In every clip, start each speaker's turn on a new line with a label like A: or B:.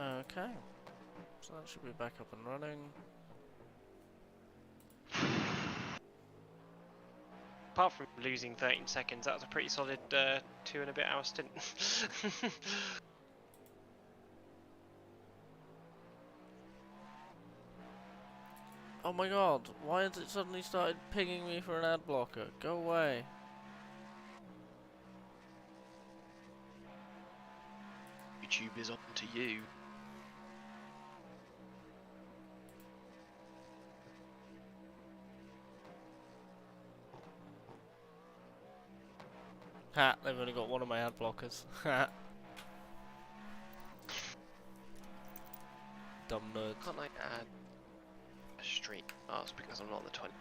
A: Okay. So that should be back up and running.
B: Apart from losing 13 seconds, that was a pretty solid 2 and a bit hour stint.
A: Oh my god, why has it suddenly started pinging me for an ad blocker? Go away.
C: YouTube is on to you.
A: Ha, they've only got one of my ad blockers. Ha. Dumb nerds.
C: Can't I add a streak? Oh, it's because I'm not on the 20.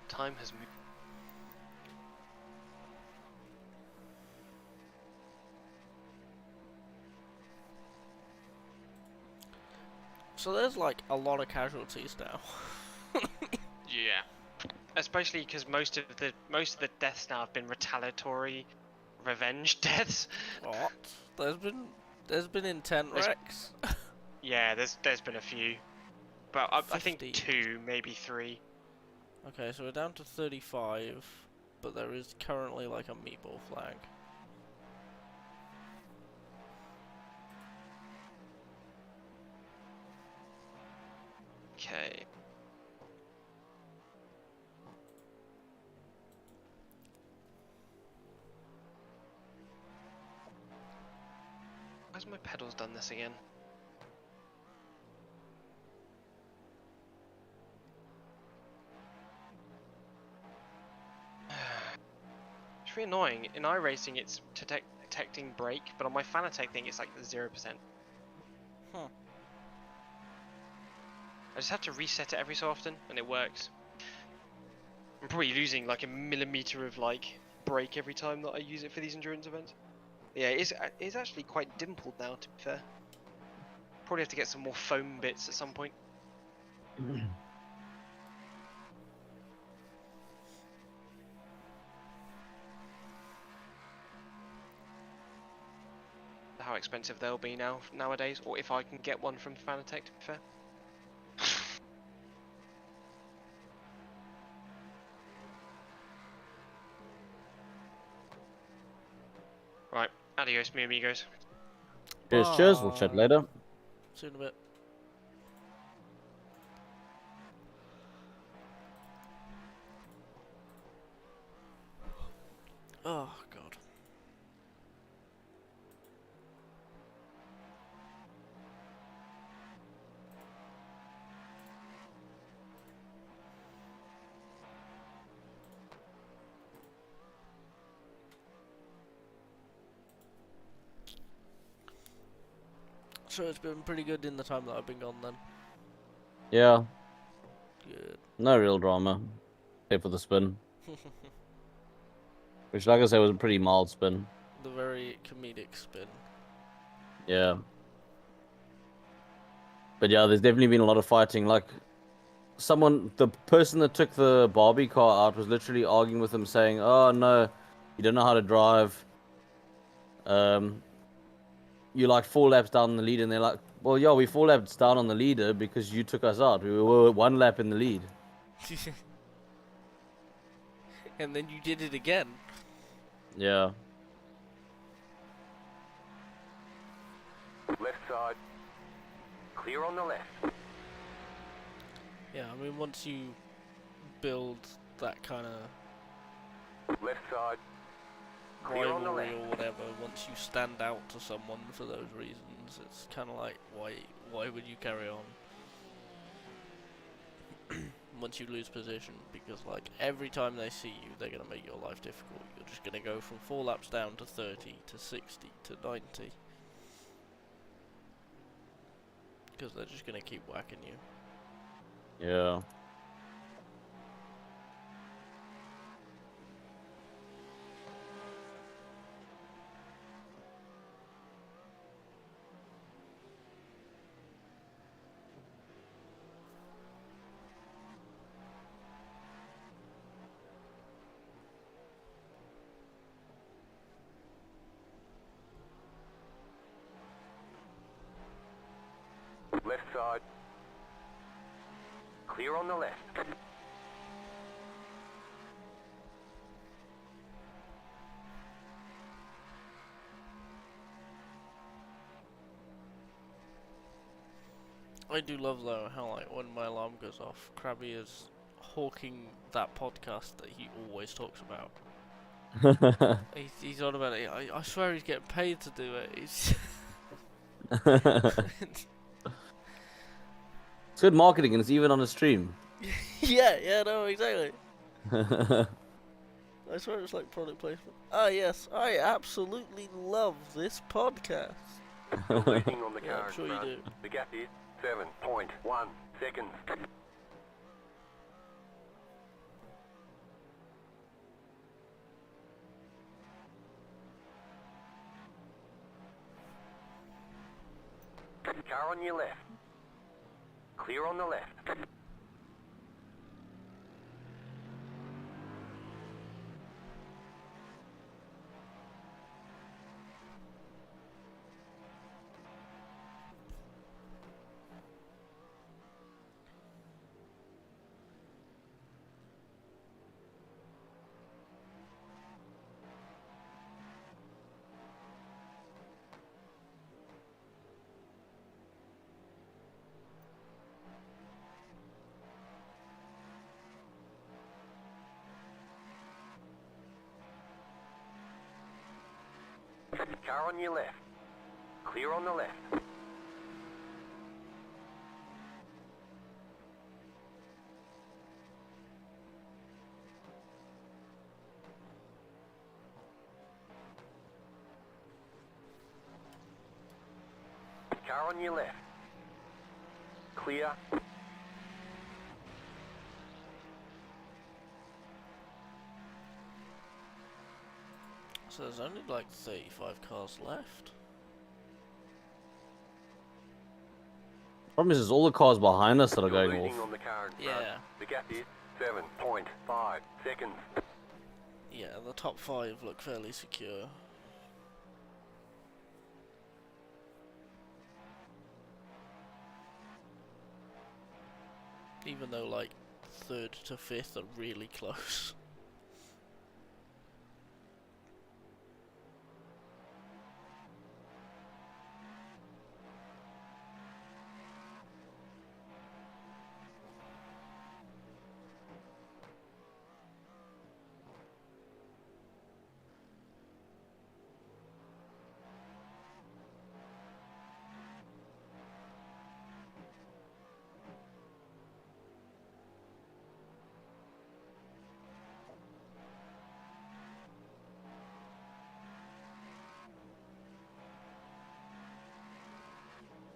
C: Time has moved.
A: So there's like a lot of casualties now.
B: Yeah. Especially because most of the deaths now have been retaliatory revenge deaths.
A: What? There's been intent wrecks.
B: Yeah, there's been a few, but I think
A: 50.
B: 2, maybe 3.
A: Okay, so we're down to 35, but there is currently like a meatball flag.
C: Okay. Why's my pedals done this again?
B: It's really annoying. In iRacing, it's detecting brake, but on my Fanatec thing, it's like 0%.
A: Huh.
B: I just have to reset it every so often, and it works. I'm probably losing like a millimeter of like brake every time that I use it for these endurance events. Yeah, it's actually quite dimpled now, to be fair. Probably have to get some more foam bits at some point. How expensive they'll be nowadays, or if I can get one from Fanatec, to be fair. Right, adios, mi amigos.
D: Cheers, we'll chat later.
A: See you in a bit. Oh god. So it's been pretty good in the time that I've been gone then.
D: Yeah,
A: Good.
D: no real drama, except for the spin. Which, like I said, was a pretty mild spin.
A: The very comedic spin.
D: Yeah. But yeah, there's definitely been a lot of fighting. Like, the person that took the Barbie car out was literally arguing with him, saying, "Oh no, you don't know how to drive. You're like 4 laps down the lead," and they're like, "Well, yeah, we 4 laps down on the leader because you took us out. We were 1 lap in the lead."
A: And then you did it again.
D: Yeah.
E: Left side. Clear on the left.
A: Yeah, I mean, once you build that kind of
E: Left side. Clear on the
A: rivalry
E: left.
A: or whatever, once you stand out to someone for those reasons, it's kind of like, why would you carry on? Once you lose position, because like every time they see you, they're gonna make your life difficult. You're just gonna go from 4 laps down to 30 to 60 to 90, because they're just gonna keep whacking you.
D: Yeah.
E: Clear on the left.
A: I do love though how like when my alarm goes off, Crabby is hawking that podcast that he always talks about. He's on about it. I swear he's getting paid to do it. He's
D: It's good marketing, and it's even on a stream.
A: yeah, no, exactly. I swear it's like product placement. Ah, yes, I absolutely love this podcast.
E: Still leading on the
A: Yeah,
E: car
A: I'm
E: in
A: sure you
E: front.
A: do.
E: The gap is 7.1 seconds. Car on your left. Clear on the left. Car on your left. Clear on the left. Car on your left. Clear.
A: So there's only like 35 cars left.
D: Problem is, all the cars behind us that are
E: Still
D: going
E: leading
D: off.
E: on the car in front.
A: Yeah.
E: The gap is 7.5 seconds.
A: Yeah, the top 5 look fairly secure. Even though like 3rd to 5th are really close.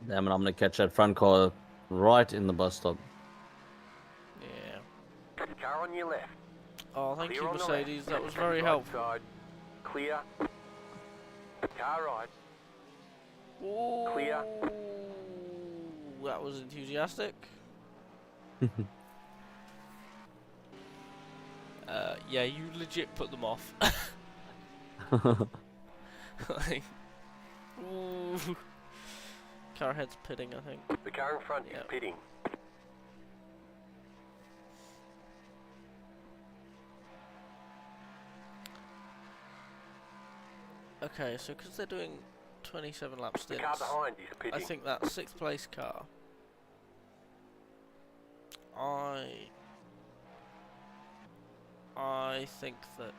D: Damn it, I'm gonna catch that front car right in the bus stop.
A: Yeah.
E: Car on your left.
A: Oh, thank
E: Clear
A: you,
E: on the
A: Mercedes.
E: left.
A: That was very
E: Right
A: helpful.
E: side. Clear. Car right.
A: Ooh,
E: Clear.
A: that was enthusiastic. Yeah, you legit put them off. Like, ooh. Car head's pitting, I think.
E: The car in front is
A: Yep.
E: pitting.
A: Okay, so because they're doing 27 lap
E: The
A: stints,
E: car behind is pitting.
A: I think that 6th place car. I think that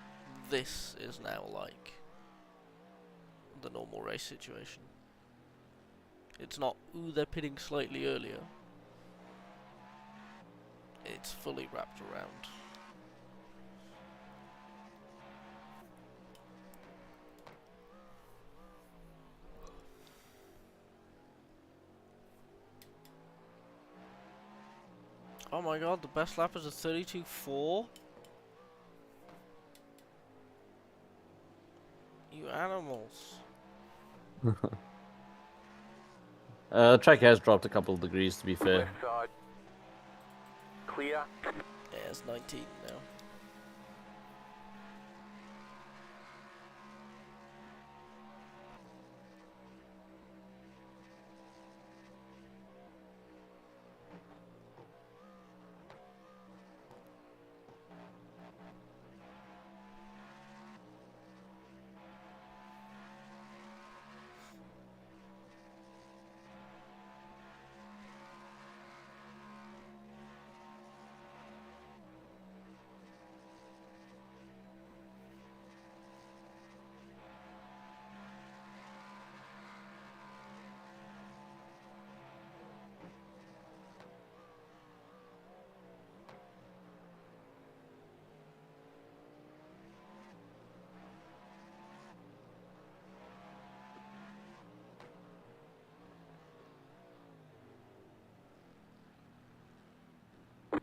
A: this is now like the normal race situation. It's not, ooh, they're pitting slightly earlier. It's fully wrapped around. Oh my god, the best lap is a 32.4? You animals.
D: Track has dropped a couple of degrees, to be fair.
E: Left side. Clear.
A: Yeah, it's 19 now.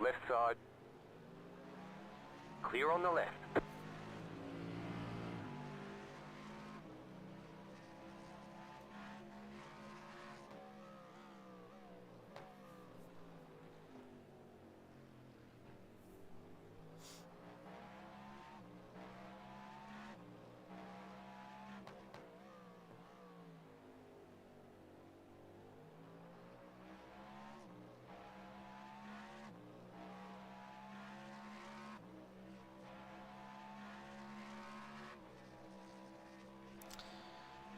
E: Left side. Clear on the left.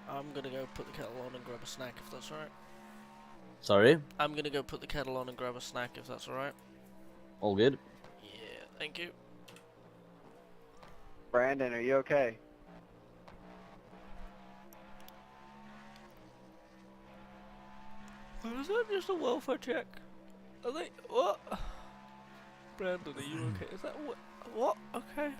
A: I'm gonna go put the kettle on and grab a snack if that's alright.
D: Sorry?
A: I'm gonna go put the kettle on and grab a snack if that's alright.
D: All good?
A: Yeah, thank you.
F: Brandon, are you okay?
A: Was that just a welfare check? Are they what? Brandon, are you okay? Is that what? What? Okay.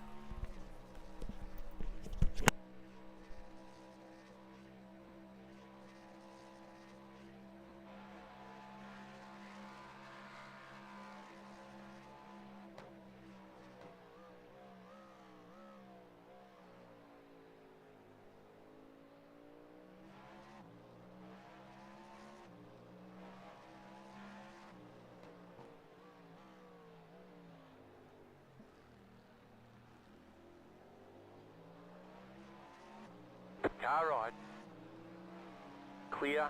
E: Car right. Clear.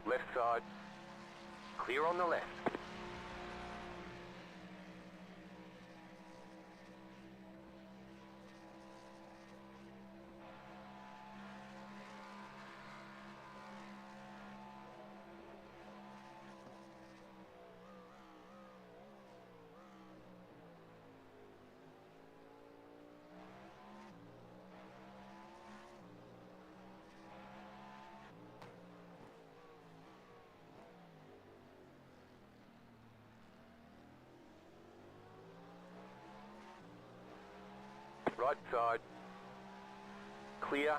E: Left side. Clear on the left. Right side. Clear.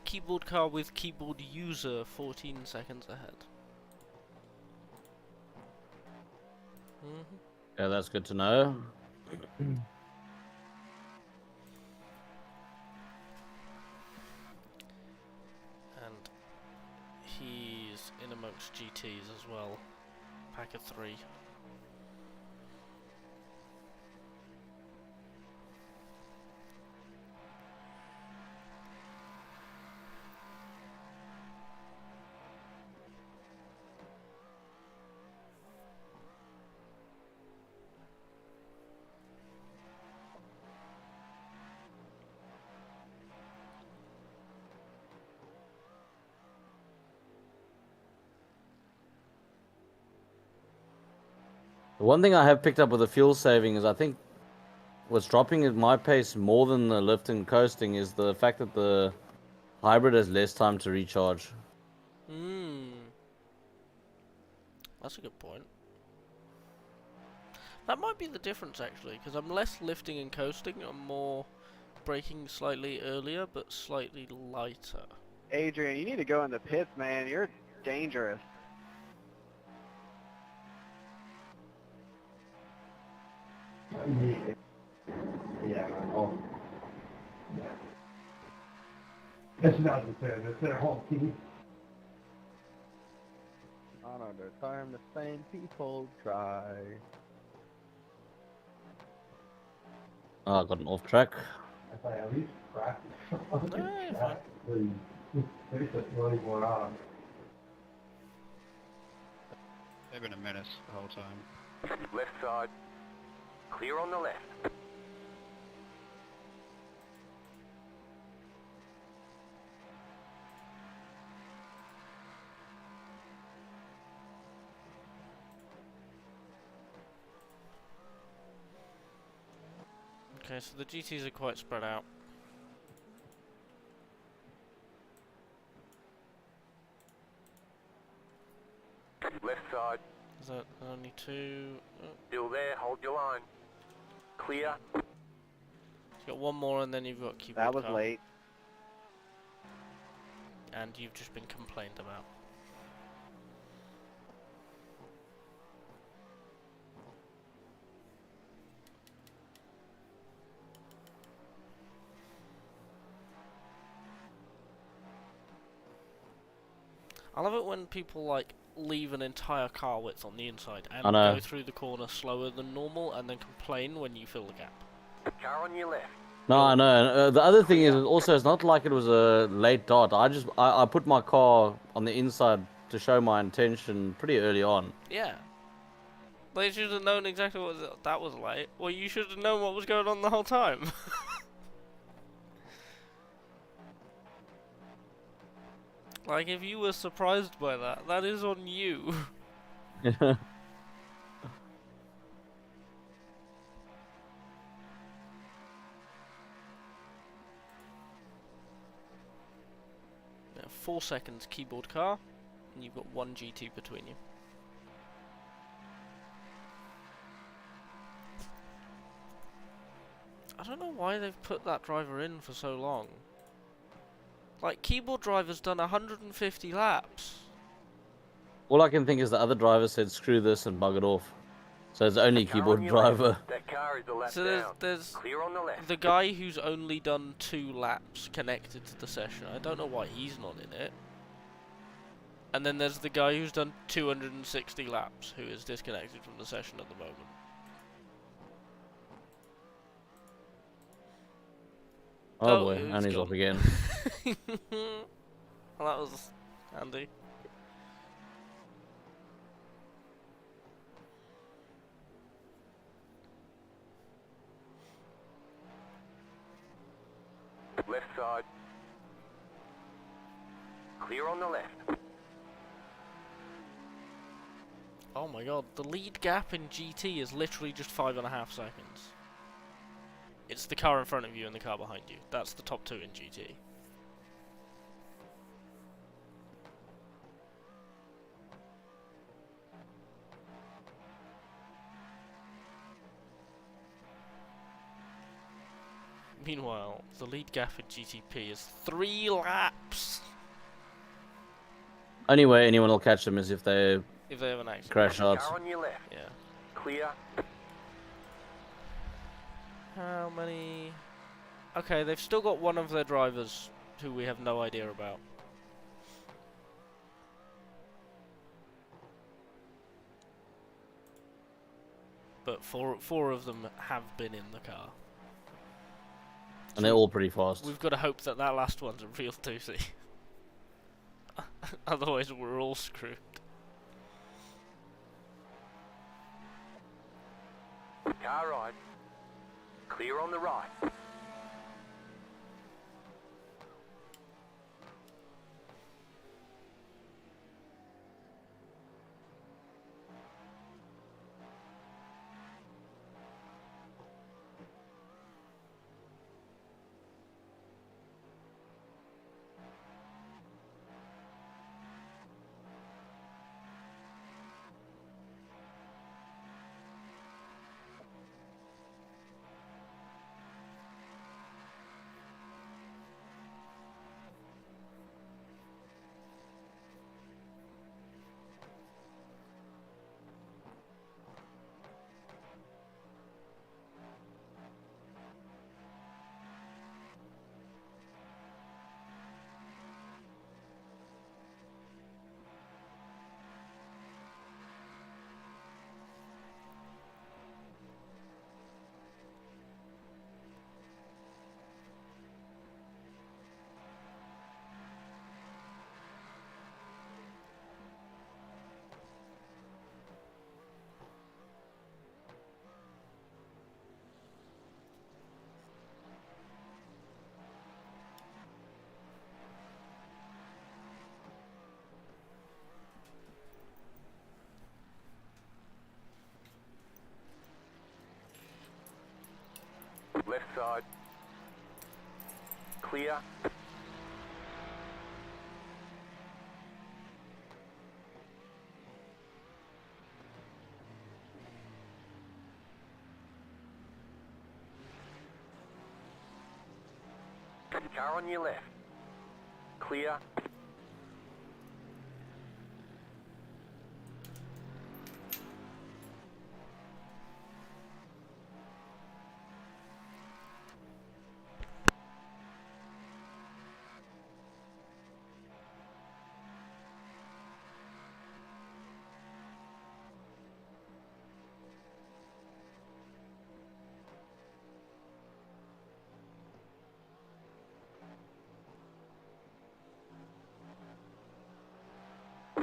A: Keyboard car with keyboard user 14 seconds ahead.
D: Yeah, that's good to know.
A: And he's in amongst GTs as well. Pack of 3.
D: The one thing I have picked up with the fuel saving is I think what's dropping at my pace more than the lift and coasting is the fact that the hybrid has less time to recharge.
A: That's a good point. That might be the difference actually, because I'm less lifting and coasting, I'm more braking slightly earlier but slightly lighter.
F: Adrian, you need to go in the pits, man. You're dangerous.
G: Yeah, oh. That's not the same, that's their whole team.
F: Not under time, the same people try.
D: Oh, I got an off track.
G: I say at least practice.
A: you're fine.
G: There's just really going on.
H: They've been a menace the whole time.
E: Left side. Clear on the left.
A: Okay, so the GTs are quite spread out.
E: Left side.
A: Is that only 2? Oh.
E: Still there. Hold your line. Clear.
A: You've got one more and then you've got keyboard
F: That was
A: car.
F: late.
A: And you've just been complained about. I love it when people like leave an entire car width on the inside and
D: I know.
A: go through the corner slower than normal and then complain when you fill the gap.
E: Car on your left.
D: No, I know. The other thing is also it's not like it was a late dot. I put my car on the inside to show my intention pretty early on.
A: Yeah. They should have known exactly what that was like. Well, you should have known what was going on the whole time. Like, if you were surprised by that, that is on you.
D: Yeah.
A: 4 seconds keyboard car, and you've got 1 GT between you. I don't know why they've put that driver in for so long. Like, keyboard driver's done 150 laps.
D: All I can think is the other driver said screw this and bug it off. So it's only
E: Car
D: keyboard
E: on your left.
D: driver.
E: That car is a lap
A: So
E: down.
A: there's
E: Clear on the left.
A: the guy who's only done 2 laps connected to the session. I don't know why he's not in it. And then there's the guy who's done 260 laps, who is disconnected from the session at the moment.
D: Oh
A: Oh,
D: boy,
A: it's
D: and he's
A: gone.
D: off again.
A: Well, that was handy.
E: Left side. Clear on the left.
A: Oh my god, the lead gap in GT is literally just 5.5 seconds. It's the car in front of you and the car behind you. That's the top 2 in GT. Meanwhile, the lead gap in GTP is 3 laps.
D: Only way anyone will catch them is if they
A: If they have an accident.
D: crash out.
E: Car on your left.
A: Yeah.
E: Clear.
A: How many? Okay, they've still got one of their drivers who we have no idea about. But four of them have been in the car.
D: And they're all pretty fast.
A: We've got to hope that that last one's a real doozy. Otherwise, we're all screwed.
E: Car right. Clear on the right. Left side. Clear. Car on your left. Clear.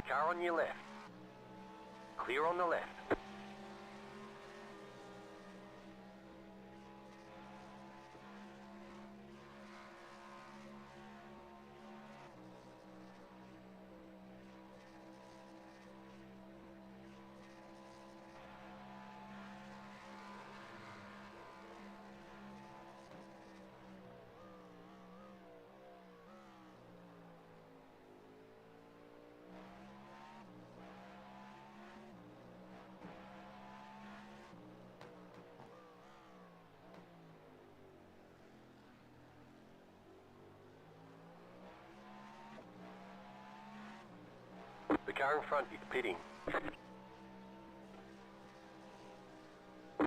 E: Car on your left. Clear on the left. The car in front is pitting.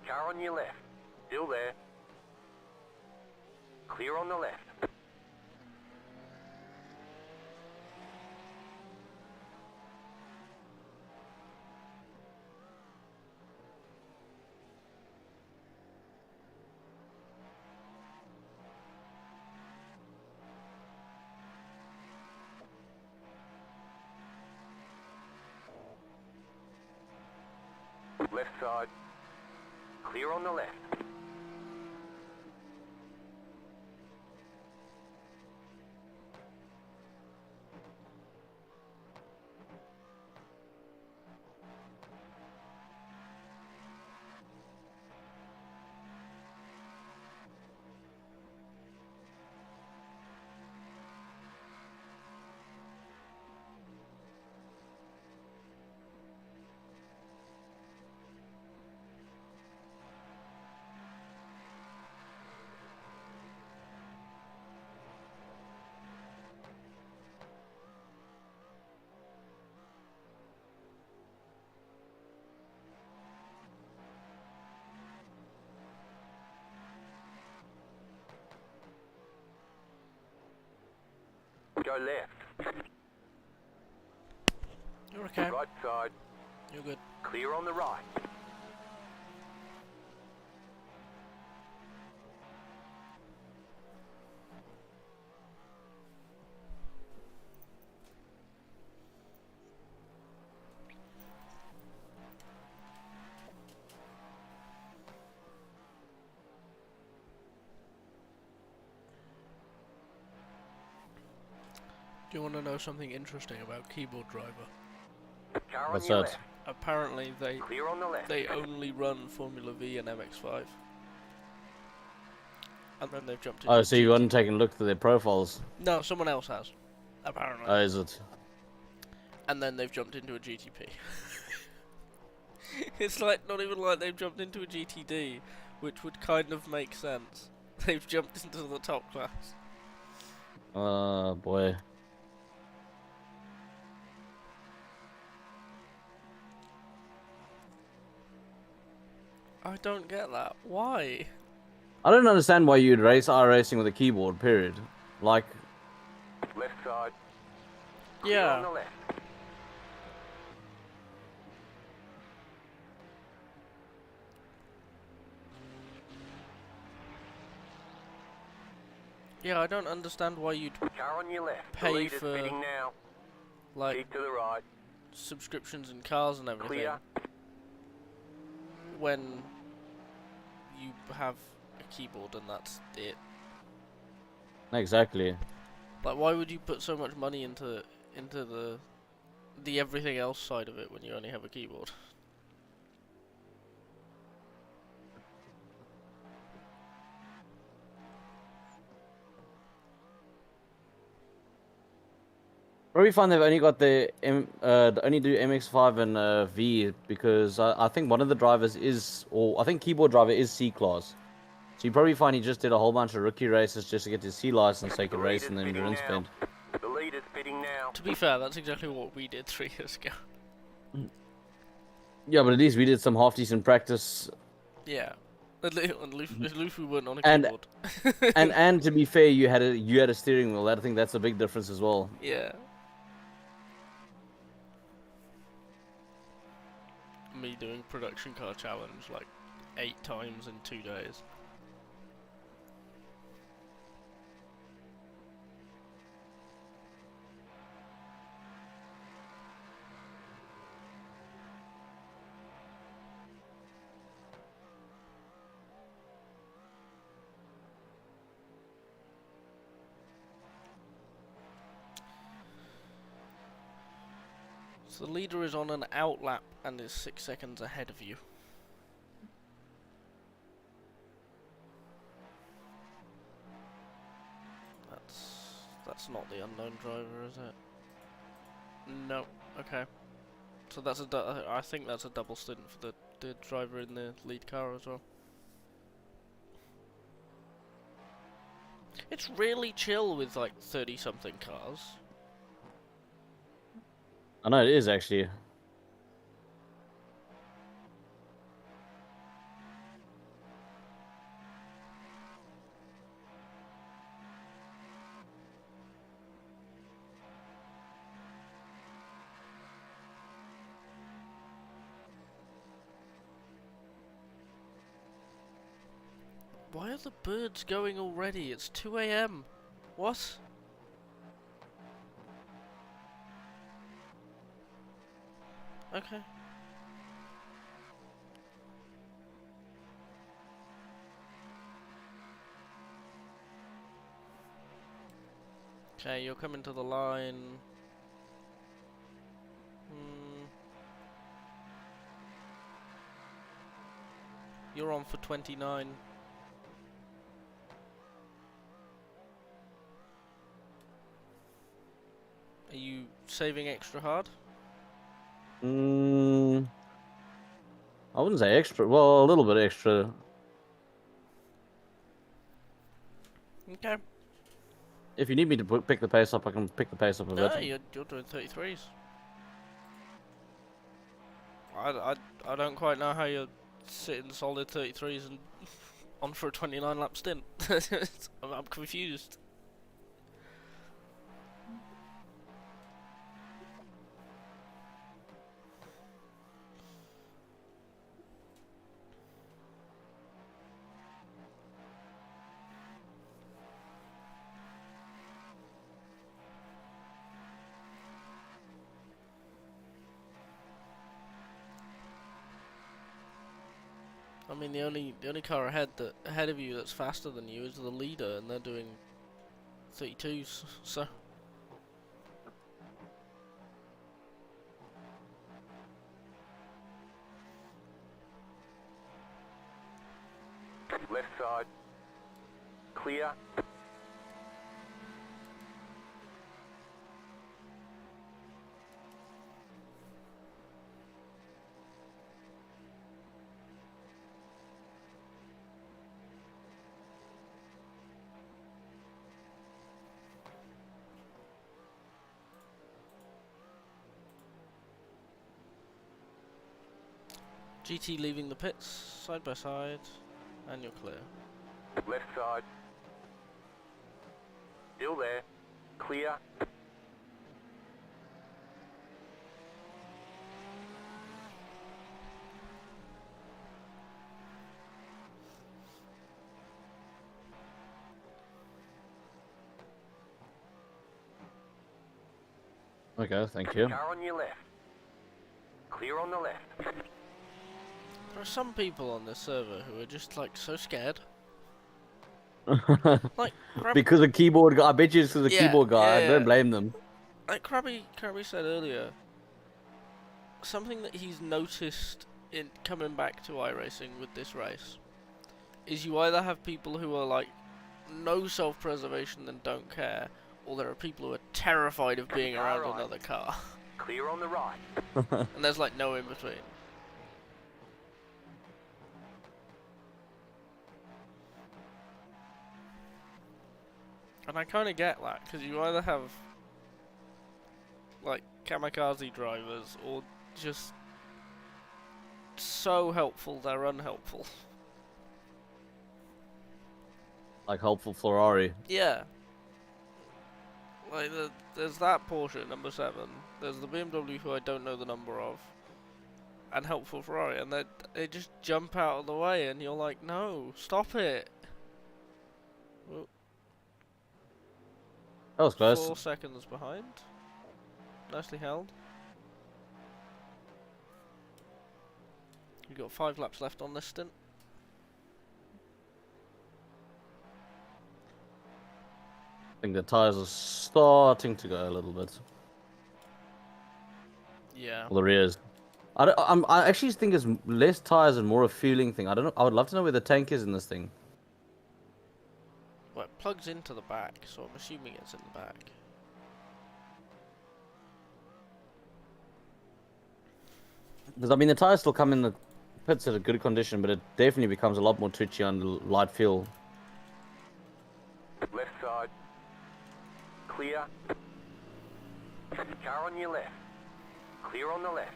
E: Car on your left. Still there. Clear on the left. Left side. Clear on the left. Go left.
A: You're okay.
E: Right side.
A: You're good.
E: Clear on the right.
A: Do you want to know something interesting about Keyboard Driver?
E: Car on
D: What's
E: your
D: that?
E: left.
A: Apparently
E: Clear on the left.
A: they only run Formula V and MX5. And then they've jumped into
D: Oh, so you
A: GT.
D: hadn't taken a look at their profiles?
A: No, someone else has. Apparently.
D: Oh, is it?
A: And then they've jumped into a GTP. It's like not even like they've jumped into a GTD, which would kind of make sense. They've jumped into the top class.
D: Oh, boy.
A: I don't get that. Why?
D: I don't understand why you'd race iRacing with a keyboard, period. Like,
E: Left side. Clear on the
A: Yeah.
E: left.
A: Yeah, I don't understand why you'd
E: Car on your left.
A: Pay
E: the leader's
A: for,
E: pitting now.
A: like
E: Keep to the right.
A: subscriptions in cars and everything
E: Clear.
A: when you have a keyboard and that's it.
D: exactly.
A: Like, why would you put so much money into the everything else side of it when you only have a keyboard?
D: Probably find they've only got the only do MX5 and V because I think one of the drivers is, or I think keyboard driver is C class. So you probably find he just did a whole bunch of rookie races just to get his C license so he could race in the endurance band.
E: The leader's pitting now.
A: To be fair, that's exactly what we did 3 years ago.
D: Yeah, but at least we did some half decent practice.
A: Yeah. At least we weren't on a
D: And-
A: keyboard.
D: And to be fair, you had a steering wheel. I think that's a big difference as well.
A: Yeah. Me doing production car challenge like 8 times in 2 days. So the leader is on an out lap and is 6 seconds ahead of you. That's not the unknown driver, is it? No. Okay. So that's I think that's a double stint for the driver in the lead car as well. It's really chill with like 30 something cars.
D: I know it is actually.
A: Why are the birds going already? It's 2 AM. What? Okay. Okay, you're coming to the line. You're on for 29. Are you saving extra hard?
D: I wouldn't say extra. Well, a little bit extra.
A: Okay.
D: If you need me to pick the pace up, I can pick the pace up a
A: No,
D: bit.
A: you're doing 33s. I don't quite know how you're sitting solid 33s and on for a 29 lap stint. I'm confused. I mean, the only car ahead of you that's faster than you is the leader, and they're doing 32s. So
E: Left side. Clear.
A: GT leaving the pits, side by side, and you're clear.
E: Left side. Still there. Clear.
D: Okay, thank you.
E: Car on your left. Clear on the left.
A: There are some people on this server who are just like so scared. Like
D: Because a keyboard guy, I bet you it's because a
A: Yeah,
D: keyboard guy.
A: yeah,
D: I don't
A: yeah.
D: blame them.
A: Like Crabby said earlier, something that he's noticed in coming back to iRacing with this race is you either have people who are like no self-preservation and don't care, or there are people who are terrified of being around
E: Alright.
A: another car,
E: Clear on the right.
A: and there's like no in between. And I kind of get that, because you either have like kamikaze drivers or just so helpful they're unhelpful.
D: Like helpful Ferrari.
A: Yeah. Like there's that Porsche number 7. There's the BMW who I don't know the number of, and helpful Ferrari, and they just jump out of the way, and you're like, no, stop it. Well,
D: That was close.
A: 4 seconds behind. Nicely held. We've got 5 laps left on this stint.
D: I think the tires are starting to go a little bit.
A: Yeah.
D: Well, the rears. I actually think it's less tires and more a fueling thing. I don't know. I would love to know where the tank is in this thing.
A: Well, it plugs into the back, so I'm assuming it's in the back.
D: Because I mean, the tires still come in the pits at a good condition, but it definitely becomes a lot more twitchy under light fuel.
E: Left side. Clear. Car on your left. Clear on the left.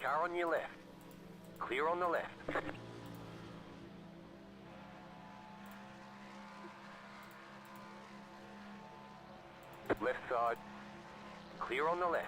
E: Car on your left. Clear on the left. Left side. Clear on the left.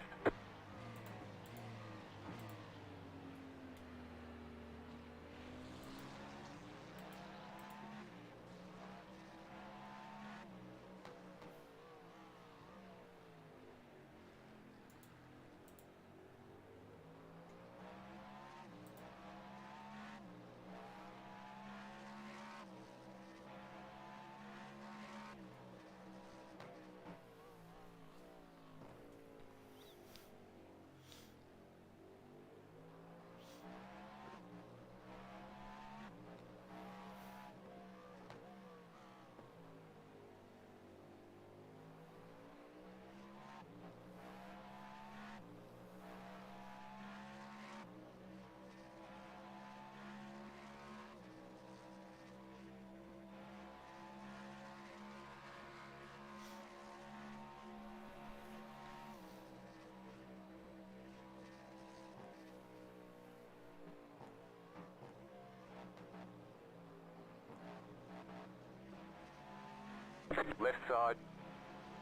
E: Left side.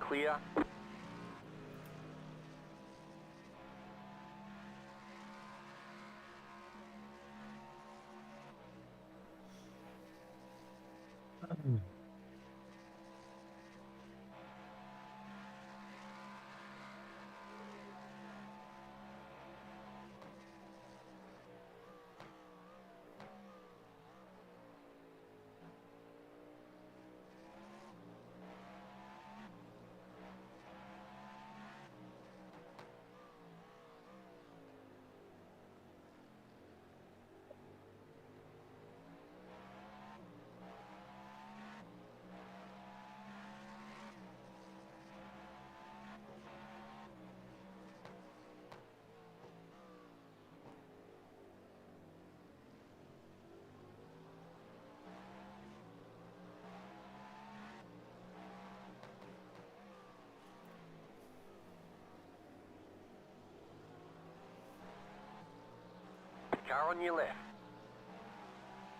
E: Clear. Car on your left.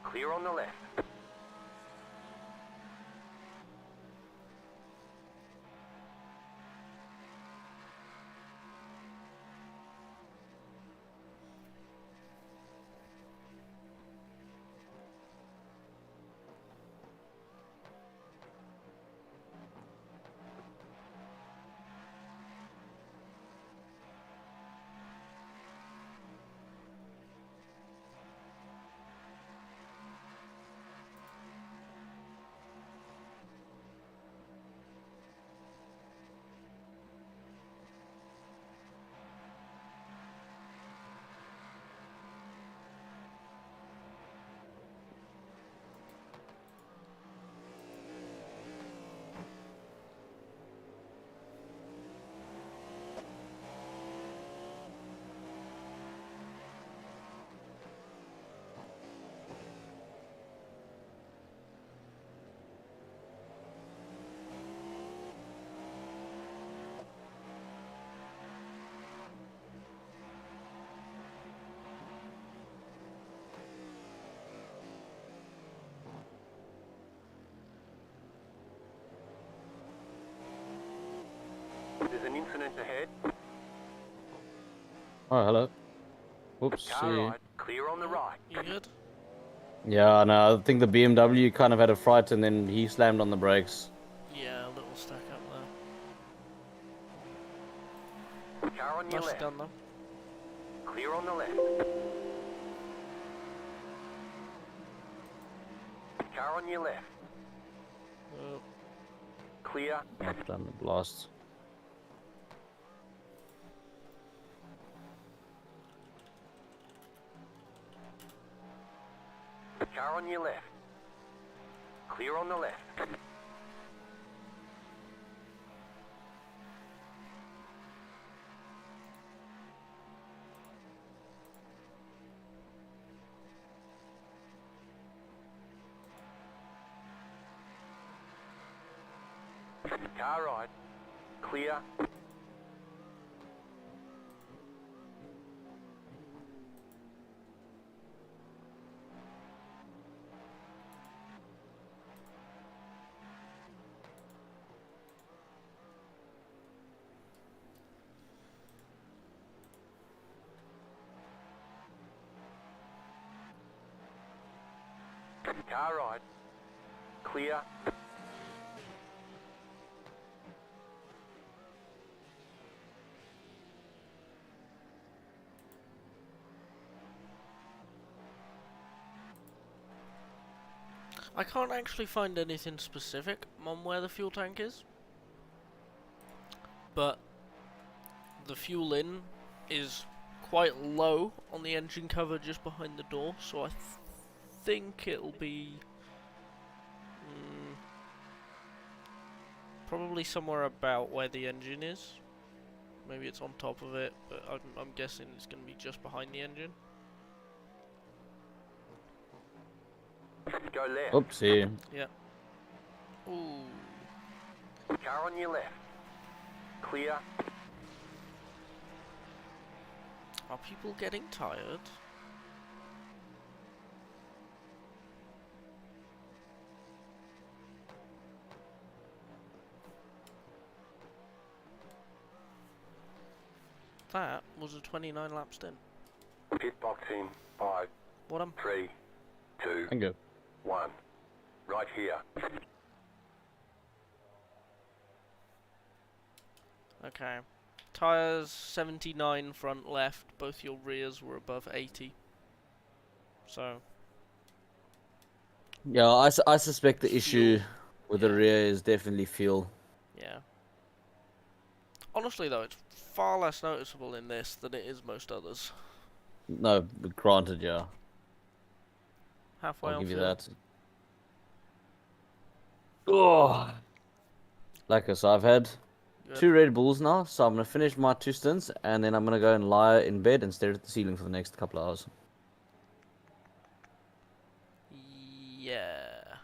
E: Clear on the left. There's an incident ahead.
D: Oh, hello. Whoops.
E: Car right. Clear on the right.
A: You good?
D: Yeah, no, I think the BMW kind of had a fright and then he slammed on the brakes.
A: Yeah, a little stack up there.
E: Car on your
A: Nicely
E: left.
A: done though.
E: Clear on the left. Car on your left.
A: Oh,
E: Clear.
D: I've done the blast.
E: Car on your left. Clear on the left. Car right. Clear. Car right. Clear.
A: I can't actually find anything specific on where the fuel tank is, but the fuel in is quite low on the engine cover just behind the door, so I think it'll be probably somewhere about where the engine is. Maybe it's on top of it, but I'm guessing it's going to be just behind the engine.
E: Go left.
D: Oopsie.
A: Yeah. Ooh.
E: Car on your left. Clear.
A: Are people getting tired? That was a 29 lap stint.
E: Pit box in 5,
A: What
E: 3, 2,
D: Thank you.
E: 1. Right here.
A: Okay. Tyres 79 front left. Both your rears were above 80. So
D: Yeah, I suspect the issue
A: Fuel.
D: with
A: Yeah.
D: the rear is definitely fuel.
A: yeah. Honestly though, it's far less noticeable in this than it is most others.
D: No, granted, yeah.
A: Halfway
D: I'll
A: on
D: give you
A: fuel.
D: that. Oh. Like I said, I've had
A: Good.
D: 2 Red Bulls now, so I'm gonna finish my 2 stints, and then I'm gonna go and lie in bed and stare at the ceiling for the next couple of hours.
A: Yeah.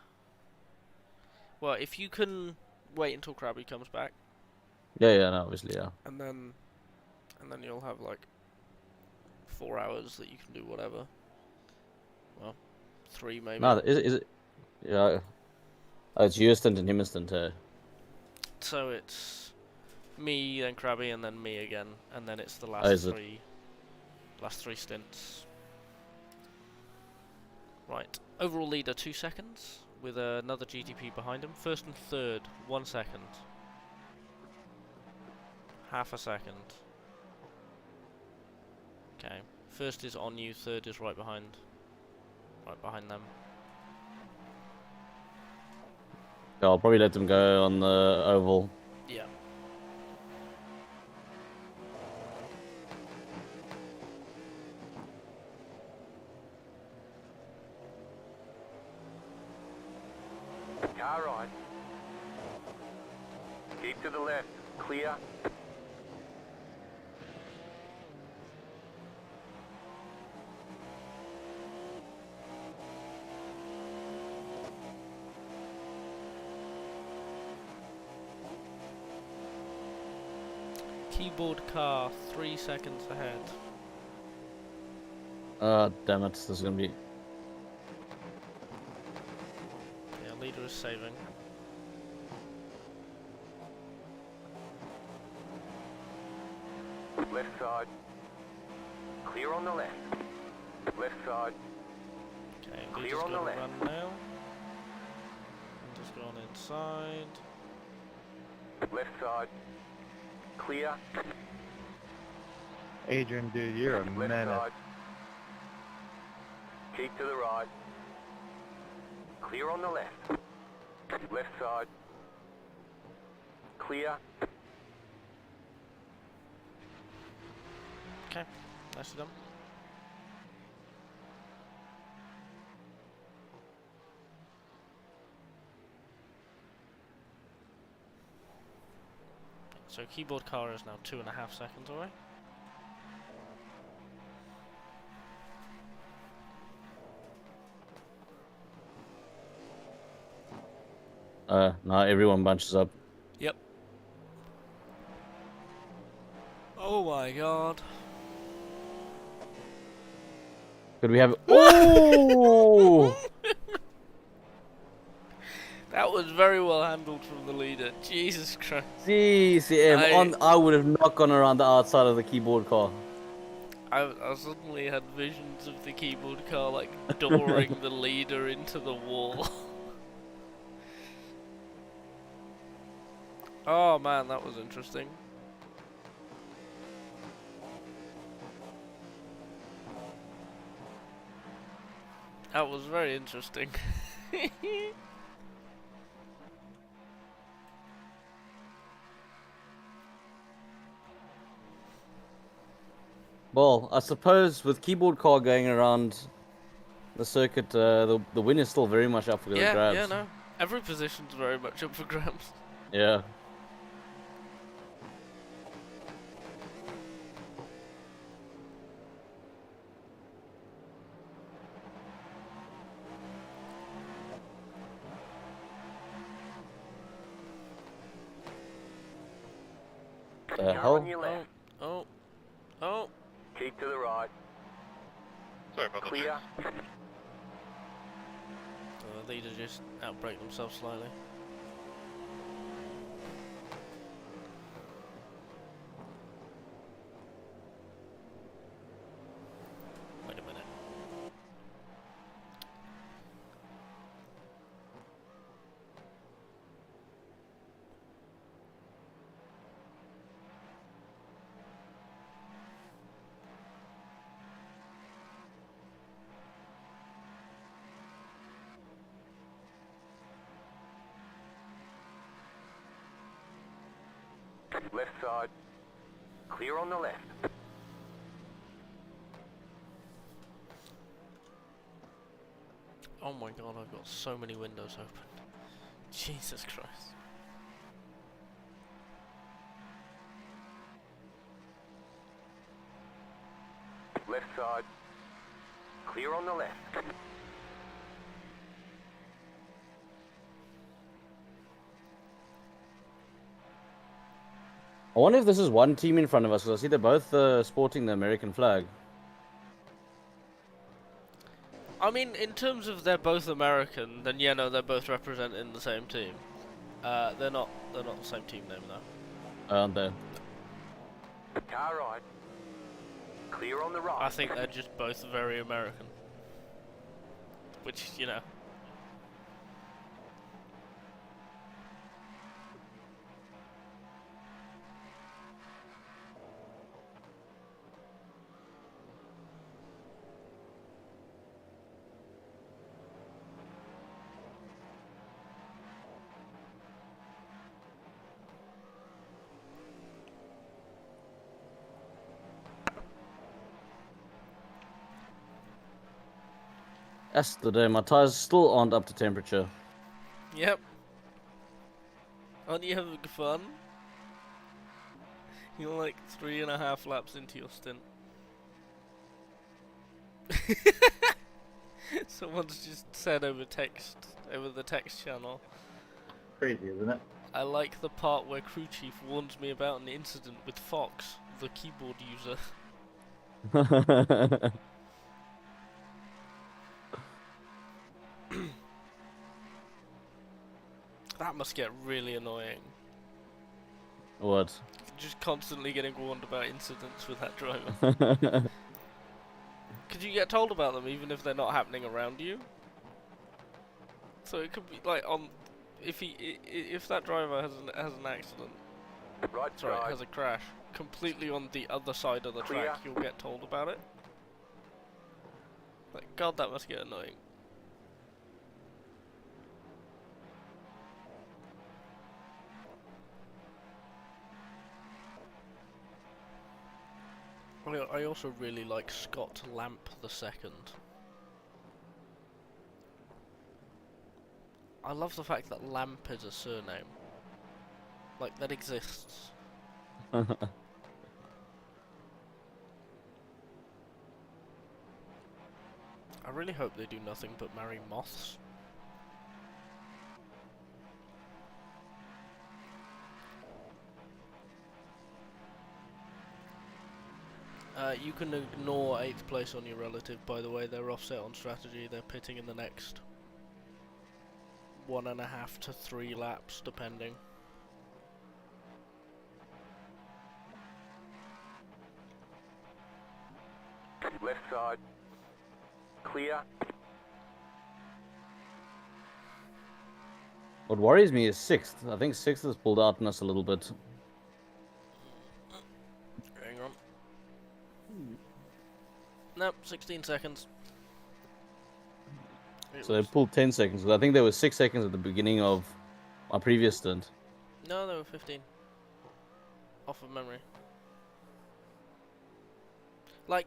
A: Well, if you can wait until Crabby comes back,
D: Yeah, no, obviously, yeah.
A: and then you'll have like 4 hours that you can do whatever. Well, 3 maybe.
D: No, is it? Yeah. Oh, it's you a stint and him a stint,
A: So it's me, then Crabby, and then me again, and then it's the
D: Oh,
A: last
D: is it?
A: last three stints. Right. Overall leader 2 seconds, with another GTP behind him. First and third, 1 second. Half a second. Okay. First is on you, third is right behind them.
D: Yeah, I'll probably let them go on the oval.
A: Yeah.
E: Car right. Keep to the left. Clear.
A: Keyboard car 3 seconds ahead.
D: Damn it, this is gonna be...
A: Yeah, leader is saving.
E: Left side. Clear on the left. Left side.
A: Okay,
E: Clear
A: leader's
E: on the
A: gonna
E: left.
A: run now. And just gone inside.
E: Left side. Clear.
F: Adrian, dude, you're a
E: Left
F: menace.
E: side. Keep to the right. Clear on the left. Left side. Clear.
A: Okay, nicely done. So keyboard car is now 2.5 seconds away.
D: Now everyone bunches up.
A: Yep. Oh my god.
D: Could we have... Oh!
A: That was very well handled from the leader. Jesus Christ.
D: CCM, I would have not gone around the outside of the keyboard car.
A: I suddenly had visions of the keyboard car like dooring the leader into the wall. Oh man, that was interesting. That was very interesting.
D: Well, I suppose with keyboard car going around the circuit, the win is still very much up for the grabs.
A: Yeah, no. Every position's very much up for grabs.
D: Yeah. The
E: Car
D: hell?
E: on your left.
A: Oh.
E: Keep to the right.
H: Sorry about that.
E: Clear.
A: The leader just outbraked themselves slightly.
E: Left side. Clear on the left.
A: Oh my god, I've got so many windows open. Jesus Christ.
E: Left side. Clear on the left.
D: I wonder if this is one team in front of us, because I see they're both sporting the American flag.
A: I mean, in terms of they're both American, then yeah, no, they're both representing the same team. They're not the same team name though.
D: Aren't they?
E: Car right. Clear on the right.
A: I think they're just both very American. Which, you know.
D: That's the day. My tires still aren't up to temperature.
A: Yep. Aren't you having fun? You're like 3.5 laps into your stint. Someone's just said over the text channel.
F: Crazy, isn't it?
A: I like the part where crew chief warns me about an incident with Fox, the keyboard user. That must get really annoying.
D: What?
A: Just constantly getting warned about incidents with that driver. Could you get told about them even if they're not happening around you? So it could be like on, if that driver has an accident,
E: Right
A: sorry,
E: side.
A: has a crash, completely on the other side of the
E: Clear.
A: track, you'll get told about it. Like, God, that must get annoying. I also really like Scott Lamp II. I love the fact that Lamp is a surname. Like, that exists. I really hope they do nothing but marry moths. You can ignore 8th place on your relative, by the way. They're offset on strategy. They're pitting in the next 1.5 to 3 laps, depending.
E: Left side. Clear.
D: What worries me is 6th. I think 6th has pulled out on us a little bit.
A: Hang on. Nope, 16 seconds.
D: So they pulled 10 seconds. I think there was 6 seconds at the beginning of my previous stint.
A: No, there were 15. Off of memory. Like,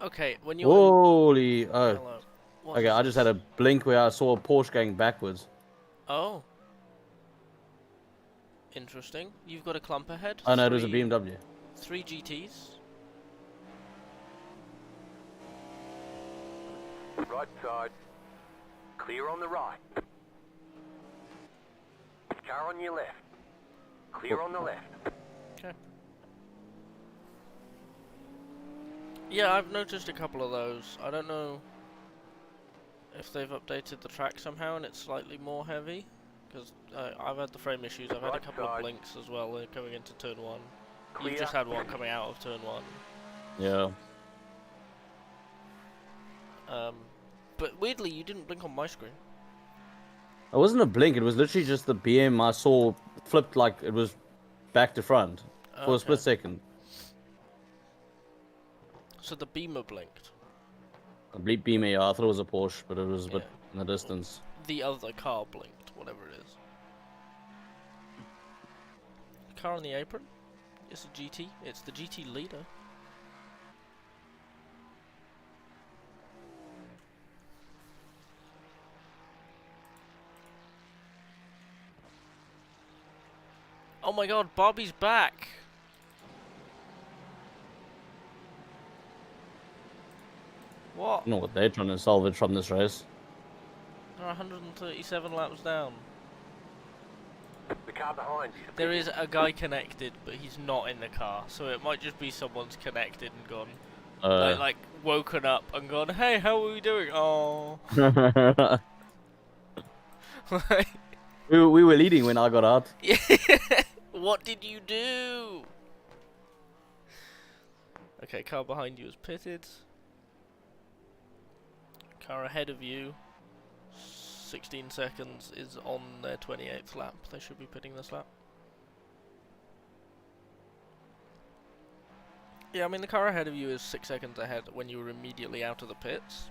A: okay, when you're...
D: Holy... Oh.
A: Hello. What
D: Okay,
A: is
D: I just
A: this?
D: had a blink where I saw a Porsche going backwards.
A: Oh. Interesting. You've got a clump ahead.
D: Oh no, it was a BMW.
A: 3 GTs.
E: Right side. Clear on the right. Car on your left. Clear on the left.
A: Okay. Yeah, I've noticed a couple of those. I don't know if they've updated the track somehow and it's slightly more heavy. Because I've had the frame issues. I've had a
E: Right
A: couple
E: side.
A: of blinks as well coming into turn 1.
E: Clear.
A: You've just had one coming out of turn 1.
D: Yeah.
A: But weirdly, you didn't blink on my screen.
D: It wasn't a blink, it was literally just the BM I saw flipped like it was back to front for a split second.
A: So the beamer blinked.
D: A bleep beamer, yeah, I thought it was a Porsche, but it was a bit
A: Yeah.
D: in the distance.
A: The other car blinked, whatever it is. car on the apron. It's a GT. It's the GT leader. Oh my god, Bobby's back! What?
D: I don't know what they're trying to salvage from this race.
A: They're 137 laps down.
E: The car behind you.
A: There is a guy connected, but he's not in the car, so it might just be someone's connected and gone, like woken up and gone, hey, how are we doing? Oh. Like,
D: we were leading when I got out.
A: what did you do? Okay, car behind you is pitted. Car ahead of you, 16 seconds, is on their 28th lap. They should be pitting this lap. Yeah, I mean the car ahead of you is 6 seconds ahead when you were immediately out of the pits.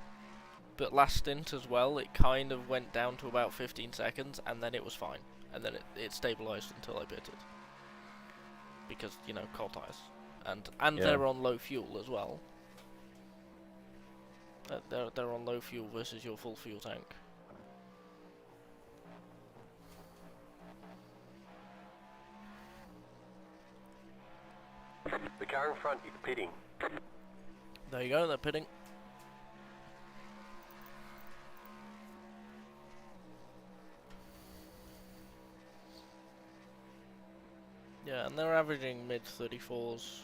A: But last stint as well, it kind of went down to about 15 seconds, and then it was fine. And then it stabilised until I pitted. Because, you know, cold tyres. And
D: Yeah.
A: they're on low fuel as well. They're on low fuel versus your full fuel tank.
E: The car in front is pitting.
A: There you go, they're pitting. Yeah, and they're averaging mid 34s.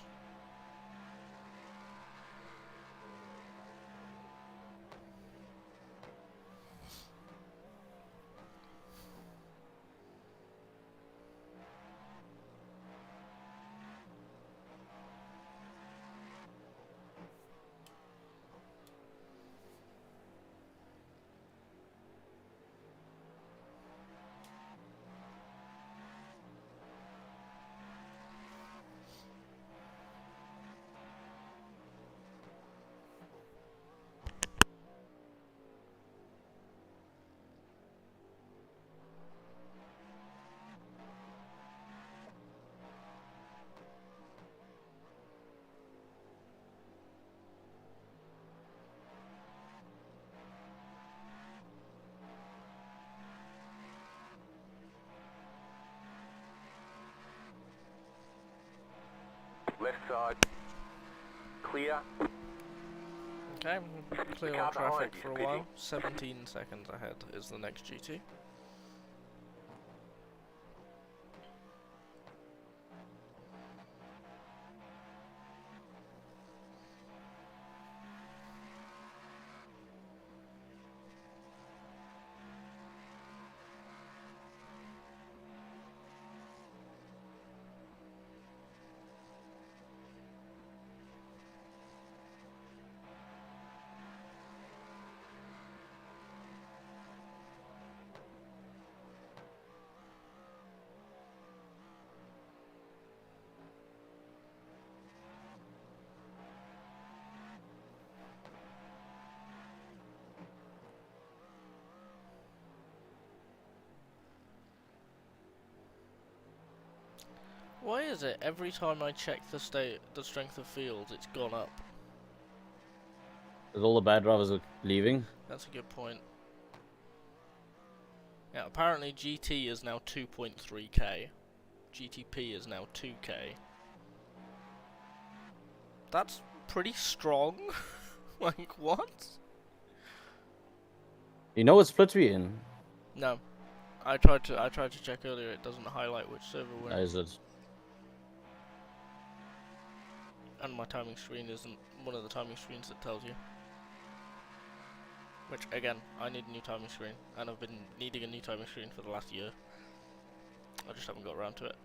E: Left side. Clear.
A: Okay, clear
E: car
A: on traffic
E: behind you
A: for a
E: speeding.
A: while. 17 seconds ahead is the next GT. Why is it every time I check the strength of field, it's gone up?
D: Because all the bad drivers are leaving.
A: That's a good point. Yeah, apparently GT is now 2.3k. GTP is now 2k. That's pretty strong. Like, what?
D: You know what split we in?
A: No. I tried to check earlier, it doesn't highlight which server we're in.
D: Is it?
A: And my timing screen isn't one of the timing screens that tells you. Which, again, I need a new timing screen, and I've been needing a new timing screen for the last year. I just haven't got around to it.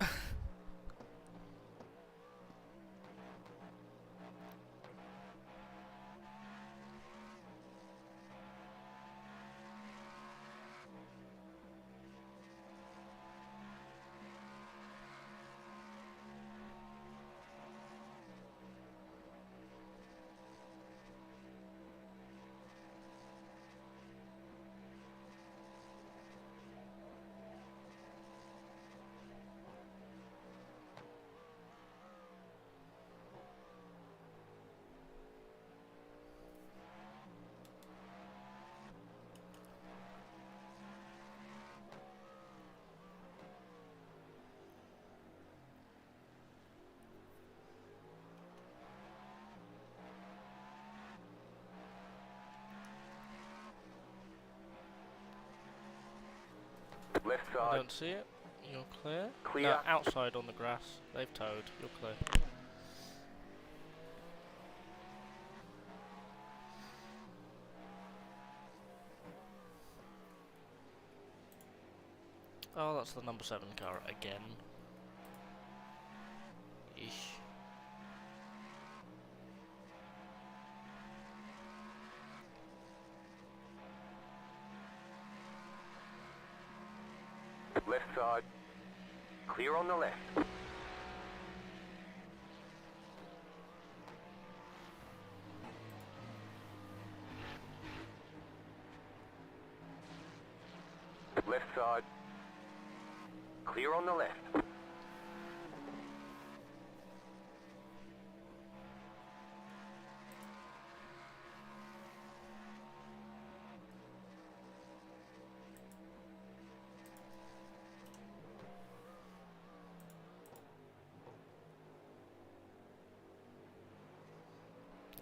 E: side.
A: Don't see it. You're clear.
E: Clear.
A: No, outside on the grass. They've towed. You're clear. Oh, that's the number 7 car again. Eesh.
E: Left side. Clear on the left. Left side. Clear on the left.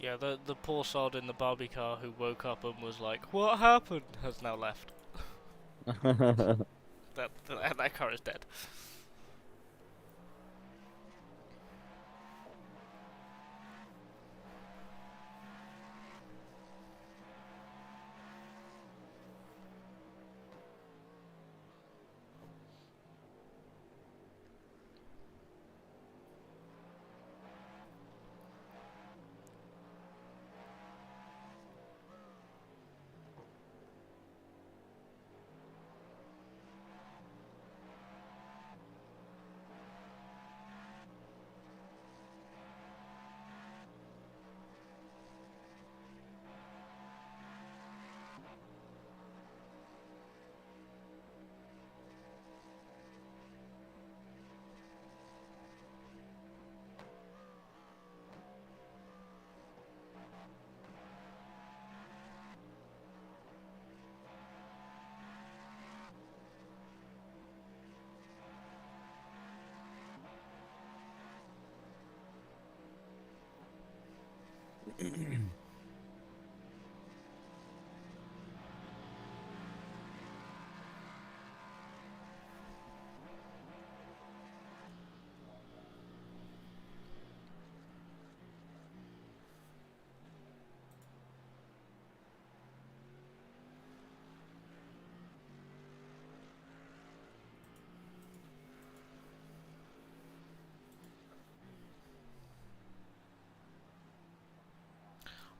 A: Yeah, the poor sod in the Barbie car who woke up and was like, "What happened?" has now left. That car is dead.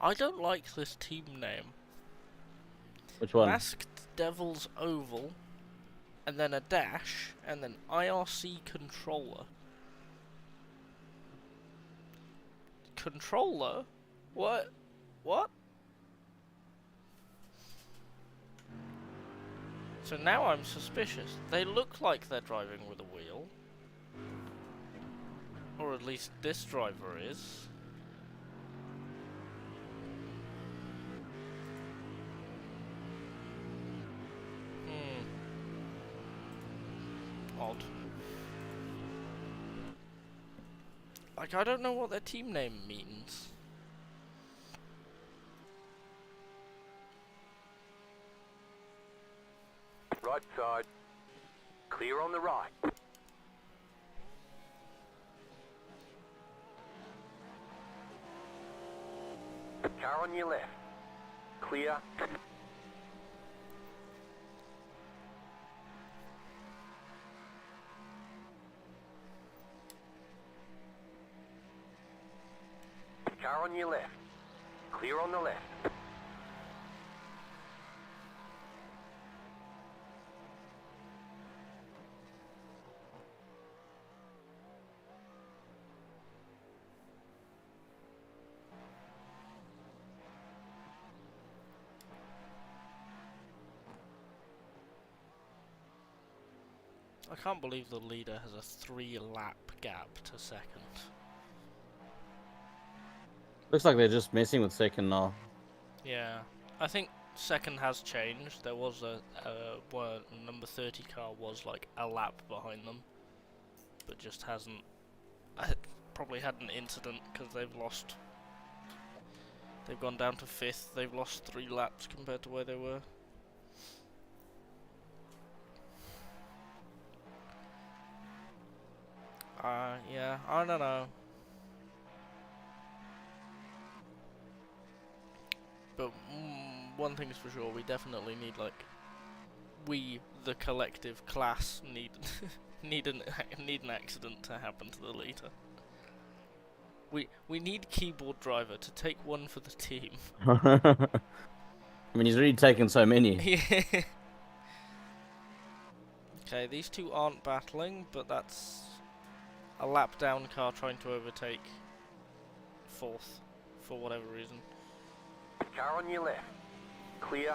A: I don't like this team name.
D: Which one?
A: Masked Devil's Oval, and then a dash, and then IRC Controller. Controller? What? What? So now I'm suspicious. They look like they're driving with a wheel. Or at least this driver is. Odd. Like, I don't know what their team name means.
E: Right side. Clear on the right. Car on your left. Clear. Car on your left. Clear on the left.
A: I can't believe the leader has a 3-lap gap to second.
D: Looks like they're just messing with second now.
A: Yeah, I think second has changed. There was one number 30 car was like a lap behind them, but just hasn't. Probably had an incident because they've lost. They've gone down to 5th. They've lost 3 laps compared to where they were. Yeah, I don't know. But one thing's for sure, we definitely need, like, we, the collective class, need need an accident to happen to the leader. We need keyboard driver to take one for the team.
D: I mean, he's already taken so many.
A: Yeah. Okay, these two aren't battling, but that's a lap down car trying to overtake fourth for whatever reason.
E: Car on your left. Clear.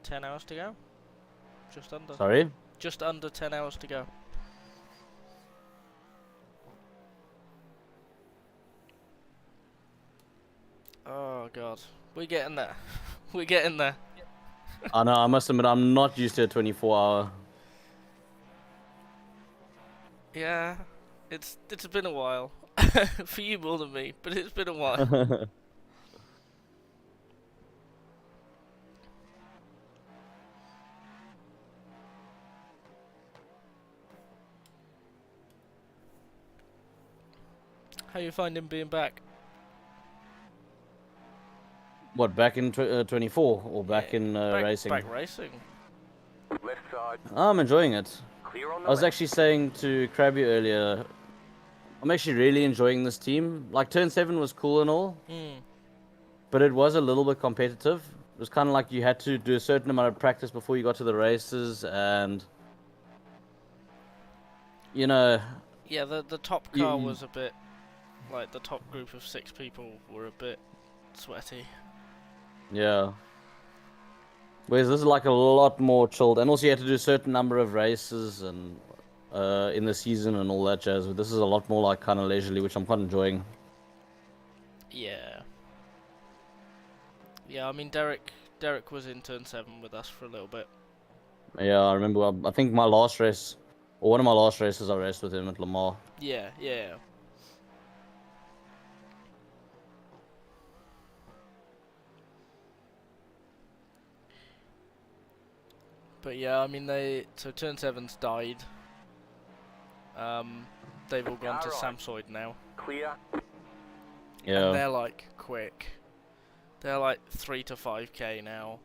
A: $10 hours to go? Just under.
D: Sorry?
A: Just under 10 hours to go. Oh god. We're getting there. We're getting there.
D: I know, I must admit, I'm not used to a 24-hour.
A: Yeah. It's been a while. For you more than me, but it's been a while. How you finding being back?
D: What, back in 24 or back in racing?
A: Back racing.
E: Left side.
D: I'm enjoying it.
E: Clear on the
D: I was
E: left.
D: actually saying to Crabby earlier, I'm actually really enjoying this team. Like, turn 7 was cool and all, but it was a little bit competitive. It was kind of like you had to do a certain amount of practice before you got to the races, and, you know...
A: Yeah, the top car was a bit... Like, the top group of 6 people were a bit sweaty.
D: Yeah. Whereas this is like a lot more chilled, and also you had to do a certain number of races and in the season and all that jazz. But this is a lot more like kind of leisurely, which I'm quite enjoying.
A: Yeah. Yeah, I mean Derek was in turn 7 with us for a little bit.
D: Yeah, I remember. I think my last race, or one of my last races, I raced with him at Lamar.
A: Yeah, yeah. But yeah, I mean so turn 7's died. They've all gone to Samsoid now.
E: Clear.
D: Yeah.
A: And they're like quick. They're like 3 to 5k now.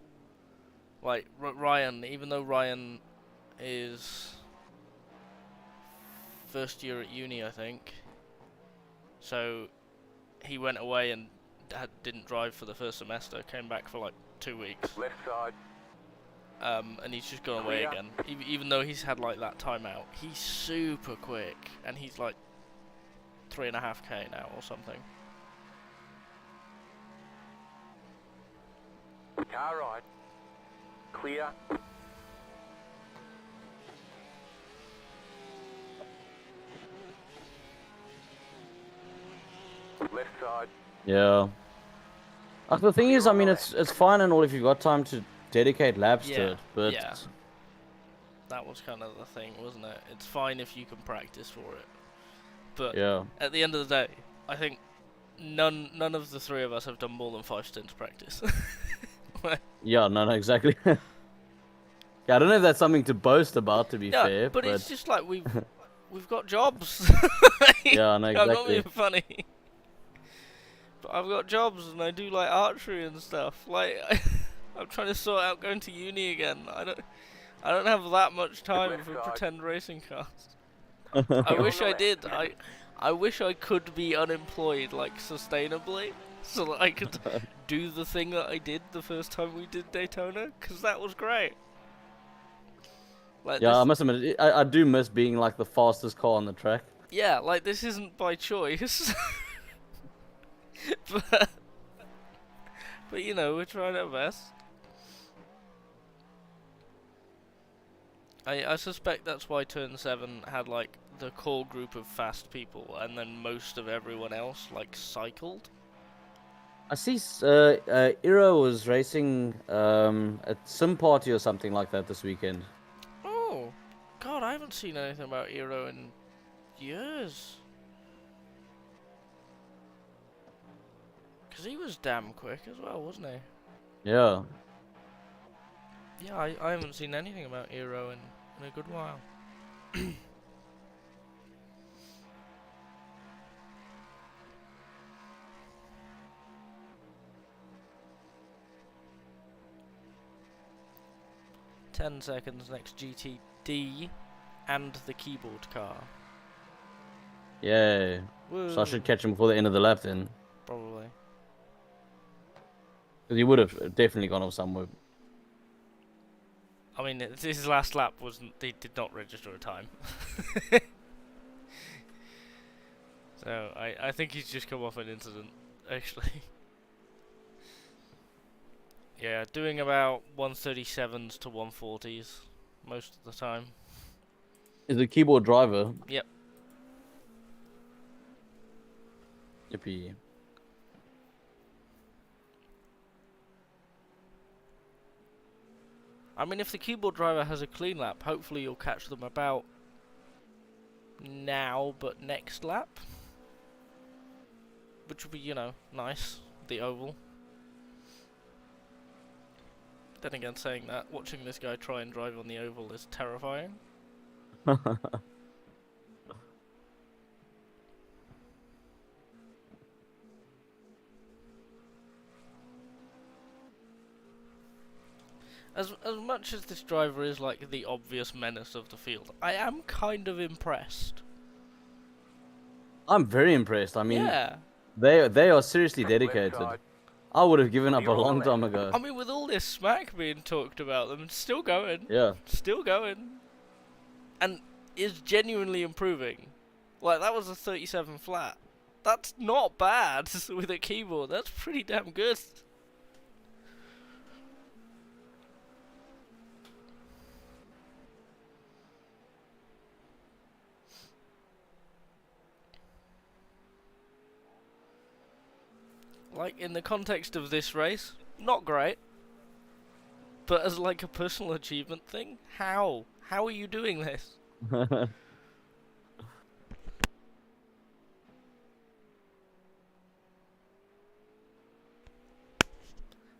A: Like Ryan, even though Ryan is first year at uni, I think. So he went away and didn't drive for the first semester. Came back for like 2 weeks.
E: Left side.
A: And he's just gone away again. Even though he's had like that timeout, he's super quick, and he's like 3.5k now or something.
E: Car right. Clear. Left side.
D: Yeah. The thing is, I mean, it's fine and all if you've got time to dedicate laps to it, but
A: yeah. That was kind of the thing, wasn't it? It's fine if you can practice for it, but
D: yeah.
A: at the end of the day, I think none of the 3 of us have done more than 5 stints practice.
D: Yeah, no, exactly. Yeah, I don't know if that's something to boast about, to be fair,
A: but it's just like we've got jobs.
D: Yeah, no,
A: I'm not
D: exactly.
A: being funny. But I've got jobs and I do like archery and stuff. Like I'm trying to sort out going to uni again. I don't have that much time for pretend racing cars. I wish I did. I wish I could be unemployed like sustainably, so that I could do the thing that I did the first time we did Daytona, because that was great. Like
D: Yeah,
A: this,
D: I must admit, I do miss being like the fastest car on the track.
A: yeah, like this isn't by choice. but you know, we're trying our best. I suspect that's why Turn 7 had like the core group of fast people, and then most of everyone else like cycled.
D: I see Iro was racing at some party or something like that this weekend.
A: Oh, God, I haven't seen anything about Eero in years. Because he was damn quick as well, wasn't he?
D: Yeah.
A: Yeah, I haven't seen anything about Eero in a good while. 10 seconds next GTD and the keyboard car.
D: Yay.
A: Woo.
D: So I should catch him before the end of the lap then.
A: Probably.
D: Because he would have definitely gone off somewhere.
A: I mean, his last lap wasn't. He did not register a time. So I think he's just come off an incident, actually. Yeah, doing about 137s to 140s most of the time.
D: Is the keyboard driver?
A: Yep.
D: Yippee.
A: I mean, if the keyboard driver has a clean lap, hopefully you'll catch them about now, but next lap. Which would be, you know, nice. The oval. Then again, saying that, watching this guy try and drive on the oval is terrifying. As much as this driver is like the obvious menace of the field, I am kind of impressed.
D: I'm very impressed. I mean,
A: yeah.
D: they are seriously dedicated. I would have given up a long time ago.
A: I mean, with all this smack being talked about them, still going.
D: Yeah.
A: Still going. And is genuinely improving. Like, that was a 37 flat. That's not bad with a keyboard. That's pretty damn good. Like, in the context of this race, not great. But as like a personal achievement thing, how? How are you doing this?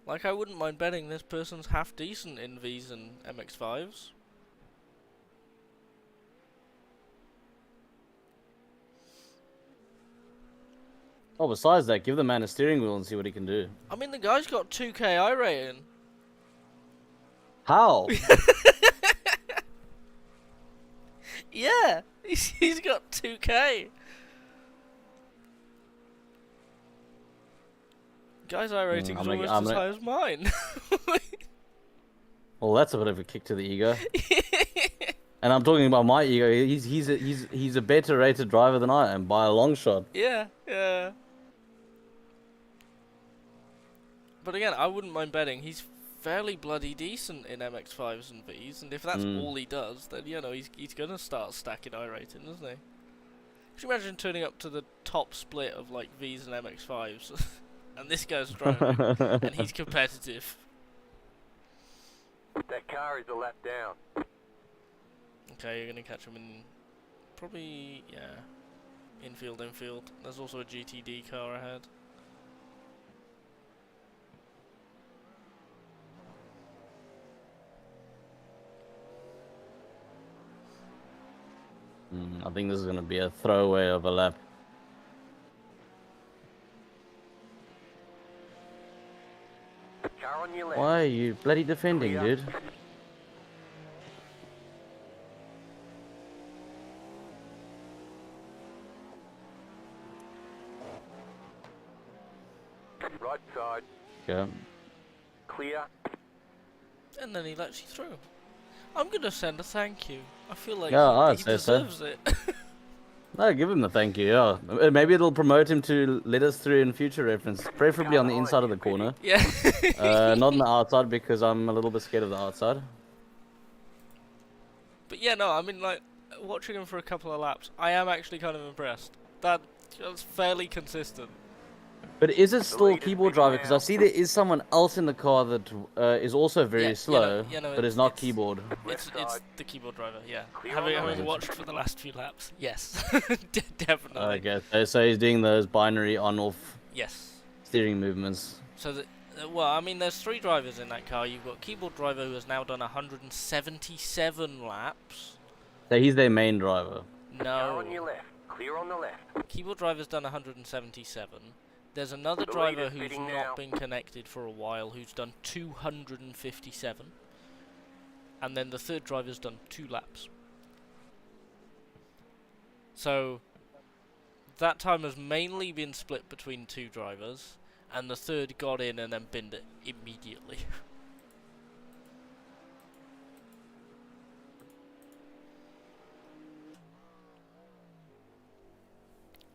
A: Like, I wouldn't mind betting this person's half decent in Vs and MX-5s.
D: Oh, besides that, give the man a steering wheel and see what he can do.
A: I mean, the guy's got 2K iRating.
D: How?
A: Yeah, he's got 2K. Guy's iRating is almost as high as mine.
D: Well, that's a bit of a kick to the ego. And I'm talking about my ego. He's a better rated driver than I am by a long shot.
A: Yeah, yeah. But again, I wouldn't mind betting he's fairly bloody decent in MX-5s and Vs, and if that's all he does, then, you know, he's gonna start stacking iRating, isn't he? Could you imagine turning up to the top split of, like, Vs and MX-5s, and this guy's driving, and he's competitive?
E: That car is a lap down.
A: Okay, you're gonna catch him in, probably, yeah, infield. There's also a GTD car ahead.
D: I think this is going to be a throwaway of a lap.
E: Car on your left.
D: Why are you bloody defending, dude?
E: Right side.
D: Okay.
E: Clear.
A: And then he lets you through. I'm gonna send a thank you. I feel like
D: Yeah,
A: he deserves it.
D: No, give him the thank you, yeah. Maybe it'll promote him to let us through in future reference. Preferably on the inside of the corner.
A: Yeah.
D: Not on the outside because I'm a little bit scared of the outside.
A: But yeah, no, I mean, like, watching him for a couple of laps, I am actually kind of impressed. That's fairly consistent.
D: But is it still keyboard driver? Because I see there is someone else in the car that is also very slow, but is not keyboard.
A: It's the keyboard driver, yeah.
E: Clear on the
A: Having
E: left.
A: watched for the last few laps, yes. Definitely.
D: Okay, so he's doing those binary on-off
A: Yes.
D: steering movements.
A: So well, I mean, there's 3 drivers in that car. You've got keyboard driver who has now done 177 laps.
D: So he's their main driver.
E: Car on
A: No,
E: your left. Clear on the left.
A: keyboard driver's done 177. There's another
E: The
A: driver
E: leader's
A: who's
E: bidding
A: not
E: now.
A: been connected for a while who's done 257. And then the third driver's done 2 laps. So that time has mainly been split between 2 drivers, and the third got in and then binned it immediately.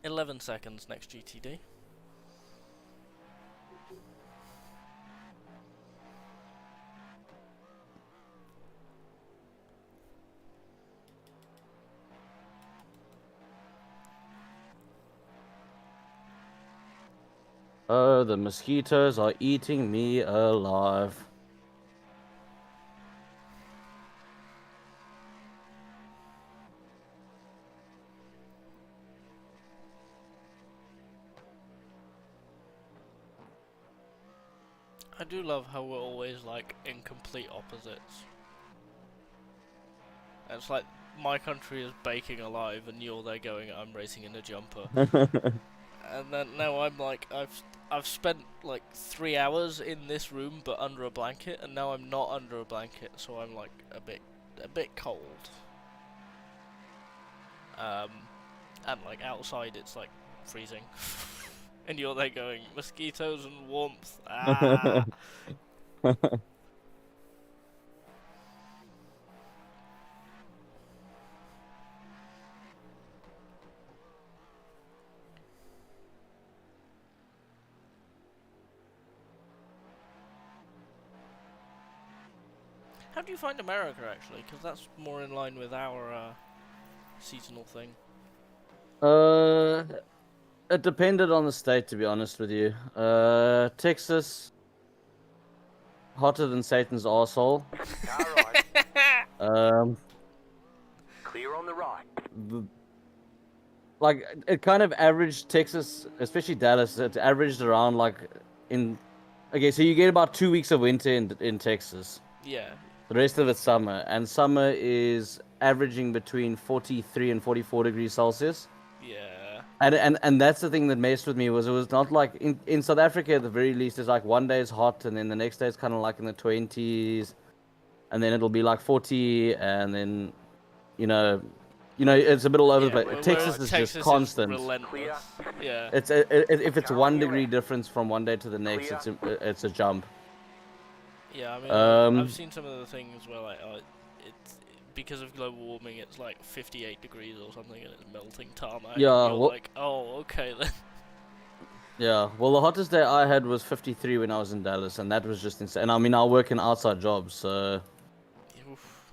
A: 11 seconds next GTD.
D: Oh, the mosquitoes are eating me alive.
A: I do love how we're always like in complete opposites. It's like my country is baking alive and you're there going, I'm racing in a jumper. And then now I'm like, I've spent like 3 hours in this room but under a blanket, and now I'm not under a blanket, so I'm like a bit cold. And like outside it's like freezing. And you're there going, mosquitoes and warmth. Ah. How do you find America, actually? Because that's more in line with our seasonal thing.
D: It depended on the state, to be honest with you. Texas, hotter than Satan's arsehole.
E: Car right. Clear on the right.
D: Like, it kind of averaged Texas, especially Dallas, it averaged around like okay, so you get about 2 weeks of winter in Texas.
A: Yeah.
D: The rest of it's summer, and summer is averaging between 43 and 44 degrees Celsius.
A: Yeah.
D: And that's the thing that messed with me, it was not like in South Africa at the very least, it's like one day is hot and then the next day it's kind of like in the 20s, and then it'll be like 40, and then you know it's a bit all over the place. Texas is just constant.
A: Relentless. Yeah.
D: It's if it's 1 degree difference from one day to the next, it's a jump.
A: Yeah, I mean, I've seen some of the things where like it's because of global warming, it's like 58 degrees or something, and it's melting tarmac.
D: Yeah,
A: and you're like, oh, okay then.
D: Yeah, well, the hottest day I had was 53 when I was in Dallas, and that was just insane. And I mean, I work in outside jobs, so
A: Oof.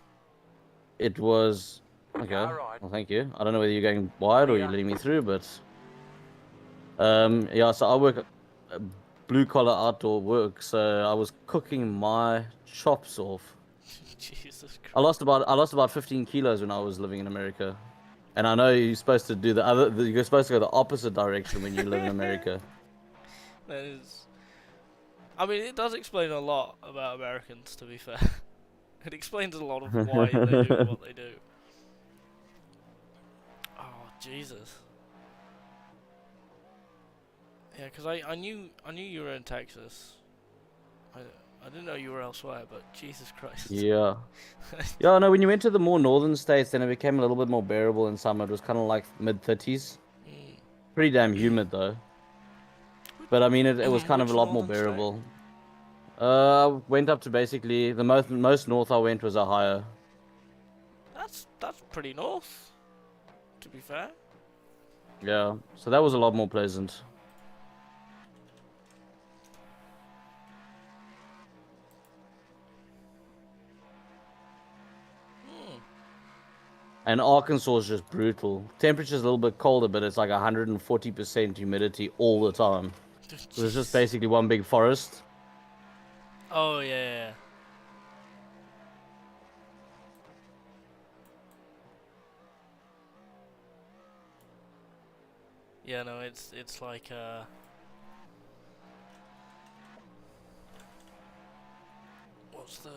D: it was okay. Well, thank you. I don't know whether you're going wide or you're letting me through, but yeah. So I work blue collar outdoor work, so I was cooking my chops off.
A: Jesus Christ.
D: I lost about 15 kilos when I was living in America, and I know you're supposed to do you're supposed to go the opposite direction when you live in America.
A: That is. I mean, it does explain a lot about Americans, to be fair. It explains a lot of why they do what they do. Oh, Jesus. Yeah, because I knew you were in Texas. I didn't know you were elsewhere, but Jesus Christ.
D: Yeah. Yeah, no, when you went to the more northern states, then it became a little bit more bearable in summer. It was kind of like mid-30s.
A: Mm.
D: Pretty damn humid, though. But, I mean, it was kind of a
A: Which
D: lot more
A: northern
D: bearable. Went up to basically... The most north I went was Ohio.
A: That's pretty north, to be fair.
D: Yeah, so that was a lot more pleasant. And Arkansas is just brutal. Temperature's a little bit colder, but it's like 140% humidity all the time. So it's just basically one big forest.
A: Oh yeah. Yeah, no, it's like What's the...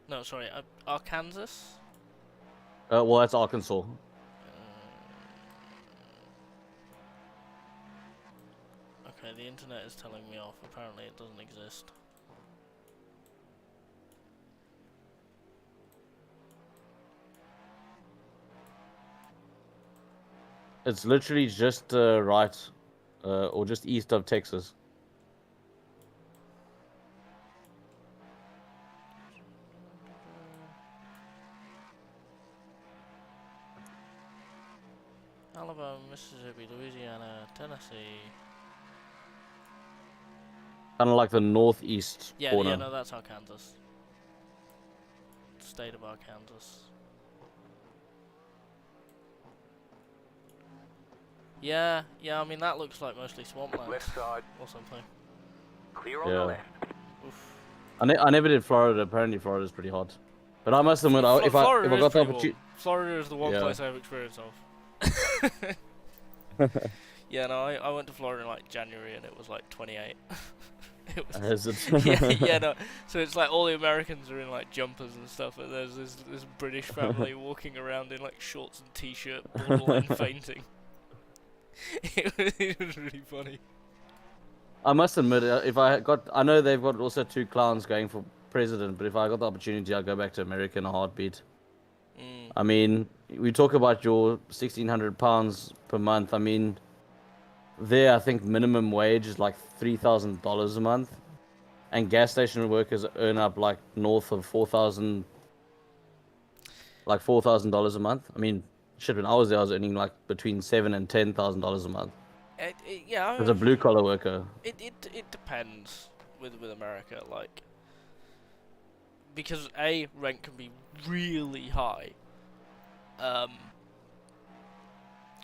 A: No, sorry, Arkansas?
D: Well, that's Arkansas.
A: Okay, the internet is telling me off. Apparently it doesn't exist.
D: It's literally just right, or just east of Texas.
A: Alabama, Mississippi, Louisiana, Tennessee.
D: Kind of like the northeast
A: Yeah,
D: corner.
A: yeah, no, that's Arkansas. State of Arkansas. Yeah, I mean that looks like mostly swampland
E: Left side.
A: or something.
E: Clear on
D: Yeah.
E: the left.
A: Oof.
D: I never did Florida. Apparently, Florida's pretty hot. But I must admit, if I
A: Florida is
D: got the
A: pretty
D: opportunity,
A: warm. Florida is the one
D: Yeah.
A: place I've experienced of. Yeah, no, I went to Florida in like January and it was like 28. It was,
D: is it?
A: yeah, no. So it's like all the Americans are in like jumpers and stuff, and there's this British family walking around in like shorts and t-shirt, borderline fainting. It was really funny.
D: I must admit, I know they've got also 2 clowns going for president, but if I got the opportunity, I'd go back to America in a heartbeat.
A: Mm.
D: I mean, we talk about your £1,600 per month. I mean, there I think minimum wage is like $3,000 a month, and gas station workers earn up like north of $4,000 a month. I mean, shit, when I was there, I was earning like between $7,000 and $10,000 a month
A: Yeah, I
D: as a
A: mean,
D: blue collar worker.
A: it depends with America, like, because rent can be really high.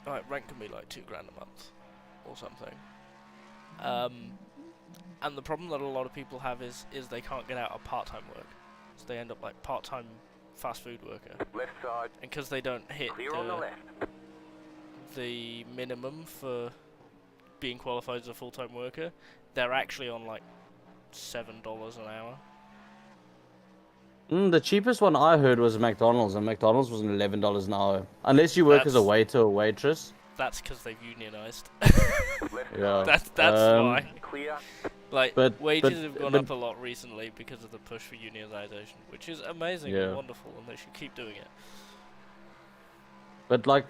A: Like rent can be like $2,000 a month or something. And the problem that a lot of people have is they can't get out of part-time work, so they end up like part-time fast food worker,
E: Left side.
A: and because they don't hit
E: Clear on the left.
A: the minimum for being qualified as a full-time worker, they're actually on like $7 an hour.
D: The cheapest one I heard was McDonald's, and McDonald's was $11 an hour. Unless you work as a
A: That's-
D: waiter or waitress.
A: That's because they've unionized.
E: Left
D: Yeah.
E: side.
A: That's why.
E: Clear.
A: Like,
D: But-
A: wages
D: but-
A: have gone
D: but-
A: up a lot recently because of the push for unionization, which is amazing
D: Yeah.
A: and wonderful, and they should keep doing it.
D: But like,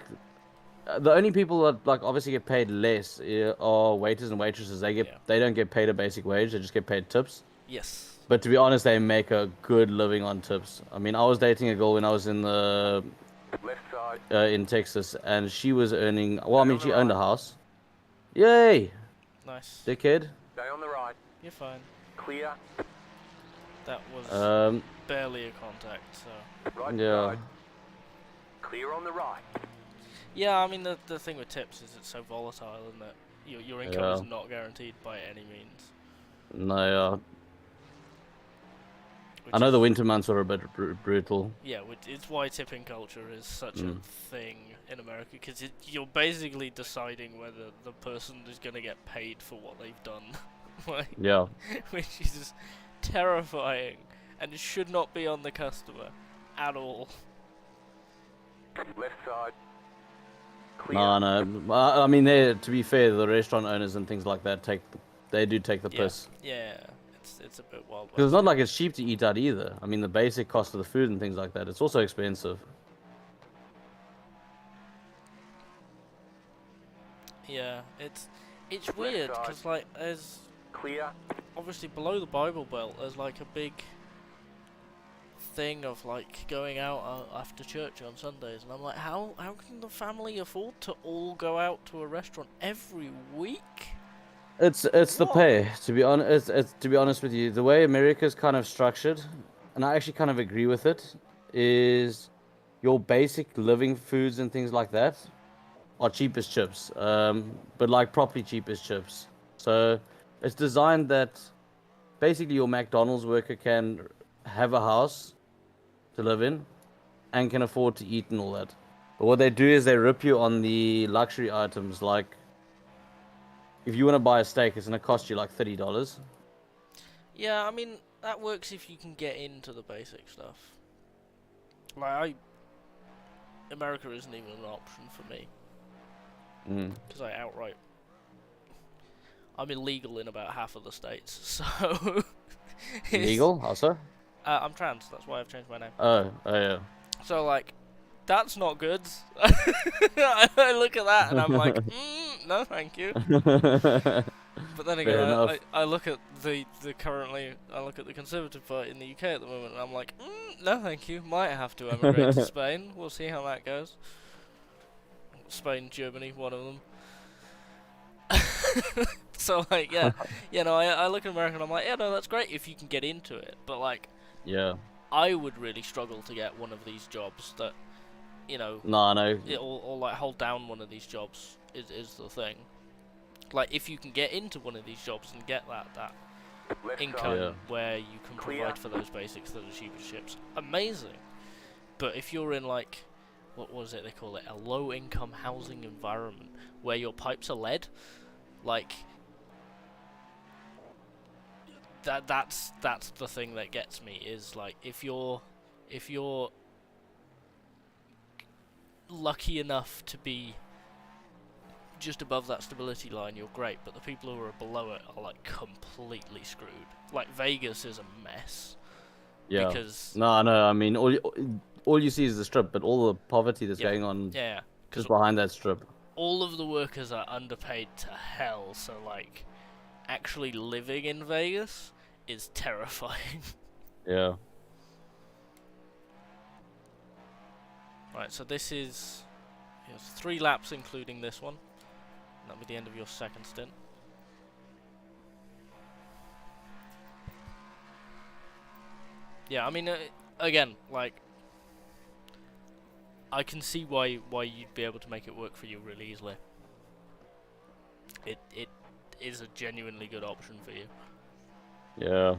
D: the only people that like obviously get paid less are waiters and waitresses. They don't get paid a basic wage. They just get paid tips.
A: Yes.
D: But to be honest, they make a good living on tips. I mean, I was dating a girl when I was in
E: Left side.
D: in Texas, and she was earning. Well, I mean, she owned a house. Yay,
A: Nice.
D: dickhead.
E: Stay on the right.
A: You're fine.
E: Clear.
A: That was
D: Um,
A: barely a contact, so...
E: Right
D: yeah.
E: side. Clear on the right.
A: Yeah, I mean, the thing with tips is it's so volatile, isn't it? Your income is not guaranteed by any means.
D: No,
A: which
D: I know
A: is-
D: the winter months are a bit brutal.
A: Yeah, it's why tipping culture is such a
D: Mm.
A: thing in America, because you're basically deciding whether the person is going to get paid for what they've done, like,
D: Yeah.
A: which is just terrifying, and it should not be on the customer at all.
E: Left side. Clear.
D: No. I mean, to be fair, the restaurant owners and things like that they do take the
A: Yeah.
D: piss.
A: Yeah, it's a bit wild.
D: Because it's not like it's cheap to eat out either. I mean, the basic cost of the food and things like that, it's also expensive.
A: Yeah, it's weird,
E: side.
A: because like there's
E: Clear.
A: obviously below the Bible Belt there's like a big thing of like going out after church on Sundays, and I'm like, how can the family afford to all go out to a restaurant every week?
D: It's the pay. To be honest, it's to be honest with you, the way America's kind of structured, and I actually kind of agree with it, is your basic living foods and things like that are cheap as chips. But like properly cheap as chips. So it's designed that basically your McDonald's worker can have a house to live in and can afford to eat and all that. But what they do is they rip you on the luxury items like if you want to buy a steak, it's gonna cost you like $30.
A: Yeah, I mean that works if you can get into the basic stuff. Like America isn't even an option for me because I'm illegal in about half of the states, so.
D: Legal also?
A: I'm trans. That's why I've changed my name.
D: Oh yeah.
A: So like, that's not good. I look at that and I'm like, no, thank you. But then
D: Fair
A: again,
D: enough.
A: I look at the Conservative Party in the UK at the moment, and I'm like, no, thank you. Might have to emigrate to Spain. We'll see how that goes. Spain, Germany, one of them. So like, yeah, I look at America and I'm like, yeah, no, that's great if you can get into it. But like,
D: Yeah.
A: I would really struggle to get one of these jobs that,
D: No, I know.
A: or like hold down one of these jobs is the thing. Like, if you can get into one of these jobs and get that
E: Left
A: income
E: side.
A: where you can provide for those basics that are cheaper ships, amazing. But if you're in like, what was it they call it, a low-income housing environment where your pipes are lead, like that's the thing that gets me, is like if you're lucky enough to be just above that stability line, you're great, but the people who are below it are like completely screwed. Like Vegas is a mess.
D: Yeah.
A: Because
D: No, I mean, all you see is the strip, but all the poverty that's going on
A: yeah,
D: just behind that strip.
A: all of the workers are underpaid to hell, so like actually living in Vegas is terrifying.
D: Yeah.
A: Right, so this is 3 laps including this one. That'll be the end of your second stint. Yeah, I mean, again, like, I can see why you'd be able to make it work for you really easily. It is a genuinely good option for you.
D: Yeah.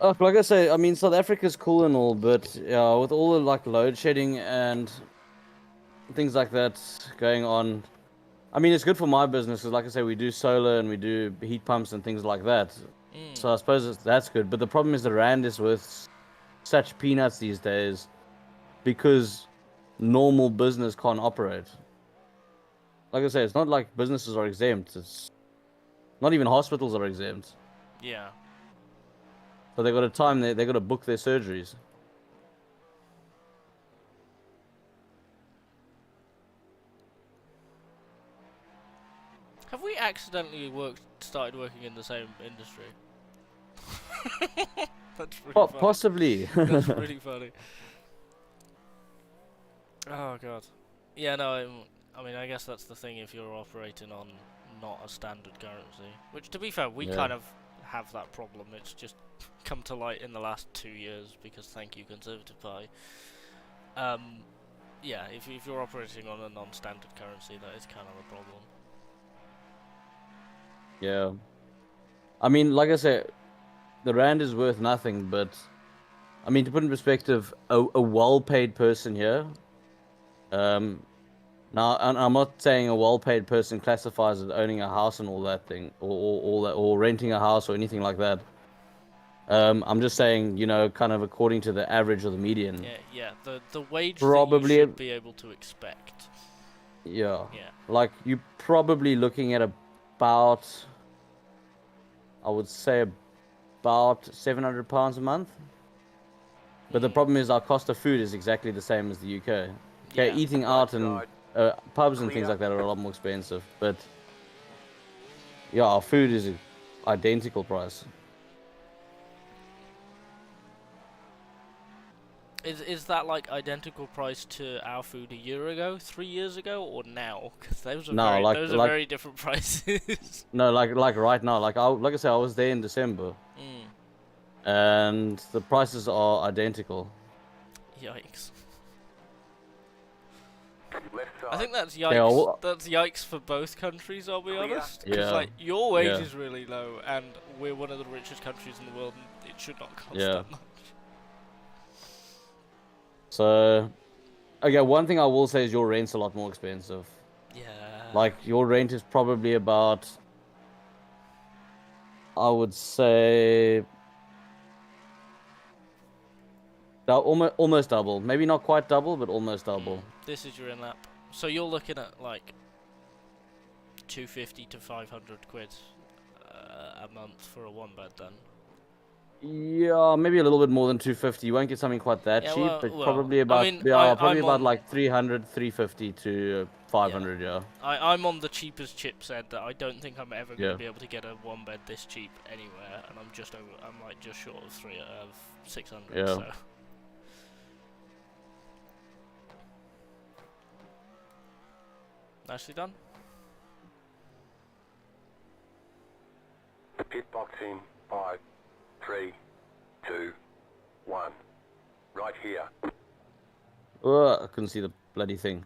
D: Oh, like I say, I mean, South Africa's cool and all, but yeah, with all the like load shedding and things like that going on, I mean, it's good for my business because, like I say, we do solar and we do heat pumps and things like that. So I suppose that's good. But the problem is the rand is worth such peanuts these days because normal business can't operate. Like I say, it's not like businesses are exempt. It's not even hospitals are exempt.
A: Yeah.
D: But they got a time they got to book their surgeries.
A: Have we accidentally started working in the same industry? That's really funny.
D: Possibly.
A: That's really funny. Oh god. Yeah, no, I mean, I guess that's the thing if you're operating on not a standard currency. Which, to be fair, we kind of have that problem. It's just come to light in the last 2 years because thank you, Conservative Party. Yeah, if you're operating on a non-standard currency, that is kind of a problem.
D: Yeah. I mean, like I said, the rand is worth nothing, but I mean, to put in perspective, a well-paid person here. Now, and I'm not saying a well-paid person classifies as owning a house and all that thing, or renting a house or anything like that. I'm just saying, you know, kind of according to the average or the median.
A: Yeah. The wage
D: Probably
A: that you should be able to expect.
D: Yeah.
A: Yeah.
D: Like you're probably looking at about, I would say, about £700 a month. But the problem is our cost of food is exactly the same as the UK. Okay,
A: Yeah.
D: eating out and pubs and things like that are a lot more expensive. But yeah, our food is an identical price.
A: Is that like identical price to our food a year ago, 3 years ago, or now? Because those are those are very different prices.
D: No, like right now, like I said, I was there in December, and the prices are identical.
A: Yikes!
E: Left side.
A: I think that's yikes.
D: Yeah,
A: That's yikes for both countries. I'll be honest. Because
D: Yeah.
A: like your wage
D: Yeah.
A: is really low, and we're one of the richest countries in the world, and it should not cost
D: Yeah.
A: that much.
D: So, okay, one thing I will say is your rent's a lot more expensive.
A: Yeah.
D: Like your rent is probably about, I would say, almost double. Maybe not quite double, but almost double.
A: This is your in-lap. So you're looking at like 250 to 500 quid a month for a one bed then.
D: Yeah, maybe a little bit more than 250. You won't get something quite that
A: Yeah,
D: cheap,
A: well,
D: but probably about
A: I mean,
D: probably
A: I'm
D: about
A: on,
D: like 300, 350 to 500. Yeah.
A: I'm on the cheapest chipset that I don't think I'm ever going
D: Yeah.
A: to be able to get a one bed this cheap anywhere, and I'm like just short of 600.
D: Yeah.
A: So. Nicely done.
E: Pit box in 5, 3, 2, 1. Right here.
D: Ugh, I couldn't see the bloody thing.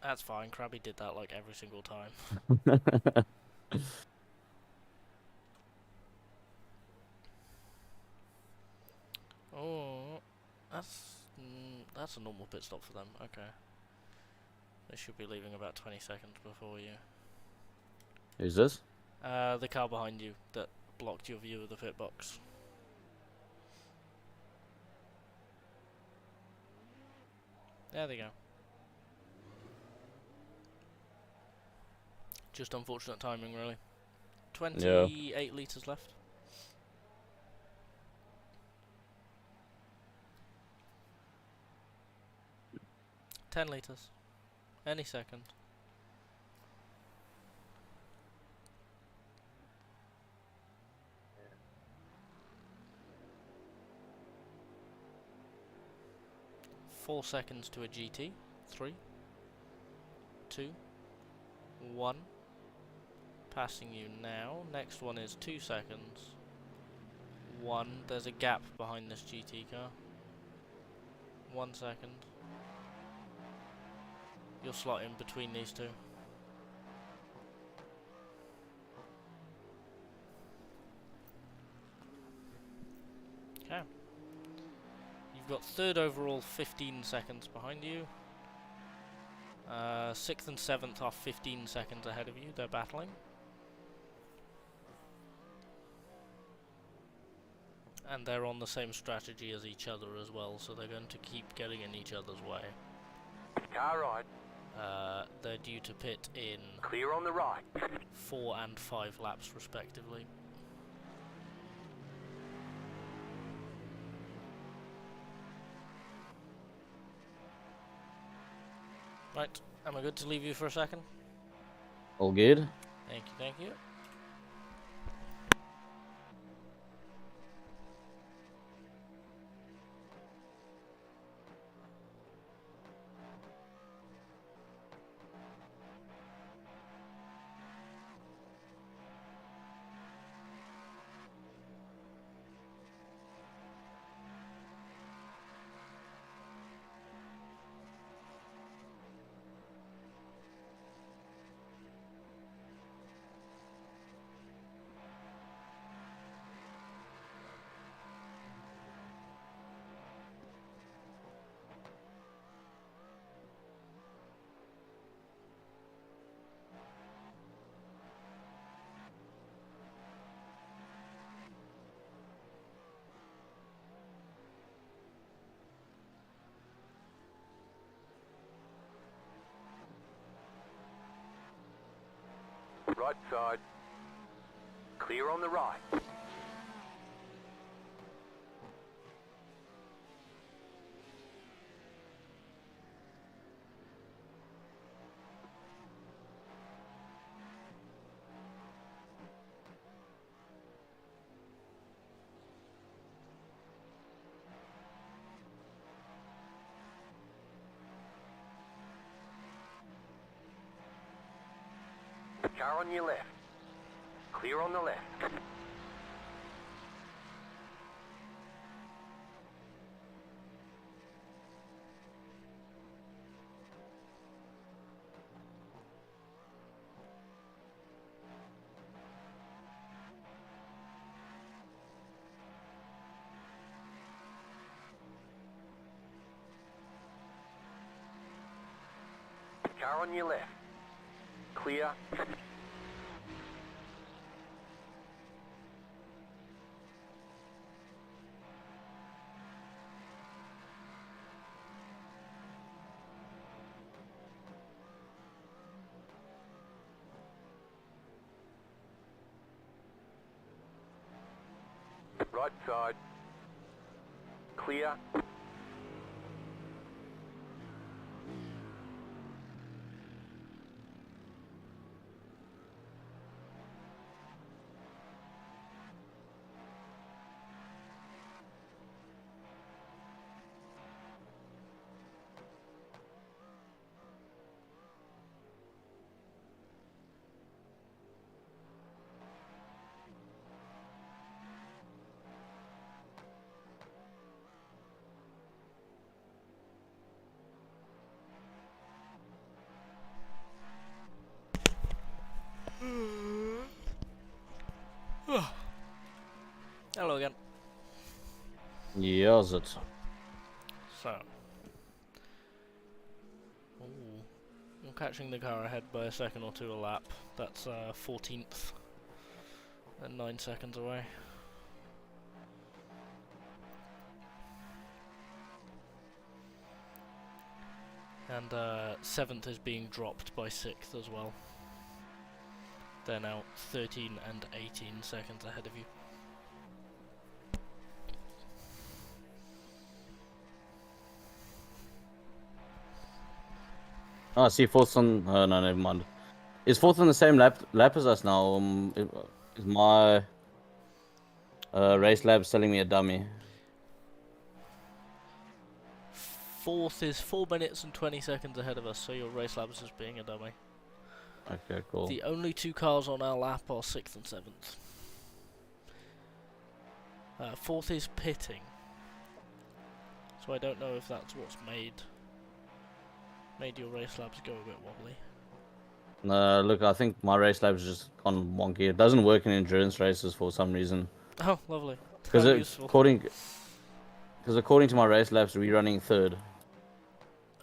A: That's fine. Crabby did that like every single time. Oh, that's a normal pit stop for them. Okay. They should be leaving about 20 seconds before you.
D: Who's this?
A: The car behind you that blocked your view of the pit box. There they go. Just unfortunate timing, really. 28 litres left. $10 litres. Any second. Four seconds to a GT. 3, 2, 1. Passing you now. Next one is 2 seconds. 1. There's a gap behind this GT car. 1 second. You'll slot in between these two. Okay. You've got third overall, 15 seconds behind you. 6th and 7th are 15 seconds ahead of you. They're battling. And they're on the same strategy as each other as well, so they're going to keep getting in each other's way.
E: Car right.
A: They're due to pit in
E: Clear on the right.
A: 4 and 5 laps respectively. Right, am I good to leave you for a second?
D: All good.
A: Thank you, thank you.
E: Right side. Clear on the right. Car on your left. Clear on the left. Car on your left. Clear. Right side. Clear.
A: Hello again.
D: Yes, it.
A: So. Ooh. I'm catching the car ahead by a second or two a lap. That's 14th. And 9 seconds away. And 7th is being dropped by 6th as well. They're now 13 and 18 seconds ahead of you.
D: Oh, I see fourth on. No, never mind. Is fourth on the same lap as us now? Is my race lab telling me a dummy?
A: 4th is 4 minutes and 20 seconds ahead of us, so your race lab is just being a dummy.
D: Okay, cool.
A: The only 2 cars on our lap are 6th and 7th. 4th is pitting, so I don't know if that's what's made your race labs go a bit wobbly.
D: Look, I think my race lab's just gone wonky. It doesn't work in endurance races for some reason.
A: Oh, lovely.
D: Because
A: How useful.
D: according to my race labs, we're running third.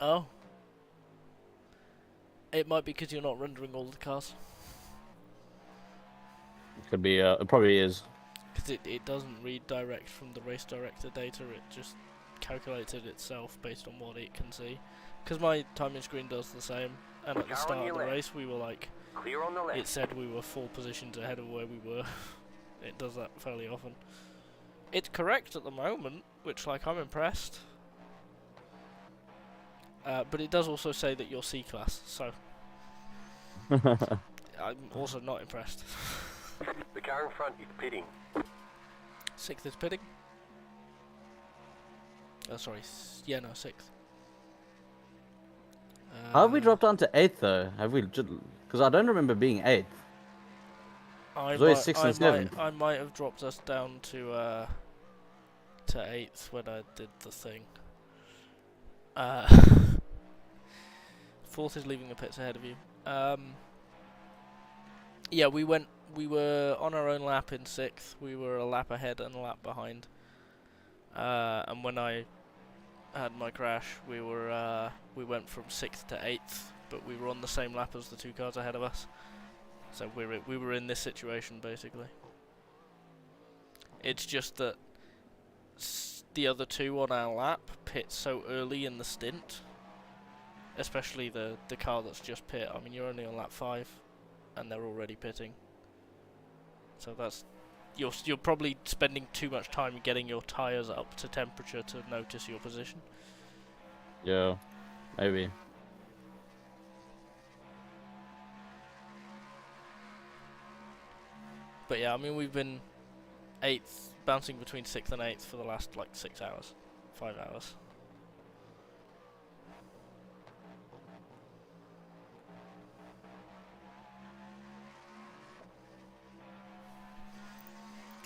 A: Oh. It might be because you're not rendering all the cars.
D: Could be. It probably is.
A: Because it doesn't read direct from the race director data, it just calculates it itself based on what it can see. Because my timing screen does the same, and at the start of the race we were like,
E: Clear on the left.
A: it said we were 4 positions ahead of where we were. It does that fairly often. It's correct at the moment, which, like, I'm impressed. But it does also say that you're C-class, so I'm also not impressed.
E: The car in front is pitting.
A: 6th is pitting. Oh, sorry. Yeah, no, 6th.
D: How have we dropped down to 8th though? Have we? Because I don't remember being 8th.
A: I
D: It's always 6th and 7th.
A: I might have dropped us down to 8th when I did the thing. 4th is leaving the pits ahead of you. Yeah, we were on our own lap in 6th. We were a lap ahead and a lap behind. And when I had my crash, we went from 6th to 8th, but we were on the same lap as the 2 cars ahead of us. So we were in this situation basically. It's just that the other 2 on our lap pit so early in the stint, especially the car that's just pit. I mean, you're only on lap 5, and they're already pitting. So that's you're probably spending too much time getting your tyres up to temperature to notice your position.
D: Yeah, maybe.
A: But yeah, I mean, we've been 8th, bouncing between 6th and 8th for the last like 6 hours, 5 hours.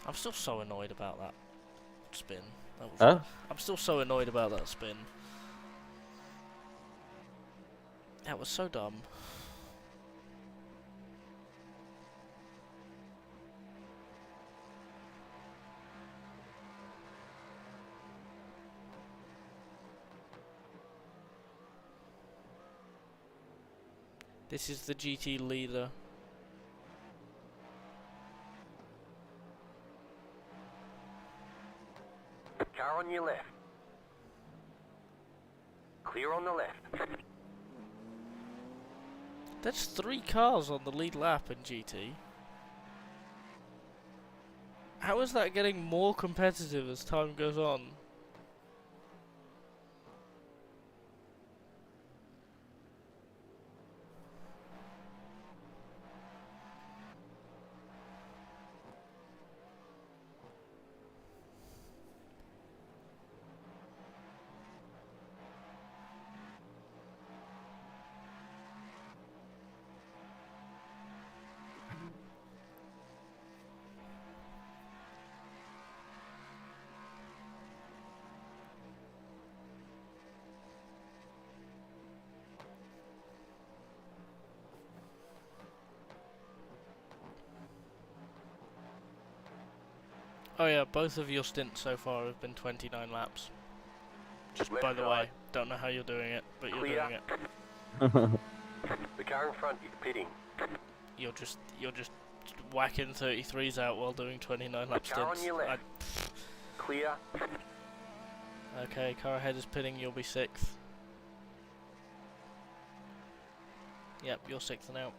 A: I'm still so annoyed about that spin. I'm still so annoyed about that spin. That was so dumb. This is the GT leader.
E: Car on your left. Clear on the left.
A: There's 3 cars on the lead lap in GT. How is that getting more competitive as time goes on? Oh yeah, both of your stints so far have been 29 laps. Just
E: Left
A: by the way,
E: side.
A: don't know how you're doing it, but you're
E: Clear.
A: doing it.
E: The car in front is pitting.
A: You're just whacking 33s out while doing 29 lap
E: Car on
A: stints.
E: your left. Clear.
A: Okay, car ahead is pitting, you'll be 6th. Yep, you're 6th now.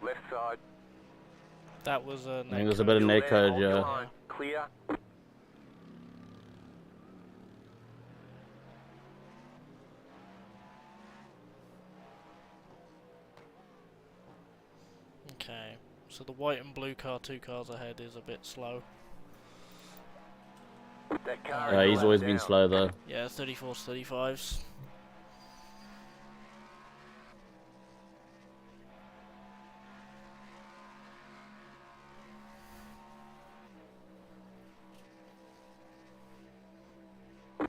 E: Left side.
A: That was a
D: I think there's a bit of
E: Still
D: net
E: there,
D: code,
E: hold your
D: yeah.
E: line. Clear.
A: Okay, so the white and blue car 2 cars ahead is a bit slow.
E: That car
D: Yeah,
E: is
D: he's
E: lap
D: always been
E: down.
D: slow though.
A: Yeah, 34s, 35s.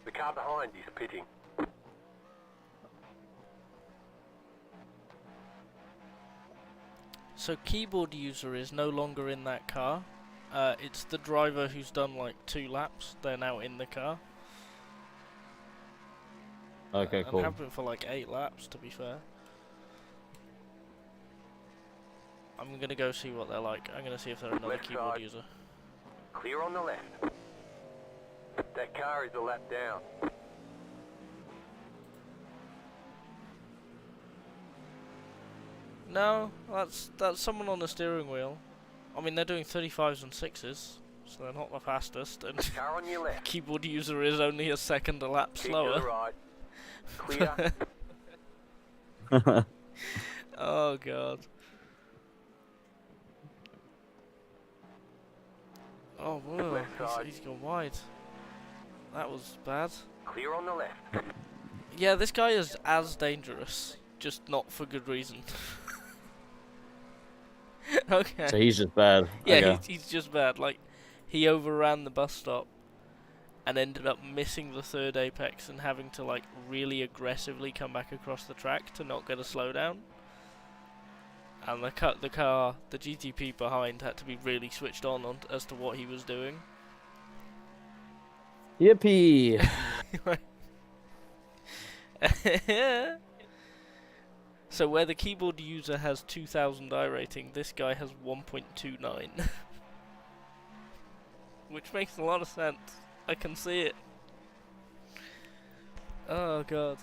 E: The car behind is pitting.
A: So keyboard user is no longer in that car. It's the driver who's done like 2 laps. They're now in the car.
D: Okay,
A: And
D: cool.
A: have been for like 8 laps, to be fair. I'm gonna go see what they're like. I'm gonna see if they're another
E: Left
A: keyboard
E: side.
A: user.
E: Clear on the left. That car is a lap down.
A: No, that's someone on the steering wheel. I mean, they're doing 35s and 6s, so they're not the fastest. And
E: Car on your left.
A: keyboard user is only a second a lap
E: Keep to the
A: slower.
E: right. Clear.
A: Oh god. Oh whoa,
E: Left side.
A: he's gone wide. That was bad.
E: Clear on the left.
A: Yeah, this guy is as dangerous, just not for good reason. Okay.
D: So he's just bad.
A: Yeah,
D: Okay.
A: he's just bad. Like, he overran the bus stop and ended up missing the 3rd apex and having to like really aggressively come back across the track to not get a slowdown. And the GTP behind had to be really switched on as to what he was doing.
D: Yippee!
A: So where the keyboard user has 2000 iRating, this guy has 1.29. Which makes a lot of sense. I can see it. Oh god.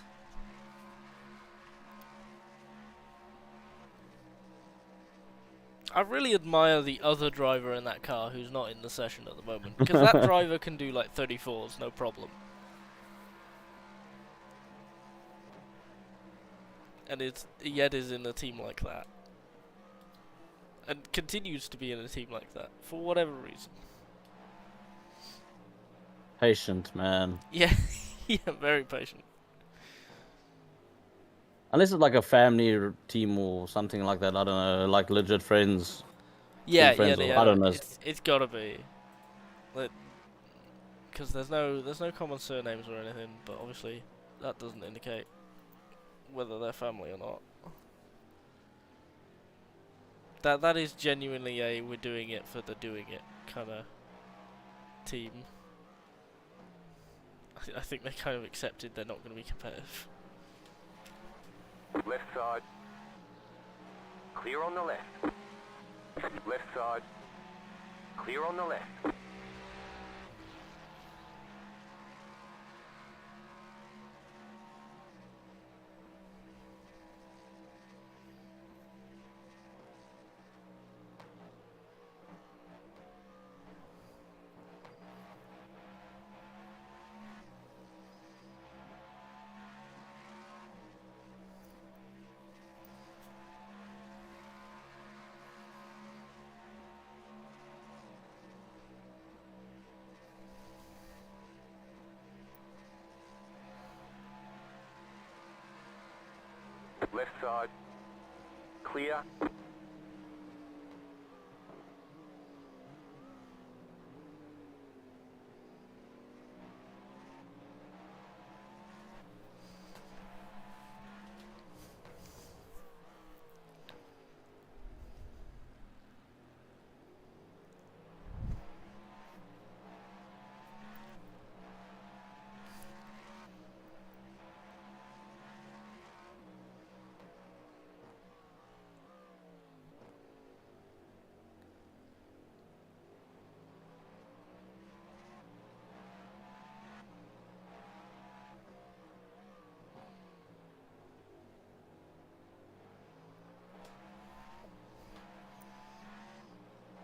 A: I really admire the other driver in that car who's not in the session at the moment. Because that driver can do like 34s, no problem. And yet is in a team like that. And continues to be in a team like that, for whatever reason.
D: Patient, man.
A: Yeah, yeah, very patient.
D: Unless it's like a family team or something like that. I don't know, like legit friends.
A: Yeah,
D: friends
A: yeah,
D: or-
A: yeah.
D: I don't know.
A: It's gotta be. Because there's no common surnames or anything, but obviously that doesn't indicate whether they're family or not. That is genuinely a we're doing it for the doing it kind of team. I think they kind of accepted they're not going to be competitive.
E: Left side. Clear on the left. Left side. Clear on the left. Left side. Clear.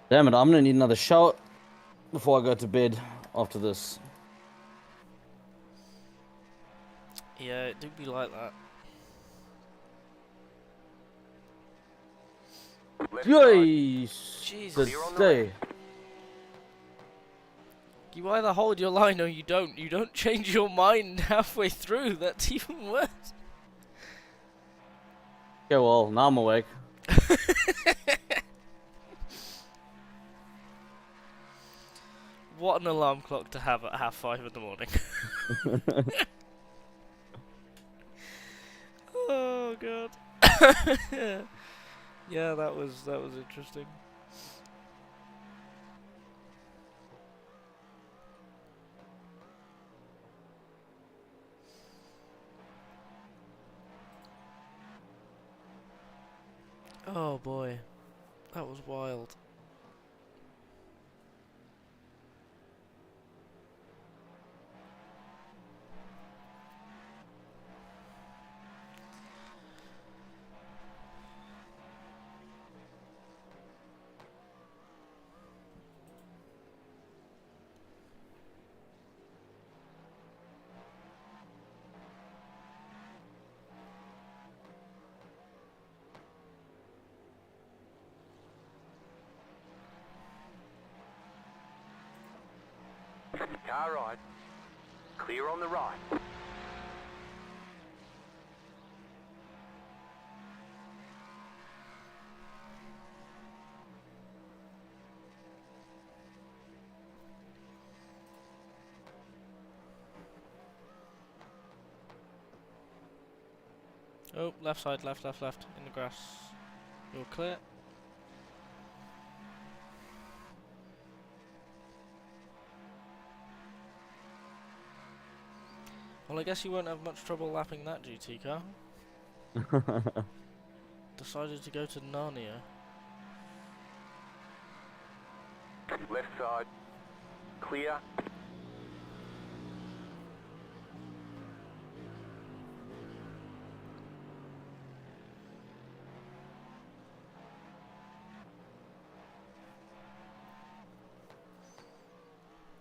D: Damn it, I'm gonna need another shower before I go to bed after this.
A: Yeah, it do be like that.
E: Left side.
D: Jeez.
A: Jesus.
D: The day.
A: You either hold your line or you don't. You don't change your mind halfway through. That's even worse.
D: Okay, well, now I'm awake.
A: What an alarm clock to have at 5:30 in the morning. Oh god. Yeah, that was interesting. Oh boy, that was wild.
E: Car right. Clear on the right.
A: Oh, left side, left, in the grass. You're clear. Well, I guess you won't have much trouble lapping that GT car. Decided to go to Narnia.
E: Left side. Clear.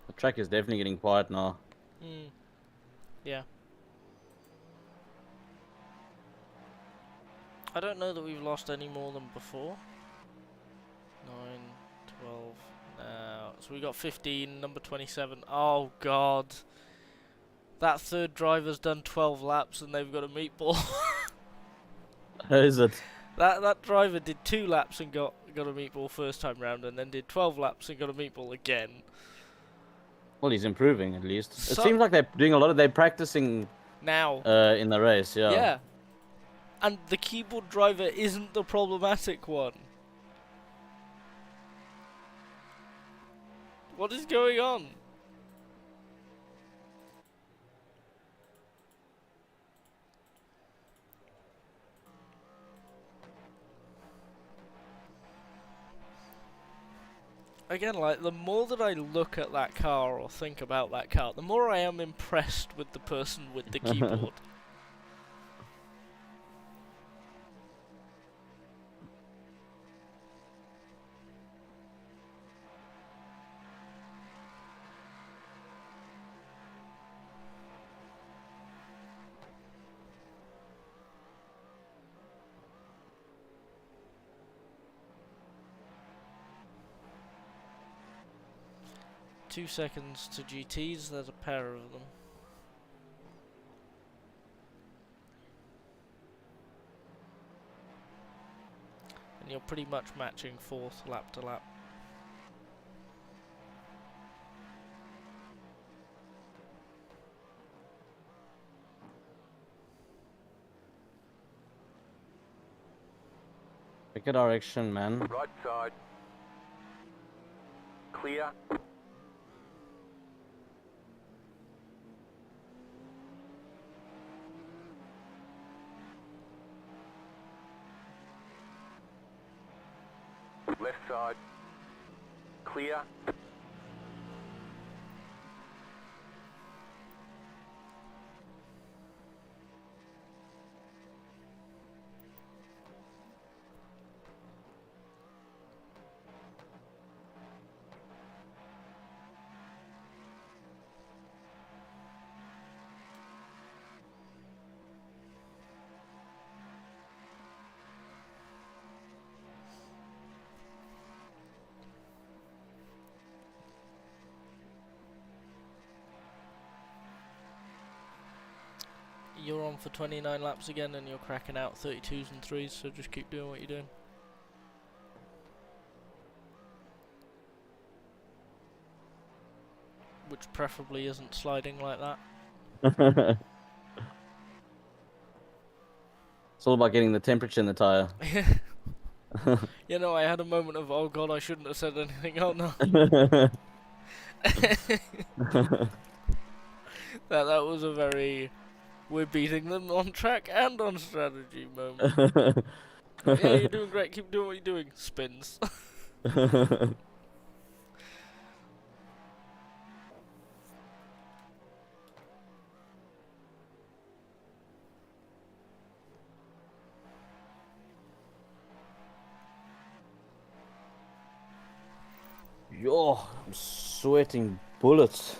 D: The track is definitely getting quiet now.
A: Yeah. I don't know that we've lost any more than before. 9, 12, now. So we got 15, number 27. Oh god. That third driver's done 12 laps and they've got a meatball.
D: Is it?
A: That driver did 2 laps and got a meatball first time round, and then did 12 laps and got a meatball again.
D: Well, he's improving at least. It
A: So-
D: seems like they're doing a lot of. They're practicing
A: Now,
D: in the race. Yeah.
A: yeah. And the keyboard driver isn't the problematic one. What is going on? Again, like, the more that I look at that car or think about that car, the more I am impressed with the person with the keyboard. 2 seconds to GTs, there's a pair of them. And you're pretty much matching 4th lap to lap.
D: Pick a direction, man.
E: Right side. Clear. Left side. Clear.
A: You're on for 29 laps again and you're cracking out 32s and 3s, so just keep doing what you're doing. Which preferably isn't sliding like that.
D: It's all about getting the temperature in the tire.
A: You know, I had a moment of, oh god, I shouldn't have said anything, oh no. That was a very, we're beating them on track and on strategy moment. Like, yeah, you're doing great, keep doing what you're doing. Spins.
D: Yo, I'm sweating bullets.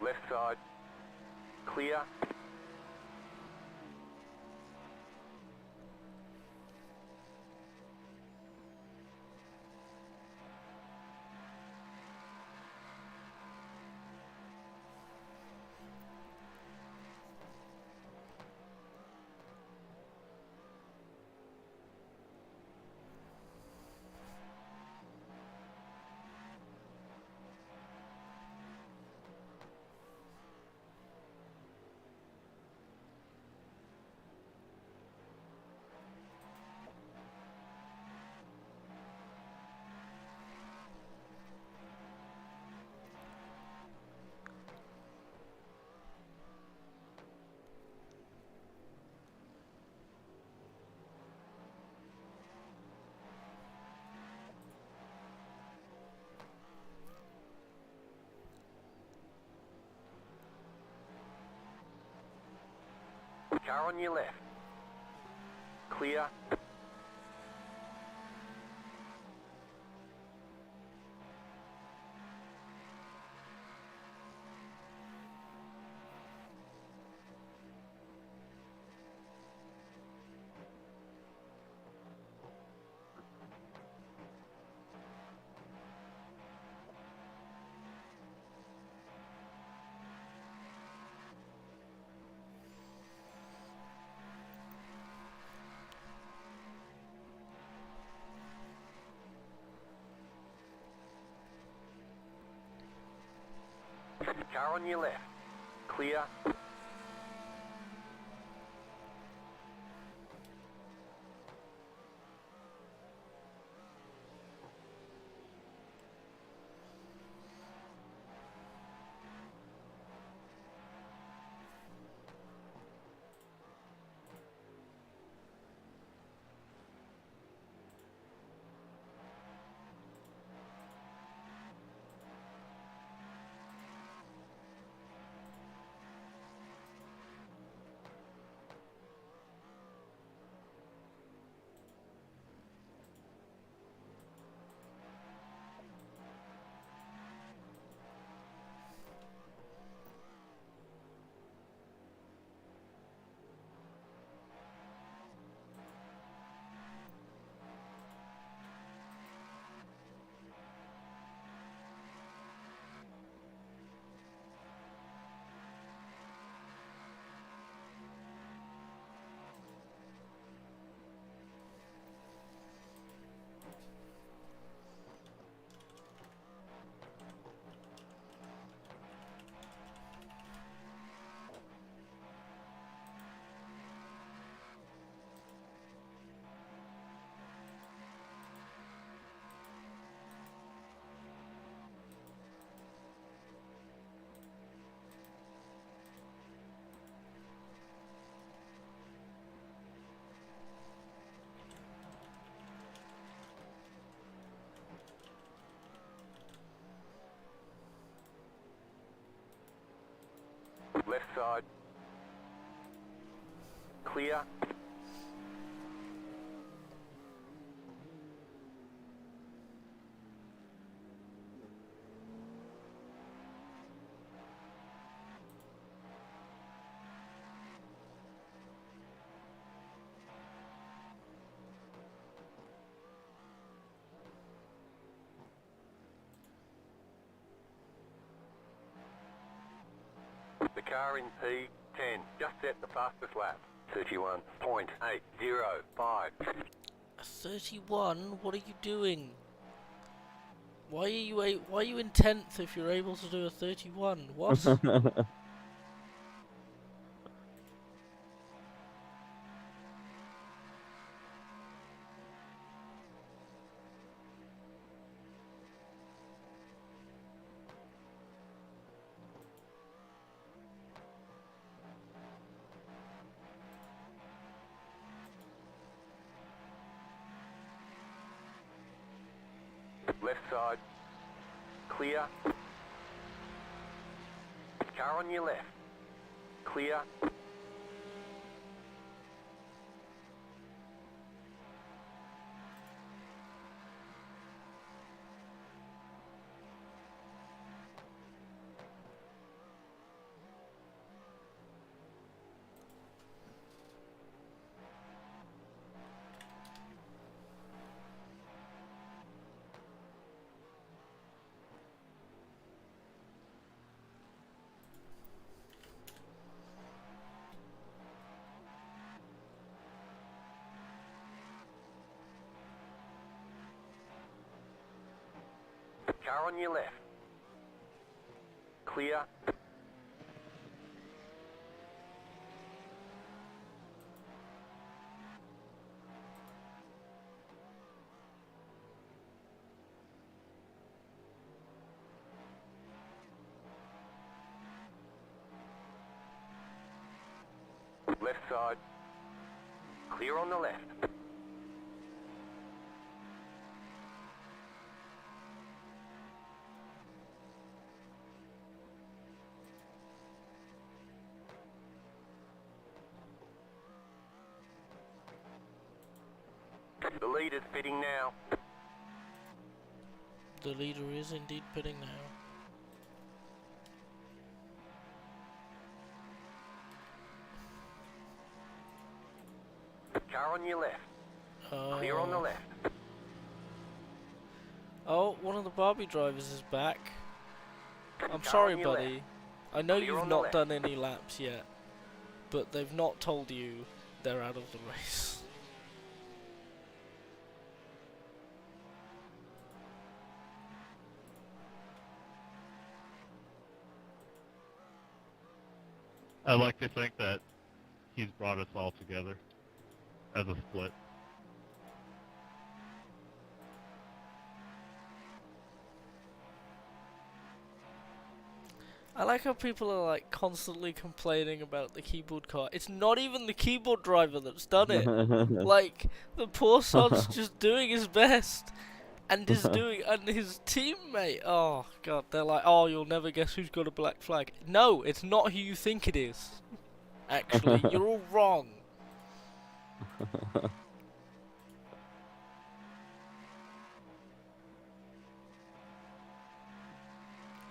E: Left side. Clear. Car on your left. Clear. Car on your left. Clear. Left side. Clear. The car in P10 just set the fastest lap. 31.805.
A: 31? What are you doing? Why are you in 10th if you're able to do a 31? What?
E: Left side. Clear. Car on your left. Clear. Car on your left. Clear. Left side. Clear on the left. The leader's pitting now.
A: The leader is indeed pitting now.
E: Car on your left. Clear on the left.
A: Oh, one of the Barbie drivers is back. I'm
E: Car
A: sorry,
E: on your
A: buddy. I know
E: Clear
A: you've
E: on the
A: not
E: left.
A: done any laps yet, but they've not told you they're out of the race.
H: I like to think that he's brought us all together as a split.
A: I like how people are like constantly complaining about the keyboard car. It's not even the keyboard driver that's done it. Like, the poor sod's just doing his best. And his teammate, oh god, they're like, oh, you'll never guess who's got a black flag. No, it's not who you think it is. Actually, you're all wrong.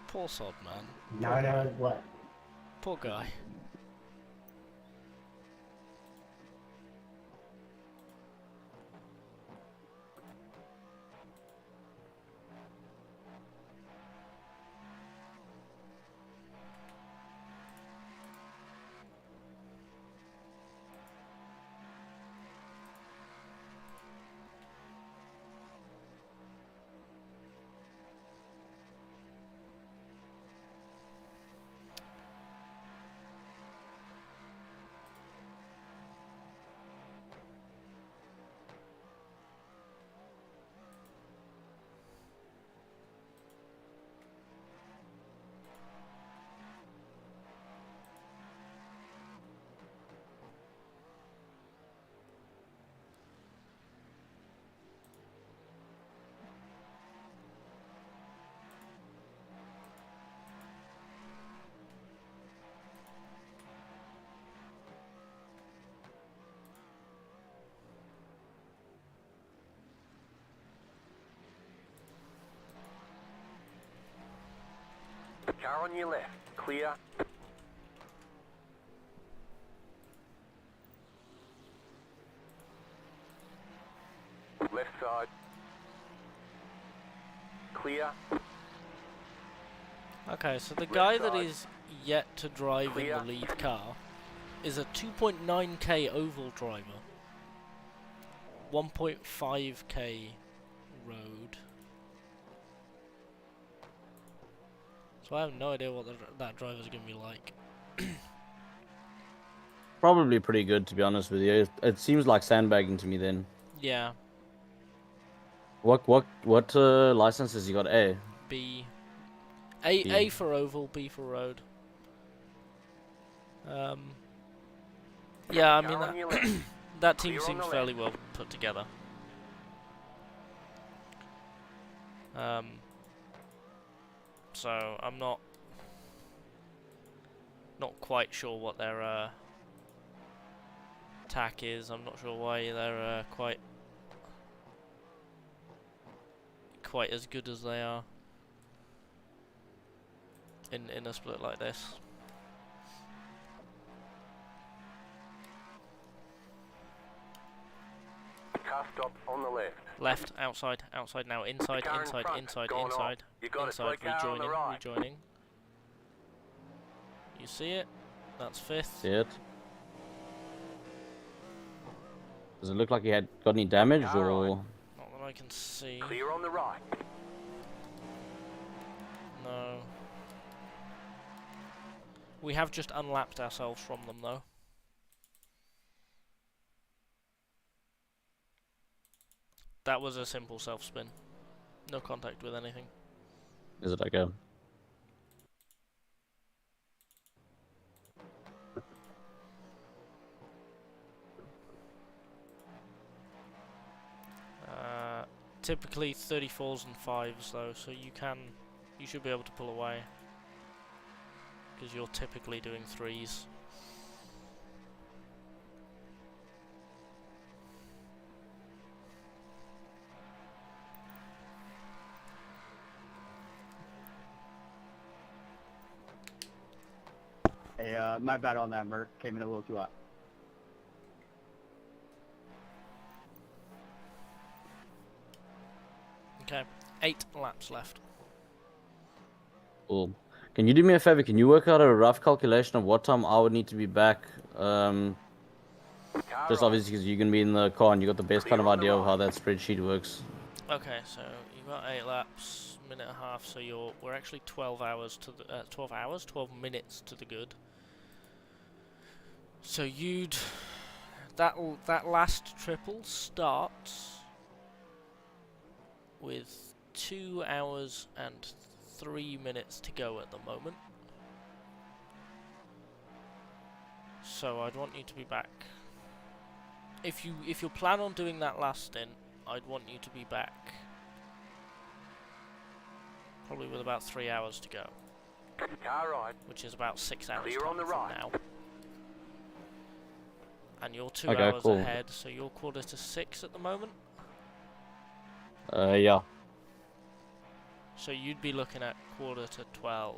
A: Poor sod, man.
G: 9 hours left.
A: Poor guy.
E: Car on your left. Clear. Left side. Clear.
A: Okay, so the guy that
E: side.
A: is yet to drive
E: Clear.
A: in the lead car is a 2.9k oval driver, 1.5k road. So I have no idea what that driver's going to be like.
D: Probably pretty good, to be honest with you. It seems like sandbagging to me then.
A: Yeah,
D: What license has he got? A.
A: B.
D: B.
A: A for oval, B for road. Yeah, I mean
E: Car on your left.
A: that team
E: Clear on
A: seems
E: the
A: fairly well put together. So I'm not quite sure what their attack is. I'm not sure why they're quite as good as they are in a split like this.
E: Car stop on the left.
A: Left, outside now, inside,
E: car in
A: inside,
E: front,
A: inside,
E: going off.
A: inside,
E: You got a
A: inside,
E: slow car on the
A: rejoining,
E: right.
A: rejoining. You see it? That's fifth.
D: See it? Does it look like he got any damage
E: Car
D: or?
E: on.
A: Not that I can see.
E: Clear on the right.
A: No. We have just unlapped ourselves from them though. That was a simple self-spin. No contact with anything.
D: Is it okay?
A: Typically 34s and 5s though, so you should be able to pull away. Because you're typically doing 3s.
F: Hey, my bad on that, Merc. Came in a little too hot.
A: Okay, 8 laps left.
D: Cool. Can you do me a favor? Can you work out a rough calculation of what time I would need to be back?
E: Car
D: Just
E: on.
D: obviously because you can be in the car and you got the best
E: Clear
D: kind of
E: on the
D: idea of how
E: right.
D: that spreadsheet works.
A: Okay, so you've got 8 laps, minute and a half, so we're actually 12 minutes to the good. So you'd that last triple starts with 2 hours and 3 minutes to go at the moment. So I'd want you to be back. If you plan on doing that last stint, I'd want you to be back probably with about 3 hours to go.
E: Car right.
A: Which is about 6 hours
E: Clear
A: time
E: on the
A: from
E: right.
A: now. And you're 2
D: Okay,
A: hours
D: cool.
A: ahead, so you're 5:45 at the moment.
D: Yeah.
A: So you'd be looking at 11:45,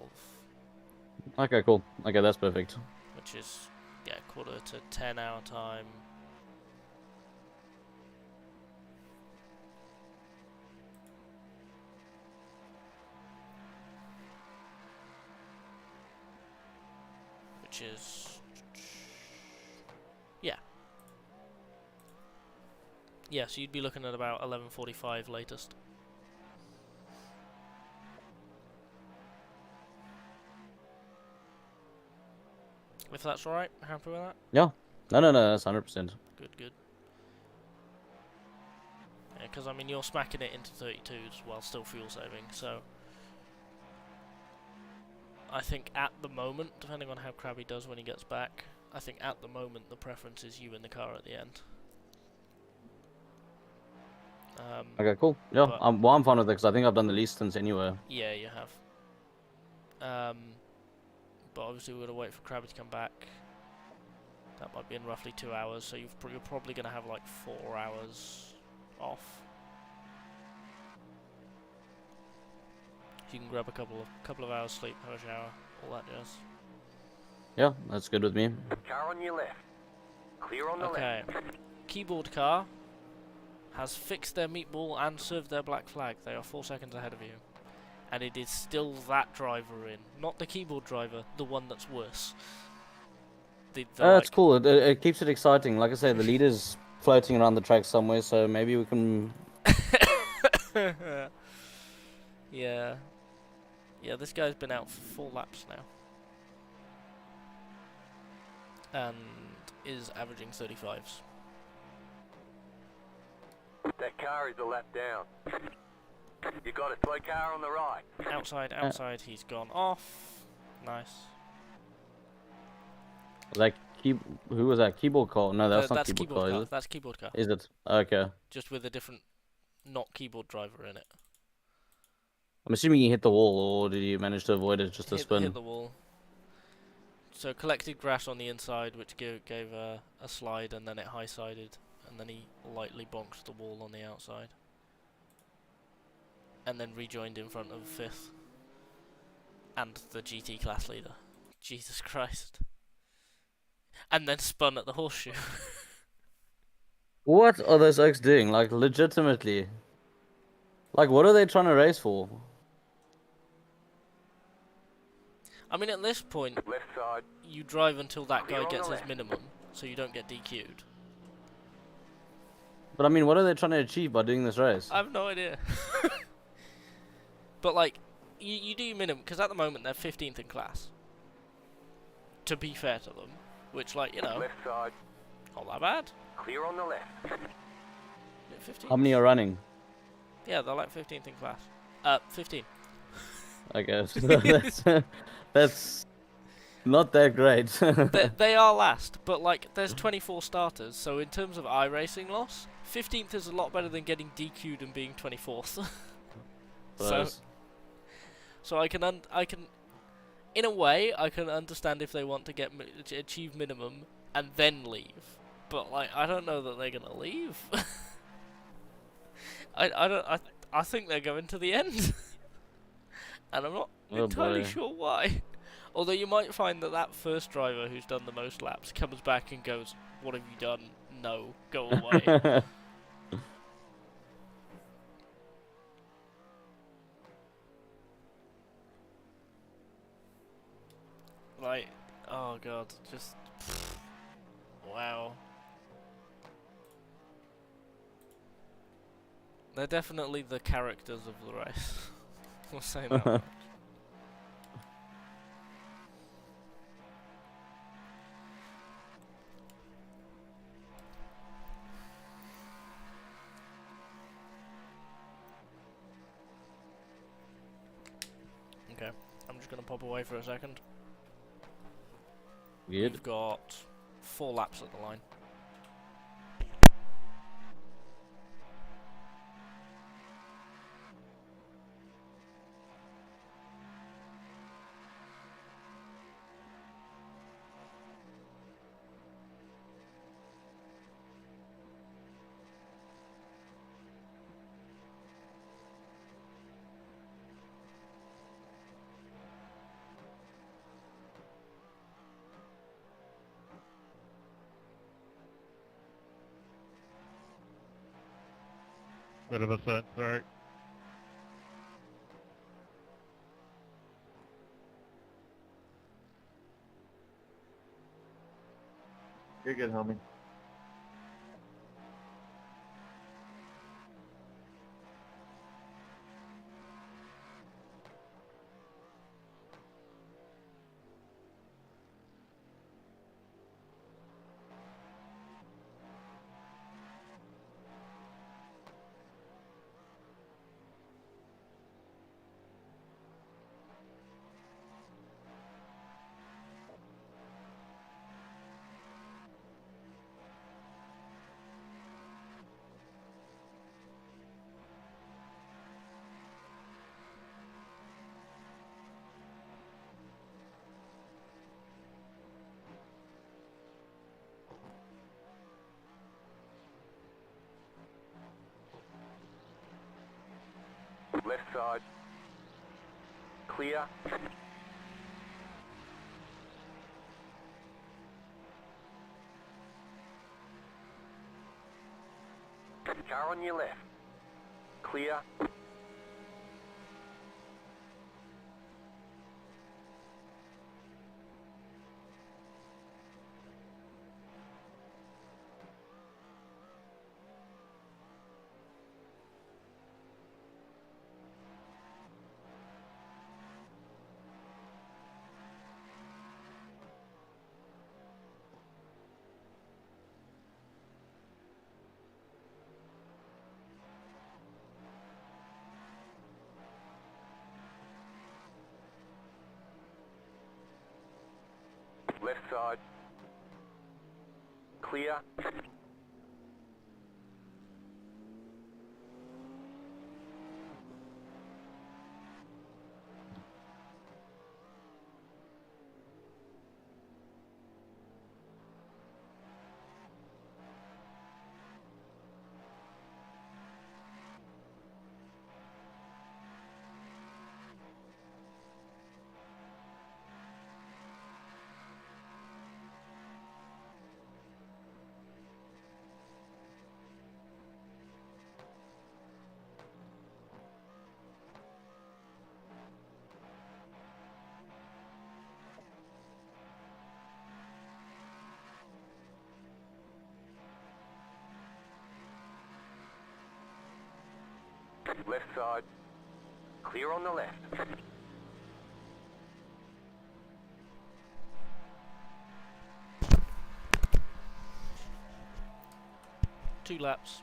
D: Okay, cool. Okay, that's perfect.
A: which is, yeah, 9:45 our time. Which is, yeah. Yeah, so you'd be looking at about 11:45 latest. If that's alright, happy with that?
D: Yeah. No, that's 100%.
A: Good, good. Yeah, because I mean you're smacking it into 32s while still fuel saving, so I think at the moment, depending on how Crabby does when he gets back, I think at the moment the preference is you in the car at the end.
D: Okay, cool. Yeah,
A: but-
D: I'm fine with it because I think I've done the least stints anywhere.
A: Yeah, you have. But obviously we're going to wait for Crabby to come back. That might be in roughly 2 hours, so you're probably going to have like 4 hours off. You can grab a couple of hours sleep, have a shower, all that jazz.
D: Yeah, that's good with me.
E: Car on your left. Clear on the
A: Okay.
E: left.
A: Keyboard car has fixed their meatball and served their black flag. They are 4 seconds ahead of you. And it is still that driver in. Not the keyboard driver, the one that's worse.
D: It's cool. It keeps it exciting. Like I say, the leader's floating around the track somewhere, so maybe we can...
A: Yeah. Yeah, this guy's been out for 4 laps now. And is averaging 35s.
E: That car is a lap down. You got a slow car on the right.
A: Outside, he's gone off. Nice.
D: Who was that? Keyboard car? No, that's not keyboard car, is it?
A: That's keyboard car.
D: Is it? Okay.
A: Just with a different, not keyboard driver in it.
D: I'm assuming he hit the wall, or did he manage to avoid it just a spin?
A: Hit the wall. So collected grass on the inside, which gave a slide, and then it high-sided, and then he lightly bonked the wall on the outside. And then rejoined in front of 5th. And the GT class leader. Jesus Christ. And then spun at the horseshoe.
D: What are those oaks doing? Like, legitimately. Like, what are they trying to race for?
A: I mean, at this point,
E: Left side.
A: you drive until that
E: Clear
A: guy
E: on
A: gets
E: the
A: his
E: left.
A: minimum, so you don't get DQ'd.
D: But I mean, what are they trying to achieve by doing this race?
A: I have no idea. But, like, you do your minimum, because at the moment they're 15th in class. To be fair to them. Which, like, you know,
E: Left side.
A: not that bad.
E: Clear on the left.
A: 15th?
D: How many are running?
A: Yeah, they're like 15th in class. 15.
D: Okay, that's not that great.
A: They are last, but, like, there's 24 starters, so in terms of iRacing loss, 15th is a lot better than getting DQ'd and being 24th. So I can in a way I can understand if they want to get to achieve minimum and then leave, but like I don't know that they're gonna leave. I think they're going to the end, and I'm not entirely sure why. Although you might find that first driver who's done the most laps comes back and goes, "What have you done? No, go away." Like, oh god, just wow. They're definitely the characters of the race. We'll say that much. just gonna pop away for a second.
D: Good.
A: We've got 4 laps at the line.
H: Bit of a set start.
F: You're good, homie.
E: Left side. Clear. Car on your left. Clear. Left side. Clear. Left side. Clear on the left.
A: 2 laps.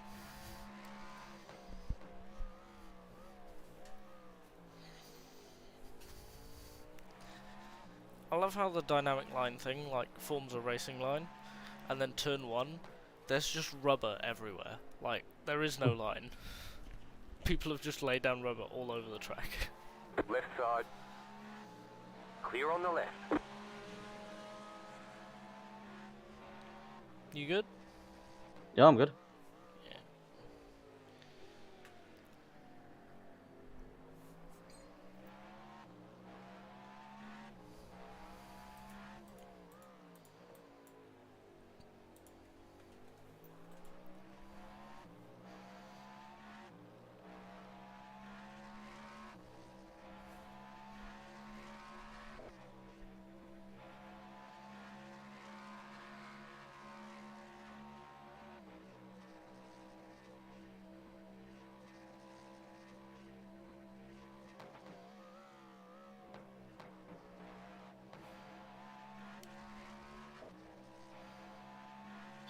A: I love how the dynamic line thing like forms a racing line, and then turn 1, there's just rubber everywhere. Like, there is no line. People have just laid down rubber all over the track.
E: Left side. Clear on the left.
A: You good?
D: Yeah, I'm good.
A: Yeah.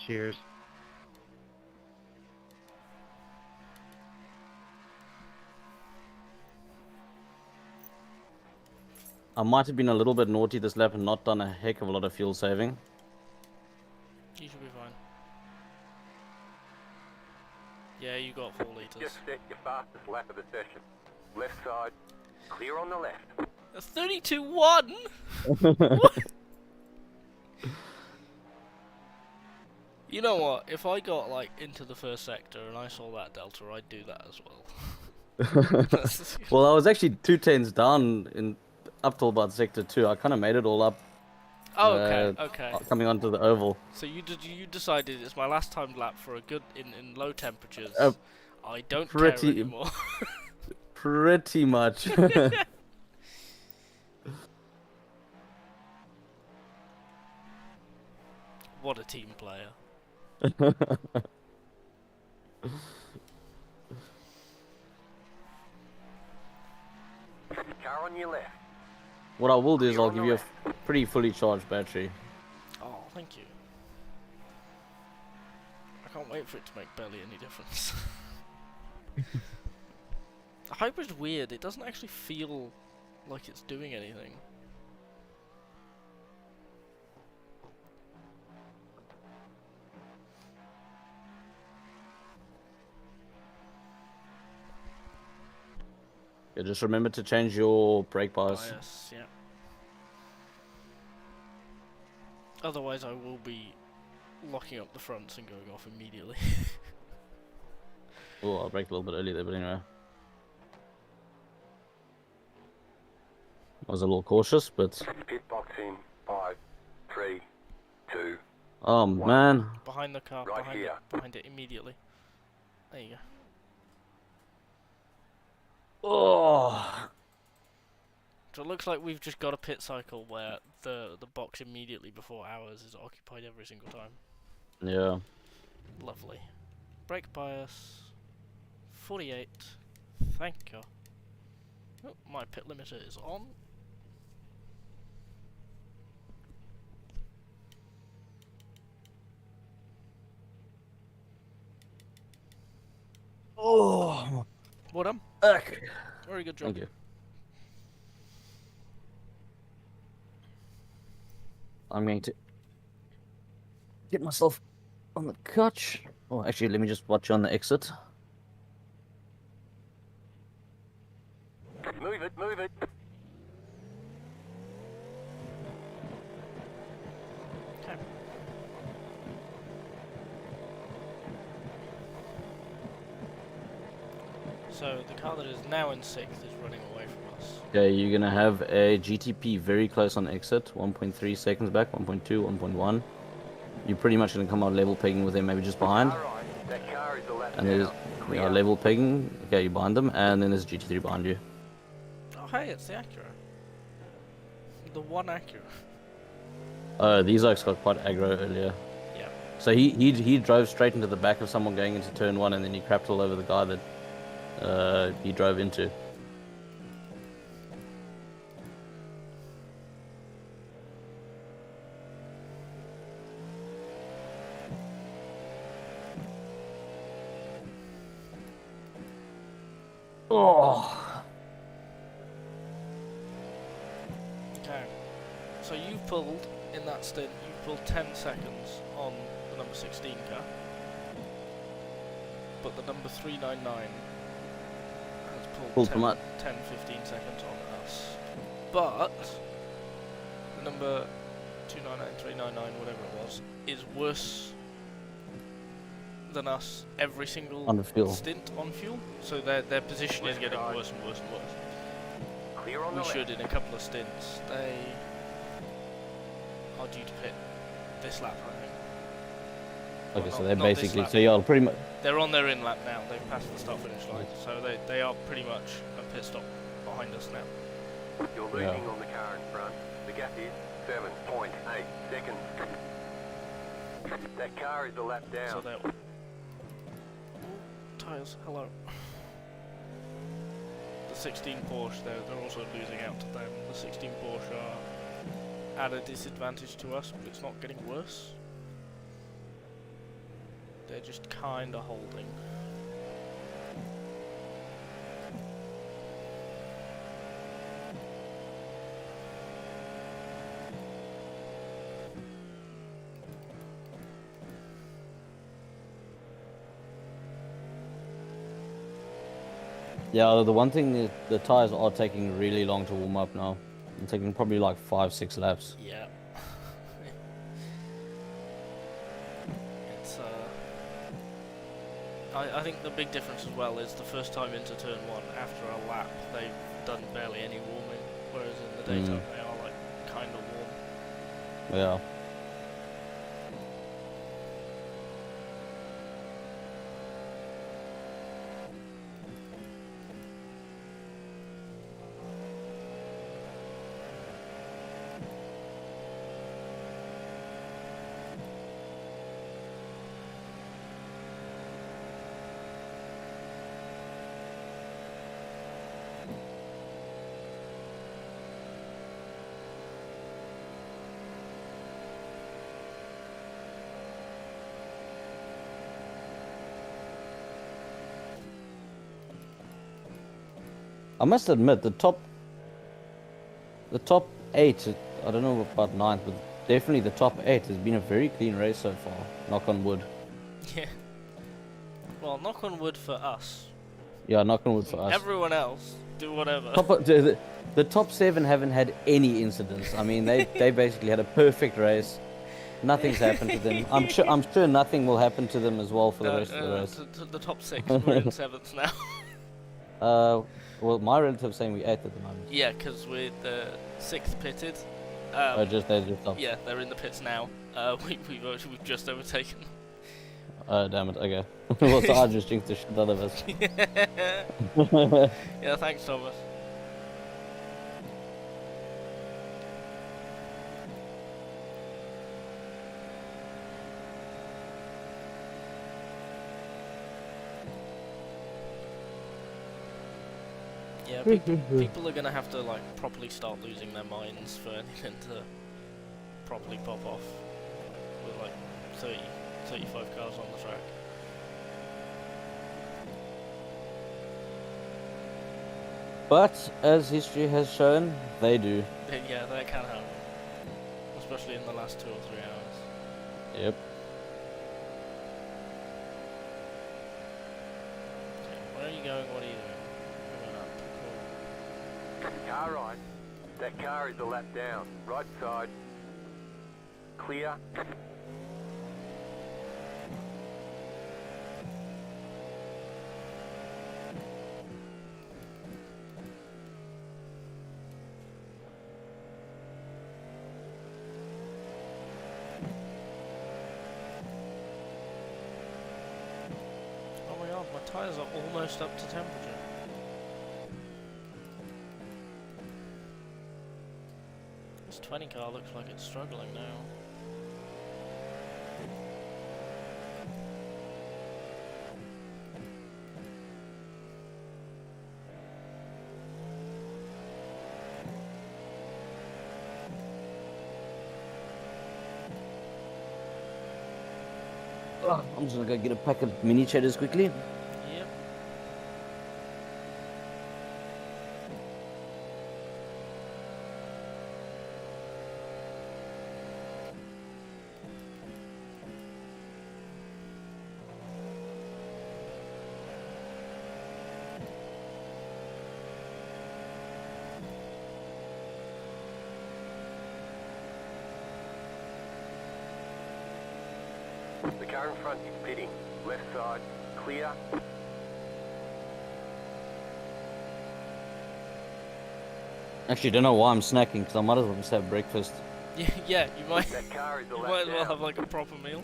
H: Cheers.
D: I might have been a little bit naughty this lap and not done a heck of a lot of fuel saving.
A: You should be fine. Yeah, you got 4 litres.
E: Just set your fastest lap of the session. Left side, clear on the left.
A: A 32-1? You know what? If I got like into the first sector and I saw that delta, I'd do that as well.
D: Well, I was actually 2 tenths down in up till about sector 2. I kind of made it all up
A: Oh, okay.
D: coming onto the oval.
A: So you decided it's my last time lap for a good in low temperatures. I don't care anymore.
D: Pretty much.
A: What a team player.
E: Car on your left.
D: What I will do is I'll give you a pretty fully charged battery.
A: Oh, thank you. I can't wait for it to make barely any difference. The hybrid's weird. It doesn't actually feel like it's doing anything.
D: Yeah, just remember to change your brake bias.
A: Yeah. Otherwise, I will be locking up the fronts and going off immediately.
D: Oh, I'll brake a little bit early there, but anyway. I was a little cautious, but...
E: Pit box in 5, 3, 2.
D: Oh, man.
A: Behind the car,
E: Right here.
A: behind it immediately. There you go.
D: Oh.
A: So it looks like we've just got a pit cycle where the box immediately before ours is occupied every single time.
D: Yeah.
A: Lovely. Brake bias. 48. Thank you. Oh, my pit limiter is on.
D: Oh.
A: Well done.
D: Okay.
A: Very good job.
D: Thank you. I'm going to get myself on the couch. Oh, actually, let me just watch you on the exit.
E: Move it, move it.
A: Okay. So the car that is now in 6th is running away from us.
D: Okay, you're going to have a GTP very close on exit. 1.3 seconds back, 1.2, 1.1. You're pretty much going to come out level pegging with them, maybe just behind.
E: Alright, that car is the left
D: And there's level pegging. Okay, you're behind them. And then there's GT3 behind you.
A: Oh hey, it's the Acura. The one Acura.
D: These oaks got quite aggro earlier.
A: Yeah.
D: So he drove straight into the back of someone going into turn 1, and then he crapped all over the guy that he drove into. Oh.
A: Okay. So you pulled, in that stint, you pulled 10 seconds on the number 16 car. But the number 399 has pulled 10, 15 seconds on us. But the number 299, 399, whatever it was, is worse than us every single
D: On the fuel.
A: stint on fuel. So their position is getting worse and worse and worse.
E: Clear on
A: We
E: the
A: should
E: left.
A: in a couple of stints. They are due to pit this lap, I think.
D: Okay,
A: Well,
D: so they're
A: not this
D: basically,
A: lap.
D: so you're pretty much,
A: They're on their in lap now. They've passed the start finish line, so they are pretty much a pit stop behind us now.
E: You're losing on the car in front. The gap is 7.8 seconds. That car is a lap down.
A: So they're tyres. Hello. The 16 Porsche, they're also losing out to them. The 16 Porsche are at a disadvantage to us, but it's not getting worse. They're just kind of holding.
D: Yeah, the one thing is the tires are taking really long to warm up now. It's taking probably like 5-6 laps.
A: Yeah. It's I think the big difference as well is the first time into turn 1 after a lap they've done barely any warming, whereas in the Daytona they are like kind of warm.
D: Yeah. I must admit, the top 8, I don't know about 9th, but definitely the top 8 has been a very clean race so far. Knock on wood.
A: Yeah. Well, knock on wood for us.
D: Yeah, knock on wood for us.
A: Everyone else, do whatever.
D: The top 7 haven't had any incidents. I mean, they basically had a perfect race. Nothing's happened to them. I'm sure nothing will happen to them as well for the rest of the race.
A: The top 6, we're in 7th now.
D: Well, my relative's saying we 8th at the moment.
A: Yeah, because we're the 6th pitted.
D: They're just up.
A: Yeah, they're in the pits now. We've just overtaken.
D: Damn it, okay. Well, so I just jinxed the shit out of us.
A: Yeah, thanks, Thomas. Yeah, people are gonna have to like properly start losing their minds for anything to properly pop off with like 35 cars on the track.
D: But as history has shown, they do.
A: Yeah, that can happen, especially in the last 2 or 3 hours.
D: Yep.
A: Okay, where are you going? What are you doing? Coming up. Cool.
E: Car right. That car is a lap down. Right side. Clear.
A: Oh my god, my tyres are almost up to temperature. This 20 car looks like it's struggling now.
D: I'm just gonna go get a pack of mini cheddars quickly.
A: Yep.
E: The car in front is pitting. Left side. Clear.
D: Actually, don't know why I'm snacking, because I might as well just have breakfast.
A: Yeah, you might.
E: That car is a
A: You
E: lap
A: might as well
E: down.
A: have like a proper meal.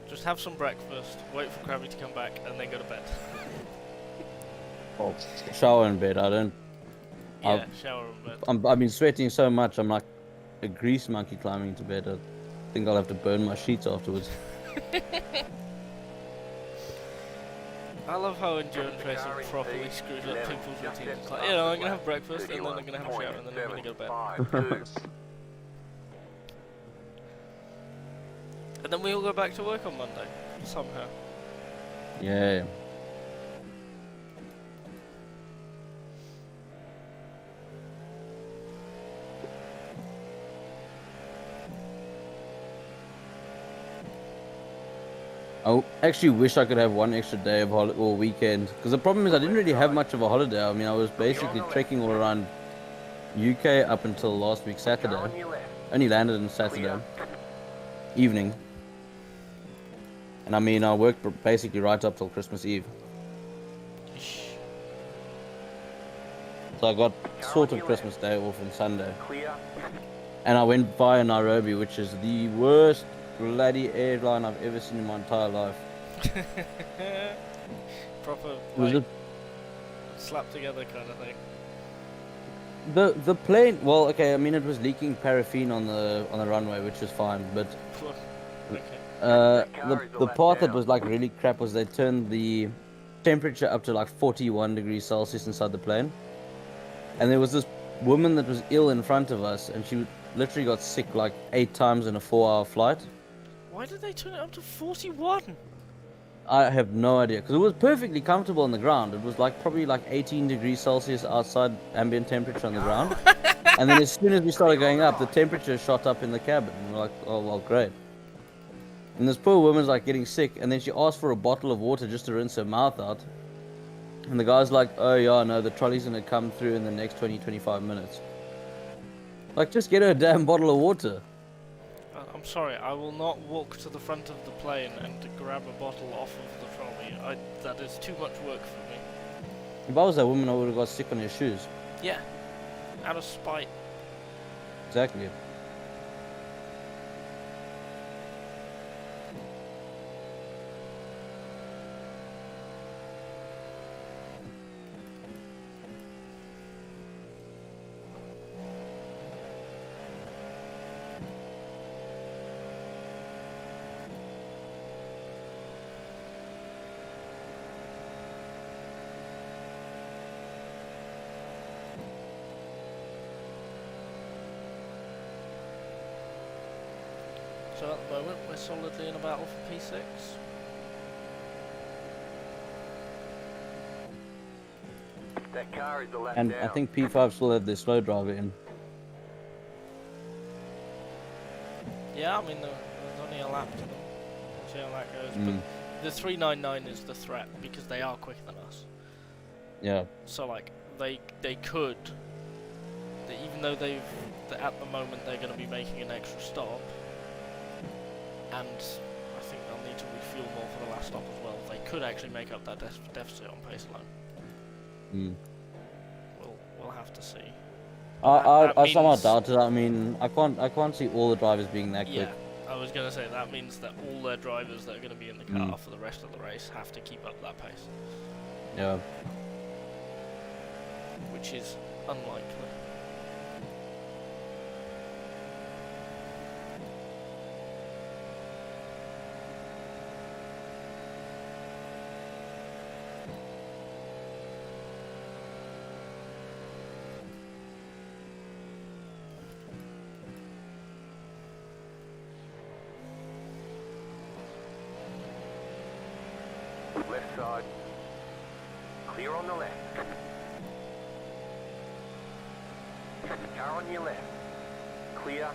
A: Just have some breakfast, wait for Crabby to come back, and then go to bed.
D: Oh, shower in bed. I don't.
A: Yeah, shower and bed.
D: I've been sweating so much. I'm like a grease monkey climbing into bed. I think I'll have to burn my sheets afterwards.
A: I love how endurance racing properly screws up people's routines. It's like, you know, I'm gonna have breakfast, and then I'm gonna have a shower, and then I'm gonna go to bed. And then we all go back to work on Monday, somehow.
D: Yeah. actually wish I could have one extra day of holiday or weekend. Because the problem is I didn't really have much of a holiday. I mean, I was basically trekking all around UK up until last week
E: Car
D: Saturday.
E: on your left.
D: Only landed on Saturday
E: Clear.
D: evening. And I mean, I worked basically right up till Christmas Eve. So I got sort of Christmas Day off on Sunday.
E: Clear.
D: And I went via Nairobi, which is the worst bloody airline I've ever seen in my entire life.
A: Proper,
D: It was
A: like, slap together kind of thing.
D: the plane, well, okay, I mean, it was leaking paraffin on the runway, which was fine, but
A: Okay.
D: the part that was like really crap was they turned the temperature up to like 41 degrees Celsius inside the plane, and there was this woman that was ill in front of us, and she literally got sick like 8 times in a 4-hour flight.
A: Why did they turn it up to 41?
D: I have no idea, because it was perfectly comfortable on the ground. It was like probably like 18 degrees Celsius outside ambient temperature on the ground. And then as soon as we started going up, the temperature shot up in the cabin. And we're like, oh, well, great. And this poor woman's like getting sick, and then she asked for a bottle of water just to rinse her mouth out. And the guy's like, oh yeah, no, the trolley's gonna come through in the next 20-25 minutes. Like, just get her a damn bottle of water.
A: I'm sorry, I will not walk to the front of the plane and grab a bottle off of the trolley. That is too much work for me.
D: If I was that woman, I would have got sick on her shoes.
A: Yeah, out of spite.
D: Exactly.
A: So at the moment, we're solidly in a battle for P6.
E: That car is the left
D: And
E: down.
D: I think P5 still have their slow driver in.
A: Yeah, I mean, there's only a lap to them. We'll see how that goes.
D: Mm.
A: But the 399 is the threat, because they are quicker than us.
D: Yeah.
A: So, like, they could, even though at the moment they're going to be making an extra stop, and I think they'll need to refuel more for the last stop as well, they could actually make up that deficit on pace alone.
D: Mm.
A: We'll have to see.
D: I somehow doubt it. I mean, I can't see all the drivers being that quick.
A: Yeah, I was going to say that means that all their drivers that are going to be in the car for the rest of the race have to keep up that pace.
D: Yeah.
A: Which is unlikely.
E: Left side. Clear on the left. Car on your left. Clear.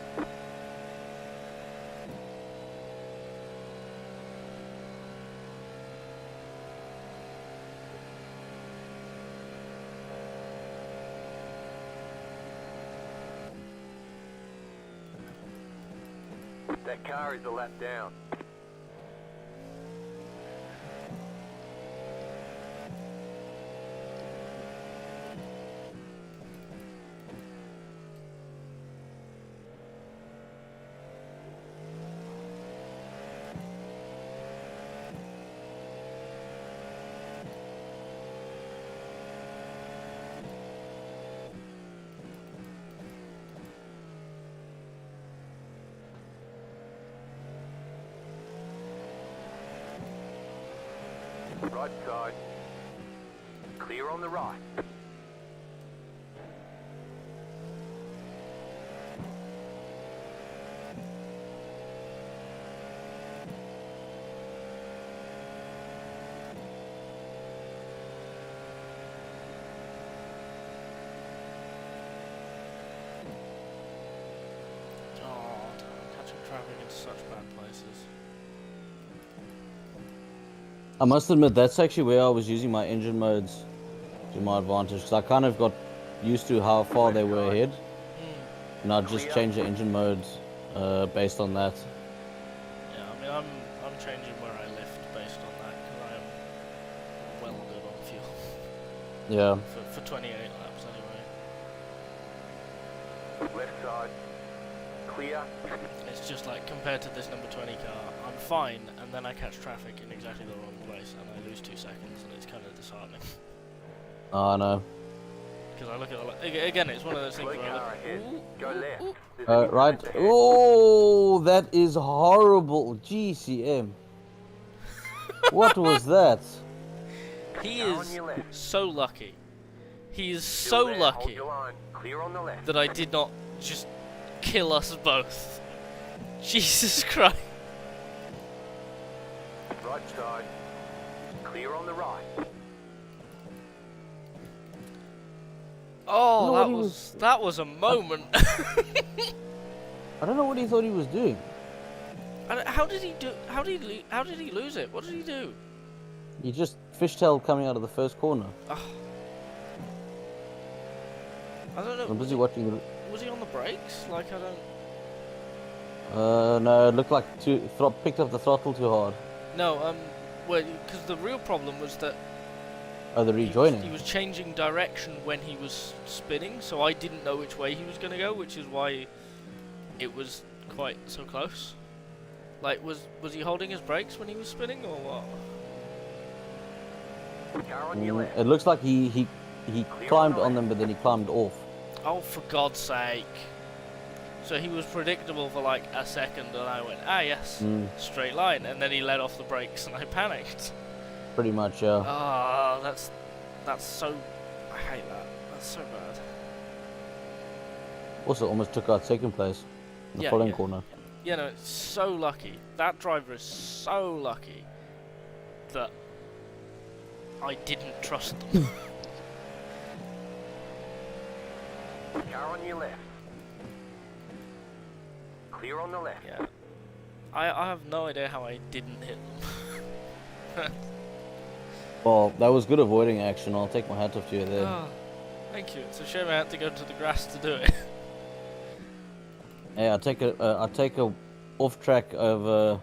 E: That car is a lap down. Right side. Clear on the right.
A: Oh, I'm catching traffic in such bad places.
D: I must admit, that's actually where I was using my engine modes to my advantage, because I kind of got used to how far they were ahead, and I just changed the engine modes based on that.
A: Yeah, I mean, I'm changing where I lift based on that because I am well good on fuel
D: Yeah.
A: for 28 laps anyway.
E: Left side. Clear.
A: It's just like compared to this number 20 car, I'm fine, and then I catch traffic in exactly the wrong place, and I lose 2 seconds, and it's kind of disheartening.
D: Oh, no.
A: Because I look at again, it's one of those things
E: Slow
A: where I
E: car ahead.
A: look.
E: Go left. There's a new
D: Right.
E: left ahead.
D: Oh, that is horrible. GCM. What was that?
A: He
E: Car on
A: is
E: your left.
A: so lucky. He is
E: Still
A: so
E: there, Hold
A: lucky
E: your line. Clear on the left.
A: that I did not just kill us both. Jesus Christ.
E: Right side. Clear on the right.
A: Oh,
D: know
A: that
D: what he
A: that was a moment.
D: I don't know what he thought he was doing.
A: How did he do? How did he lose it? What did he do?
D: He just fishtailed coming out of the first corner.
A: Oh. I don't know.
D: I'm busy watching the...
A: Was he on the brakes? Like I don't.
D: No, it looked like picked up the throttle too hard.
A: No, well, because the real problem was that
D: Oh, the rejoining.
A: he was changing direction when he was spinning, so I didn't know which way he was going to go, which is why it was quite so close. Like, was he holding his brakes when he was spinning, or what?
E: Car on your left.
D: It looks like he climbed on them, but then he climbed off.
A: Oh, for God's sake. So he was predictable for like a second, and I went, ah yes, straight line, and then he let off the brakes, and I panicked.
D: Pretty much, yeah.
A: Ah, that's so. I hate that. That's so bad.
D: Also, almost took out second place in the following corner.
A: Yeah, no, it's so lucky. That driver is so lucky that I didn't trust them.
E: Car on your left. Clear on the left.
A: Yeah. I have no idea how I didn't hit them.
D: Well, that was good avoiding action. I'll take my hat off to you there.
A: Oh, thank you. It's a shame I had to go to the grass to do it.
D: Hey, I take a off track over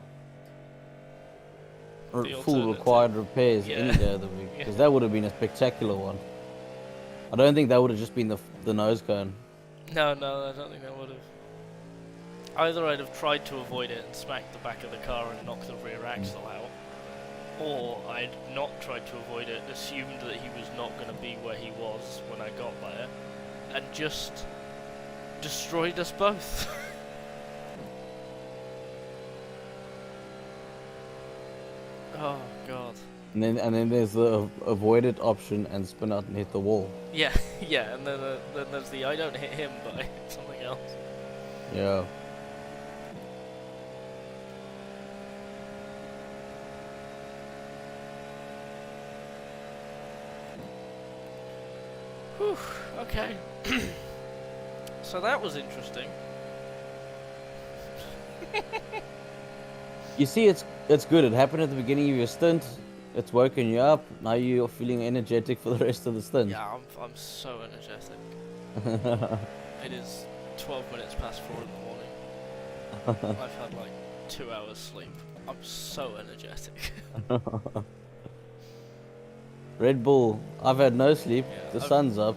A: The
D: full
A: alternative.
D: required repairs
A: Yeah.
D: any day of the week,
A: Yeah.
D: because that would have been a spectacular one. I don't think that would have just been the nose cone.
A: No, I don't think I would have. Either I'd have tried to avoid it and smacked the back of the car and knocked the rear axle out, or I'd not tried to avoid it, assumed that he was not going to be where he was when I got there, and just destroyed us both. Oh God.
D: And then there's the avoid it option and spin out and hit the wall.
A: Yeah, yeah, and then there's the I don't hit him, but I hit something else.
D: Yeah.
A: Whew, okay. So that was interesting.
D: You see, it's good. It happened at the beginning of your stint. It's woken you up. Now you're feeling energetic for the rest of the stint.
A: Yeah, I'm so energetic. It is 12 minutes past 4 in the morning. I've had like 2 hours sleep. I'm so energetic.
D: Red Bull. I've had no sleep.
A: Yeah,
D: The
A: I've-
D: sun's up,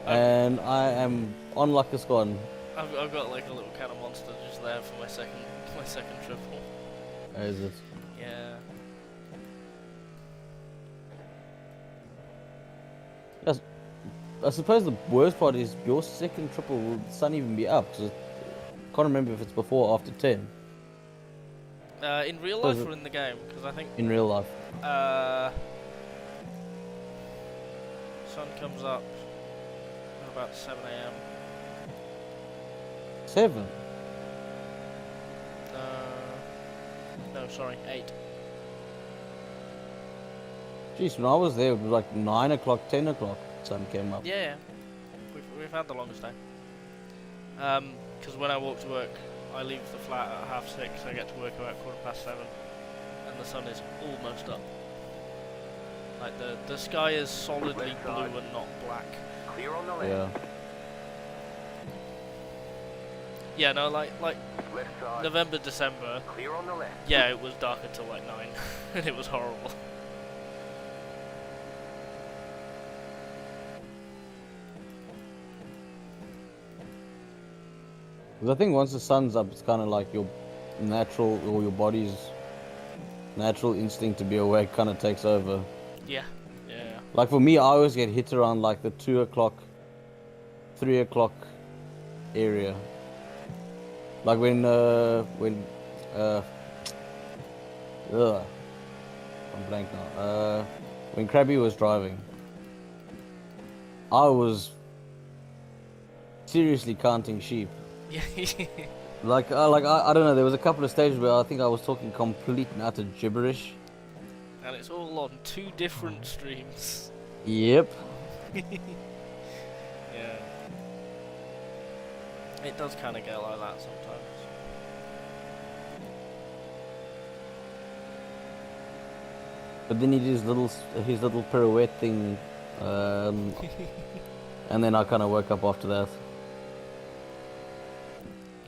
D: and I am on like a scone.
A: I've got like a little can of Monster just there for my second triple.
D: How is it?
A: Yeah.
D: I suppose the worst part is your second triple. Will the sun even be up? 'Cause I can't remember if it's before or after 10
A: In real
D: Was
A: life
D: it-
A: or in the game? Because I think
D: in real life.
A: Sun comes up at about 7 a.m.
D: 7.
A: No, sorry, 8.
D: Jeez, when I was there, it was like 9 o'clock, 10 o'clock. Sun came up.
A: Yeah. We've had the longest day. Because when I walk to work, I leave the flat at 6:30. I get to work about 7:15, and the sun is almost up. Like the sky is solidly blue and not black.
E: Clear on the left.
D: Yeah.
A: Yeah, no, like
E: Left side.
A: November, December.
E: Clear on the left.
A: Yeah, it was dark until like 9, and it was horrible.
D: 'Cause I think once the sun's up, it's kind of like your natural, or your body's natural instinct to be awake kind of takes over.
A: Yeah, yeah.
D: Like for me, I always get hit around like the 2 o'clock, 3 o'clock area. Like when I'm blank now. When Crabby was driving, I was seriously counting sheep.
A: Yeah.
D: Like I don't know. There was a couple of stages where I think I was talking complete and utter gibberish.
A: And it's all on 2 different streams.
D: Yep.
A: Yeah. It does kind of get like that sometimes.
D: But then he did his little pirouette thing, and then I kind of woke up after that.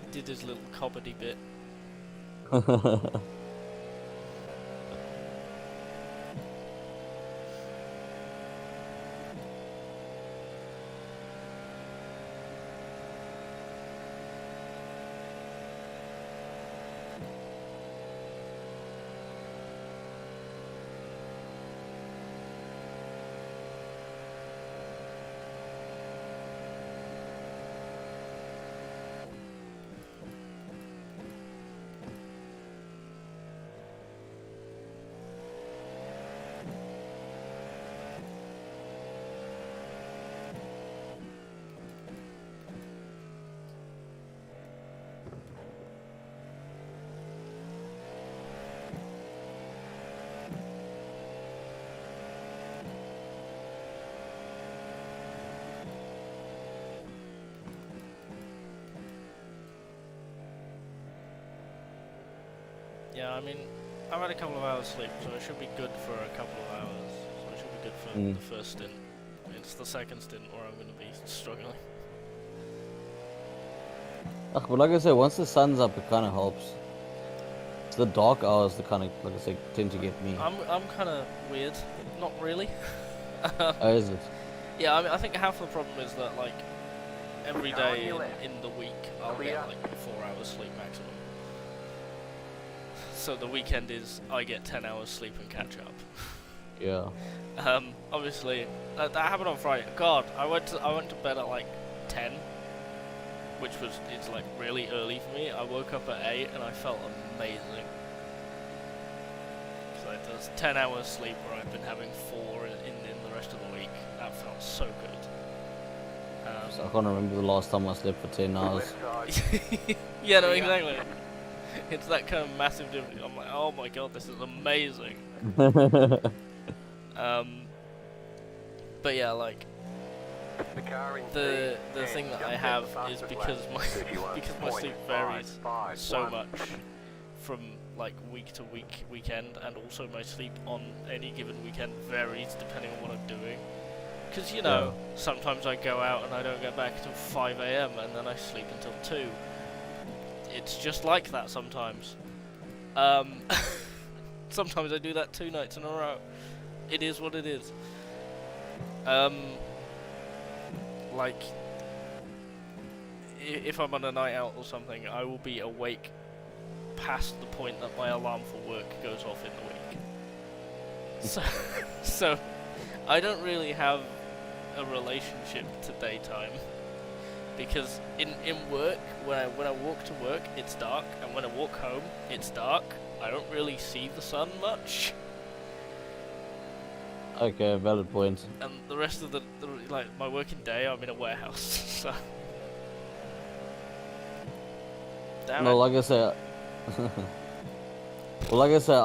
A: He did his little comedy bit. Yeah, I mean, I've had a couple of hours sleep, so it should be good for a couple of hours. So it should be good for the first stint. It's the second stint where I'm going to be struggling.
D: But like I said, once the sun's up, it kind of helps. It's the dark hours that kind of, like I said, tend to get me.
A: I'm kind of weird. Not really.
D: Oh, is it?
A: Yeah, I mean, I think half the problem is that, like, every day in the week, I'll get, like, 4 hours sleep maximum. So the weekend is, I get 10 hours sleep and catch up.
D: Yeah.
A: Obviously, that happened on Friday. God, I went to bed at, like, 10. Which was, it's like really early for me. I woke up at 8 and I felt amazing. So it does 10 hours sleep where I've been having 4 in the rest of the week. That felt so good.
D: So I can't remember the last time I slept for 10 hours.
A: Yeah, no, exactly. It's that kind of massive difference. I'm like, oh my god, this is amazing. But yeah, like, the thing that I have is because my sleep varies so much from like week to weekend, and also my sleep on any given weekend varies depending on what I'm doing. Because you know, sometimes I go out and I don't get back until 5 AM and then I sleep until 2. It's just like that sometimes. Sometimes I do that 2 nights in a row. It is what it is. Like, if I'm on a night out or something, I will be awake past the point that my alarm for work goes off in the week. So I don't really have a relationship to daytime, because in work, when I walk to work, it's dark, and when I walk home, it's dark. I don't really see the sun much.
D: Okay, valid point.
A: And the rest of the like my working day, I'm in a warehouse. So. Damn
D: No,
A: it.
D: like I said, well, like I said,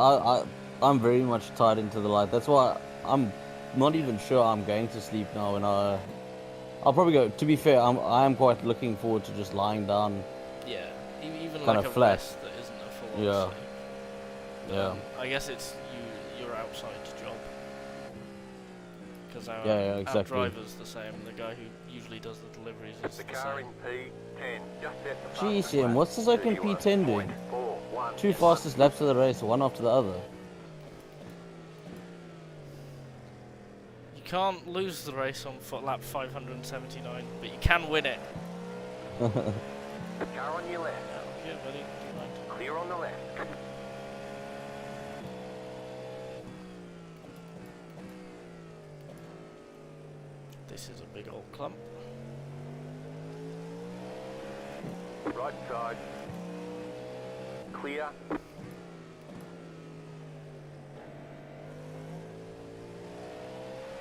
D: I'm very much tied into the light. That's why I'm not even sure I'm going to sleep now, and I'll probably go. To be fair, I am quite looking forward to just lying down.
A: Yeah, even
D: kind
A: like
D: of
A: a
D: flat.
A: rest that isn't a full
D: Yeah.
A: sleep.
D: Yeah.
A: I guess it's your outside job. because our,
D: Yeah, exactly.
A: our driver's the same. The guy who usually does the deliveries is
E: The
A: the
E: car
A: same.
E: in P10 just set the
D: Jeez,
E: fastest
D: Ian,
E: lap.
D: what's this open P10 doing?
E: 0.41.
D: Two fastest laps of the race, one after the other.
A: You can't lose the race on lap 579, but you can win it.
E: Car on your left.
A: Yeah, buddy. Do mind.
E: Clear on the left.
A: This is a big old clump.
E: Right side. Clear.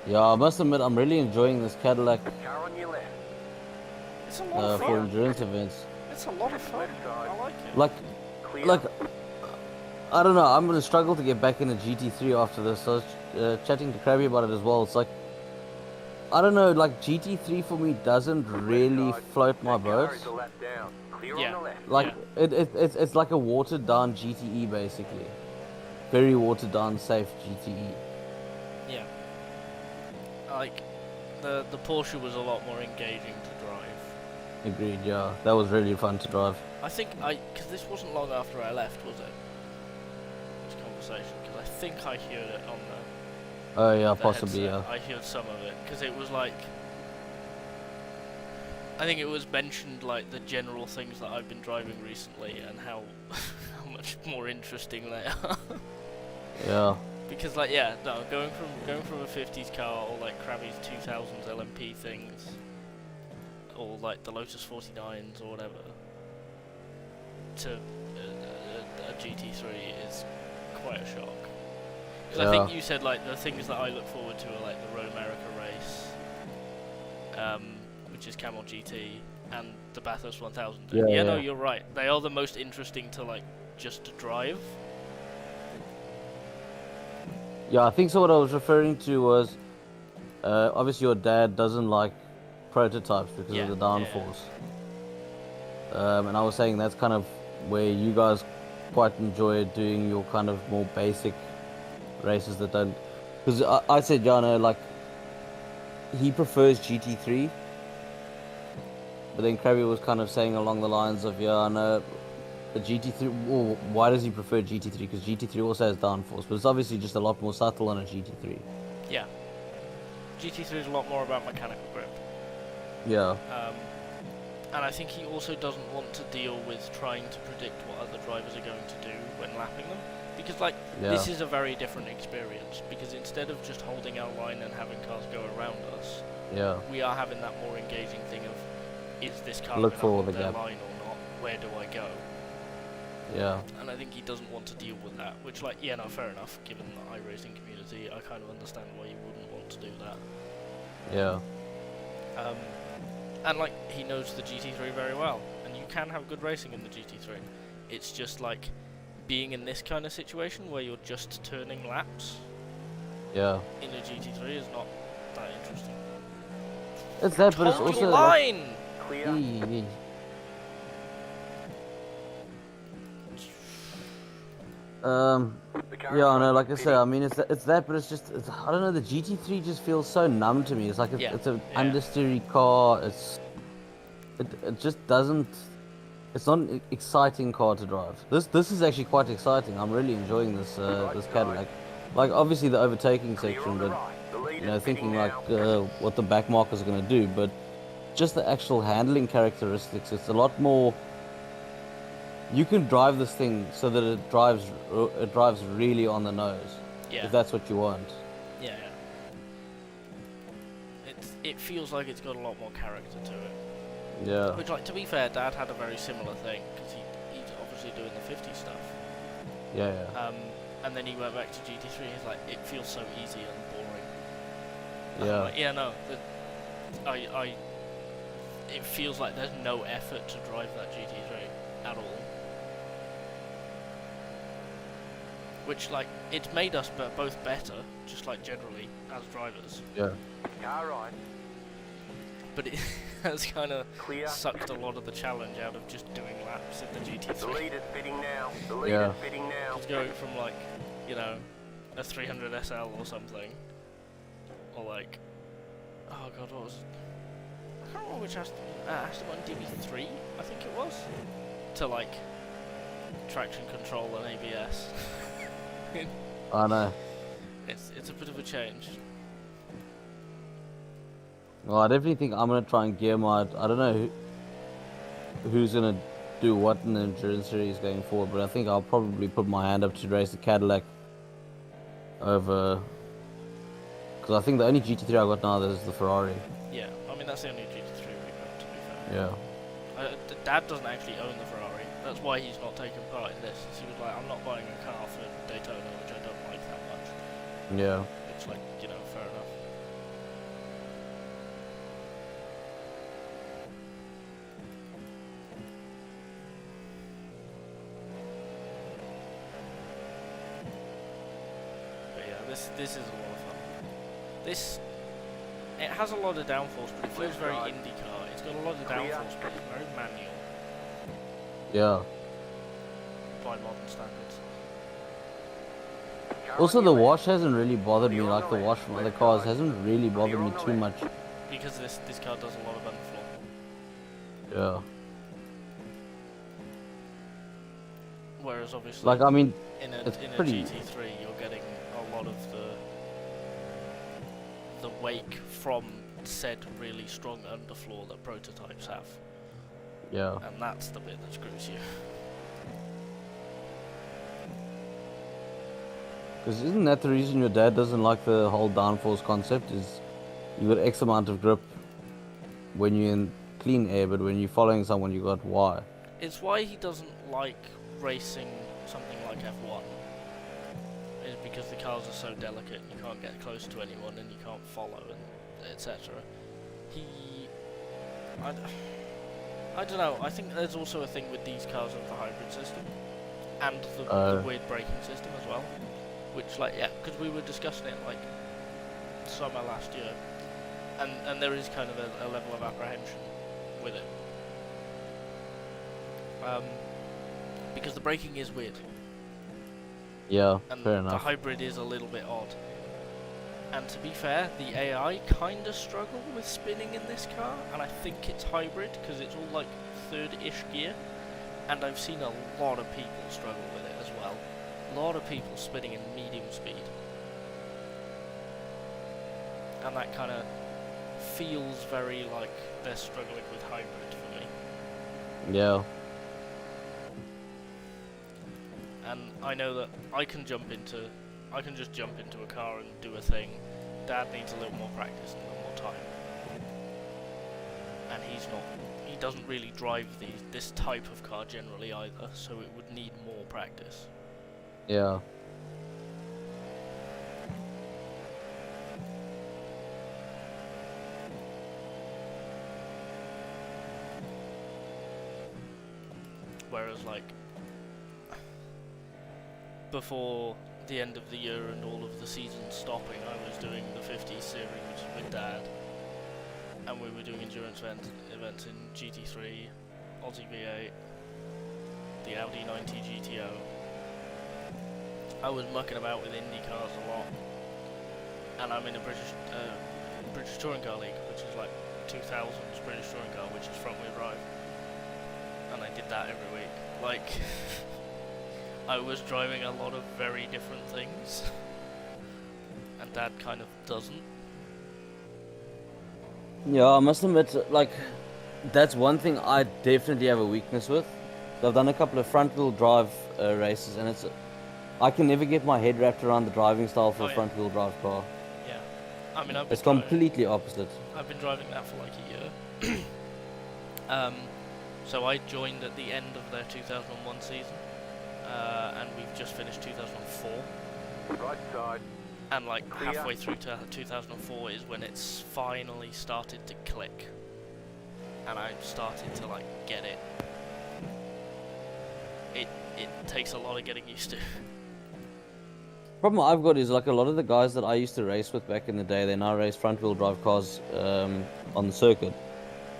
D: Yeah, I must admit, I'm really enjoying this Cadillac
E: Car on your left.
A: It's a lot of
D: for
A: fun.
D: endurance events.
A: It's a lot of fun.
E: Left side.
A: I like it.
E: Clear.
D: Like, I don't know, I'm gonna struggle to get back into GT3 after this. I was chatting to Crabby about it as well. It's like, I don't know, like GT3 for me doesn't really
E: side.
D: float my
E: That car
D: boat.
E: is a lap down. Clear
A: Yeah.
E: on the left.
D: Like, it's like a watered down GTE basically. Very watered down, safe GTE.
A: Yeah. Like, the Porsche was a lot more engaging to drive.
D: Agreed, yeah. That was really fun to drive.
A: I think because this wasn't long after I left, was it? This conversation, because I think I heard it on
D: Oh yeah,
A: the
D: possibly,
A: headset.
D: yeah.
A: I heard some of it, because it was like, I think it was mentioned like the general things that I've been driving recently and how how much more interesting they are.
D: Yeah.
A: Because like no, going from a 50s car or like Crabby's 2000s LMP things, or like the Lotus 49s or whatever, to a GT3 is quite a shock. Because I think you said like the things that I look forward to are like the Road America race, which is Camel GT, and the Bathurst 1000.
D: Yeah,
A: No,
D: yeah.
A: you're right. They are the most interesting to like just to drive.
D: Yeah, I think so. What I was referring to was, obviously your dad doesn't like prototypes because of the downforce. And I was saying that's kind of where you guys quite enjoy doing your kind of more basic races that don't. Because I said, yeah, no, like he prefers GT3, but then Crabby was kind of saying along the lines of, yeah, I know. The GT3, well, why does he prefer GT3? Because GT3 also has downforce, but it's obviously just a lot more subtle on a GT3.
A: Yeah. GT3 is a lot more about mechanical grip.
D: Yeah.
A: And I think he also doesn't want to deal with trying to predict what other drivers are going to do when lapping them. Because, like, this is a very different experience. Because instead of just holding our line and having cars go around us, we are having that more engaging thing of, is this car going to hold their line or not? Where do I go?
D: Yeah.
A: And I think he doesn't want to deal with that, which, like, yeah, no, fair enough. Given the iRacing community, I kind of understand why you wouldn't want to do that.
D: Yeah.
A: And, like, he knows the GT3 very well, and you can have good racing in the GT3. It's just, like, being in this kind of situation where you're just turning laps in a GT3 is not that interesting.
D: It's that, but it's
A: Hold
D: also
A: your line!
E: Clear.
D: Yeah, I know, like I said, I mean, it's that, but it's just, I don't know, the GT3 just feels so numb to me. It's like, it's an understeery car, it just doesn't, it's not an exciting car to drive. This is actually quite exciting. I'm really enjoying this, this Cadillac. Like, obviously the overtaking section, but, you know, thinking like, what the back markers are going to do, but just the actual handling characteristics, it's a lot more. You can drive this thing so that it drives really on the nose.
A: Yeah.
D: If that's what you want.
A: Yeah. It feels like it's got a lot more character to it.
D: Yeah.
A: Which, like, to be fair, Dad had a very similar thing because he's obviously doing the 50 stuff.
D: Yeah.
A: And then he went back to GT3. He's like, it feels so easy and boring.
D: Yeah.
A: Like, yeah, no. It feels like there's no effort to drive that GT3 at all. Which, like, it's made us both better, just like generally as drivers.
D: Yeah.
E: Car right.
A: But it has kind of sucked a lot of the challenge out of just doing laps in the GT3.
E: The lead is fitting now. The lead is fitting now.
A: It's going from, like, you know, a 300 SL or something, or like, oh god, what was it? I can't remember which Aston Martin DB3, I think it was, to like traction control and ABS.
D: I know.
A: It's a bit of a change.
D: Well, I definitely think I'm gonna try and gear my. I don't know who's gonna do what in the endurance series going forward, but I think I'll probably put my hand up to race the Cadillac over. Because I think the only GT3 I got now is the Ferrari.
A: Yeah, I mean that's the only GT3 we got, to be fair.
D: Yeah.
A: Dad doesn't actually own the Ferrari. That's why he's not taking part in this. He was like, I'm not buying a car for Daytona, which I don't like that much.
D: Yeah.
A: It's like, you know, fair enough. But yeah, this is a lot of fun. It has a lot of downforce, but it feels very IndyCar. It's got a lot of downforce, but it's very manual
D: Yeah.
A: by modern standards.
D: Also, the wash hasn't really bothered me. Like the wash from other cars hasn't really bothered me too much.
A: Because this car does a lot of underflow.
D: Yeah.
A: Whereas obviously,
D: Like I mean,
A: in
D: it's
A: a
D: pretty-
A: GT3, you're getting a lot of the wake from said really strong underfloor that prototypes have,
D: yeah.
A: and that's the bit that screws you.
D: Because isn't that the reason your dad doesn't like the whole downforce concept? Is you got X amount of grip when you're in clean air, but when you're following someone, you got Y.
A: It's why he doesn't like racing something like F1. Is because the cars are so delicate, and you can't get close to anyone, and you can't follow, and etc. I don't know. I think there's also a thing with these cars of the hybrid system, and the weird braking system as well. Which, like, yeah, because we were discussing it like summer last year, and there is kind of a level of apprehension with it. Because the braking is weird.
D: Yeah,
A: And
D: fair
A: the
D: enough.
A: hybrid is a little bit odd. And to be fair, the AI kind of struggle with spinning in this car, and I think it's hybrid because it's all like third-ish gear, and I've seen a lot of people struggle with it as well. A lot of people spinning in medium speed. And that kind of feels very like they're struggling with hybrid for me.
D: Yeah.
A: And I know that I can just jump into a car and do a thing. Dad needs a little more practice and a little more time. And he doesn't really drive this type of car generally either, so it would need more practice.
D: Yeah.
A: Whereas like before the end of the year and all of the seasons stopping, I was doing the 50 series with Dad, and we were doing endurance events in GT3, Aussie V8, the Audi 90 GTO. I was mucking about with Indy cars a lot, and I'm in a British Touring Car League, which is like 2000s British Touring Car, which is front wheel drive, and I did that every week. Like, I was driving a lot of very different things, and Dad kind of doesn't.
D: Yeah, I must admit, like, that's one thing I definitely have a weakness with. So I've done a couple of front wheel drive races, and I can never get my head wrapped around the driving style for a front wheel drive car.
A: Yeah, I mean,
D: It's completely opposite.
A: I've been driving that for like a year. So I joined at the end of their 2001 season, and we've just finished 2004.
E: Right side.
A: And like halfway through to 2004 is when it's finally started to click, and I started to like get it. It takes a lot of getting used to.
D: Problem I've got is like a lot of the guys that I used to race with back in the day, they now race front wheel drive cars on the circuit,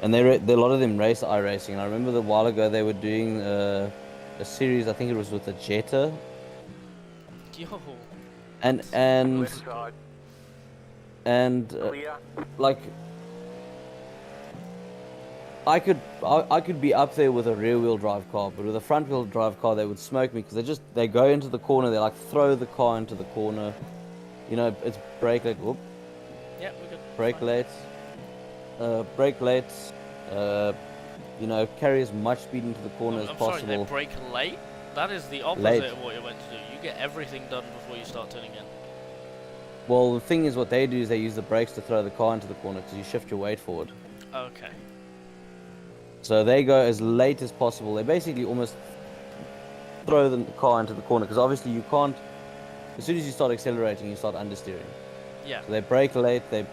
D: and a lot of them race iRacing. And I remember a while ago they were doing a series, I think it was with a Jetta,
A: Yo.
D: and
E: Left side.
D: and
E: Clear.
D: like I could be up there with a rear wheel drive car, but with a front wheel drive car they would smoke me because they go into the corner, they like throw the car into the corner. You know, it's brake like whoop,
A: Yeah, we're good.
D: brake
A: Fine.
D: late, brake late. You know, carry as much speed into the corner as
A: I'm sorry, they
D: possible.
A: brake late? That is the opposite
D: Late.
A: of what you're meant to do. You get everything done before you start turning in.
D: Well, the thing is, what they do is they use the brakes to throw the car into the corner because you shift your weight forward.
A: Okay.
D: So they go as late as possible. They basically almost throw the car into the corner because obviously you can't. As soon as you start accelerating, you start understeering.
A: Yeah.
D: So they brake late. They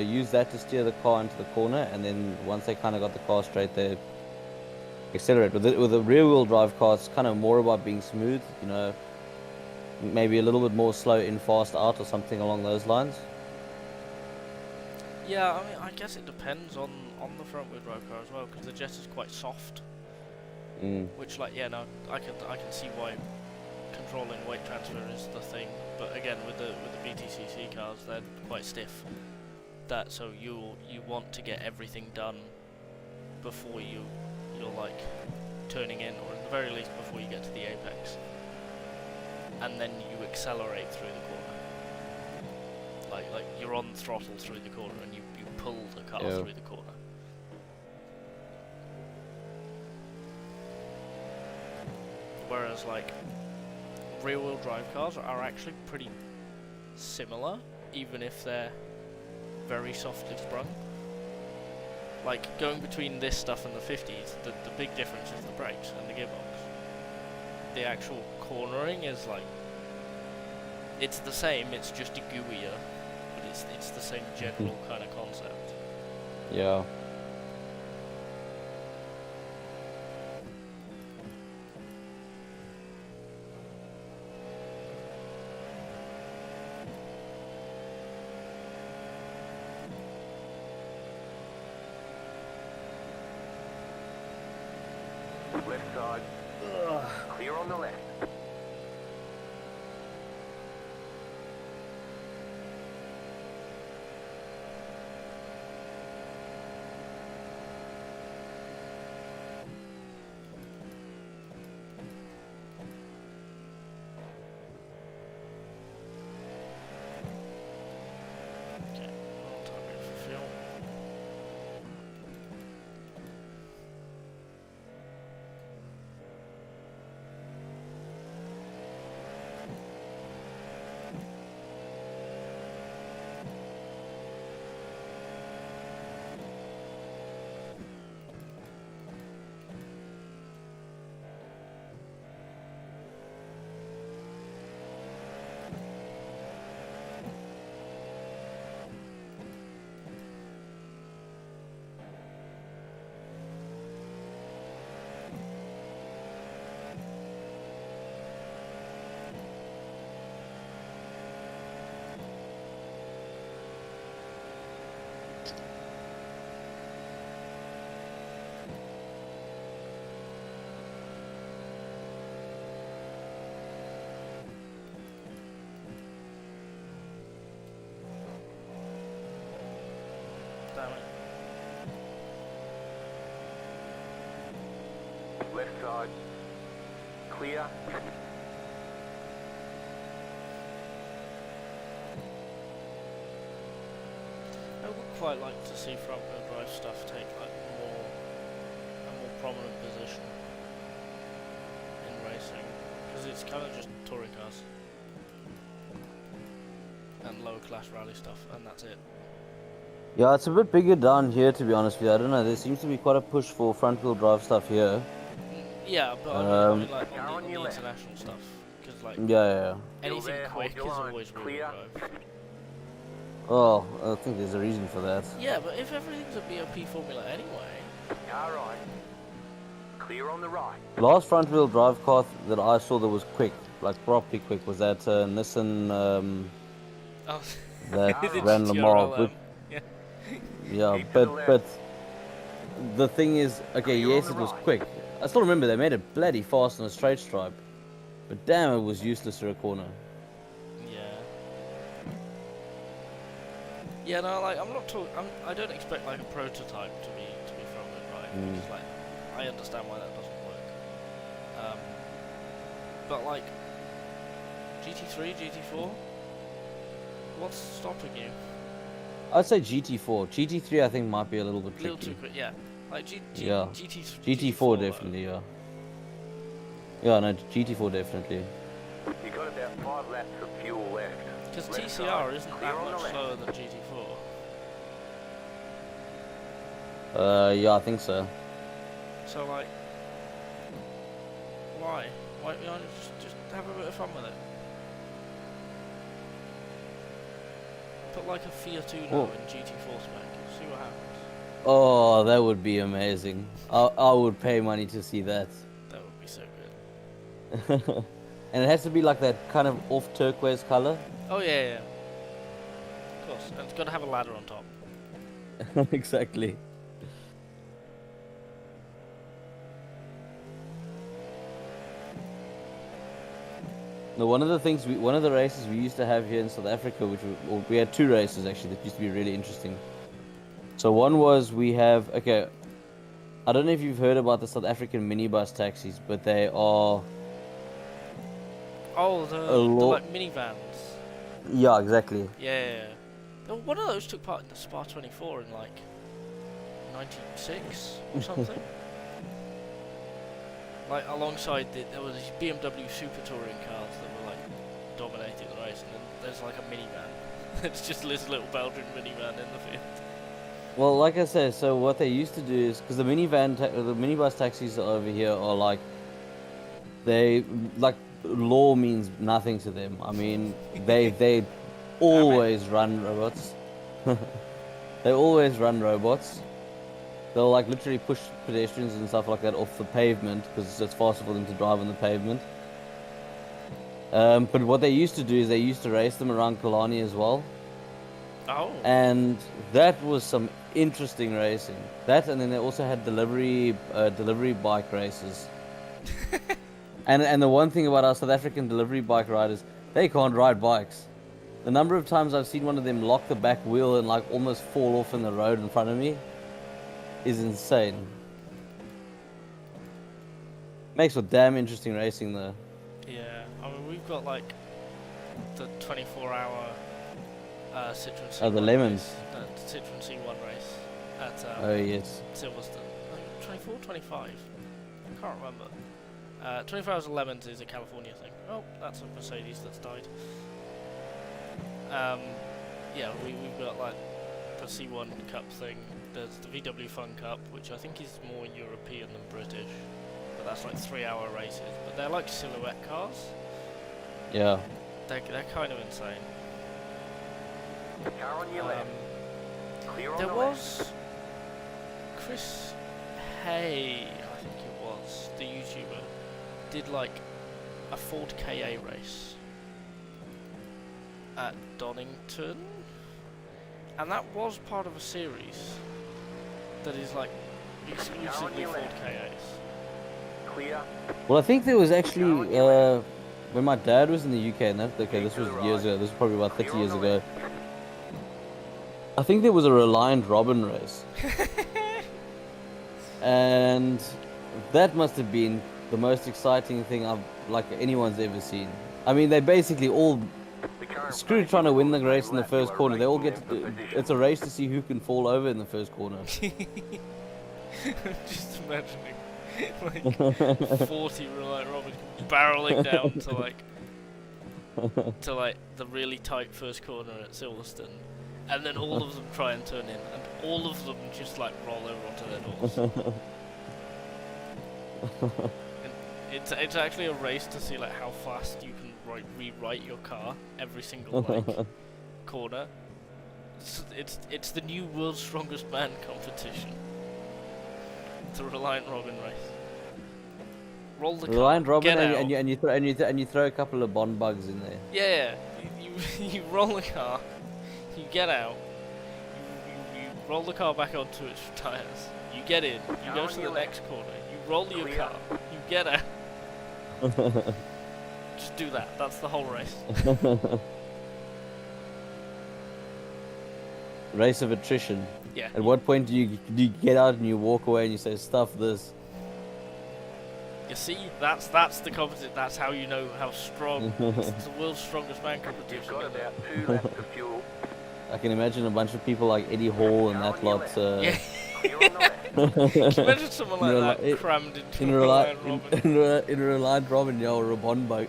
D: use that to steer the car into the corner, and then once they kind of got the car straight, they accelerate. With a rear-wheel drive car, it's kind of more about being smooth. You know, maybe a little bit more slow in, fast out, or something along those lines.
A: Yeah, I mean, I guess it depends on the front wheel drive car as well, because the Jet is quite soft. Which, like, yeah, no, I can see why controlling weight transfer is the thing. But again, with the BTCC cars, they're quite stiff. So you want to get everything done before you're like turning in, or at the very least before you get to the apex, and then you accelerate through the corner. Like you're on throttle through the corner, and you pull the car through the corner. Whereas like rear-wheel drive cars are actually pretty similar, even if they're very softly sprung. Like going between this stuff and the 50s, the big difference is the brakes and the gearbox. The actual cornering is like, it's the same, it's just gooier, but it's the same general kind of concept.
D: Yeah.
E: Left side. Clear on the left.
A: Okay, I'll target for fuel. Damn it.
E: Left side. Clear.
A: I would quite like to see front wheel drive stuff take like a more prominent position in racing, because it's kind of just touring cars and lower class rally stuff, and that's it.
D: Yeah, it's a bit bigger down here, to be honest with you. I don't know. There seems to be quite a push for front wheel drive stuff here.
A: Yeah, but I mean like
E: Car
A: on
E: on
A: the
E: your left.
A: international stuff, because like
D: Yeah.
A: anything
E: there, hold
A: quick
E: your
A: is
E: line.
A: always rear
E: Clear.
A: drive.
D: Oh, I think there's a reason for that.
A: Yeah, but if everything's a BOP formula anyway,
E: Car right. Clear on the right.
D: Last front wheel drive car that I saw that was quick, like properly quick, was that Nissan
A: oh,
D: that
E: The
D: ran Lamar.
A: GTRLM.
D: But,
A: Yeah.
D: yeah,
E: Keep to the
D: but
E: left.
D: the thing is, okay,
E: Clear on
D: yes,
E: the
D: it was
E: right.
D: quick. I still remember they made it bloody fast on a straight stripe, but damn, it was useless through a corner.
A: Yeah. Yeah, no, like I'm not talking. I don't expect like a prototype to be thrown in, right? Because like I understand why that doesn't work. But like GT3, GT4, what's stopping you?
D: I'd say GT4. GT3 I think might be a little bit
A: A little
D: tricky.
A: too quick, yeah. Like
D: Yeah.
A: GT4
D: GT4 definitely, yeah. Yeah, no, GT4 definitely.
E: You got about 5 laps of fuel left.
A: Because
E: Left
A: TCR
E: side,
A: isn't
E: clear
A: that
E: on the
A: much
E: left.
A: slower than GT4.
D: Yeah, I think so.
A: So like, why? Why don't you just have a bit of fun with it? Put like a Fiat Uno in GT4 spec. See what happens.
D: Oh, that would be amazing. I would pay money to see that.
A: That would be so good.
D: And it has to be like that kind of off turquoise color.
A: Oh yeah. Of course, and it's got to have a ladder on top.
D: Exactly. No, one of the races we used to have here in South Africa, we had 2 races actually that used to be really interesting. So one was okay, I don't know if you've heard about the South African minibus taxis, but they are...
A: Oh, the like minivans.
D: Yeah, exactly.
A: Yeah. One of those took part in the Spa 24 in like 96 or something. Like alongside there were these BMW Super Touring cars that were like dominating the race, and then there's like a minivan. It's just this little Belgian minivan in the field.
D: Well, like I said, so what they used to do is, because the minibus taxis over here are like, law means nothing to them. I mean, they always run robots. They always run robots. They'll like literally push pedestrians and stuff like that off the pavement because it's faster for them to drive on the pavement. But what they used to do is they used to race them around Killarney as well.
A: Oh.
D: And that was some interesting racing. That, and then they also had delivery bike races. and the one thing about our South African delivery bike riders, they can't ride bikes. The number of times I've seen one of them lock the back wheel and like almost fall off in the road in front of me is insane. Makes for damn interesting racing though.
A: Yeah, I mean we've got like the 24-hour Citroen C1
D: Oh, the Lemons.
A: race, Citroen C1 race at
D: Oh yes.
A: Silverstone. 24, 25? I can't remember. 24 Hours of Lemons is a California thing. Oh, that's a Mercedes that's died. Yeah, we've got like the C1 Cup thing. There's the VW Fun Cup, which I think is more European than British. But that's like 3-hour races. But they're like silhouette cars.
D: Yeah.
A: They're kind of insane.
E: Car on your left. Clear on
A: There
E: the
A: was Chris Hay, I think it was, the YouTuber, did like a Ford KA race at Donington, and that was part of a series that is like exclusively Ford KAs.
E: Clear.
D: Well, I think there was actually when my dad was in the UK, and this was years ago. This was probably about 30 years ago. I think there was a Reliant Robin race, and that must have been the most exciting thing anyone's ever seen. I mean, they basically all screw trying to win the race in the first corner. They all get to it's a race to see who can fall over in the first corner.
A: Just imagining like 40 Reliant Robins barreling down to like the really tight first corner at Silverstone, and then all of them try and turn in, and all of them just like roll over onto their doors. And it's actually a race to see like how fast you can rewrite your car every single like corner. It's the new World's Strongest Man competition. It's a Reliant Robin race. Roll the car.
D: Reliant Robin,
A: get out.
D: and you throw a couple of Bond bugs in there.
A: Yeah. You roll the car. You get out. You roll the car back onto its tires. You get in. You go to the next corner. You roll your car. You get out. Just do that. That's the whole race.
D: race of attrition.
A: Yeah.
D: At what point do you get out and you walk away and you say, stuff this?
A: You see, that's the competition. That's how you know how strong. It's the world's strongest man competition.
E: You've got
A: isn't it?
E: about 2 laps of fuel.
D: I can imagine a bunch of people like Eddie Hall and that lot.
A: Yeah.
E: Clear on the left.
A: Can you imagine someone like that
D: It-
A: crammed into
D: in
A: a Reliant
D: in,
A: Robin?
D: in a Reliant Robin, yeah, or a Bond bug.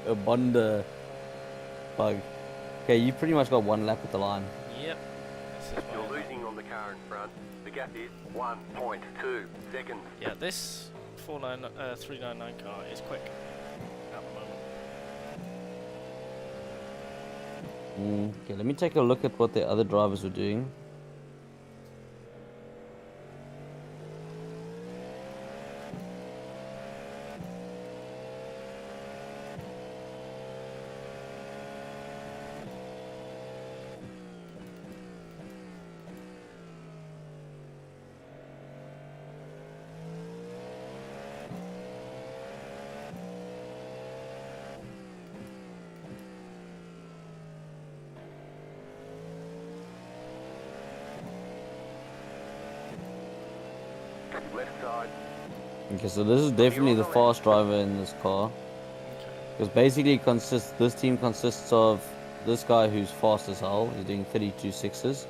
D: Okay, you pretty much got 1 lap at the line.
A: Yep. This is
E: You're
A: why
E: losing on the car in front. The gap is 1.2 seconds.
A: yeah, this 399 car is quick at the moment.
D: Okay, let me take a look at what the other drivers were doing.
E: Left side.
D: Okay, so this is definitely the fast driver in this car. Because basically this team consists of this guy who's fast as hell. He's doing 32.6s.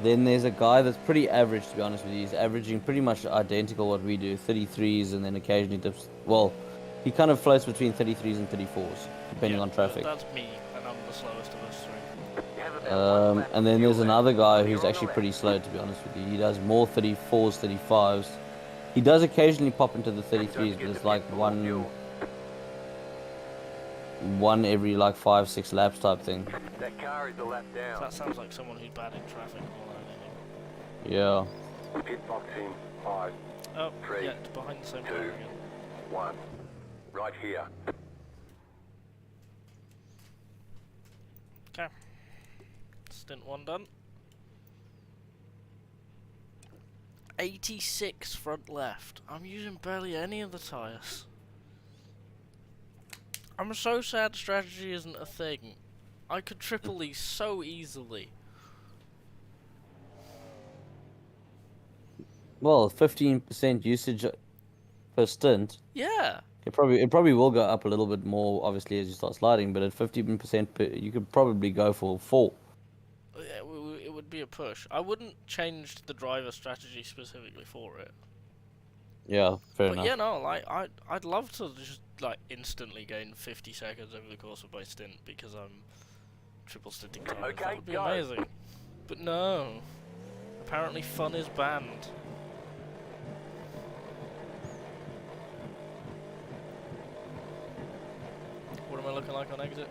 D: Then there's a guy that's pretty average, to be honest with you. He's averaging pretty much identical what we do, 33s, and then occasionally dips. Well, he kind of floats between 33s and 34s, depending on traffic.
A: That's me, and I'm the slowest of us three.
E: You have about 1 lap
D: And
E: of
D: then
E: fuel
D: there's
E: left.
D: another guy
E: Clear
D: who's
E: on the
D: actually
E: left.
D: pretty slow, to be honest with you. He does more 34s, 35s. He does occasionally pop into the 33s, but it's like one every like 5-6 laps type thing.
E: That car is a lap down.
A: That sounds like someone who's bad in traffic more than anything.
D: Yeah.
E: Pit box in 5,
A: Oh,
E: 3,
A: yeah, it's behind the same car
E: 2,
A: again.
E: 1. Right here.
A: Okay. Stint 1 done. 86 front left. I'm using barely any of the tyres. I'm so sad strategy isn't a thing. I could triple these so easily.
D: Well, 15% usage per stint.
A: Yeah.
D: It probably will go up a little bit more, obviously, as you start sliding. But at 15%, you could probably go for 4.
A: Yeah, it would be a push. I wouldn't change the driver strategy specifically for it.
D: Yeah, fair
A: But
D: enough.
A: yeah, no, like I'd love to just like instantly gain 50 seconds over the course of my stint because I'm triple stinting tires.
E: Okay,
A: That would be
E: go.
A: amazing. But no. Apparently fun is banned. What am I looking like on exit?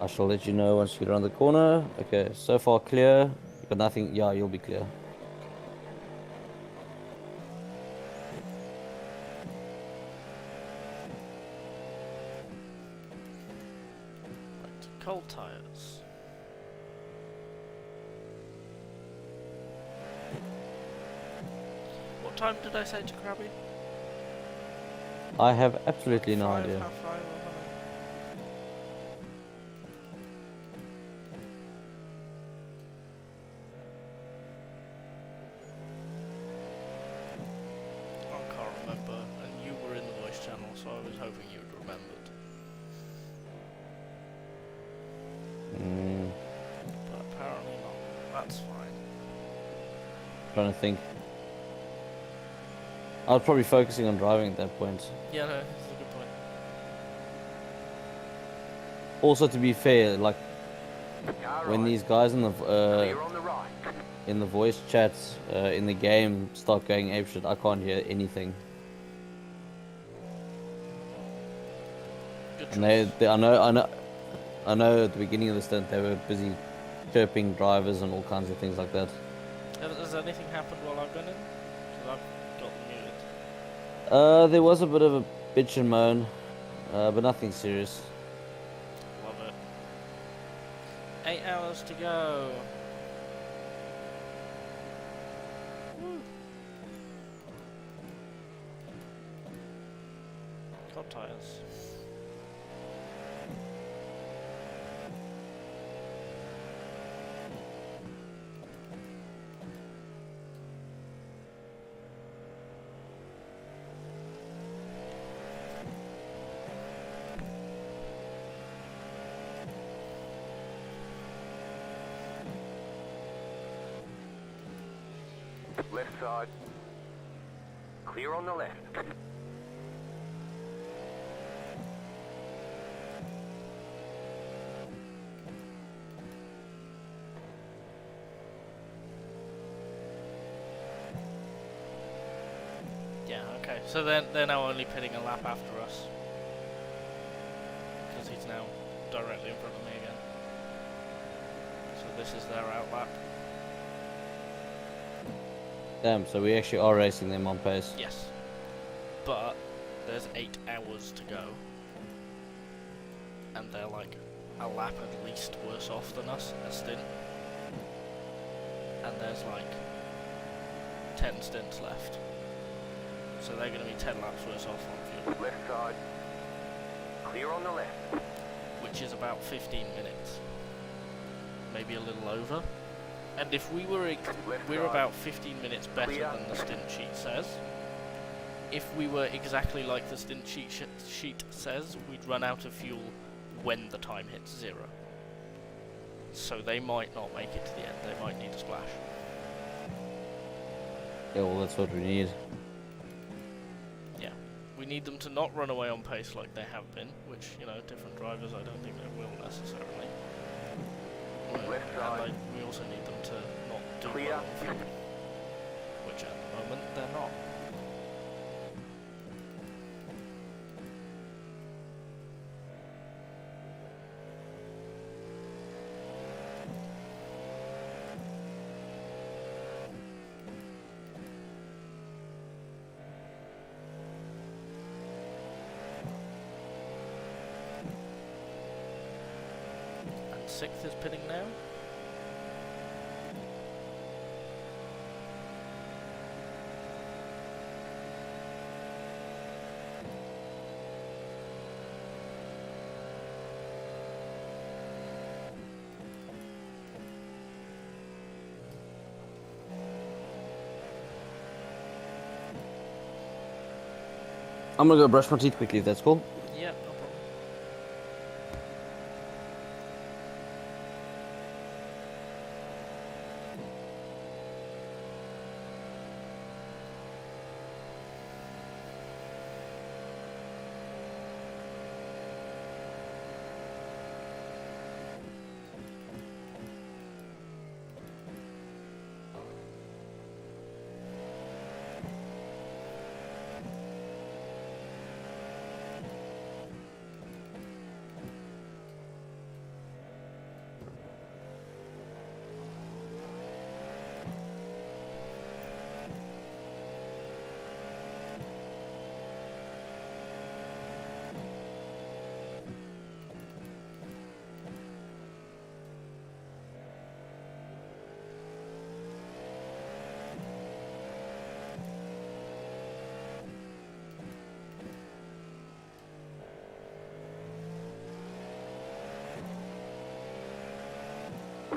D: I shall let you know once you get around the corner. Okay, so far clear. You got nothing. Yeah, you'll be clear.
A: Right, cold tires. What time did I say to Crabby?
D: I have absolutely no
A: 5,
D: idea.
A: half 5 or something. I can't remember, and you were in the voice channel, so I was hoping you'd remembered. But apparently not. That's fine.
D: Trying to think. I was probably focusing on driving at that point.
A: Yeah, no, that's a good point.
D: Also, to be fair, like
E: Car
D: when
E: right.
D: these guys
E: Clear on the right.
D: in the voice chats in the game start going apeshit, I can't hear anything.
A: Good
D: And
A: choice.
D: I know at the beginning of the stint they were busy chirping drivers and all kinds of things like that.
A: Has anything happened while I've been in? Because I've got muted.
D: There was a bit of a bitch and moan, but nothing serious.
A: Love it. 8 hours to go. Woo. Cold tires.
E: Left side. Clear on the left.
A: Yeah, okay. So they're now only pitting a lap after us. Because he's now directly in front of me again. So this is their out lap.
D: Damn, so we actually are racing them on pace.
A: Yes. But there's 8 hours to go. And they're like a lap at least worse off than us, a stint. And there's like 10 stints left. So they're going to be 10 laps worse off on fuel.
E: Left side. Clear on the left.
A: Which is about 15 minutes. Maybe a little over. And if we were we're about 15 minutes better than the stint sheet says. If we were exactly like the stint sheet says, we'd run out of fuel when the time hits 0. So they might not make it to the end. They might need a splash.
D: Yeah, well, that's what we need.
A: We need them to not run away on pace like they have been, which, you know, different drivers I don't think they will necessarily. And we also need them to not do well on fuel, which at the moment they're not. Sixth is pitting now.
D: I'm gonna go brush my teeth quickly if that's cool.
A: Yeah, no problem.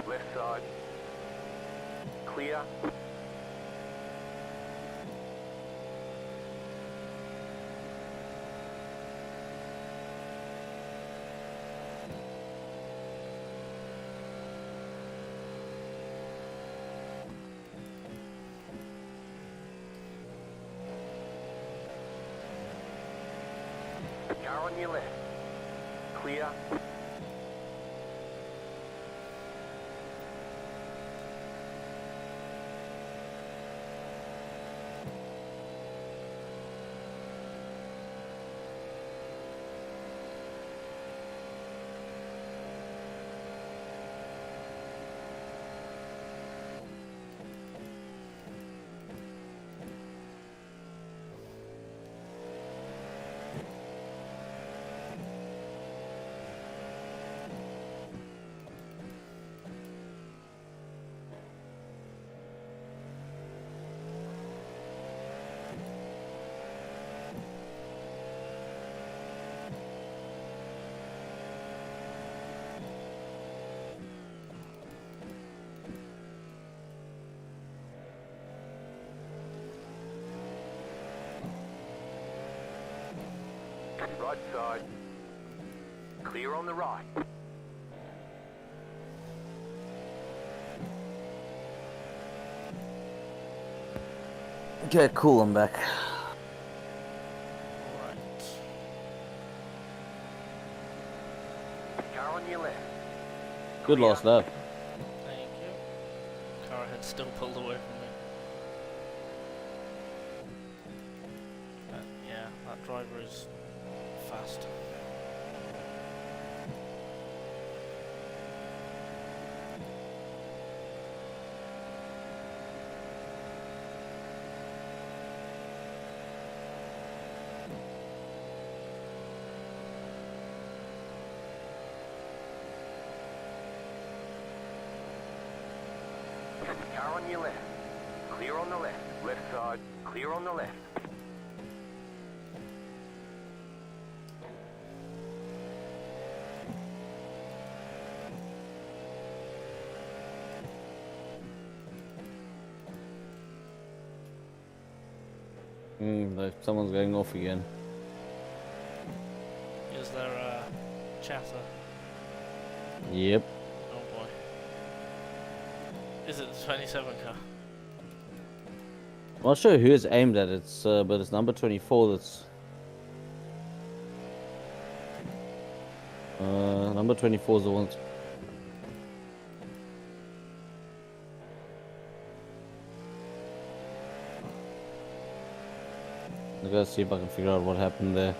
E: Left side. Clear. Car on your left. Clear. Right side. Clear on the right.
D: Okay, cool, I'm back.
A: Right.
E: Car on your left.
D: Good
E: Clear.
D: last lap.
A: Thank you. Car had still pulled away from me. But yeah, that driver is fast.
E: Car on your left. Clear on the left. Left side. Clear on the left.
D: Someone's going off again.
A: Is there a chatter?
D: Yep.
A: Oh boy. Is it the 27 car?
D: I'm not sure who it's aimed at. But it's number 24. That's number 24 is the one. I gotta see if I can figure out what happened there.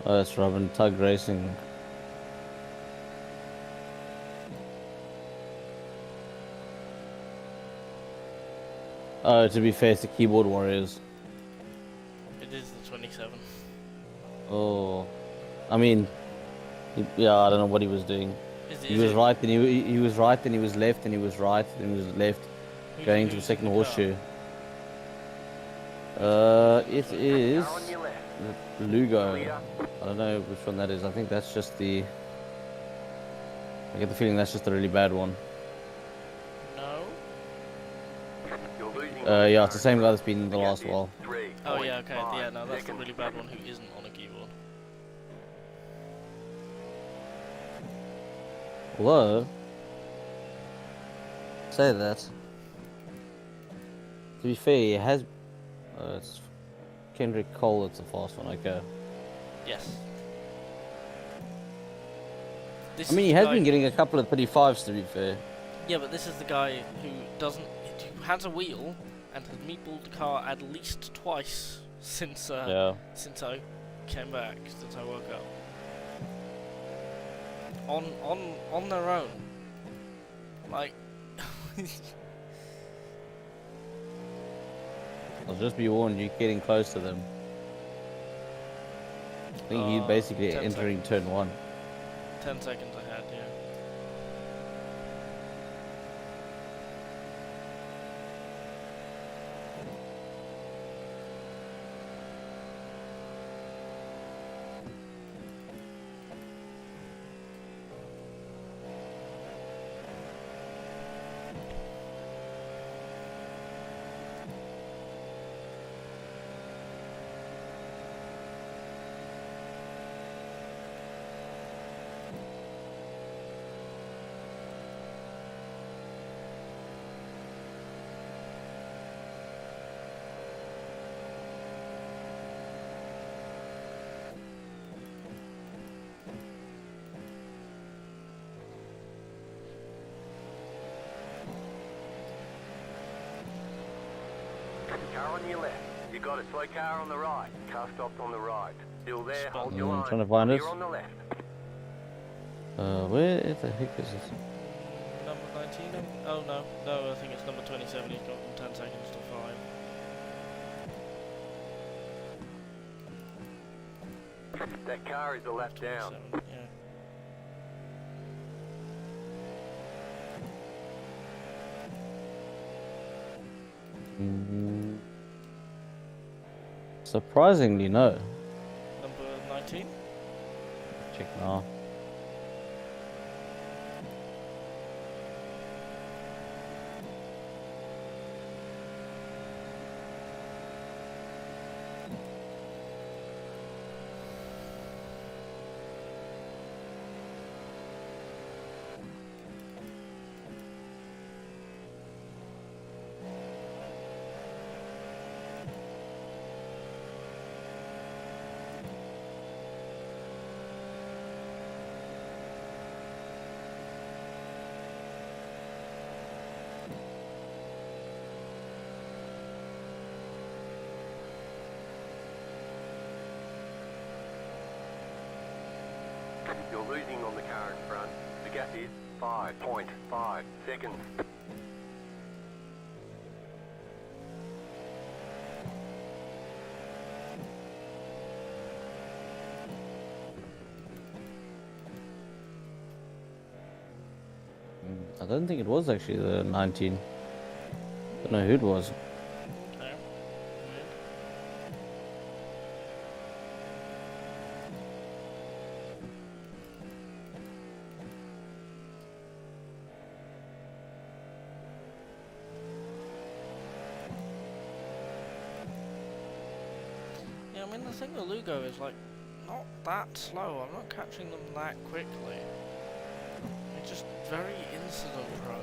D: Oh, that's Robin Tug Racing. Oh, to be fair, it's the Keyboard Warriors.
A: It is the 27.
D: Oh, I mean, yeah, I don't know what he was doing. He was right, then he was right, then he was left, and he was right, then he was left, going to the second horseshoe. It is
E: Car on your left.
D: Lugo.
E: Clear.
D: I don't know which one that is. I think that's just the. I get the feeling that's just a really bad one.
A: No?
E: You're losing.
D: Yeah, it's the same guy that's been in the last while.
A: Oh yeah, okay. Yeah, no, that's the really bad one who isn't on a keyboard.
D: Although, say that. To be fair, he has. It's Kendrick Cole. It's a fast one. Okay.
A: Yes. This
D: I mean,
A: is
D: he
A: the
D: has
A: guy
D: been getting a couple of 35s. To be fair.
A: Yeah, but this is the guy who who has a wheel and has meatballed the car at least twice since
D: Yeah.
A: since I came back, since I woke up. On their own. Like
D: I'll just be warned, you're getting close to them. I think he's basically
A: 10
D: entering turn 1.
A: 10 seconds ahead, yeah.
E: Car on your left. You got a slow car on the right. Car stopped on the right. Still there. Hold your line.
D: Trying to find it.
E: Clear on the left.
D: Where the heck is this?
A: Number 19? Oh no, no, I think it's number 27. He's got from 10 seconds to 5.
E: That car is a lap down.
A: 27, yeah.
D: Surprisingly, no.
A: Number 19?
D: Check now.
E: You're losing on the car in front. The gap is 5.5 seconds.
D: I don't think it was actually the 19. Don't know who it was.
A: Okay. Weird. Yeah, I mean the thing with Lugo is like not that slow. I'm not catching them that quickly. They're just very incident prone.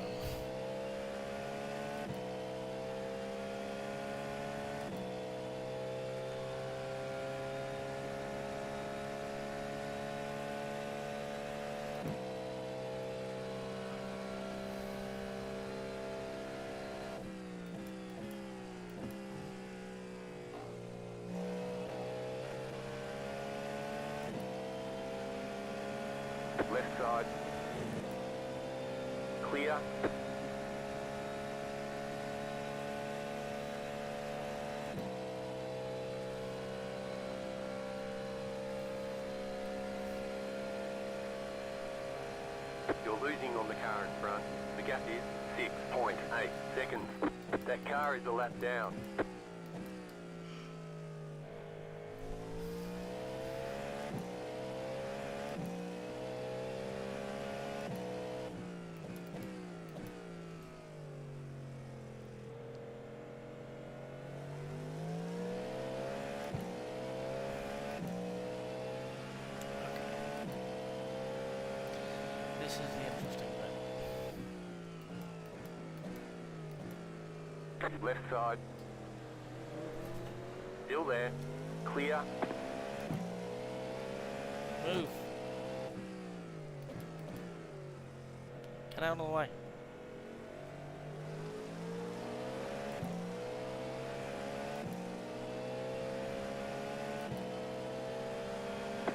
E: Left side. Clear. You're losing on the car in front. The gap is 6.8 seconds. That car is a lap down.
A: This is the interesting bit.
E: Left side. Still there. Clear.
A: Move. Get out of the way.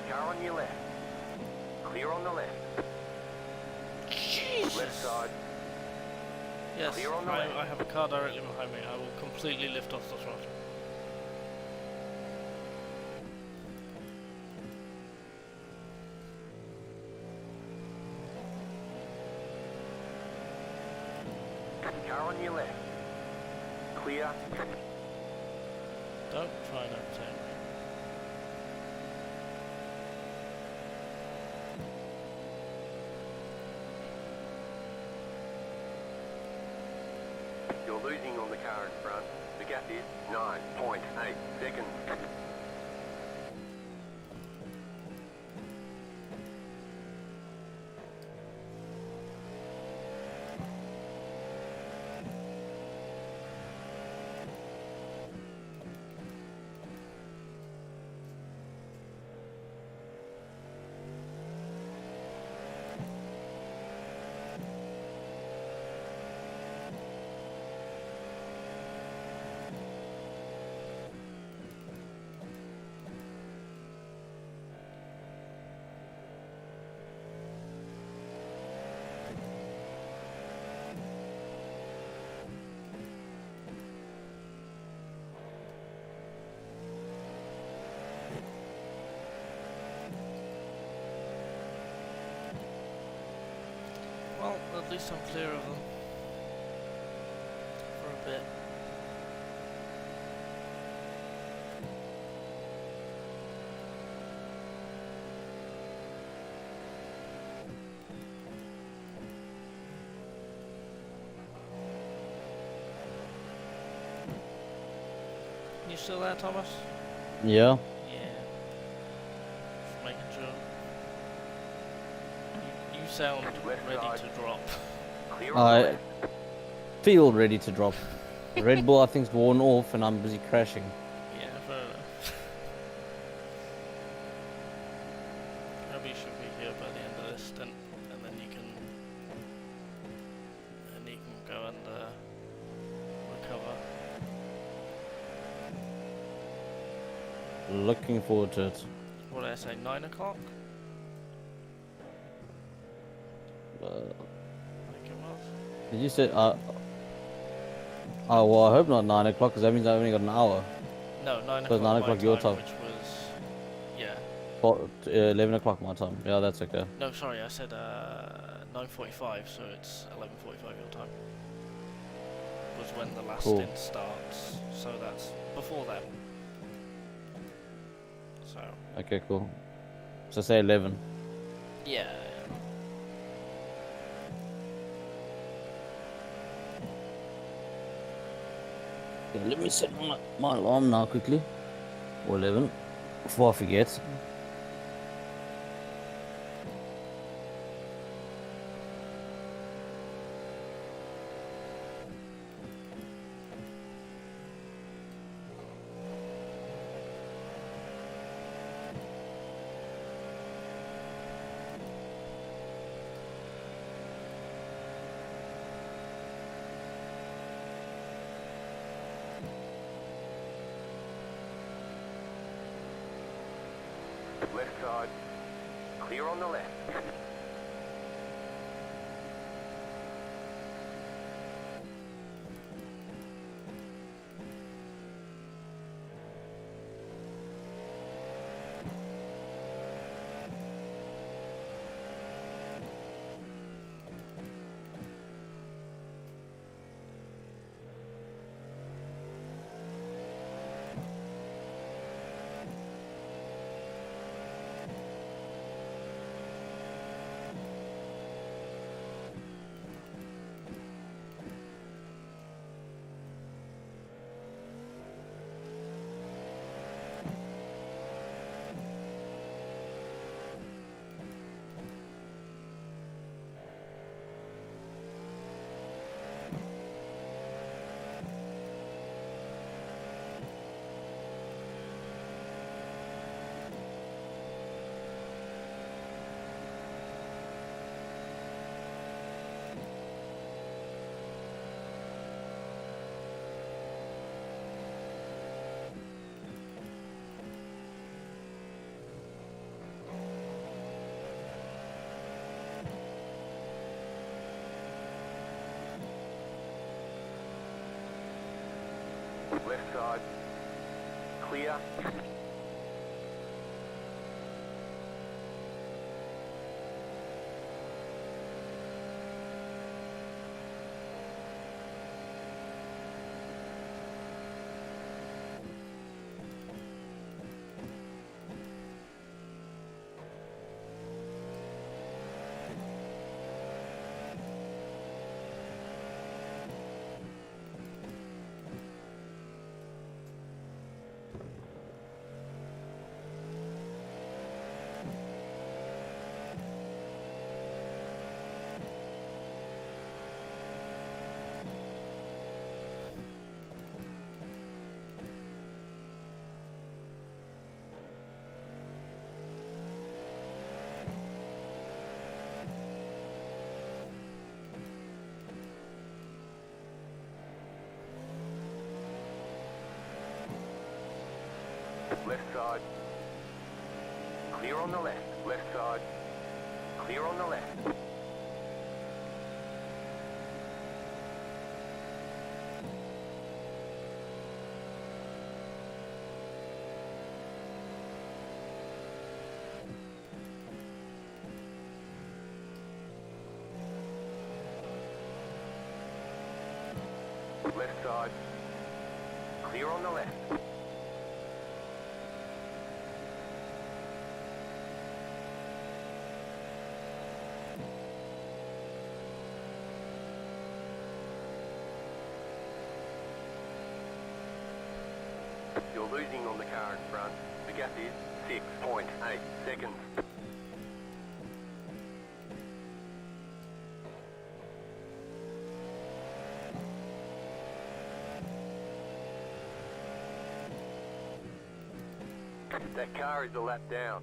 E: Car on your left. Clear on the left.
A: Jesus.
E: Left side.
A: Yes,
E: Clear on the left.
A: I have a car directly behind me. I will completely lift off the throttle.
E: Car on your left. Clear.
A: Don't try and overtake me.
E: You're losing on the car in front. The gap is 9.8 seconds.
A: Well, at least I'm clear of them. For a bit. You still there, Thomas?
D: Yeah.
A: Yeah. Just making sure. You sound
E: Left
A: ready
E: side.
A: to drop.
E: Clear on the
D: I
E: left.
D: feel ready to drop. Red Bull, I think, is worn off, and I'm busy crashing.
A: Yeah, fair enough. Probably should be here by the end of this stint, and then you can go and recover.
D: Looking forward to it.
A: What did I say? 9 o'clock? think it was.
D: Did you say? Oh well, I hope not 9 o'clock, because that means I only got an hour.
A: No, 9
D: So it's 9
A: o'clock my
D: o'clock your time.
A: which was... Yeah.
D: 11 o'clock my time. Yeah, that's okay.
A: No, sorry, I said 9:45, so it's 11:45 your time. Was when the last
D: Cool.
A: stint starts, so that's before then. So...
D: Okay, cool. So say 11.
A: Yeah.
D: Yeah, let me set my alarm now quickly. Or 11. Before I forget.
E: Left side. Clear on the left. Left side. Clear. Left side. Clear on the left. Left side. Clear on the left. Left side. Clear on the left. You're losing on the car in front. The gap is 6.8 seconds. That car is a lap down.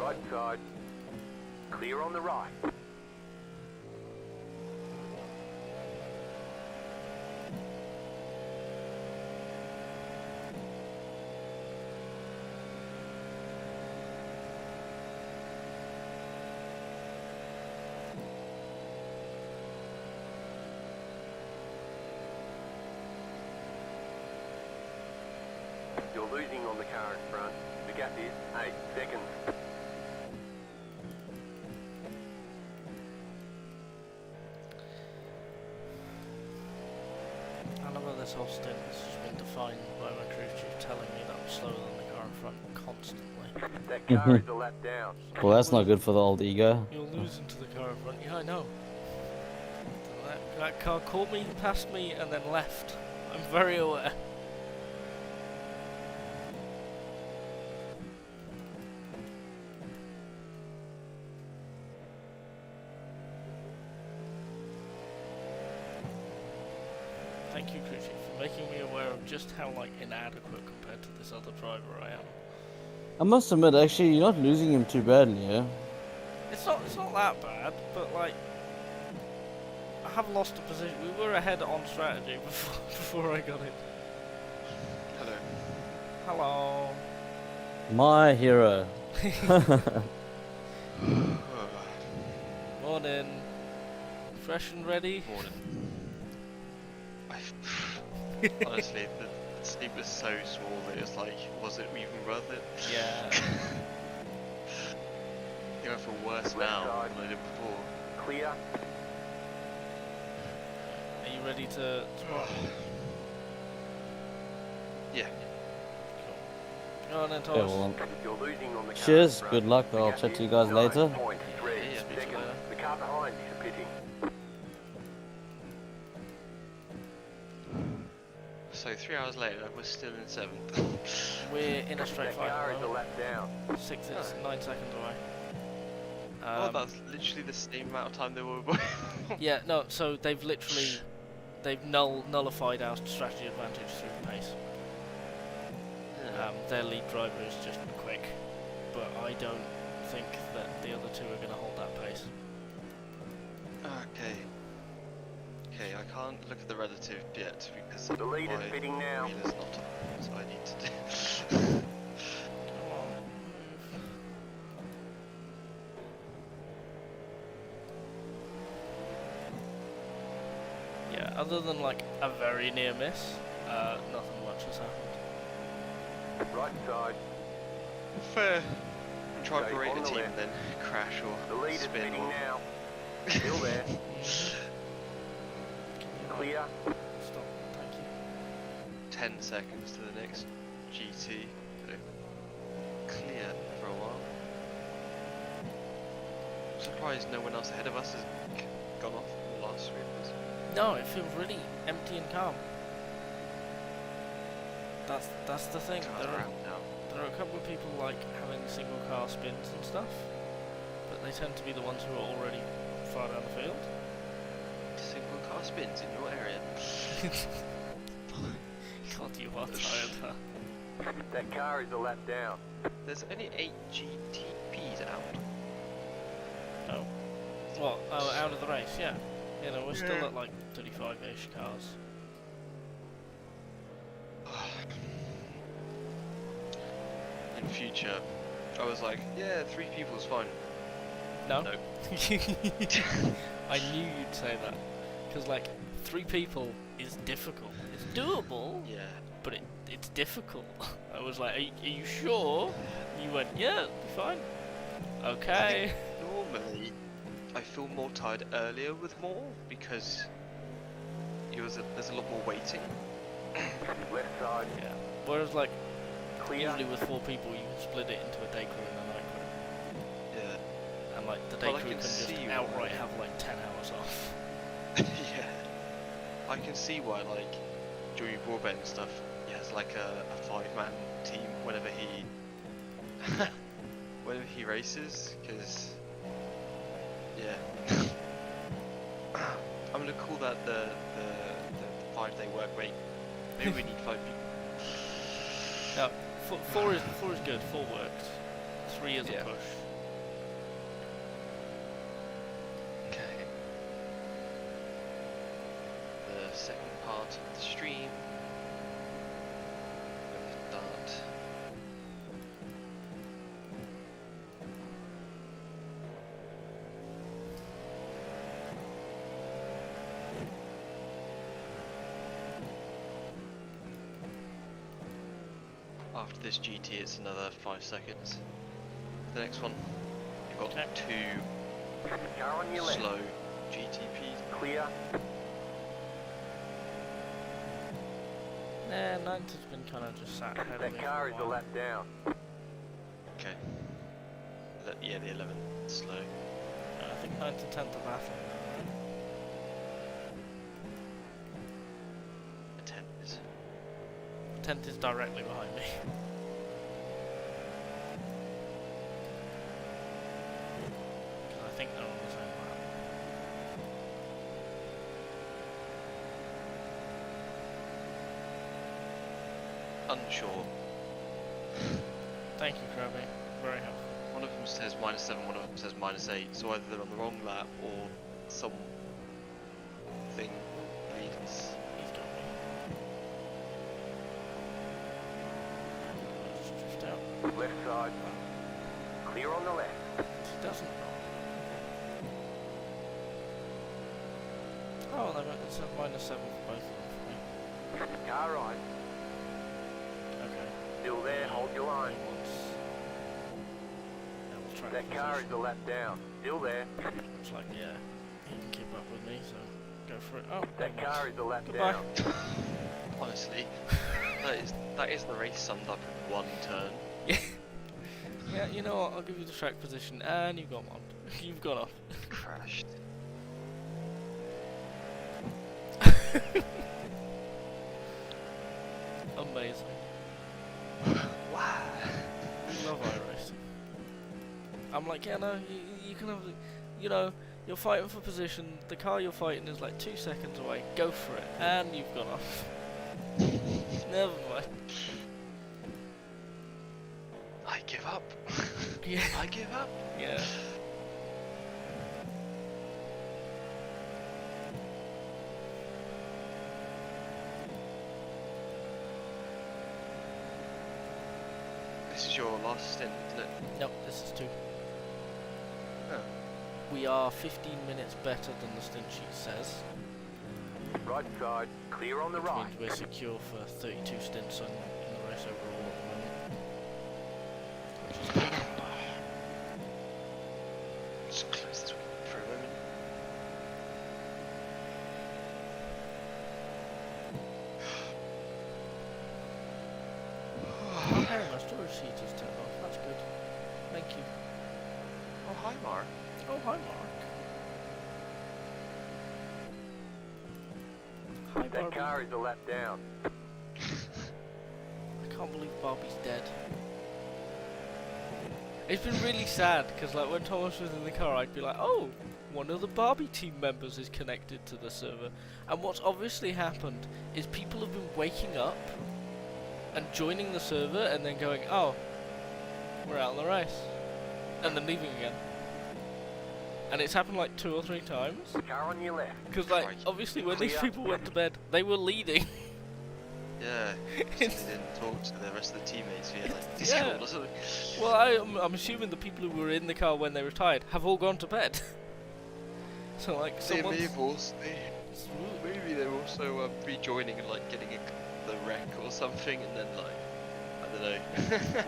E: Right side. Clear on the right. You're losing on the car in front. The gap is 8 seconds.
A: I love how this whole stint has just been defined by my crew chief telling me that I'm slower than the car in front constantly.
E: That car is a lap down.
D: Well, that's not good for the old ego.
A: You're losing to the car in front. Yeah, I know. That car caught me, passed me, and then left. I'm very aware. Thank you, crew chief, for making me aware of just how inadequate compared to this other driver I am.
D: I must admit, actually, you're not losing him too badly, yeah?
A: It's not that bad, but I have lost a position. We were ahead on strategy before I got it.
B: Hello.
A: Hello.
D: My hero.
A: Morning. Fresh and ready?
C: Morning. Honestly, the sleep was so small that it's like, was it even worth it?
A: Yeah.
C: I think I feel worse now than I did before.
E: Clear.
A: Are you ready to swap?
C: Yeah.
A: Go on then,
D: Yeah,
A: Thomas.
D: well,
E: You're losing on the car
D: cheers,
E: in front.
D: good luck,
E: The
D: I'll
E: gap
D: chat
E: is
D: to you guys later.
E: 9.3
A: Yeah, speak to you
E: seconds.
A: later.
E: The car behind is pitting.
C: So 3 hours later, we're still in 7th.
A: We're in a straight
E: That
A: fight.
E: car
A: at
E: is
A: the
E: a
A: moment.
E: lap down.
A: 9 seconds away.
C: Oh, that's literally the same amount of time they were.
A: Yeah, no, so they've nullified our strategy advantage through the pace. Their lead driver is just quick, but I don't think that the other two are going to hold that pace.
C: Okay. Okay, I can't look at the relative yet because
E: The lead is
C: my
E: pitting now.
C: wheel is not on, so I need to do.
A: Come on, move. Yeah, other than a very near miss, nothing much has happened.
E: Right side.
C: Fair. Try
E: Okay,
C: berate
E: on
C: the
E: the
C: team
E: left.
C: and then crash or
E: The lead is
C: spin
E: pitting
C: or...
E: now. Still there. Clear.
A: Stop, thank you.
C: 10 seconds to the next GT. So clear for a while. I'm surprised no one else ahead of us has gone off in the last 3 minutes.
A: No, it feels really empty and calm. That's the thing.
C: Cars are out now.
A: There are a couple of people having single car spins and stuff, but they tend to be the ones who are already far down the field.
C: Single car spins in your area.
A: God, you are tired, huh?
E: That car is a lap down.
C: There's only 8 GTPs out.
A: Oh. What? Oh, out of the race, yeah. You know, we're still at 35-ish cars.
C: In future, I was like, yeah, 3 people's fine.
A: No?
C: No.
A: I knew you'd say that. Because, 3 people is difficult. It's doable,
C: Yeah.
A: but it's difficult. I was like, are you sure? And you went, yeah, it'll be fine. Okay.
C: Normally, I feel more tired earlier with more because there's a lot more waiting.
E: Left side.
A: Yeah. Whereas,
E: Clear.
A: usually with 4 people, you can split it into a day crew and a night crew.
C: Yeah.
A: And, the day
C: Well, I
A: crew
C: can
A: can just
C: see
A: outright
C: why.
A: have, 10 hours off.
C: Yeah. I can see why, Joey Broadbent and stuff, he has, a 5-man team whenever he races, because, yeah. I'm gonna call that the 5-day work week. Maybe we need 5 people.
A: No, 4 is good. 4 worked. 3 is
C: Yeah.
A: a push.
C: After this GT, it's another 5 seconds. The next one, you've got
A: Okay.
C: 2
E: Car on your left.
C: slow GTPs.
E: Clear.
A: Nah, ninth has been kind of just sat ahead of
E: That
A: me
E: car
A: for
E: is
A: a
E: a
A: while.
E: lap down.
C: Okay. Yeah, the 11 slow.
A: I think 9th and 10th are battling now, right?
C: The 10 is.
A: 10th is directly behind me. Because I think they're on the same lap.
C: Unsure.
A: Thank you, Crabb. Very helpful.
C: One of them says -7, one of them says -8. So either they're on the wrong lap or something leads.
A: He's got me. Let's drift out.
E: Left side. Clear on the left.
A: He doesn't. Oh, they went, it said -7 for both of them for me.
E: Car right.
A: Okay.
E: Still there. Hold your line.
A: Yeah, we'll track
E: That car is
A: position.
E: a lap down. Still there.
A: Looks like, yeah, he can keep up with me, so go for it. Oh,
E: That
A: never mind.
E: car is a lap
A: Goodbye.
E: down.
C: Honestly, that is the race summed up in one turn.
A: Yeah, you know what, I'll give you the track position, and you've got one. You've got off.
C: Crashed.
A: Amazing.
C: Wow.
A: I love iRacing. I'm like, yeah, no, you can have, you know, you're fighting for position, the car you're fighting is like 2 seconds away, go for it, and you've gone off. Never mind.
C: I give up.
A: Yeah.
C: I give up.
A: Yeah.
C: This is your last stint, isn't it?
A: Nope, this is 2.
C: Oh.
A: We are 15 minutes better than the stint sheet says.
E: Right side. Clear on the
A: Which
E: right.
A: means we're secure for 32 stints in the race overall at the moment. Which is good.
C: So close this week for a moment.
A: Oh, hey, my storage sheet is turned off. That's good. Thank you.
C: Oh, hi, Mark.
A: Oh, hi, Mark. Hi,
E: That
A: Barbie.
E: car is a lap down.
A: I can't believe Barbie's dead. It's been really sad because, like, when Thomas was in the car, I'd be like, "Oh, one of the Barbie team members is connected to the server." And what's obviously happened is people have been waking up and joining the server and then going, "Oh, we're out on the race," and then leaving again. And it's happened like 2 or 3 times.
E: Car on your left.
A: Because, like,
C: Crikey.
A: obviously when these
E: Clear.
A: people went to bed, they were leading.
C: Yeah. So they didn't talk to the rest of the teammates via like Discord or something.
A: Well, I'm assuming the people who were in the car when they retired have all gone to bed. So, like, someone's...
C: Maybe they're also rejoining and like getting the wreck or something, and then like I don't know.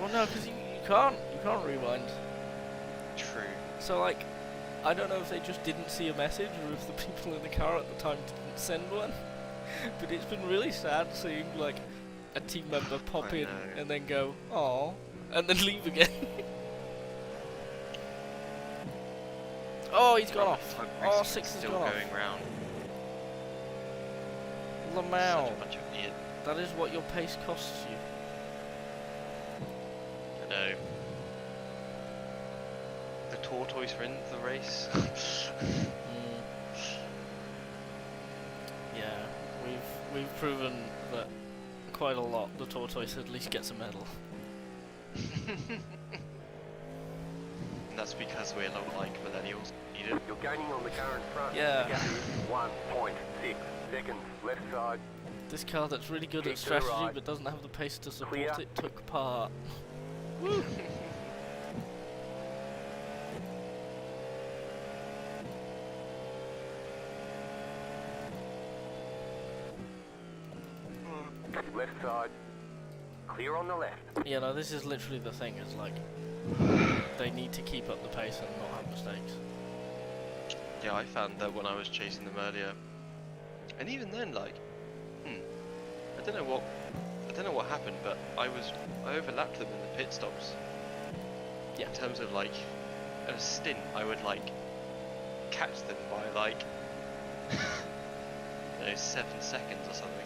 A: Well, no, because you can't rewind.
C: True.
A: So, like, I don't know if they just didn't see a message or if the people in the car at the time didn't send one. But it's been really sad seeing, like, a team member pop
C: I
A: in
C: know.
A: and then go, "Aw," and then leave again. Oh, he's gone off. Oh, 6 has
C: still
A: gone off.
C: going round.
A: Lamau.
C: Such a bunch of idiots.
A: That is what your pace costs you.
C: I know. The tortoise wins the race.
A: Yeah, we've proven that quite a lot. The tortoise at least gets a medal.
C: And that's because we're not like millennials. Need it.
E: You're gaining on the car in front.
A: Yeah.
E: The gap is 1.6 seconds. Left side.
A: This car that's really good
E: Keep
A: at
E: to the
A: strategy
E: right.
A: but doesn't have the pace to support
E: Clear.
A: it took part. Woo.
E: Left side. Clear on the left.
A: Yeah, no, this is literally the thing, is like, they need to keep up the pace and not have mistakes.
C: Yeah, I found that when I was chasing them earlier, and even then, like, I don't know what happened, but I overlapped them in the pit stops.
A: Yeah.
C: In terms of like, at a stint, I would like catch them by like, 7 seconds or something.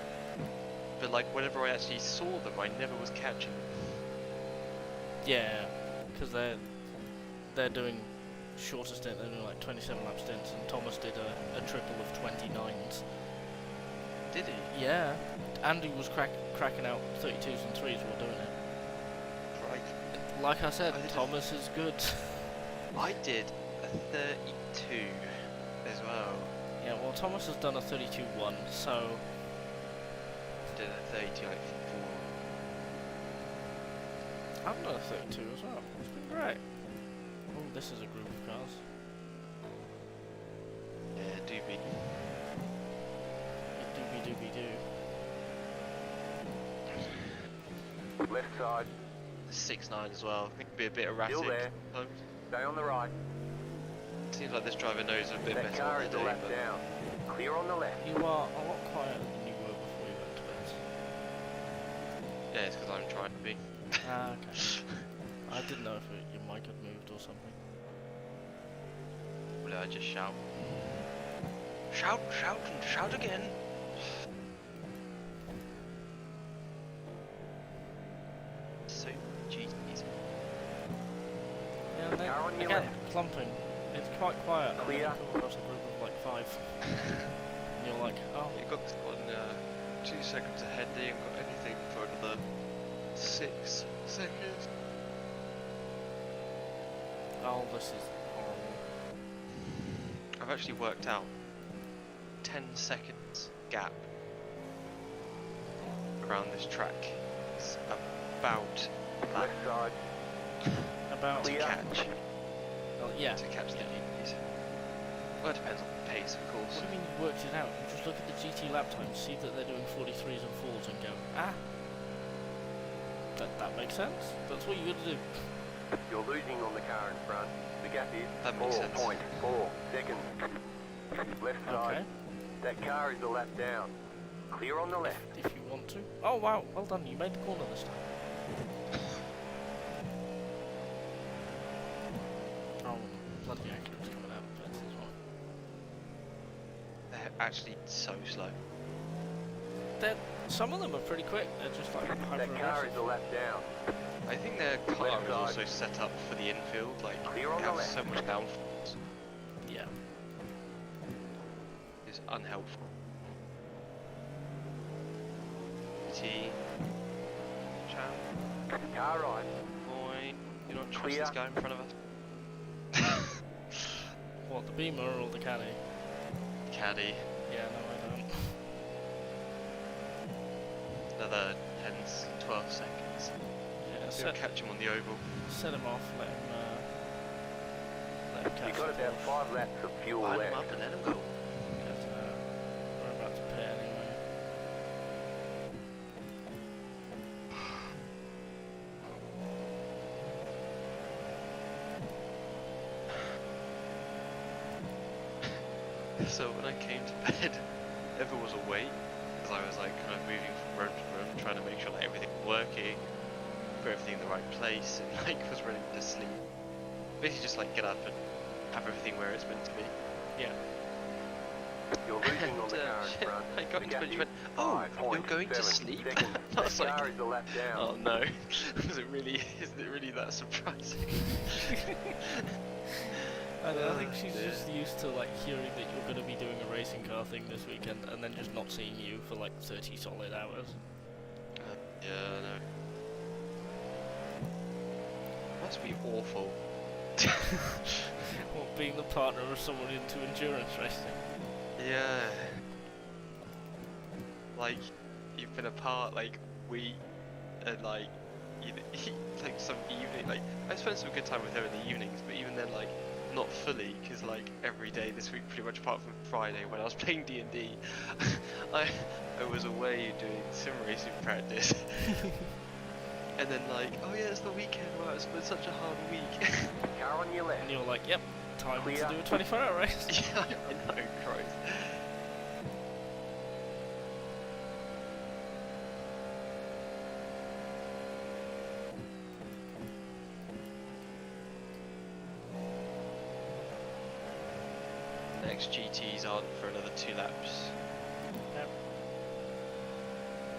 C: But like, whenever I actually saw them, I never was catching them.
A: Yeah, because they're doing shorter stints, they're doing like 27 lap stints, and Thomas did a triple of 29s.
C: Did he?
A: Yeah, Andy was cracking out 32s and 3s while doing it.
C: Right.
A: Like I said,
C: I did
A: Thomas is good.
C: I did a 32 as well.
A: Yeah, well, Thomas has done a 32-1, so
C: Did a 32 like 4.
A: I've done a 32 as well. It's been great. Oh, this is a group of cars.
C: Yeah, doobie.
A: Doobie doo.
E: Left side.
C: 6.9 as well. I think it'd be a bit erratic.
E: Still there.
C: Sometimes.
E: Stay on the right.
C: Seems like this driver knows a bit
E: That
C: better
E: car
C: what
E: is
C: they're
E: a
C: doing,
E: lap
C: but
E: down. Clear on the left.
A: You are a lot quieter than you were before you went to bed.
C: yeah, it's because I'm trying to be.
A: Ah, okay. I didn't know if your mic had moved or something.
C: Will I just shout? Shout, shout, and shout again! So, jeez.
A: Yeah, they,
E: Car on your
A: again,
E: left.
A: clumping. It's quite quiet. And then
E: Clear.
A: you come across a group of like 5. And you're like, oh,
C: You got on 2 seconds ahead, they ain't got anything for another 6 seconds.
A: oh, this is horrible.
C: I've actually worked out 10 seconds gap around this track. It's about
E: Left side.
A: About,
C: to
E: Clear.
C: catch.
A: oh, yeah.
C: To catch the DPs. Well, it depends on the pace, of course.
A: What do you mean you worked it out? You just look at the GT lap times, see that they're doing 43s and 4s and go, ah, that makes sense. That's what you got to do.
E: You're losing on the car in front. The gap is
C: That makes sense.
E: 4.4 seconds. Left side.
A: Okay,
E: That car is a lap down. Clear on the left.
A: if you want to. Oh wow, well done, you made the corner this time. Oh, bloody Acura's coming out of the fence as well.
C: They're actually so slow.
A: Some of them are pretty quick, they're just like hyper
E: That car is
A: aggressive.
E: a lap down.
C: I think their car
E: Left
C: is
E: side.
C: also set up for the infield, like
E: Clear on
C: it
E: the
C: has
E: left.
C: so much downforce.
A: Yeah.
C: It's unhelpful. T. Champ.
E: Car right.
C: Boy. You don't trust
E: Clear.
C: this guy in front of us?
A: What, the Beamer or the Caddy?
C: Caddy.
A: Yeah, no I don't.
C: Another 10, 12 seconds.
A: Yeah,
C: We'll catch him on the oval.
A: set him off, let him catch
E: You've got
A: the
E: about
A: Porsche.
E: 5 laps of fuel
C: Line him
E: left.
C: up and let him go.
A: Because, we're about to pit anyway.
C: So when I came to bed, Eva was awake because I was like kind of moving from room to room, trying to make sure that everything was working, put everything in the right place, and like was ready to sleep. Basically, just like get up and have everything where it's meant to be.
A: Yeah.
E: You're losing on the car in front.
C: I got
E: The
C: into
E: gap
C: bed, she
E: is
C: went, "Oh, you're going to
E: 5.7
C: sleep?"
E: seconds.
C: I was
E: That
C: like,
E: car is a lap down.
C: "Oh no, is it really that surprising?"
A: I think she's
C: dear.
A: just used to like hearing that you're going to be doing a racing car thing this weekend, and then just not seeing you for like 30 solid hours.
C: Yeah, I know. Must be awful.
A: Or being the partner of someone into endurance racing.
C: Yeah. Like, you've been apart like week, and like, like some evening. Like, I spent some good time with her in the evenings, but even then, like, not fully, because like every day this week, pretty much apart from Friday when I was playing D&D, I was away doing sim racing practice. And then like, oh yeah, it's the weekend. Wow, it's been such a hard week.
E: Car on your left.
A: And you're like, yep, time
E: Clear.
A: to do a 24-hour race.
C: Yeah, I know, Christ. Next GTs aren't for another 2 laps.
A: Yep.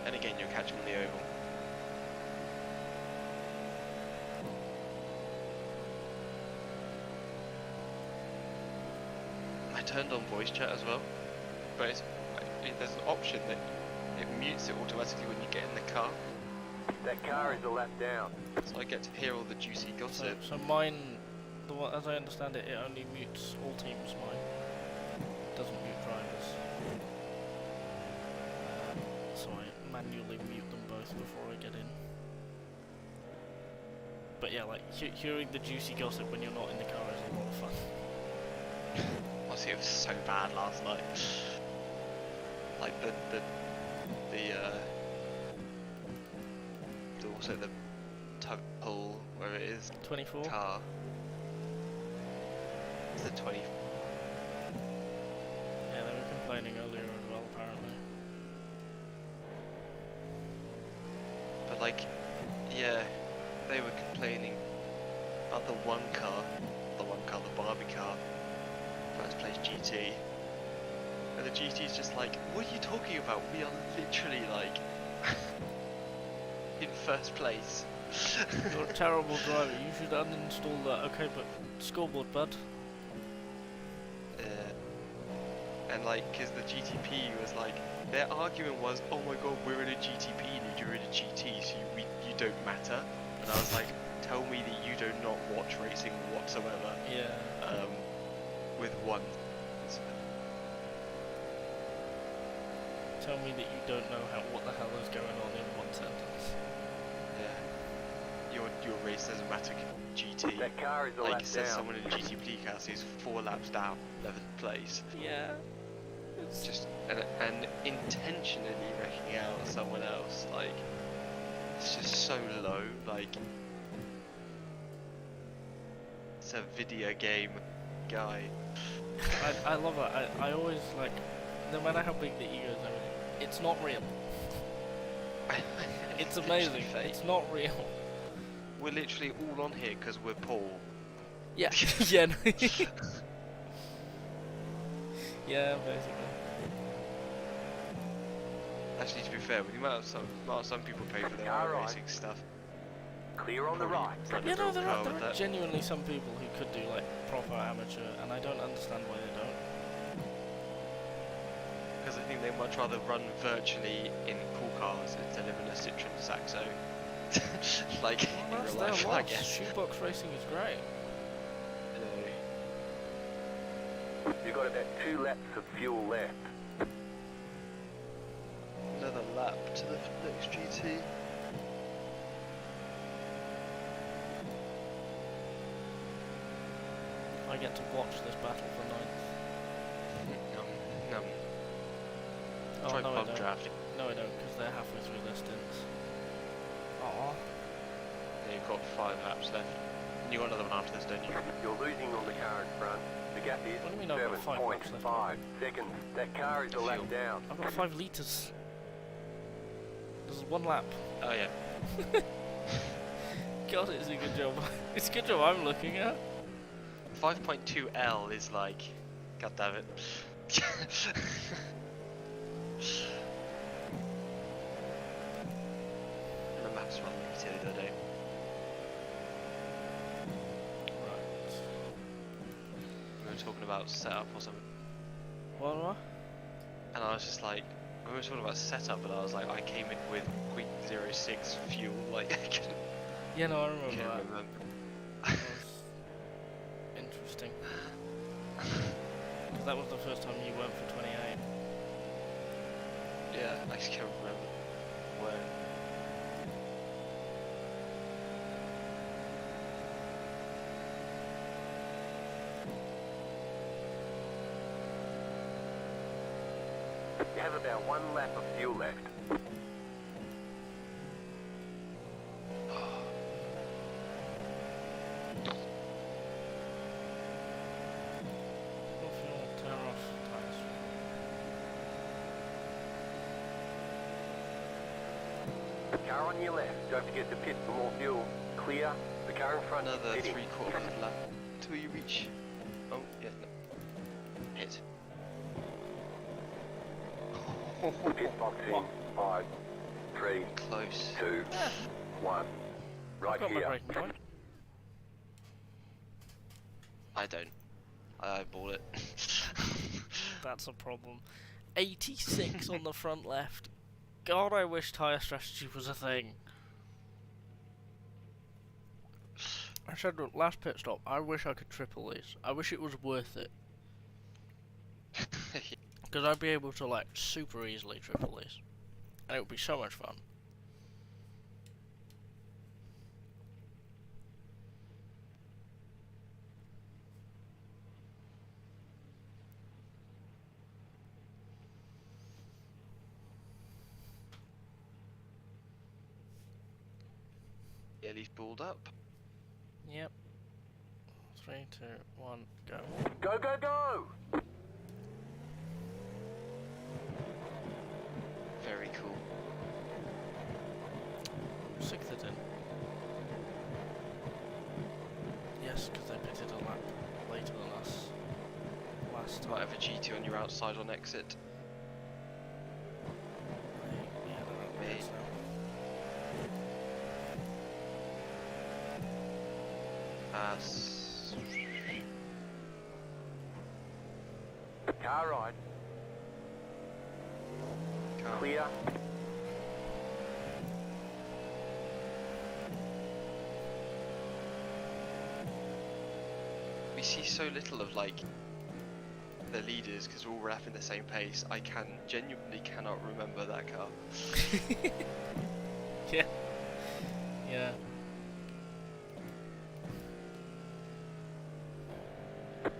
C: And again, you're catching the oval. I turned on voice chat as well, but there's an option that it mutes it automatically when you get in the car,
E: That car is a lap down.
C: so I get to hear all the juicy
A: So,
C: gossip.
A: so mine, the one, as I understand it, it only mutes all teams. Mine doesn't mute drivers. So I manually mute them both before I get in. But yeah, like hearing the juicy gossip when you're not in the car is a lot of fun.
C: Honestly, it was so bad last night. Like also the tug pull where it is
A: 24.
C: car. It's the 20.
A: Yeah, they were complaining earlier as well, apparently.
C: But like, yeah, they were complaining about the car, the Barbie car, first place GT. And the GT's just like, what are you talking about? We are literally like in first place.
A: You're a terrible driver. You should uninstall that. Okay, but scoreboard, bud.
C: And like, because the GTP was like, their argument was, oh my god, we're in a GTP and you're in a GT, so you don't matter. And I was like, tell me that you do not watch racing whatsoever.
A: Yeah.
C: With one.
A: Tell me that you don't know what the hell is going on in one sentence.
C: Yeah. Your race doesn't matter, GT.
E: That car is a
C: Like,
E: lap
C: it says
E: down.
C: someone in a GTP car who's 4 laps down, 11th place.
A: Yeah.
C: Just and intentionally wrecking out someone else. Like, it's just so low. Like, it's a video game guy.
A: I love it. I always like, no matter how big the ego is and everything, it's not real. It's amazing.
C: Fake.
A: It's not real.
C: We're literally all on here because we're Paul.
A: Yeah. Yeah. No. Yeah, basically.
C: Actually, to be fair, with the amount of some people pay for their
E: Alright.
C: racing stuff.
E: Clear on the
C: probably
E: right.
C: run a
A: Yeah, no,
C: real
A: there
C: car
A: are
C: with that.
A: genuinely some people who could do like proper amateur, and I don't understand why they don't.
C: Because I think they much rather run virtually in cool cars instead of in a Citroen Saxo. Like,
A: Well,
C: in
A: that's
C: real
A: their
C: life, I
A: loss.
C: guess.
A: Shoebox racing is great.
E: You've got about 2 laps of fuel left.
C: Another lap to the next GT.
A: I get to watch this battle for ninth.
C: No.
A: Oh,
C: Try
A: no, I
C: bump
A: don't.
C: drafting.
A: No, I don't, because they're halfway through their stints. Aw.
C: Yeah, you've got 5 laps left. And you got another one after this, don't you?
E: You're losing on the car in front. The gap is
A: What do you mean I've got 5 laps left?
E: 7.5 seconds. That car is a lap down.
A: I've got 5 litres. This is 1 lap.
C: Oh yeah.
A: God, it's a good job. It's a good job I'm looking at.
C: 5.2L is like, god damn it. The map's run silly the other day.
A: Right.
C: We were talking about setup or something,
A: What?
C: and I was just like, we were talking about setup, and I was like, I came in with 0.06 fuel, like, I couldn't,
A: Yeah, no, I remember
C: can't
A: that.
C: remember.
A: That was interesting. Because that was the first time you went for 28.
C: Yeah, I just can't remember where.
E: You have about 1 lap of fuel left. Car on your left. Don't forget to pit for more fuel. Clear. The car in front is
C: Another
E: pitting.
C: 3/4 of a lap until you reach. Oh, yeah, no. Hit.
E: Pit box in 5, 3,
C: Close.
E: 2, 1. Right
A: Got my
E: here.
A: breaking point.
C: I don't. I eyeball it.
A: That's a problem. 86 on the front left. God, I wish tyre strategy was a thing. I said, look, last pit stop, I wish I could triple these. I wish it was worth it. Because I'd be able to, like, super easily triple these. And it would be so much fun.
C: Yeah, he's balled up.
A: Yep. 3, 2, 1, go.
E: Go, go, go!
C: Very cool.
A: 6th it in. Yes, because they pitted a lap later than us last time.
C: Might have a GT on your outside on exit.
A: Yeah, they're on the
C: Me.
A: pits now.
E: Car right. Clear.
C: We see so little of like the leaders because we're all rapping the same pace. I genuinely cannot remember that car.
A: Yeah. Yeah.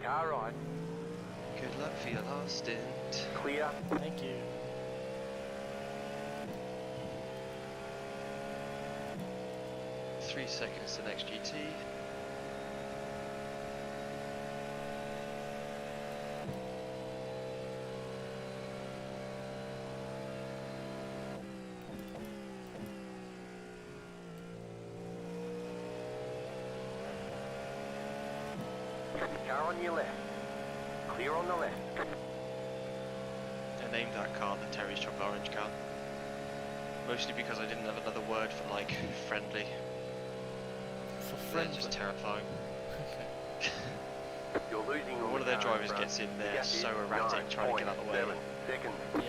E: Car right.
C: Good luck for your last stint.
E: Clear.
A: Thank you.
C: Three seconds to next GT.
E: Car on your left. Clear on the left.
C: I named that car the Terry's Chocolate Orange car. Mostly because I didn't have another word for like friendly.
A: For
C: They're
A: friends.
C: just terrifying.
A: Okay.
E: You're losing
C: When one of their drivers gets in there so erratic trying to get out of the way.
E: 9.7 seconds.
A: Yeah.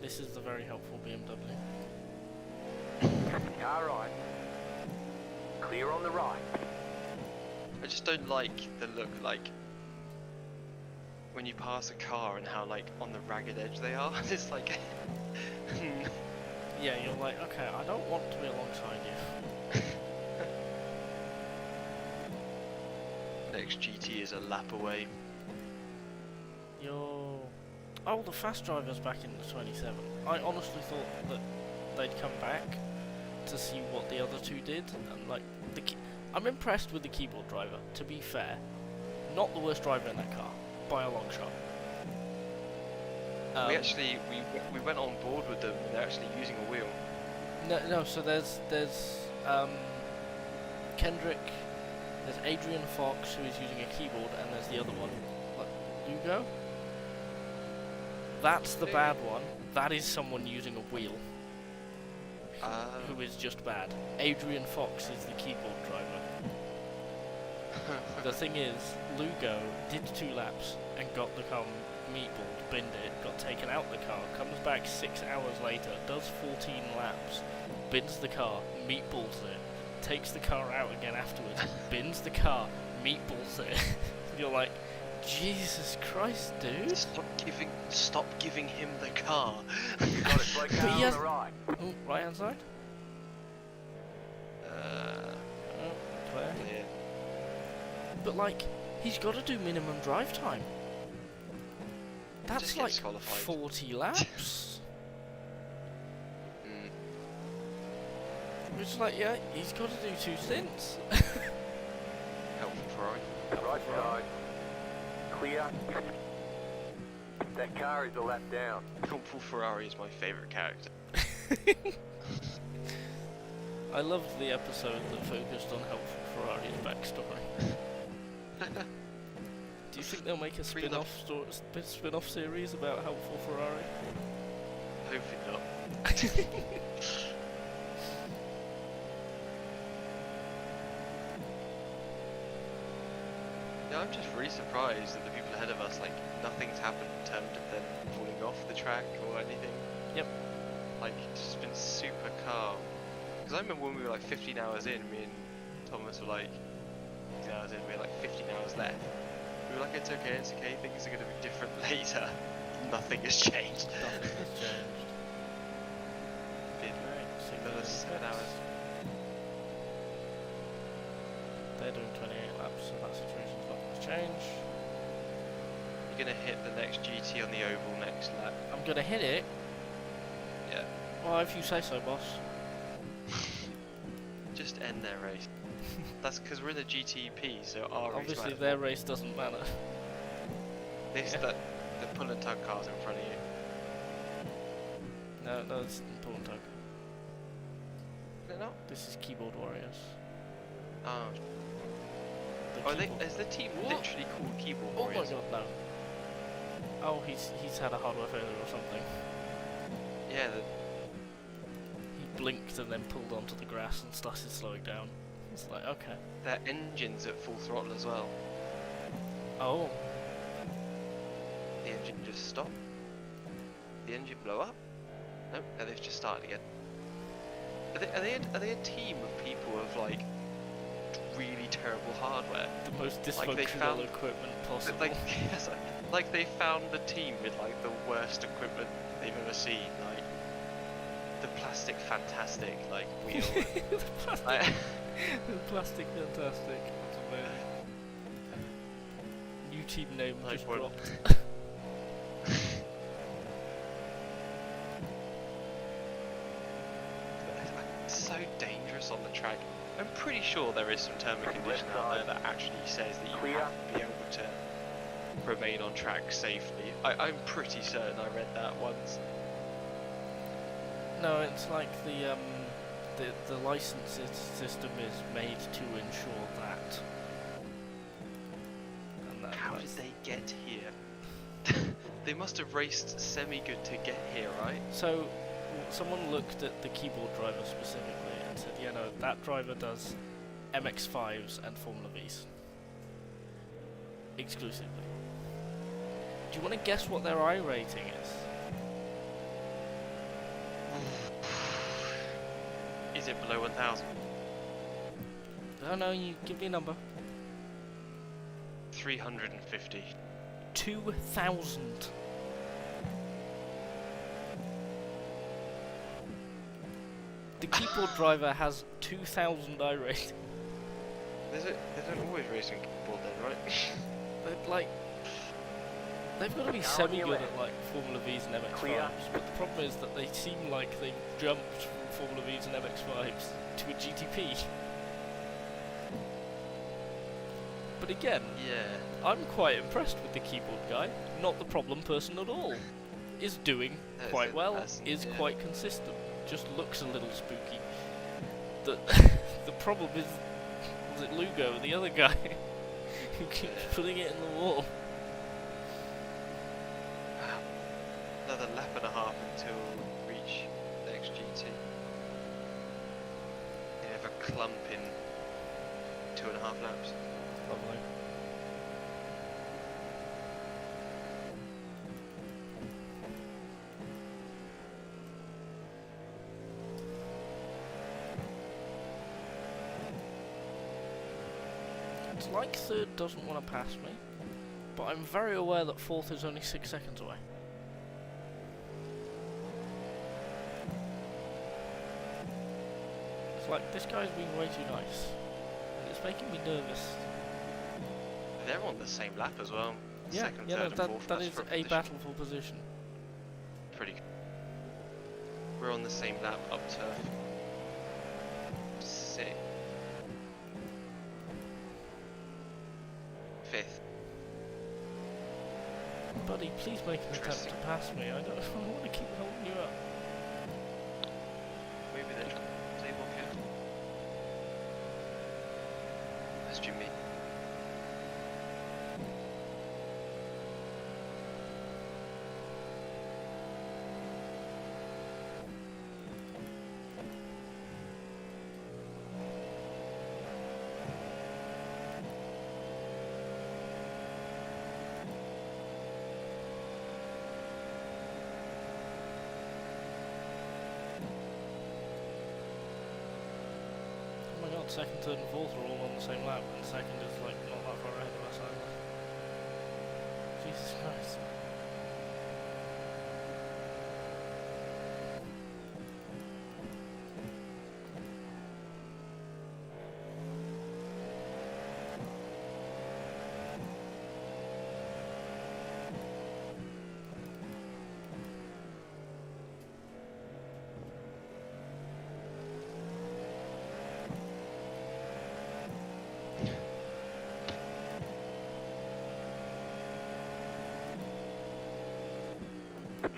A: This is the very helpful BMW.
E: Car right. Clear on the right.
C: I just don't like the look like when you pass a car and how like on the ragged edge they are. It's like
A: Yeah, you're like, okay, I don't want to be alongside you.
C: next GT is a lap away.
A: You're... Oh, the fast driver's back in the 27. I honestly thought that they'd come back to see what the other two did, and like, I'm impressed with the keyboard driver, to be fair. Not the worst driver in that car, by a long shot.
C: We went on board with them and they're actually using a wheel.
A: No, so there's Kendrick, there's Adrian Fox, who is using a keyboard, and there's the other one. What, Lugo? That's the bad one. That is someone using a wheel. Who is just bad. Adrian Fox is the keyboard driver. The thing is, Lugo did 2 laps and got the car meatballed, binned it, got taken out the car, comes back 6 hours later, does 14 laps, bins the car, meatballs it, takes the car out again afterwards, bins the car, meatballs it. You're like, Jesus Christ, dude.
C: Stop giving him the car.
E: Got it, slow car on the right.
A: Oh, right hand side? Oh, clear.
C: Yeah.
A: But like, he's got to do minimum drive time. That's
C: Just
A: like
C: gets qualified.
A: 40 laps. It's like, yeah, he's got to do 2 stints.
C: Helpful Ferrari.
E: Right side. Clear. That car is a lap down.
C: Helpful Ferrari is my favourite character.
A: I loved the episode that focused on Helpful Ferrari's backstory. Do you think they'll make a spin-off series about Helpful Ferrari?
C: Hopefully not. Yeah, I'm just really surprised that the people ahead of us, like, nothing's happened in terms of them falling off the track or anything.
A: Yep.
C: Like, it's just been super calm. Because I remember when we were like 15 hours in, me and Thomas were like, 15 hours in, we had like 15 hours left. We were like, it's okay, things are going to be different later. Nothing has changed.
A: Nothing has changed.
C: Been
A: Right,
C: another 7 hours.
A: They're doing 28 laps, so that situation's not going to change.
C: You're going to hit the next GT on the oval next lap.
A: I'm going to hit it.
C: Yeah.
A: Well, if you say so, boss.
C: Just end their race. That's because we're in the GTP, so our race
A: Obviously,
C: matters
A: their
C: more.
A: race doesn't matter.
C: This,
A: Yeah.
C: the pull and tug car's in front of you.
A: No, it's important tug.
C: Is it not?
A: This is Keyboard Warriors.
C: Oh.
A: The keyboard-
C: Is the team
A: What?
C: literally called Keyboard
A: Oh my
C: Warriors?
A: god, no. Oh, he's had a hardware failure or something.
C: Yeah,
A: He blinked and then pulled onto the grass and started slowing down. It's like, okay.
C: their engine's at full throttle as well.
A: Oh,
C: The engine just stopped. The engine blow up? Nope, no, they've just started again. Are they a team of people of like really terrible hardware?
A: the most
C: Like they
A: dysfunctional
C: found-
A: equipment possible.
C: Like, yes, like they found the team with like the worst equipment they've ever seen, like the plastic fantastic like wheel.
A: the plastic,
C: Like,
A: the plastic fantastic. That's amazing. New team name
C: Like
A: just
C: what?
A: dropped.
C: It's so dangerous on the track. I'm pretty sure there is some term and condition out there that actually says that you
E: Clear.
C: have to be able to remain on track safely. I'm pretty certain I read that once.
A: No, it's like the licensing system is made to ensure that. And that
C: How did
A: that's-
C: they get here? They must have raced semi-good to get here, right?
A: So, someone looked at the keyboard driver specifically and said, yeah, no, that driver does MX-5s and Formula Vs. Exclusively. Do you want to guess what their I rating is?
C: Is it below 1,000?
A: Oh no, you give me a number.
C: 350.
A: 2,000. The keyboard driver has 2,000 I rating.
C: They don't always race in keyboard then, right?
A: They're like, they've got to be
E: Now on
A: semi
E: your
A: good
E: left.
A: at like Formula Vs and MX-5s,
E: Clear.
A: but the problem is that they seem like they've jumped from Formula Vs and MX-5s to a GTP. But again,
C: Yeah.
A: I'm quite impressed with the keyboard guy. Not the problem person at all. Is doing
C: That's
A: quite
C: it,
A: well.
C: that's-
A: Is
C: yeah.
A: quite consistent. Just looks a little spooky. The the problem is, was it Lugo, the other guy, who keeps putting it in the wall.
C: Another lap and a half until we reach the next GT. You have a clump in 2.5 laps.
A: Probably. It's like third doesn't want to pass me, but I'm very aware that fourth is only 6 seconds away. It's like this guy's being way too nice, and it's making me nervous.
C: They're on the same lap as well.
A: Yeah,
C: Second,
A: yeah,
C: third,
A: no,
C: and
A: that
C: fourth.
A: that
C: That's
A: is
C: for
A: a
C: position.
A: battle for position.
C: Pretty good. We're on the same lap up turf. 6th. 5th.
A: But buddy, please make an attempt to pass me. I don't want to keep holding you up.
C: Maybe they're trying to play more careful. That's Jimmy.
A: Oh my god, second, third and fourth are all on the same lap, and second is like not that far ahead of us either. Jesus Christ.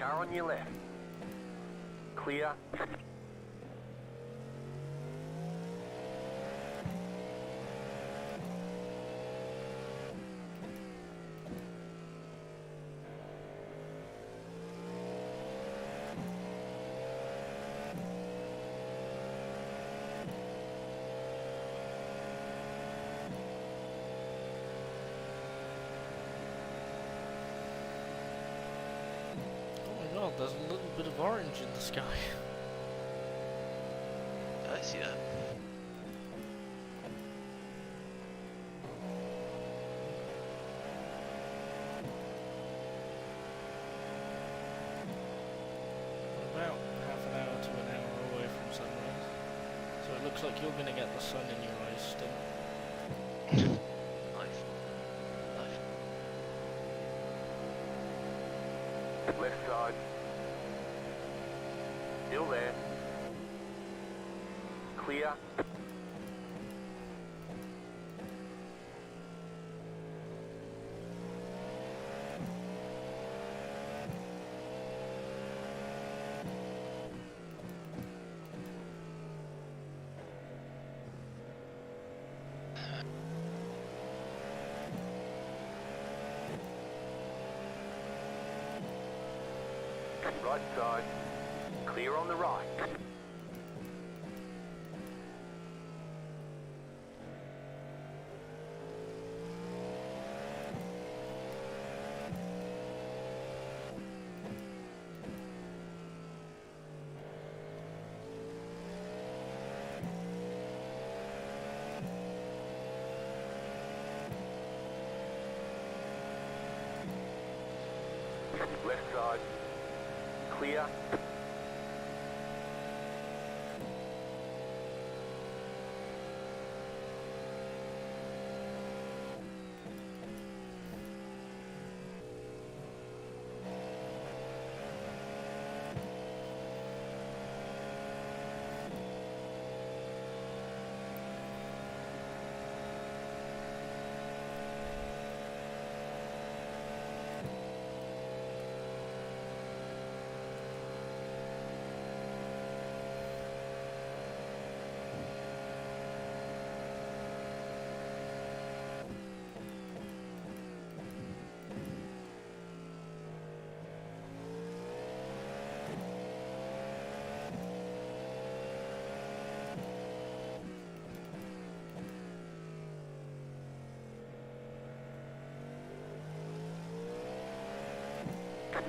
E: Car on your left. Clear.
A: Oh my god, there's a little bit of orange in the sky.
C: I see that.
A: About half an hour to an hour away from sunrise. So it looks like you're going to get the sun in your eyes still.
C: Nice. Nice.
E: Left side. Still there. Clear. Right side. Clear on the right. Left side. Clear.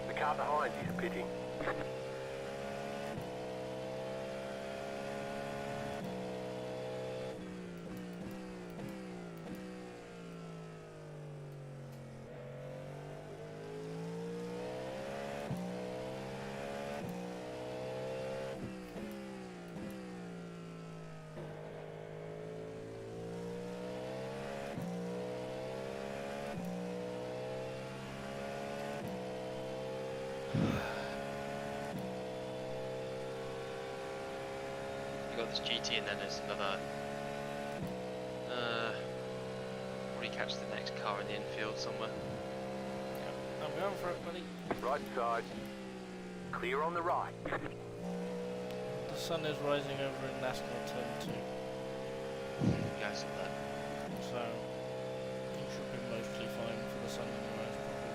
E: The car behind you is pitting.
C: You got this GT and then there's another. Probably catch the next car in the infield somewhere.
A: I'm going for it, buddy.
E: Right side. Clear on the right.
A: The sun is rising over in NASCAR turn 2,
C: Yeah, I saw that.
A: so you should be mostly fine for the sun and the rise probably.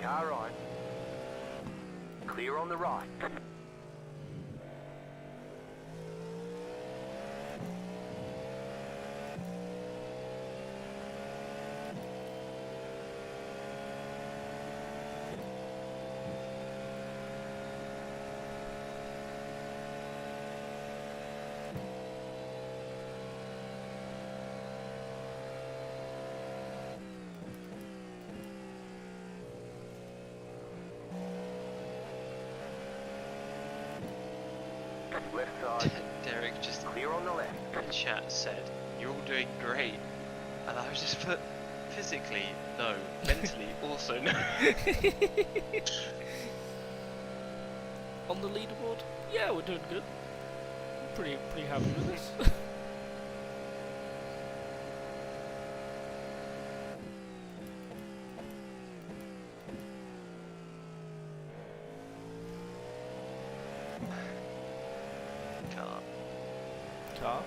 E: Car on. Clear on the right. Left side.
C: Derek just
E: Clear on the left.
C: in chat said, "You're all doing great," and I was just put, physically no, mentally also no.
A: On the leaderboard? Yeah, we're doing good. I'm pretty happy with this.
C: Car.
A: Car?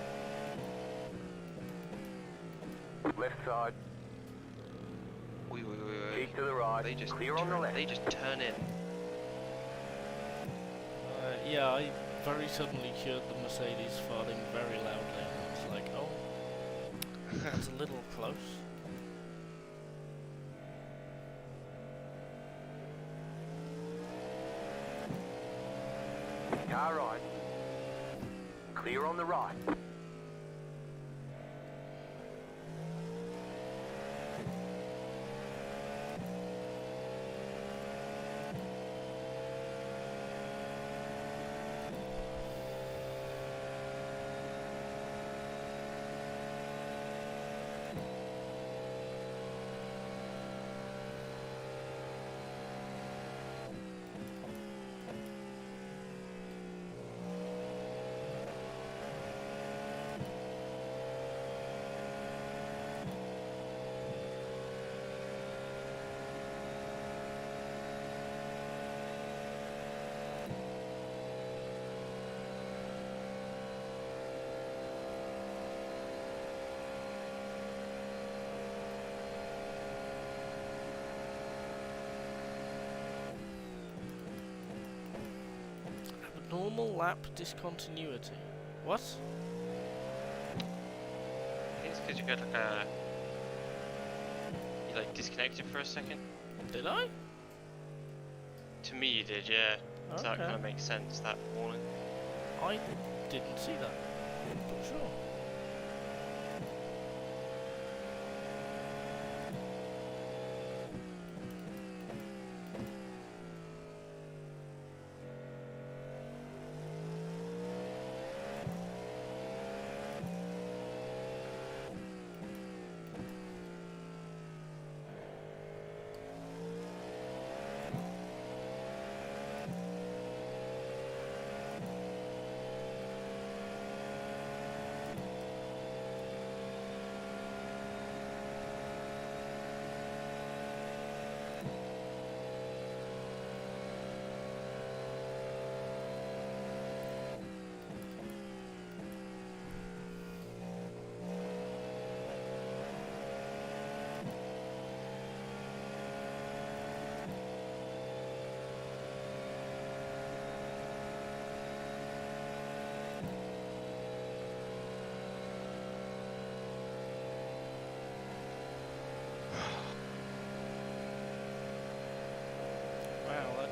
E: Left side.
C: Wait.
E: Keep to the right.
C: They just
E: Clear on the left.
C: They just turn in.
A: Yeah, I very suddenly heard the Mercedes farting very loudly, and I was like, oh, that's a little close.
E: Car right. Clear on the right.
A: Abnormal lap discontinuity. What?
C: I think it's because you got like a... You like disconnected for a second.
A: Did I?
C: To me you did, yeah. So that
A: Okay.
C: kind of makes sense, that warning.
A: I didn't see that. But sure.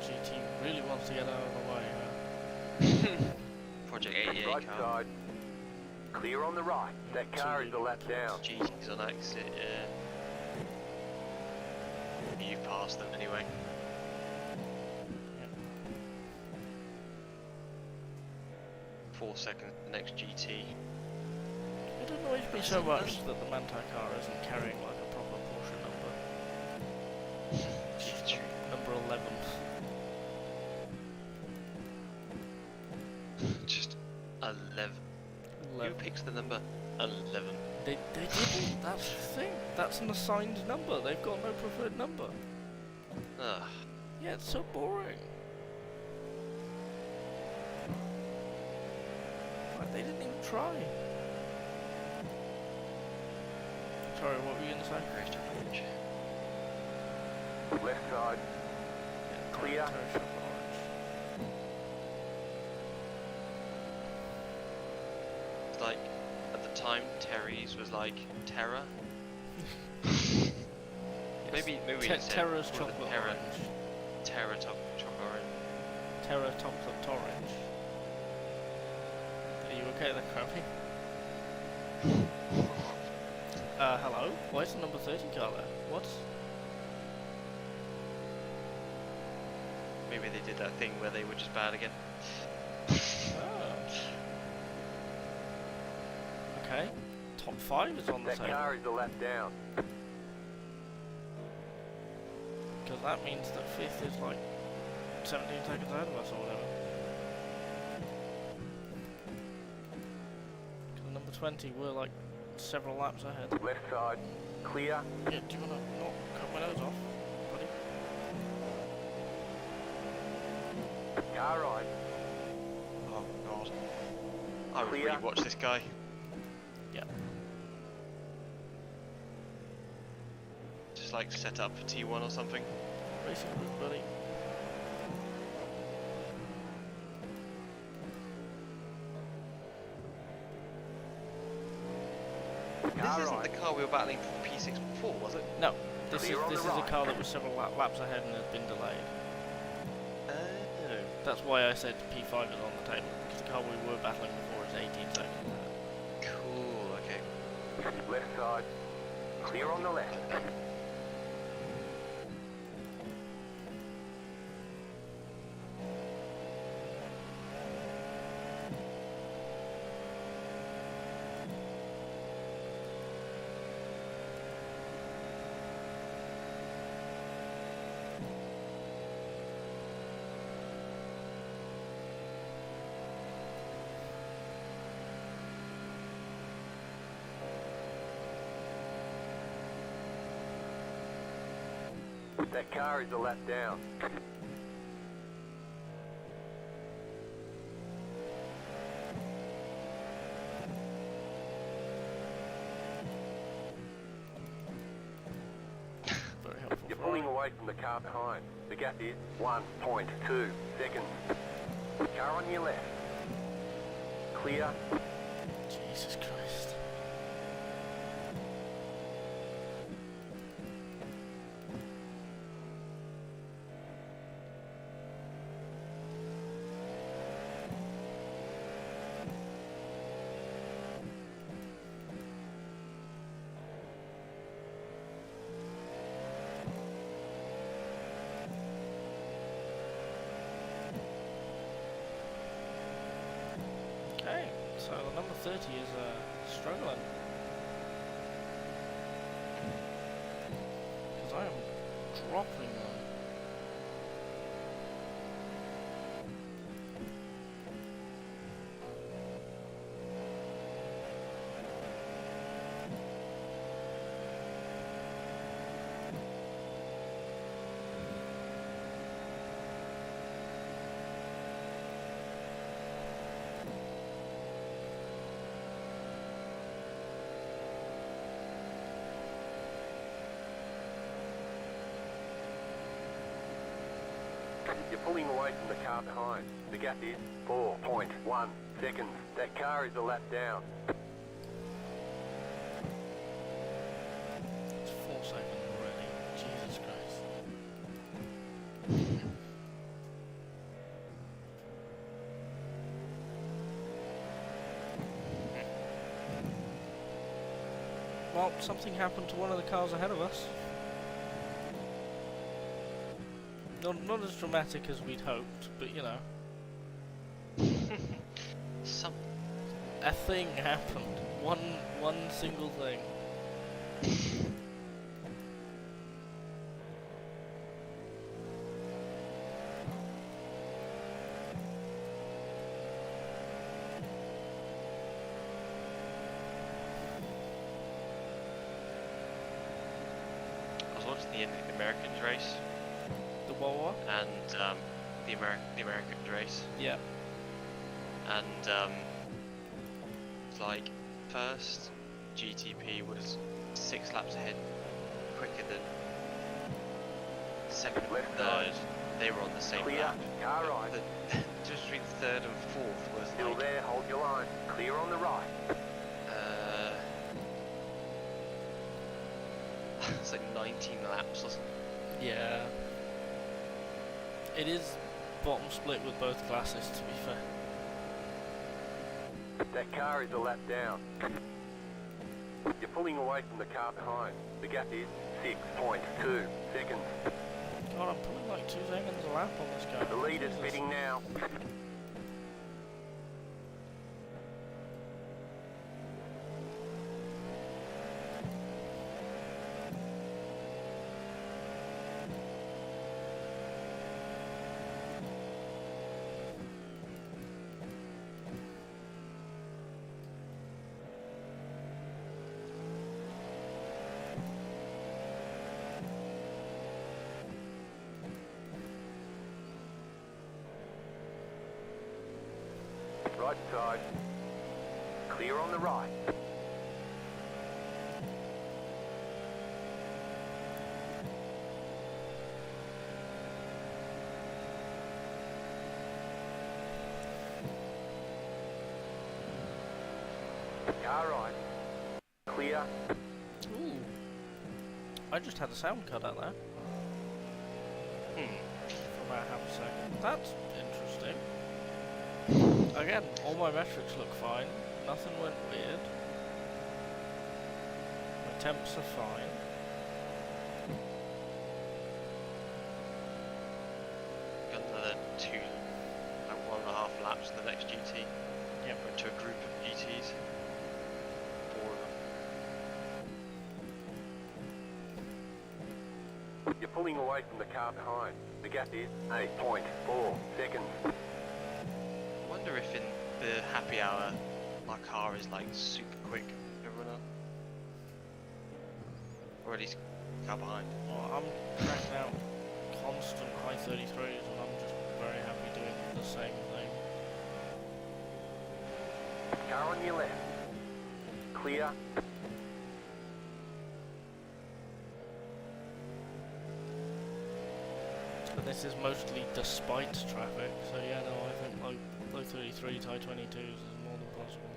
A: GT really wants to get out of the way.
C: Project 88
E: Right
C: car.
E: side. Clear on the right. That car is a lap down.
C: GT's on exit, yeah. You've passed them anyway. 4 seconds, the next GT.
A: It annoys me so much that the Manti car isn't carrying like a proper Porsche number.
C: It's true.
A: Number 11.
C: Just 11. Who
A: 11.
C: picks the number 11?
A: They didn't. That's the thing. That's an assigned number. They've got no preferred number.
C: Ugh.
A: Yeah, it's so boring. Like, they didn't even try. Sorry, what were you gonna say?
E: Left side.
A: Yeah,
E: Clear.
A: Terra Chocolate Orange.
C: It's like, at the time, Terry's was like Terra. Maybe we just said
A: Terra's
C: call it
A: chocolate
C: Terra.
A: orange.
C: Terra chocolate orange.
A: Terra chocolate orange. Are you okay there, Crabby? Hello? Why is the number 30 car there? What?
C: Maybe they did that thing where they were just bad again.
A: Oh. Okay. Top 5 is on the
E: That
A: table.
E: car is a lap down.
A: Because that means that 5th is like 17 seconds ahead of us or whatever. Because number 20 we're like several laps ahead.
E: Left side. Clear.
A: Yeah, do you wanna not cut my nose off, buddy?
E: Car right.
C: Oh god. I would
E: Clear.
C: rewatch this guy.
A: Yeah.
C: Just like set up for T1 or something.
A: Racing group, buddy.
C: This isn't the car we were battling for P6 before, was it?
A: No, this
E: Clear on
A: is
E: the
A: a
E: right.
A: car that was several laps ahead and has been delayed.
C: Oh.
A: That's why I said P5 is on the table, because the car we were battling before is 18 seconds ahead.
C: Cool, okay.
E: Left side. Clear on the left. That car is a lap down.
A: Very helpful.
E: You're
A: for
E: pulling
A: Ryan.
E: away from the car behind. The gap is 1.2 seconds. Car on your left. Clear.
A: Jesus Christ. Okay, so the number 30 is struggling. Because I am dropping them.
E: You're pulling away from the car behind. The gap is 4.1 seconds. That car is a lap down.
A: It's 4 seconds already. Jesus Christ. Well, something happened to one of the cars ahead of us. Not as dramatic as we'd hoped, but you know.
C: Some
A: A thing happened. One single thing.
C: I was watching the Americans race
A: The Wawa?
C: and the Americans race,
A: Yeah.
C: and it's like first GTP was 6 laps ahead, quicker than second and
E: Left
C: third. They were on the same
E: Clear.
C: lap.
E: Car
C: But
E: right.
C: just between third and fourth was
E: Still
C: like
E: there, hold your line. Clear on the right.
C: it's like 19 laps or something.
A: Yeah. It is bottom split with both classes, to be fair.
E: That car is a lap down. You're pulling away from the car behind. The gap is 6.2 seconds.
A: God, I'm pulling like 2 seconds a lap on this guy.
E: The lead is
A: Jesus.
E: fitting now. Right side. Clear on the right. Car right. Clear.
A: Ooh. I just had a sound cut out there for about half a second. That's interesting. Again, all my metrics look fine. Nothing went weird. My temps are fine.
C: Got another 2, like 1.5 laps in the next GT.
A: Yep.
C: Went to a group of GTs. 4 of them.
E: You're pulling away from the car behind. The gap is 8.4 seconds.
C: I wonder if in the happy hour our car is like super quick to everyone else. Or at least car behind.
A: Well, I'm cracking out constant high 33s and I'm just very happy doing the same thing.
E: Car on your left. Clear.
A: But this is mostly despite traffic, so yeah, no, I think low 33s, high 22s is more than possible.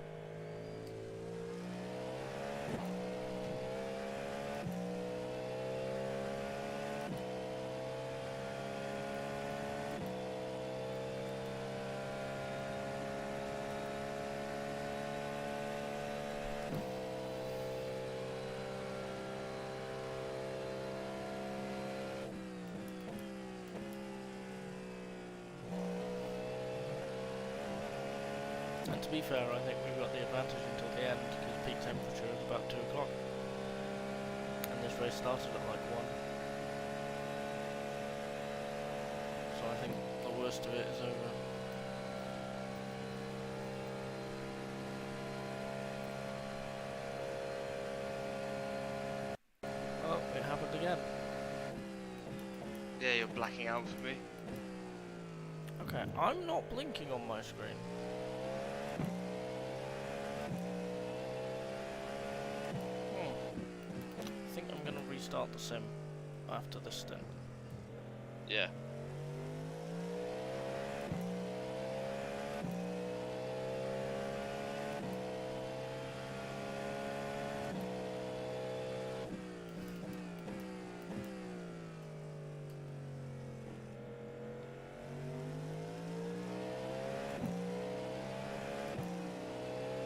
A: And to be fair, I think we've got the advantage until the end, because peak temperature is about 2 o'clock. And this race started at like 1. So I think the worst of it is over. Oh, it happened again.
C: Yeah, you're blacking out for me.
A: Okay, I'm not blinking on my screen. I think I'm gonna restart the sim after this stint.
C: Yeah.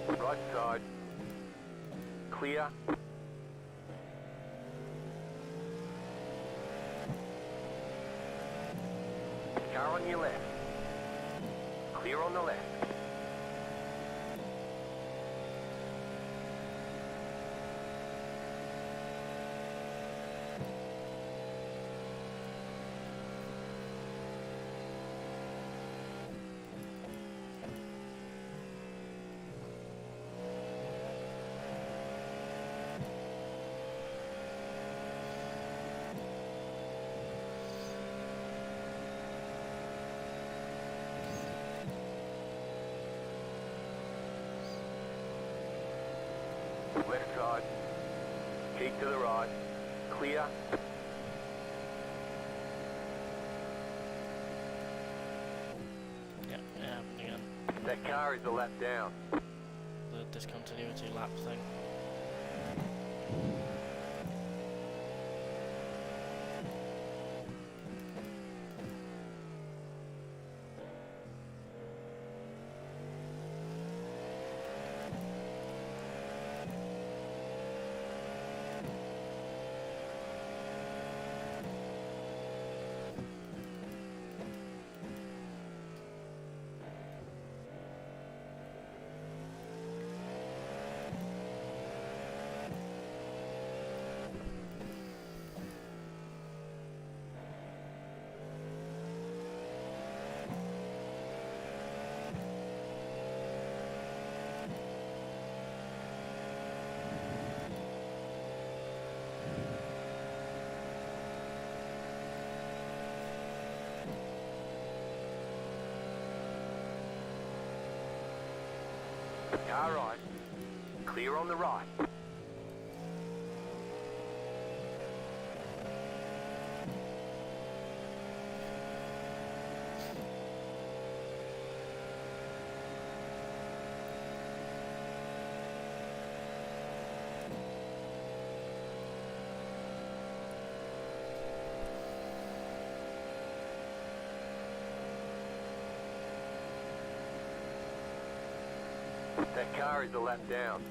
E: Right side. Clear. on your left. Clear on the left. Left side. Keep to the right. Clear.
A: Yeah, it happened again.
E: That car is a lap down.
A: The discontinuity lap thing.
E: Car right. Clear on the right. That car is a lap down.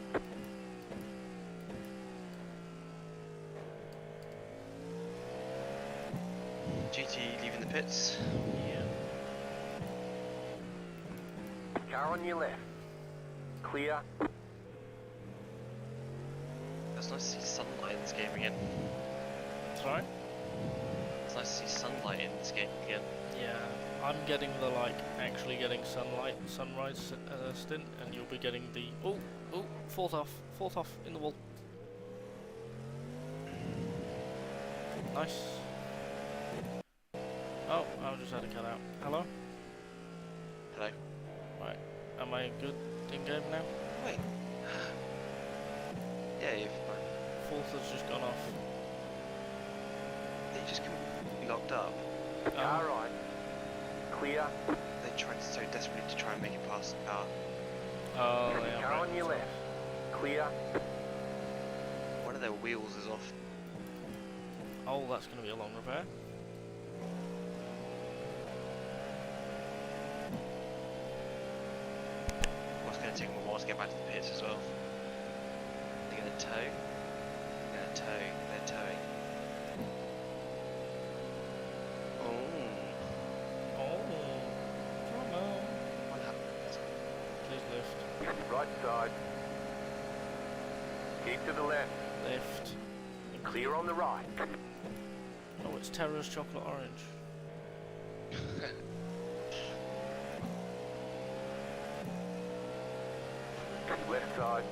B: GT leaving the pits.
A: Yeah.
E: Car on your left. Clear.
B: It's nice to see sunlight in this game again.
A: Sorry?
B: It's nice to see sunlight in this game again.
A: Yeah, I'm getting the actually getting sunlight, sunrise stint, and you'll be getting the fourth off in the wall. Nice. Oh, I just had to cut out. Hello?
B: Hello.
A: Right, am I good in game now?
B: Wait. Yeah, you're fine.
A: Fourth has just gone off.
B: They just couldn't be locked up.
E: Car right. Clear.
B: They tried so desperately to try and make it past the car.
A: Oh, yeah,
E: Car
A: right.
E: on your left. Clear.
B: One of their wheels is off.
A: Oh, that's going to be a long repair.
B: Well, it's going to take them a while to get back to the pits as well. They're going to tow. They're going to tow. They're towing. What happened?
A: Please lift.
E: Right side. Keep to the left.
A: Lift.
E: Clear on the right.
A: Oh, it's Terra's chocolate orange.
E: Left side.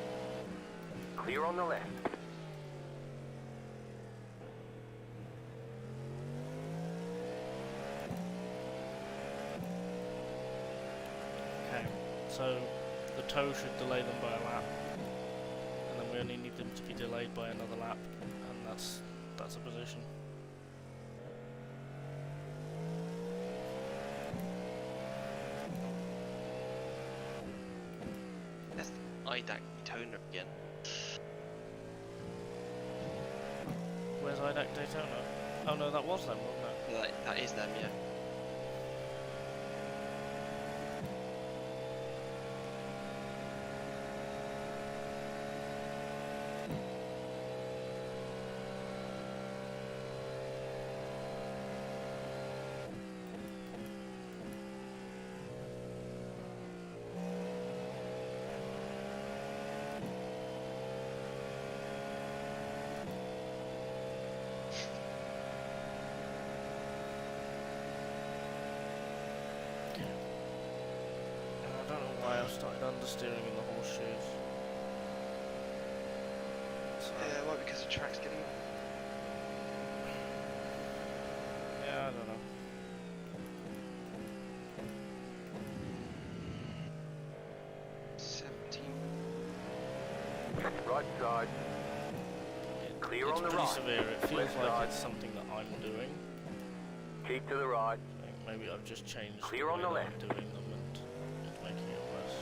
E: Clear on the left.
A: Okay, so the tow should delay them by a lap, and then we only need them to be delayed by another lap, and that's a position.
B: That's the iDAC Daytona again.
A: Where's iDAC Daytona? Oh no, that was them, wasn't it?
B: That is them, yeah.
A: And I don't know why I've started understeering in the horseshoes. So,
B: Yeah, it might be because the track's getting.
A: yeah, I don't know.
E: Right side. Clear
A: It's
E: on the
A: pretty
E: right.
A: severe. It feels
E: Left
A: like
E: side.
A: it's something that I'm doing.
E: Keep to the right.
A: I think maybe I've just changed
E: Clear
A: the
E: on
A: way
E: the
A: that
E: left.
A: I'm doing them and it's making it worse.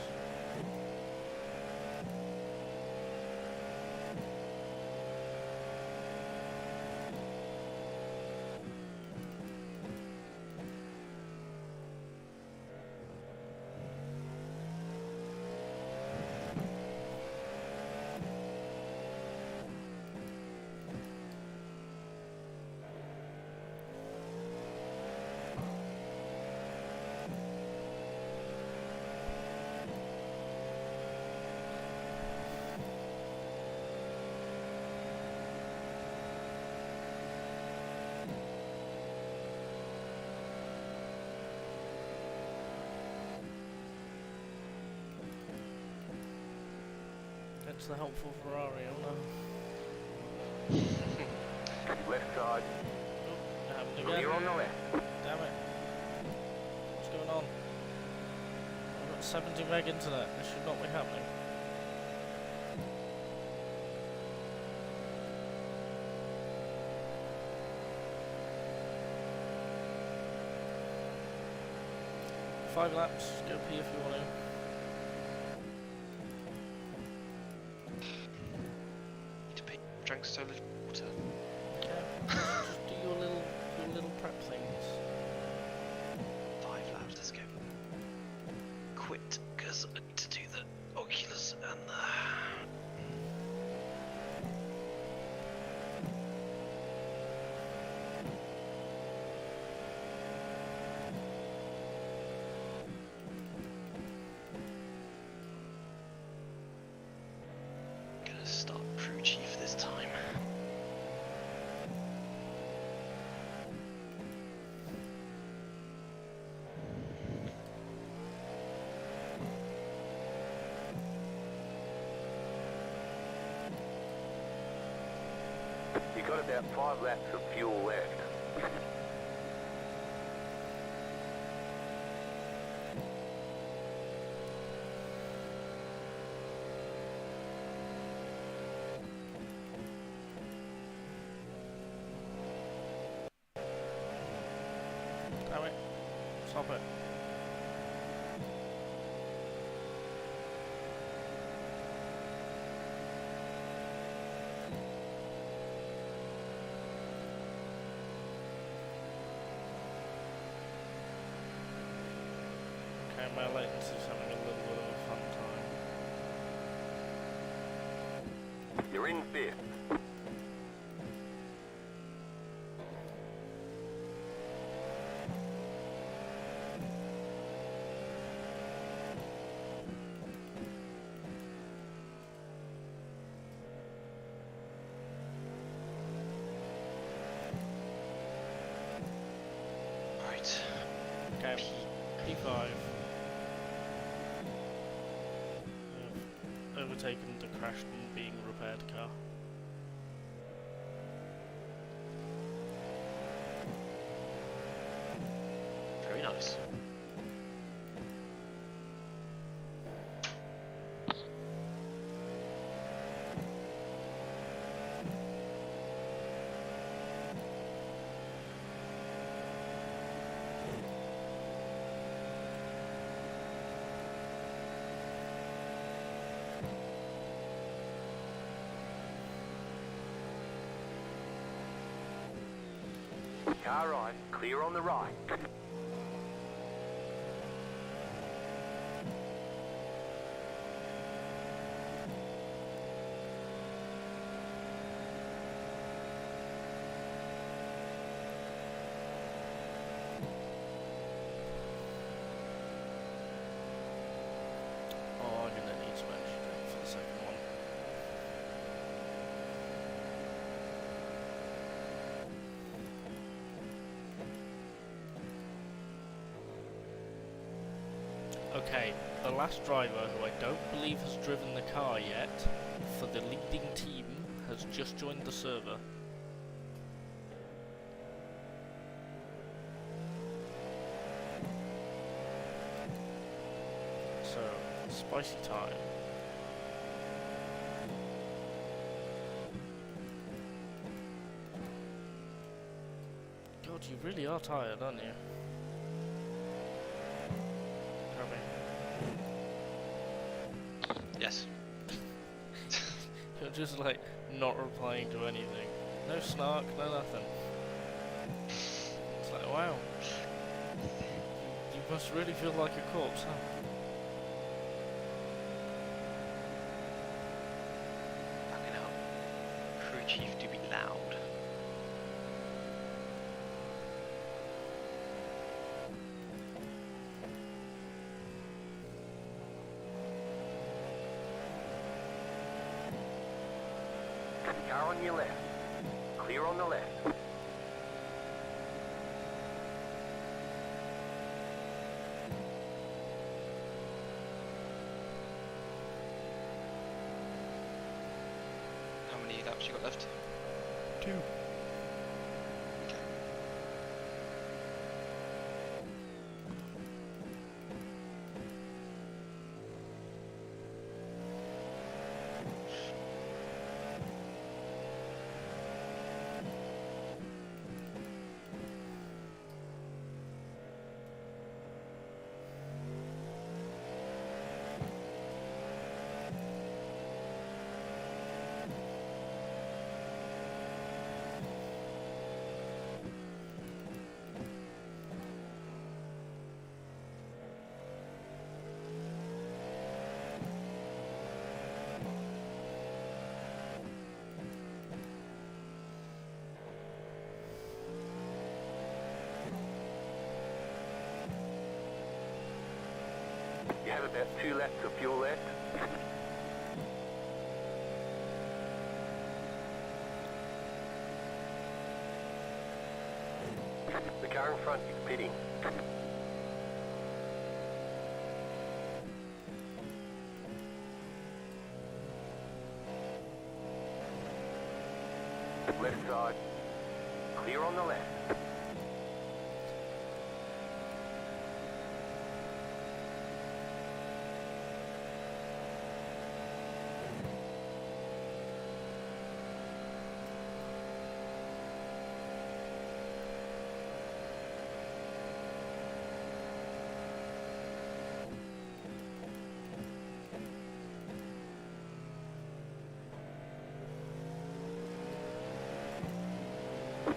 A: That's the helpful Ferrari, oh no.
E: Left side.
A: Oh, it happened
E: Clear on
A: again.
E: the left.
A: Damn it. What's going on? I've got 70 meg internet. This should not be happening. Five laps. Go pee if you want to.
B: Need to pee. Drank so little water.
A: Yeah. Just do your little prep things.
B: 5 laps, let's go. Quit, because I need to do the Oculus and the. Gonna start crew chief this time.
E: You got about 5 laps of fuel left.
A: Damn it. Stop it. Okay, my latency's having a little bit of a fun time.
E: You're in 5th.
B: Right.
A: Okay, P5. I've overtaken the crashed and being repaired car.
B: Very nice.
E: Car right. Clear on the right.
A: Oh, I'm gonna need some energy drink for the second one. Okay, the last driver, who I don't believe has driven the car yet, for the leading team, has just joined the server. So, spicy time. God, you really are tired, aren't you?
B: Yes.
A: You're just like not replying to anything. No snark, no nothing. It's like, wow. You must really feel like a corpse, huh?
C: Fucking hell. Crew chief do be loud.
E: Car on your left. Clear on the left.
B: How many laps you got left?
A: 2.
E: You have about 2 laps of fuel left. The car in front is pitting. Left side. Clear on the left.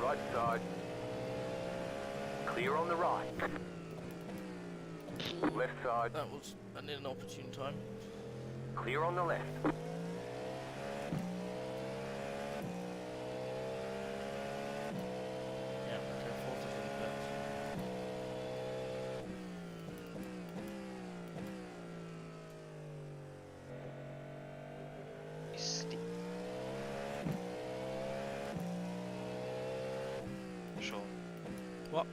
E: Right side. Clear on the right. Left side.
A: That was an inopportune time.
E: Clear on the left.
A: Yeah, okay, 4th is in the pits.
B: Steep. Sure.
A: What?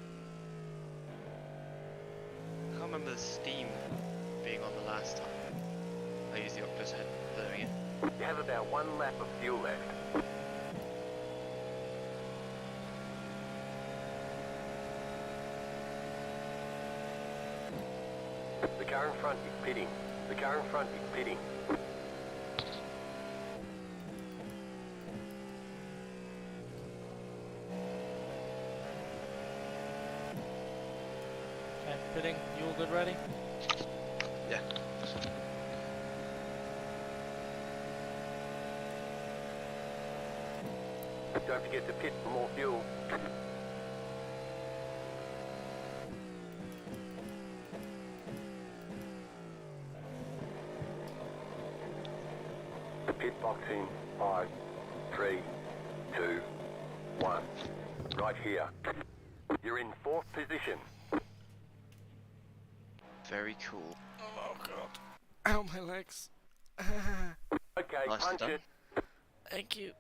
C: I can't remember the steam being on the last time. I used the octopus head blowing it.
E: You have about 1 lap of fuel left. The car in front is pitting. The car in front is pitting.
A: Okay, pitting, you all good, ready?
B: Yeah.
E: Don't forget to pit for more fuel. Pit box in 5, 3, 2, 1. Right here. You're in 4th position.
C: Very cool.
A: Oh god. Ow, my legs.
E: Okay,
C: Nicely
E: punch
C: done.
E: it.
A: Thank you.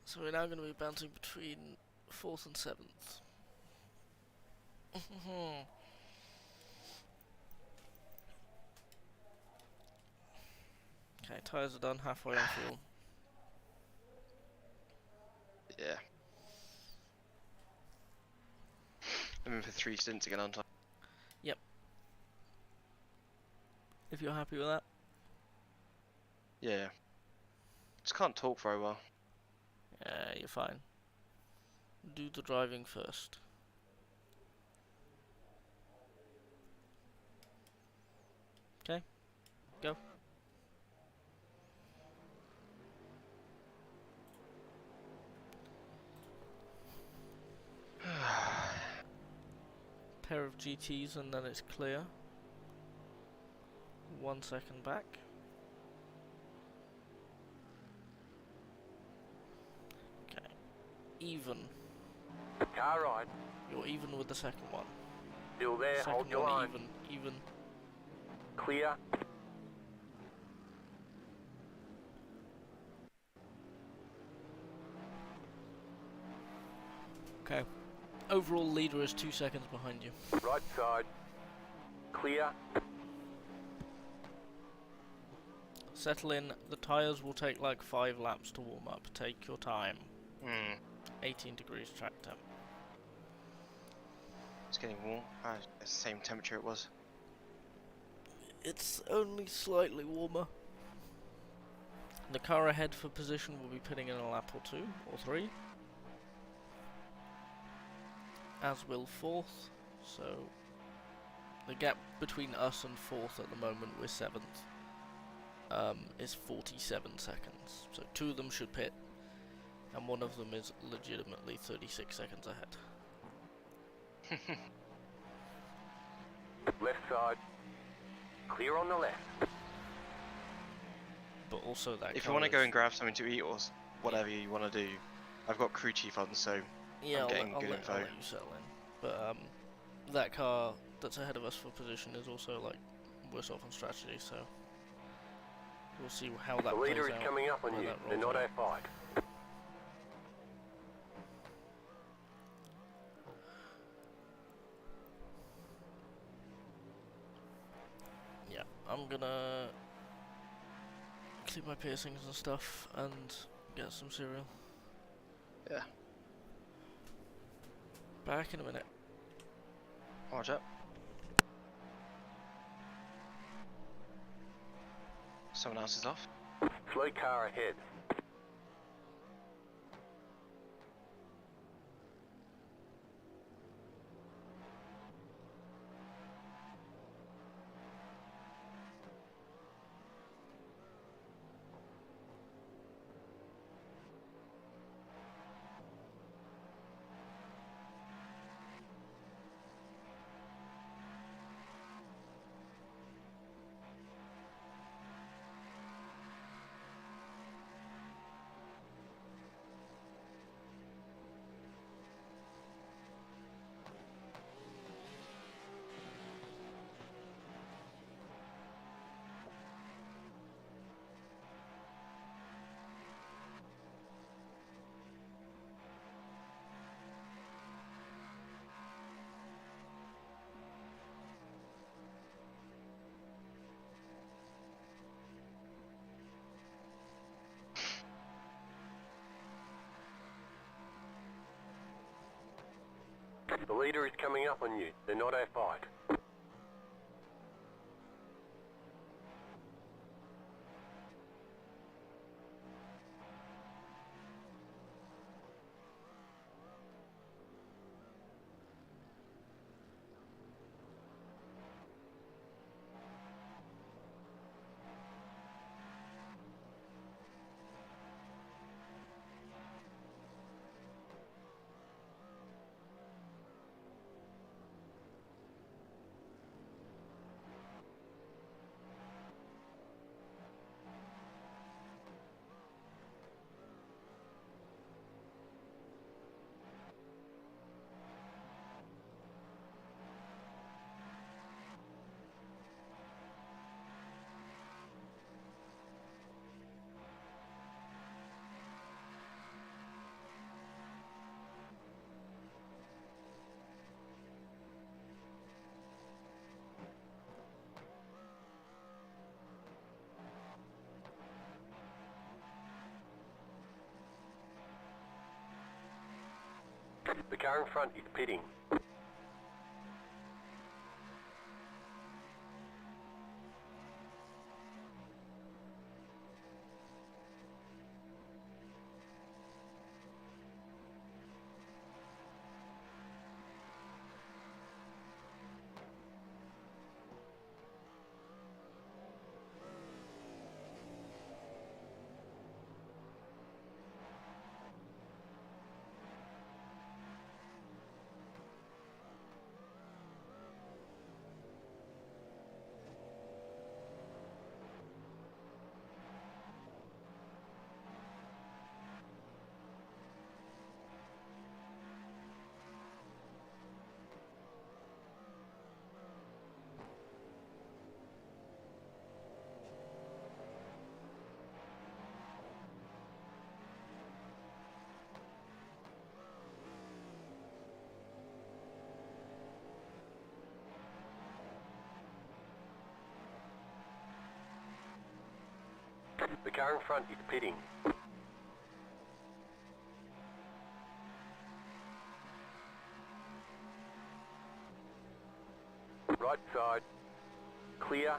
A: So we're now going to be bouncing between 4th and 7th. Okay, tyres are done, halfway on fuel.
B: Yeah. I'm in for 3 stints again, aren't I?
A: If you're happy with that.
B: Yeah. Just can't talk very well.
A: Yeah, you're fine. Do the driving first. Okay, go. Pair of GTs and then it's clear. 1 second back. Okay, even.
E: Car right.
A: You're even with the second one.
E: Still there, hold
A: Second
E: your
A: one
E: line.
A: even.
E: Clear.
A: Okay. Overall leader is 2 seconds behind you.
E: Right side. Clear.
A: Settle in. The tyres will take like 5 laps to warm up. Take your time. 18 degrees track temp.
B: It's getting warm. It's the same temperature it was.
A: It's only slightly warmer. The car ahead for position will be pitting in a lap or 2 or 3. As will 4th. So the gap between us and 4th at the moment, we're 7th, is 47 seconds. So 2 of them should pit, and 1 of them is legitimately 36 seconds ahead.
E: Left side. Clear on the left.
A: But also that
B: If you
A: car
B: want to go
A: is-
B: and grab something to eat or whatever you want to do, I've got crew chief on, so
A: yeah,
B: I'm getting
A: I'll
B: good
A: let
B: info.
A: you settle in. But that car that's ahead of us for position is also like worse off on strategy, so we'll see how that
E: The
A: plays
E: leader is
A: out.
E: coming up on
A: where
E: you.
A: that
E: They're
A: rolls
E: not
A: out.
E: outside.
A: Yeah, I'm gonna clean my piercings and stuff and get some cereal.
B: Yeah.
A: Back in a minute.
B: Roger. Someone else is off.
E: Slow car ahead. The leader is coming up on you. They're not outside. car in front is pitting. The car in front is pitting. Right side, clear.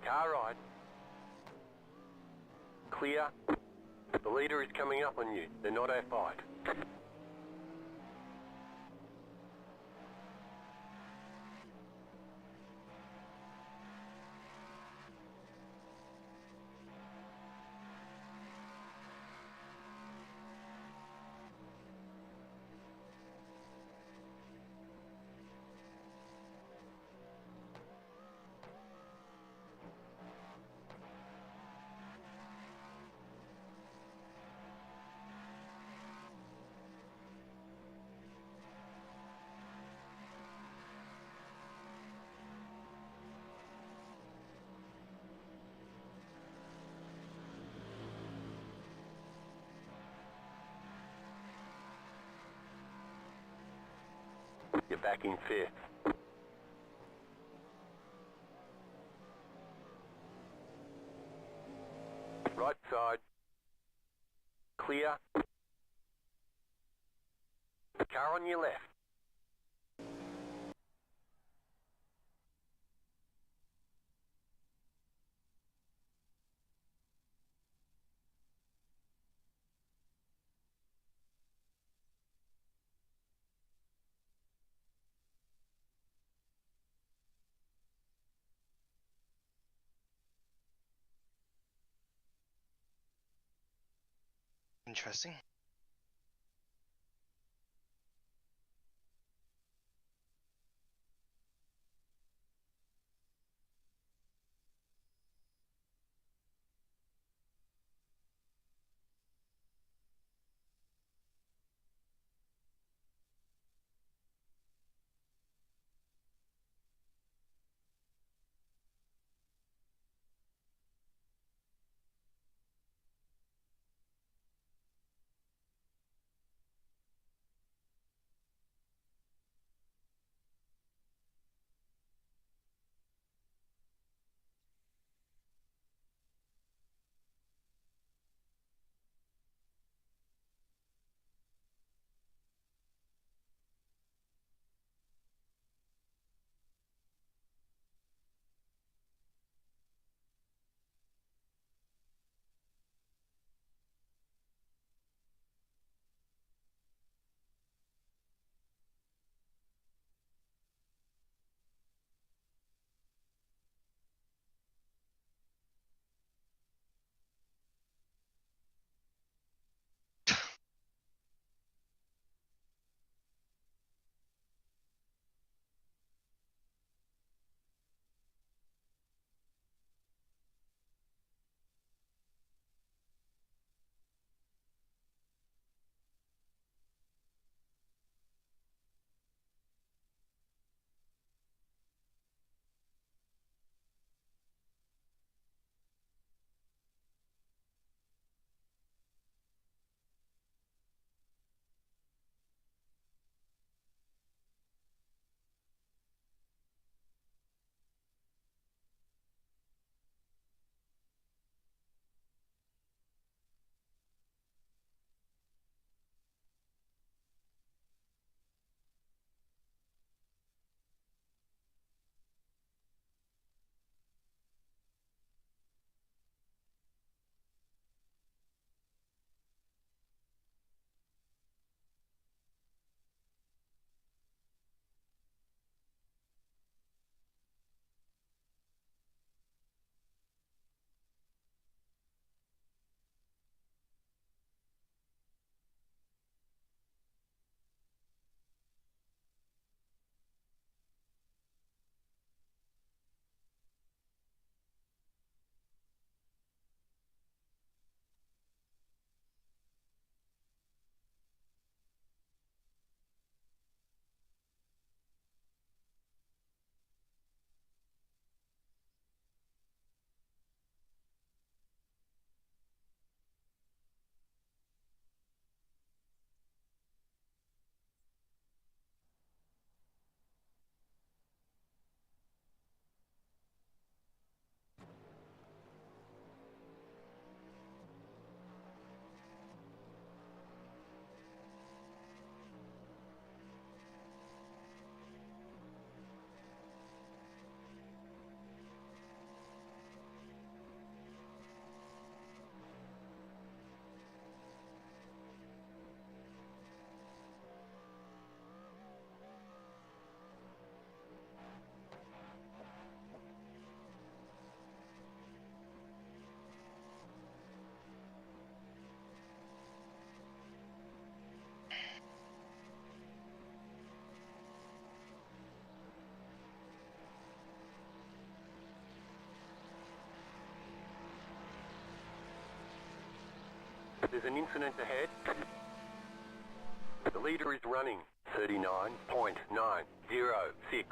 E: Car right. Clear. The leader is coming up on you. They're not our fight. You're back in fifth. Right side. Clear. Car on your left.
B: Interesting.
E: There's an incident ahead. The leader is running 39.906.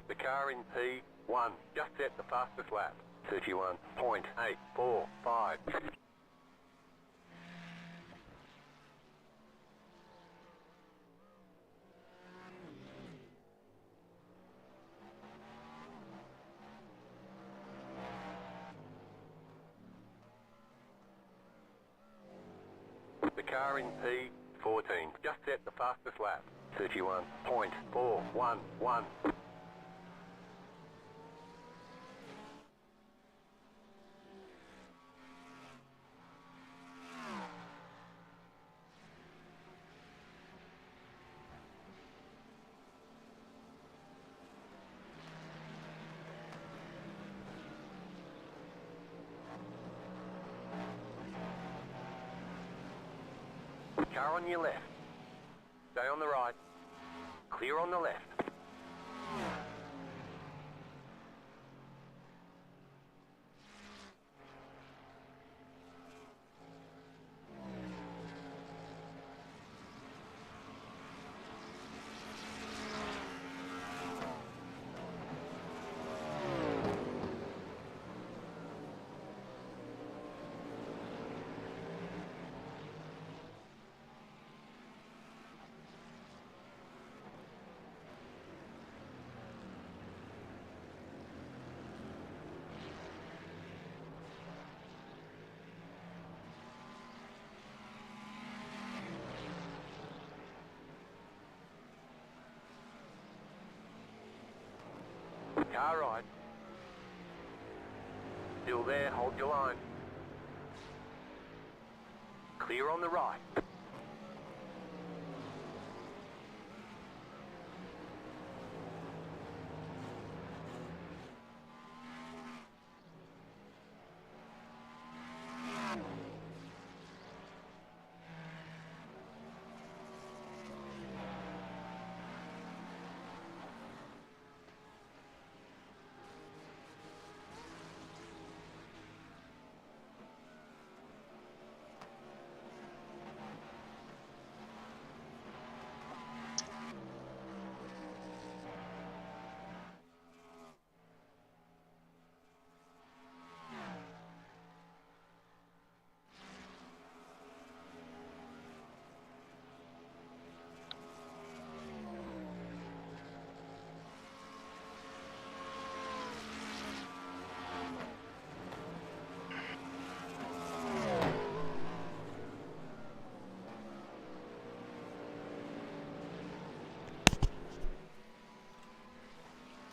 E: The car in P1 just set the fastest lap, 31.845. The car in P14 just set the fastest lap, 31.411. Car on your left. Stay on the right. Clear on the left. Car right. Still there, hold your line. Clear on the right.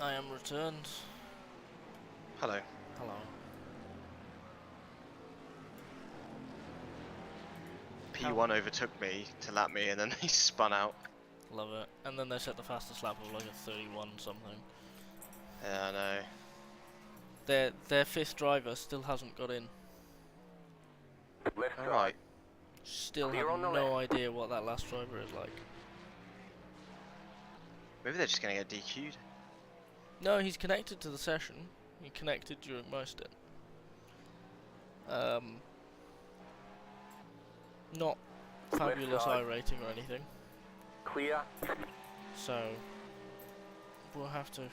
A: I am returned.
B: Hello.
A: Hello.
B: P1 overtook me to lap me and then they spun out.
A: Love it. And then they set the fastest lap of like a 31 something.
B: Yeah, I know.
A: Their fifth driver still hasn't got in.
E: Left side.
B: Alright.
A: Still
E: Clear
A: have
E: on the
A: no idea what that last driver is like.
B: Maybe they're just gonna get DQ'd.
A: No, he's connected to the session. He connected during my stint. Not fabulous
E: side.
A: iRating or anything.
E: Clear.
A: So we'll have to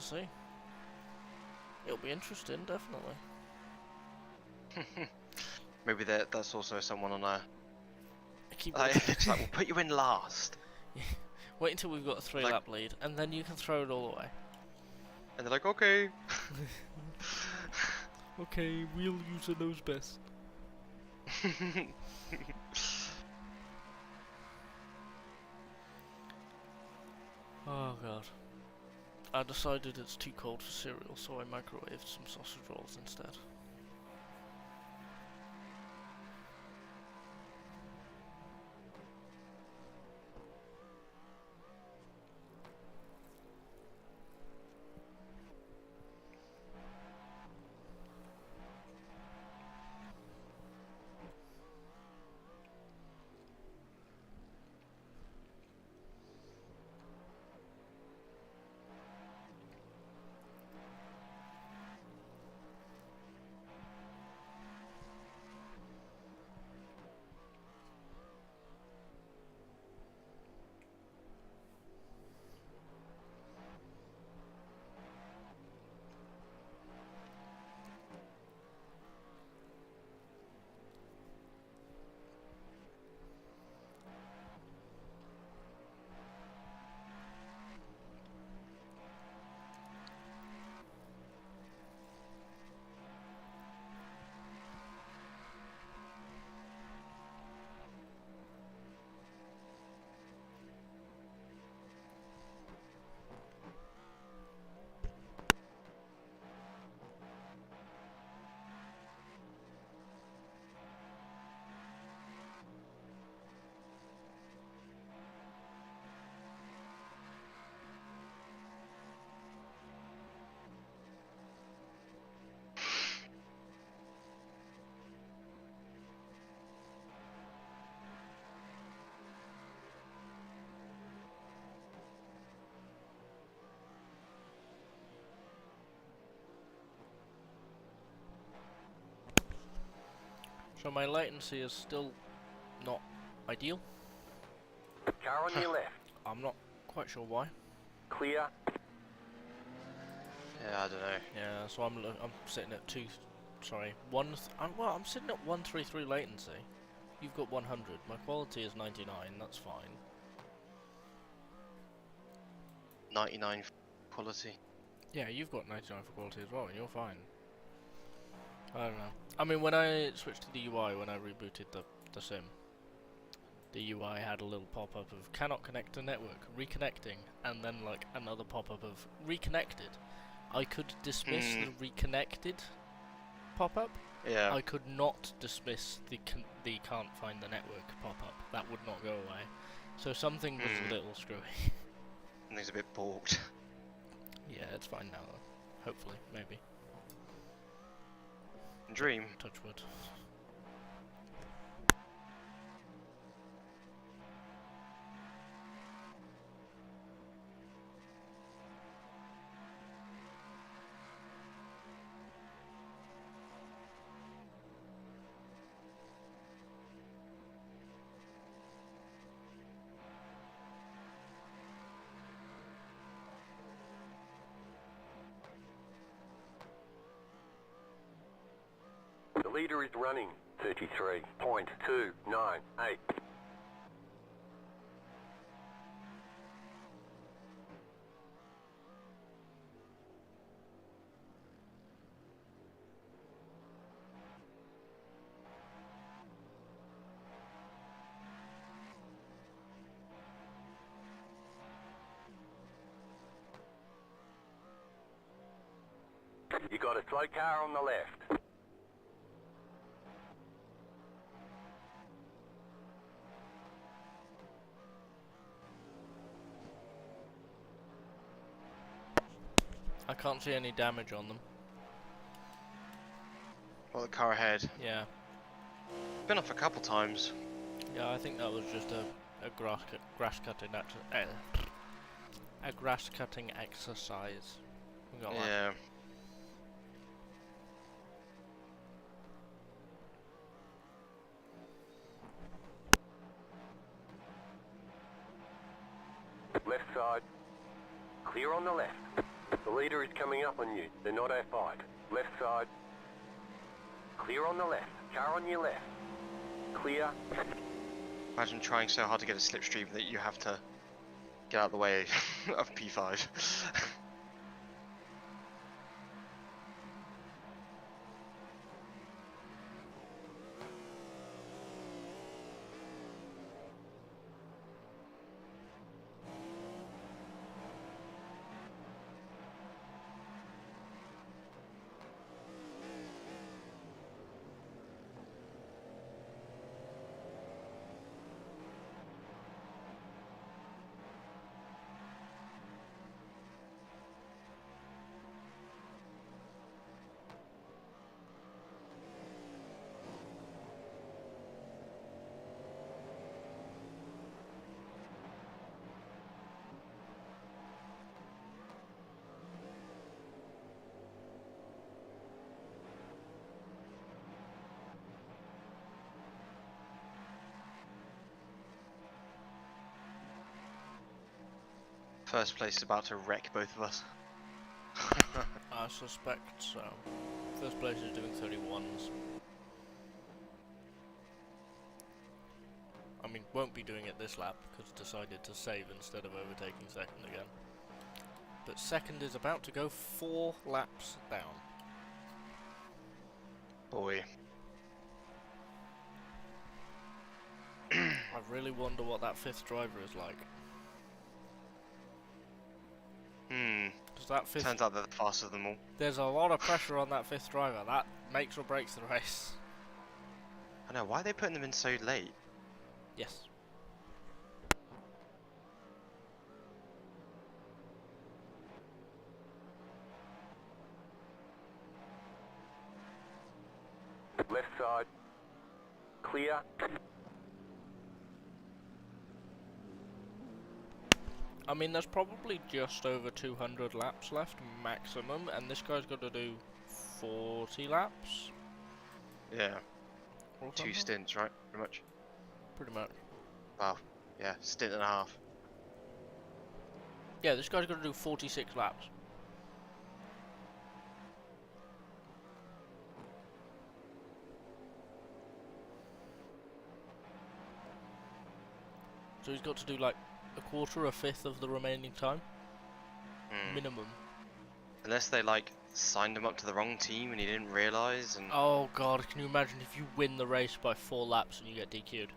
A: see. It'll be interesting, definitely.
B: Maybe that's also someone on a.
A: Keep
B: It's like, we'll put you in last.
A: Wait until we've got a 3-lap lead, and then you can throw it all away.
B: And they're like, okay.
A: Okay, we'll use the nose best. Oh god. I decided it's too cold for cereal, so I microwaved some sausage rolls instead. So my latency is still not ideal.
E: Car on your left.
A: I'm not quite sure why.
E: Clear.
B: Yeah, I don't know.
A: Yeah, so I'm sitting at I'm sitting at 133 latency. You've got 100. My quality is 99. That's fine.
B: 99 quality.
A: Yeah, you've got 99 for quality as well, and you're fine. I don't know. I mean, when I switched to the UI, when I rebooted the sim, the UI had a little pop-up of cannot connect to network, reconnecting, and then like another pop-up of reconnected. I could dismiss the reconnected pop-up.
B: Yeah.
A: I could not dismiss the can't find the network pop-up. That would not go away. So something was a little screwy.
B: Something's a bit balked.
A: Yeah, it's fine now though. Hopefully, maybe.
B: Dream.
A: Touch wood.
E: The leader is running 33.298. You got a slow car on the left.
A: I can't see any damage on them.
B: Well, the car ahead.
A: Yeah.
B: Been off a couple times.
A: Yeah, I think that was just a grass cutting exercise. We got that.
B: Yeah.
E: Left side. Clear on the left. The leader is coming up on you. They're not our fight. Left side. Clear on the left. Car on your left. Clear.
B: Imagine trying so hard to get a slipstream that you have to get out of the way of P5. First place is about to wreck both of us.
A: I suspect so. First place is doing 31s. I mean, won't be doing it this lap because decided to save instead of overtaking second again. But second is about to go 4 laps down.
B: Boy.
A: I really wonder what that 5th driver is like. Because that 5th...
B: Turns out they're the fastest of them all.
A: There's a lot of pressure on that 5th driver. That makes or breaks the race.
B: I know, why are they putting them in so late?
A: Yes.
E: Left side. Clear.
A: I mean, there's probably just over 200 laps left maximum, and this guy's got to do 40 laps.
B: Yeah.
A: What's
C: 2
A: that?
C: stints, right? Pretty much.
A: Pretty much.
C: Wow. Yeah, stint and a half.
A: Yeah, this guy's got to do 46 laps. So he's got to do like a quarter, a fifth of the remaining time,
C: Hmm.
A: minimum.
C: Unless they like signed him up to the wrong team and he didn't realise and
A: Oh god, can you imagine if you win the race by 4 laps and you get DQ'd?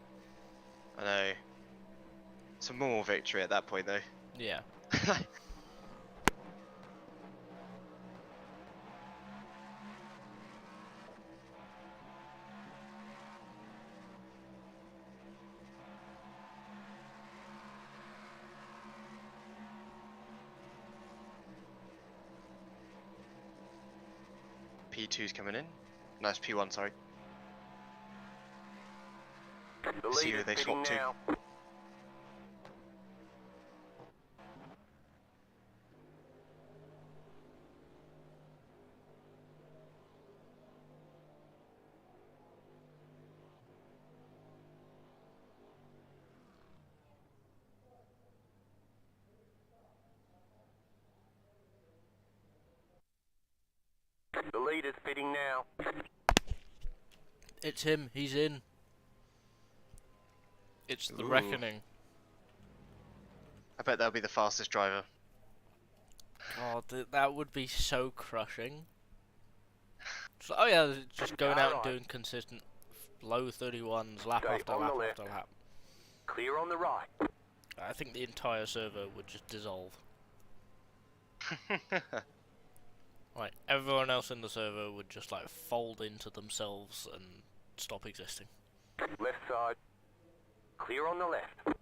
C: I know. It's a moral victory at that point though.
A: Yeah.
C: P2's coming in. No, it's P1, sorry.
E: The
C: See
E: lead
C: who
E: is
C: they
E: pitting
C: swap to.
E: now. The lead is pitting now.
A: It's him, he's in. It's the
C: Ooh.
A: reckoning.
C: I bet that'll be the fastest driver.
A: God, that would be so crushing. So, oh yeah, just going out and doing consistent low 31s, lap
E: Stay
A: after
E: on the
A: lap
E: left.
A: after lap.
E: Clear on the right.
A: I think the entire server would just dissolve. Like, everyone else in the server would just like fold into themselves and stop existing.
E: Left side. Clear on the left.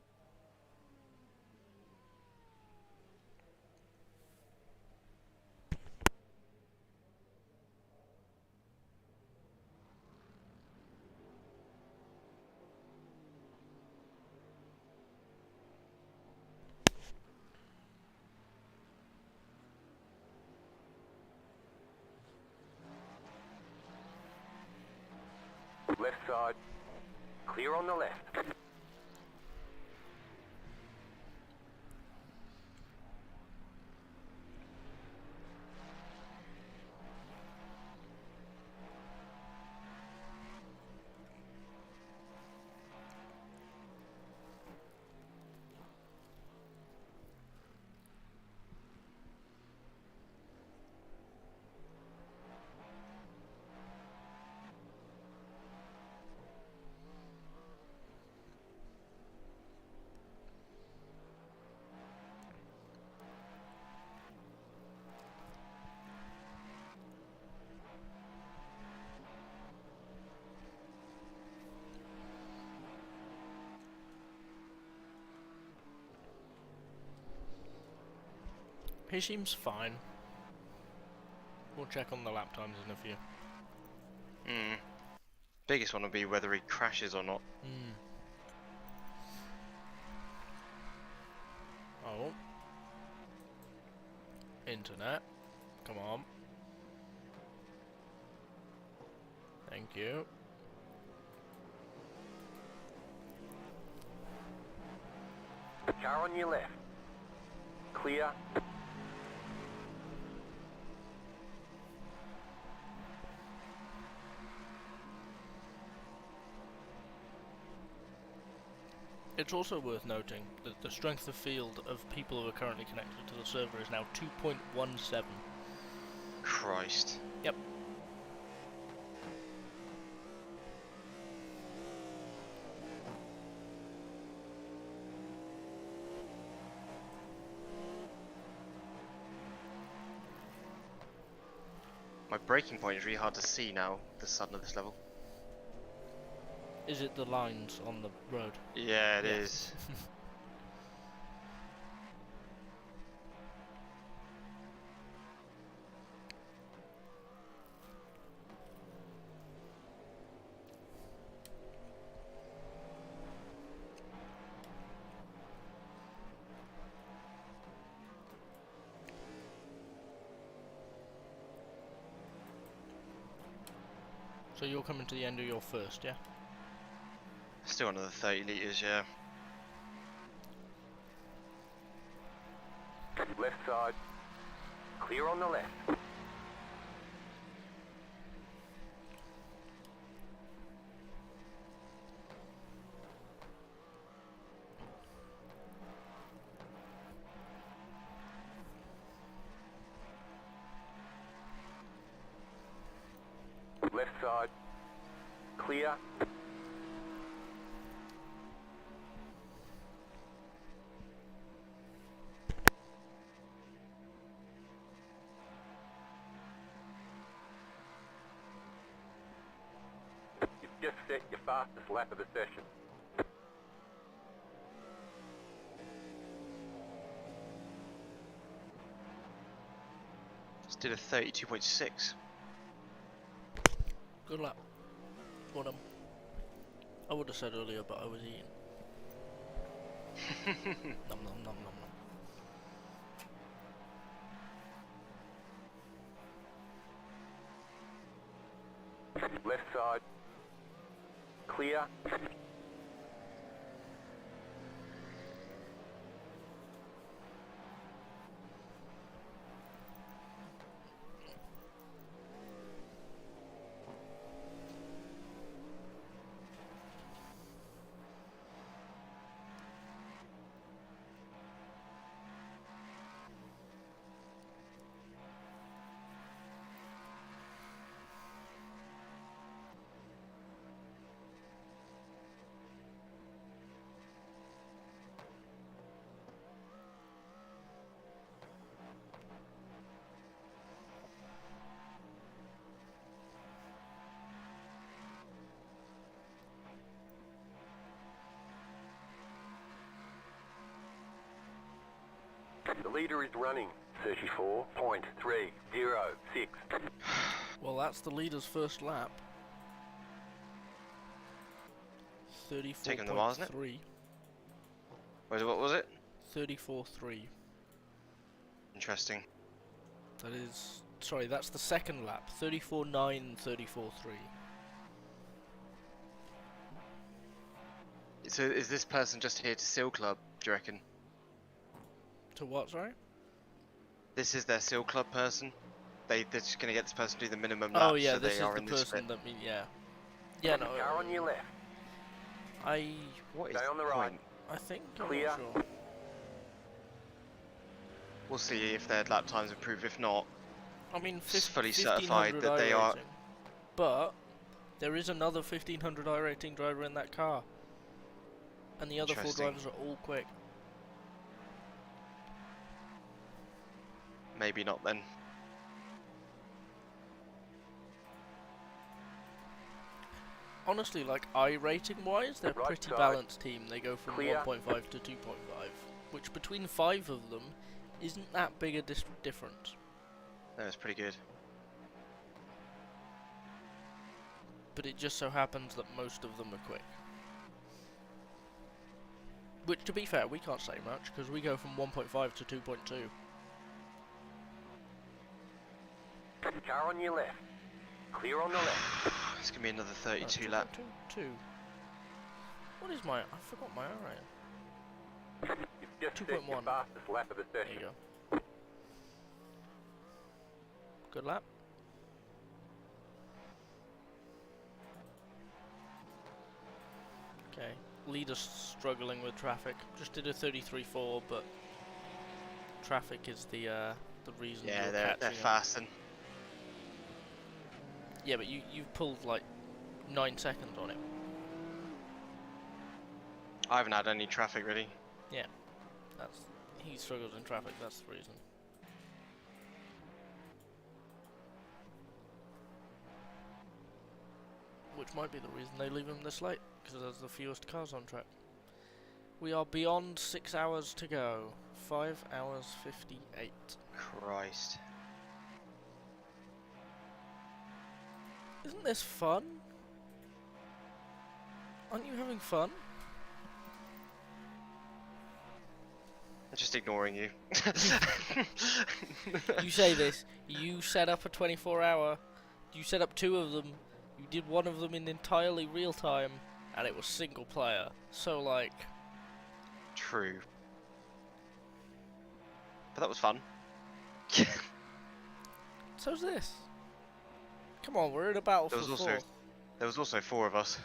E: Left side. Clear on the left.
A: He seems fine. We'll check on the lap times in a few.
C: Hmm. Biggest one will be whether he crashes or not.
A: Oh. Internet. Come on. Thank you.
E: Car on your left. Clear.
A: It's also worth noting that the strength of field of people who are currently connected to the server is now 2.17.
C: Christ.
A: Yep.
C: My braking point is really hard to see now, the sudden of this level.
A: Is it the lines on the road?
C: Yeah, it
A: Yeah.
C: is.
A: So you're coming to the end of your first, yeah?
C: Still another 30 litres, yeah.
E: Left side. Clear on the left. Left side. Clear. You've just set your fastest lap of the session.
C: Just did a 32.6.
A: Good luck. Well done. I would have said earlier, but I was eating. Nom nom nom nom nom.
E: Left side. Clear. The leader is running 34.306.
A: Well, that's the leader's first lap. 34.3.
C: Taking the miles, isn't it? What was it?
A: 34.3.
C: Interesting.
A: That is... Sorry, that's the second lap. 34.9, 34.3.
C: So is this person just here to seal club, do you reckon?
A: To what, sorry?
C: This is their seal club person? They're just going to get this person to do the minimum laps,
A: Oh yeah,
C: so
A: this
C: they
A: is
C: are
A: the
C: in this
A: person
C: bit.
A: that mean, yeah. Yeah, no.
E: Car on your left.
C: What is
E: Stay on the
C: the
E: right.
C: point?
A: I think I'm
E: Clear.
A: not sure.
C: We'll see if their lap times improve. If not,
A: I mean,
C: it's fully
A: 1500
C: certified that they are...
A: iRacing. But there is another 1500 iRacing driver in that car, and the other 4
C: Interesting.
A: drivers are all quick.
C: Maybe not then.
A: Honestly, like iRating wise, they're a
E: Right
A: pretty
E: side.
A: balanced team. They go from
E: Clear.
A: 1.5 to 2.5, which between 5 of them isn't that big a difference.
C: No, it's pretty good.
A: But it just so happens that most of them are quick. Which, to be fair, we can't say much because we go from 1.5 to 2.2.
E: Car on your left. Clear on the left.
C: It's going to be another 32 lap.
A: 2. What is my... I forgot my iron.
E: You've just set your
A: 2.1.
E: fastest lap of the
A: There
E: session.
A: you go. Good lap. Okay. Leader's struggling with traffic. Just did a 33.4, but traffic is the reason
C: Yeah,
A: you're
C: they're
A: catching up.
C: fasting.
A: Yeah, but you've pulled like 9 seconds on it.
C: I haven't had any traffic really.
A: Yeah. He struggles in traffic, that's the reason. Which might be the reason they leave him this late, because there's the fewest cars on track. We are beyond 6 hours to go. 5 hours 58.
C: Christ.
A: Isn't this fun? Aren't you having fun?
C: I'm just ignoring you.
A: You say this, you set up a 24-hour, you set up 2 of them, you You did one of them in entirely real time, and it was single player. So like,
C: True. But that was fun.
A: so's this. Come on, we're in a battle
C: There
A: for
C: was also
A: fourth.
C: there was also 4 of us.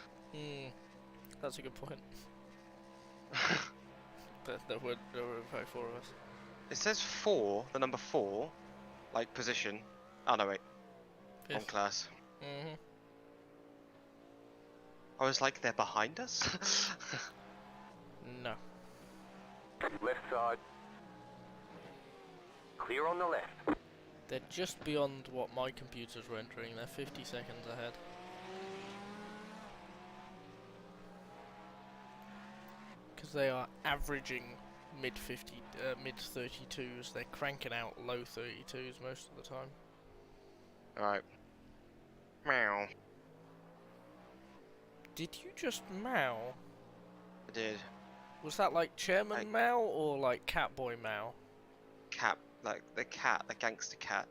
A: That's a good point. But there were in fact 4 of us.
C: It says 4, the number 4, like position. Oh no, wait. Wrong
A: Fifth.
C: class.
A: Mhm.
C: I was like, they're behind us?
A: No.
E: Left side. Clear on the left.
A: They're just beyond what my computers were entering. They're 50 seconds ahead. Because they are averaging mid 32s. They're cranking out low 32s most of the time.
C: Alright. Meow.
A: Did you just meow?
C: I did.
A: Was that like Chairman
C: Like-
A: Mao or like Catboy Mao?
C: Cat, like the cat, the gangster cat.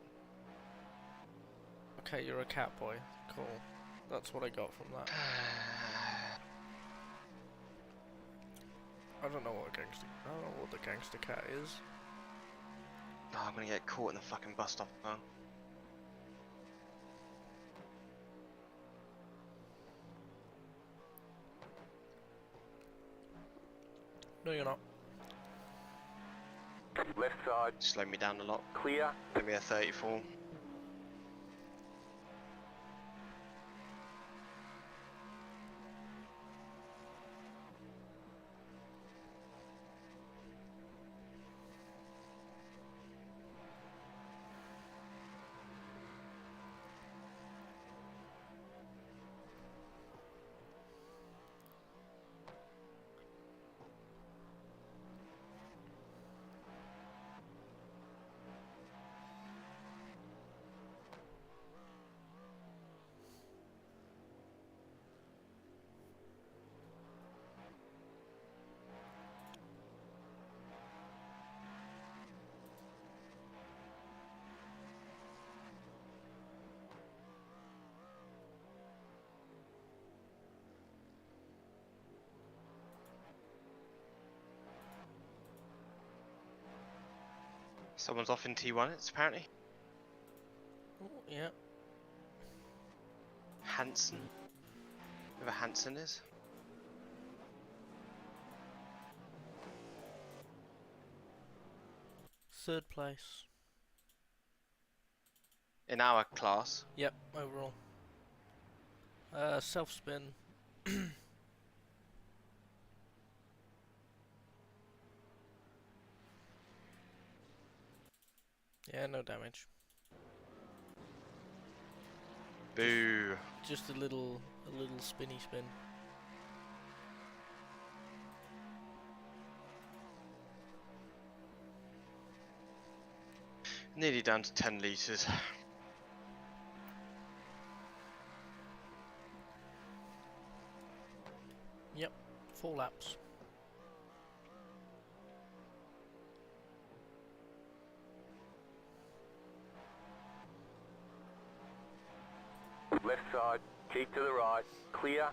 A: Okay, you're a cat boy. Cool. That's what I got from that. I don't know what the gangster cat is.
C: Oh, I'm gonna get caught in the fucking bus stop now.
A: No, you're not.
E: Left side.
C: Slow me down a lot.
E: Clear.
C: Give me a 34. Someone's off in T1, it's apparently.
A: Oh, yeah.
C: Hanson. Whoever Hanson is.
A: Third place.
C: In our class.
A: Yep, overall. Self spin. Yeah, no damage.
C: Boo.
A: Just a little spinny spin.
C: Nearly down to 10 litres.
A: Yep, 4 laps.
E: Left side. Keep to the right. Clear.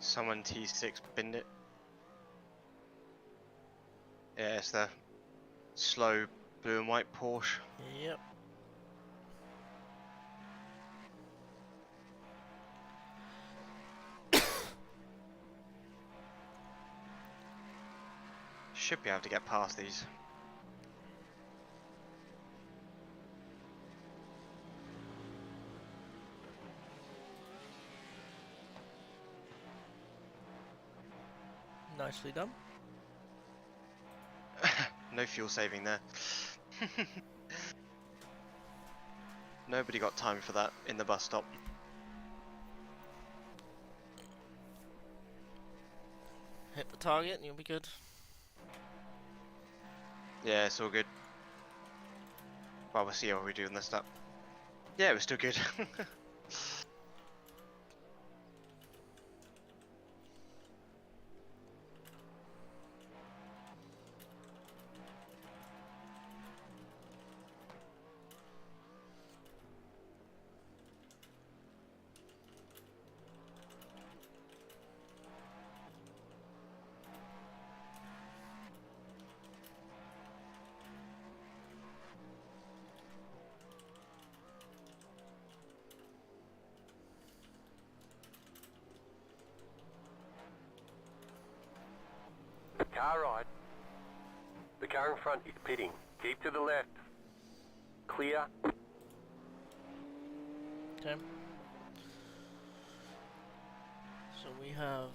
C: Someone T6 binned it. Yeah, it's the slow blue and white Porsche.
A: Yep.
C: Should be able to get past these.
A: Nicely done.
C: No fuel saving there. Nobody got time for that in the bus stop.
A: Hit the target and you'll be good.
B: Yeah, it's all good. Well, we'll see how we do in this lap. Yeah, it was still good.
E: Car right. The car in front is pitting. Keep to the left. Clear.
A: Okay. So we have...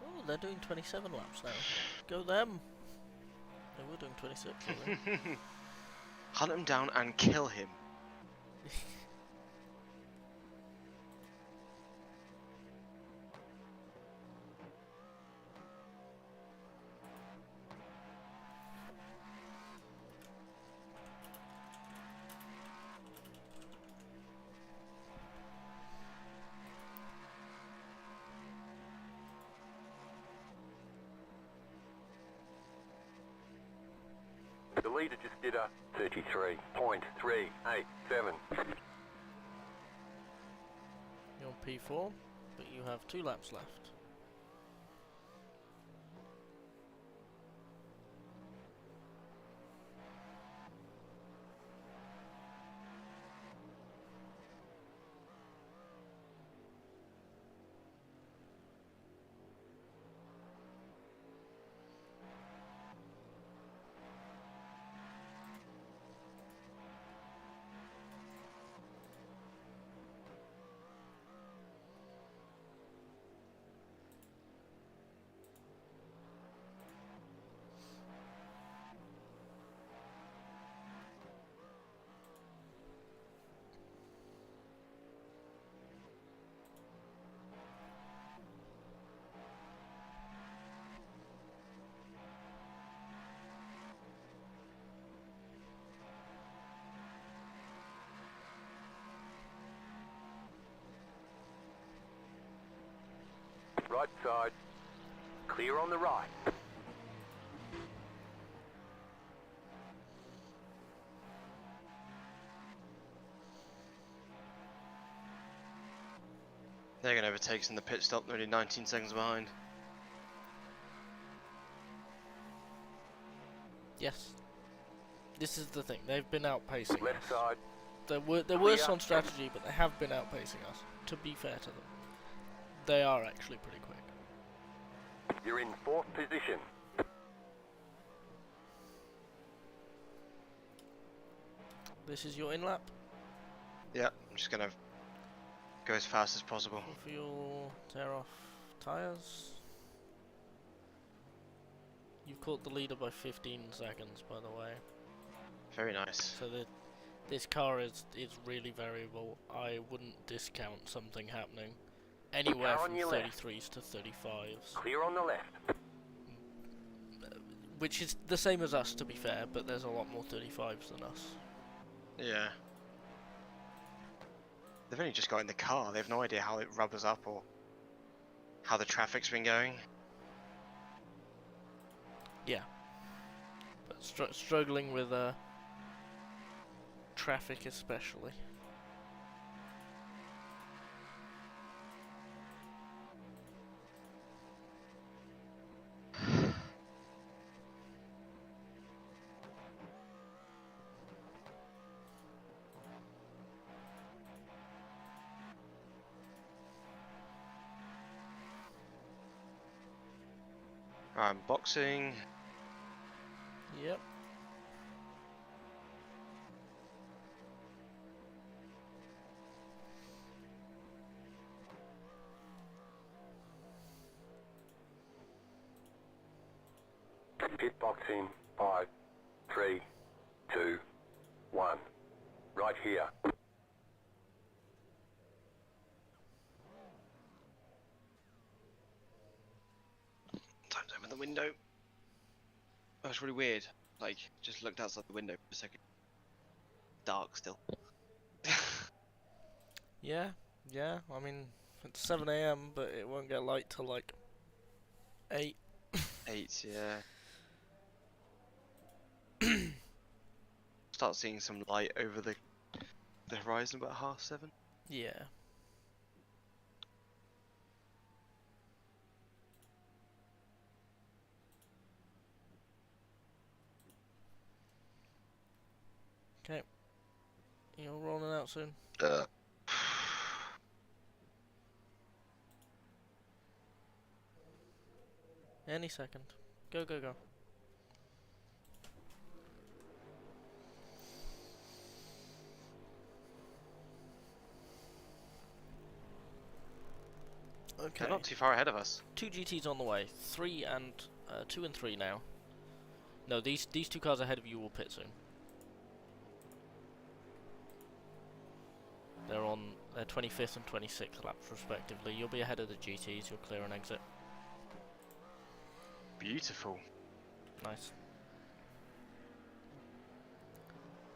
A: Oh, they're doing 27 laps now. Go them! They were doing 26, I think.
B: Hunt him down and kill him.
E: The leader just did a 33.387.
A: You're on P4, but you have 2 laps left.
E: Right side. Clear on the right.
B: They're going to overtake us in the pit stop. They're only 19 seconds behind.
A: Yes. This is the thing, they've been outpacing
E: Left
A: us.
E: side.
A: They're worse on strategy, but they have been outpacing us, to be fair to them. They are actually pretty quick.
E: You're in 4th position.
A: This is your in-lap.
B: Yeah, I'm just going to go as fast as possible.
A: Full fuel, tear off tyres. You've caught the leader by 15 seconds, by the way.
B: Very nice.
A: So this car is really variable. I wouldn't discount something happening anywhere
E: Car on
A: from
E: your left.
A: 33s to 35s.
E: Clear on the left.
A: Which is the same as us, to be fair, but there's a lot more 35s than us.
B: Yeah. They've only just got in the car. They have no idea how it rubbers up or how the traffic's been going.
A: Yeah. But struggling with traffic especially.
B: I'm boxing.
A: Yep.
E: Pit boxing. 5, 3, 2, 1. Right here.
B: Time to open the window. That's really weird.
C: Like, just looked outside the window for a second. Dark still.
A: Yeah, yeah. I mean, it's 7 a.m., but it won't get light till like 8.
C: 8, yeah. Start seeing some light over the horizon about 7:30.
A: Yeah. Okay. You're rolling out soon. Any second. Go, go, go. Okay.
C: They're not too far ahead of us.
A: 2 GTs on the way. 2 and 3 now. No, these 2 cars ahead of you will pit soon. They're on their 25th and 26th laps respectively. You'll be ahead of the GTs. You'll clear an exit.
C: Beautiful.
A: Nice.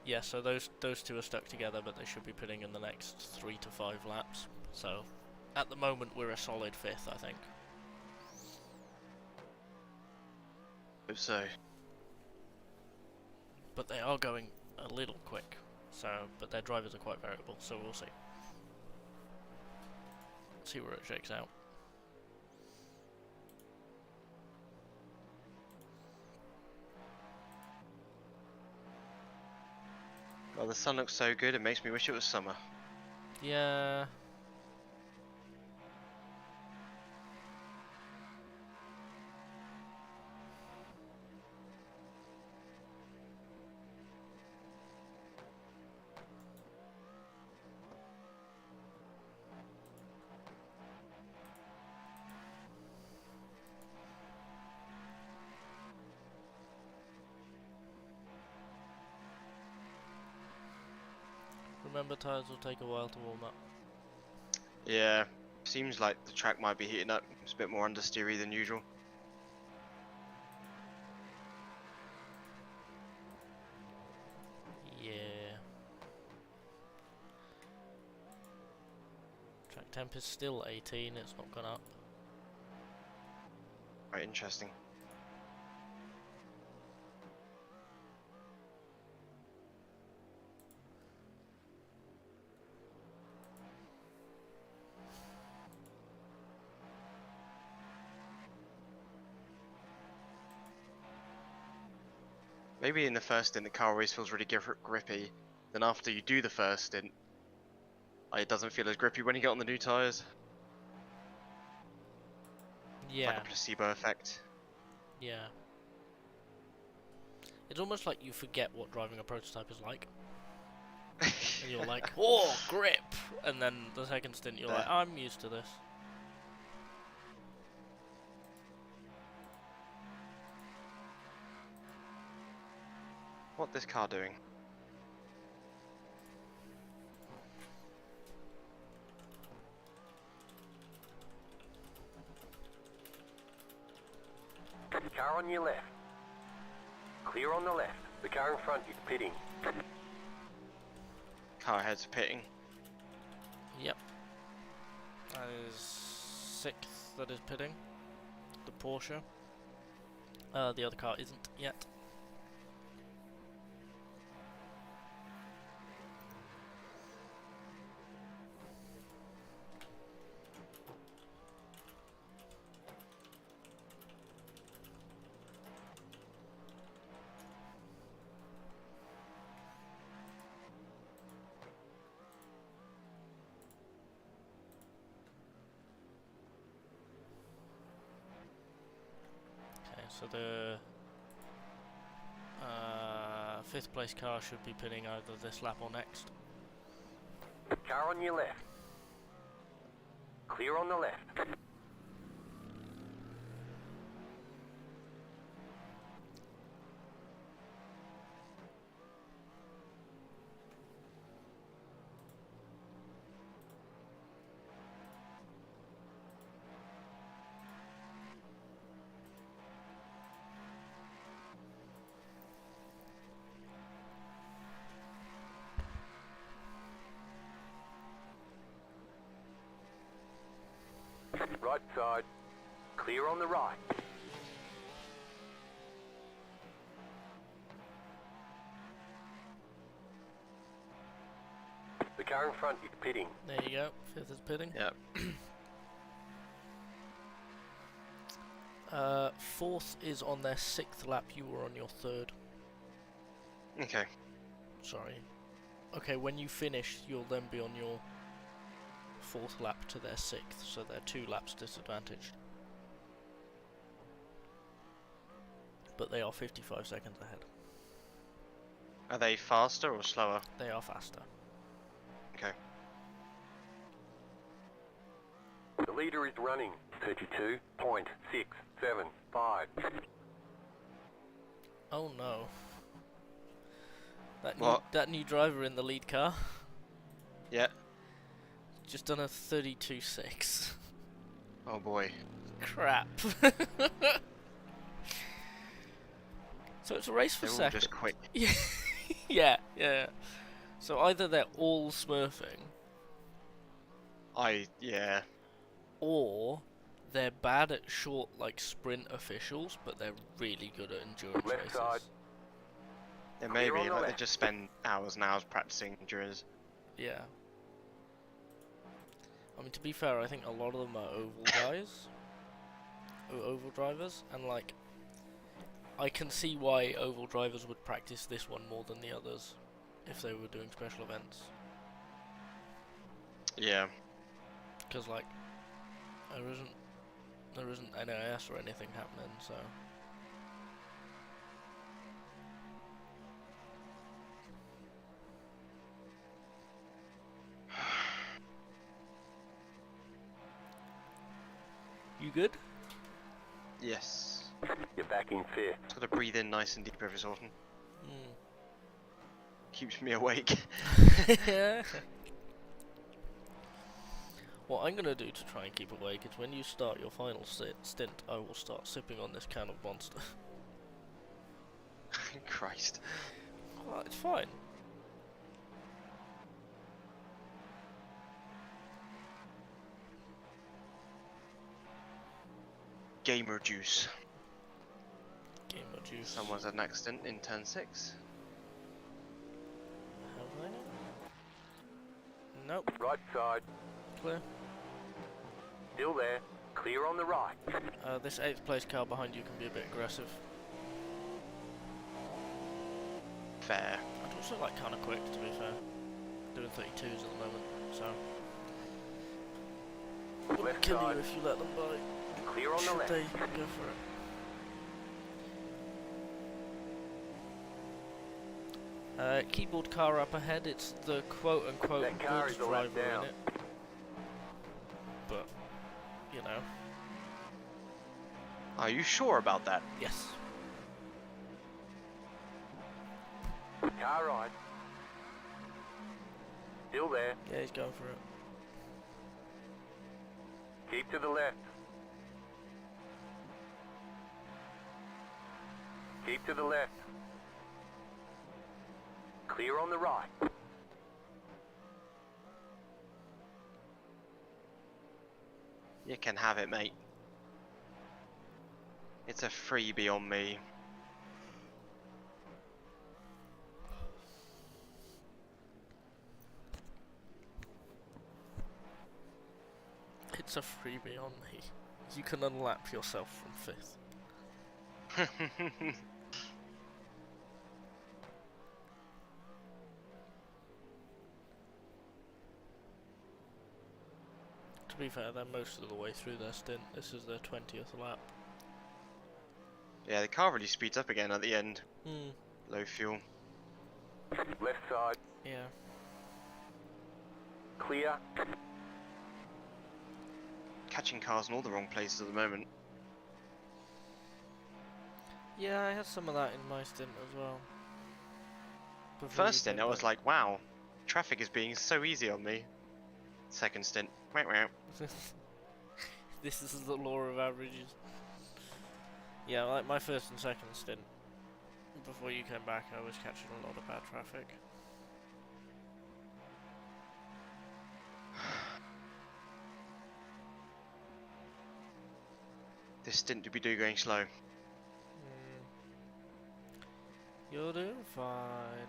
A: Yeah, so those 2 are stuck together, but they should be pitting in the next 3 to 5 laps. So, at the moment, we're a solid 5th, I think.
C: Hope so.
A: But they are going a little quick. So, but their drivers are quite variable, so we'll see. See where it shakes out.
C: Well, the sun looks so good, it makes me wish it was summer.
A: Yeah. Remember, tyres will take a while to warm up.
C: Yeah, seems like the track might be heating up. It's a bit more understeery than usual.
A: Yeah. Track temp is still 18, it's not gone up.
C: Quite interesting. Maybe in the first stint the car always feels really grippy, then after you do the first stint, it doesn't feel as grippy when you get on the new tyres.
A: Yeah.
C: Like a placebo effect.
A: Yeah. It's almost like you forget what driving a prototype is like. And you're like, oh, grip! And then the second stint you're like, I'm used to this.
C: What this car doing?
E: Car on your left. Clear on the left. The car in front is pitting.
C: Car ahead's pitting.
A: Yep. That is 6th that is pitting. The Porsche. The other car isn't yet. So the 5th place car should be pitting either this lap or next.
E: Car on your left. Clear on the left. Right side. Clear on the right. The car in front is pitting.
A: There you go. Fifth is pitting.
C: Yep.
A: Fourth is on their 6th lap. You were on your 3rd.
C: Okay.
A: Sorry. Okay, when you finish, you'll then be on your 4th lap to their 6th, so they're 2 laps disadvantaged. But they are 55 seconds ahead.
C: Are they faster or slower?
A: They are faster.
C: Okay.
E: The leader is running 32.675.
A: Oh no.
C: What?
A: That new driver in the lead car
C: Yeah.
A: just done a 32.6.
C: Oh boy.
A: Crap. So it's a race for
C: They're all
A: second.
C: just quick.
A: Yeah, yeah. So either they're all smurfing,
C: Yeah.
A: or they're bad at short, like, sprint officials, but they're really good at endurance
E: Left
A: races.
E: side.
C: It
E: Clear
C: may
E: on
C: be
E: the
C: like they
E: left.
C: just spend hours and hours practicing endurance.
A: Yeah. I mean, to be fair, I think a lot of them are oval guys, oval drivers, and like, I can see why oval drivers would practice this one more than the others if they were doing special events.
C: Yeah.
A: Because like, there isn't NAS or anything happening, so. You good?
C: Yes.
E: You're back in 5th.
C: Just gotta breathe in nice and deep every so often.
A: Mm.
C: Keeps me awake.
A: What I'm gonna do to try and keep awake is when you start your final stint, I will start sipping on this can of Monster.
C: Christ.
A: Well, it's fine.
C: Gamer juice.
A: Gamer juice.
C: Someone's had an accident in turn 6.
A: Have I now? Nope.
E: Right side.
A: Clear.
E: Still there. Clear on the right.
A: This 8th place car behind you can be a bit aggressive.
C: Fair.
A: And also like kind of quick, to be fair. Doing 32s at the moment, so. Wouldn't
E: Left
A: kill
E: side.
A: you if you let them by.
E: Clear on the
A: Should
E: left.
A: they go for it? Keyboard car up ahead, it's the quote-unquote
E: That car
A: good
E: is a lap
A: driver
E: down.
A: in it. But, you know,
C: Are you sure about that?
A: yes.
E: Car right. Still there.
A: Yeah, he's going for it.
E: Keep to the left. Keep to the left. Clear on the right.
C: You can have it, mate. It's a freebie on me.
A: It's a freebie on me. You can unlap yourself from 5th. To be fair, they're most of the way through their stint. This is their 20th lap.
C: Yeah, the car really speeds up again at the end.
A: Hmm.
C: Low fuel.
E: Left side.
A: Yeah.
E: Clear.
C: Catching cars in all the wrong places at the moment.
A: Yeah, I had some of that in my stint as well. Before
C: First
A: you
C: stint,
A: came
C: I was
A: back.
C: like, wow, traffic is being so easy on me. Second stint, wow.
A: This is the law of averages. Yeah, like my first and second stint, before you came back, I was catching a lot of bad traffic.
C: stint did we do going slow?
A: You're doing fine.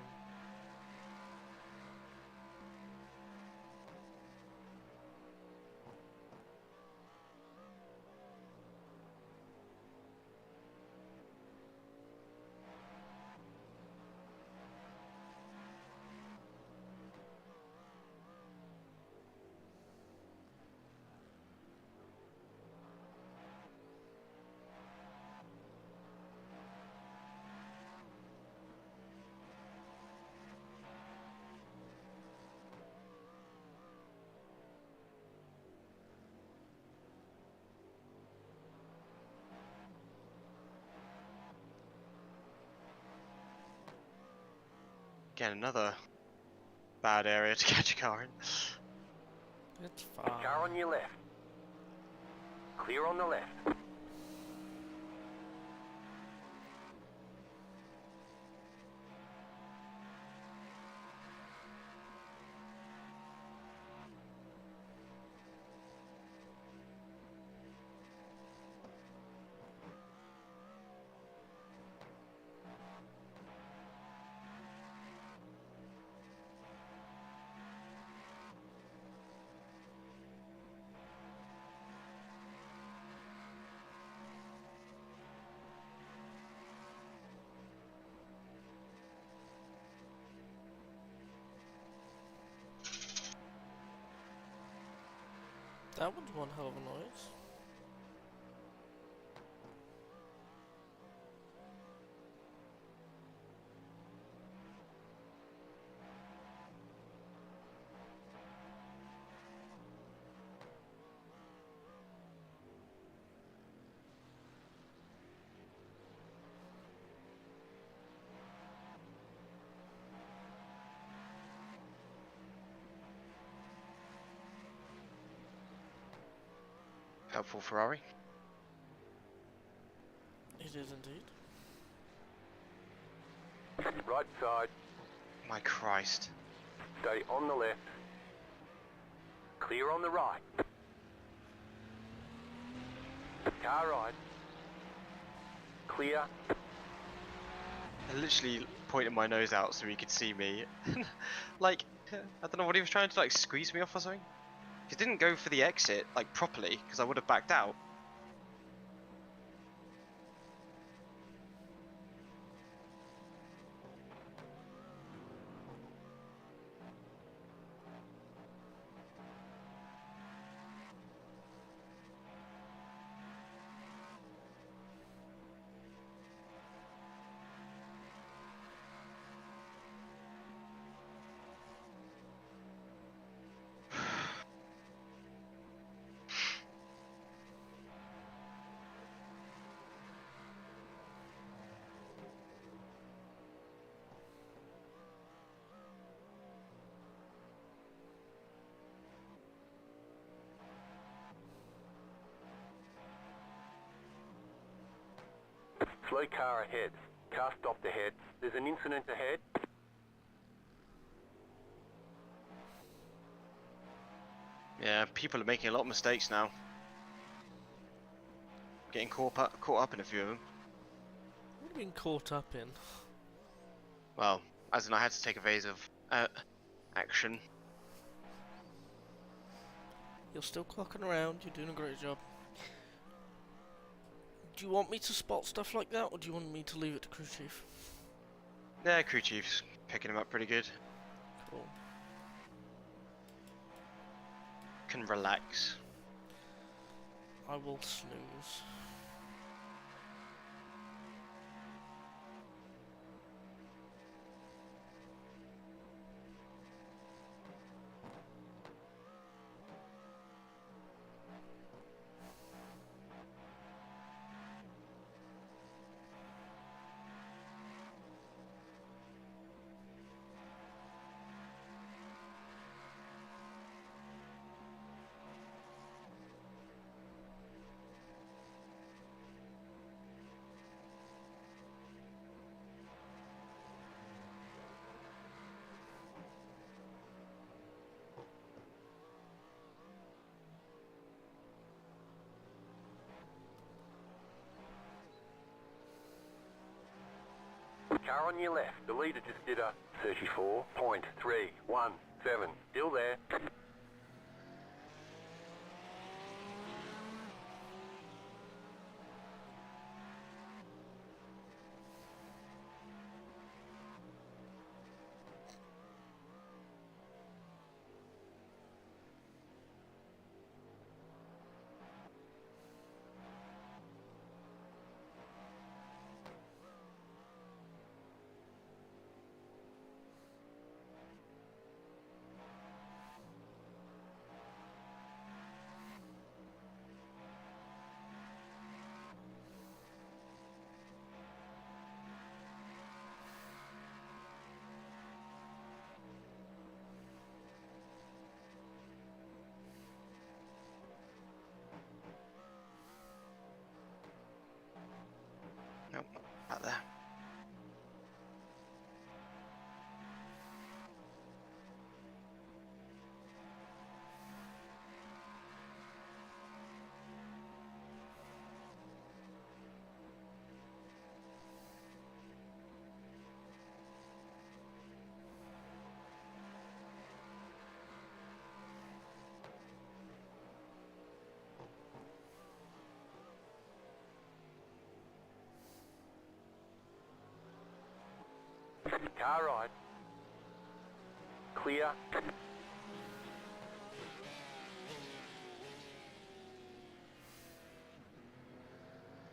C: Again, another bad area to catch a car in.
A: It's fine.
E: Car on your left. Clear on the left.
A: That one's one hell of a noise.
C: Helpful Ferrari.
A: It is indeed.
E: Right side.
C: My Christ.
E: Stay on the left. Clear on the right. Car right. Clear.
C: I literally pointed my nose out so he could see me. Like, I don't know what he was trying to like squeeze me off or something. He didn't go for the exit like properly because I would have backed out.
E: Slow car ahead. Car stopped ahead. There's an incident ahead.
C: Yeah, people are making a lot of mistakes now. Getting caught up in a few of them.
A: What have you been caught up in?
C: Well, as in I had to take evasive action.
A: You're still clocking around, you're doing a great job. Do you want me to spot stuff like that, or do you want me to leave it to crew chief?
C: Yeah, crew chief's picking him up pretty good.
A: Cool.
C: Can relax.
A: I will snooze.
E: Car on your left. The leader just did a 34.317. Still there.
B: Nope, out there.
E: Car right. Clear.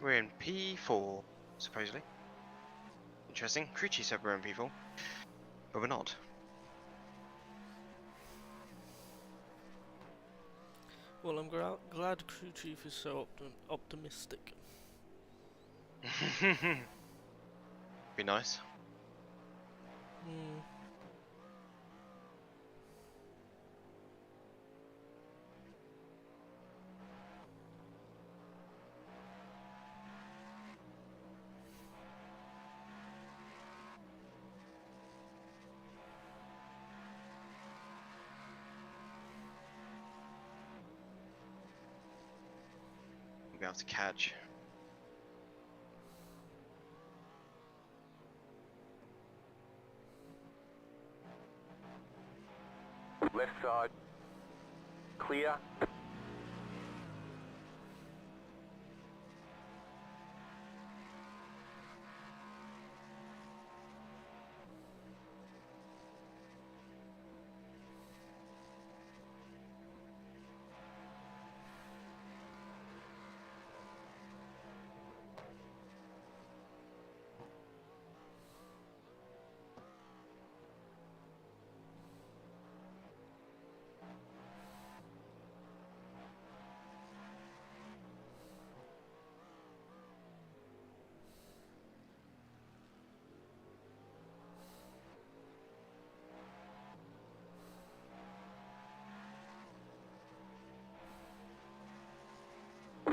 B: We're in P4, supposedly. Interesting. Crew chief said we're in P4, but we're not.
A: Well, I'm glad crew chief is so optimistic.
B: Be nice.
A: Hmm.
B: We'll be able to catch.
E: Left side. Clear.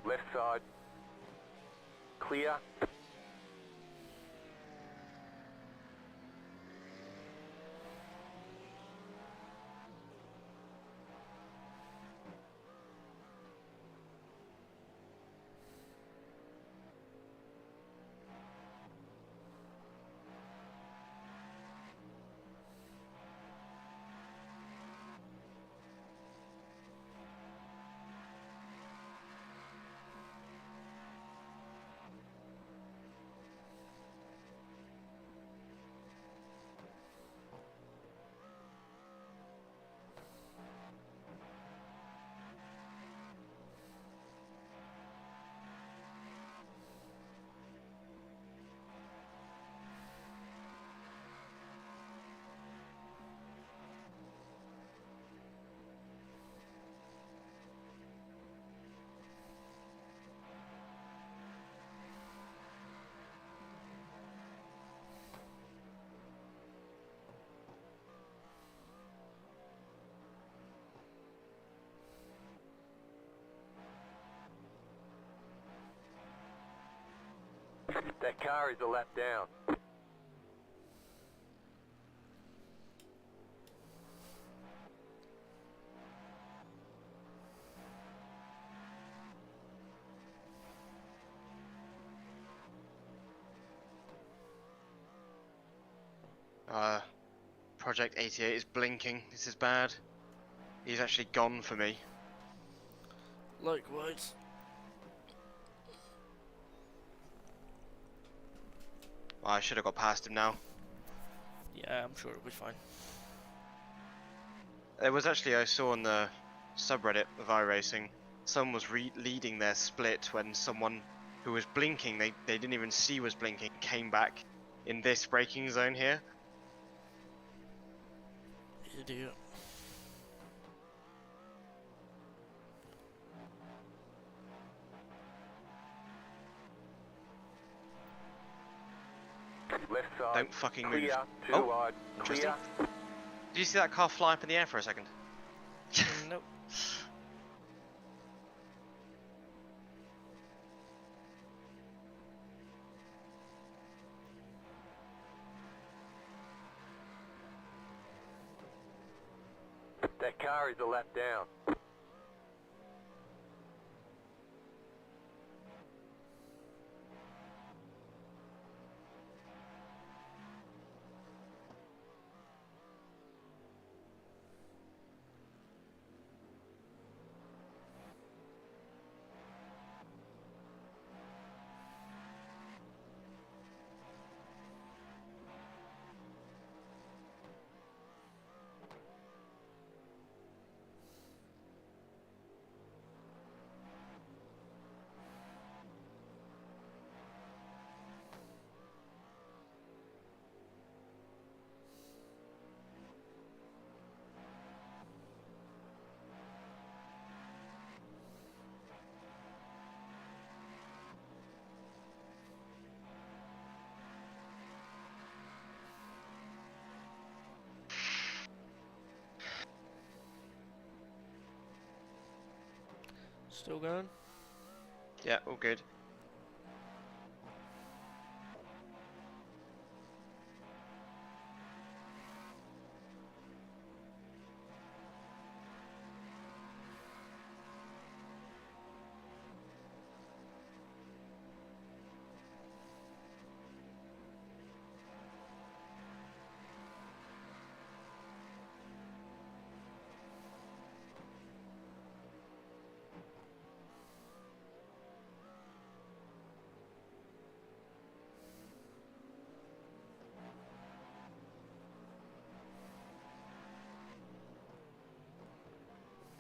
E: Left side. Clear. That car is a lap down.
B: Project 88 is blinking. This is bad. He's actually gone for me.
A: Likewise.
B: Oh, I should have got past him now.
A: Yeah, I'm sure it'll be fine.
B: There was actually, I saw on the subreddit of iRacing, someone was leading their split when someone who was blinking, they didn't even see was blinking, came back in this braking zone here.
A: Idiot.
E: Left side.
B: Don't fucking move.
E: Clear. Too
B: Oh,
E: wide.
B: interesting.
E: Clear.
B: Did you see that car fly up in the air for a second?
A: Nope.
E: That car is a lap down.
A: Still going?
B: Yeah, all good.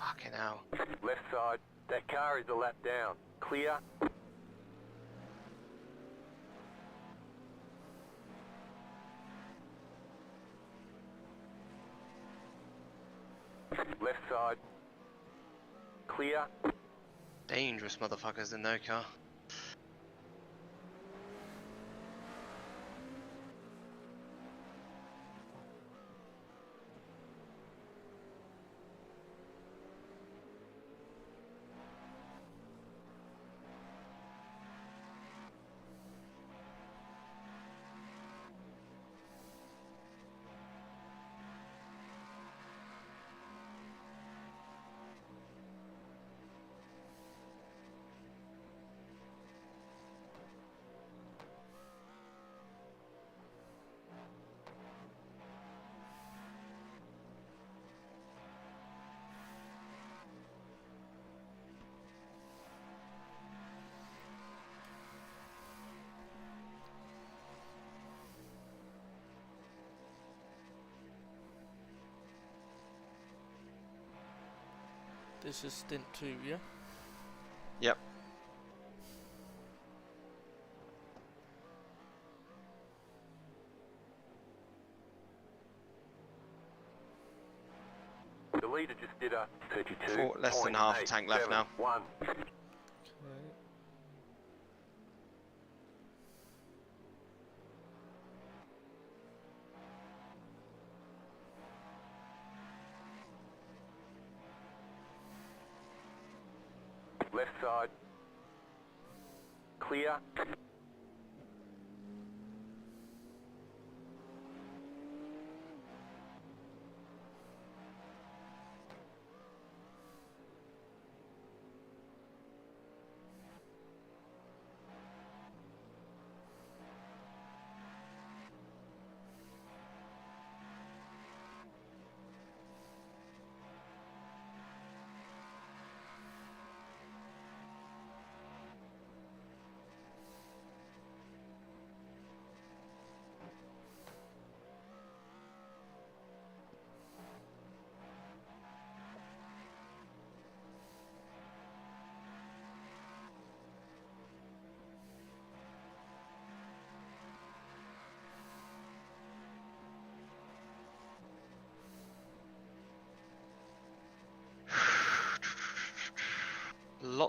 B: Fucking hell.
E: Left side. That car is a lap down. Clear. Left side. Clear.
B: Dangerous motherfuckers in no car.
A: This is stint 2, yeah?
B: Yep.
E: The leader just did a 32.
B: Less than half a tank left now.
E: 1.
A: Okay.
E: Left side. Clear.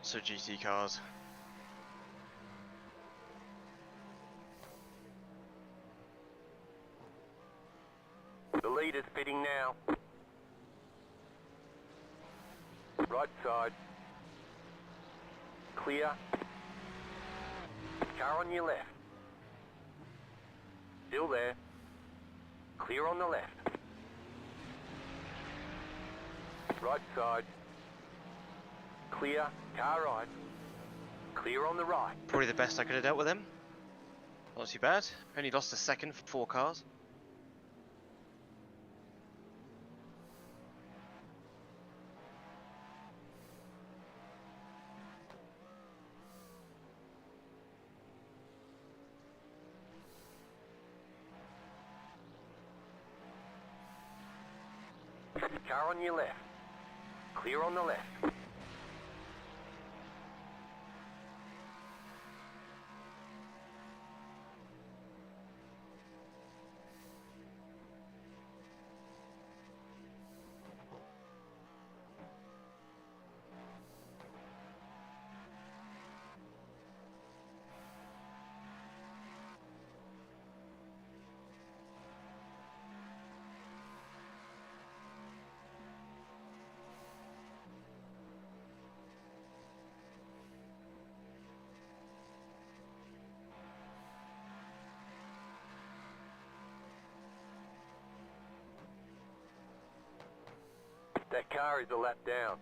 C: lots of GT cars.
E: The leader's pitting now. Right side. Clear. Car on your left. Still there. Clear on the left. Right side. Clear. Car right. Clear on the right.
B: Probably the best I could have dealt with him. Not too bad. Only lost a second for 4 cars.
E: Car on your left. Clear on the left. That car is a lap down.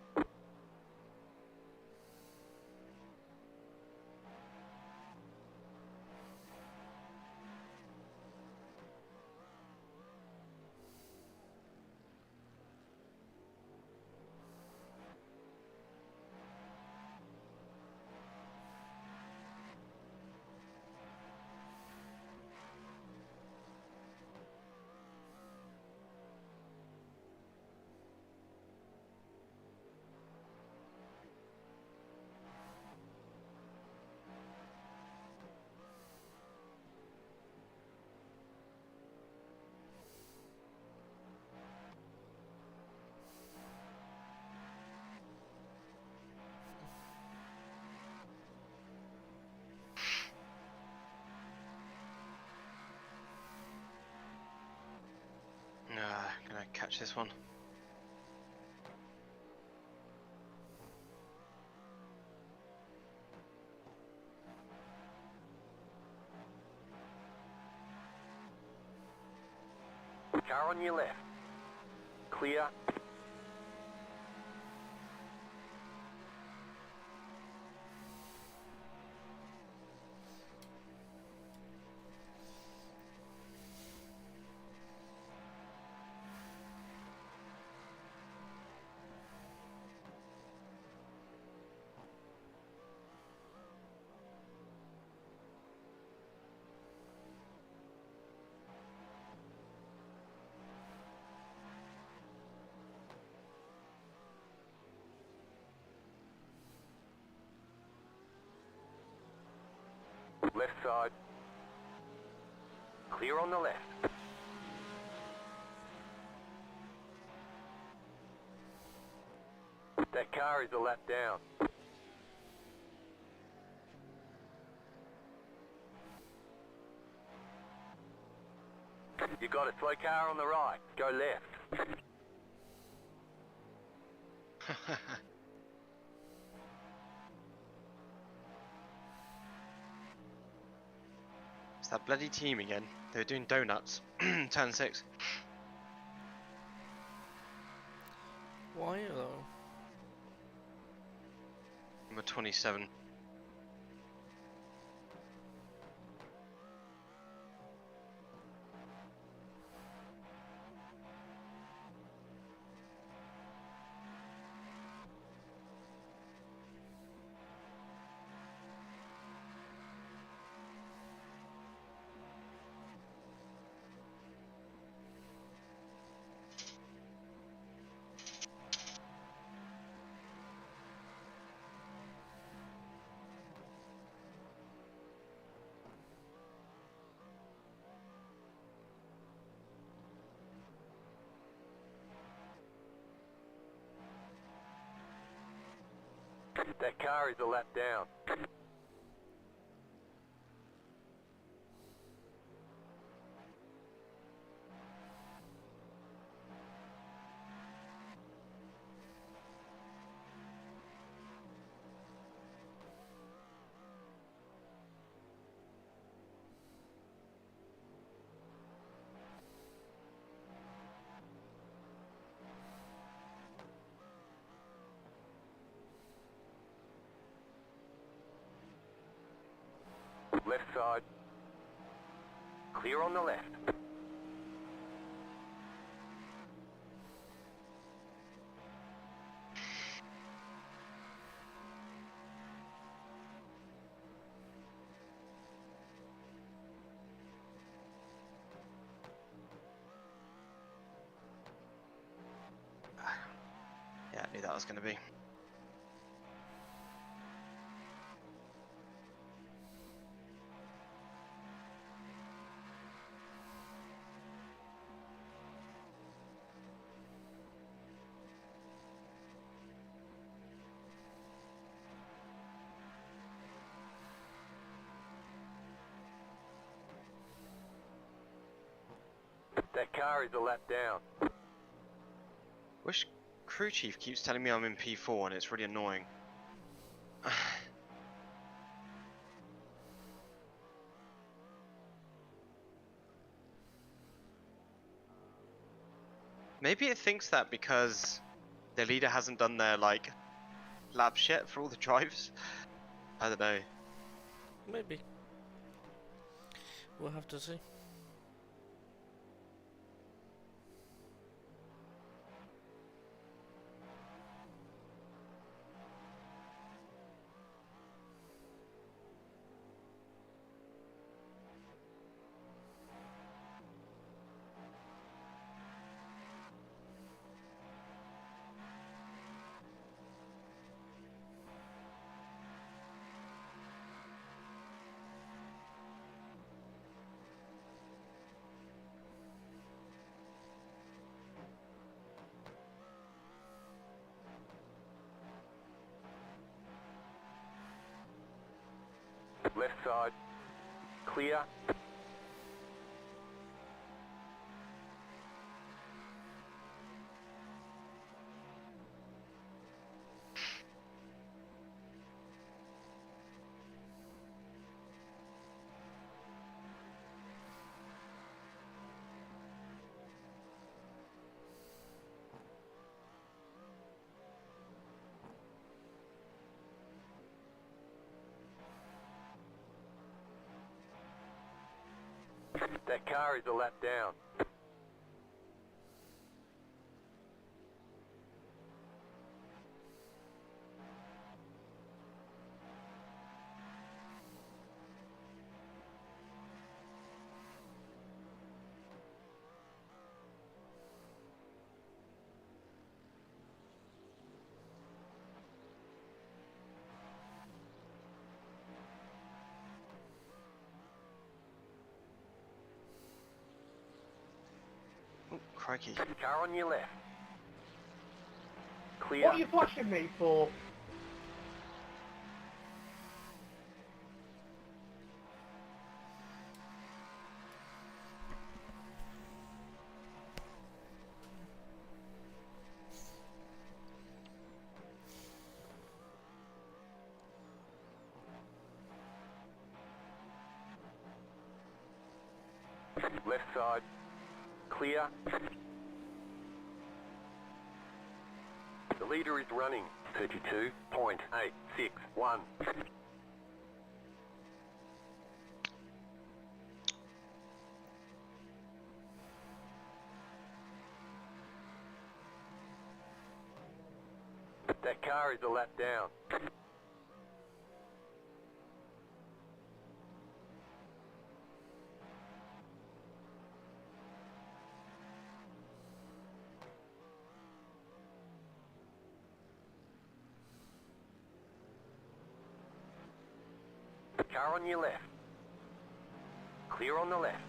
B: Gonna catch this one.
E: Car on your left. Clear. Left side. Clear on the left. That car is a lap down. You got a slow car on the right. Go left.
B: It's that bloody team again. They were doing donuts. Turn 6.
A: Why though?
B: Number 27.
E: That car is a lap down. Left side. Clear on the left.
B: Yeah, I knew that was going to be.
E: That car is a lap down.
B: Wish crew chief keeps telling me I'm in P4 and it's really annoying. Maybe it thinks that because the leader hasn't done their like laps yet for all the drives. I don't know.
A: Maybe. We'll have to see.
E: Left side. Clear. That car is a lap down.
B: Oh, crikey.
E: Car on your left. Clear.
G: What are you flashing me for?
E: Left side. Clear. The leader is running 32.861. That car is a lap down. Car on your left. Clear on the left.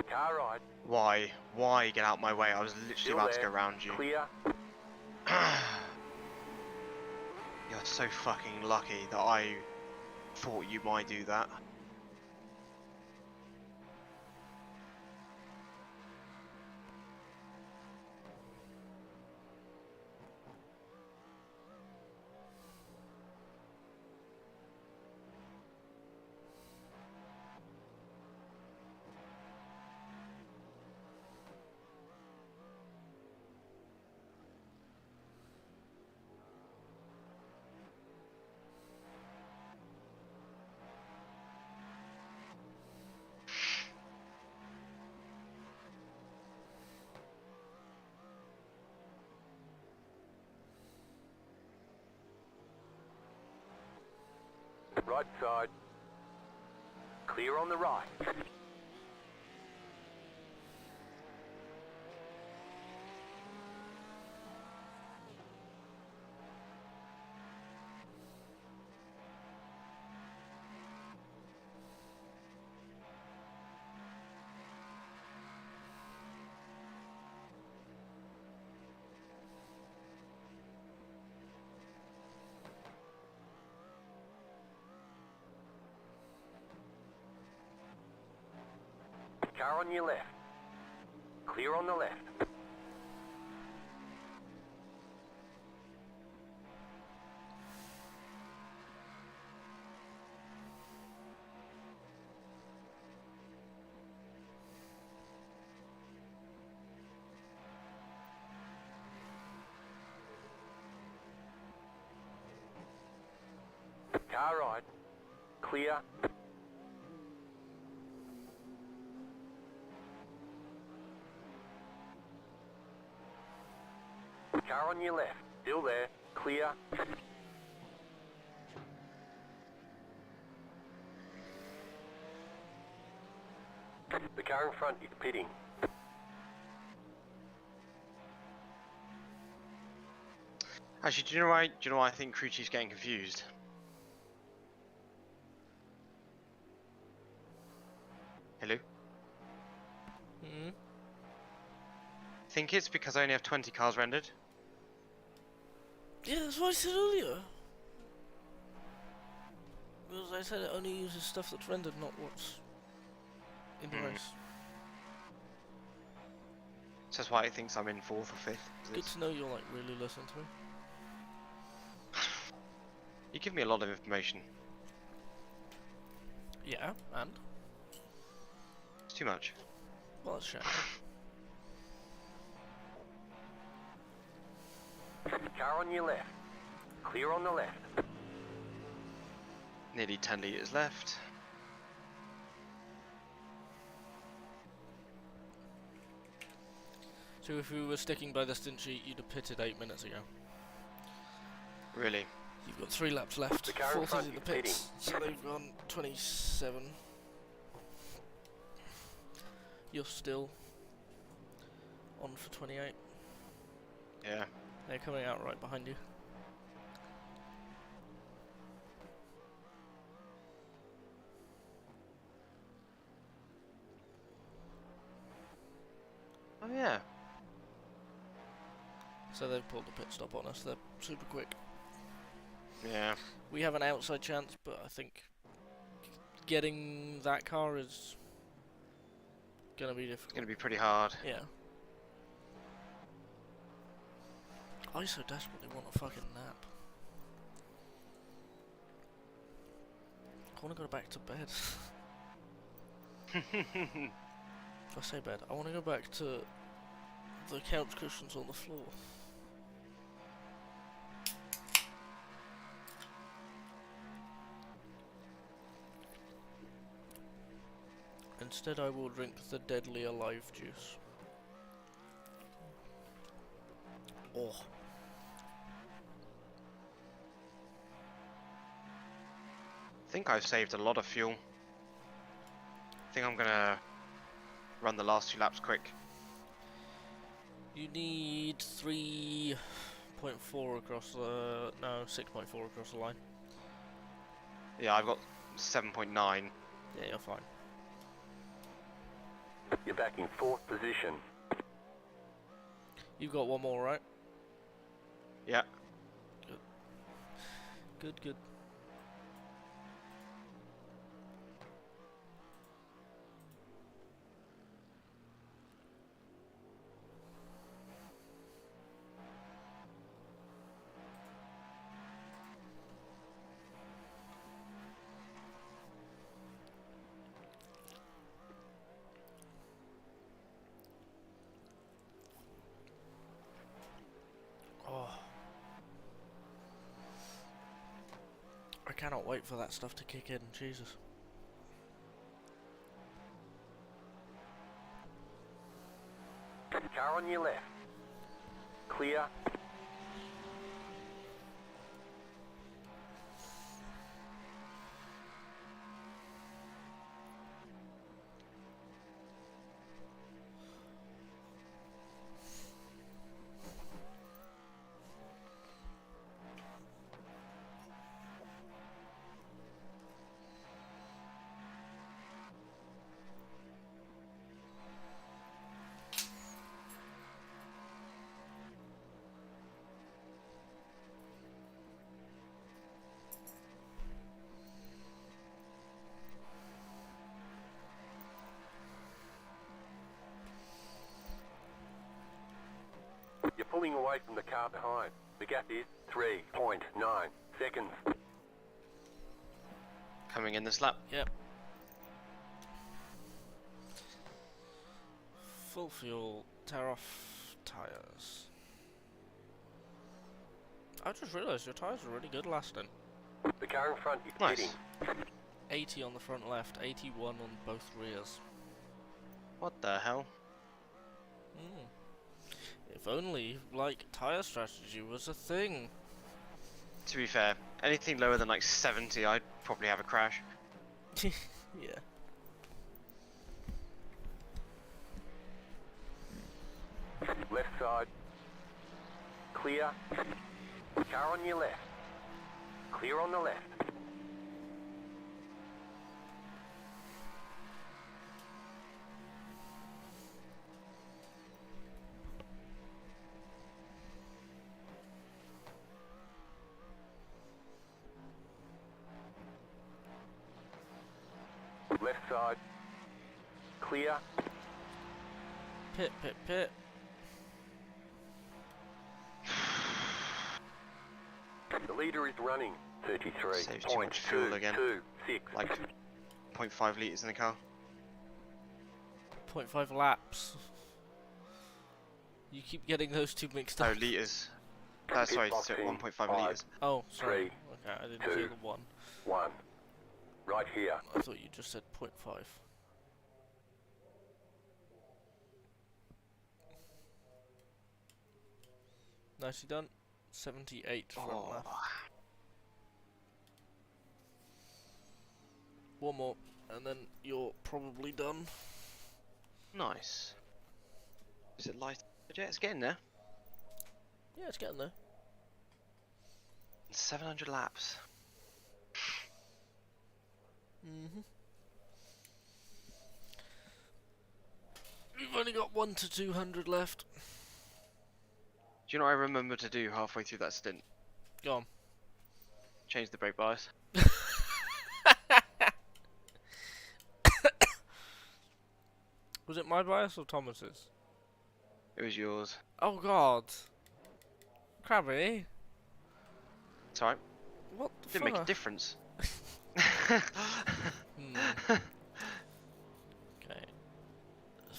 E: Car right.
C: Why? Why get out my way? I was literally
E: Still
C: about to
E: there.
C: go around you.
E: Clear.
C: You're so fucking lucky that I thought you might do that.
E: Right side. Clear on the right. Car on your left. Clear on the left. Car right. Clear. Car on your left. Still there. Clear. The car in front is pitting.
C: Actually, do you know why? Do you know why I think crew chief's getting confused? Hello?
A: Hmm?
C: Think it's because I only have 20 cars rendered?
A: Yeah, that's what I said earlier. Because I said it only uses stuff that's rendered, not what's in the race.
C: So that's why it thinks I'm in 4th or 5th.
A: Good to know you're like really listening to me.
C: You give me a lot of information.
A: Yeah, and?
C: It's too much.
A: Well, that's shame.
E: Car on your left. Clear on the left.
C: Nearly 10 litres left.
A: So if we were sticking by the stint sheet, you'd have pitted 8 minutes ago.
C: Really?
A: You've got 3 laps left.
E: The car in
A: 4th
E: front
A: is in the
E: is
A: pits, so they've gone 27. You're still on for 28.
C: Yeah.
A: They're coming out right behind you.
C: Oh yeah.
A: So they've pulled the pit stop on us. They're super quick.
C: Yeah.
A: We have an outside chance, but I think getting that car is gonna be difficult.
C: It's gonna be pretty hard.
A: Yeah. I so desperately want a fucking nap. I want to go back to bed. I say bed. I want to go back to the couch cushions on the floor. Instead, I will drink the deadly alive juice. Oh.
C: I think I've saved a lot of fuel. I think I'm gonna run the last 2 laps quick.
A: You need 3.4 across the... no, 6.4 across the line.
C: Yeah, I've got 7.9.
A: Yeah, you're fine.
E: You're back in 4th position.
A: You've got one more, right?
C: Yeah.
A: Good, good. Oh. I cannot wait for that stuff to kick in, Jesus.
E: Car on your left. Clear. You're pulling away from the car behind. The gap is 3.9 seconds.
C: Coming in this lap.
A: Yep. Full fuel, tear off tyres. I just realised your tyres were really good last time.
E: The car in front is
C: Nice.
E: pitting.
A: 80 on the front left, 81 on both rears.
C: What the hell?
A: If only, like, tyre strategy was a thing.
C: To be fair, anything lower than like 70, I'd probably have a crash.
A: Yeah.
E: Left side. Clear. Car on your left. Clear on the left. Left side. Clear.
A: Pit, pit, pit.
E: The leader is running.
C: Saves too much fuel again.
E: 33.226.
C: Like 0.5 litres in the car.
A: 0.5 laps. You keep getting those two mixed
C: Oh,
A: up.
C: litres. That's sorry, so
E: Pitboxing,
C: 1.5
E: 5,
C: litres.
A: Oh, sorry.
E: 3,
A: Okay, I didn't
E: 2.
A: hear the one.
E: 1. Right here.
A: I thought you just said 0.5. Nicely done. 78 front
C: Oh.
A: left. One more, and then you're probably done.
C: Nice. Is it light? Yeah, it's getting there.
A: Yeah, it's getting there.
C: 700 laps.
A: You've only got 1 to 200 left.
C: Do you know what I remember to do halfway through that stint?
A: Go on.
C: Change the brake bias.
A: Was it my bias or Thomas's?
C: It was yours.
A: Oh god. Crabby.
C: It's alright.
A: What the
C: Didn't make a
A: fuck?
C: difference.
A: Okay.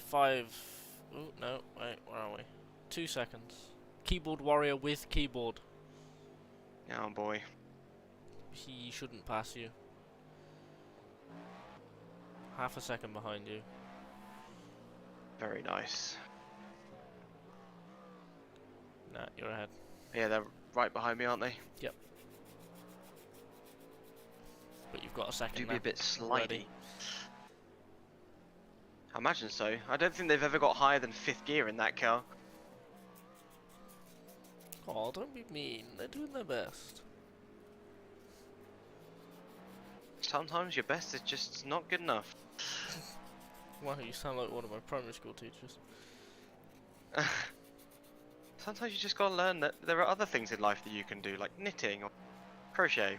A: 5. Oh no, wait, where are we? 2 seconds. Keyboard warrior with keyboard.
C: Oh boy.
A: He shouldn't pass you. Half a second behind you.
C: Very nice.
A: Nah, you're ahead.
C: Yeah, they're right behind me, aren't they?
A: Yep. But you've got a second
C: Do be
A: now.
C: a bit slidey.
A: Ready.
C: I imagine so. I don't think they've ever got higher than 5th gear in that car.
A: Oh, don't be mean. They're doing their best.
C: Sometimes your best is just not good enough.
A: Wow, you sound like one of my primary school teachers.
C: Sometimes you just gotta learn that there are other things in life that you can do, like knitting or crochet.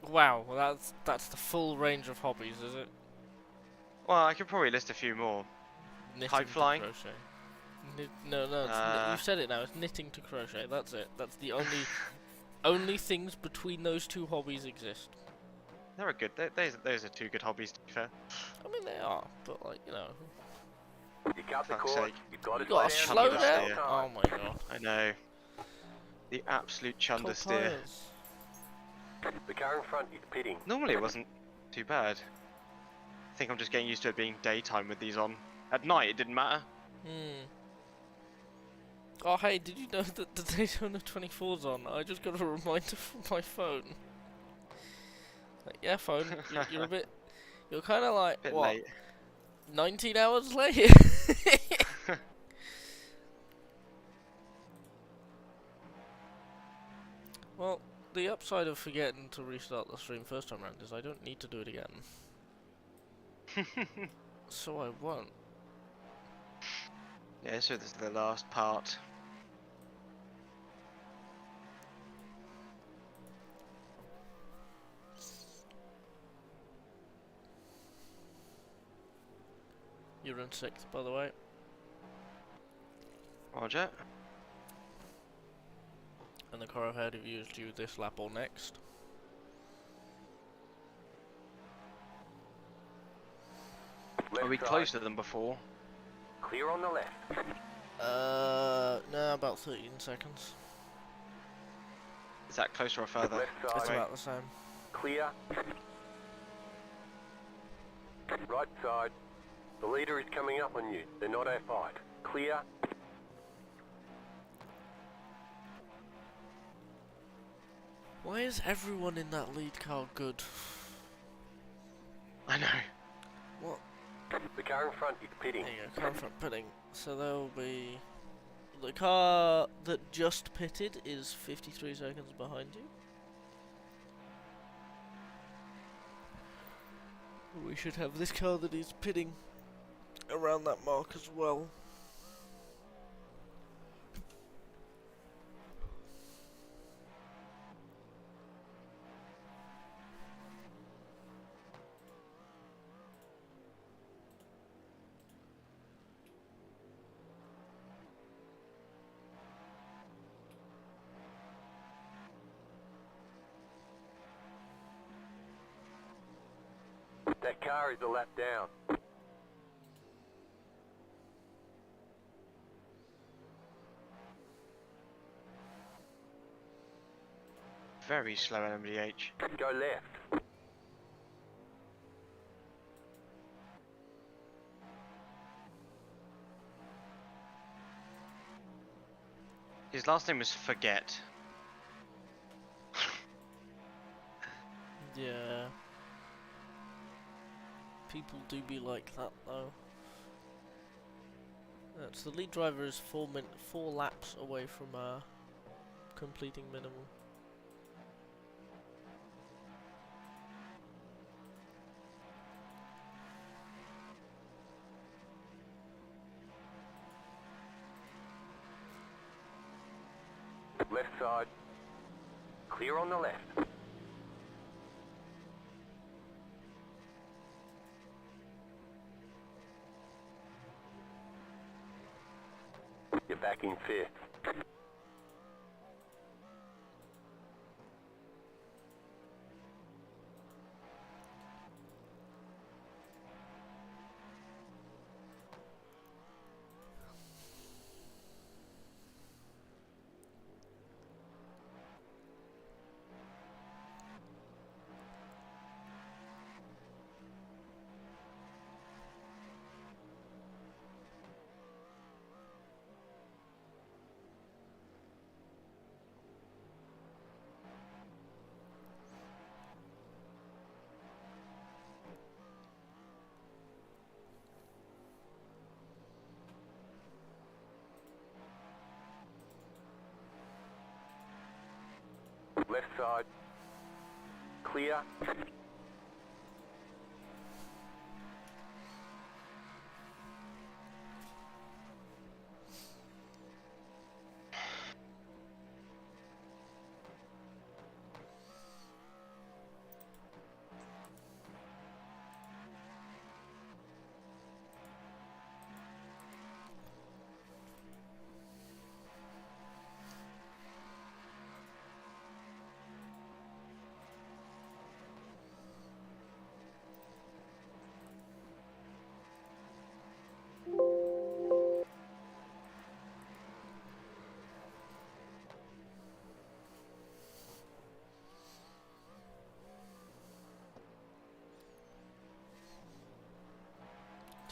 A: Wow, well that's the full range of hobbies, is it?
C: Well, I could probably list a few more.
A: Knitting
C: Kite flying?
A: to crochet. No, you said it now. It's knitting to crochet. That's it. That's the only things between those two hobbies exist.
C: They're a good. Those are two good hobbies, to be fair.
A: I mean, they are, but like, you know,
E: You cut the
C: Fuck's
E: cord,
C: sake.
E: you've got to
A: you gotta slow
C: down.
A: down.
C: Yeah.
A: Oh my god.
C: I know. The absolute chunder
A: Cold
C: steer.
A: tires.
E: The car in front is pitting.
C: Normally it wasn't too bad. I think I'm just getting used to it being daytime with these on. At night it didn't matter.
A: Oh hey, did you know that the Daytona 24's on? I just got a reminder from my phone. Like, yeah, phone, you're a bit... You're kind of like,
C: Bit
A: what,
C: late.
A: 19 hours late? Well, the upside of forgetting to restart the stream first time round is I don't need to do it again. So I won't.
C: Yeah, so this is the last part.
A: You're in 6th, by the way.
C: Roger.
A: And the car ahead of you is due this lap or next.
C: Are we
E: Left
C: closer
E: side,
C: than before?
E: clear on the left.
A: No, about 13 seconds.
C: Is that closer or further?
E: Left
A: It's
E: side,
A: about the same.
E: clear. Right side, the leader is coming up on you. They're not our fight. Clear.
A: Why is everyone in that lead car good?
C: I know.
A: What?
E: The car in front is pitting.
A: There you go, car front pitting. So there will be... The car that just pitted is 53 seconds behind you. We should have this car that is pitting around that mark as well.
E: That car is a lap down.
C: Very slow MDH.
E: Go left.
C: His last name was Forget.
A: Yeah. People do be like that though. So the lead driver is 4 laps away from completing minimum.
E: Left side, clear on the left. You're back in 5th. Left side, clear.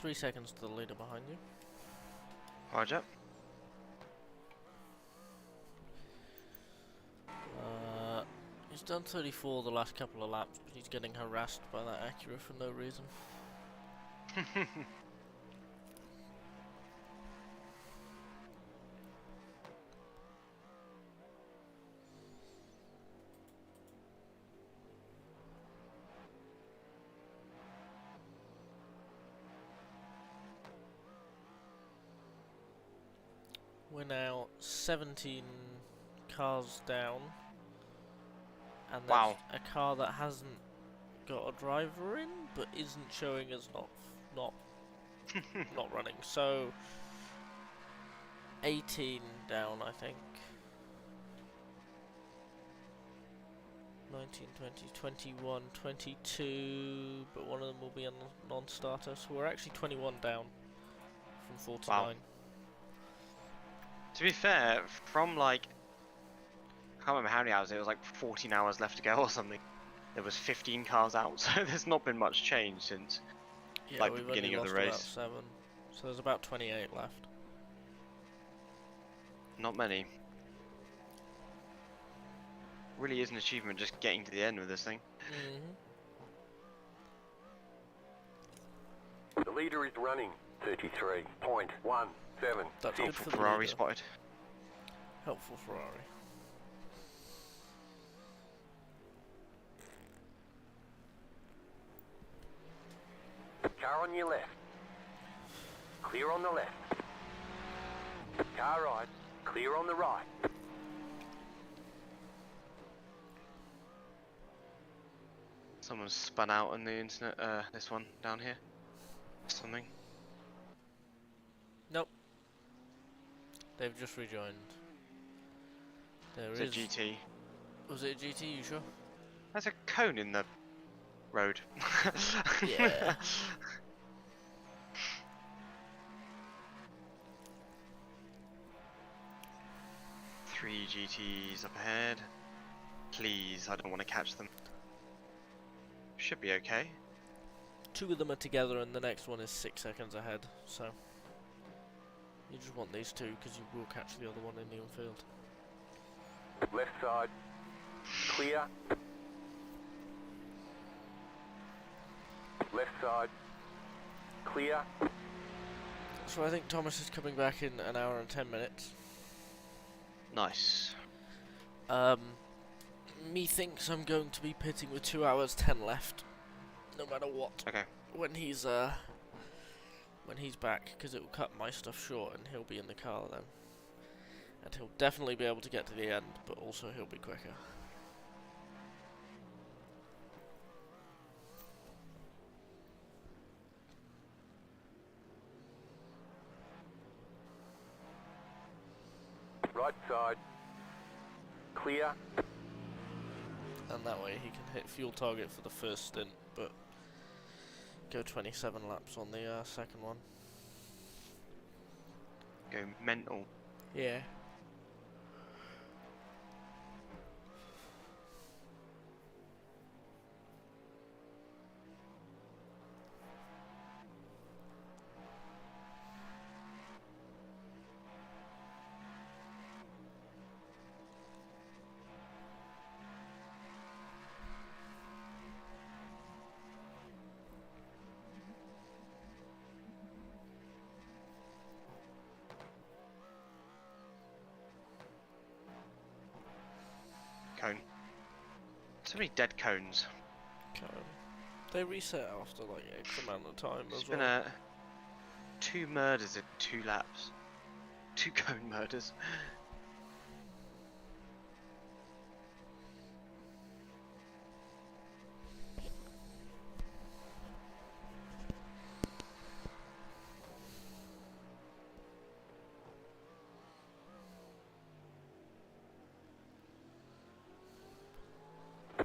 A: 3 seconds to the leader behind you.
B: Roger.
A: He's done 34 the last couple of laps, but he's getting harassed by that Acura for no reason. We're now 17 cars down, and there's
B: Wow.
A: a car that hasn't got a driver in, but isn't showing as not running. So 18 down, I think. 19, 20, 21, 22, but one of them will be a non-starter. So we're actually 21 down from 49.
B: Wow. To be fair, from like, I can't remember how many hours, it was like 14 hours left to go or something. There was 15 cars out, so there's not been much change since
A: Yeah,
B: like the
A: we've
B: beginning
A: only
B: of the
A: lost
B: race.
A: about 7, so there's about 28 left.
B: Not many. Really is an achievement just getting to the end with this thing.
E: The leader is running 33.17.
A: That's good for the
B: Ferrari
A: leader.
B: spotted.
A: Helpful Ferrari.
E: Car on your left. Clear on the left. Car right. Clear on the right.
B: Someone's spun out on the internet, this one down here. Something.
A: Nope. They've just rejoined. There
B: It's a GT.
A: Was it a GT, you sure?
B: There's a cone in the road.
A: Yeah.
B: Three GTs up ahead. Please, I don't want to catch them. Should be okay.
A: 2 of them are together and the next one is 6 seconds ahead, so you just want these 2 because you will catch the other one in the infield.
E: Left side. Clear. Left side. Clear.
A: So I think Thomas is coming back in an hour and 10 minutes.
B: Nice.
A: Methinks I'm going to be pitting with 2 hours 10 left, no matter what.
B: Okay.
A: When he's back, because it will cut my stuff short, and he'll be in the car then, and he'll definitely be able to get to the end, but also he'll be quicker.
E: Right side. Clear.
A: And that way he can hit fuel target for the first stint, but go 27 laps on the second one.
B: Go mental.
A: Yeah.
B: Cone. So many dead cones.
A: They reset after like X amount of time
B: There's
A: as
B: been
A: well.
B: 2 murders in 2 laps. 2 cone murders.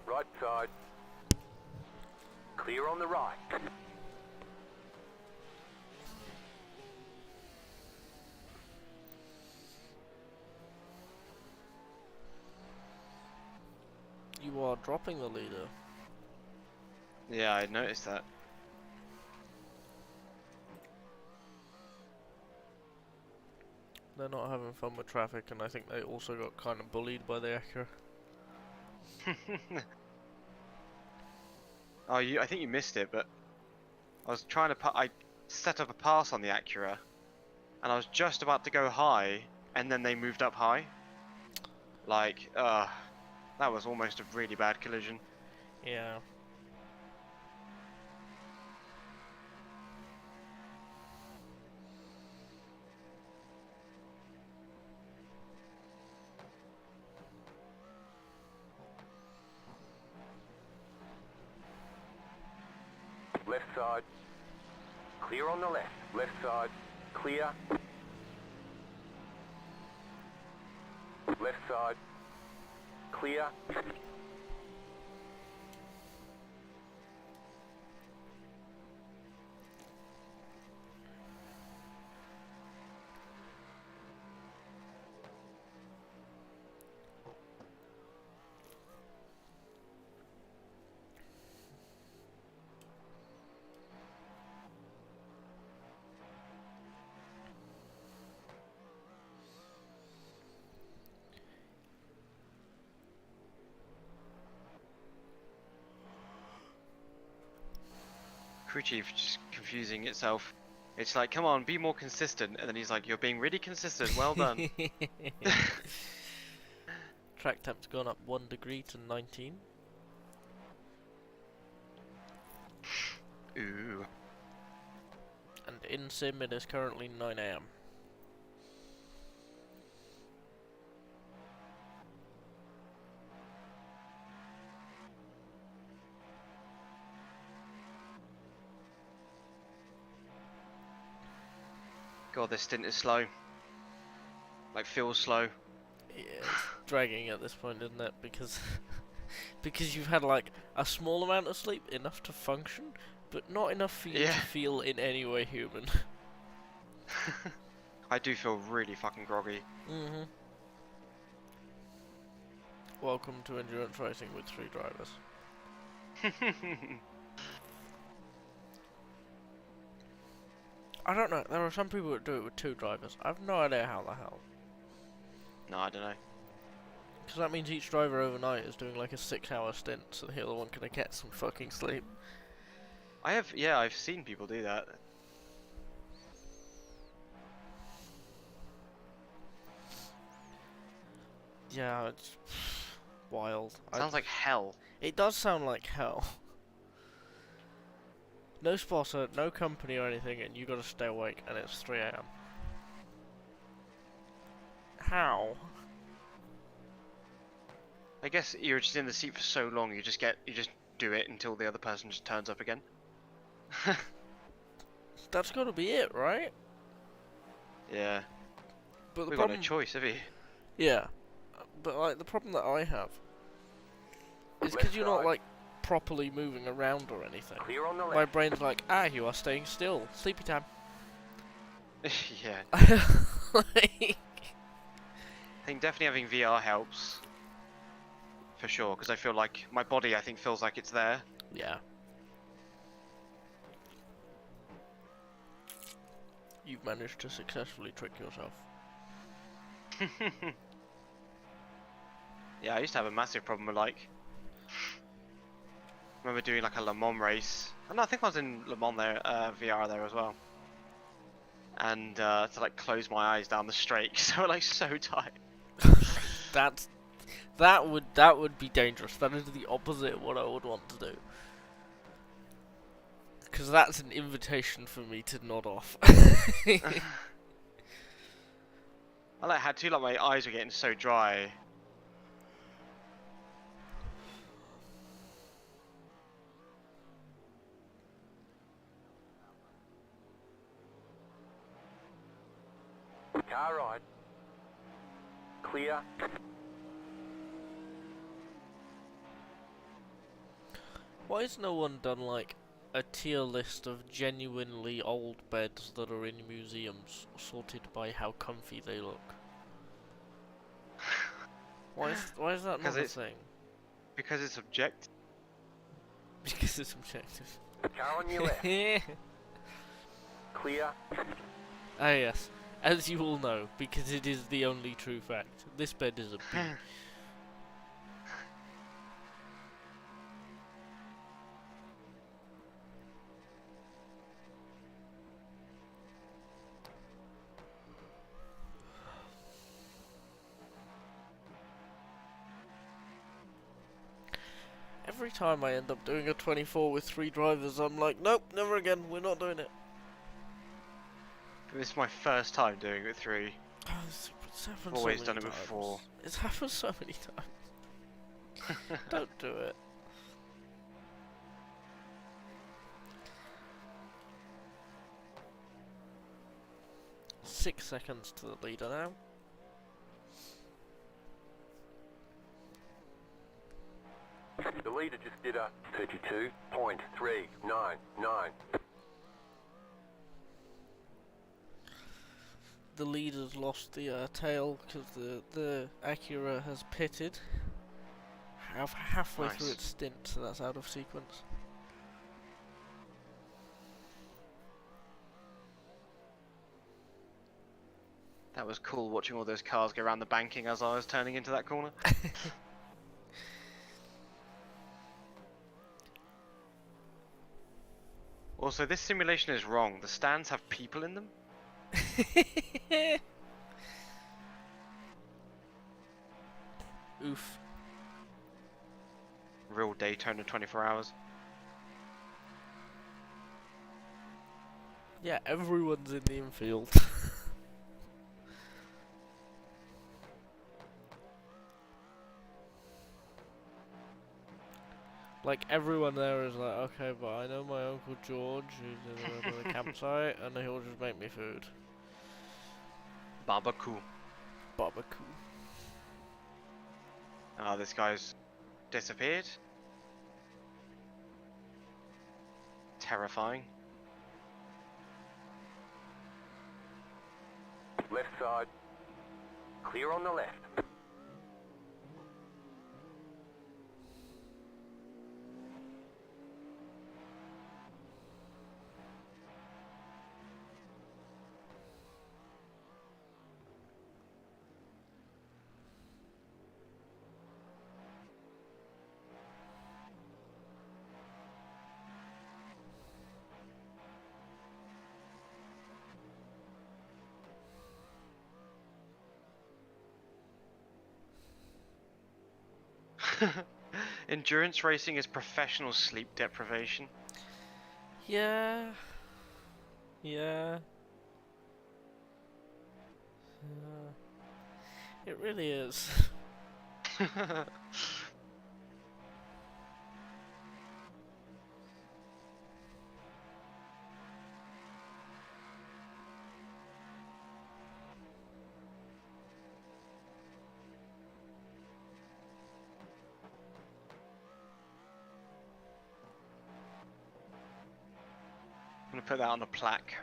E: Right side. Clear on the right.
A: You are dropping the leader.
B: Yeah, I noticed that.
A: They're not having fun with traffic, and I think they also got kind of bullied by the Acura.
C: Oh, I think you missed it, but I was trying to I set up a pass on the Acura, and I was just about to go high, and then they moved up high. Like, that was almost a really bad collision.
A: Yeah.
E: Left side. Clear on the left. Left side. Clear. Left side. Clear.
C: Crew chief just confusing itself. It's like, come on, be more consistent, and then he's like, you're being really consistent. Well done.
A: Track temp's gone up 1 degree to 19.
C: Ooh.
A: And in sim it is currently 9 AM.
C: God, this stint is slow. Like, feels slow.
A: Yeah, it's dragging at this point, isn't it? Because because you've had like a small amount of sleep, enough to function, but not enough for you to feel in any way human.
C: I do feel really fucking groggy.
A: Mm-hmm. Welcome to endurance racing with 3 drivers. I don't know, there are some people that do it with 2 drivers. I have no idea how the hell.
C: No, I don't know.
A: Because that means each driver overnight is doing like a 6-hour stint, so the other one can get some fucking sleep.
C: I've seen people do that.
A: Yeah, it's wild.
C: Sounds like hell.
A: It does sound like hell. No spotter, no company or anything, and you gotta stay awake, and it's 3 AM. How?
C: I guess you're just in the seat for so long, you just do it until the other person just turns up again.
A: That's gotta be it, right?
C: Yeah.
A: But the
C: We've
A: problem,
C: got no choice, have you?
A: yeah. But like the problem that I have is because you're not like properly moving around or anything.
E: Clear on the
A: My
E: left.
A: brain's like, you are staying still. Sleepy time.
C: Yeah.
A: Like,
C: I think definitely having VR helps. For sure, because I feel like my body, I think, feels like it's there.
A: yeah. You've managed to successfully trick yourself.
C: Yeah, I used to have a massive problem with like. I remember doing like a Le Mans race. And I think I was in Le Mans there, VR there as well. And to like close my eyes down the straight because I was like so tired.
A: That would be dangerous. That is the opposite of what I would want to do. Because that's an invitation for me to nod off.
C: I like had to, like my eyes were getting so dry.
E: Car right. Clear.
A: Why has no one done like a tier list of genuinely old beds that are in museums, sorted by how comfy they look? Why is that not a thing?
C: Because it's objective.
A: Because it's objective.
E: Car on your left. Clear.
A: Ah yes. As you all know, because it is the only true fact. This bed is a B. Every time I end up doing a 24 with 3 drivers, I'm like, nope, never again, we're not doing it.
C: This is my first time doing it with 3.
A: Oh, it's happened
C: I've always
A: so
C: done
A: many
C: it with
A: times.
C: 4.
A: It's happened so many times. Don't do it. Six seconds to the leader now.
E: The leader just did a 32.399.
A: The leader's lost the tail because the Acura has pitted. Halfway through
C: Nice.
A: its stint, so that's out of sequence.
C: That was cool watching all those cars go around the banking as I was turning into that corner. Also, this simulation is wrong. The stands have people in them.
A: Oof.
C: Real Daytona 24 hours.
A: Yeah, everyone's in the infield. Like, everyone there is like, okay, but I know my Uncle George, who's in the campsite, and he'll just make me food.
C: Barbecue.
A: Barbecue.
C: Ah, this guy's disappeared. Terrifying.
E: Left side. Clear on the left.
C: Endurance racing is professional sleep deprivation.
A: Yeah. Yeah. It really is.
C: I'm gonna put that on a plaque.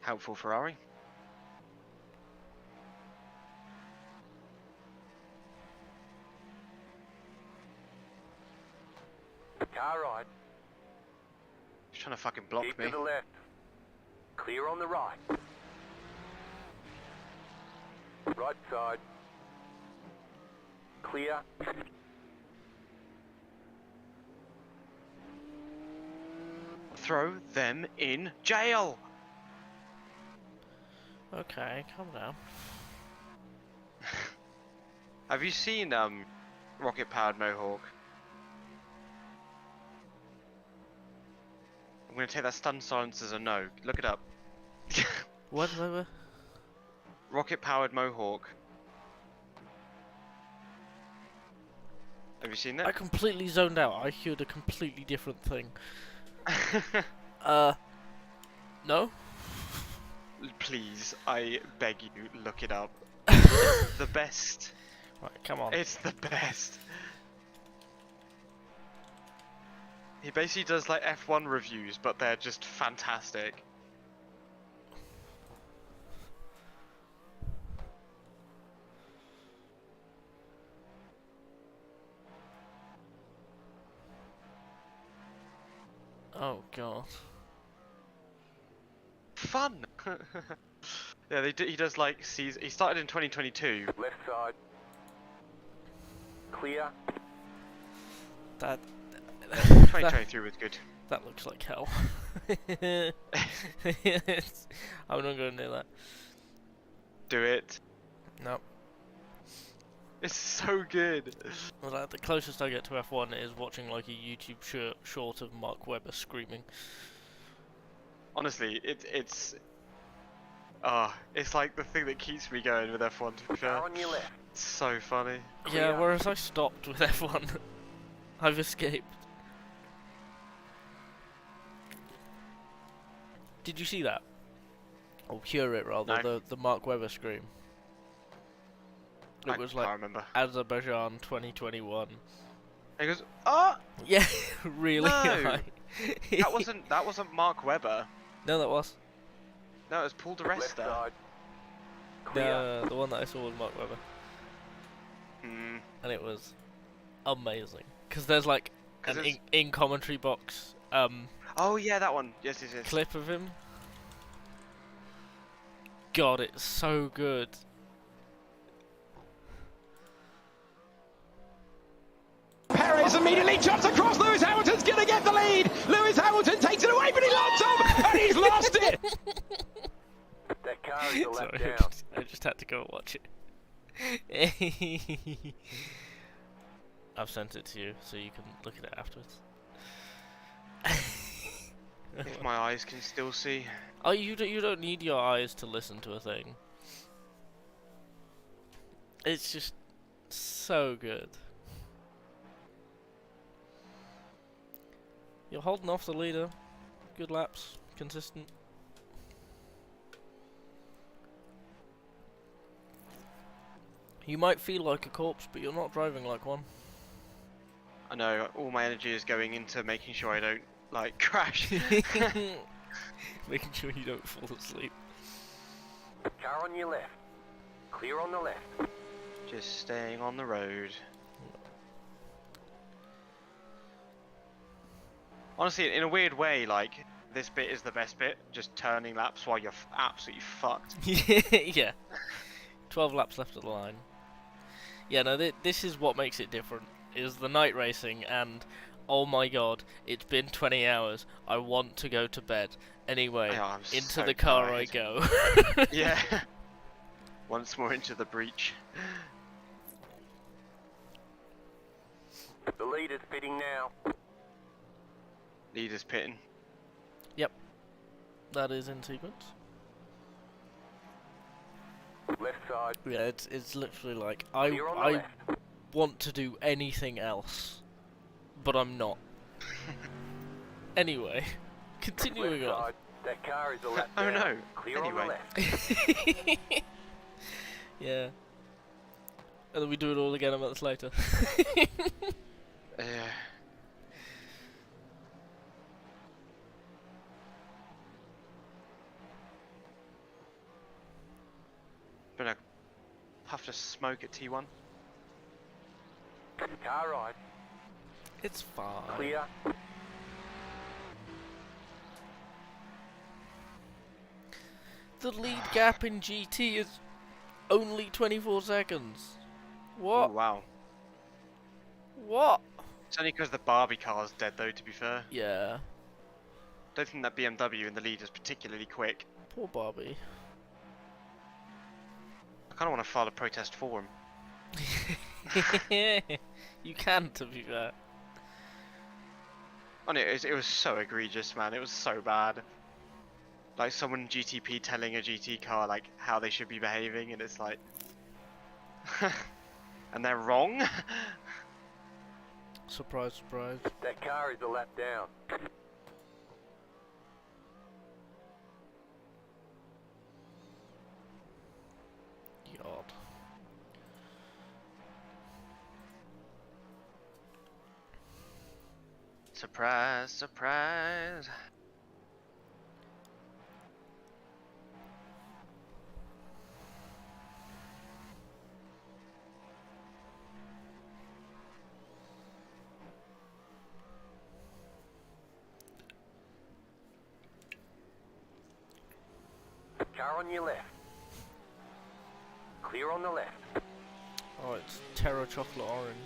C: Helpful Ferrari.
E: Car right.
C: He's trying to fucking block
E: Keep
C: me.
E: to the left. Clear on the right. Right side. Clear.
C: Throw them in jail.
A: Okay, calm down.
C: Have you seen rocket powered Mohawk? I'm gonna take that stun silence as a no. Look it up.
A: What?
C: Rocket powered Mohawk.
B: Have you seen
A: I
B: that?
A: completely zoned out. I heard a completely different thing. No?
B: Please, I beg you, look it up. It's the best.
A: Right, come on.
B: It's the best. He basically does like F1 reviews, but they're just fantastic.
A: Oh god.
B: Fun. Yeah, he does like he started in 2022.
E: Left side. Clear.
A: That
B: 2023 was good.
A: that looks like hell. I'm not going near that.
B: Do it.
A: No.
B: It's so good.
A: Well, like, the closest I get to F1 is watching like a YouTube short of Mark Webber screaming.
B: Honestly, it's like the thing that keeps me going with F1. To be fair,
E: Car on your left.
B: it's so funny.
A: Yeah, whereas I stopped with F1. I've escaped. Did you see that? Or hear it rather,
B: No.
A: the Mark Webber scream. It was
B: I
A: like
B: can't remember.
A: Azerbaijan 2021.
B: He goes, oh,
A: Yeah, really?
B: No! that wasn't Mark Webber.
A: No, that was.
B: No, it was Paul di
E: Left
B: Resta.
E: side. Clear.
A: The one that I saw was Mark Webber.
B: Hmm.
A: And it was amazing. Because there's like
B: 'Cause
A: an
B: it's-
A: in commentary box
B: Oh yeah, that one. Yes.
A: clip of him. God, it's so good.
I: Perez immediately jumps across. Lewis Hamilton's going to get the lead. Lewis Hamilton takes it away, but he locks up and he's lost it.
E: That car is a lap
A: Sorry,
E: down.
A: I just had to go and watch it. I've sent it to you, so you can look at it afterwards.
B: If my eyes can still see.
A: Oh, you don't need your eyes to listen to a thing. It's just so good. You're holding off the leader. Good laps, consistent. You might feel like a corpse, but you're not driving like one.
B: I know all my energy is going into making sure I don't like crash.
A: Making sure you don't fall asleep.
E: Car on your left. Clear on the left.
B: Just staying on the road. Honestly, in a weird way, like this bit is the best bit. Just turning laps while you're absolutely fucked.
A: Yeah. 12 laps left of the line. Yeah, no, this is what makes it different. Is the night racing and, oh my god, it's been 20 hours. I want to go to bed. Anyway,
B: Oh, I'm
A: into
B: so
A: the car I
B: tired.
A: go.
B: Yeah. Once more into the breach.
E: The leader's pitting now.
B: Leader's pitting.
A: That is in sequence.
E: Left side.
A: Yeah, it's literally like
E: Clear on the
A: I
E: left.
A: want to do anything else, but I'm not. Anyway, continuing
E: Left
A: on.
E: side. That car is a lap
B: Oh
E: down.
B: no.
E: Clear on the
B: Anyway.
E: left.
A: Yeah. And then we do it all again a month later.
B: Yeah. Been a puff of smoke at T1.
E: Car right.
A: It's fine.
E: Clear.
A: The lead gap in GT is only 24 seconds. What?
B: Oh, wow.
A: What?
B: It's only because the Barbie car's dead though, to be fair.
A: Yeah.
B: Don't think that BMW in the lead is particularly quick.
A: Poor Barbie.
B: I kind of want to file a protest for him.
A: You can, to be fair.
B: Oh, no, it was so egregious, man. It was so bad. Like someone GTP telling a GT car like how they should be behaving, and it's like, and they're wrong.
A: Surprise, surprise.
E: That car is a lap down.
A: God.
C: Surprise, surprise.
E: Car on your left. Clear on the left.
A: Oh, it's Terra Chocolate Orange.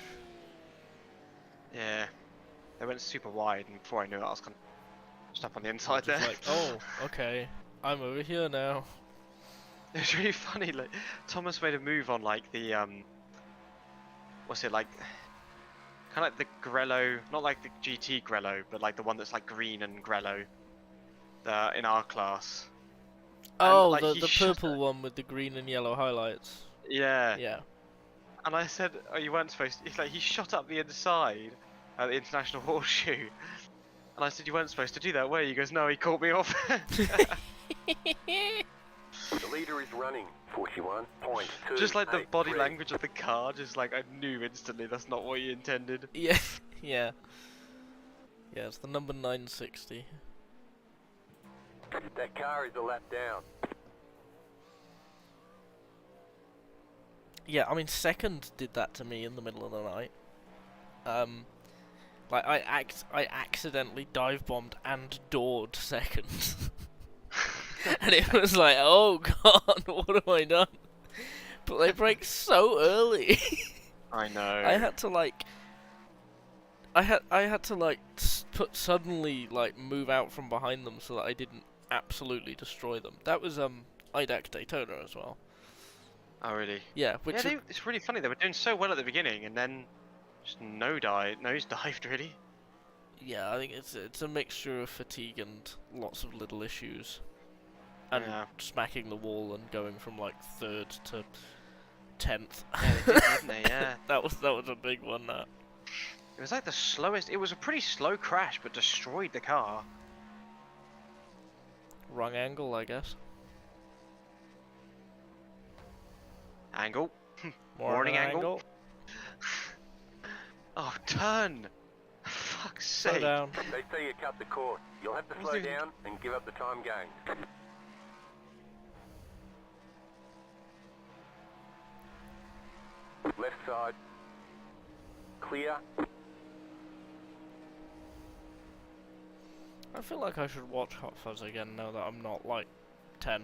C: Yeah. They went super wide, and before I knew it, I was kind of stuck on the inside there.
A: Just like, oh, okay, I'm over here now.
C: It was really funny. Like Thomas made a move on like the what's it like? Kind of like the Grello, not like the GT Grello, but like the one that's like green and Grello. In our class.
A: Oh,
C: like,
A: the purple one with the green and yellow highlights.
C: Yeah.
A: Yeah.
C: And I said, oh, you weren't supposed to. It's like he shot up the inside at the International Horseshoe. And I said, you weren't supposed to do that, were you? He goes, no, he caught me off.
E: The leader is running 41.2.
C: Just like the body language of the car, just like I knew instantly that's not what he intended.
A: Yeah, yeah. Yeah, it's the number 960.
E: That car is a lap down.
A: Yeah, I mean, second did that to me in the middle of the night. Like I accidentally dive bombed and doored second. And it was like, oh god, what have I done? But they brake so early.
C: I know.
A: I had to like, I had to like suddenly like move out from behind them so that I didn't absolutely destroy them. That was iRacing Daytona as well.
C: Oh really?
A: Yeah, which
C: yeah, it's really funny. They were doing so well at the beginning, and then just nosedived really.
A: yeah, I think it's a mixture of fatigue and lots of little issues. And smacking the wall and going from like 3rd to 10th.
C: Yeah, they did, didn't they? Yeah.
A: that was a big one. That.
C: It was like the slowest. It was a pretty slow crash, but destroyed the car.
A: Wrong angle, I guess.
C: Angle.
A: Morning
C: angle. Oh, turn! Fuck's
A: Slow
C: sake.
A: down.
E: They say you cut the course. You'll have to slow down and give up the time gained. Left side. Clear.
A: I feel like I should watch Hot Fuzz again now that I'm not like 10.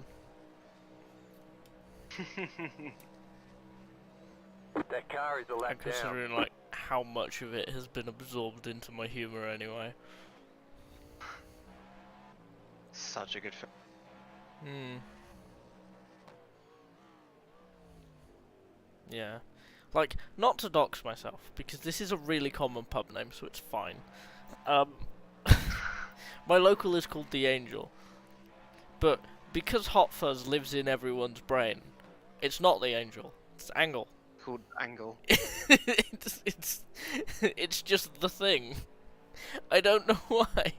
E: That car is a lap
A: And
E: down.
A: considering like how much of it has been absorbed into my humour anyway.
C: Such a good film.
A: Hmm. Yeah. Like, not to dox myself, because this is a really common pub name, so it's fine. My local is called The Angel. But because Hot Fuzz lives in everyone's brain, it's not The Angel, it's Angle.
C: Called Angle.
A: It's just the thing. I don't know why.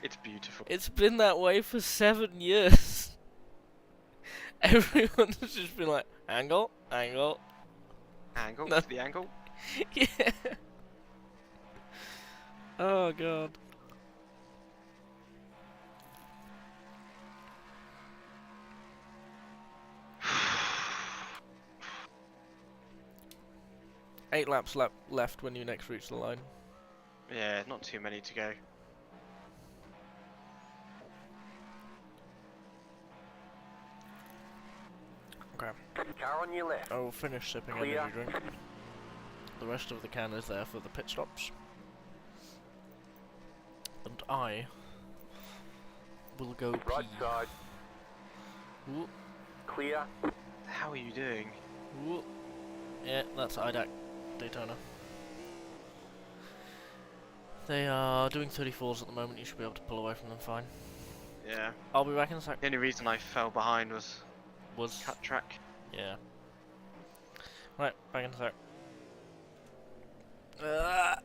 C: It's beautiful.
A: It's been that way for 7 years. Everyone's just been like, Angle, Angle.
C: Angle?
A: No.
C: The angle?
A: Yeah. Oh god. Eight laps left when you next reach the line.
C: Yeah, not too many to go.
A: Okay.
E: Car on your left.
A: I will finish sipping
E: Clear.
A: energy drink. The rest of the can is there for the pit stops. And I will go
E: Right
A: pee.
E: side.
A: Ooh,
E: Clear.
C: How are you doing?
A: ooh. Yeah, that's iRacing Daytona. They are doing 34s at the moment. You should be able to pull away from them fine.
C: Yeah.
A: I'll be back in a sec.
C: The only reason I fell behind was cut track.
A: Yeah. Right, back in a sec. Ah.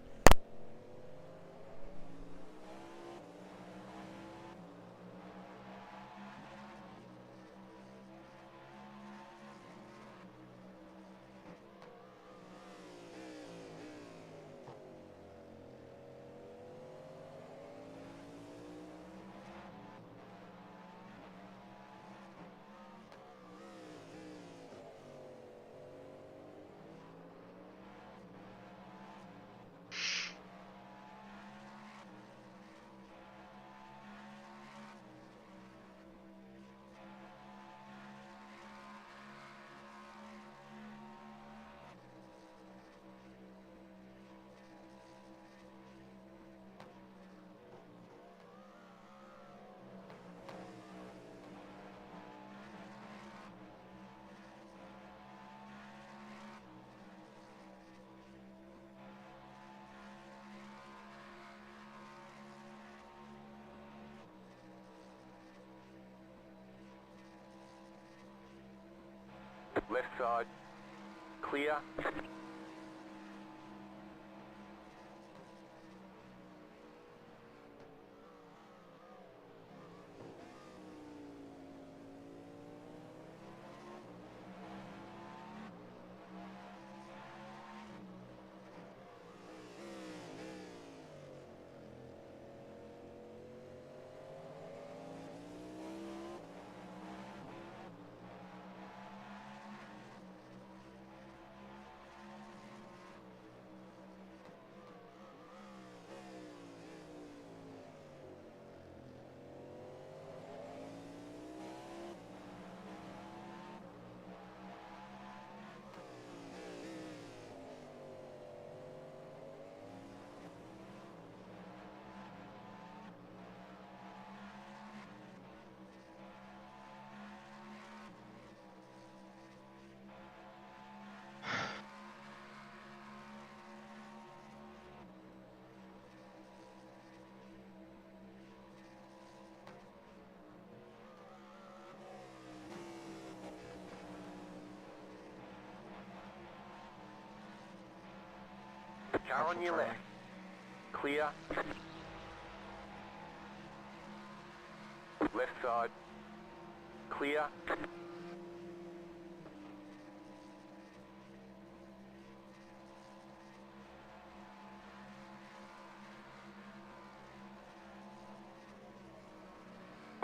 E: Left side. Clear. Car on your left. Clear. Left side. Clear.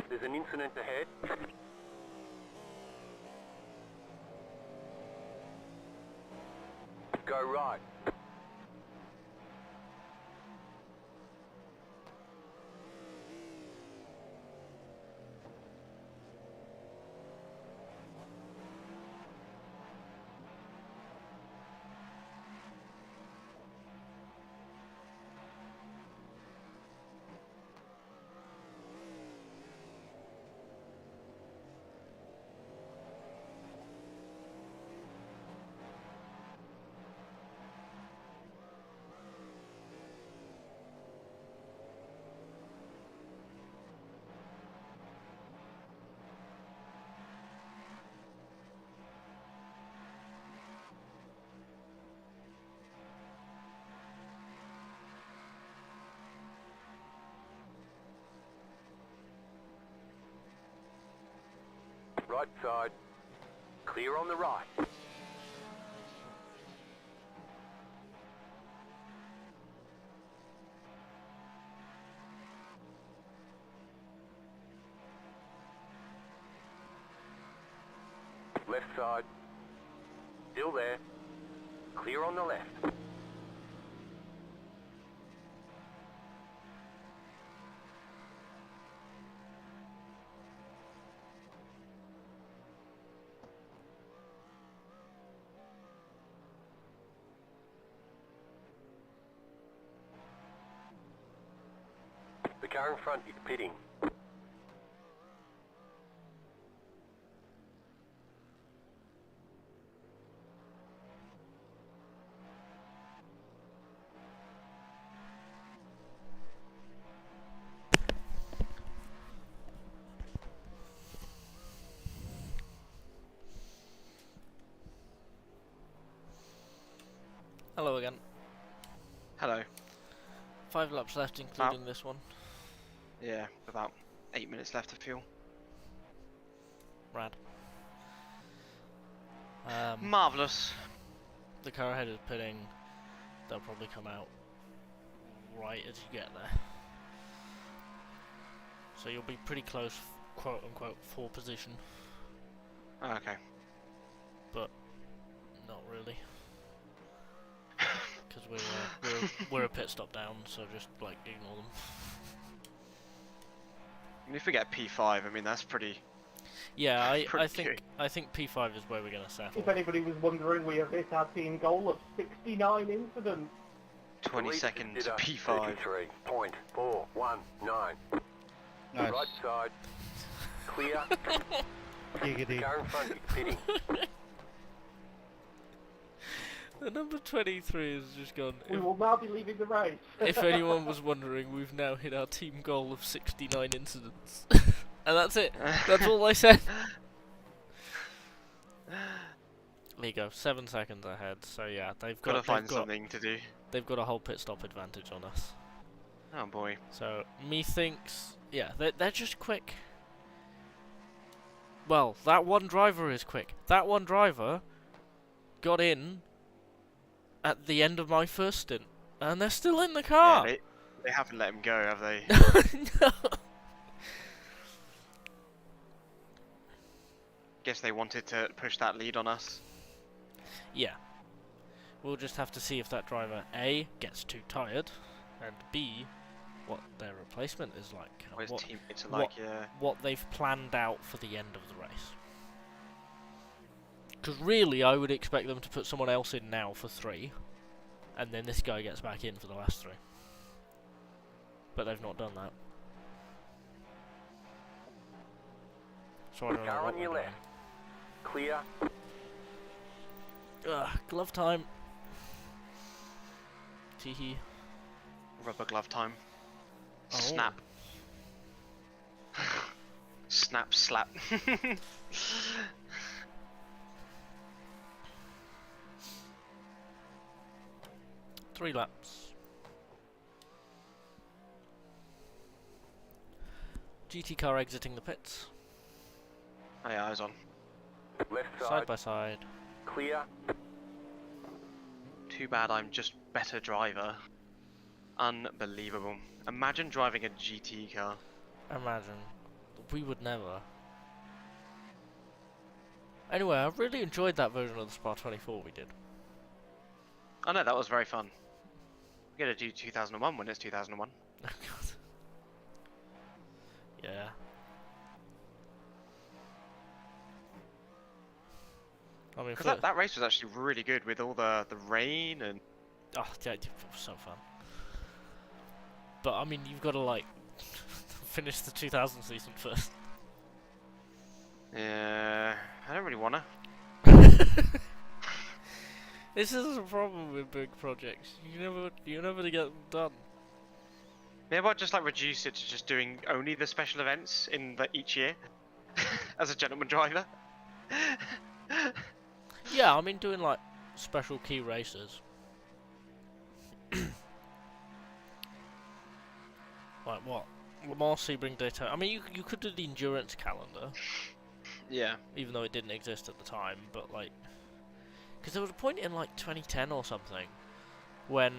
E: There's an incident ahead. Go right. Right side. Clear on the right. Left side. Still there. Clear on the left. The car in front is pitting.
A: Hello again.
B: Hello.
A: 5 laps left, including this one.
B: Yeah, about 8 minutes left of fuel.
A: Rad.
B: Marvellous.
A: The car ahead is pitting. They'll probably come out right as you get there. So you'll be pretty close, quote unquote, for position.
B: Oh, okay.
A: But not really. Because we're a pit stop down, so just like ignore them.
B: I mean, if we get P5, I mean that's pretty.
A: Yeah, I
B: Pretty
A: think P5 is where we're gonna settle.
G: If anybody was wondering, we have hit our team goal of 69 incidents.
B: 20 seconds to P5.
E: 33.419.
H: Nice.
E: Right side. Clear.
H: Giggity.
E: Car in front is pitting.
A: The number 23 has just gone.
G: We will now be leaving the race.
A: If anyone was wondering, we've now hit our team goal of 69 incidents. And that's it. That's all I said. There you go, 7 seconds ahead. So yeah, they've got
B: Gotta find something to do.
A: They've got a whole pit stop advantage on us.
B: Oh boy.
A: So methinks, yeah, they're just quick. Well, that one driver is quick. That one driver got in at the end of my first stint, and they're still in the car.
B: Yeah, they haven't let him go, have they?
A: No.
B: Guess they wanted to push that lead on us.
A: Yeah. We'll just have to see if that driver A gets too tired, and B, what their replacement is like.
B: What his teammates are like, yeah.
A: What they've planned out for the end of the race. Because really, I would expect them to put someone else in now for 3, and then this guy gets back in for the last 3. But they've not done that. So I don't know
E: Car
A: what
E: on your
A: they're
E: left. Clear.
A: doing. Ugh, glove time. Teehee.
B: Rubber glove time.
A: Oh.
B: Snap. Snap, slap.
A: 3 laps. GT car exiting the pits.
B: Oh yeah, eyes on.
E: Left
A: Side
E: side.
A: by side.
E: Clear.
B: Too bad I'm just better driver. Unbelievable. Imagine driving a GT car.
A: Imagine. We would never. Anyway, I really enjoyed that version of the Spa 24 we did.
B: Oh no, that was very fun. We're gonna do 2001 when it's 2001.
A: Oh god. Yeah. I mean,
B: Because that race was actually really good with all the rain and...
A: oh, yeah, it was so fun. But I mean, you've got to like finish the 2000 season first.
B: Yeah, I don't really wanna.
A: This is a problem with big projects. You never get them done.
B: Maybe I'll just like reduce it to just doing only the special events in each year as a gentleman driver.
A: Yeah, I mean doing like special key races. Like what? Lamar, Sebring, Daytona. I mean, you could do the endurance calendar.
B: Yeah.
A: Even though it didn't exist at the time, but like, because there was a point in like 2010 or something when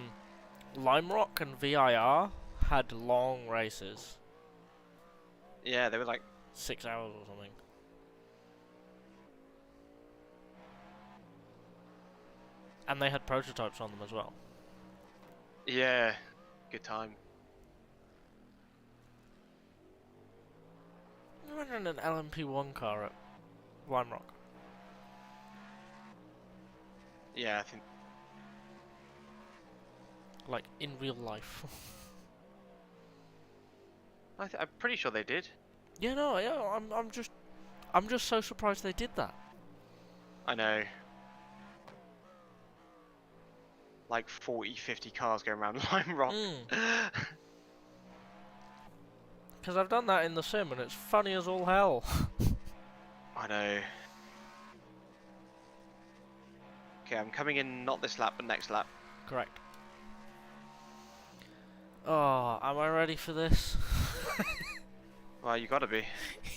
A: Lime Rock and VIR had long races.
B: Yeah, they were like
A: 6 hours or something. And they had prototypes on them as well.
B: yeah, good time.
A: Imagine an LMP1 car at Lime Rock.
B: Yeah, I think
A: Like, in real life.
B: I'm pretty sure they did.
A: Yeah, no, yeah, I'm just so surprised they did that.
B: I know. Like 40, 50 cars going around Lime Rock.
A: Because I've done that in the sim and it's funny as all hell.
B: I know. Okay, I'm coming in not this lap, but next lap.
A: Correct. Oh, am I ready for this?
B: Well, you gotta be.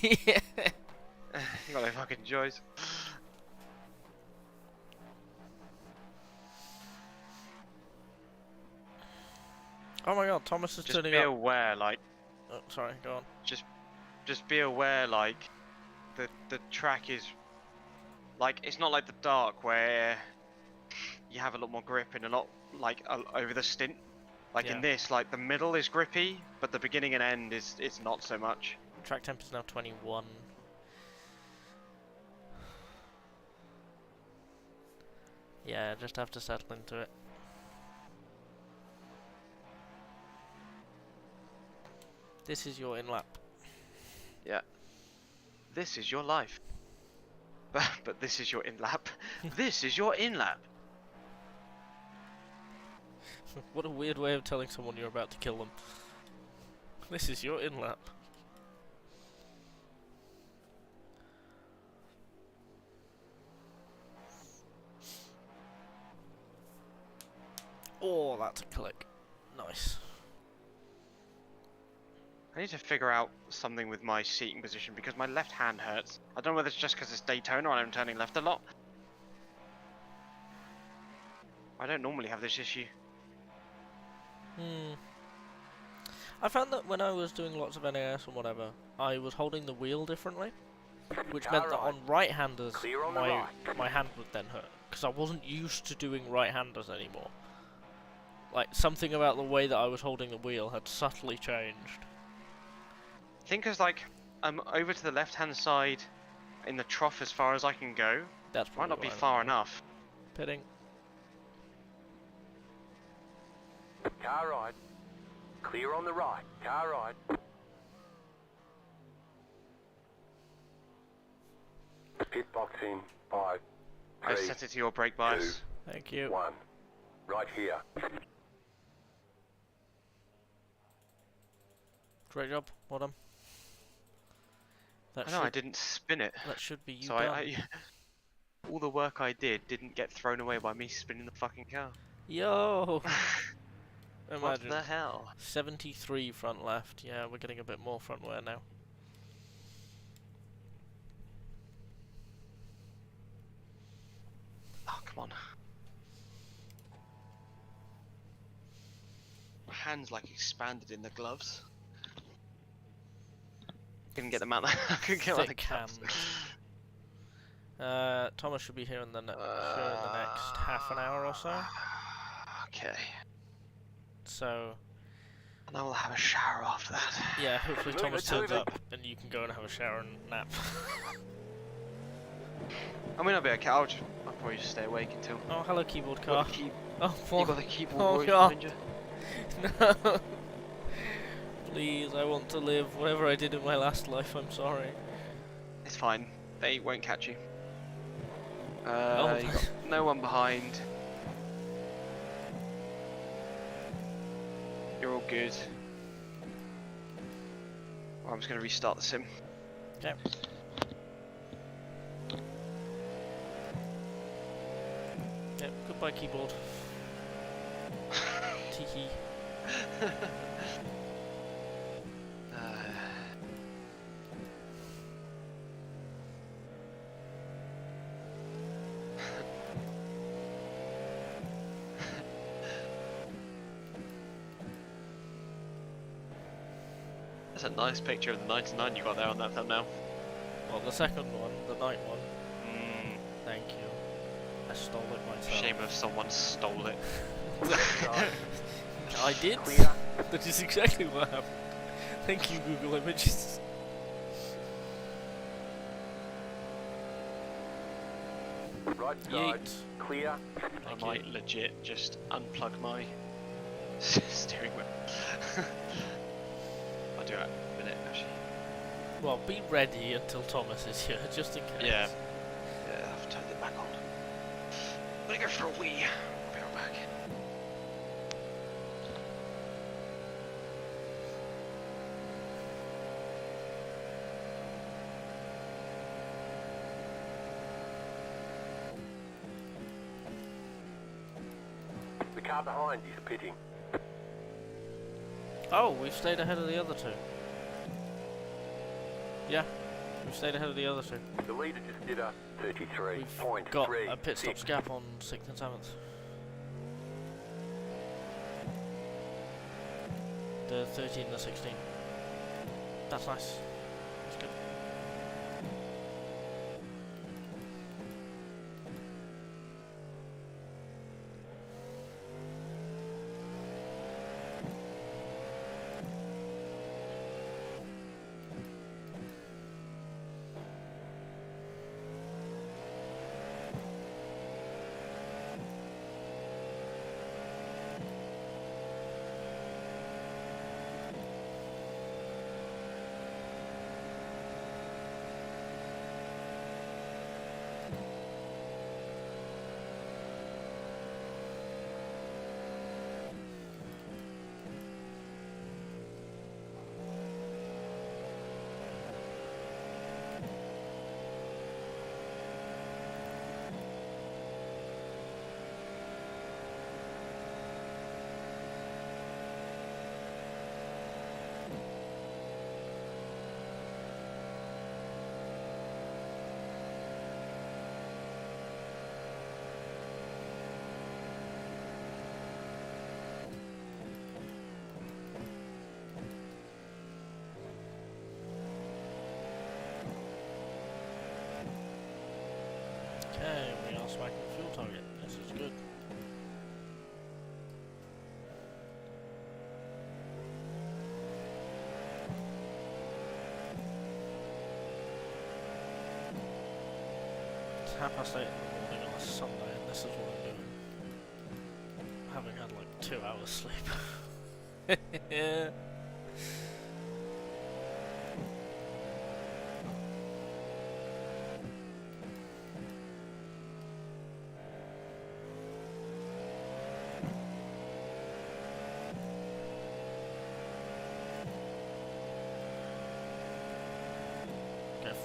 A: Yeah.
B: You got no fucking choice.
A: Oh my god, Thomas is
B: Just
A: turning
B: be
A: up.
B: aware, like,
A: Oh, sorry, go on.
B: just be aware, like, the track is, like, it's not like the dark where you have a lot more grip and a lot, like, over the stint. Like
A: Yeah.
B: in this, like, the middle is grippy, but the beginning and end is not so much.
A: Track temp is now 21. Yeah, just have to settle into it. This is your in-lap.
B: Yeah. This is your life. But this is your in-lap. This is your in-lap.
A: What a weird way of telling someone you're about to kill them. This is your in-lap. Oh, that's a click. Nice.
B: I need to figure out something with my seating position because my left hand hurts. I don't know whether it's just because it's Daytona and I'm turning left a lot. I don't normally have this issue.
A: I found that when I was doing lots of NAS and whatever, I was holding the wheel differently, which meant that on right-handers, my hand would then hurt, because I wasn't used to doing right-handers anymore. Like, something about the way that I was holding the wheel had subtly changed.
B: I think as like I'm over to the left-hand side in the trough as far as I can go.
A: That's
B: Might not be
A: why I'm
B: far enough.
A: pitting.
E: Car right. Clear on the right. Car right. Pit box in 5, 3,
B: I've set it to your brake bias.
A: Thank you.
E: 1. Right here.
A: Great job. Well done. That
B: I know I didn't spin it.
A: That should be you
B: So
A: done.
B: I all the work I did didn't get thrown away by me spinning the fucking car.
A: Yo!
B: What
A: Imagine.
B: the hell?
A: 73 front left. Yeah, we're getting a bit more front wear now.
B: Oh, come on. My hands like expanded in the gloves. Couldn't get them out. I couldn't get them out of the
A: Thick
B: cups.
A: hands. Thomas should be here in the next half an hour or so.
B: Okay.
A: So
B: And I will have a shower after that.
A: yeah, hopefully Thomas turns up and you can go and have a shower and nap.
B: I mean, I'll be okay. I'll probably just stay awake until.
A: Oh, hello keyboard
B: You
A: car.
B: got the key-
A: Oh,
B: You
A: what?
B: got the keyboard
A: Oh,
B: warrior
A: God.
B: ninja.
A: No. Please, I want to live whatever I did in my last life. I'm sorry.
B: It's fine. They won't catch you.
A: Oh.
B: You got no one behind. You're all good. Well, I'm just going to restart the sim.
A: Okay. Yep. Goodbye, keyboard. Teehee.
B: That's a nice picture of the 99 you got there on that thumbnail.
A: Well, the second one, the night one.
B: Mm,
A: Thank you. I stole it myself.
B: shame if someone stole it.
A: I did. That is exactly what happened. Thank you, Google Images.
E: Right side.
A: Yeet.
E: Clear.
B: I might legit just unplug my steering wheel. I'll do that in a minute, actually.
A: Well, be ready until Thomas is here, just in case.
B: Yeah. Yeah, I've turned it back on. I'm gonna go for a wee. I'll be right back.
E: The car behind is pitting.
A: Oh, we've stayed ahead of the other two. Yeah, we've stayed ahead of the other two.
E: The leader just did a
A: We've got a pit stop
E: 33.36.
A: gap on 6th and 7th. The 13 and the 16. That's nice. That's good. Okay, we are smacking the fuel target. This is good. It's 8:30 in the morning on a Sunday, and this is what I'm doing. Having had like 2 hours sleep. Yeah.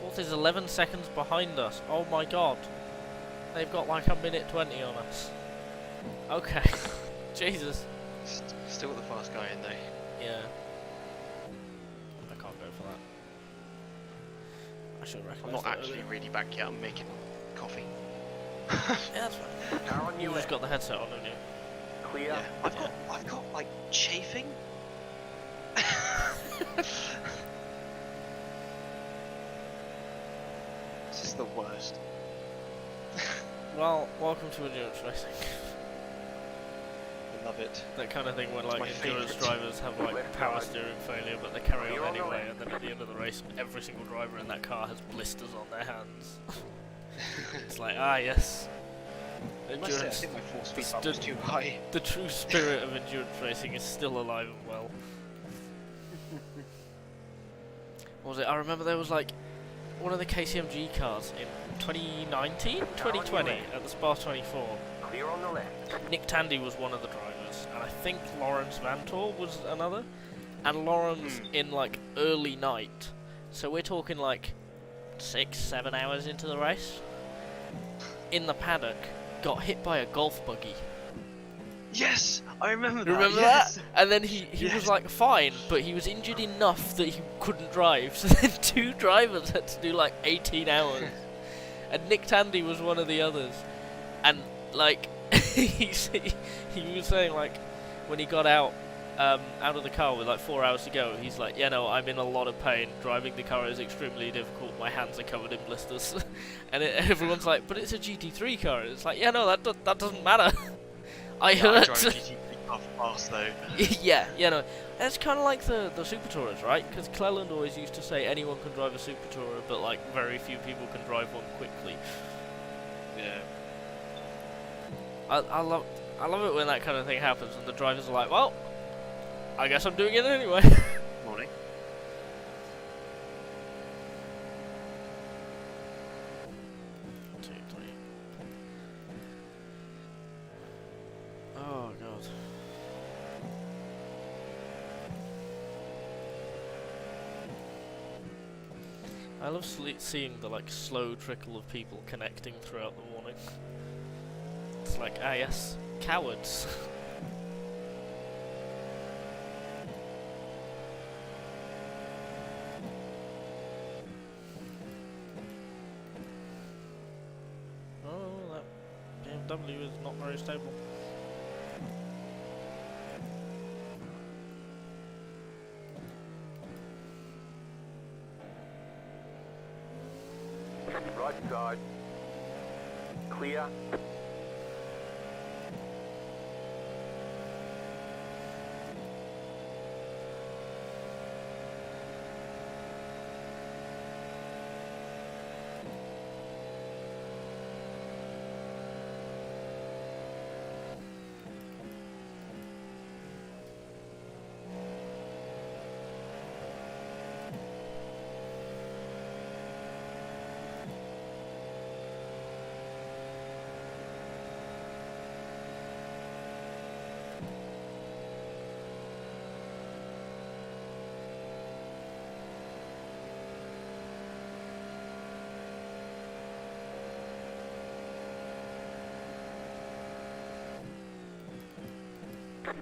A: Fourth is 11 seconds behind us. Oh my god. They've got like a minute 20 on us. Okay. Jesus.
C: Still the fast guy in there.
A: Yeah. I can't go for that. I should recognise
C: I'm not
A: that
C: actually
A: earlier.
C: really back yet. I'm making coffee.
A: Yeah, that's fine.
E: Car on
A: You
E: your
A: just
E: left.
A: got the headset on, haven't you?
E: Clear.
C: Yeah. I've got like chafing. This is the worst.
A: Well, welcome to endurance racing.
C: I love it.
A: That kind of thing where like
C: my
A: endurance
C: favourite.
A: drivers have like
E: Left
A: power
E: side.
A: steering failure, but they carry
E: Clear
A: on
E: on the
A: anyway,
E: left.
A: and then at the end of the race, every single driver in that car has blisters on their hands. It's like, ah yes.
C: I must say, I
A: Endurance.
C: think my force
A: the
C: feedback was
A: stu-
C: too high.
A: The true spirit of endurance racing is still alive and well. What was it? I remember there was like one of the KCMG cars in 2019, 2020 at the Spa 24.
E: Clear on the left.
A: Nick Tandy was one of the drivers, and I think Lawrence Vantor was another. And Lawrence in like early night, so we're talking like 6-7 hours into the race. In the paddock, got hit by a golf buggy.
C: Yes, I remember that.
A: You remember
C: yes.
A: that? And then he
C: Yes.
A: was like fine, but he was injured enough that he couldn't drive. So then 2 drivers had to do like 18 hours. And Nick Tandy was one of the others. And like he was saying like when he got out of the car with like 4 hours to go, he's like, yeah, no, I'm in a lot of pain. Driving the car is extremely difficult. My hands are covered in blisters. And everyone's like, but it's a GT3 car. And it's like, yeah, no, that doesn't matter. I
C: I
A: hurt.
C: drive a GTP car fast though.
A: Yeah, you know, it's kind of like the Super Tourers, right? Because Cleland always used to say anyone can drive a Super Tourer, but like very few people can drive one quickly.
C: Yeah.
A: I love it when that kind of thing happens, and the drivers are like, well, I guess I'm doing it anyway.
C: Morning.
A: Oh god. I love seeing the like slow trickle of people connecting throughout the morning. It's like, ah yes, cowards. W is not very stable.
E: Right side. Clear.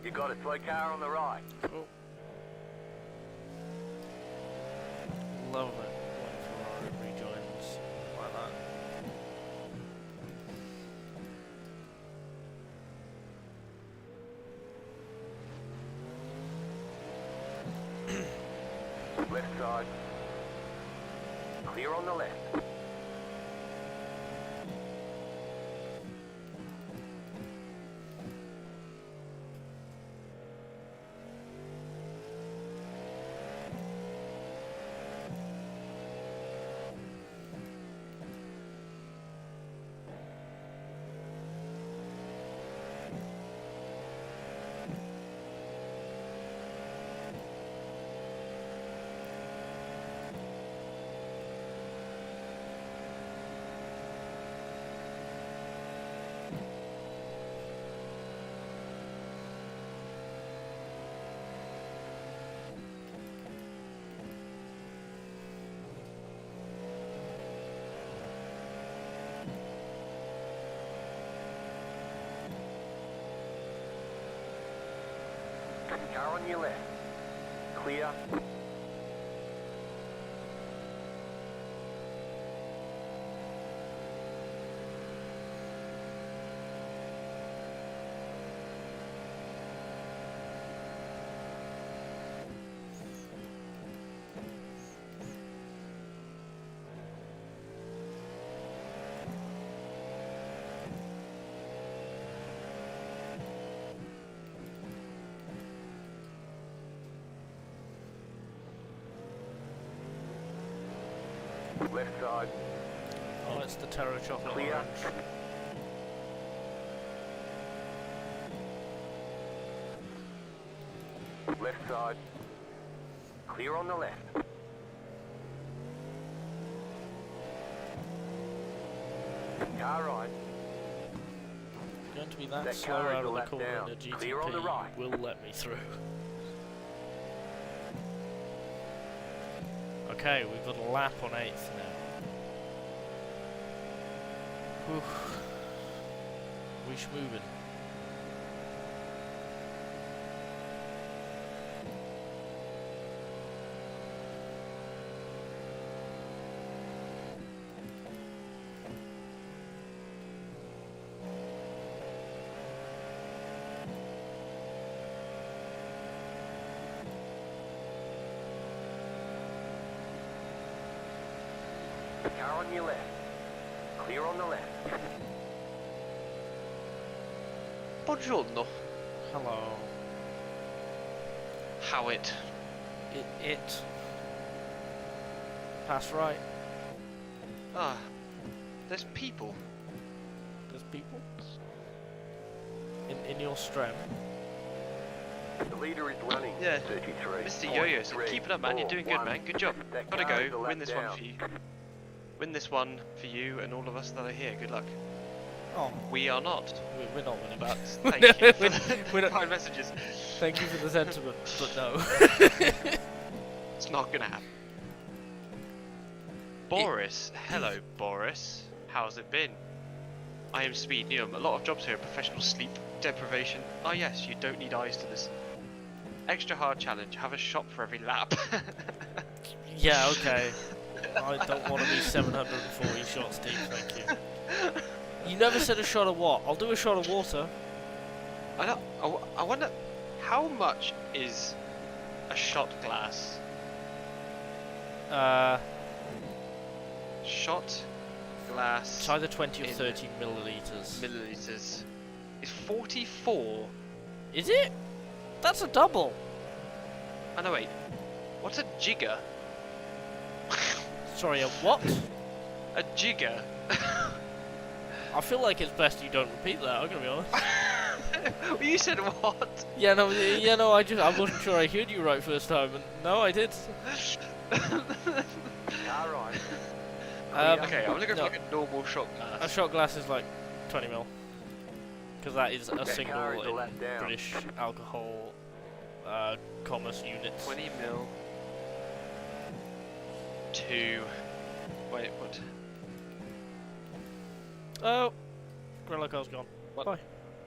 E: You got a slow car on the right.
A: Oh. Love it when Ferrari rejoins like that.
E: Left side. Clear on the left. Car on your left. Clear. Left side.
A: Oh, it's the Terra Chocolate
E: Clear.
A: Orange.
E: Left side. Clear on the left. Car right.
A: Going to be that
E: That
A: slow
E: car is
A: out
E: a
A: of the
E: lap
A: corner
E: down.
A: in a GTP
E: Clear on the right.
A: will let me through. Okay, we've got a lap on 8th now. Whew. We're moving.
E: Car on your left. Clear on the left.
B: Buongiorno.
A: Hello.
B: How it?
A: It. Pass right.
B: Ah, there's people.
A: There's people. In your strem.
E: The leader is running.
B: Yeah.
E: 33.
B: Mr. Yo-Yo said, keep it up, man. You're doing good, man. Good job.
E: That
B: Gotta
E: car is a
B: go.
E: lap
B: Win this one
E: down.
B: for you. Win this one for you and all of us that are here. Good luck.
A: Oh,
B: We are not.
A: we're not winning.
B: But thank you for
A: We're
B: the
A: not-
B: kind messages.
A: Thank you for the sentiment, but no.
B: It's not gonna happen. Boris, hello Boris. How's it been? I am Speed Neum. A lot of jobs here are professional sleep deprivation. Ah yes, you don't need eyes to listen. Extra hard challenge. Have a shop for every lap.
A: Yeah, okay. I don't want to be 740 shots deep, thank you. You never said a shot of what? I'll do a shot of water.
B: I wonder how much is a shot glass? Shot glass.
A: It's either 20 or 30 milliliters.
B: Milliliters. Is 44?
A: Is it? That's a double.
B: Oh no, wait. What's a jigger?
A: Sorry, a what?
B: A jigger.
A: I feel like it's best you don't repeat that. I'm gonna be honest.
B: Well, you said what?
A: Yeah, no, I wasn't sure I heard you right first time, and no, I did.
E: Alright.
B: Okay, I'm gonna go for like a normal shot glass.
A: A shot glass is like 20 mil, because that is a
E: That car
A: single
E: is a
A: in
E: lap down.
A: British alcohol commerce units.
B: 20 mil. 2. Wait, what?
A: Oh, Gorilla car's gone.
B: What?
A: Bye.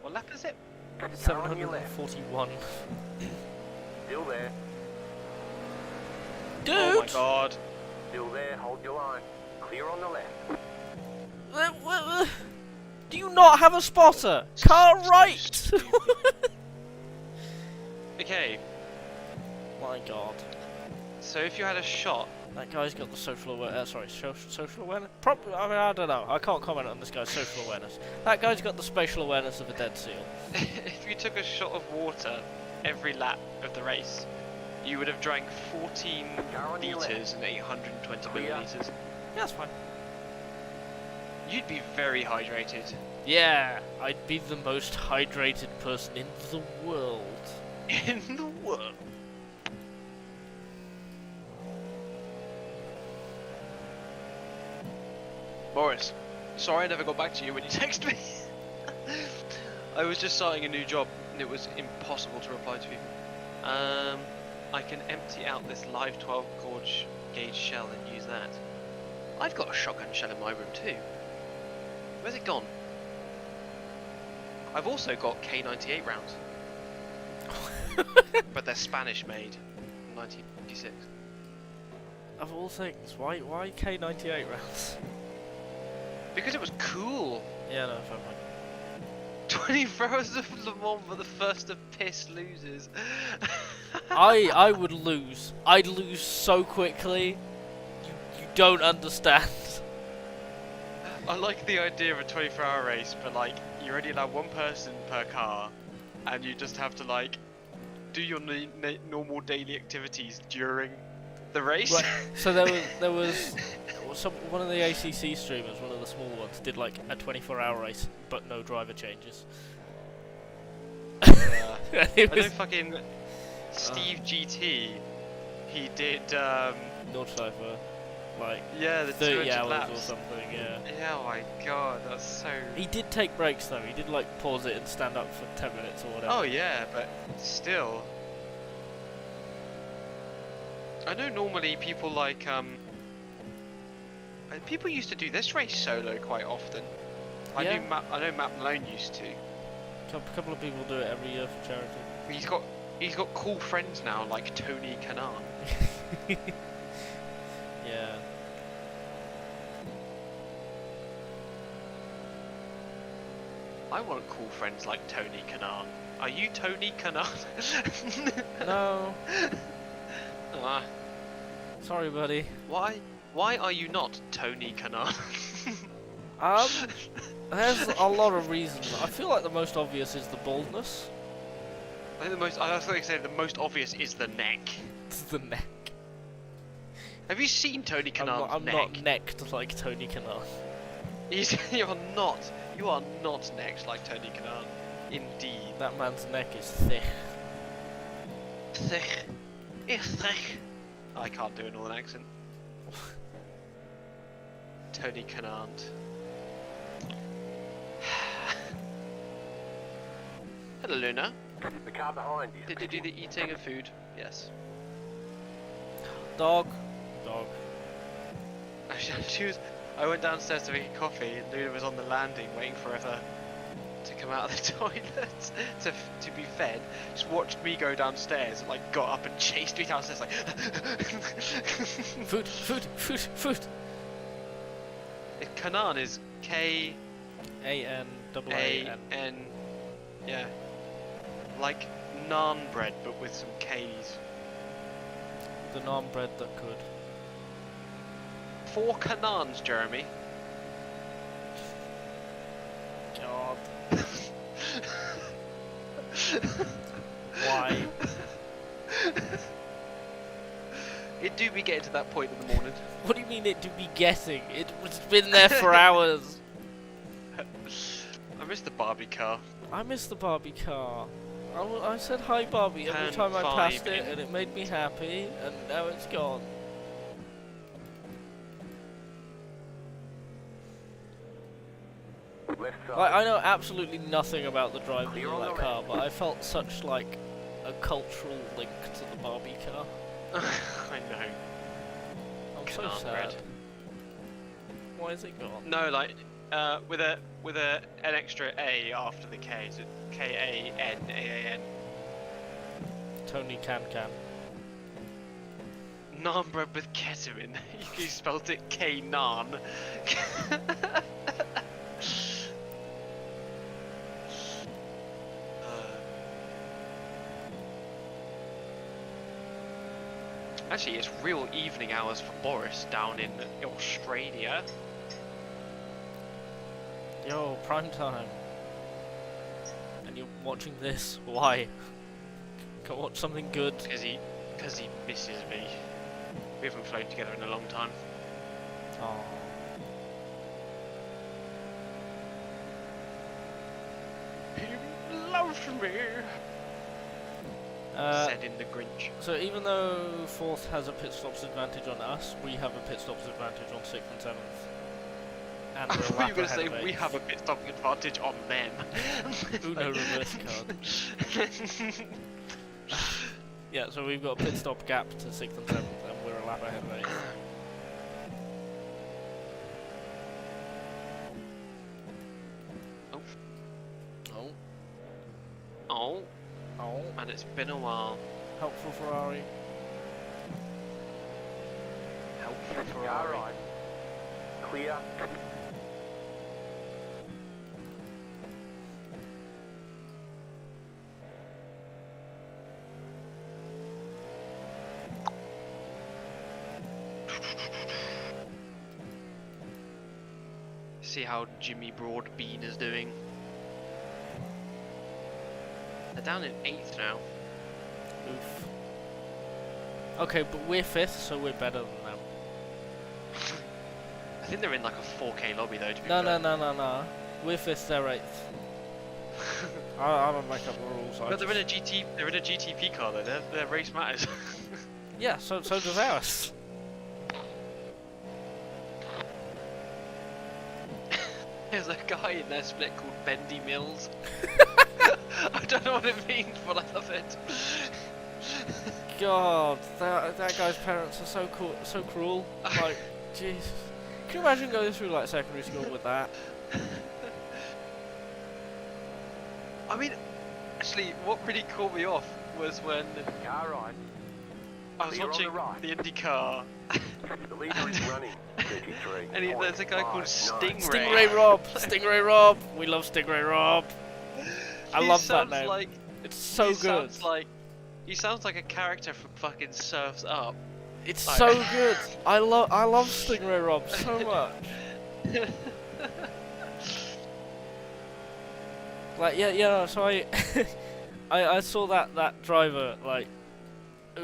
B: What lap is it?
E: Car on your left.
A: 741.
E: Still there.
A: Dude!
B: Oh my god.
E: Still there. Hold your line. Clear on the left.
A: Do you not have a spotter? Car right!
B: Okay,
A: My god.
B: so if you had a shot,
A: That guy's got the social awareness. Social awareness? Probably. I mean, I don't know. I can't comment on this guy's social awareness. That guy's got the spatial awareness of a dead seal.
B: if you took a shot of water every lap of the race, you would have drank 14
E: Car on your left.
B: litres and 820
E: Clear.
B: millilitres.
A: Yeah, that's fine.
B: You'd be very hydrated.
A: Yeah, I'd be the most hydrated person in the world.
B: In the world. Boris, sorry I never got back to you when you texted me. I was just starting a new job and it was impossible to reply to people. I can empty out this live 12 gauge shell and use that. I've got a shotgun shell in my room too. Where's it gone? I've also got K98 rounds. But they're Spanish made, 1956.
A: Of all things, why K98 rounds?
B: Because it was cool.
A: Yeah, no, fair point.
B: 24 hours of Le Mans for the first of piss losers.
A: I would lose. I'd lose so quickly. You don't understand.
B: I like the idea of a 24-hour race, but like you only allow one person per car, and you just have to like do your normal daily activities during the race.
A: Right. So there was one of the ACC streamers, one of the small ones, did like a 24-hour race, but no driver changes.
B: I
A: It
B: know
A: was
B: fucking Steve GT. He did
A: Nordschleife, like
B: yeah, the
A: 30
B: 200
A: hours
B: laps
A: or something. Yeah.
B: Yeah, oh my god, that's so.
A: He did take breaks though. He did like pause it and stand up for 10 minutes or whatever.
B: Oh yeah, but still. I know normally people like people used to do this race solo quite often. I
A: Yeah.
B: know Matt Malone used to.
A: A couple of people do it every year for charity.
B: He's got cool friends now like Tony Kanaan.
A: Yeah.
B: I want cool friends like Tony Kanaan. Are you Tony Kanaan?
A: No.
B: Ah,
A: Sorry, buddy.
B: why are you not Tony Kanaan?
A: There's a lot of reasons. I feel like the most obvious is the baldness.
B: I think I was going to say the most obvious is the neck.
A: It's the neck.
B: Have you seen Tony Kanaan's
A: I'm
B: neck?
A: not necked like Tony Kanaan.
B: You are not necked like Tony Kanaan. Indeed.
A: That man's neck is thick.
B: Thick. It's thick. I can't do a northern accent. Tony Kanaan. Hello, Luna.
E: The car behind you.
B: Did you do the eating of food? Yes.
A: Dog.
B: I went downstairs to make a coffee, and Luna was on the landing waiting for her to come out of the toilet to be fed. Just watched me go downstairs, and like got up and chased me downstairs like.
A: Food.
B: Kanaan is K A-N. Yeah. Like naan bread, but with some K's.
A: The naan bread that could.
B: 4 canons, Jeremy.
A: God. Why?
B: It do be getting to that point in the morning.
A: What do you mean it to be getting? It's been there for hours.
B: I miss the Barbie car.
A: I miss the Barbie car. I said hi Barbie every time I passed it and it made me happy, and now it's gone.
E: Left side.
A: Like, I know absolutely nothing about the driving
E: Clear
A: of
E: on
A: that
E: the
A: car, but I felt such like a cultural link to the Barbie car.
B: I know.
A: I'm so
B: Can't
A: sad.
B: bread.
A: Why is it gone?
B: No, like with an extra A after the K. Is it K-A-N-A-A-N?
A: Tony Can.
B: Naan bread with ketamine. You spelled it K-Naan. Actually, it's real evening hours for Boris down in Australia.
A: Yo, prime time. And you're watching this? Why? Go watch something good.
B: Because he misses me. We haven't flown together in a long time.
A: Oh.
B: He loves me. Said in the Grinch.
A: So even though 4th has a pit stops advantage on us, we have a pit stops advantage on 6th and 7th. And
B: I
A: we're a
B: thought you
A: lap
B: were going to
A: ahead
B: say
A: of
B: we
A: 8th.
B: have a pit stop advantage on them.
A: Uno reverse card. Yeah, so we've got a pit stop gap to 6th and 7th, and we're a lap ahead of 8th.
B: Oh,
A: Oh,
B: and it's been a while.
A: helpful Ferrari.
B: Helpful
E: Car
B: Ferrari.
E: right. Clear.
B: See how Jimmy Broadbean is doing. They're down in 8th now.
A: Oof. Okay, but we're 5th, so we're better than them.
B: I think they're in like a 4K lobby though, to be
A: No,
B: fair.
A: no. We're 5th, they're 8th. I don't make up the rules.
B: But they're in a GTP car though. Their race matters.
A: Yeah, so does ours.
B: There's a guy in their split called Bendy Mills. I don't know what it means, but I love it.
A: God, that guy's parents are so cool, so cruel. Like, jeez. Can you imagine going through like secondary school with that?
B: I mean, actually, what really caught me off was when
E: Car right.
B: I was
E: Clear on
B: watching
E: the right.
B: the IndyCar,
E: The leader is running. 33.
B: and there's a guy called Stingray.
A: Stingray Rob. We love Stingray Rob. I
B: He
A: love that
B: sounds
A: name.
B: Like,
A: It's so
B: he
A: good.
B: He sounds like a character from fucking Surf's Up.
A: It's
B: like-
A: so good. I love Stingray Rob so much. Like yeah. So I saw that driver like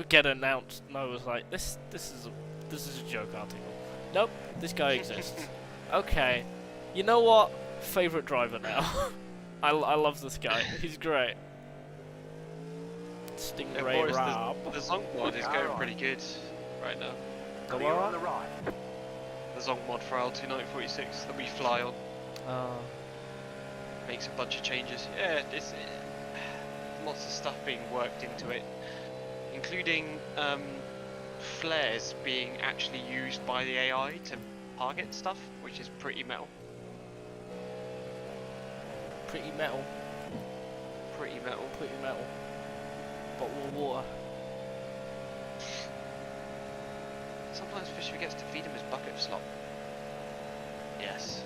A: get announced, and I was like, this is a joke article. Nope, this guy exists. Okay, you know what? Favorite driver now. I love this guy. He's great. Stingray
B: Boris,
A: Rob.
B: the Zonk mod is going pretty good right now.
E: Clear on the right.
B: The Zonk mod for L2946 that we fly on makes a bunch of changes. Yeah, it's lots of stuff being worked into it, including flares being actually used by the AI to target stuff, which is pretty metal.
A: Pretty metal.
B: Pretty metal.
A: Pretty metal. Bottle of water.
B: Sometimes fish forgets to feed him his bucket of slop. Yes.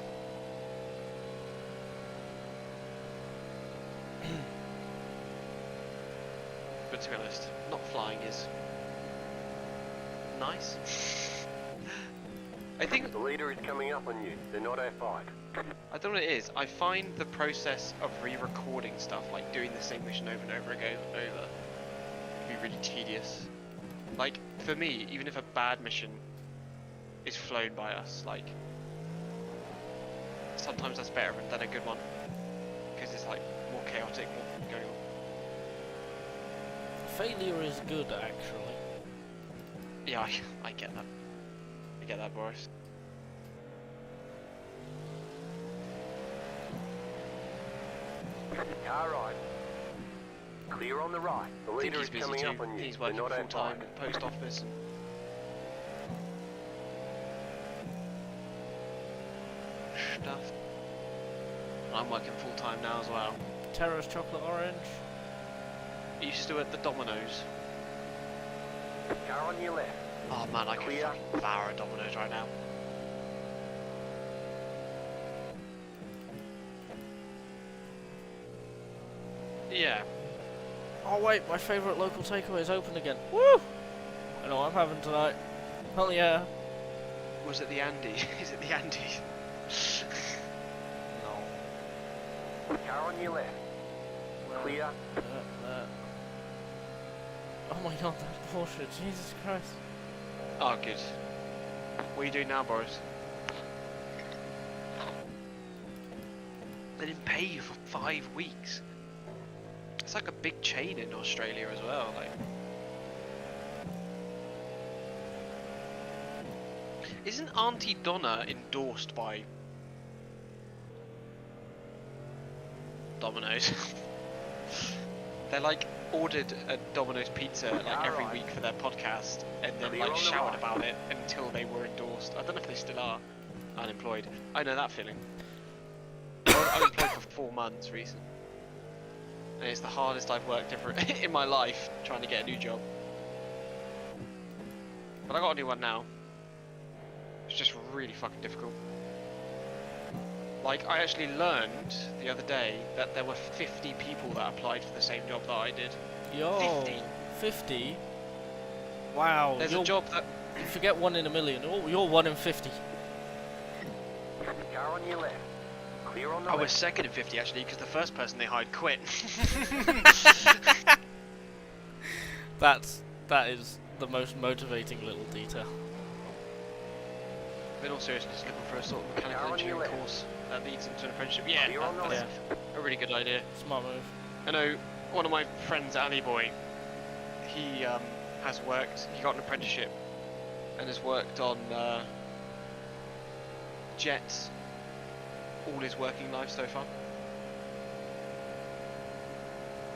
B: but to be honest, not flying is nice. I think
E: The leader is coming up on you. They're not our fight.
B: I don't know what it is. I find the process of re-recording stuff, like doing the same mission over and over again, can be really tedious. Like for me, even if a bad mission is flown by us, like sometimes that's better than a good one because it's like more chaotic, more going on.
A: Failure is good, actually.
B: Yeah, I get that. I get that, Boris.
E: Car right. Clear on the right. The
B: I think
E: leader
B: he's
E: is
B: busy
E: coming
B: too.
E: up on you.
B: He's
E: They're
B: working
E: not our
B: full time
E: fight.
B: at post office. And stuff. I'm working full time now as well.
A: Terrace chocolate orange.
B: I used to do it at the Domino's.
E: Car on your left.
B: Oh man, I could
E: Clear.
B: fucking devour a Domino's right now. Yeah.
A: Oh wait, my favourite local takeaway is open again. Woo! I know what I'm having tonight. Hell yeah.
B: Was it the Andy? Is it the Andy?
A: No.
E: Car on your left. Clear.
A: Oh my god, that's bullshit. Jesus Christ.
B: Oh, good. What are you doing now, Boris? They didn't pay you for 5 weeks. It's like a big chain in Australia as well. Like, isn't Auntie Donna endorsed by Domino's? They're like ordered a Domino's pizza like every week for their podcast, and then like shouted about it until they were endorsed. I don't know if they still are unemployed. I know that feeling. I was unemployed for 4 months recently, and it's the hardest I've worked ever in my life trying to get a new job. But I got a new one now. It's just really fucking difficult. Like, I actually learned the other day that there were 50 people that applied for the same job that I did.
A: Yo. 50? Wow.
B: There's a job that...
A: You forget 1 in a million. Oh, you're 1 in 50.
E: Car on your left. Clear on the
B: I
E: left.
B: was second in 50 actually, because the first person they hired quit.
A: That is the most motivating little detail.
B: In all seriousness, looking for a sort of mechanical engineering course that leads into an apprenticeship. Yeah, that's a really good idea.
A: Smart move.
B: I know one of my friends, Ali Boy, he has worked, he got an apprenticeship and has worked on jets all his working life so far.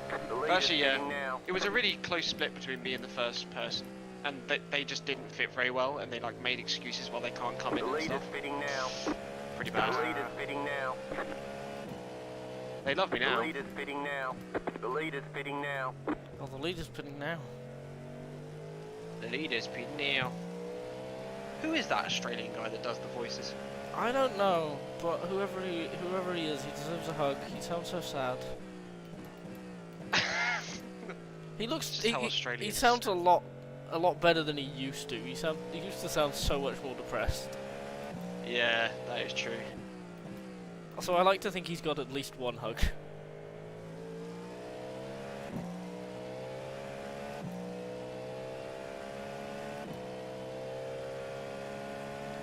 B: But actually, yeah, it was a really close split between me and the first person, and they just didn't fit very well, and they like made excuses while they can't come in and stuff.
E: Fitting now.
B: Pretty bad.
E: The leader's fitting now.
B: They love me now.
E: The leader's fitting now. The leader's fitting now.
A: Oh, the leader's pinning now.
B: The leader's pitting now. Who is that Australian guy that does the voices?
A: I don't know, but whoever he is, he deserves a hug. He sounds so sad. He looks. He sounds a lot better than he used to. He used to sound so much more depressed.
B: Yeah, that is true.
A: So I like to think he's got at least 1 hug.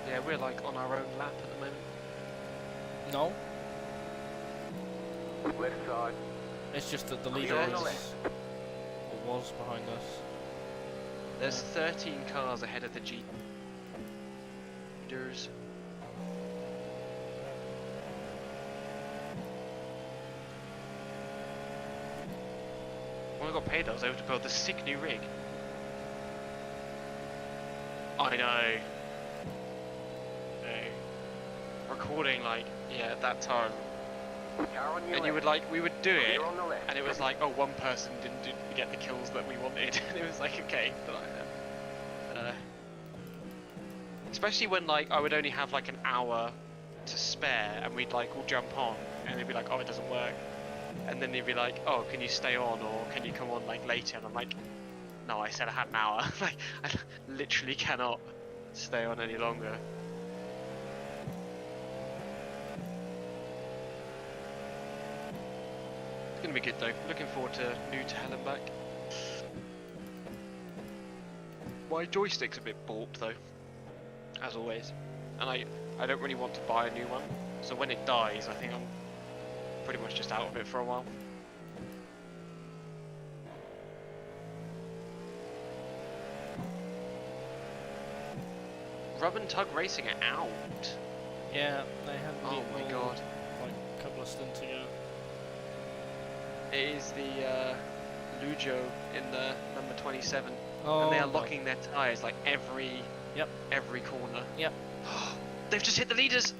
B: Yeah, we're like on our own lap at the moment.
A: No,
E: Left side.
A: it's just that the leader
E: on the
A: is
E: left.
A: or was behind us.
B: There's 13 cars ahead of the Jeep. Leaders. When I got paid, I was able to build the sick new rig. I know. Recording like, yeah, at that time.
E: Car on your
B: And you would
E: left.
B: like, we would do it,
E: Clear on the left.
B: and it was like, oh, one person didn't get the kills that we wanted, and it was like, okay, but especially when like I would only have like an hour to spare, and we'd like all jump on, and they'd be like, oh, it doesn't work, And then he'd be like, oh, can you stay on, or can you come on like later? And I'm like, no, I said I had an hour. Like, I literally cannot stay on any longer. It's gonna be good though. Looking forward to new to hell and back. My joystick's a bit balked though, as always, and I don't really want to buy a new one. So when it dies, I think I'm pretty much just out of it for a while. Rub and Tug Racing are out.
A: Yeah, they had
B: Oh my god.
A: like a couple of stints ago.
B: It is the Lujo in the number 27.
A: Oh,
B: And they are
A: no.
B: locking their tyres like every corner.
A: Yep.
B: They've just hit the leaders!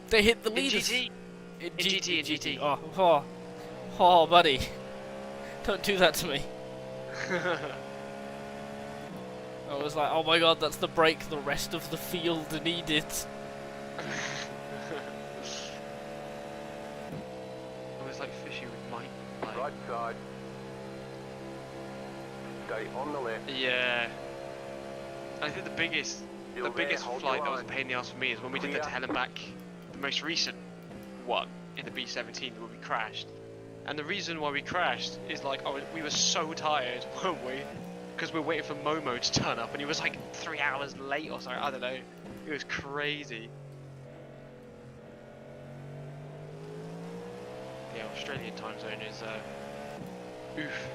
A: They hit the
B: In
A: leaders.
B: GT! In GT.
A: Oh, buddy. Don't do that to me. I was like, oh my god, that's the break the rest of the field needed.
B: I was like fishy with Mike.
E: Right side. Stay on the left.
B: Yeah. I think the biggest
E: Still there, hold
B: flight
E: your
B: that was a
E: line.
B: pain in the ass for me is when we did the
E: Clear.
B: to hell and back, the most recent one in the B17 where we crashed. And the reason why we crashed is like, we were so tired, weren't we? Because we were waiting for Momo to turn up and he was like 3 hours late or something, I don't know. It was crazy. Yeah, Australian time zone is, oof.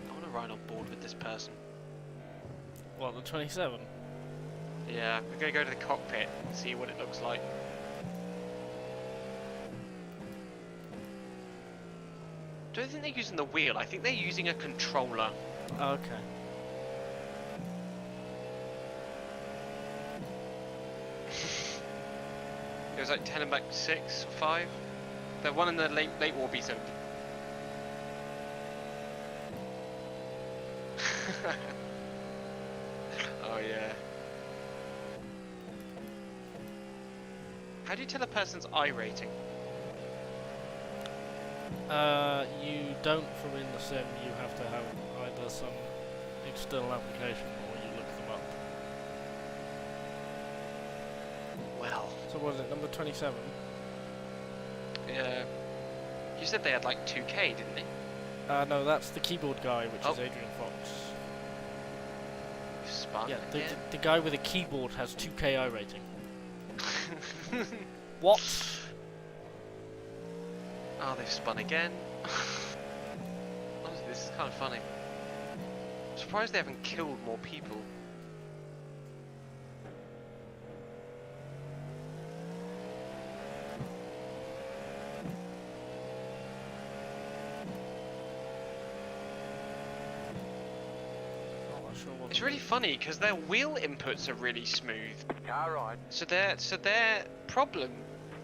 B: I want to ride on board with this person.
A: What, the 27?
B: Yeah, we're gonna go to the cockpit and see what it looks like. Don't think they're using the wheel, I think they're using a controller.
A: Okay.
B: It was like 10 and back 6 or 5. The one in the late war B7. Oh yeah. How do you tell a person's iRating?
A: You don't from in the sim, you have to have either some external application or you look them up.
B: Well.
A: So what is it, number 27?
B: Yeah. You said they had like 2K, didn't they?
A: No, that's the keyboard guy, which
B: Oh.
A: is Adrian Fox.
B: Spun
A: Yeah,
B: again.
A: the guy with a keyboard has 2K I rating. What?
B: Oh, they've spun again. Honestly, this is kind of funny. I'm surprised they haven't killed more people.
A: I'm not sure what
B: It's really funny because their wheel inputs are really smooth.
E: Car right.
B: So their problem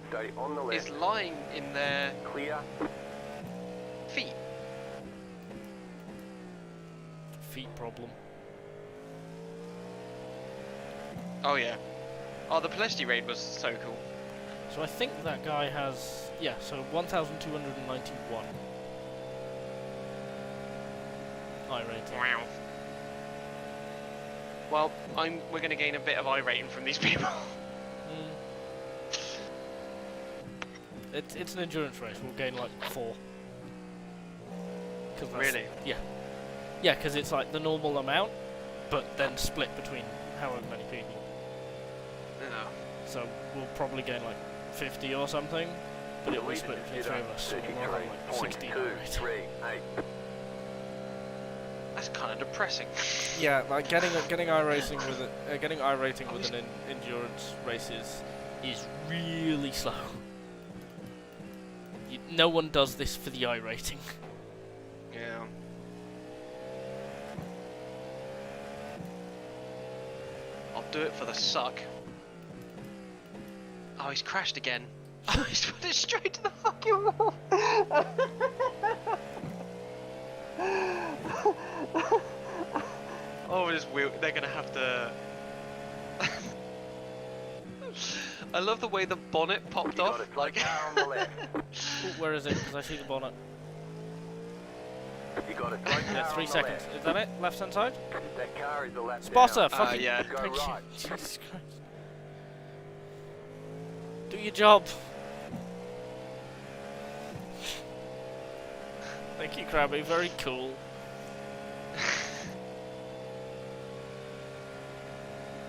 E: Stay on the
B: is
E: left.
B: lying in their
E: Clear.
B: feet.
A: feet problem.
B: Oh yeah. Oh, the Pelesti raid was so cool.
A: So I think that guy has, yeah, so 1,291 I rating.
B: Wow. Well, we're going to gain a bit of I rating from these people.
A: It's an endurance race. We'll gain like 4.
B: Really?
A: Yeah. Yeah, because it's like the normal amount, but then split between however many people.
B: No.
A: So we'll probably gain like 50 or something, but it'll be split between 3 of us. So we'll have like 60 I rating.
E: 33.8.
B: That's kind of depressing.
A: Yeah, like getting iRacing with getting iRating with an endurance race is really slow. No one does this for the iRating.
B: Yeah. I'll do it for the suck. Oh, he's crashed again. Oh, he's put it straight to the fucking wall. Oh, this wheel. They're gonna have to.
C: I love the way the bonnet popped
E: You got
C: off.
E: a
C: Like,
E: car on the left.
A: Ooh, where is it? Because I see the bonnet.
E: You got a slow
A: Yeah,
E: car
A: 3
E: on the
A: seconds.
E: left.
A: Is that it? Left hand side?
E: That car is a lap
A: Spotter!
E: down.
A: Fucking
C: yeah.
E: Go
A: thank
E: right.
A: you. Jesus Christ. Do your job. Thank you, Crabby. Very cool.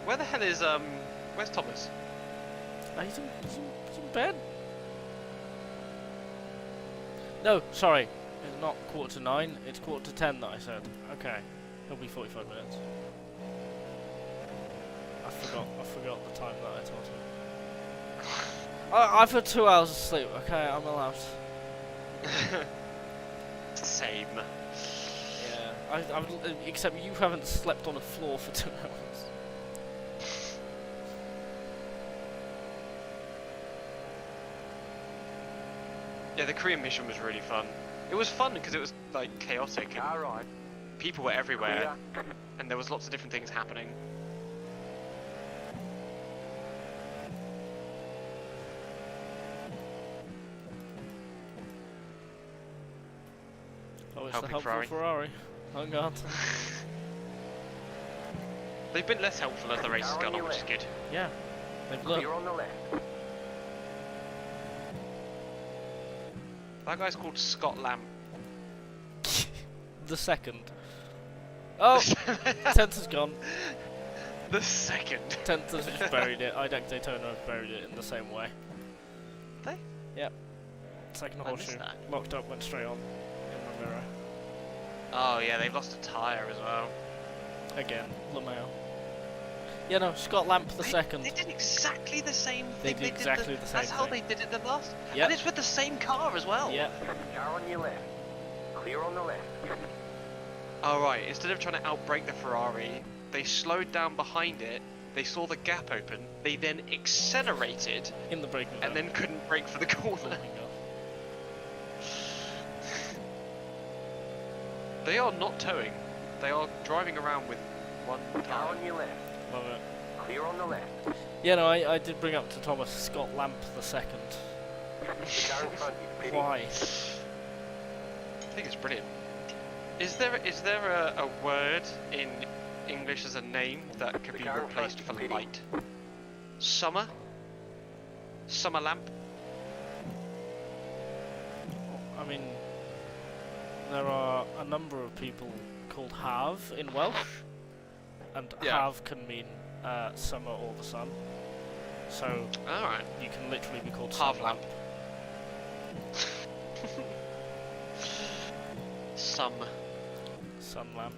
C: where the hell is where's Thomas?
A: He's in bed. No, sorry. It's not 8:45. It's 10:15 that I said. Okay. He'll be 45 minutes. I forgot the time that I told him. I've had 2 hours of sleep. Okay, I'm allowed.
C: Same.
A: Yeah. Except you haven't slept on a floor for 2 hours.
C: Yeah, the Korean mission was really fun. It was fun because it was like chaotic
E: Car
C: and
E: right.
C: people were everywhere
E: Clear.
C: and there was lots of different things happening.
A: Oh, it's
C: Helping
A: the helpful Ferrari. Oh god.
C: They've been less helpful as the race has gone on, which is good.
A: Yeah. They've learned.
E: Clear on the left.
C: That guy's called Scott Lamb.
A: The second. Oh! 10th is gone.
C: The second.
A: 10th has just buried it. iDeck Daytona have buried it in the same way.
C: They?
A: Yep. Second
C: I missed
A: horseshoe.
C: that.
A: Locked up, went straight on. In the mirror.
C: Oh yeah, they've lost a tyre as well.
A: Again. LeMail. Yeah, no, Scott Lamp the second.
C: They did exactly the same
A: They
C: thing.
A: did exactly the same
C: That's how
A: thing.
C: they did it the last.
A: Yep.
C: And it's with the same car as well.
A: Yeah.
E: Car on your left. Clear on the left.
C: Oh right, instead of trying to outbrake the Ferrari, they slowed down behind it, they saw the gap open, they then accelerated,
A: In the braking
C: and then couldn't brake for the corner.
A: Oh my god.
C: They are not towing, they are driving around with one
E: Car
C: tyre.
E: on your left.
A: Love it.
E: Clear on the left.
A: Yeah, no, I did bring up to Thomas Scott Lamp the second.
E: The car in front is pitting.
A: Why?
C: I think it's brilliant. Is there a word in English as a name that could be replaced for light? Summer? Summer lamp?
A: I mean, there are a number of people called have in Welsh, and
C: Yeah.
A: have can mean summer or the sun. So
C: Alright.
A: you can literally be called
C: Half
A: sun
C: lamp. Some.
A: Sun lamp.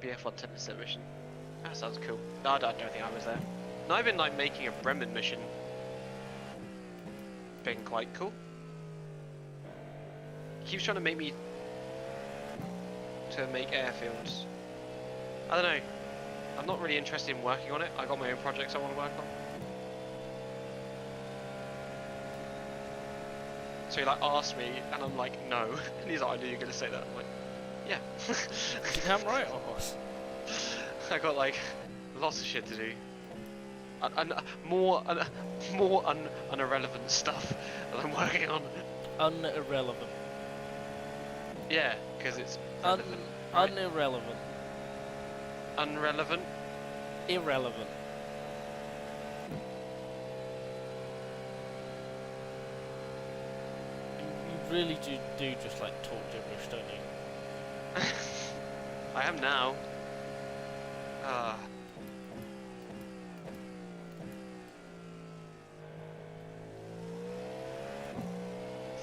C: BF1 10% mission. That sounds cool. No, I don't think I was there. No, I've been like making a Bremen mission. Been quite cool. He keeps trying to make me to make airfields. I don't know. I'm not really interested in working on it. I got my own projects I want to work on. So he like asked me, and I'm like, no. And he's like, I knew you were gonna say that. I'm like, yeah.
A: Damn right, horse.
C: I got like lots of shit to do. More unirrelevant stuff that I'm working on.
A: Unirrelevant.
C: Yeah, because it's relevant, right?
A: Unirrelevant.
C: Unrelevant.
A: Irrelevant. You really do just like talk gibberish, don't you?
C: I am now.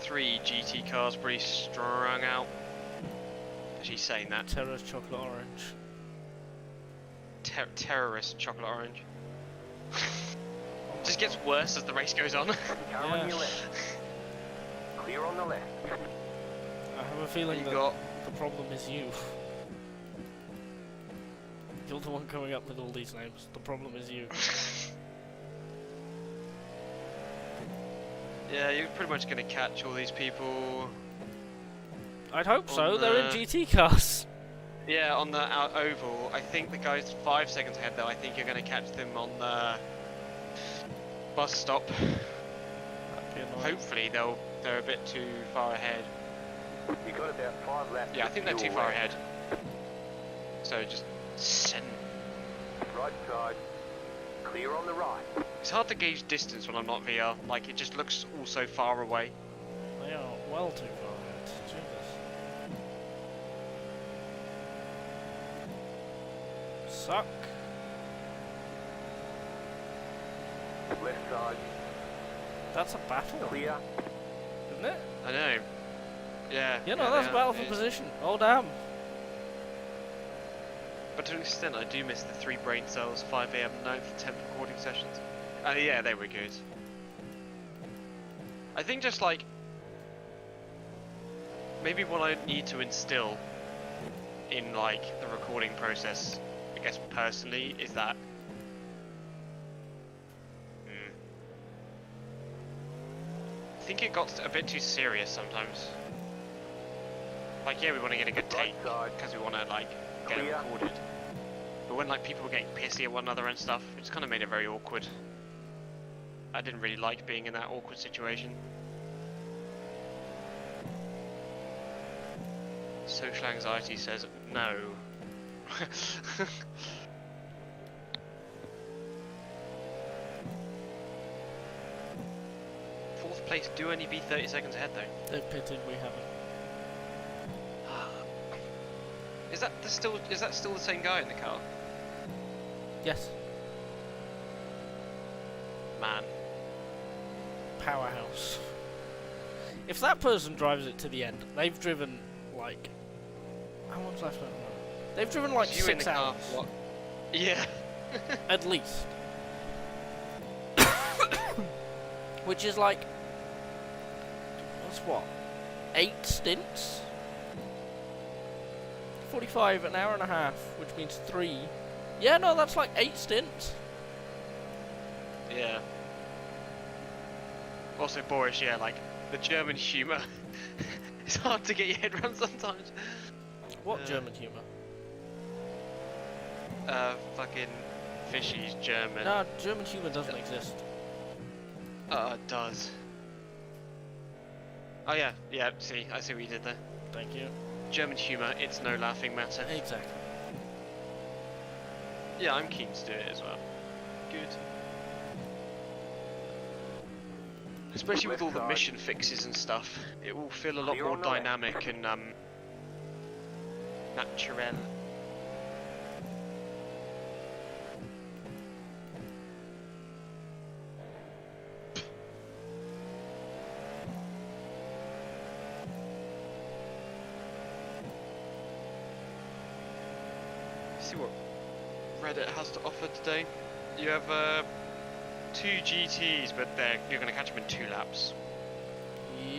C: Three GT cars pretty strung out. She's saying that.
A: Terrace chocolate orange.
C: Terrorist chocolate orange. Just gets worse as the race goes on.
E: Car
A: Yeah.
E: on your left. Clear on the left.
A: I have a feeling
C: You
A: that
C: got
A: the problem is you. You're the one coming up with all these names. The problem is you.
C: yeah, you're pretty much gonna catch all these people.
A: I'd hope so.
C: On,
A: They're in GT cars.
B: Yeah, on the out oval. I think the guy's 5 seconds ahead though. I think you're going to catch them on the bus stop. Hopefully they're a bit too far ahead.
E: You got about 5 laps.
B: Yeah, I think they're too far ahead. So just send.
E: Right side. Clear on the right.
B: It's hard to gauge distance when I'm not VR. Like it just looks all so far away.
A: They are well too far ahead. Jesus. Suck.
E: Left side.
A: That's a battle,
E: Clear.
A: isn't it?
B: I know. Yeah.
A: Yeah, no, that's a battle for position. Oh damn.
B: But to an extent, I do miss the 3 brain cells, 5 AM, 9th, 10th recording sessions. Yeah, they were good. I think just like maybe what I need to instill in like the recording process, I guess personally, is that I think it got a bit too serious sometimes. Like, yeah, we want to get a good take because we want to like get it recorded. But when like people were getting pissy at one another and stuff, it just kind of made it very awkward. I didn't really like being in that awkward situation. Social anxiety says no. 4th place do only be 30 seconds ahead though.
A: They've pitted, we haven't.
B: Is that still the same guy in the car?
A: Yes.
B: Man.
A: Powerhouse. If that person drives it to the end, they've driven like how long's left? They've driven like
B: You in the
A: 6
B: car,
A: hours.
B: what? Yeah.
A: At least. Which is like that's what? 8 stints? 45 an hour and a half, which means 3. Yeah, no, that's like 8 stints.
B: Yeah. Also, Boris, yeah, like the German humour. It's hard to get your head around sometimes.
A: What German humour?
B: Fucking fishy's German.
A: No, German humour doesn't exist.
B: It does. Oh yeah, yeah. See, I see what you did there.
A: Thank you.
B: German humour, it's no laughing matter.
A: Exactly.
B: Yeah, I'm keen to do it as well. Good. Especially with all the mission fixes and stuff, it will feel a lot more dynamic and natural. See what Reddit has to offer today. You have 2 GTs, but you're going to catch them in 2 laps.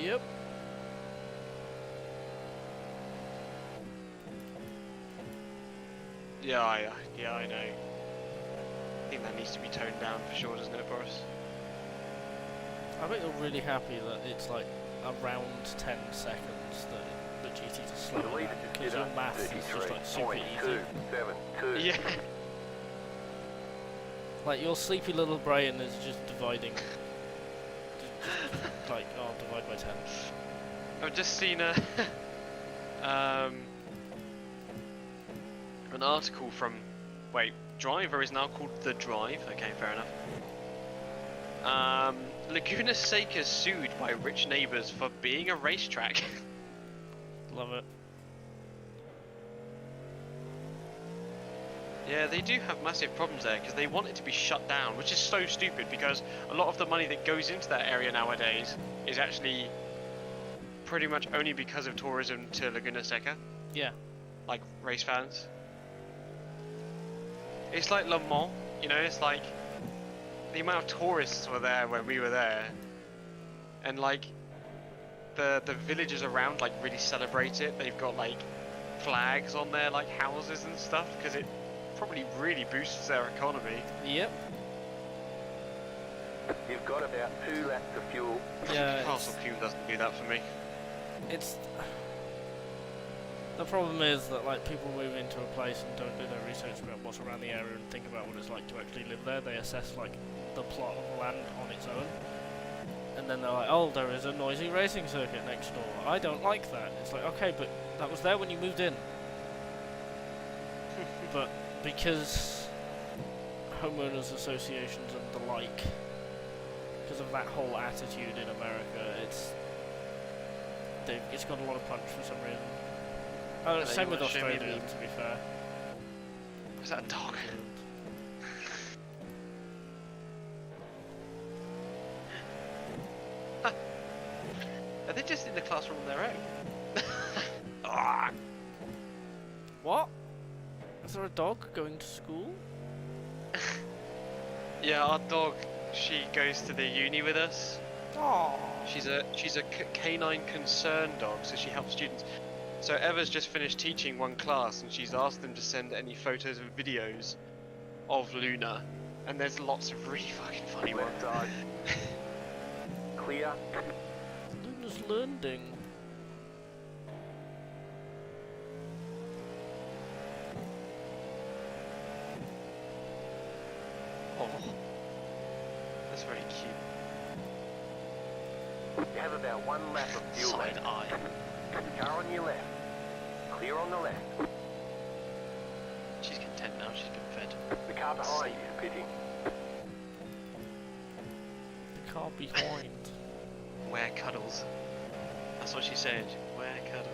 A: Yep.
B: Yeah, I know. I think that needs to be toned down for sure, doesn't it, Boris?
A: I bet you're really happy that it's like around 10 seconds that the GTs are slow down, because your math is just like super easy.
B: Yeah.
A: Like your sleepy little brain is just dividing. just like, oh, divide by 10.
B: I've just seen an article from, wait, Driver is now called The Drive. Okay, fair enough. Laguna Seca sued by rich neighbours for being a racetrack.
A: Love it.
B: Yeah, they do have massive problems there because they want it to be shut down, which is so stupid because a lot of the money that goes into that area nowadays is actually pretty much only because of tourism to Laguna Seca.
A: Yeah.
B: Like race fans. It's like Le Mans, you know, it's like the amount of tourists were there when we were there, and like the villages around like really celebrate it. They've got like flags on their like houses and stuff because it probably really boosts their economy.
A: Yep.
E: You've got about 2 laps of fuel.
A: Yeah.
B: Castle Fume doesn't do that for me.
A: It's The problem is that like people move into a place and don't do their research about what's around the area and think about what it's like to actually live there. They assess like the plot of land on its own, and then they're like, oh, there is a noisy racing circuit next door. I don't like that. It's like, okay, but that was there when you moved in. But because homeowners associations and the like, because of that whole attitude in America, it's got a lot of punch for some reason. Oh,
B: And
A: same
B: then
A: with
B: you wanna show me
A: Australia,
B: the-
A: to be fair.
B: Was that a dog? Are they just in the classroom on their own? Ah.
A: What? Is there a dog going to school?
B: Yeah, our dog, she goes to the uni with us.
A: Oh.
B: She's a canine concern dog, so she helps students. So Eva's just finished teaching one class, and she's asked them to send any photos and videos of Luna, and there's lots of really fucking funny ones.
E: Left side. Clear.
A: Luna's learning.
B: Oh, that's very cute.
E: You have about 1 lap of fuel
B: Side
E: left.
B: eye.
E: Car on your left. Clear on the left.
B: She's content now. She's been fed.
E: The car behind you is pitting.
A: The car behind.
B: Where cuddles? That's what she said. Where cuddle?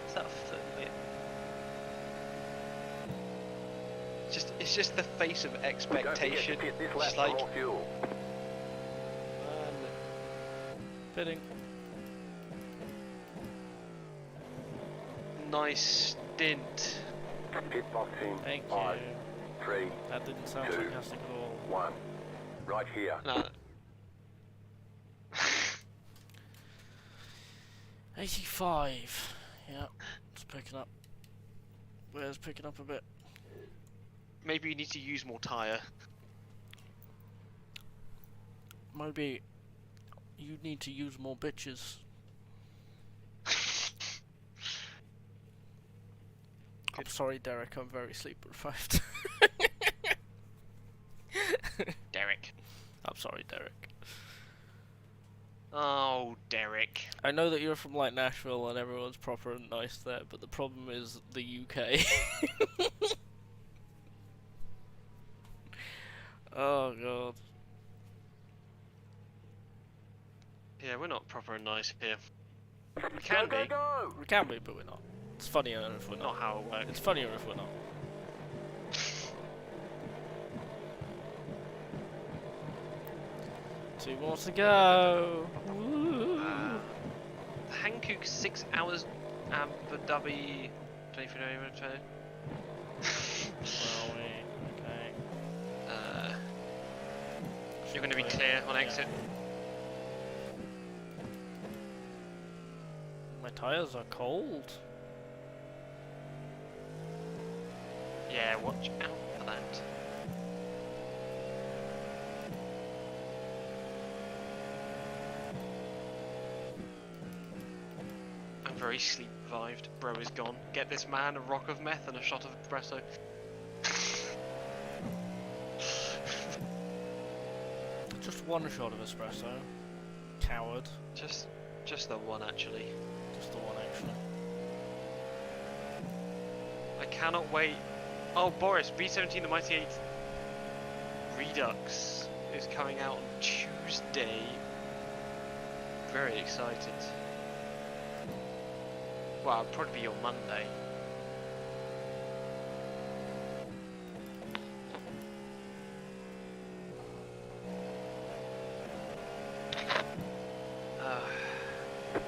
B: Is that bit? It's just the face of
E: Don't forget
B: expectation.
E: to pit this lap
B: She's
E: for
B: like,
E: more fuel.
A: Fitting.
B: nice stint.
E: Pit box in.
A: Thank
E: 5,
A: you.
E: 3,
A: That didn't sound
E: 2,
A: sarcastic at all.
E: 1. Right here.
B: No.
A: 85. Yeah, it's picking up. Where's picking up a bit?
B: Maybe you need to use more tyre.
A: Maybe you need to use more bitches. I'm sorry, Derek. I'm very sleep deprived.
B: Derek.
A: I'm sorry, Derek.
B: Oh, Derek.
A: I know that you're from like Nashville and everyone's proper and nice there, but the problem is the UK. Oh god.
B: Yeah, we're not proper and nice here. We can
E: Go,
B: be.
E: go, go!
A: We can be, but we're not. It's funnier if we're
B: Not
A: not.
B: how it works.
A: It's funnier if we're not. Two more to go. Woo.
B: Hankook 6 hours Abu Dhabi 23 minutes.
A: Well, okay.
B: You're going to be clear on exit.
A: My tires are cold.
B: Yeah, watch out for that. I'm very sleep deprived. Bro is gone. Get this man a rock of meth and a shot of espresso.
A: Just one shot of espresso. Coward.
B: Just the one actually.
A: Just the one actually.
B: I cannot wait. Oh, Boris, B17 the Mighty 8 Redux is coming out on Tuesday. Very excited. Well, it'll probably be on Monday.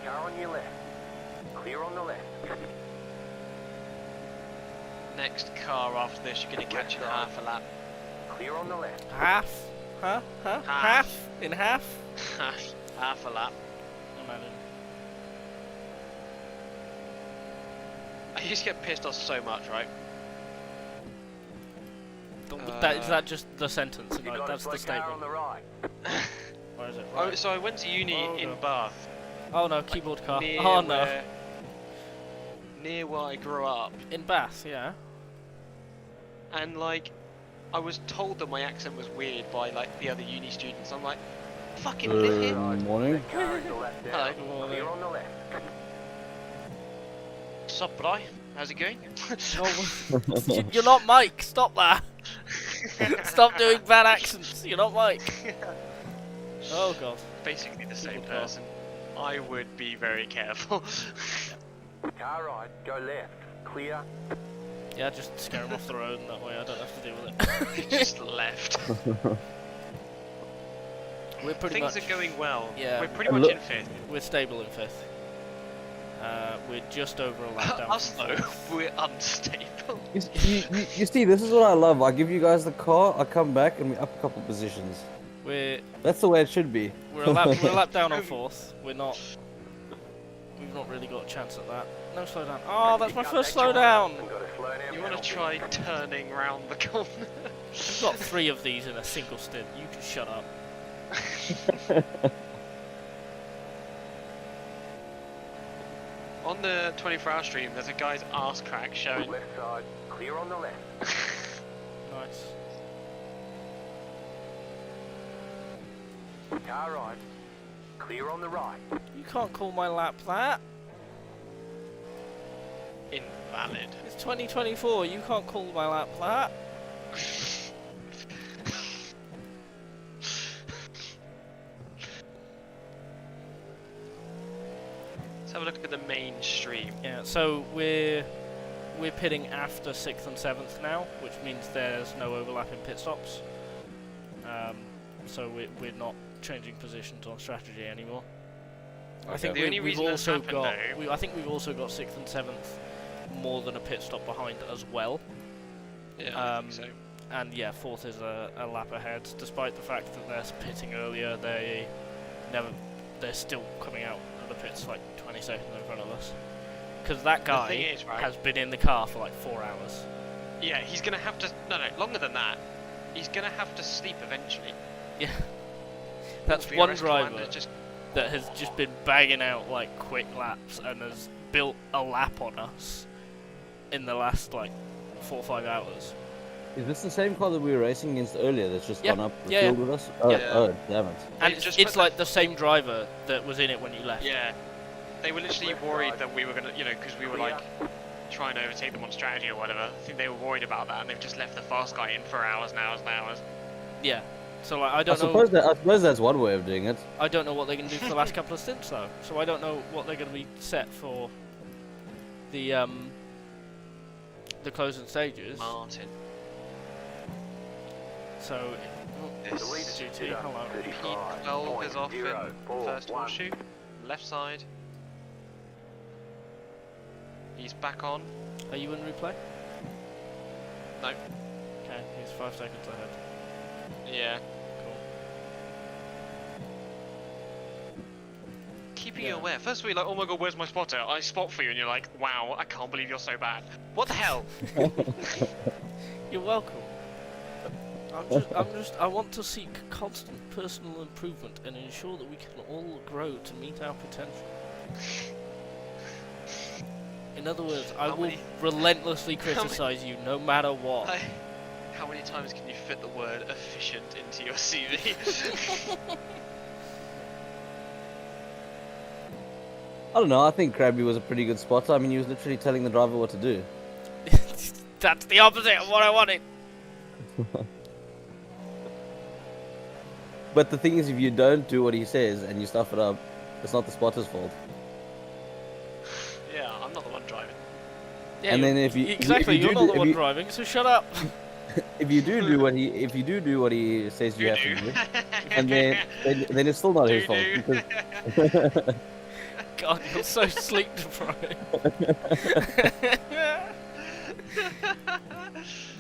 E: Car on your left. Clear on the left.
B: Next car after this, you're going to catch in half a lap.
E: Clear on the left.
A: Half? Huh? Huh?
B: Half.
A: Half? In half?
B: Half a lap.
A: Imagine.
B: I used to get pissed off so much, right?
A: Is that just the sentence?
E: You
A: Like,
E: got
A: that's
E: a
A: the
E: slow car
A: statement.
E: on the right.
A: Or is it
B: Oh,
A: right?
B: so I went to uni
A: Oh,
B: in
A: God.
B: Bath,
A: Oh no, keyboard car.
B: Near
A: Oh no.
B: near where I grew up,
A: In Bath, yeah.
B: and like, I was told that my accent was weird by like the other uni students. I'm like, fucking live here.
D: Morning.
E: Car is the left
B: Hello.
E: down. Clear on the left.
B: Sup, bro? How's it going?
A: You're not Mike. Stop that. Stop doing bad accents. You're not Mike. Oh god.
B: Basically the same
A: Keyboard car.
B: person. I would be very careful.
E: Car right, go left. Clear.
A: Yeah, just scare him off the road, and that way I don't have to deal with it.
B: Just left.
A: We're pretty
B: Things
A: much.
B: are going well.
A: Yeah.
B: We're pretty
D: And
B: much
D: look-
B: in fifth.
A: We're stable in fifth. We're just over a lap down.
B: Us
A: from
B: though,
A: fourth.
B: we're unstable.
D: You see, this is what I love. I give you guys the car, I come back, and we up a couple positions.
A: We're
D: That's the way it should be.
A: we're a lap down on fourth. We've not really got a chance at that. No slowdown. Oh, that's my first slowdown.
E: And got a slow down
B: You want to
E: penalty.
B: try turning round the corner?
A: I've got 3 of these in a single stint. You can shut up.
B: On the 24-hour stream, there's a guy's arse crack showing.
E: Left side, clear on the left.
A: Nice.
E: Car right, clear on the right.
A: You can't call my lap that.
B: Invalid.
A: It's 2024. You can't call my lap that.
B: Let's have a look at the main stream.
A: Yeah. So we're pitting after 6th and 7th now, which means there's no overlap in pit stops. So we're not changing positions on strategy anymore. I think
B: The only
A: we've
B: reason that's
A: also
B: happened,
A: got.
B: though-
A: I think we've also got 6th and 7th more than a pit stop behind as well.
B: Yeah, I think so.
A: And yeah, 4th is a lap ahead, despite the fact that they're pitting earlier. They're still coming out of the pits like 20 seconds in front of us. Because that
B: The
A: guy
B: thing is, right?
A: has been in the car for like 4 hours.
B: Yeah, he's gonna have to. No, longer than that. He's gonna have to sleep eventually.
A: Yeah. That's
B: The
A: one
B: RS
A: driver
B: commander just.
A: that has just been bagging out like quick laps and has built a lap on us in the last like 4 or 5 hours.
D: Is this the same car that we were racing against earlier that's just
A: Yeah.
D: gone up the
A: Yeah,
D: field
A: yeah.
D: with us?
A: Yeah.
D: Oh, damn it.
A: And
B: They just
A: it's
B: put
A: like the same driver that was in it when you left.
B: Yeah. They were literally worried that we were gonna, because we were like trying to overtake them on strategy or whatever. I think they were worried about that, and they've just left the fast guy in for hours and hours and hours.
A: Yeah. So like I
D: I
A: don't know.
D: suppose that's one way of doing it.
A: I don't know what they're going to do for the last couple of stints though. So I don't know what they're going to be set for the closing stages.
B: Martin.
A: So
B: This
E: The leader
A: GT,
E: stood up
A: hello.
B: 12 is off in
E: 35.041.
B: first horseshoe. Left side. He's back on.
A: Are you in replay?
B: No.
A: Okay, he's 5 seconds ahead.
B: Yeah.
A: Cool.
B: Keeping
A: Yeah.
B: you aware. First of all, you're like, oh my god, where's my spotter? I spot for you, and you're like, wow, I can't believe you're so bad. What the hell?
A: You're welcome. I want to seek constant personal improvement and ensure that we can all grow to meet our potential. In other words, I
B: How
A: will
B: many-
A: relentlessly
B: many-
A: criticize you no matter what.
B: How many times can you fit the word efficient into your CV?
D: I don't know, I think Crabby was a pretty good spotter. I mean, he was literally telling the driver what to do.
A: That's the opposite of what I wanted.
D: But the thing is, if you don't do what he says and you stuff it up, it's not the spotter's fault.
B: Yeah, I'm not the one driving.
A: Yeah,
D: And
A: you're-
D: then if you-
A: exactly,
D: if you
A: you're
D: do
A: not
D: do-
A: the
D: if
A: one
D: you-
A: driving, so shut up.
D: If you do do what he says you have to do, and then it's still not his fault.
B: Do-do.
D: Because
A: God, you're so sleep deprived.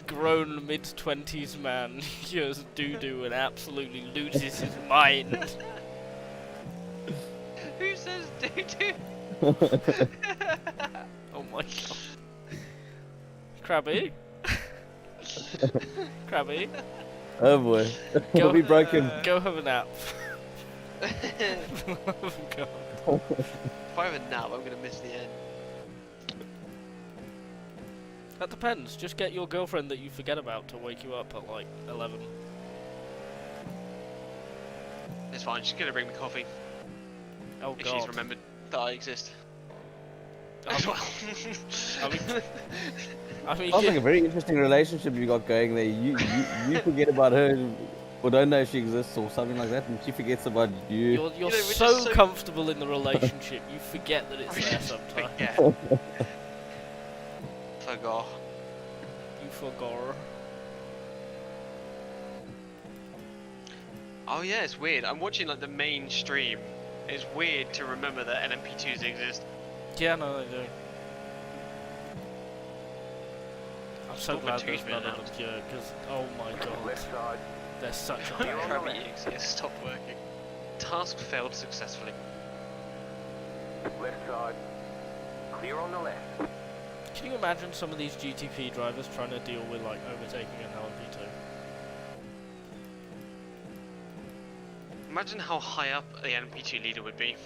A: Grown mid-20s man hears doo-doo and absolutely loses his mind.
B: Who says doo-doo?
A: Oh my god. Crabby? Crabby?
D: oh boy,
A: Go-
D: we broke him.
A: Go have a nap. Oh god.
B: If I have a nap, I'm gonna miss the end.
A: That depends. Just get your girlfriend that you forget about to wake you up at like 11.
B: It's fine. She's gonna bring me coffee
A: Oh
B: if
A: god.
B: she's remembered that I exist.
A: I mean,
D: Sounds like a very interesting relationship you got going there. You forget about her, or don't know she exists, or something like that, and she forgets about you.
A: you're
B: You know, we're
A: so
B: just so-
A: comfortable in the relationship, you forget that it's there sometimes.
B: Yeah. Forgot.
A: You forgot.
B: Oh yeah, it's weird. I'm watching like the main stream. It's weird to remember that LMP2s exist.
A: Yeah, no, they do. I'm so
B: Stop
A: glad
B: it,
A: there's
B: tweet me
A: none of
B: announced.
A: them here, because, oh my god,
E: Left side.
A: they're such a
E: Clear on the
B: Crabb
E: left.
B: EX stopped working. Task failed successfully.
E: Left side. Clear on the left.
A: Can you imagine some of these GTP drivers trying to deal with like overtaking an LMP2?
B: Imagine how high up the LMP2 leader would be.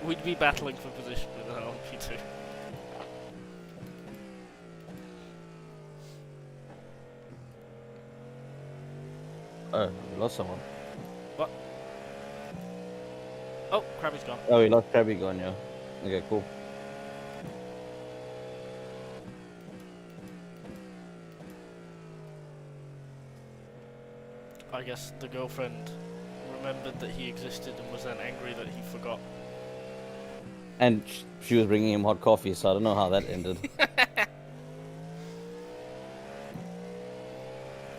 A: We'd be battling for position with an LMP2.
D: Oh, we lost someone.
A: What? Oh, Crabby's gone.
D: Oh, we lost Krabby gone, yeah. Okay, cool.
A: I guess the girlfriend remembered that he existed and was then angry that he forgot.
D: And she was bringing him hot coffee, so I don't know how that ended.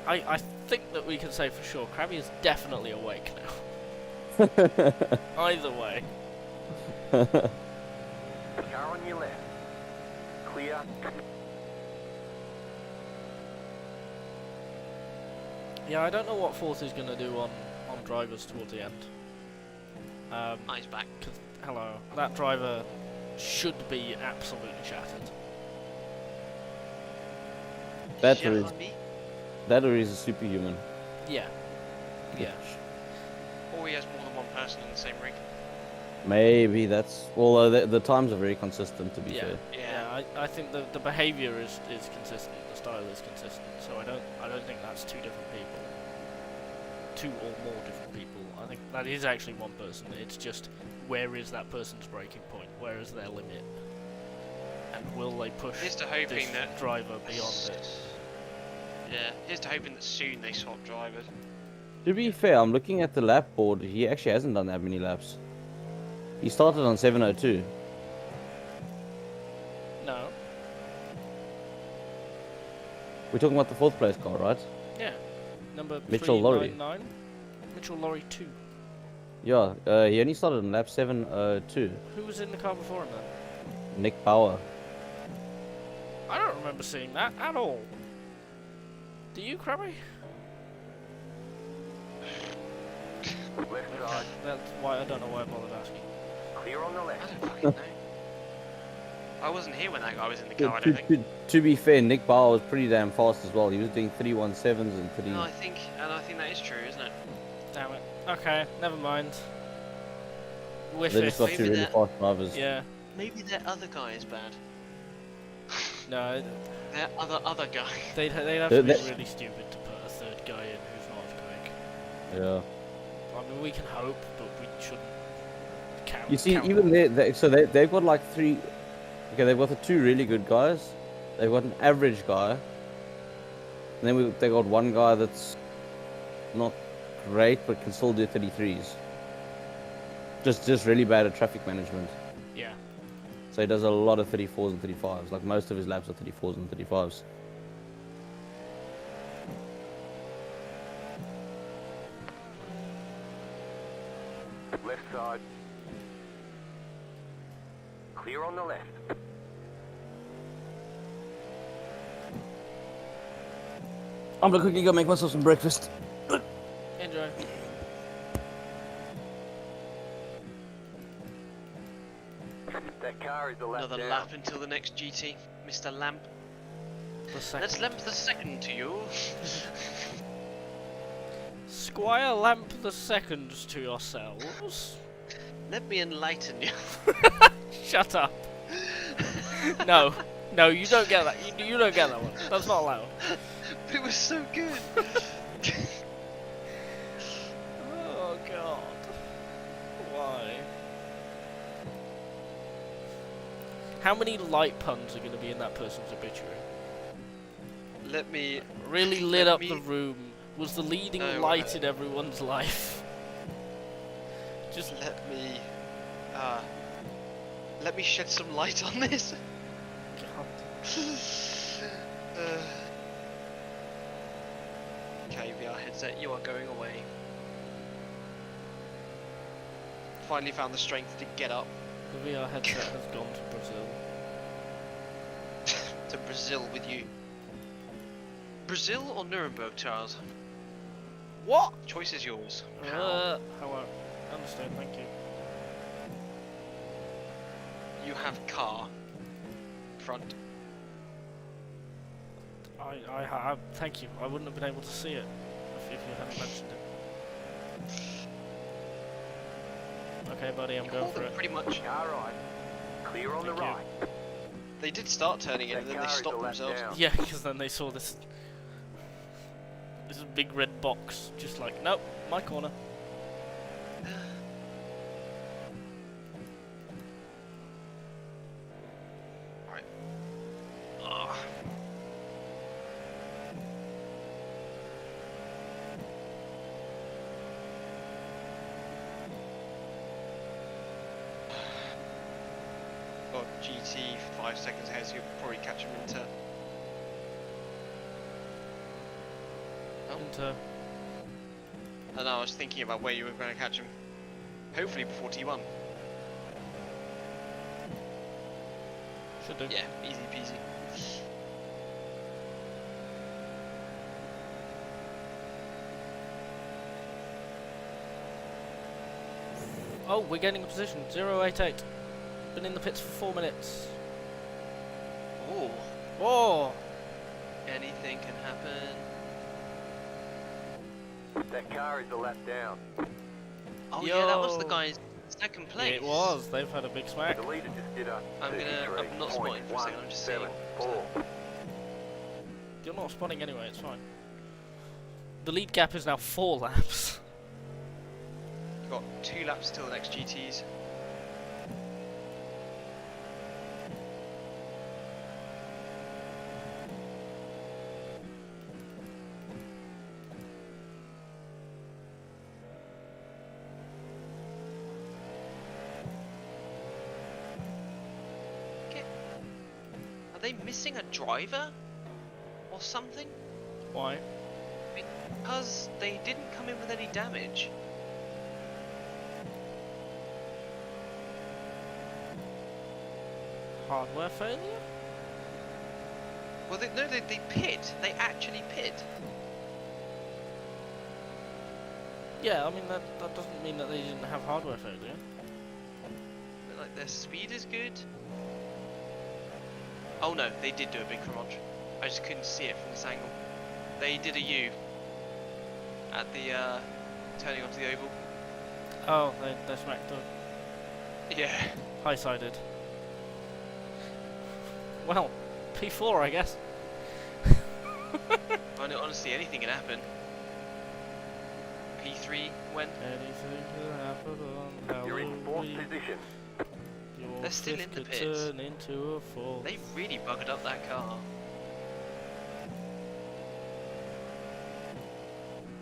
A: I think that we can say for sure Crabby is definitely awake now. Either way.
E: Car on your left. Clear.
A: Yeah, I don't know what Force is going to do on drivers towards the end.
B: Eyes back.
A: Hello. That driver should be absolutely shattered.
D: That
B: Yeah,
D: is,
B: me.
D: that or he's a superhuman.
A: Yeah. Yeah.
B: Or he has more than one person in the same rig.
D: Maybe that's... Although the times are very consistent, to be
A: Yeah.
D: fair.
A: Yeah, I think the behaviour is consistent, the style is consistent, so I don't think that's two different people. Two or more different people. I think that is actually one person. It's just where is that person's breaking point? Where is their limit? And will they push
B: Here's to
A: this
B: hoping that
A: driver beyond it?
B: Yeah, here's to hoping that soon they swap drivers.
D: To be fair, I'm looking at the lap board. He actually hasn't done that many laps. He started on 7:02.
A: No.
D: We're talking about the 4th place car, right?
A: Yeah. Number
D: Mitchell Lorry.
A: 399. Mitchell Lorry 2.
D: Yeah, he only started on lap 7:02.
A: Who was in the car before him then?
D: Nick Bauer.
A: I don't remember seeing that at all. Do you, Crabby?
E: Left side.
A: That's why I don't know why I bothered asking.
E: Clear on the
B: I
E: left.
B: don't fucking know. I wasn't here when that guy was in the car, I don't think.
D: To be fair, Nick Bauer was pretty damn fast as well. He was doing 3:17s and 3.
B: No, I think that is true, isn't it?
A: Damn it. Okay, never mind. Whiff
D: They
A: it.
D: just got two
B: Maybe
D: really
B: that-
D: fast drivers.
A: Yeah.
B: Maybe that other guy is bad.
A: No,
B: That other guy.
A: they'd have to be
D: That-
A: really stupid to put a third guy in who's not as quick.
D: Yeah.
A: I mean, we can hope, but we shouldn't count.
D: You see,
A: count
D: even they've got like 3. Okay, they've got the 2 really good guys. They've got an average guy. And then they got one guy that's not great but can still do 33s. Just really bad at traffic management.
A: Yeah.
D: So he does a lot of 34s and 35s. Like most of his laps are 34s and 35s.
E: Left side. Clear on the left.
D: I'm gonna quickly go make myself some breakfast.
A: Enjoy.
E: That car is the left
B: Another
E: down.
B: lap until the next GT, Mr. Lamp.
A: The second.
B: Let's lamp the second to you.
A: Squire Lamp the Seconds to yourselves.
B: Let me enlighten you.
A: Shut up. No. No, you don't get that. You don't get that one. That's not allowed.
B: But it was so good.
A: Oh, God. Why? How many light puns are going to be in that person's obituary?
B: Let me.
A: Really lit
B: Let
A: up
B: me-
A: the room. Was the leading
B: No,
A: light in everyone's life. Just
B: Let me shed some light on this. Okay, VR headset, you are going away. Finally found the strength to get up
A: the VR headset has gone to Brazil.
B: to Brazil with you. Brazil or Nuremberg, Charles?
A: What?
B: Choice is yours.
A: How? I understand, thank you.
B: You have car. Front.
A: I thank you. I wouldn't have been able to see it if you hadn't mentioned it. Okay, buddy, I'm going for it.
B: Pretty much.
E: Car right. Clear on the
A: Thank you.
E: right.
B: They did start turning it,
E: That
B: and then they
E: car is
B: stopped
E: the left
B: themselves.
E: down.
A: Yeah, because then they saw this big red box, just like, nope, my corner.
B: Right. Ugh. Got GT 5 seconds ahead, so you'll probably catch him into.
A: Into
B: I know, I was thinking about where you were going to catch him. Hopefully before T1.
A: should do.
B: Yeah, easy peasy.
A: Oh, we're getting a position. 088. Been in the pits for 4 minutes.
B: Oh,
A: Oh!
B: anything can happen.
E: That car is the left down.
B: Oh yeah, that was the
A: Yo.
B: guy's second place.
A: It was. They've had a big smack.
E: The leader just did a
B: I'm not spotting for a second, I'm just seeing.
E: 33.174.
A: You're not spotting anyway, it's fine. The lead gap is now 4 laps.
B: You've got 2 laps till the next GTs. Are they missing a driver? Or something?
A: Why?
B: Because they didn't come in with any damage.
A: Hardware failure?
B: Well, they pit. They actually pit.
A: Yeah, I mean, that doesn't mean that they didn't have hardware failure.
B: But, like, their speed is good. Oh no, they did do a big crunch. I just couldn't see it from this angle. They did a U at the turning onto the oval.
A: Oh, they smacked up.
B: Yeah.
A: High-sided. Well, P4, I guess.
B: Honestly, anything can happen. P3 went.
A: Anything can happen on
E: You're in fourth
A: Halloween.
E: position.
A: Your
B: They're still
A: fifth
B: in the
A: could
B: pits.
A: turn into a fourth.
B: They really buggered up that car.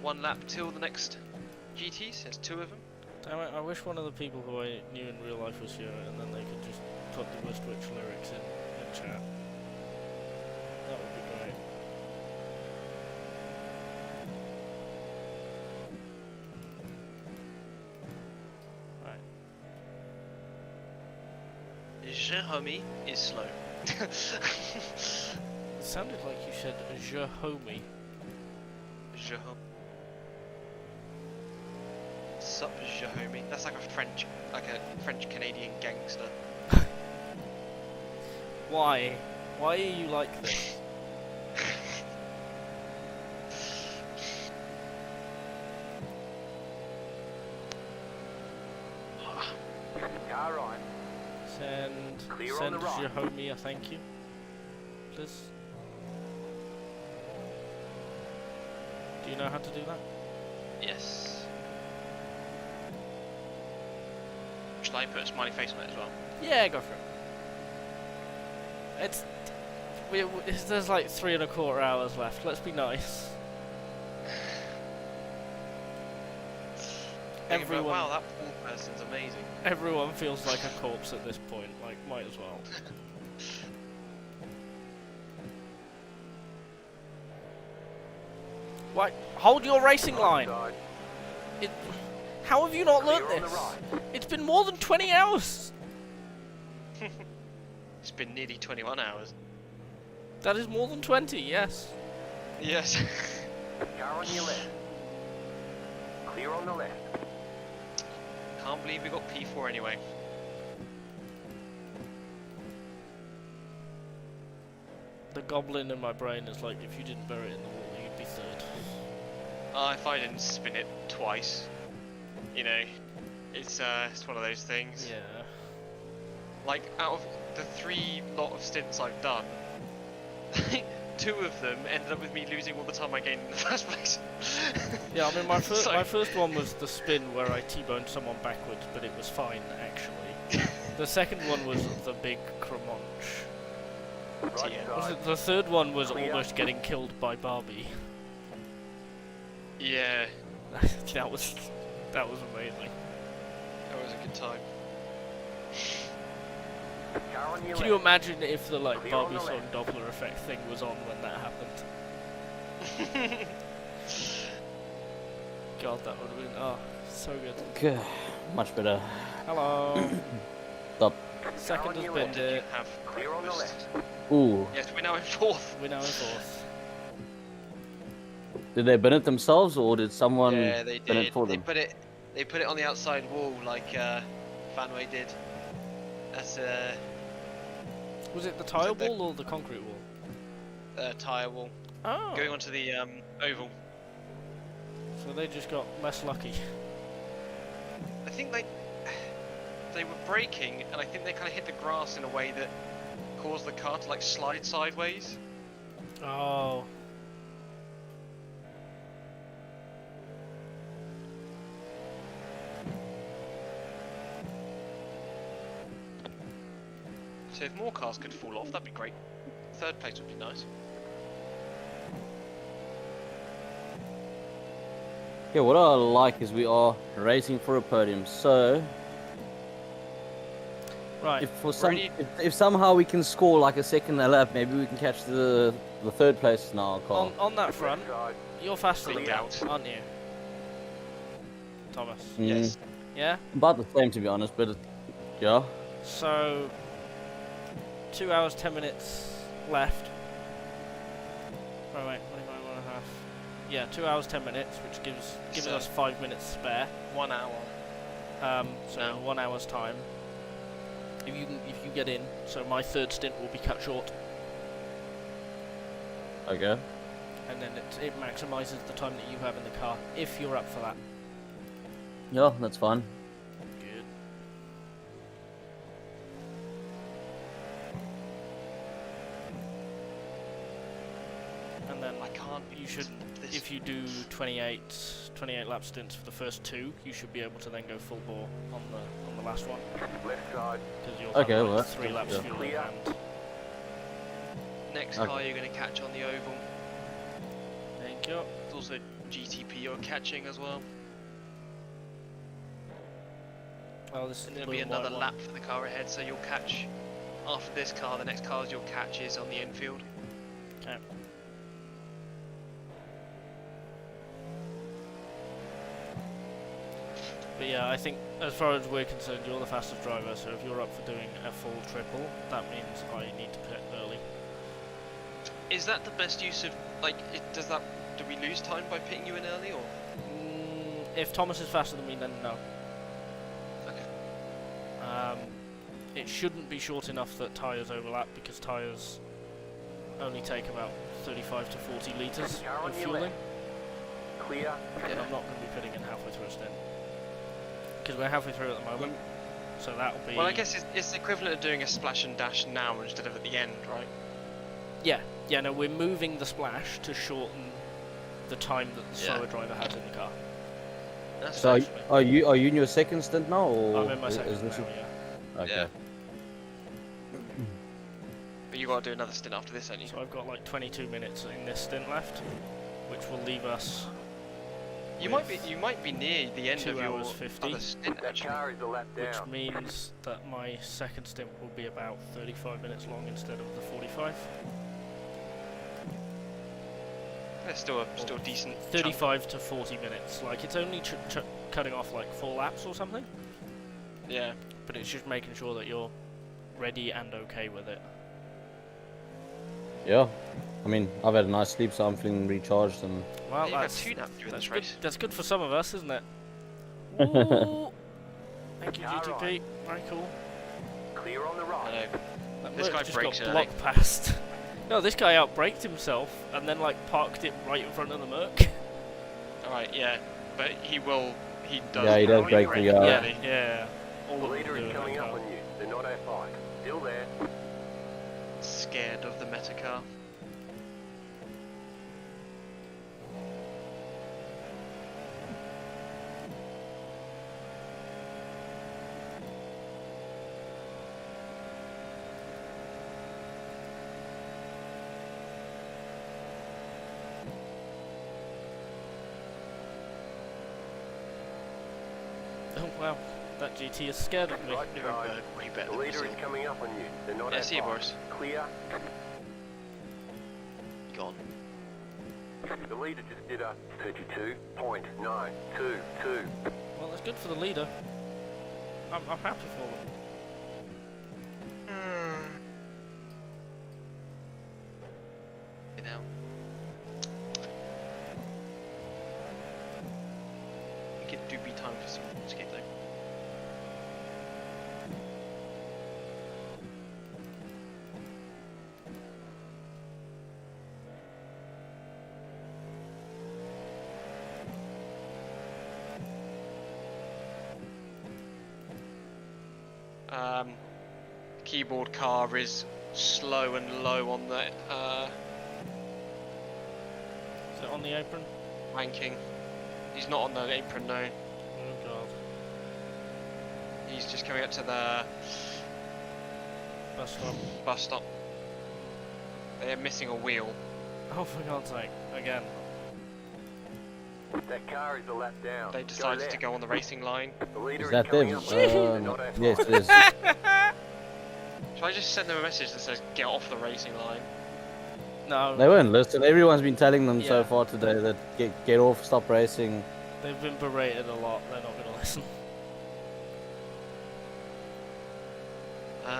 B: 1 lap till the next GTs. There's 2 of them.
A: Damn it, I wish one of the people who I knew in real life was here and then they could just put the Westwich lyrics in chat. That would be great. Right.
B: Jeremy is slow.
A: It sounded like you said je homie.
B: Jerome. Sup, Jeremy. That's like a French Canadian gangster.
A: Why? Why are you like this?
E: Clear on
A: Send
E: the right.
A: your homie a thank you, please. Do you know how to do that?
B: Yes. Should I put a smiley face on it as well?
A: Yeah, go for it. There's like 3¼ hours left. Let's be nice.
B: Thinking about,
A: Everyone,
B: wow, that poor person's amazing.
A: everyone feels like a corpse at this point. Like, might as well. What? Hold your racing line.
E: Side.
A: How have you not
E: Clear
A: learnt
E: on the
A: this?
E: right.
A: It's been more than 20 hours.
B: It's been nearly 21 hours.
A: That is more than 20. Yes.
B: Yes.
E: Car on your left. Clear on the left.
B: Can't believe we got P4 anyway.
A: The goblin in my brain is like, if you didn't bury it in the water, you'd be third.
B: If I didn't spin it twice, you know, it's one of those things.
A: Yeah.
B: Like, out of the 3 lot of stints I've done, 2 of them ended up with me losing all the time I gained in the first place.
A: Yeah, I mean, my
B: So-
A: first one was the spin where I T-boned someone backwards, but it was fine, actually. The second one was the big Cremonch.
E: Right
B: Yeah.
E: side.
A: The third one was
E: Clear.
A: almost getting killed by Barbie.
B: Yeah,
A: that was amazing.
B: that was a good time.
E: Car on your
A: Can you
E: left.
A: imagine if the like
E: Clear on
A: Barbie
E: the
A: song
E: left.
A: Doppler effect thing was on when that happened? God, that would have been so good.
D: Okay, much better.
A: Hello.
D: Stop.
A: Second has
E: your
A: been
E: left.
A: it.
B: Have
E: Clear on the
B: breakfast.
E: left.
D: Ooh,
B: Yes, we're now in 4th.
A: We're now in fourth.
D: did they bin it themselves or did someone
B: Yeah, they
D: bin it
B: did.
D: for
B: They
D: them?
B: put it on the outside wall like Myfanwy did. That's
A: Was it the tile
B: the-
A: wall or the concrete wall?
B: tyre wall.
A: Oh.
B: Going onto the oval.
A: So they just got less lucky.
B: I think they were braking, and I think they kind of hit the grass in a way that caused the car to like slide sideways.
A: Oh.
B: So if more cars could fall off, that'd be great. 3rd place would be nice.
D: Yeah, what I like is we are racing for a podium. So
A: Right.
D: if for some,
B: Really-
D: if somehow we can score like a second lap, maybe we can catch the 3rd place in our car.
A: On that front,
E: Left side.
A: you're faster than
B: Big
A: me,
B: out.
A: aren't you? Thomas.
D: Mm,
B: Yes.
A: Yeah?
D: about the same to be honest, but yeah.
A: So 2 hours 10 minutes left. Oh wait, 1.5. Yeah, 2 hours 10 minutes, which gives
B: So-
A: us 5 minutes spare.
B: 1 hour.
A: So
B: No.
A: 1 hour's time. If you get in, so my 3rd stint will be cut short,
D: Okay.
A: and then it maximises the time that you have in the car if you're up for that.
D: Yeah, that's fine.
A: Good. And then
B: I can't.
A: you should,
B: This.
A: if you do 28 lap stints for the first 2, you should be able to then go full bore on the last one,
E: Left side.
A: because you'll
D: Okay,
A: have
D: well,
A: like
D: that's
A: 3
D: good,
A: laps
D: yeah.
A: fuel in
E: Clear.
A: hand.
B: Next
D: Okay.
B: car you're going to catch on the oval.
A: Thank you.
B: There's also GTP you're catching as well.
A: Oh, this is
B: And
A: the
B: there'll be
A: blue and white
B: another
A: one.
B: lap for the car ahead, so you'll catch after this car. The next cars you'll catch is on the infield.
A: Okay. But yeah, I think as far as we're concerned, you're the fastest driver, so if you're up for doing a full triple, that means I need to pit early.
B: Is that the best use of like? Do we lose time by pitting you in early or?
A: If Thomas is faster than me, then no.
B: Okay.
A: It shouldn't be short enough that tyres overlap, because tyres only take about 35 to 40 litres
E: Car on
A: of
E: your
A: fueling,
E: left. Clear.
A: and I'm not going to be pitting in halfway through a stint. Because we're halfway through at the moment. So that'll be.
B: Well, I guess it's the equivalent of doing a splash and dash now instead of at the end, right?
A: Yeah, yeah. No, we're moving the splash to shorten the time that the slower driver has in the car.
B: That's
D: So
A: Essentially.
D: are you in your second stint now, or
A: I'm in my second
D: is this
A: now. Yeah.
D: okay?
B: Yeah. But you got to do another stint after this, don't you?
A: So I've got like 22 minutes in this stint left, which will leave us.
B: You might be near the end
A: 2
B: of your
A: hours 50.
B: other stint,
E: That
B: actually.
E: car is a lap
A: Which
E: down.
A: means that my second stint will be about 35 minutes long instead of the 45.
B: That's still decent.
A: 35 to 40 minutes. Like, it's only cutting off like 4 laps or something.
B: Chunk. Yeah.
A: But it's just making sure that you're ready and okay with it.
D: Yeah. I mean, I've had a nice sleep, so I'm feeling recharged and.
A: Well,
B: You've had
A: that's
B: 2 naps during
A: that's
B: this
A: good.
B: race.
A: That's good for some of us, isn't it? Ooh. Thank you,
E: Car
A: GTP.
E: right.
A: Very cool.
E: Clear on the
B: I
E: right.
B: know.
A: That
B: This
A: Merc
B: guy
A: just
B: brakes
A: got
B: early.
A: blocked past. No, this guy outbraked himself and then like parked it right in front of the Merc.
B: Alright, yeah. But he does.
D: Yeah, he does
B: brake
D: brake the,
B: early.
A: Yeah. All
E: The
A: of them
E: leader
A: do
E: is
A: in
E: coming
A: that
E: up
A: car.
E: on you. They're not F5. Still there.
B: Scared of the meta car.
A: Oh wow, that GT is scared of me.
E: Right side.
B: Nuremberg, way better
E: The
B: than
E: leader is
B: Brazil.
E: coming up on you. They're not
B: Yeah,
E: F5.
B: see you, Boris.
E: Clear.
B: Gone.
E: The leader just did a 32.922.
A: Well, that's good for the leader. I'm happy for them.
B: You know. I think it do be time for some skate though. Keyboard car is slow and low on the
A: Is it on the apron?
B: ranking. He's not on the apron, no.
A: Oh god.
B: He's just coming up to the
A: Bus stop.
B: bus stop. They're missing a wheel.
A: Oh, for God's sake. Again.
E: That car is a lap down.
B: They decided to go on the racing line.
E: The leader
D: Is
E: is
D: that
E: coming
D: them?
E: up on you. They're not F5.
D: Yes, it is.
B: Should I just send them a message that says get off the racing line?
A: No.
D: They won't listen. Everyone's been telling them so
A: Yeah.
D: far today that get off, stop racing.
A: They've been berated a lot. They're not going to listen.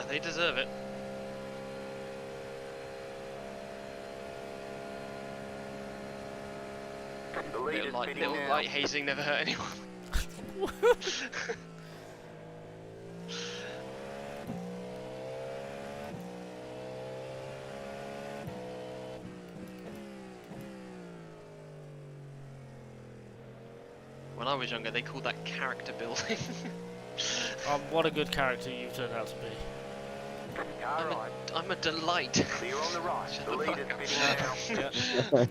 B: They deserve it.
E: The leader's pitting
B: Little
E: now.
B: light hazing never hurt anyone. When I was younger, they called that character building.
A: What a good character you've turned out to be.
E: Car right.
B: I'm a delight.
E: Clear on the right.
B: Shut
E: The
B: the
E: leader's
B: fuck up.
E: pitting now.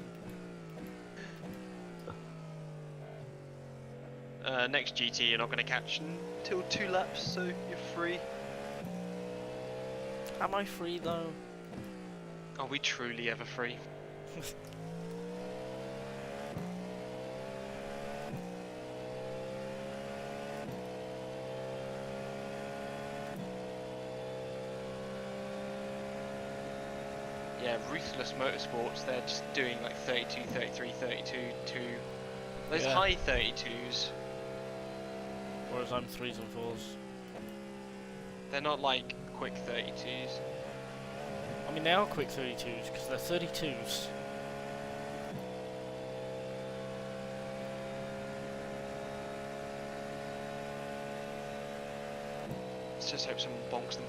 A: Yeah.
B: Next GT you're not going to catch until 2 laps, so you're free.
A: Am I free though?
B: Are we truly ever free? Yeah, Ruthless Motorsports, they're just doing like 32, 33, 32, 2. Those
A: Yeah.
B: high 32s,
A: Whereas I'm 3s and 4s.
B: they're not like quick 32s.
A: I mean, they are quick 32s because they're 32s.
B: Let's just hope someone bonks them.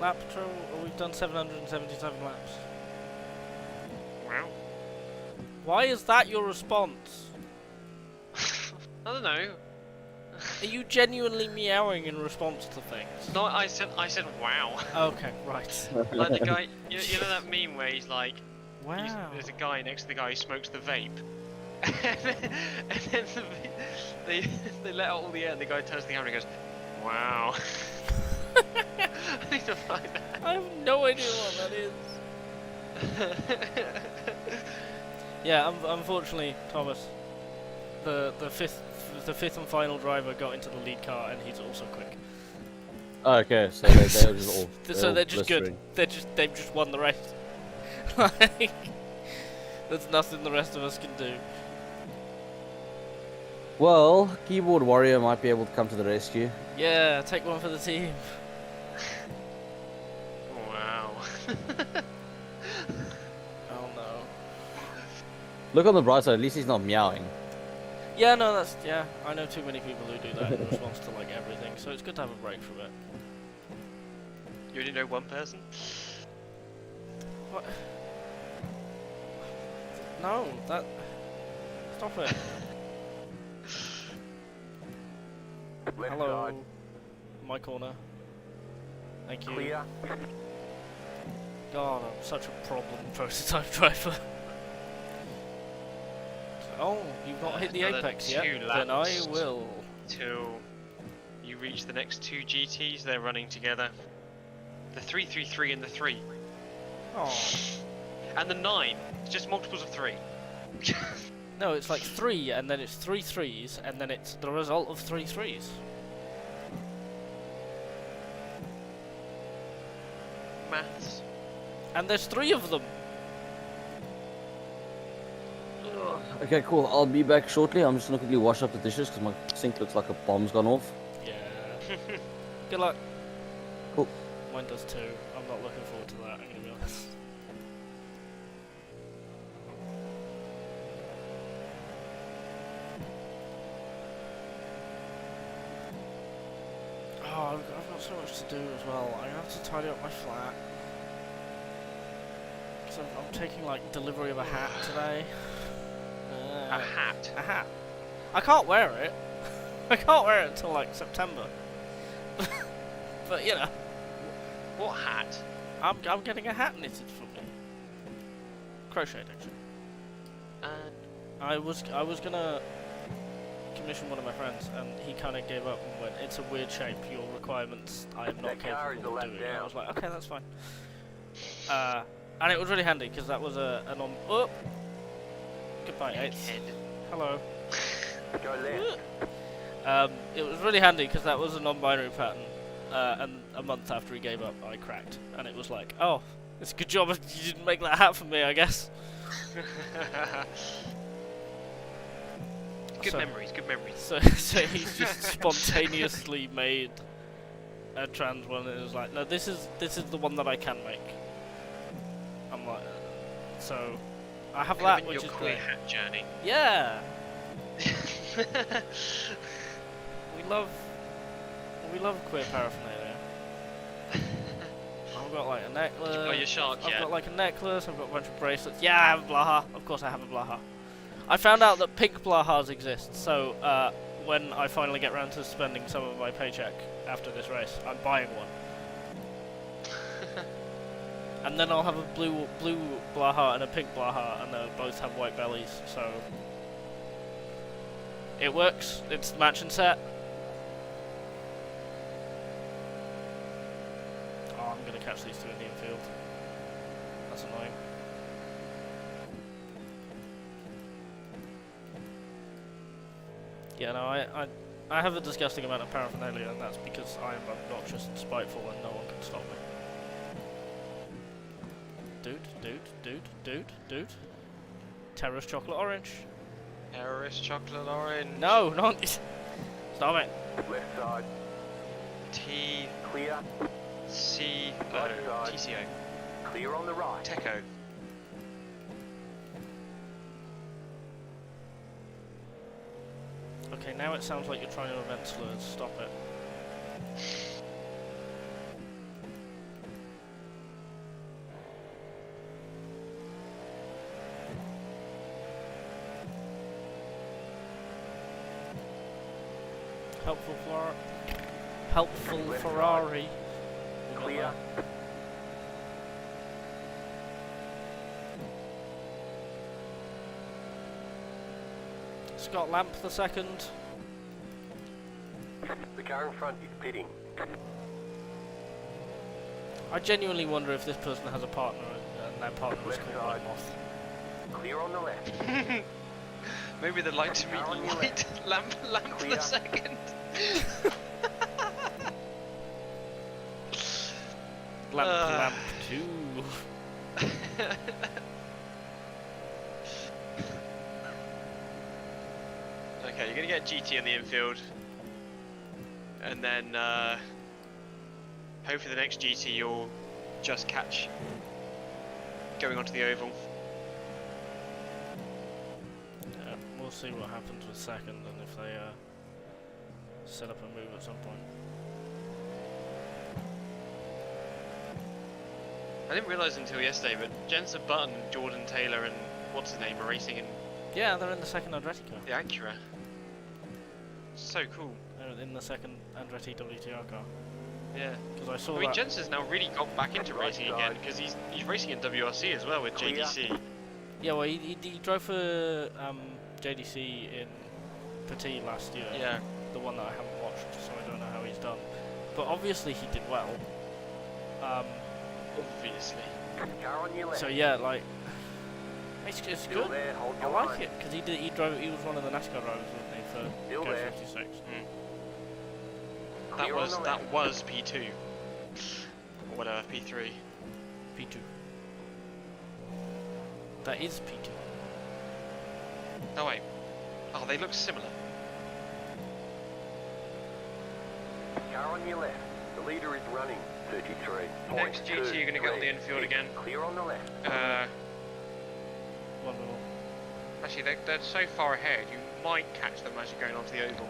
A: lap total. We've done 777 laps.
B: Wow.
A: Why is that your response?
B: I don't know.
A: Are you genuinely meowing in response to things?
B: No, I said wow.
A: Okay, right.
B: Like the guy, you know that meme where he's like,
A: Wow.
B: there's a guy next to the guy who smokes the vape, and then they let out all the air, and the guy turns to the camera and goes, "Wow." I need to find that.
A: I have no idea what that is. Yeah, unfortunately, Thomas, the fifth and final driver got into the lead car, and he's also quick.
D: Oh, okay, so they're just all.
A: So they're just good. They've just won the race. Like, there's nothing the rest of us can do.
D: Well, keyboard warrior might be able to come to the rescue.
A: Yeah, take one for the team.
B: Wow.
A: Oh no.
D: Look on the bright side. At least he's not meowing.
A: Yeah, no, yeah. I know too many people who do that in response to like everything, so it's good to have a break from it.
B: You only know one person?
A: What? No, that. Stop it.
E: Left
A: Hello.
E: side.
A: My corner. Thank you.
E: Clear.
A: God, I'm such a problem prototype driver. Oh, you've not hit the
B: Another
A: apex yet?
B: 2
A: Then I
B: laps
A: will.
B: Till you reach the next 2 GTs, they're running together. The 333 and the 3.
A: Oh.
B: And the 9. It's just multiples of 3.
A: No, it's like 3, and then it's 3 3s, and then it's the result of 3 3s.
B: Maths.
A: And there's 3 of them.
D: Okay, cool. I'll be back shortly. I'm just gonna quickly wash up the dishes because my sink looks like a bomb's gone off.
A: Yeah. Good luck.
D: Cool.
A: Mine does too. I'm not looking forward to that, I'm gonna be honest. Oh, I've got so much to do as well. I'm gonna have to tidy up my flat. Because I'm taking like delivery of a hat today.
B: A hat.
A: A hat. I can't wear it. I can't wear it until like September. But you know,
B: What hat?
A: I'm getting a hat knitted for me. Crocheted actually. I was gonna commission one of my friends, and he kind of gave up and went, "It's a weird shape. Your requirements, I am not
E: That car is
A: capable
E: a
A: of
E: lap
A: doing." And I
E: down.
A: was like, "Okay, that's fine." And it was really handy because that was a non. Oh, goodbye, Eights.
B: Head.
A: Hello.
E: Go left.
A: It was really handy because that was a non-binary pattern, and a month after he gave up, I cracked, and it was like, oh, it's a good job you didn't make that hat for me, I guess.
B: Good memories, good memories.
A: So he's just spontaneously made a trans one, and it was like, no, this is the one that I can make. I'm like, so I have that, which
B: your
A: is
B: queer
A: great.
B: hat journey.
A: Yeah. We love queer paraphernalia. I've got like a necklace.
B: Oh, your shark,
A: I've
B: yeah.
A: got like a necklace. I've got a bunch of bracelets. Yeah, I have a blaha. Of course, I have a blaha. I found out that pink blahas exist. So when I finally get around to spending some of my paycheck after this race, I'm buying one. And then I'll have a blue blaha and a pink blaha, and they'll both have white bellies. So it works. It's match and set. Oh, I'm gonna catch these two in the infield. That's annoying. Yeah, no, I have a disgusting amount of paraphernalia, and that's because I am obnoxious and spiteful, and no one can stop me. Dude. Terrace chocolate orange.
B: Terrorist chocolate orange.
A: No, not. Stop it.
E: Left side.
B: T
E: Clear.
B: C
E: Right side.
B: TCO.
E: Clear on the right.
B: Teco.
A: Okay, now it sounds like you're trying to invent slurs. Stop it. helpful
E: Left
A: Ferrari. We got
E: Clear.
A: that. Scott Lamp the second.
E: The car in front is pitting.
A: I genuinely wonder if this person has a partner and that partner was
E: Left
A: called White
E: side.
A: Moth.
E: Clear on the left.
C: Maybe they'd like to meet
E: Car on your
C: Light Lamp
E: Clear.
C: the second.
A: Lamp 2.
C: Okay, you're gonna get GT in the infield, and then hopefully the next GT you'll just catch going onto the oval.
A: Yeah, we'll see what happens with second and if they set up a move at some point.
C: I didn't realise until yesterday, but Jensen Button and Jordan Taylor and what's his name are racing in
A: Yeah, they're in the second Andretti car.
C: the Acura. So cool.
A: They're in the second Andretti WTR car.
C: Yeah.
A: Because I saw
C: I mean,
A: that.
C: Jensen's now really got back into racing again because he's racing in WRC as well with
E: Clear.
C: JDC.
A: Yeah, well, he drove for JDC in Petit last year.
C: Yeah.
A: The one that I haven't watched, so I don't know how he's done. But obviously he did well.
C: Obviously.
E: Car on your left.
A: So yeah, like it's
E: Still
A: good.
E: there, hold
A: I
E: your
A: like
E: line.
A: it because he was one of the NASCAR drivers, wasn't he, for
E: Still
A: Go
E: there.
A: 56.
E: Clear on the
C: That
E: left.
C: was P2. Or whatever, P3.
A: P2. That is P2.
C: No wait. Oh, they look similar.
E: Car on your left. The leader is running. 33.
C: Next GT, you're gonna get on the infield again.
E: Clear on the left.
A: Wonderful.
C: Actually, they're so far ahead, you might catch them as you're going onto the oval.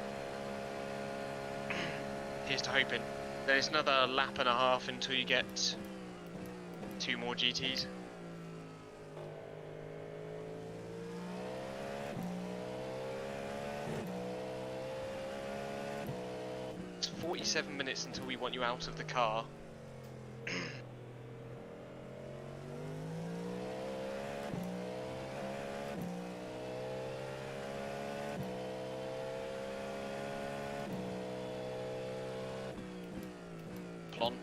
C: Here's to hoping. There's another lap and a half until you get 2 more GTs. It's 47 minutes until we want you out of the car. Plon.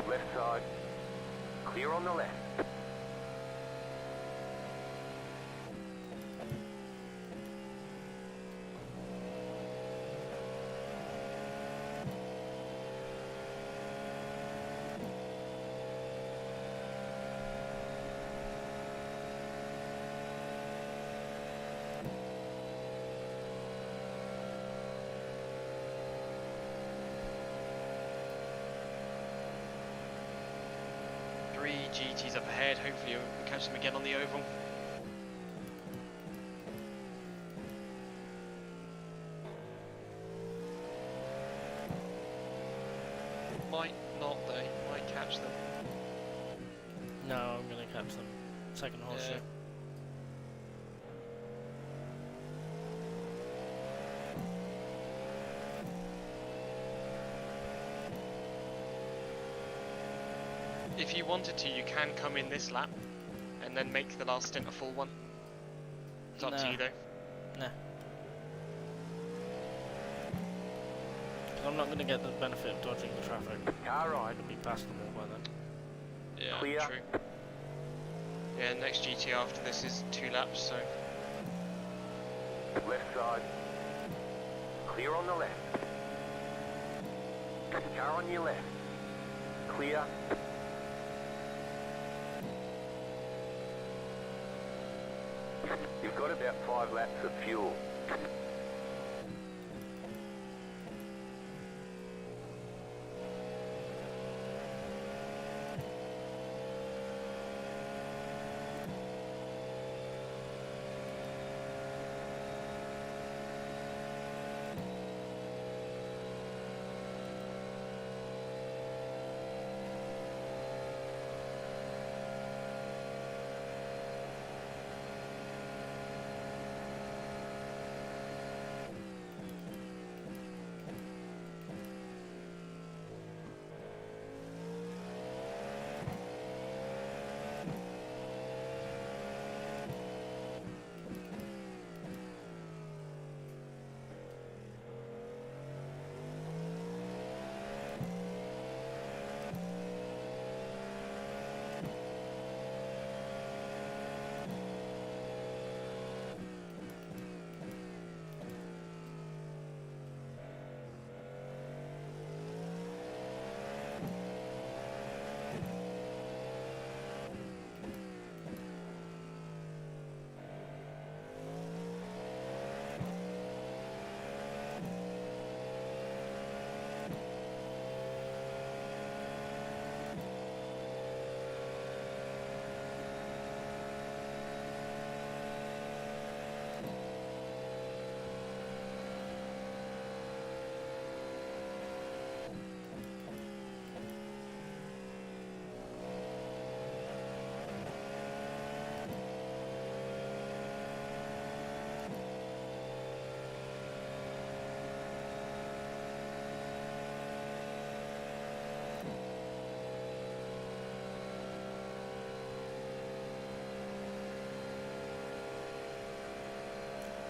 E: Left side. Clear on the left.
C: GTs up ahead, hopefully you'll catch them again on the oval. Might not though, might catch them.
A: No, I'm gonna catch them. Second horseshoe.
C: Yeah. If you wanted to, you can come in this lap and then make the last stint a full one. It's up to
A: No.
C: you though.
A: Nah. Because I'm not gonna get the benefit of dodging the traffic.
E: Car
A: I'm
E: right.
A: gonna be past them all by then.
C: Yeah,
E: Clear.
C: true. Yeah, next GT after this is 2 laps, so
E: Left side. Clear on the left. Car on your left. Clear. You've got about 5 laps of fuel.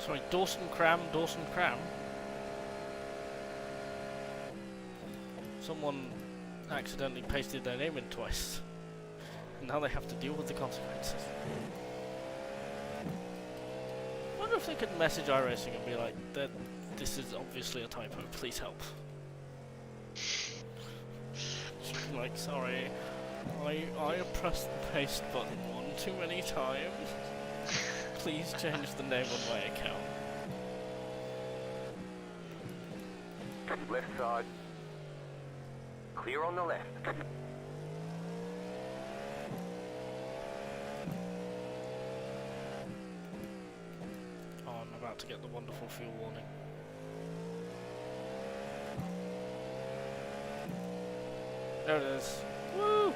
A: Sorry, Dawson Cram. Someone accidentally pasted their name in twice. And now they have to deal with the consequences. I wonder if they could message iRacing and be like, this is obviously a typo, please help. Like, sorry, I pressed the paste button one too many times. Please change the name on my account.
E: Left side. Clear on the left.
A: Oh, I'm about to get the wonderful fuel warning. There it is. Woo!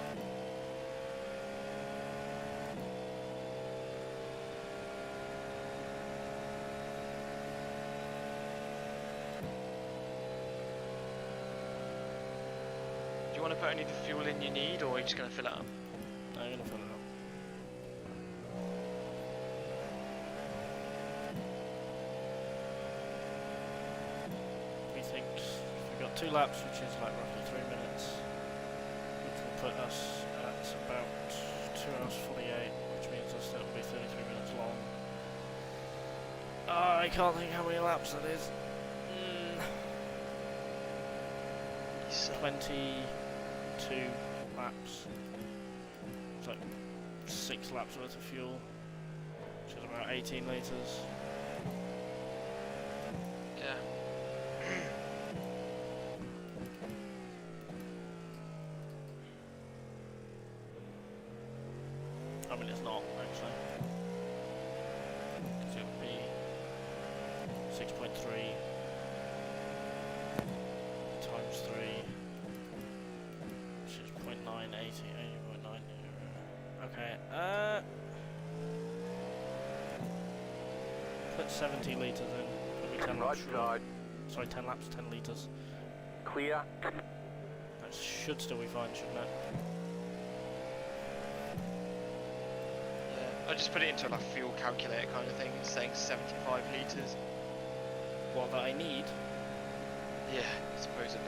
B: Do you want to put any of the fuel in you need, or are you just going to fill it up?
A: No, I'm gonna fill it up. We think we've got 2 laps, which is like roughly 3 minutes, which will put us at about 2 hours 48, which means that will be 33 minutes long. I can't think how many laps that is. 22 laps. It's like 6 laps worth of fuel, which is about 18 litres.
B: Yeah.
A: I mean, it's not actually, because it would be 6.3 times 3, which is 0.980, 80.9. Okay, put 70 litres in. It'll be 10
E: Right
A: laps.
E: side.
A: Sorry, 10 laps, 10 litres.
E: Clear.
A: That should still be fine, shouldn't it?
B: Yeah. I just put it into like a fuel calculator kind of thing. It's saying 75 litres.
A: What that I need.
B: Yeah, supposedly.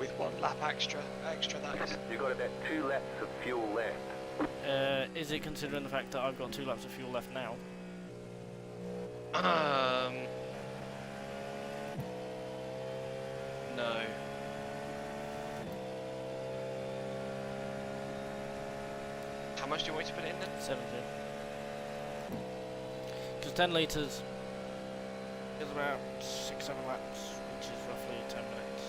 B: With 1 lap extra that is.
E: You've got about 2 laps of fuel left.
A: Is it considering the fact that I've got 2 laps of fuel left now?
B: No. How much do you want me to put it in then?
A: 70. Because 10 litres is about 6-7 laps, which is roughly 10 minutes.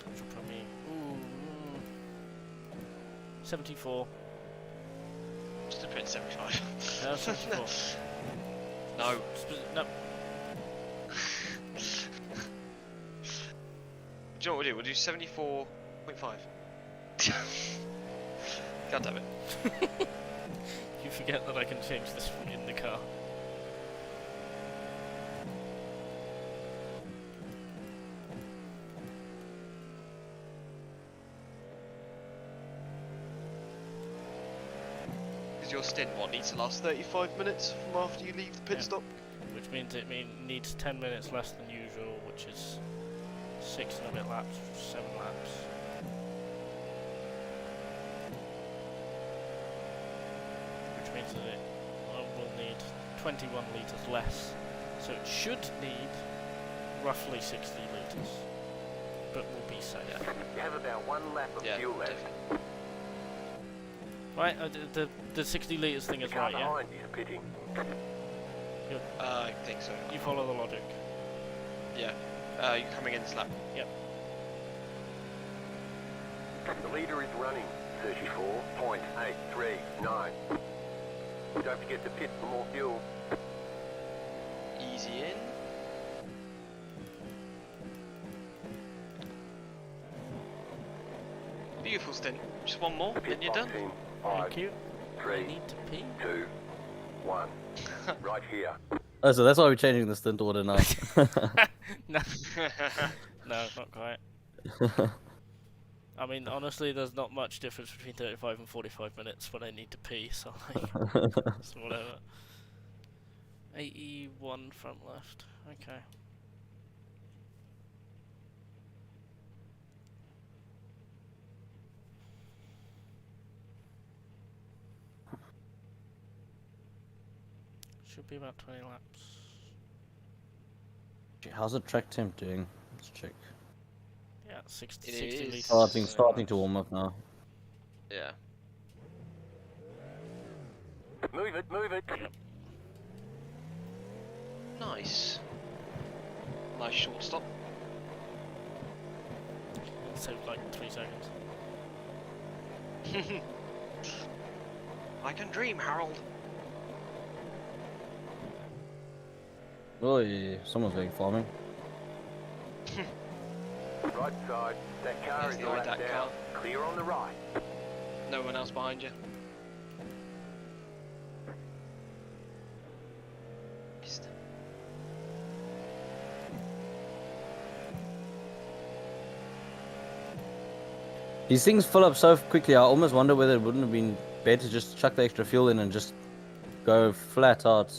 A: Which will put me... Ooh... 74.
B: Just to put in 75.
A: No, 74.
B: No.
A: No.
B: Do you know what we'll do? We'll do 74.5. God damn it.
A: You forget that I can change this from in the car.
B: Because your stint, what, needs to last 35 minutes from after you leave the pit
A: Yeah.
B: stop?
A: Which means it needs 10 minutes less than usual, which is 6 and a bit laps, 7 laps. Which means that it will need 21 litres less. So it should need roughly 60 litres. But we'll be safe.
E: You have about 1 lap of fuel left.
A: Right, the 60 litres thing is
E: The car
A: right, yeah?
E: behind you is pitting.
A: Good.
B: I think so.
A: You follow the logic.
B: Yeah. You're coming in this lap.
A: Yep.
E: The leader is running 34.839. Don't forget to pit for more fuel.
B: Easy in. Beautiful stint. Just 1 more, then you're done.
A: Thank you. I
E: 3,
A: need to pee.
E: 2, 1. Right here.
D: Oh, so that's why we're changing the stint order now.
A: No. No, not quite. I mean, honestly, there's not much difference between 35 and 45 minutes when I need to pee, so like, so whatever. 81 front left. Okay. Should be about 20 laps.
D: How's the track temp doing? Let's check.
A: Yeah, 60
B: It
A: 60
B: is.
A: litres.
D: Starting to warm up now.
B: Yeah.
E: Move it, move it.
A: Yep.
B: Nice. Nice short stop.
A: Saved like 3 seconds.
B: I can dream, Harold.
D: Oh yeah, someone's going farming.
E: Right side. That car
B: There's
E: is
B: the
E: left
B: that
E: down.
B: car.
E: Clear on the right.
B: No one else behind you.
D: These things fill up so quickly, I almost wonder whether it wouldn't have been better to just chuck the extra fuel in and just go flat out.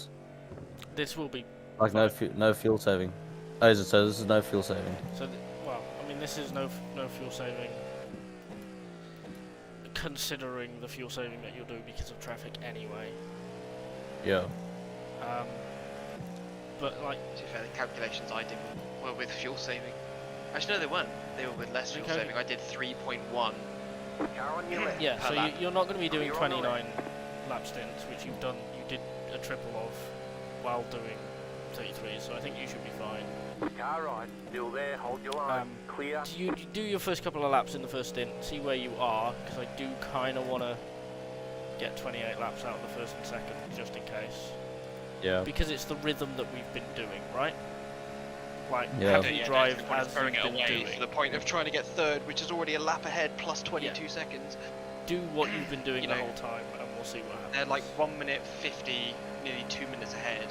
A: This will be
D: Like no fuel saving. Oh, is it? So this is no fuel saving.
A: so. Well, I mean, this is no fuel saving, considering the fuel saving that you'll do because of traffic anyway.
D: Yeah.
A: But like,
B: To be fair, the calculations I did were with fuel saving. Actually, no, they weren't. They were with less fuel
A: Okay.
B: saving. I did 3.1.
E: Car on your left.
A: yeah.
B: per
A: So
B: lap.
A: you're not going to be doing
E: You're on the
A: 29 lap stints, which you've done. You did a triple of while doing 33. So I think you should be fine.
E: Car right. Still there. Hold your line. Clear.
A: You do your first couple of laps in the first stint, see where you are, because I do kind of want to get 28 laps out of the first and second, just in case.
D: Yeah.
A: Because it's the rhythm that we've been doing, right? Like,
D: Yeah.
A: have you drive
B: that's the point of
A: as
B: throwing
A: you've
B: it
A: been
B: away
A: doing.
B: to the point of trying to get third, which is already a lap ahead plus 22
A: Yeah.
B: seconds.
A: Do what you've been doing
B: You
A: the
B: know,
A: whole time, and we'll see what happens.
B: They're like 1 minute 50, nearly 2 minutes ahead,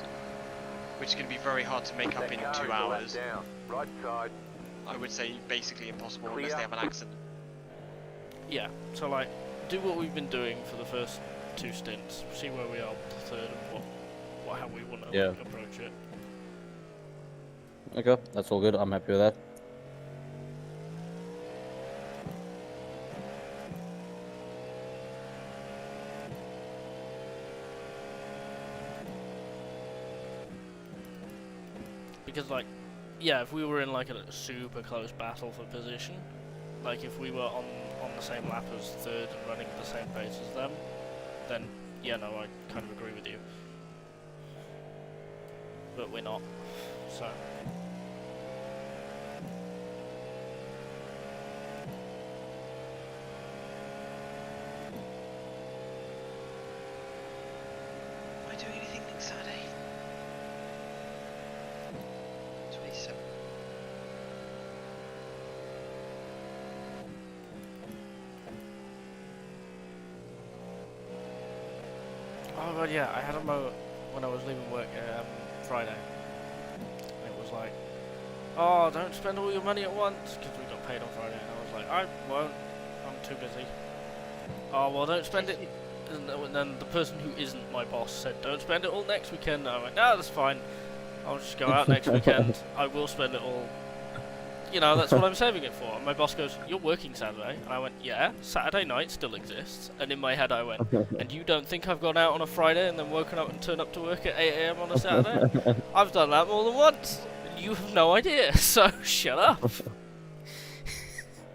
B: which is going to be very hard to make up
E: That
B: in
E: car
B: 2
E: is
B: hours.
E: left down. Right side.
B: I would say basically impossible unless
E: Clear.
B: they have an accident.
A: Yeah, so like, do what we've been doing for the first 2 stints, see where we are with the third, and how we want to
D: Yeah.
A: approach it.
D: Okay, that's all good. I'm happy with that.
A: Because like, yeah, if we were in like a super close battle for position, like if we were on the same lap as third and running at the same pace as them, then yeah, no, I kind of agree with you. But we're not, so.
B: Am I doing anything next Saturday? 27.
A: Oh god, yeah, I had a moment when I was leaving work Friday. It was like, oh, don't spend all your money at once, because we got paid on Friday, and I was like, I won't, I'm too busy. Oh, well, don't spend it. And then the person who isn't my boss said, don't spend it all next weekend. And I went, no, that's fine. I'll just go out next weekend. I will spend it all. You know, that's what I'm saving it for. And my boss goes, you're working Saturday? And I went, yeah, Saturday night still exists. And in my head I went, and you don't think I've gone out on a Friday and then woken up and turned up to work at 8 AM on a Saturday? I've done that more than once. And you have no idea, so shut up.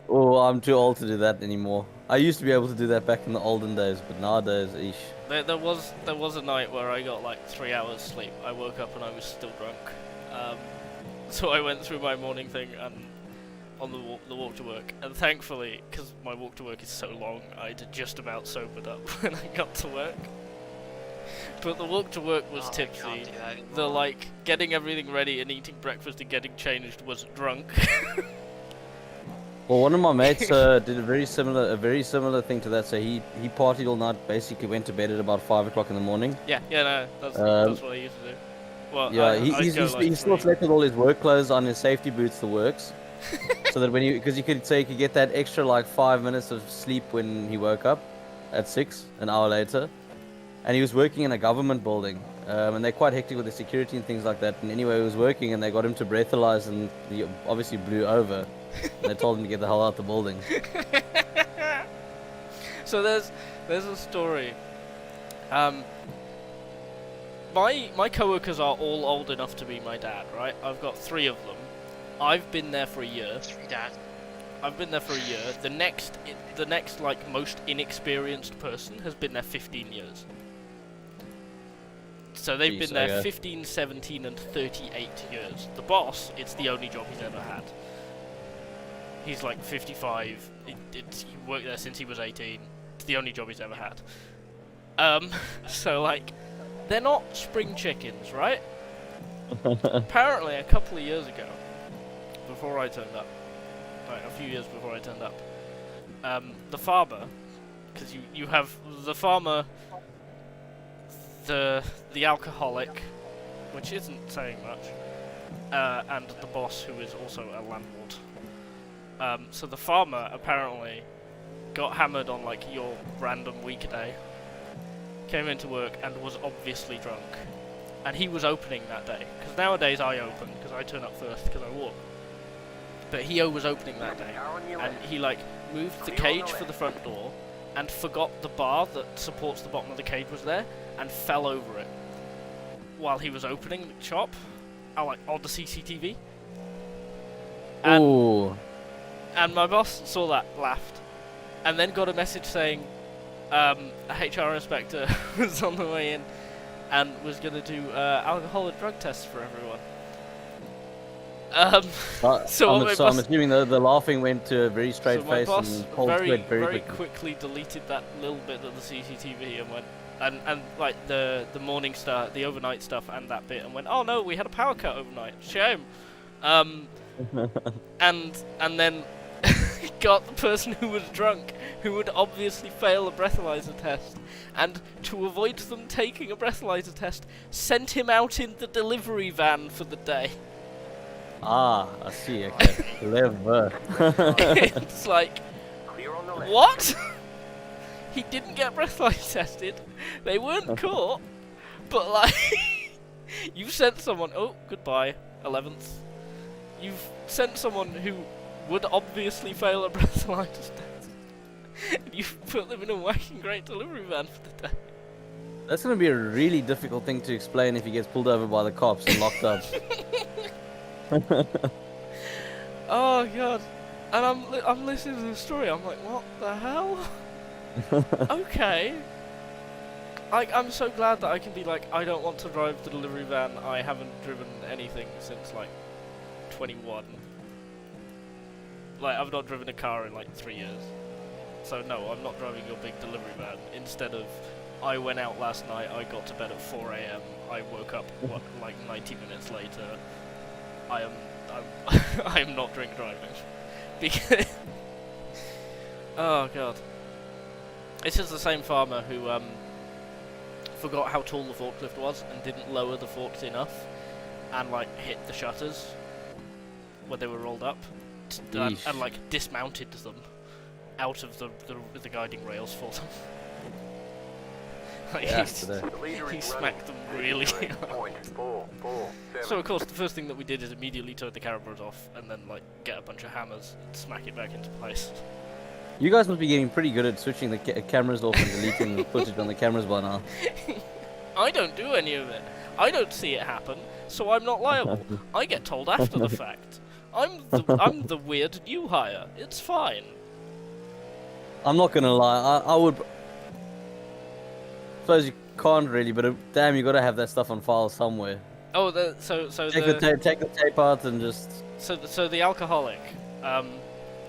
D: Oh, I'm too old to do that anymore. I used to be able to do that back in the olden days, but nowadays, eesh.
A: There was a night where I got like 3 hours sleep. I woke up and I was still drunk. So I went through my morning thing and on the walk to work, and thankfully, because my walk to work is so long, I had just about sobered up when I got to work. But the walk to work was
B: Oh, I
A: tipsy.
B: can't do that anymore.
A: The like getting everything ready and eating breakfast and getting changed was drunk.
D: Well, one of my mates did a very similar thing to that. So he partied all night, basically went to bed at about 5 o'clock in the morning.
A: yeah, no, that's what I used to do. Well,
D: Yeah,
A: I'd
D: he
A: go, like,
D: still
A: 3.
D: slept with all his work clothes on, his safety boots, the works. so that because you could say you could get that extra like 5 minutes of sleep when he woke up at 6 an hour later, and he was working in a government building, and they're quite hectic with the security and things like that. And anyway, he was working, and they got him to breathalyze, and he obviously blew over. And they told him to get the hell out the building.
A: So there's a story. My coworkers are all old enough to be my dad, right? I've got 3 of them. I've been there for a year.
B: 3 dad.
A: I've been there for a year. The next like most inexperienced person has been there 15 years. So they've been there 15, 17, and 38 years. The boss, it's the only job he's ever had. He's like 55. He worked there since he was 18. It's the only job he's ever had. So like, they're not spring chickens, right? Apparently, a couple of years ago, before I turned up, like a few years before I turned up, the farmer, because you have the farmer, the alcoholic, which isn't saying much, and the boss, who is also a landlord. So the farmer apparently got hammered on like your random weekday, came into work and was obviously drunk, and he was opening that day, because nowadays I open because I turn up first because I walk, but he was opening that day, and he like moved the cage for the front door and forgot the bar that supports the bottom of the cage was there and fell over it while he was opening the shop, like on the CCTV.
D: Ooh.
A: And my boss saw that, laughed, and then got a message saying a HR inspector was on the way in and was going to do alcohol and drug tests for everyone.
D: So I'm assuming the laughing went to a very straight face and cold sweat very
A: quickly deleted that little bit of the CCTV and went, and like the morning stuff, the overnight stuff and that bit, and went, oh no, we had a power cut overnight, shame. And then got the person who was drunk, who would obviously fail a breathalyzer test, and to avoid them taking a breathalyzer test, sent him out in the delivery van for the day.
D: Ah, I see, okay. Clever.
A: It's like, what? He didn't get breathalyzer tested, they weren't caught, but like, you sent someone, oh, goodbye, 11th. You've sent someone who would obviously fail a breathalyzer test. You've put them in a whacking great delivery van for the day.
D: That's going to be a really difficult thing to explain if he gets pulled over by the cops and locked up.
A: Oh god. And I'm listening to the story, I'm like, what the hell? Okay. I'm so glad that I can be like, I don't want to drive the delivery van. I haven't driven anything since like 21. Like, I've not driven a car in like 3 years. So no, I'm not driving your big delivery van. Instead of, I went out last night, I got to bed at 4 AM, I woke up, what, like 90 minutes later. I am not drink driving. Because oh god. This is the same farmer who forgot how tall the forklift was and didn't lower the forks enough and like hit the shutters when they were rolled up and like dismounted them out of the guiding rails for them. Like
D: yeah,
A: he smacked them really hard. So of course the first thing that we did is immediately turn the cameras off and then like get a bunch of hammers and smack it back into place.
D: You guys must be getting pretty good at switching the cameras off and deleting the footage on the cameras by now.
A: I don't do any of it. I don't see it happen, so I'm not liable. I get told after the fact. I'm the weird new hire. It's fine.
D: I'm not gonna lie. I would. Suppose you can't really, but damn, you gotta have that stuff on file somewhere.
A: Oh,
D: take the tape out and just.
A: So the alcoholic,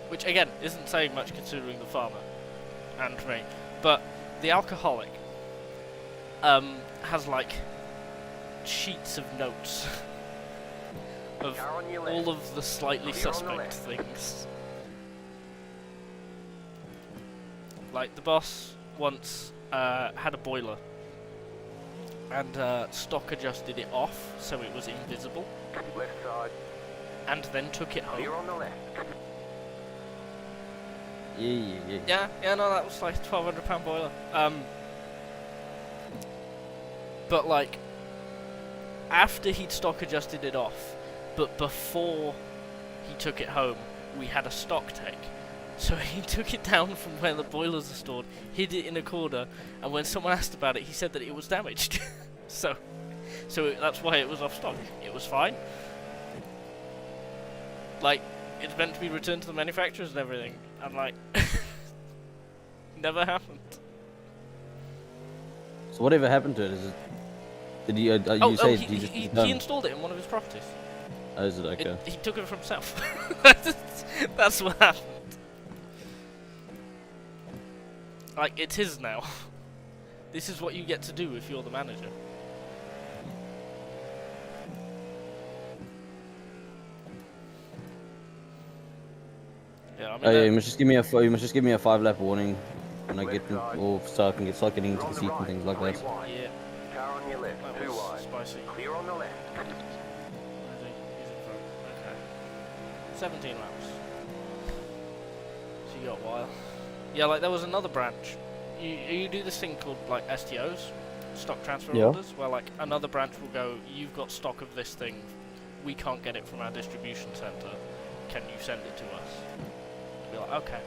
A: which again isn't saying much considering the farmer and me, but the alcoholic has like sheets of notes of all of the slightly suspect things. Like the boss once had a boiler and stock adjusted it off so it was invisible.
E: Left side.
A: and then took it home.
E: Clear on the left.
A: Yeah, no, that was like £1,200 boiler. But like, after he'd stock adjusted it off, but before he took it home, we had a stock take. So he took it down from where the boilers are stored, hid it in a corner, and when someone asked about it, he said that it was damaged. so that's why it was off stock. It was fine. Like, it's meant to be returned to the manufacturers and everything, and like, never happened.
D: So whatever happened to it? Is it? Did he?
A: He installed it in one of his properties.
D: Oh, is it okay?
A: He took it for himself. That's what happened. Like, it's his now. This is what you get to do if you're the manager. Yeah, I mean,
D: you must just give me a 5-lap warning when I get or so I can start getting into the seat and things like that.
A: Yeah.
E: Car on your left,
A: That
E: too
A: was
E: wide.
A: spicy.
E: Clear on the left.
A: Where is he? He's in front. Okay. 17 laps. So you got a while. Yeah, like there was another branch. You do this thing called like STOs, stock transfer orders, where like another branch will go, you've got stock of this thing, we can't get it from our distribution centre, can you send it to us? Be like, okay.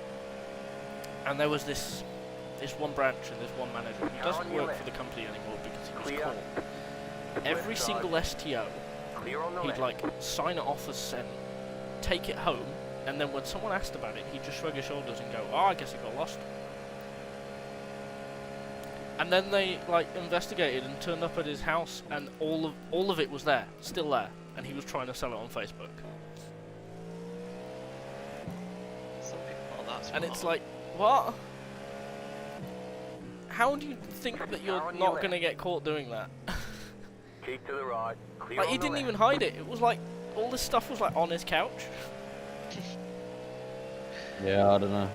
A: And there was this one branch and this one manager who doesn't work for the company anymore because he was caught. Every single STO, he'd like sign it off as sent, take it home, and then when someone asked about it, he'd just shrug his shoulders and go, oh, I guess it got lost. And then they like investigated and turned up at his house, and all of it was there, still there, and he was trying to sell it on Facebook.
C: Some people are that smart.
A: And it's like, what? How do you think that you're not going to get caught doing that?
E: Keep to the right. Clear
A: Like,
E: on
A: he
E: the
A: didn't
E: left.
A: even hide it. It was like, all this stuff was like on his couch.
D: Yeah, I don't know.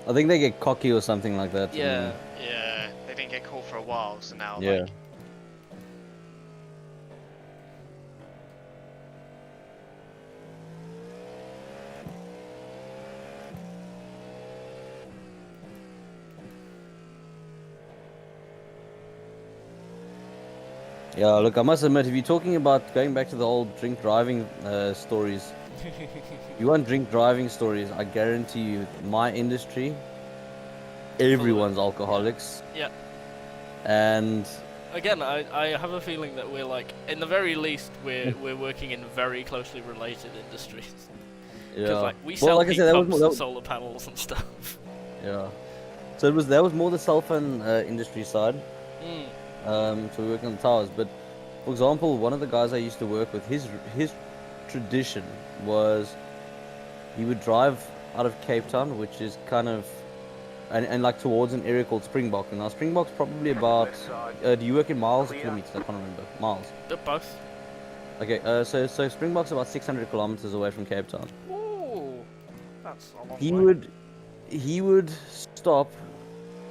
D: I think they get cocky or something like that.
A: Yeah.
B: Yeah, they didn't get caught for a while, so now
D: Yeah.
B: like,
D: Yeah, look, I must admit, if you're talking about going back to the old drink driving stories, you want drink driving stories, I guarantee you, my industry, everyone's alcoholics.
A: Yeah.
D: And
A: Again, I have a feeling that we're like, in the very least, we're working in very closely related industries. Because
D: yeah,
A: like we sell
D: like I
A: heat
D: said,
A: pumps and solar panels and stuff.
D: yeah. So that was more the cell phone industry side.
A: Mm.
D: So we work on the towers. But for example, one of the guys I used to work with, his tradition was he would drive out of Cape Town, which is kind of and like towards an area called Springbok. And now Springbok's probably about. Do you work in miles or kilometers? I can't remember. Miles.
A: They're both.
D: Okay. So Springbok's about 600 kilometers away from Cape Town.
A: Ooh, that's a long
D: He
A: way.
D: would stop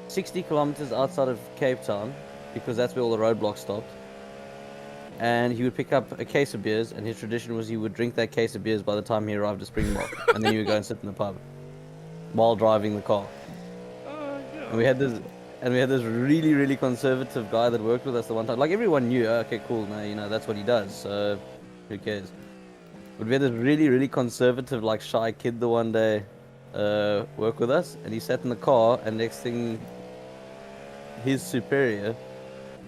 D: 60 kilometers outside of Cape Town because that's where all the roadblocks stopped. And he would pick up a case of beers, and his tradition was he would drink that case of beers by the time he arrived at Springbok, and then he would go and sit in the pub while driving the car.
A: Yeah.
D: And we had this really, really conservative guy that worked with us the one time. Like everyone knew, okay, cool, no, you know that's what he does. So who cares? But we had this really, really conservative, like shy kid the one day work with us, and he sat in the car, and next thing, his superior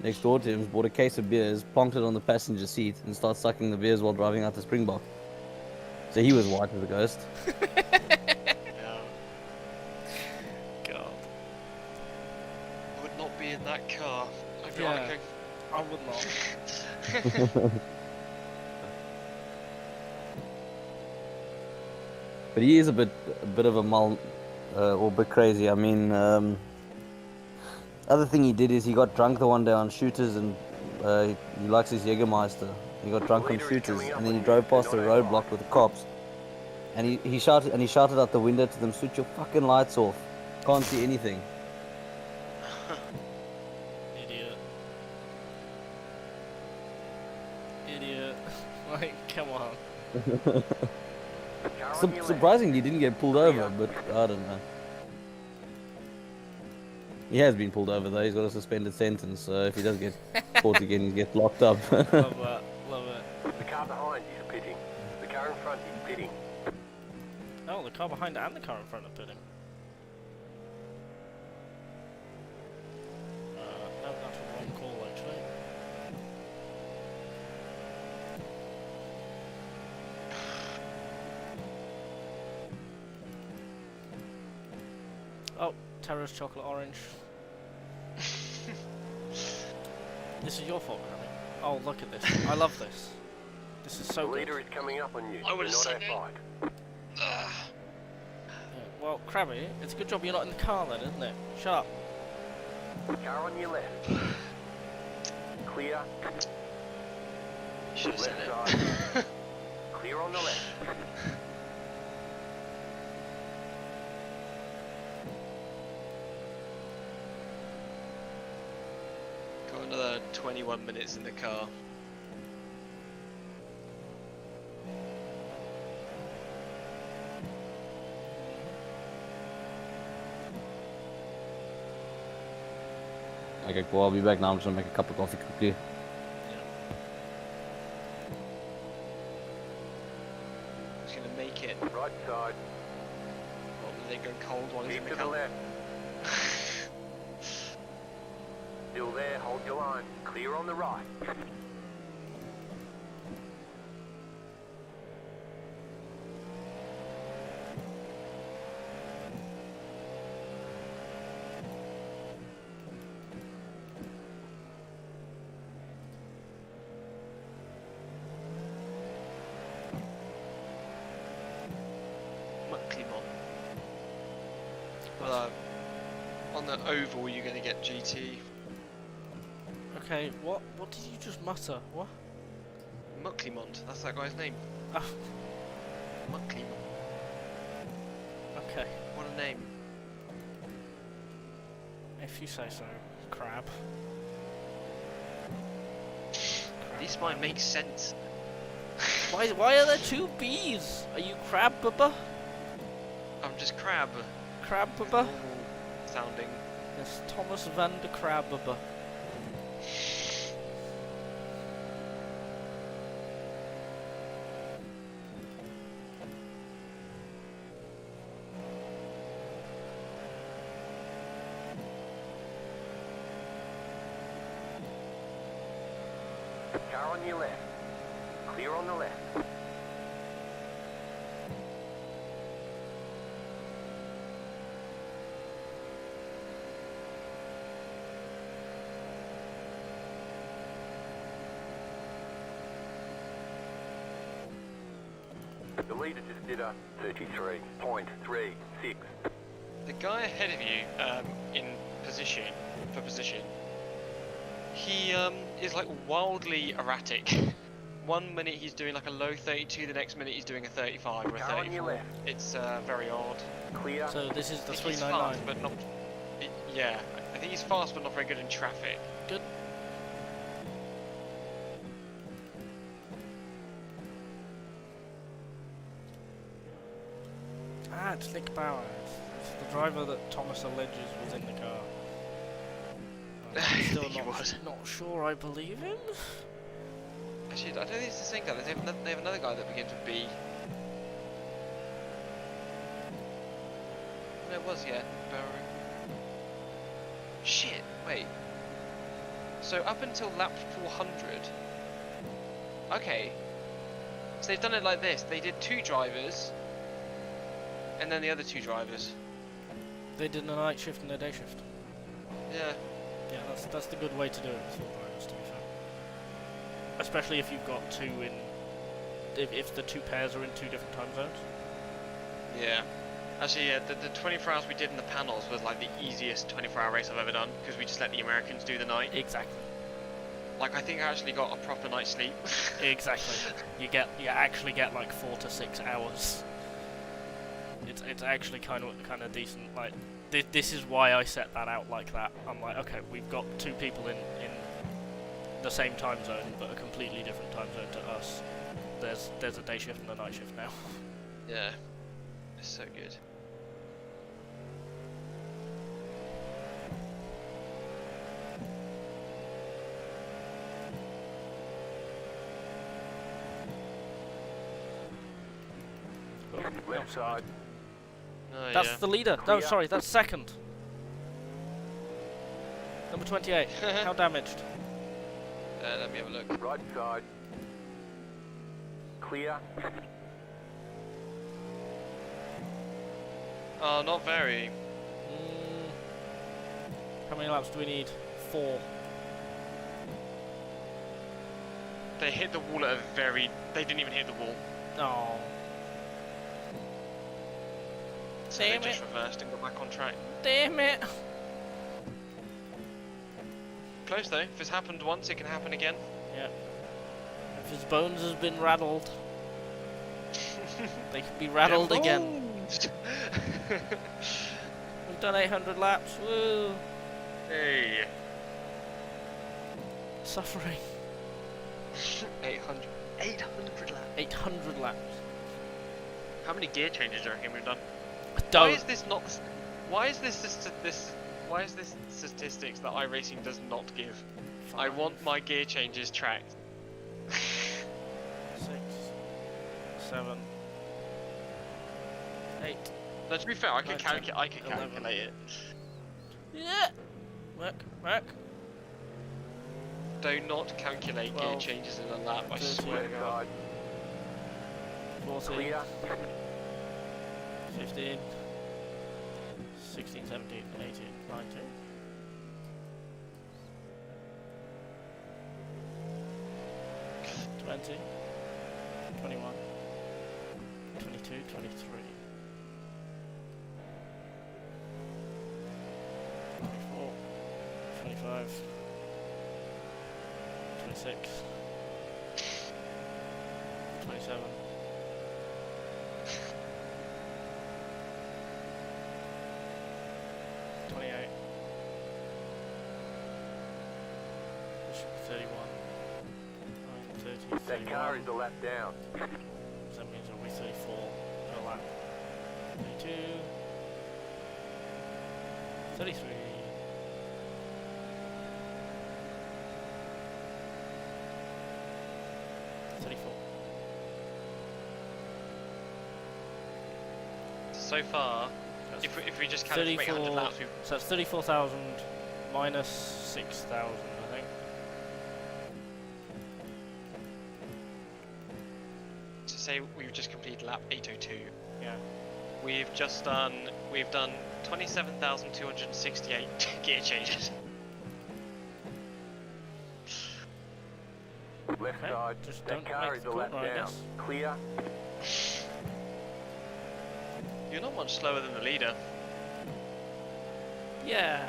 D: next door to him bought a case of beers, plonked it on the passenger seat, and started sucking the beers while driving out to Springbok. So he was white as a ghost.
B: yeah,
A: God.
B: I would not be in that car. I'd be
A: Yeah.
B: like,
A: I would not.
D: But he is a bit of a or a bit crazy. I mean, other thing he did is he got drunk the one day on shooters, and he likes his Jägermeister. He got drunk on shooters, and then he drove past a roadblock with the cops, and he shouted out the window to them, "Switch your fucking lights off! Can't see anything."
A: Idiot. Like, come on.
E: Car on your left.
D: Surprisingly, he didn't get pulled over, but I don't know. He has been pulled over though. He's got a suspended sentence, so if he does get caught again, he gets locked up.
A: Love that. Love it.
E: The car behind is pitting. The car in front is pitting.
A: Oh, the car behind and the car in front are pitting. No, that's a wrong call actually. Oh, Terra's chocolate orange. This is your fault, Granny. Oh, look at this. I love this. This is so
E: The
A: good.
E: leader is coming up on you.
B: I would've
E: They're not
B: seen
E: our
B: it.
E: fight.
A: Yeah, well, Crabby, it's a good job you're not in the car then, isn't it? Shut up.
E: Car on your left. Clear.
B: Should have said
E: Left
B: it.
E: side. Clear on the left.
B: Got another 21 minutes in the car.
D: Okay, cool. I'll be back now. I'm just gonna make a cup of coffee quickly.
B: Just gonna make it.
E: Right side.
B: Well, they go cold while he's in
E: Keep
B: the
E: to the
B: car.
E: left. Still there. Hold your line. Clear on the right.
B: Mucklymon. Well, on the oval, you're gonna get GT.
A: Okay, what did you just mutter? What?
B: Mucklymont, that's that guy's name.
A: Oh,
B: Mucklymont.
A: okay.
B: What a name.
A: If you say so, Crabb.
B: This might make sense.
A: Why are there two B's? Are you Crab Bubba?
B: I'm just Crabb.
A: Crab Bubba?
B: Normal sounding.
A: Yes, Thomas van der Crab Bubba.
E: Car on your left. Clear on the left. The leader just did a 33.36.
B: The guy ahead of you, in position, he is like wildly erratic. One minute he's doing like a low 32, the next minute he's doing a 35 or a
E: Car on your
B: 34.
E: left.
B: It's very odd.
E: Clear.
A: So this is the
B: I think he's
A: 399.
B: fast, but not. Yeah, I think he's fast, but not very good in traffic.
A: Good. Ah, it's Nick Bauer. It's the driver that Thomas alleges was in the car. I'm still
B: He was.
A: not sure I believe him.
B: Actually, I don't think it's the same guy. They have another guy that begins with B. No, it was, yeah. Shit, wait. So up until lap 400... Okay. So they've done it like this. They did 2 drivers, and then the other 2 drivers.
A: They did a night shift and a day shift.
B: Yeah.
A: Yeah, that's the good way to do it with 4 drivers, to be fair. Especially if you've got 2 in... If the 2 pairs are in 2 different time zones.
B: Yeah. Actually, yeah, the 24 hours we did in the panels was like the easiest 24-hour race I've ever done, because we just let the Americans do the night.
A: Exactly.
B: Like, I think I actually got a proper night's sleep.
A: Exactly. You actually get like 4 to 6 hours. It's actually kind of decent. Like this is why I set that out like that. I'm like, okay, we've got 2 people in the same time zone, but a completely different time zone to us. There's a day shift and a night shift now.
B: Yeah, it's so good.
E: Left side.
B: Oh,
A: That's
B: yeah.
A: the leader. No, sorry, that's second. Number 28. How damaged?
B: Let me have a look.
E: Right side. Clear.
B: Oh, not very.
A: How many laps do we need? 4.
B: They hit the wall at a very... They didn't even hit the wall.
A: Oh.
B: So
A: Damn
B: they just
A: it.
B: reversed and got back on track.
A: Damn it.
B: Close though. If it's happened once, it can happen again.
A: Yeah. If his bones has been rattled, they can be rattled again. We've done 800 laps. Woo.
B: Hey.
A: Suffering.
B: 800 laps.
A: 800 laps.
B: How many gear changes do you reckon we've done?
A: Don't.
B: Why is this not? Why is this Why is this statistics that iRacing does not give? I want my gear changes tracked.
A: 6, 7, 8.
B: No, to be fair, I could
A: 9, 10,
B: calculate it.
A: Yeah. Work.
B: Do not calculate
A: 12,
B: gear changes in a lap. I
A: 13,
B: swear to
E: Left
B: God.
E: side.
A: 14,
E: Clear.
A: 15, 16, 17, 18, 19. Twenty, 21, 22, 23, 24, 25, 26, 27, 28, which should be 31, 30,
E: That car is a lap down.
A: so that means it'll be 34 a lap. 32, 33, 34.
B: So far,
A: That's
B: if we just count 800 laps, we've
A: So that's 34,000 minus 6,000, I think.
B: to say we've just completed lap 802.
A: Yeah.
B: We've done 27,268 gear changes.
E: Left
A: Okay,
E: side.
A: just
E: That
A: don't
E: car
A: make
E: is
A: the
E: a lap
A: corner, I
E: down.
A: guess.
E: Clear.
B: You're not much slower than the leader.
A: Yeah.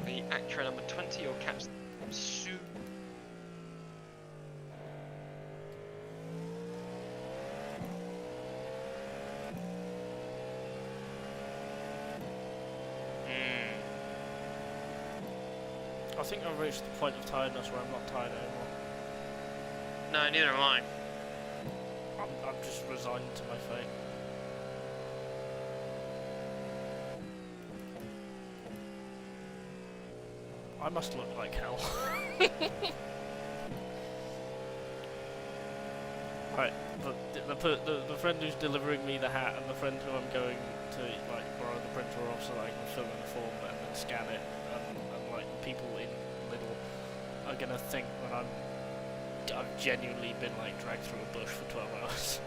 B: The Acura number 20 or catch soon.
A: I think I've reached the point of tiredness where I'm not tired anymore.
B: No, neither am I.
A: I'm just resigned to my fate. I must look like hell. Right, the friend who's delivering me the hat and the friend who I'm going to like borrow the printer off so that I can fill in the form and then scan it, and like people in Lidl are gonna think that I've genuinely been like dragged through a bush for 12 hours.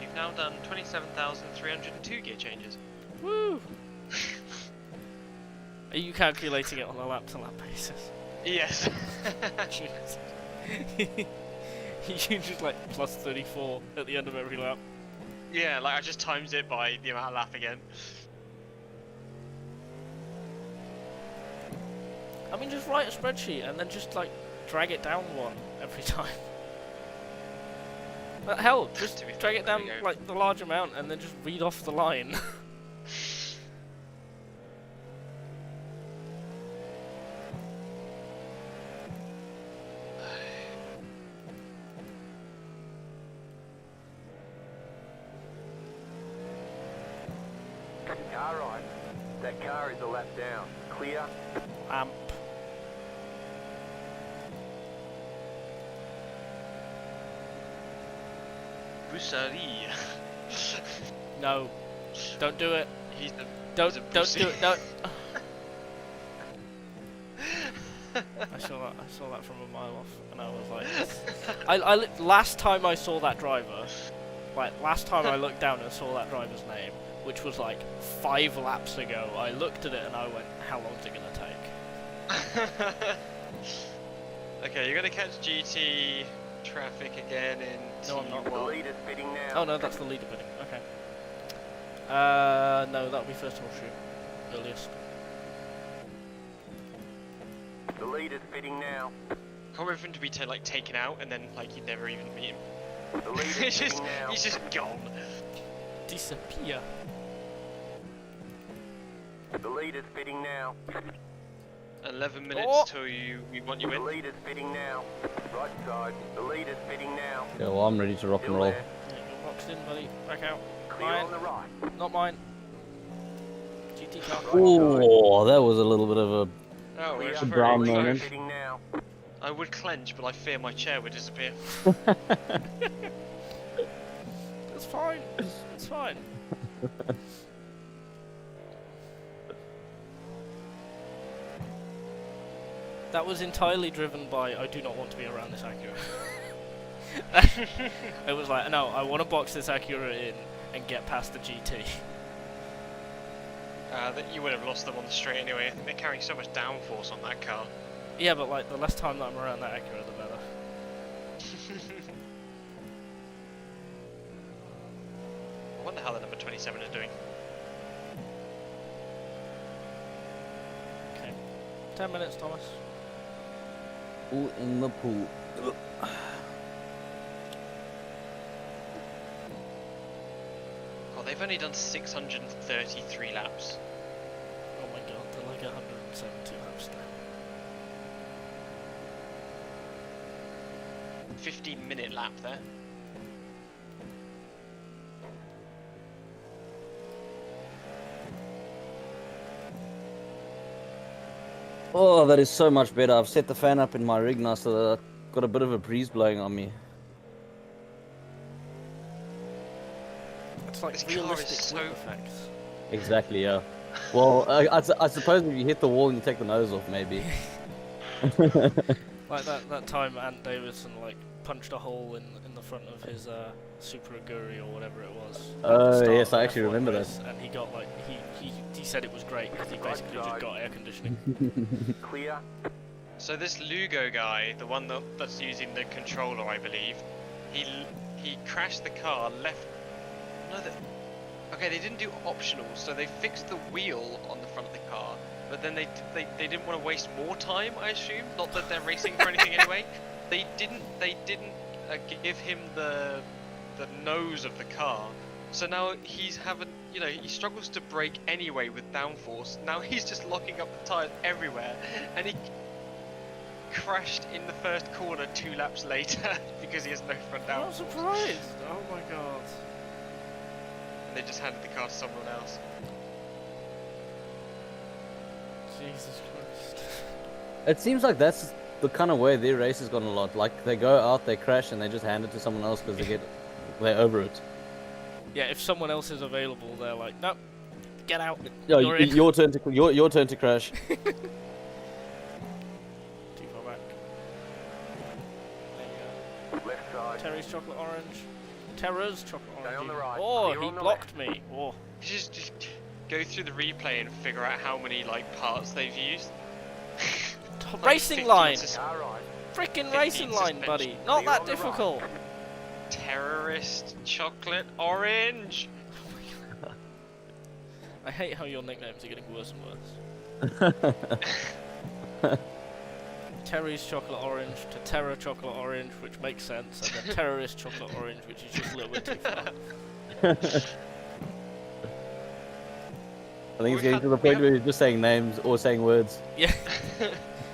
B: You've now done 27,302 gear changes.
A: Woo! Are you calculating it on a lap-to-lap basis?
B: Yes.
A: You just like plus 34 at the end of every lap.
B: Yeah, like I just times it by the amount of lap again.
A: I mean, just write a spreadsheet and then just like drag it down one every time. But hell, just
B: To be
A: drag
B: fair,
A: it down
B: there we go.
A: like the large amount and then just read off the line.
E: Car right. That car is a lap down. Clear.
A: Amp.
C: Bussari.
A: No. Don't do it.
C: He's the.
A: Don't
C: he's a
A: do
C: pussy.
A: it. Don't. I saw that from a mile off, and I was like, last time I saw that driver, last time I looked down and saw that driver's name, which was like 5 laps ago, I looked at it and I went, how long is it gonna take?
C: Okay, you're gonna catch GT traffic again in
A: No, I'm not.
E: The
C: T1.
E: leader's pitting now.
A: Oh no, that's the leader bidding. Okay. No, that'll be first horseshoe, earliest.
E: The leader's pitting now.
B: Can't wait for him to be taken out and then like you never even meet him.
E: The leader's
B: he's
E: pitting now.
B: just gone.
A: Disappear.
E: The leader's pitting now.
B: 11 minutes
A: Oh!
B: till we want you
E: The
B: in.
E: leader's pitting now. Right side. The leader's pitting now.
D: Yeah, well, I'm ready to rock and
E: Still
D: roll.
E: there.
A: Yeah, you're boxed in, buddy. Back out.
E: Clear
A: Mine.
E: on the right.
A: Not mine. GT car.
D: Oh, that was a little bit of a.
B: Oh,
E: Clear.
B: it's
D: a
B: very
D: brown
B: close.
D: moment.
E: Pitting now.
B: I would clench, but I fear my chair would disappear.
A: It's fine. It's fine. That was entirely driven by I do not want to be around this Acura. It was like, no, I want to box this Acura in and get past the GT.
B: That you would have lost them on the straight anyway. I think they're carrying so much downforce on that car.
A: Yeah, but like the less time that I'm around that Acura, the better.
B: I wonder how the number 27 is doing.
A: Okay. 10 minutes, Thomas.
D: Pool in the pool.
B: Oh, they've only done 633 laps.
A: Oh my god, they're like 170 laps now.
B: 15-minute lap there.
D: Oh, that is so much better. I've set the fan up in my rig now, so that I've got a bit of a breeze blowing on me.
A: It's like
B: This car is
A: realistic
B: so-
A: whip effects.
D: Exactly, yeah. Well, I suppose if you hit the wall and you take the nose off, maybe.
A: Like that time Ant Davidson like punched a hole in the front of his Super Aguri or whatever it was. at the
D: Oh,
A: start
D: yes,
A: of
D: I
A: the
D: actually
A: F1
D: remember
A: race, and he got like he said it was great because he basically just got air conditioning.
E: Clear.
B: So this Lugo guy, the one that's using the controller, I believe, he crashed the car, left. No, okay, they didn't do optionals, so they fixed the wheel on the front of the car, but then they didn't want to waste more time, I assume. Not that they're racing for anything anyway. They didn't give him the nose of the car. So now he's having, he struggles to brake anyway with downforce. Now he's just locking up the tyres everywhere, and he crashed in the first corner 2 laps later because he has no front
A: I'm not
B: downforce.
A: surprised. Oh my god.
B: And they just handed the car to someone else.
A: Jesus Christ.
D: It seems like that's the kind of way their race has gone a lot. Like, they go out, they crash, and they just hand it to someone else because they're over it.
A: Yeah, if someone else is available, they're like, nope, get out.
D: Yeah,
A: You're in.
D: your turn to crash.
A: Too far back. There you go.
E: Left side.
A: Terry's chocolate orange. Terra's chocolate
E: Stay
A: orange.
E: on the right.
A: Oh,
E: Clear
A: he
E: on the
A: blocked me. Oh.
B: Just go through the replay and figure out how many parts they've used. Like
A: Racing
B: 50
A: line.
E: Car right.
A: Freaking
B: 15
A: racing line,
B: suspension.
A: buddy. Not
E: Clear
A: that
E: on the right.
A: difficult.
B: Terrorist chocolate orange.
A: I hate how your nicknames are getting worse and worse. Terry's chocolate orange to Terra chocolate orange, which makes sense, and then terrorist chocolate orange, which is just a little bit too far.
D: I think it's getting to the point where you're just saying names or saying words.
A: Yeah.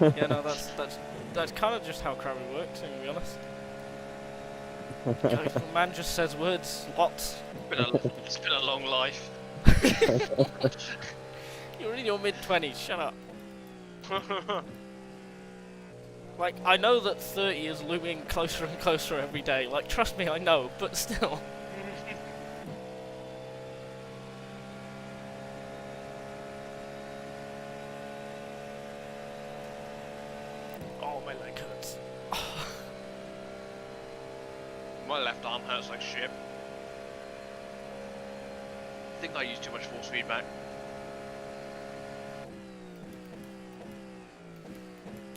A: Yeah, no, that's kind of just how Crabb works, to be honest. The man just says words, lots.
B: It's been a long life.
A: You're in your mid-20s, shut up. Like, I know that 30 is looming closer and closer every day. Like, trust me, I know, but still. Oh, my leg hurts.
C: My left arm hurts like shit. I think I used too much force feedback.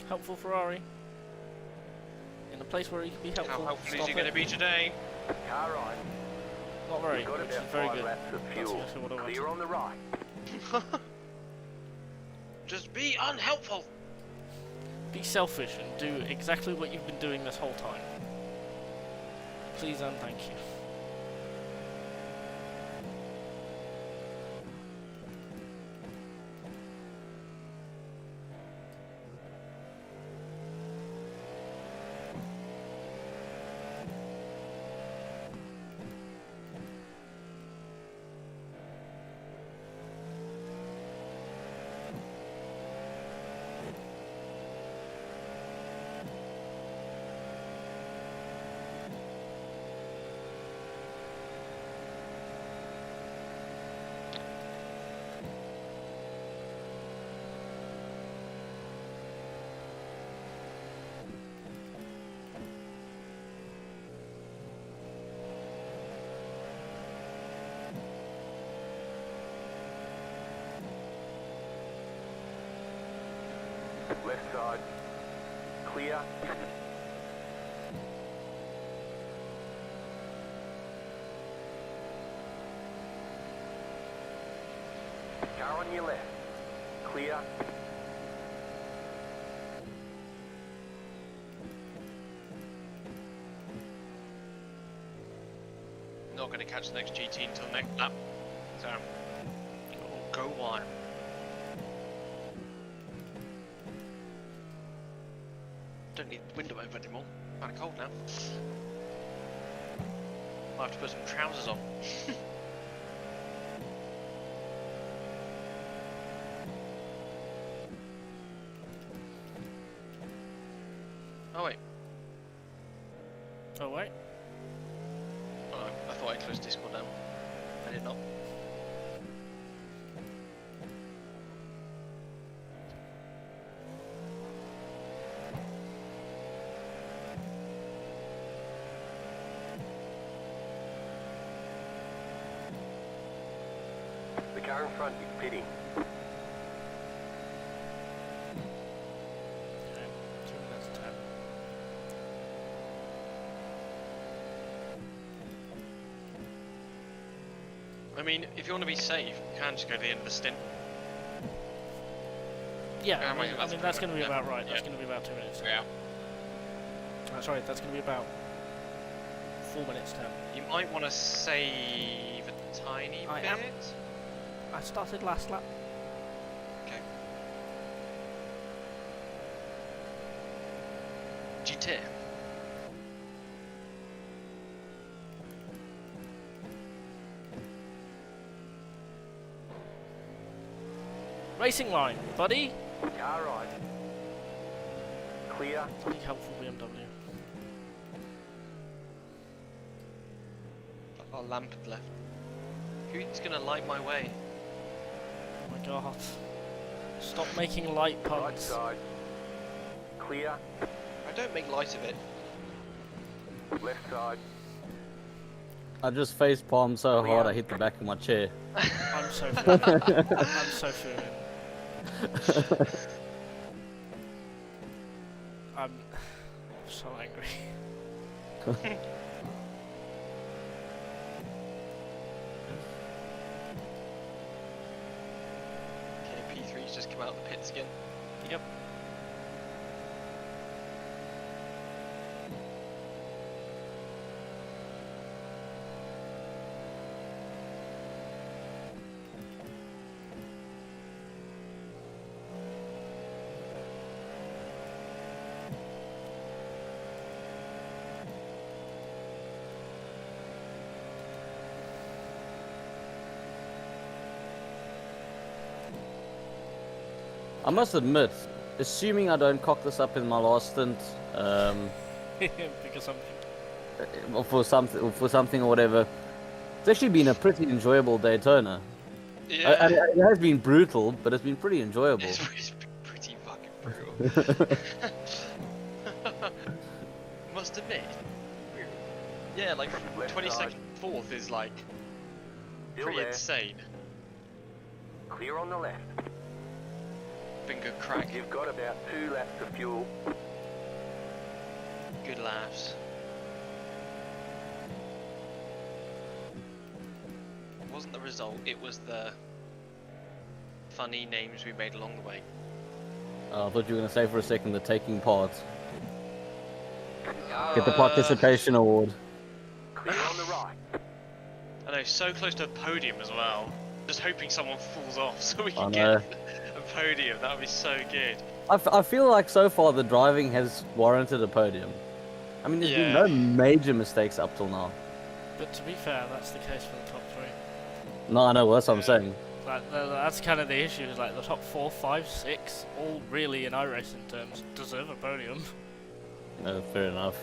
A: Helpful Ferrari. In a place where he can be helpful.
C: How helpful is
A: Stop
C: he going to
A: it.
C: be today?
E: Car right.
A: Not very,
E: You've got
A: which is
E: about
A: very
E: 5
A: good.
E: laps of
A: That's
E: fuel.
A: exactly what I wanted.
E: Clear on the right.
C: Just be unhelpful.
A: Be selfish and do exactly what you've been doing this whole time. Please and thank you.
E: Left side. Clear. Car on your left. Clear.
C: Not going to catch the next GT until next lap. So, go on. Don't need the window open anymore. Kind of cold now. I'll have to put some trousers on. Oh wait.
A: Oh, wait.
C: Oh, I thought I closed Discord down. I did not.
E: The car in front is pitting.
A: Okay, 2 minutes 10.
C: I mean, if you want to be safe, you can just go to the end of the stint.
A: Yeah,
C: Yeah,
A: I mean,
C: that's
A: that's
C: pretty
A: going to be
C: much-
A: about right. That's
C: yeah.
A: going to be about 2 minutes.
C: Yeah.
A: Sorry, that's going to be about 4 minutes 10.
C: You might want to save a tiny
A: I
C: bit.
A: am. I started last lap.
C: Okay. GT.
A: Racing line, buddy.
E: Car right. Clear.
A: Bloody helpful BMW.
C: Our lamp had left. Who's gonna light my way?
A: Oh my god. Stop making light
E: Right
A: puns.
E: side. Clear.
C: I don't make light of it.
E: Left side.
D: I just face palmed so
E: Clear.
D: hard I hit the back of my chair.
A: I'm so fuming. I'm so fuming. I'm so angry.
C: Okay, P3's just come out of the pits again.
A: Yep.
D: I must admit, assuming I don't cock this up in my last stint,
A: Because I'm...
D: for something or whatever, it's actually been a pretty enjoyable Daytona.
B: Yeah.
D: It has been brutal, but it's been pretty enjoyable.
B: It's been pretty fucking brutal. Must admit. Yeah, like 22nd, 4th is like
E: Still
B: pretty
E: there.
B: insane.
E: Clear on the left.
B: Been good crack.
E: You've got about 2 laps of fuel.
B: Good laughs. It wasn't the result, it was the funny names we made along the way.
D: I thought you were going to say for a second the taking part. Get the participation award.
E: Clear on the right.
B: I know, so close to a podium as well. Just hoping someone falls off so we
D: I
B: can
D: know.
B: get a podium. That would be so good.
D: I feel like so far the driving has warranted a podium. I mean, there's been
B: Yeah.
D: no major mistakes up till now.
A: But to be fair, that's the case for the top 3.
D: No, I know, that's what I'm saying.
A: Like, that's kind of the issue, is like the top 4, 5, 6, all really in iRacing terms, deserve a podium.
D: No, fair enough.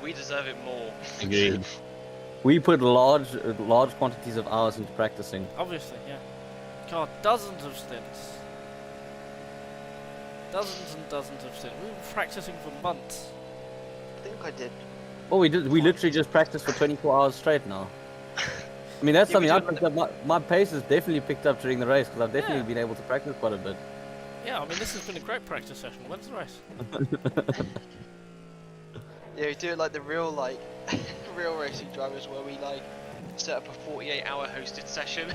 B: We deserve it more.
D: Agreed. We put large quantities of hours into practicing.
A: Obviously, yeah. God, dozens of stints. Dozens and dozens of stints. We were practicing for months.
B: I think I did.
D: Well, we did. We literally just practiced for 24 hours straight now. I mean, that's
B: Yeah, we
D: something I
B: did.
D: picked up. My pace has definitely picked up during the race because I've definitely
A: Yeah.
D: been able to practice quite a bit.
A: Yeah, I mean, this has been a great practice session. When's the race?
B: Yeah, we do it like the real real racing drivers where we like set up a 48-hour hosted session.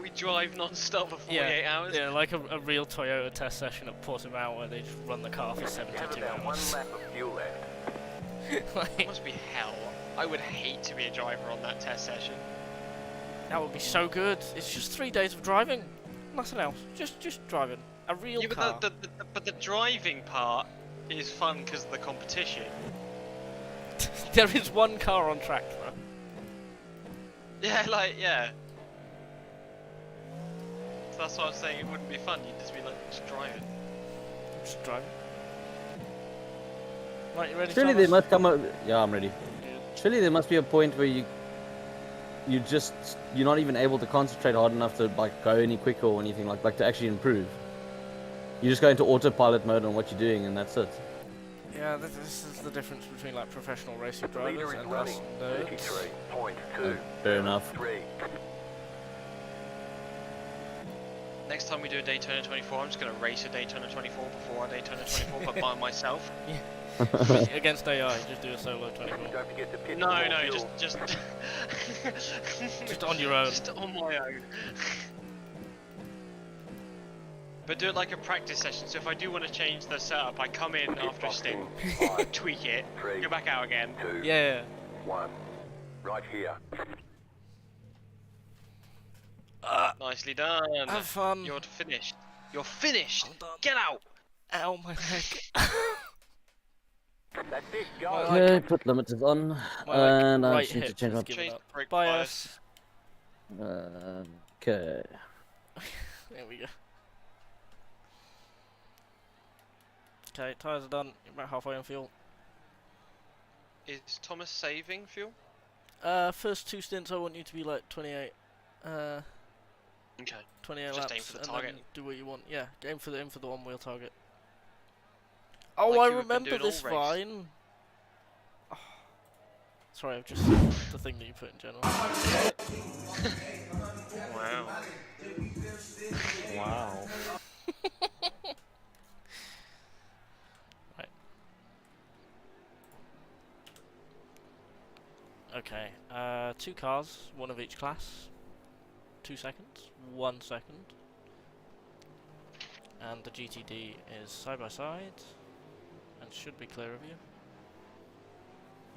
B: We drive non-stop for 48 hours.
A: Yeah, like a real Toyota test session at Portimao where they just run the car for
E: You have
A: 72
E: about 1
A: hours.
E: lap of fuel left.
A: Like,
B: It must be hell. I would hate to be a driver on that test session.
A: that would be so good. It's just 3 days of driving. Nothing else. Just driving. A real
B: Yeah,
A: car.
B: but the driving part is fun because of the competition.
A: There is one car on track, though.
B: Yeah, yeah. So that's why I'm saying it wouldn't be fun. You'd just be like, just driving.
A: Just driving. Right, you ready?
D: Surely
A: Thomas?
D: there must come a. Yeah, I'm ready.
A: Good.
D: Surely there must be a point where you're not even able to concentrate hard enough to like go any quicker or anything like to actually improve. You just go into autopilot mode on what you're doing and that's it.
A: Yeah, this is the difference between like professional racing
E: The leader
A: drivers
E: is
A: and
E: running.
A: us nerds.
E: 33.2.
D: Fair enough.
E: 3.
B: Next time we do a Daytona 24, I'm just going to race a Daytona 24 before our Daytona 24, but by myself.
A: Against AI, just do a solo 24.
E: Don't forget to pit
B: No,
E: for more
B: no,
E: fuel.
B: just
A: Just on your own.
B: Just on my own. But do it like a practice session, so if I do want to change the setup, I come in after a stint,
E: Five,
B: tweak it,
E: 3,
B: go back out again.
E: 2,
A: Yeah.
E: 1. Right here.
B: Nicely done.
A: Have fun.
B: You're finished. You're finished.
A: I'm done.
B: Get out.
A: Ow, my leg.
E: That's it, go.
A: Well,
D: Okay, put limiters on,
A: My
D: and I
A: right
D: just need to
A: hip
D: change
A: has
D: my.
A: given
B: Change
A: up.
B: brake
A: Bias.
D: Okay.
A: There we go. Okay, tyres are done. You're about halfway on fuel.
B: Is Thomas saving fuel?
A: First 2 stints, I want you to be like 28.
B: Okay.
A: 28
B: Just
A: laps,
B: aim for the
A: and
B: target.
A: then do what you want. Yeah, aim for the one wheel target. Oh,
B: Like
A: I
B: you have been
A: remember
B: doing all
A: this
B: race.
A: vine. Oh. Sorry, I've just seen the thing that you put in general.
B: Wow.
C: Wow.
A: Right. Okay. 2 cars, 1 of each class. 2 seconds, 1 second. And the GTD is side by side and should be clear of you.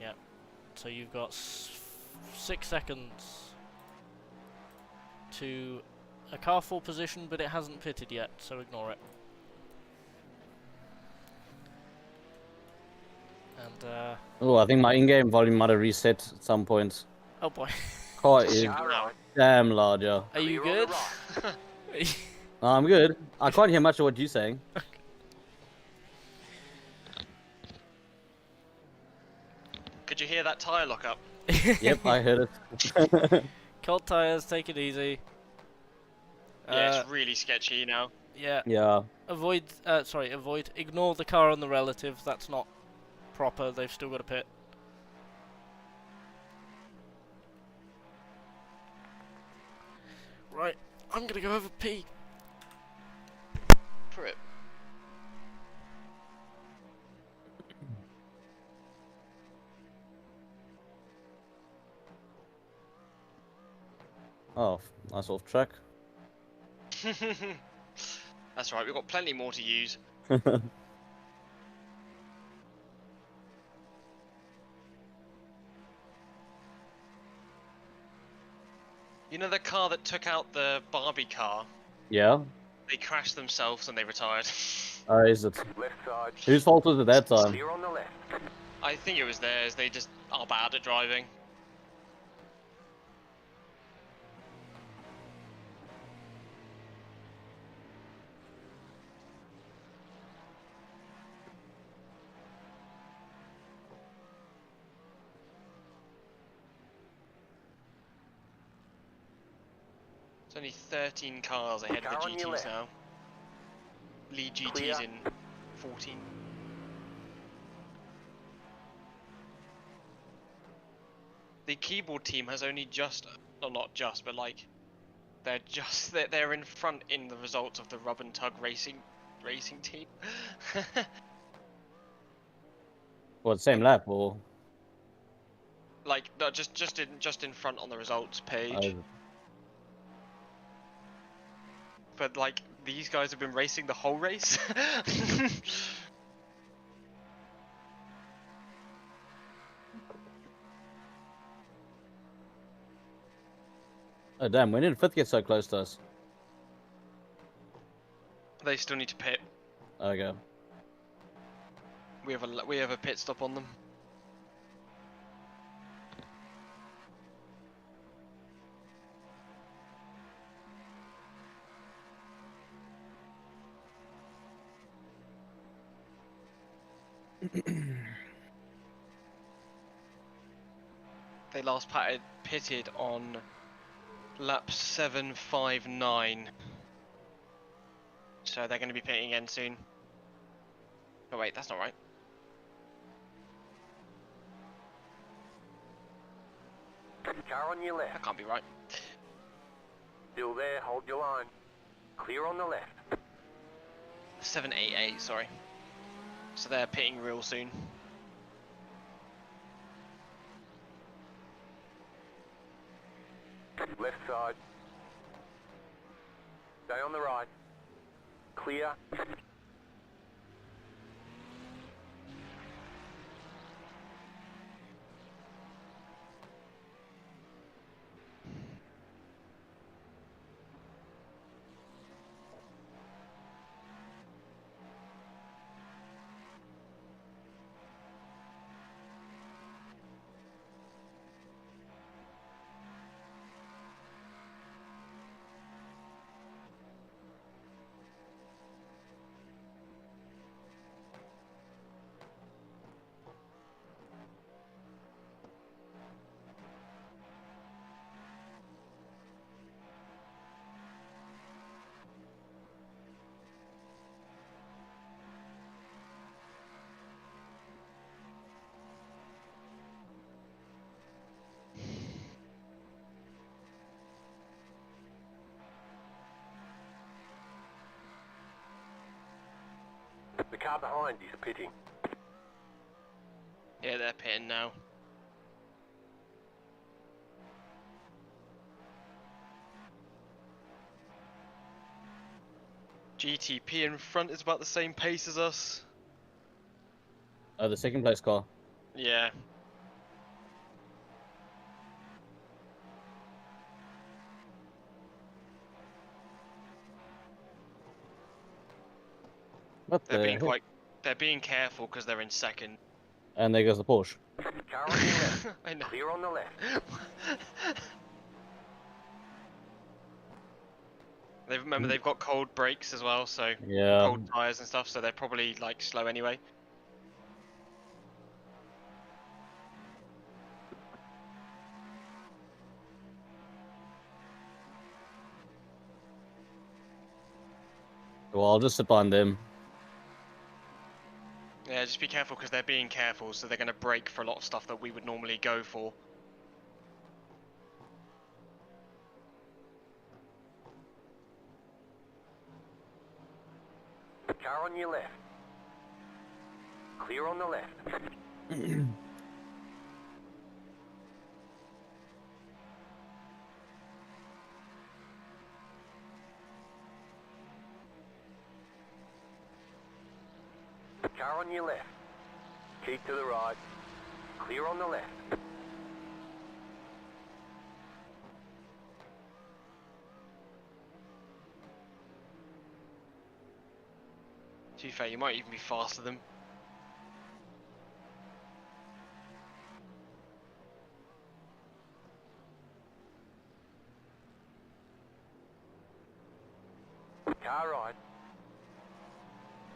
A: Yeah. So you've got 6 seconds to a car full position, but it hasn't pitted yet, so ignore it. And
D: Oh, I think my in-game volume might have reset at some point.
A: oh boy.
D: Car is
E: Alright.
D: damn loud, yeah.
A: Are you
E: Clear on
A: good?
E: the right.
D: I'm good. I can't hear much of what you're saying.
B: Could you hear that tyre lock up?
D: Yep, I heard it.
A: Cold tires, take it easy.
B: Yeah, it's really sketchy now.
A: Yeah.
D: Yeah.
A: Ignore the car on the relative. That's not proper. They've still got a pit. Right, I'm gonna go have a pee.
B: For it.
D: Oh, nice off track.
B: That's right, we've got plenty more to use. You know the car that took out the Barbie car?
D: Yeah.
B: They crashed themselves and they retired.
D: Is it?
E: Left side.
D: Whose fault was it that time?
E: Clear on the left.
B: I think it was theirs, they just are bad at driving. It's only 13 cars ahead of
E: Car
B: the
E: on your
B: GTs
E: left.
B: now. Lead GT's
E: Clear.
B: in 14. The keyboard team has only just, well not just, but like, they're in front in the results of the Rub and Tug racing team.
D: What, same lap or?
B: Like, no, just in front on the results page. But like, these guys have been racing the whole race.
D: Oh damn, when did fifth get so close to us?
B: They still need to pit.
D: Okay.
B: We have a pit stop on them. They last pitted on lap 759. So they're going to be pitting again soon. Oh wait, that's not right.
E: Car on your left.
B: That can't be right.
E: Still there, hold your line. Clear on the left.
B: 788, sorry. So they're pitting real soon.
E: Left side. Stay on the right. Clear. The car behind is pitting.
B: Yeah, they're pitting now. GTP in front is about the same pace as us.
D: Oh, the second place car.
B: Yeah.
D: What the heck?
B: They're being careful because they're in second.
D: And there goes the Porsche.
E: Car on your left.
B: I know.
E: Clear on the left.
B: Remember they've got cold brakes as well, so
D: Yeah.
B: cold tires and stuff, so they're probably like slow anyway.
D: Well, I'll just sit behind them.
B: Yeah, just be careful because they're being careful, so they're going to brake for a lot of stuff that we would normally go for.
E: Car on your left. Clear on the left. Car on your left. Keep to the right. Clear on the left.
B: To be fair, you might even be faster than them.
E: Car right.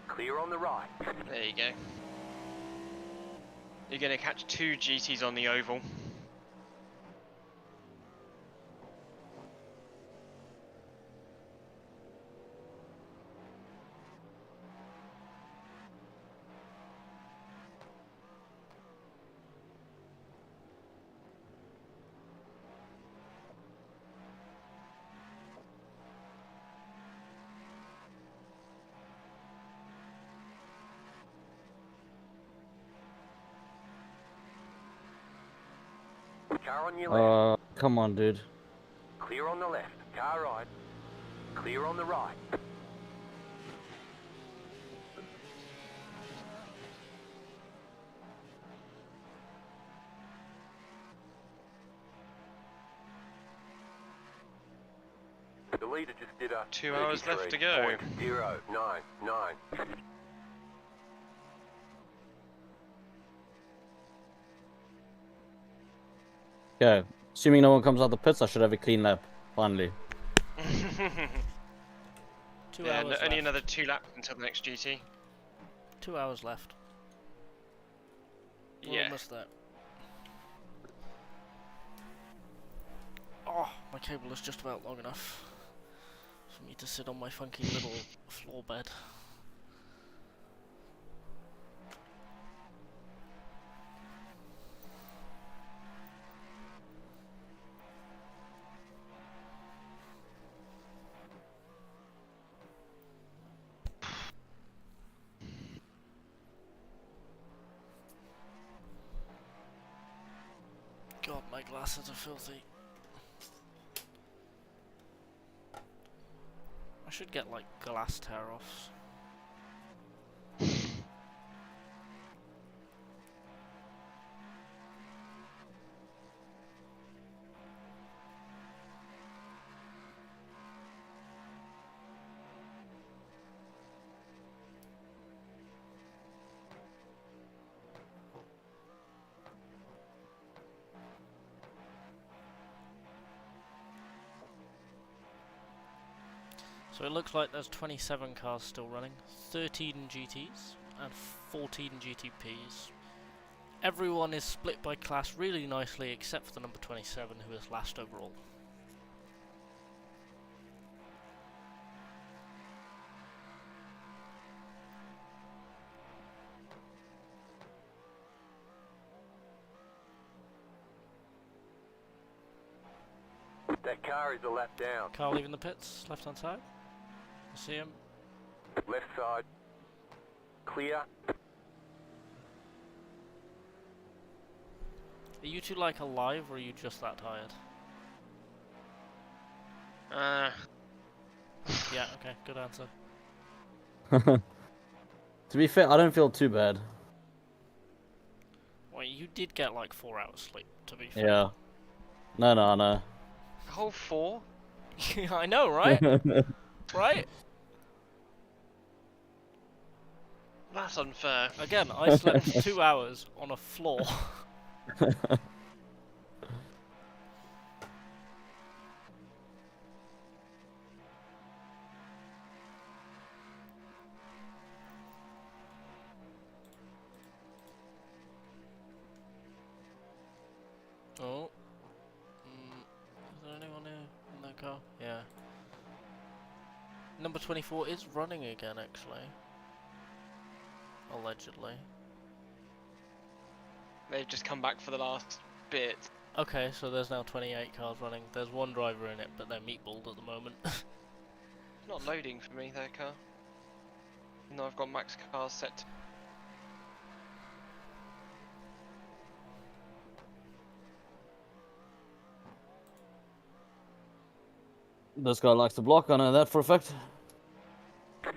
E: Clear on the right.
B: There you go. You're going to catch 2 GTs on the oval.
E: Car on your left.
D: Come on, dude.
E: Clear on the left. Car right. Clear on the right. The leader just did a
B: 2 hours left to go.
E: 33.099.
D: Okay. Assuming no one comes out the pits, I should have a clean lap. Finally.
A: 2
B: Yeah,
A: hours left.
B: only another 2 laps until the next GT.
A: 2 hours left. We're
B: Yeah.
A: almost there. Oh, my cable is just about long enough for me to sit on my funky little floor bed. God, my glasses are filthy. I should get like glass tear-offs. So it looks like there's 27 cars still running, 13 GTs and 14 GTPs. Everyone is split by class really nicely except for the number 27 who is last overall.
E: That car is a lap down.
A: Car leaving the pits, left hand side. I see him.
E: Left side. Clear.
A: Are you two like alive or are you just that tired? Yeah, okay, good answer.
D: To be fair, I don't feel too bad.
A: Well, you did get like 4 hours sleep, to be fair.
D: Yeah. No, no, no.
B: Whole 4?
A: I know, right? Right?
B: That's unfair.
A: Again, I slept 2 hours on a floor. Number 24 is running again, actually. Allegedly.
B: They've just come back for the last bit.
A: Okay, so there's now 28 cars running. There's one driver in it, but they're meatballed at the moment.
B: It's not loading for me, their car. No, I've got max cars set.
D: This guy likes to block, I know that for a fact.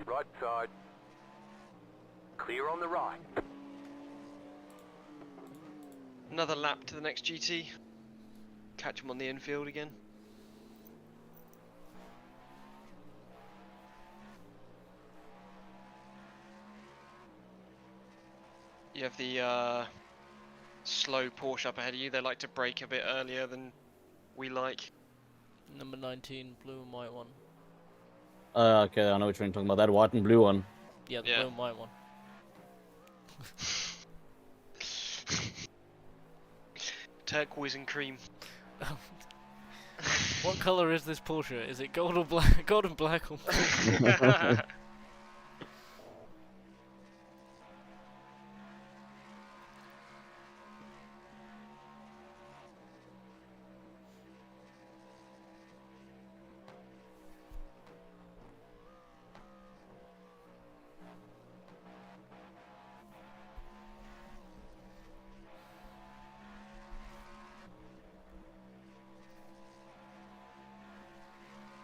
E: Right side. Clear on the right.
B: Another lap to the next GT. Catch him on the infield again. You have the slow Porsche up ahead of you. They like to brake a bit earlier than we like.
A: Number 19, blue and white one.
D: Okay, I know what you're talking about. That white and blue one.
A: Yeah, the
B: Yeah.
A: blue and white one.
B: Turquoise and cream.
A: What colour is this Porsche? Is it gold or black? Gold and black or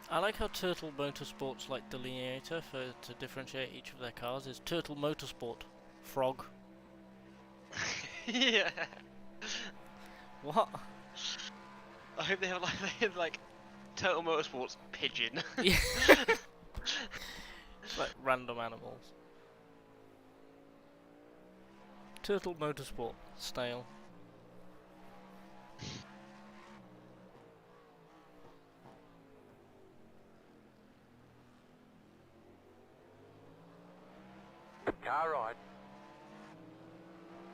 A: I like how Turtle Motorsport's like delineator to differentiate each of their cars is Turtle Motorsport Frog.
B: Yeah.
A: What?
B: I hope they have like Total Motorsports pigeon.
A: Yeah. It's like random animals. Turtle Motorsport stale.
E: Car right.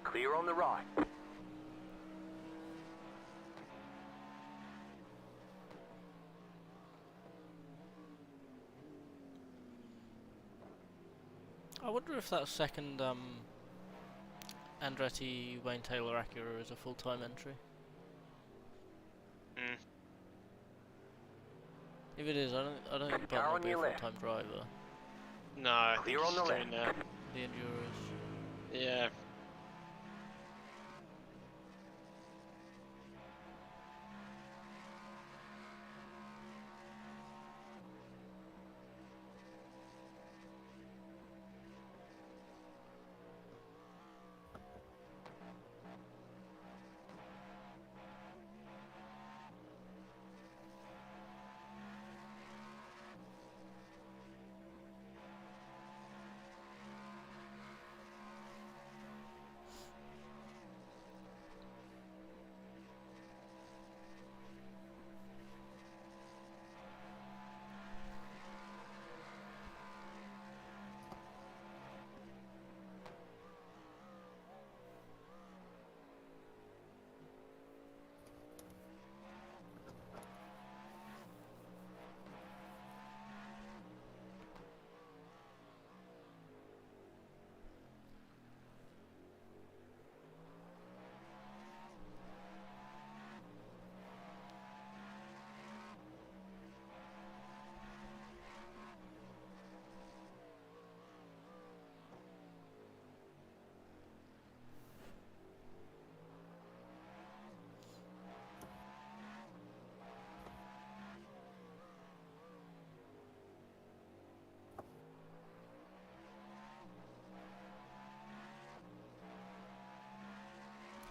E: Clear on the right.
A: I wonder if that second Andretti Wayne Taylor Acura is a full-time entry.
B: Mm.
A: If it is, I don't think
E: Car
A: Button will
E: on
A: be a
E: your left.
A: full-time driver.
B: No, I think
E: Clear on
B: he's
E: the
B: doing
A: The Endurers.
B: yeah.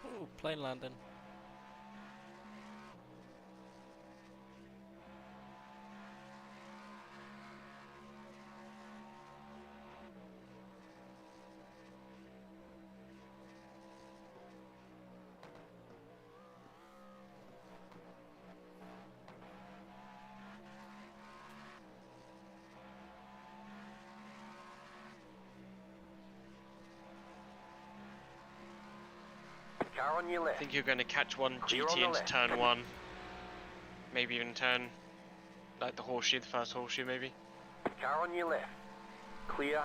A: Ooh, plane landing.
E: Car on your
B: I
E: left.
B: think you're going to catch one
E: Clear on
B: GT
E: the
B: into
E: left.
B: turn 1. Maybe even turn, like the horseshoe, the first horseshoe maybe.
E: Car on your left. Clear.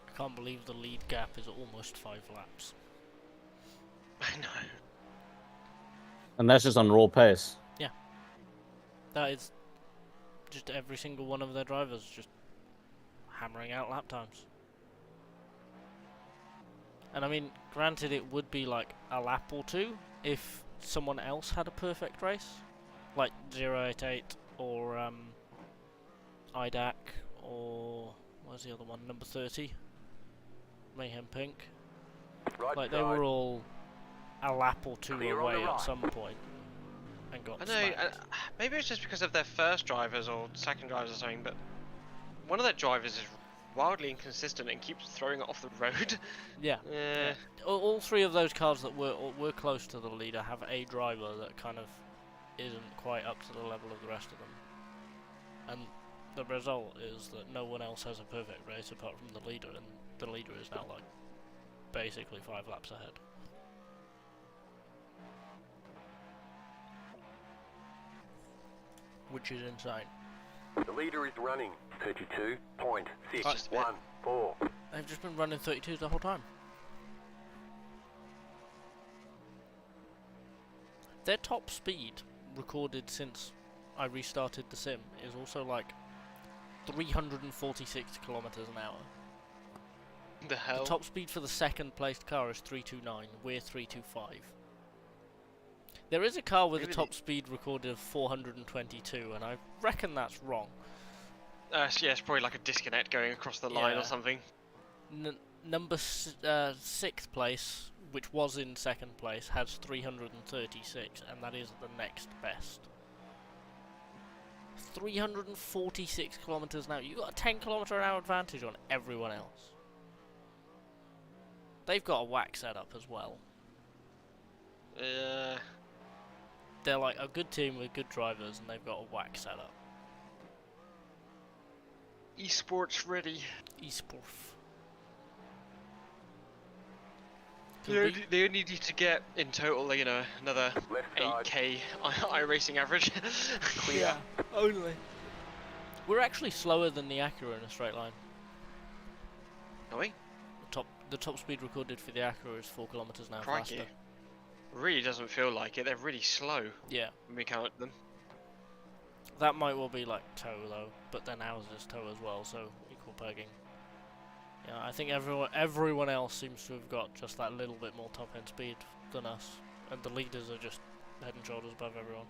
A: I can't believe the lead gap is almost 5 laps.
B: I know.
D: And that's just on raw pace.
A: That is just every single one of their drivers just hammering out lap times. And I mean, granted it would be like a lap or two if someone else had a perfect race. Like 088 or IDAC or where's the other one? Number 30. Mayhem Pink.
E: Right
A: Like they
E: side.
A: were all a lap or two
E: Clear on
A: away
E: the
A: at
E: right.
A: some point and got
B: I know.
A: smacked.
B: Maybe it's just because of their first drivers or second drivers or something, but one of their drivers is wildly inconsistent and keeps throwing it off the road.
A: Yeah.
B: Yeah.
A: All three of those cars that were close to the leader have a driver that kind of isn't quite up to the level of the rest of them. And the result is that no one else has a perfect race apart from the leader, and the leader is now like basically 5 laps ahead. Which is insane.
E: The leader is running 32.614.
A: They've just been running 32s the whole time. Their top speed recorded since I restarted the sim is also like 346 kilometers an hour.
B: The hell?
A: The top speed for the second placed car is 329, we're 325. There is a car with a
B: Really?
A: top speed recorded of 422, and I reckon that's wrong.
B: Yeah, it's probably like a disconnect going across the line
A: Yeah.
B: or something.
A: Number 6th place, which was in 2nd place, has 336, and that is the next best. 346 kilometers an hour. You got a 10 kilometer an hour advantage on everyone else. They've got a whack setup as well. They're like a good team with good drivers, and they've got a whack setup.
B: Esports ready.
A: Esports.
B: They only need to get in total, you know, another
E: Left side.
B: 8k iRacing average.
E: Clear.
A: Only. We're actually slower than the Acura in a straight line.
B: Are we?
A: The top speed recorded for the Acura is 4 kilometers an hour
B: Crikey.
A: faster.
B: Really doesn't feel like it. They're really slow
A: Yeah.
B: when we count them.
A: That might well be like tow though, but then ours is tow as well, so equal pegging. Yeah, I think everyone else seems to have got just that little bit more top end speed than us, and the leaders are just head and shoulders above everyone.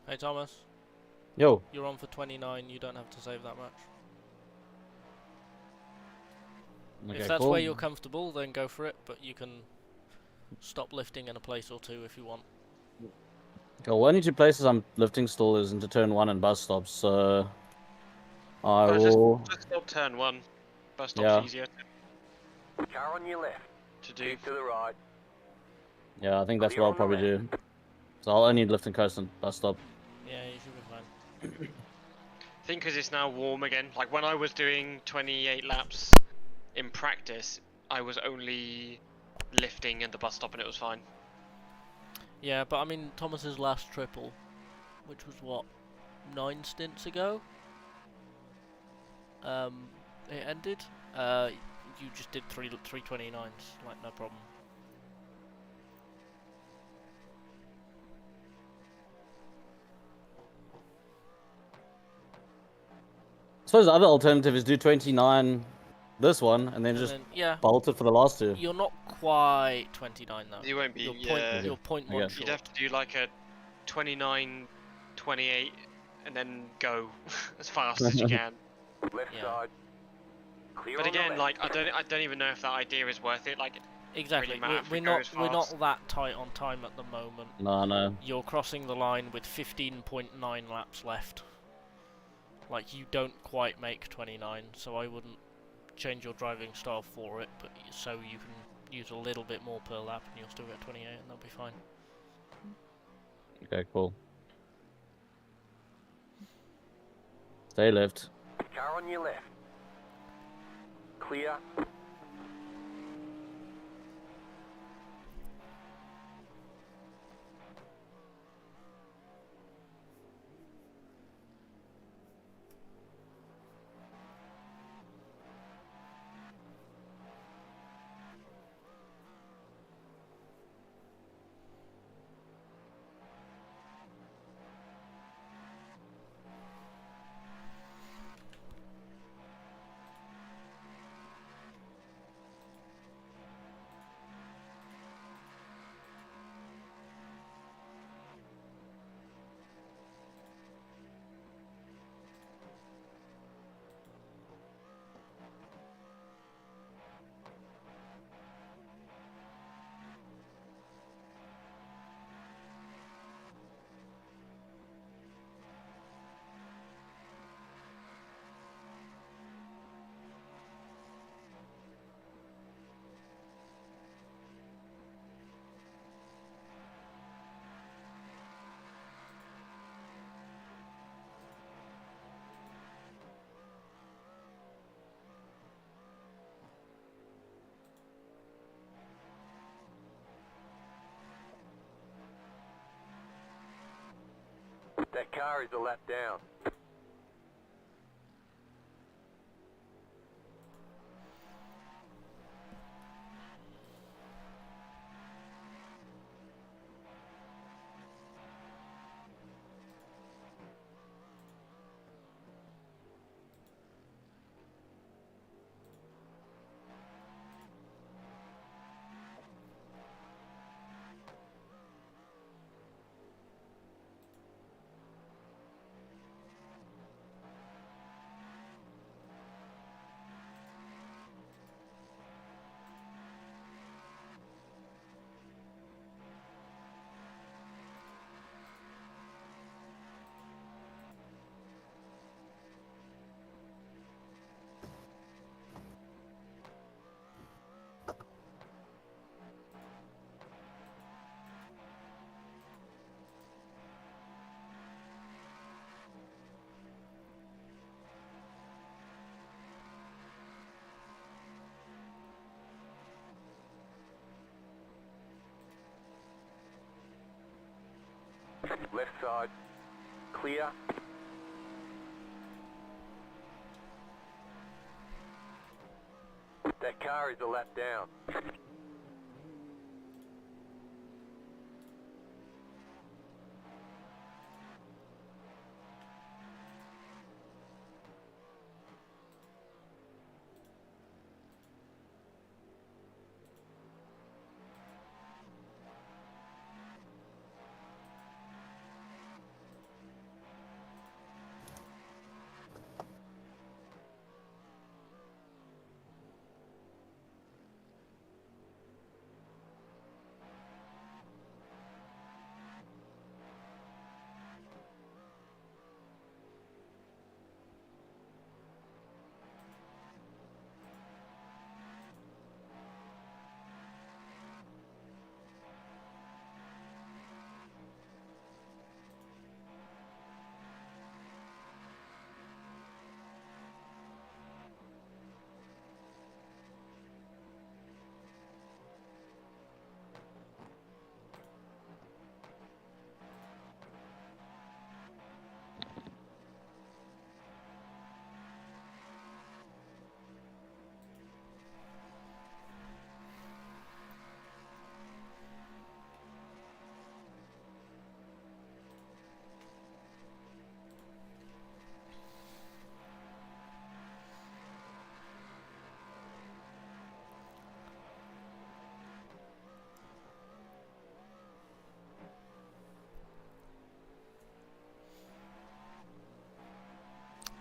A: Hey Thomas,
D: Yo.
A: you're on for 29, you don't have to save that much.
D: Okay,
A: If that's
D: cool.
A: where you're comfortable, then go for it, but you can stop lifting in a place or two if you want.
D: Cool. Only 2 places I'm lifting still is into turn 1 and bus stops, so I will.
B: Just stop turn 1. Bus stop's
D: Yeah.
B: easier
E: Car on your left.
B: to do.
E: Keep to the right.
D: Yeah, I think that's
E: Clear
D: what I'll
E: on the
D: probably do. So I'll only lift and coast and bus stop.
A: Yeah, you should be fine.
B: I think because it's now warm again. Like when I was doing 28 laps in practice, I was only lifting at the bus stop and it was fine.
A: Yeah, but I mean, Thomas's last triple, which was what, 9 stints ago? It ended. You just did 329s, like no problem.
D: I suppose the other alternative is do 29 this one and then
A: And
D: just
A: then, yeah,
D: bolt it for the last 2.
A: you're not quite 29 though.
B: You won't be.
A: You're
B: Yeah.
A: you're point
D: Okay.
A: one
D: You'd
A: short.
B: You'd have to do like a 29, 28, and then go as fast as you can.
E: Left
A: Yeah.
E: side. Clear
B: But
E: on the
B: again,
E: left.
B: like I don't even know if that idea is worth it. Like
A: Exactly.
B: really matter if
A: We're
B: it goes
A: not
B: fast.
A: that tight on time at the moment.
D: No.
A: You're crossing the line with 15.9 laps left. Like, you don't quite make 29, so I wouldn't change your driving style for it, but so you can use a little bit more per lap, and you'll still get 28, and that'll be fine.
D: Okay, cool. Stay left.
E: Car on your left. Clear. That car is a lap down. Left side. Clear. That car is a lap down.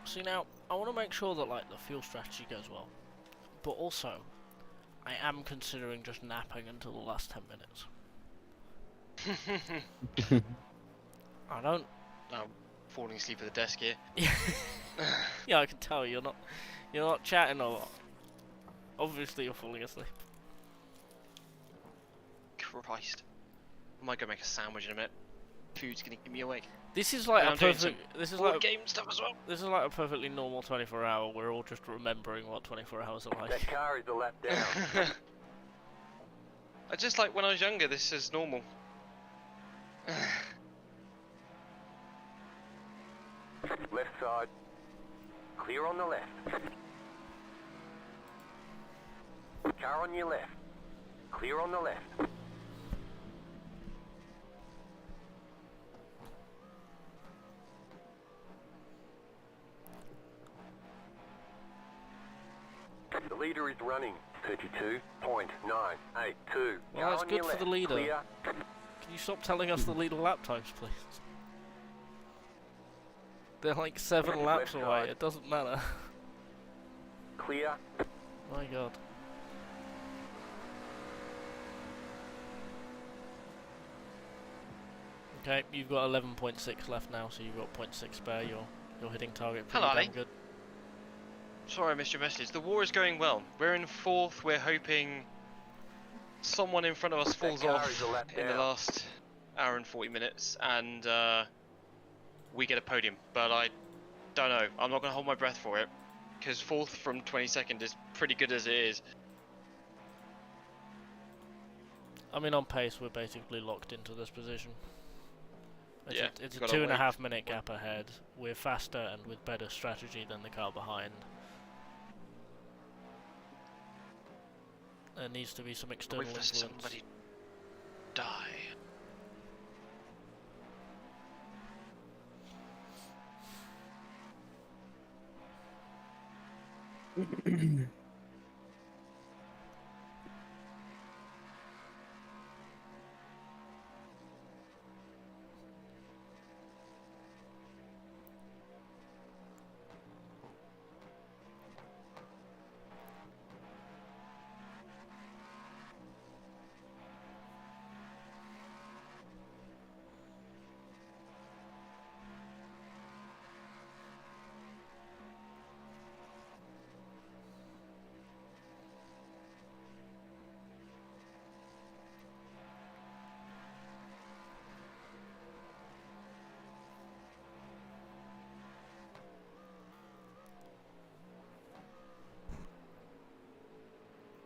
A: See, now, I want to make sure that, like, the fuel strategy goes well. But also, I am considering just napping until the last 10 minutes. I don't...
B: I'm falling asleep at the desk here.
A: Yeah, I can tell you're not chatting a lot. Obviously you're falling asleep.
B: Christ. I might go make a sandwich in a minute. Food's gonna keep me awake.
A: This is like
B: And
A: a
B: I'm doing some
A: perfect. This is
B: board
A: like
B: game stuff as well.
A: this is like a perfectly normal 24-hour. We're all just remembering what 24 hours are like.
E: That car is a lap down.
B: I just like when I was younger. This is normal.
E: Left side. Clear on the left. Car on your left. Clear on the left. The leader is running 32.982.
A: Well, that's good for the leader.
E: Clear.
A: Can you stop telling us the leader lap times, please? They're like 7 laps
E: Left
A: away.
E: side.
A: It doesn't matter.
E: Clear.
A: My God. Okay, you've got 11.6 left now, so you've got 0.6 spare. You're hitting target pretty
B: Hello,
A: damn
B: Ali.
A: good.
B: Sorry I missed your message. The war is going well. We're in 4th. We're hoping someone in front of us falls
E: car
B: off
E: is a lap
B: in the
E: down.
B: last hour and 40 minutes, and we get a podium. But I don't know. I'm not going to hold my breath for it, because 4th from 22nd is pretty good as it is.
A: I mean, on pace, we're basically locked into this position. It's
B: Yeah,
A: it's a
B: gotta
A: 2.5 minute gap ahead. We're faster and with better strategy than the car behind. There needs to be some external
B: Wait for
A: influence.
B: somebody die.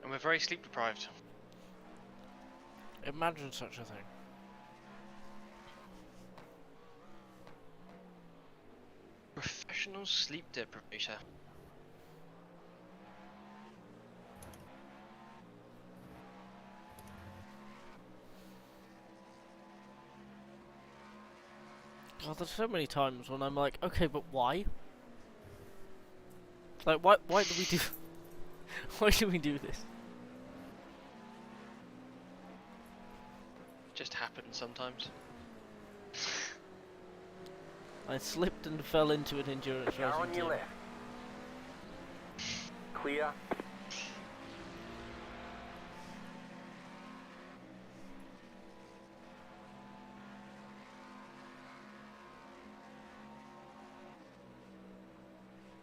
B: And we're very sleep deprived.
A: Imagine such a thing.
B: Professional sleep deprivation.
A: God, there's so many times when I'm like, okay, but why? Like, why do we do... why do we do this?
B: Just happens sometimes.
A: I slipped and fell into an endurance
E: Car on
A: racing
E: your
A: team.
E: left. Clear.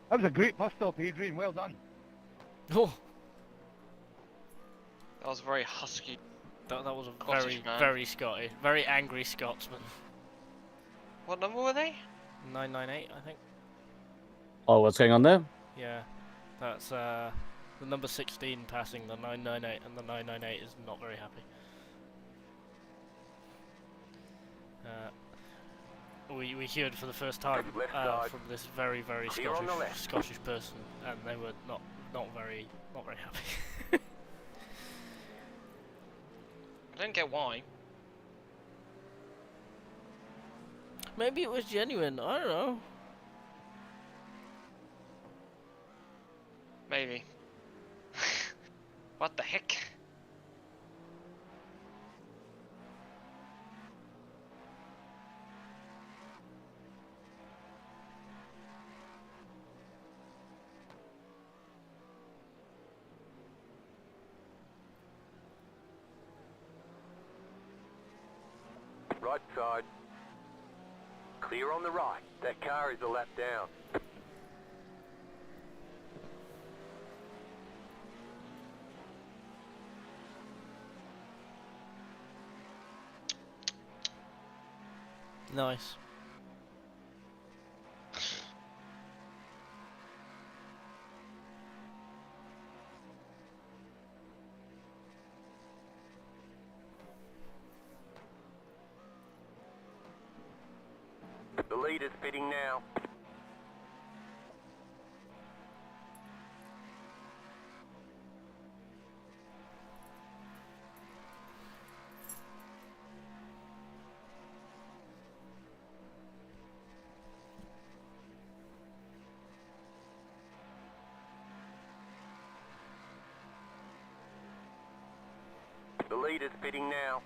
I: That was a great bus stop, Adrian. Well done.
A: Oh,
B: That was very husky.
A: that was a
B: Scottish man.
A: very Scotty, very angry Scotsman.
B: What number were they?
A: 998, I think.
D: Oh, what's going on there?
A: Yeah, that's the number 16 passing the 998, and the 998 is not very happy. We heard for the first time
E: Left side.
A: from this very
E: Clear on the left.
A: Scottish person, and they were not very happy.
B: I don't get why.
A: Maybe it was genuine. I don't know.
B: Maybe. What the heck?
E: Right side. Clear on the right. That car is a lap down.
A: Nice.
E: The leader's pitting now. The leader's pitting now.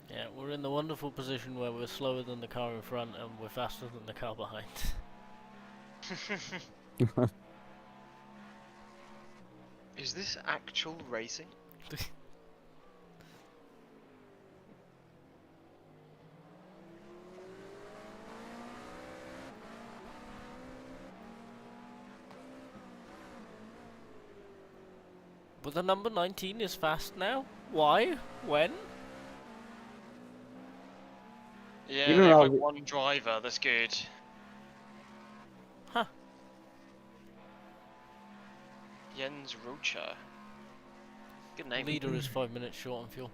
A: Yeah, we're in the wonderful position where we're slower than the car in front and we're faster than the car behind.
B: Is this actual racing?
A: But the number 19 is fast now? Why? When?
B: Yeah,
D: Even
B: they have
D: though
B: like
D: we-
B: one driver that's good.
A: Huh.
B: Jens Rocha. Good name.
A: Leader is 5 minutes short on fuel.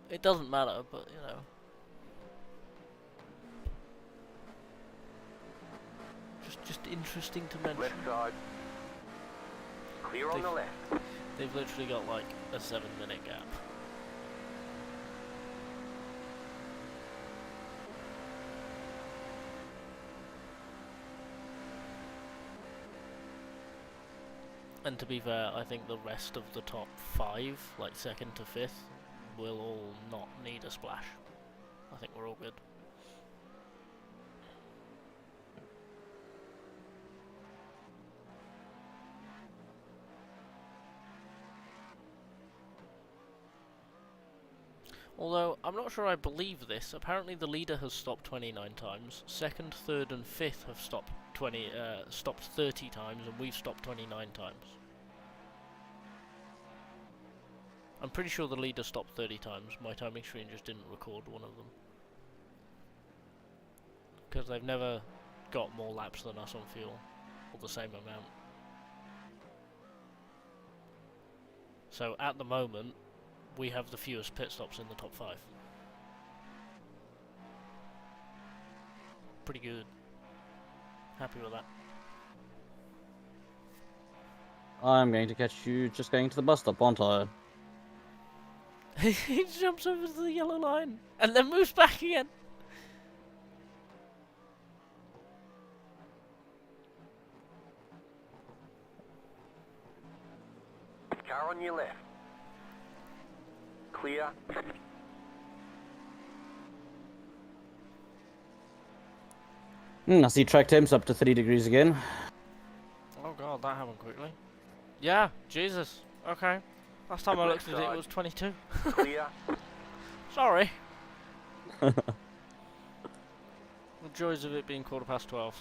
A: It doesn't matter, but you know. Just interesting to mention.
E: Left side. Clear on the left.
A: They've literally got like a 7-minute gap. And to be fair, I think the rest of the top 5, like 2nd to 5th, will all not need a splash. I think we're all good. Although, I'm not sure I believe this. Apparently the leader has stopped 29 times, 2nd, 3rd and 5th have stopped 30 times, and we've stopped 29 times. I'm pretty sure the leader stopped 30 times. My timing screen just didn't record one of them. Because they've never got more laps than us on fuel, or the same amount. So at the moment, we have the fewest pit stops in the top 5. Pretty good. Happy with that.
D: I'm going to catch you just going to the bus stop, aren't I?
A: He jumps over to the yellow line and then moves back again.
E: Car on your left. Clear.
D: I see track temps up to 30 degrees again.
A: Oh god, that happened quickly. Yeah, Jesus. Okay. Last time I looked at it, it was 22.
E: Clear.
A: Sorry. The joys of it being 12:15.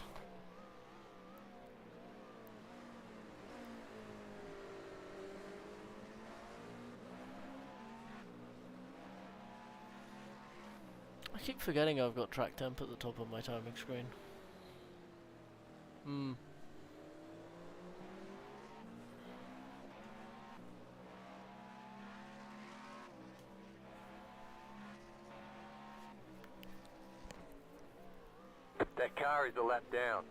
A: I keep forgetting I've got track temp at the top of my timing screen.
E: That car is a lap down.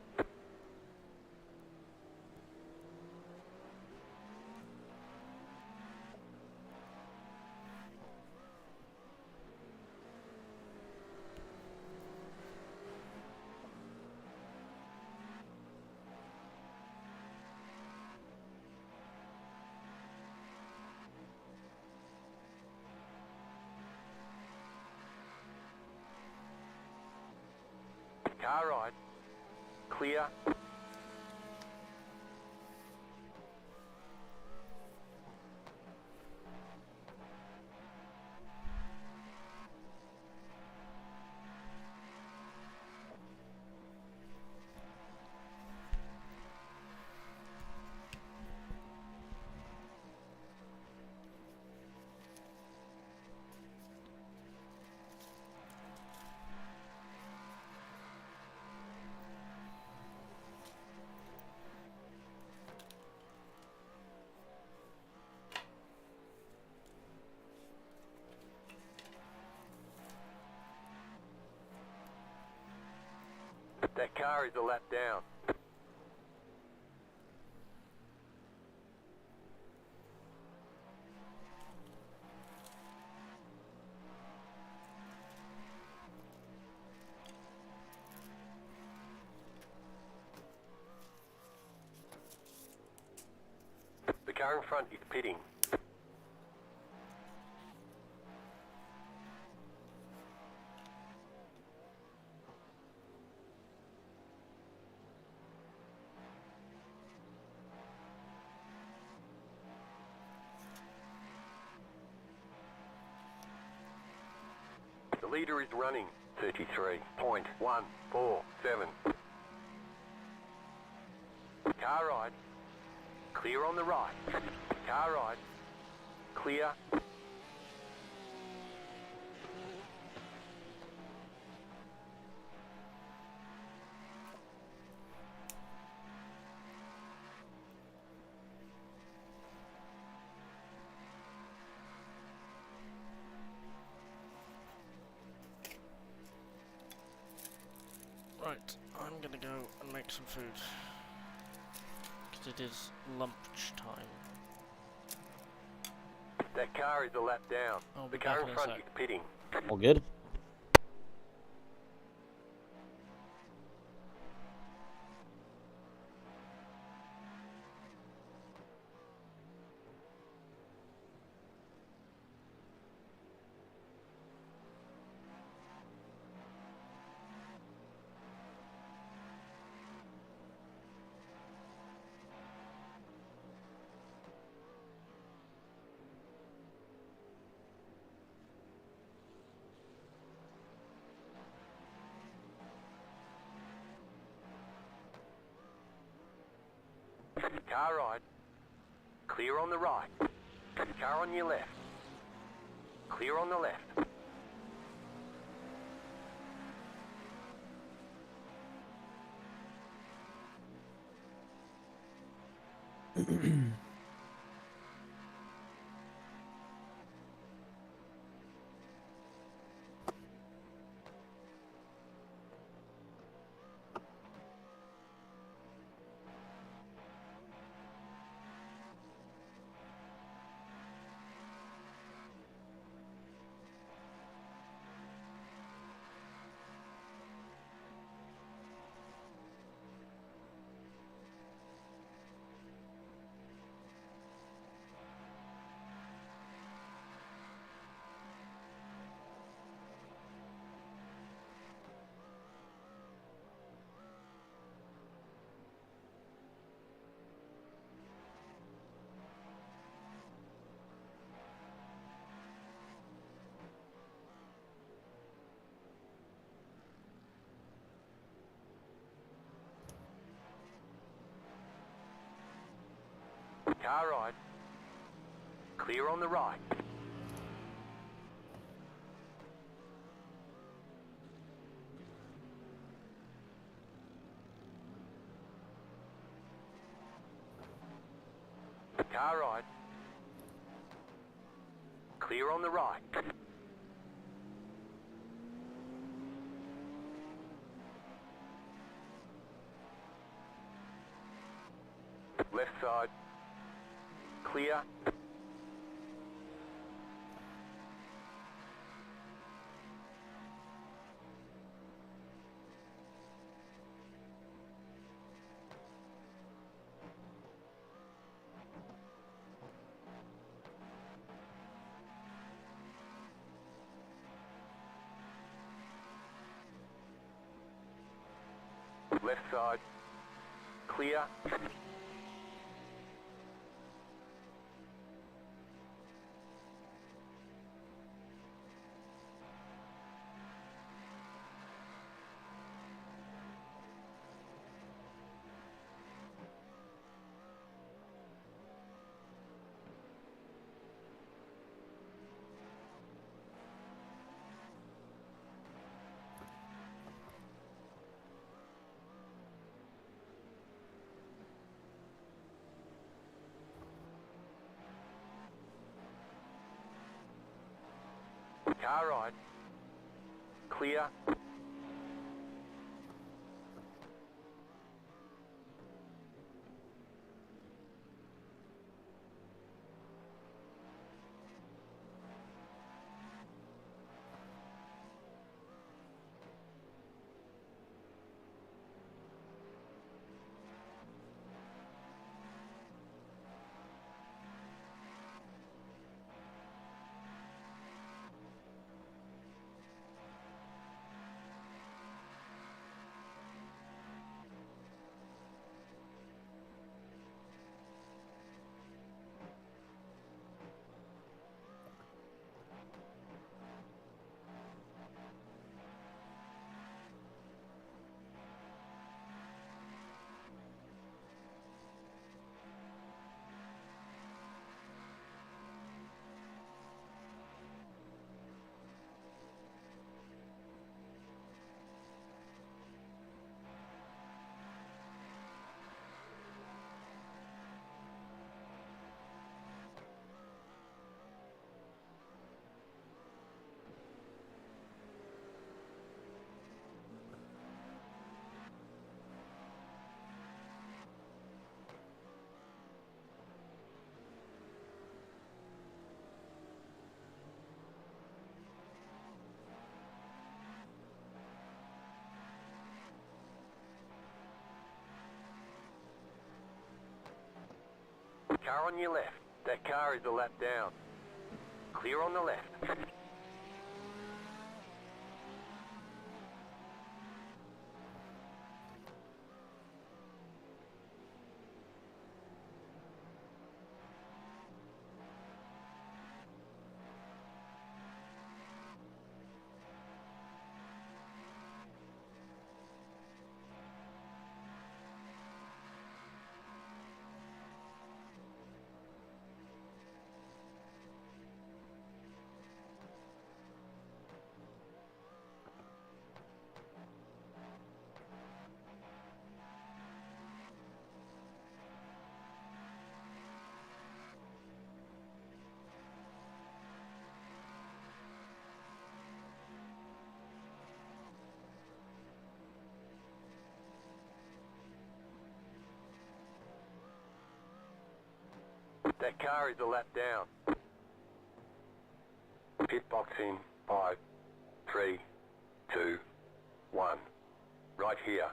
E: Car right. Clear. That car is a lap down. The car in front is pitting. The leader is running 33.147. Car right. Clear on the right. Car right. Clear.
A: Right, I'm gonna go and make some food. Because it is lunch time.
E: That car is a lap down.
A: I'll
E: The
A: be
E: car
A: back
E: in
A: in a
E: front
A: sec.
E: is pitting.
D: All good?
E: Car right. Clear on the right. Car on your left. Clear on the left. Car right. Clear on the right. Car right. Clear on the right. Left side. Clear. Left side. Clear. Car right. Clear. Car on your left. That car is a lap down. Clear on the left. That car is a lap down. Pit box in 5, 3, 2, 1. Right here.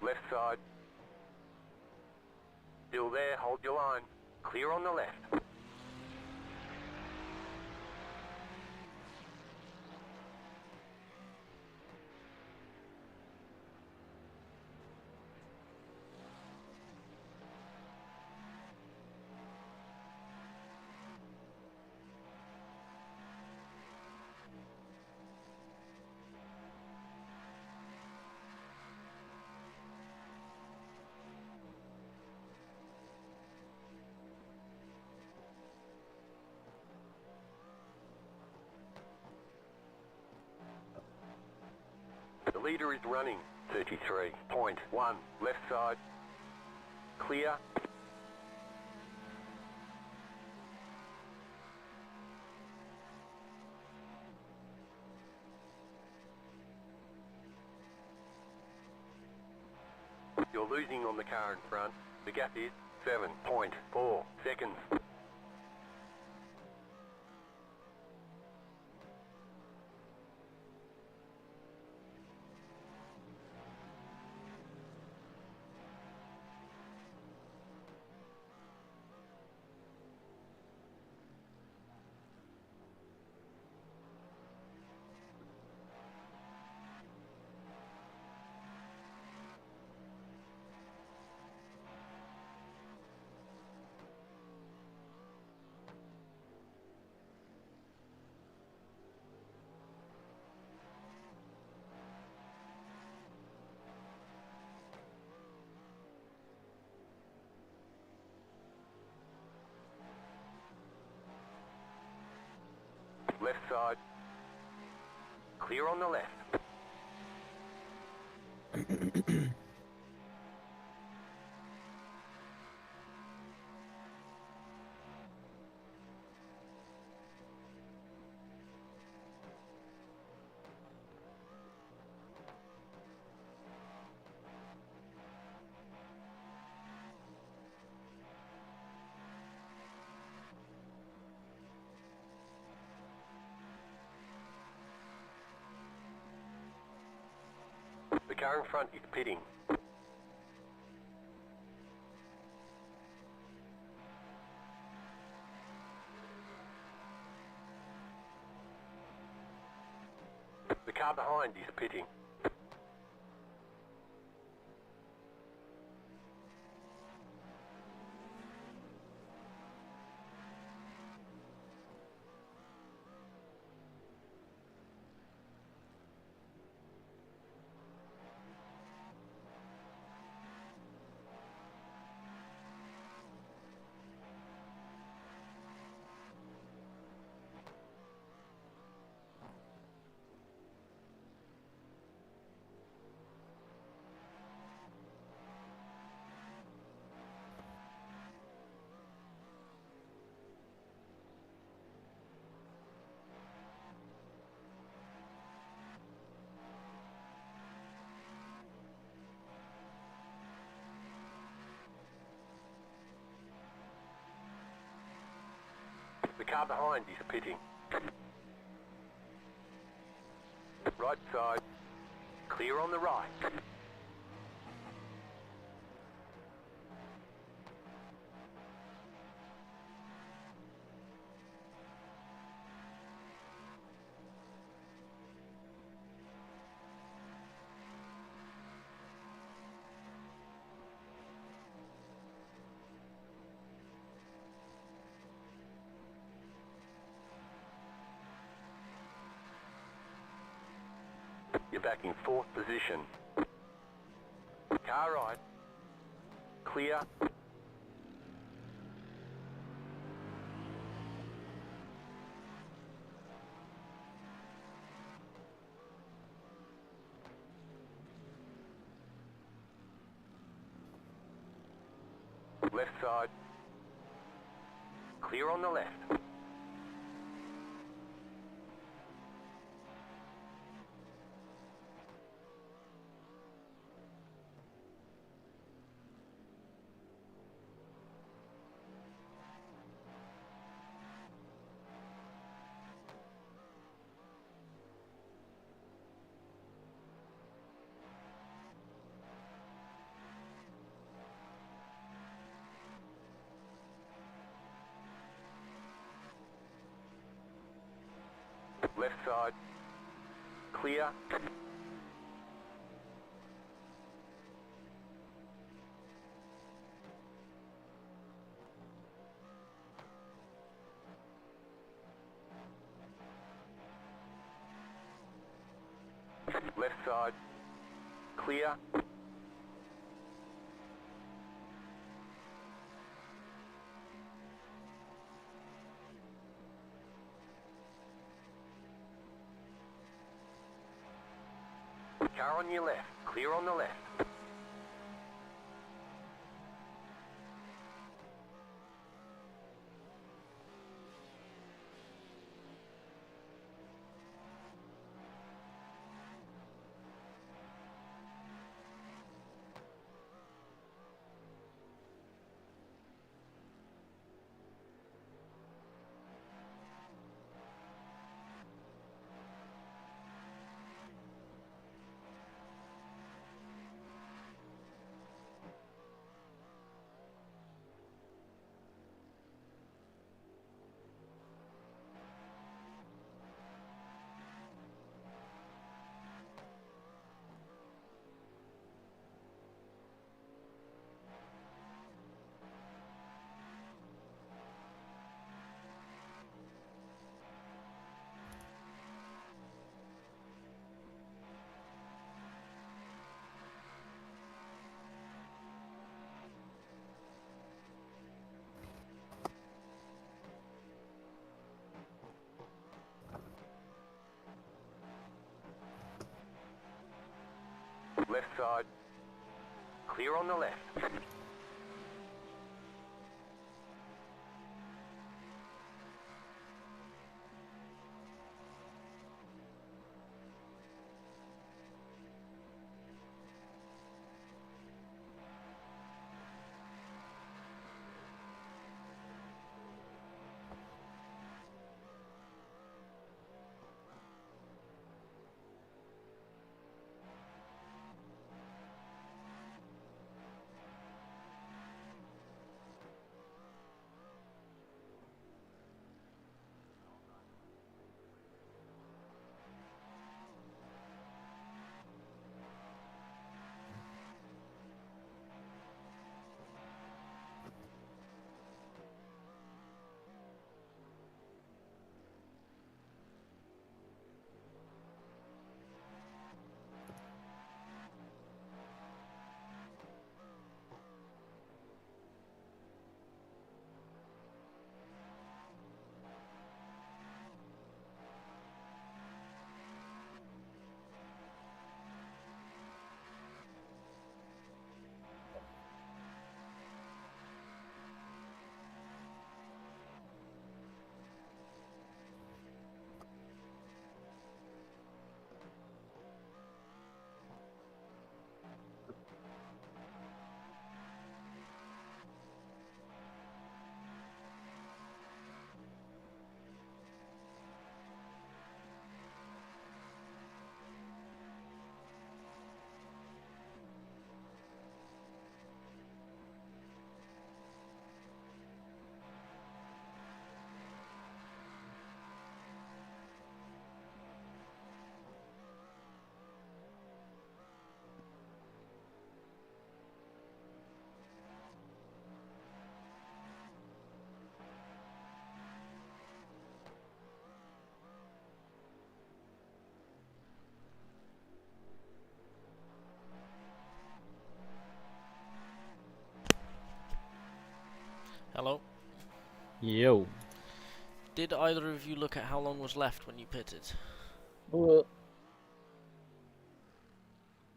E: Left side. Still there, hold your line. Clear on the left. The leader is running 33.1. Left side. Clear. You're losing on the car in front. The gap is 7.4 seconds. Left side. Clear on the left. car in front is pitting. The car behind is pitting. The car behind is pitting. Right side. Clear on the right. You're back in fourth position. Car right. Clear. Left side. Clear on the left. Left side. Clear. Left side. Clear. Car on your left. Clear on the left. Left side. Clear on the left.
A: Hello.
D: Yo.
A: Did either of you look at how long was left when you pitted?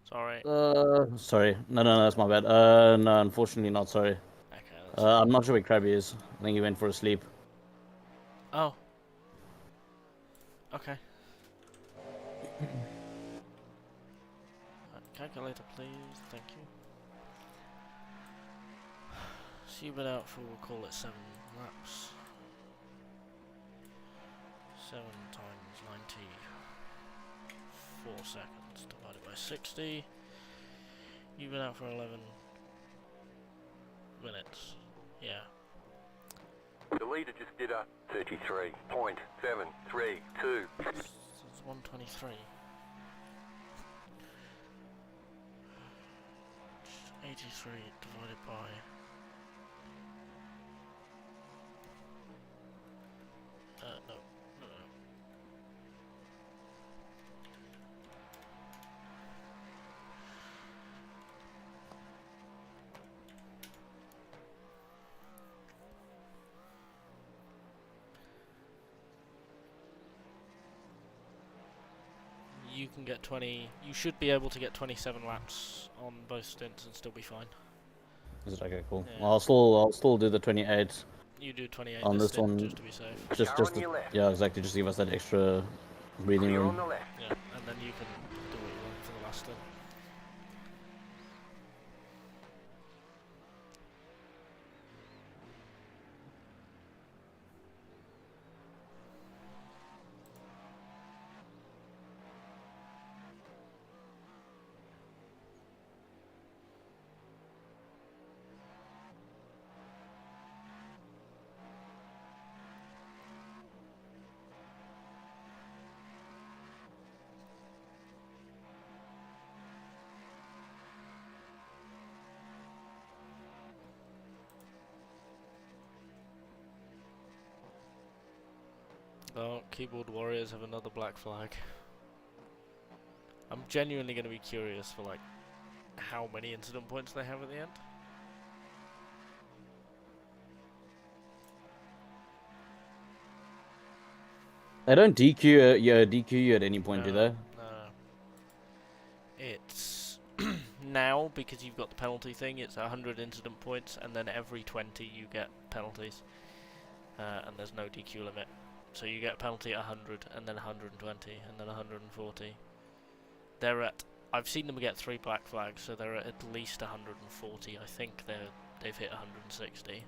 A: Sorry.
D: Sorry. No, that's my bad. No, unfortunately not. Sorry.
A: Okay. That's fine.
D: I'm not sure where Crabby is. I think he went for a sleep.
A: Oh. Okay. Calculator, please. Thank you. So you've been out for, we'll call it 7 laps. 7 times 94 seconds divided by 60. You've been out for 11 minutes. Yeah.
E: The leader just did a 33.732.
A: So it's 123. 83 divided by... no. You can get 20... You should be able to get 27 laps on both stints and still be fine.
D: Is it okay? Cool.
A: Yeah.
D: I'll still do the 28
A: You do 28
D: on this
A: stint
D: one,
A: just to be safe.
D: just
E: Car on your left.
D: yeah, exactly. Just give us that extra breathing
E: Clear on
D: room.
E: the left.
A: Yeah, and then you can do what you want for the last stint. Oh, keyboard warriors have another black flag. I'm genuinely going to be curious for like how many incident points they have at the end.
D: They don't DQ you at any point, do they?
A: No. It's now, because you've got the penalty thing, it's 100 incident points, and then every 20 you get penalties, and there's no DQ limit. So you get a penalty at 100, and then 120, and then 140. They're at... I've seen them get 3 black flags, so they're at least 140. I think they've hit 160.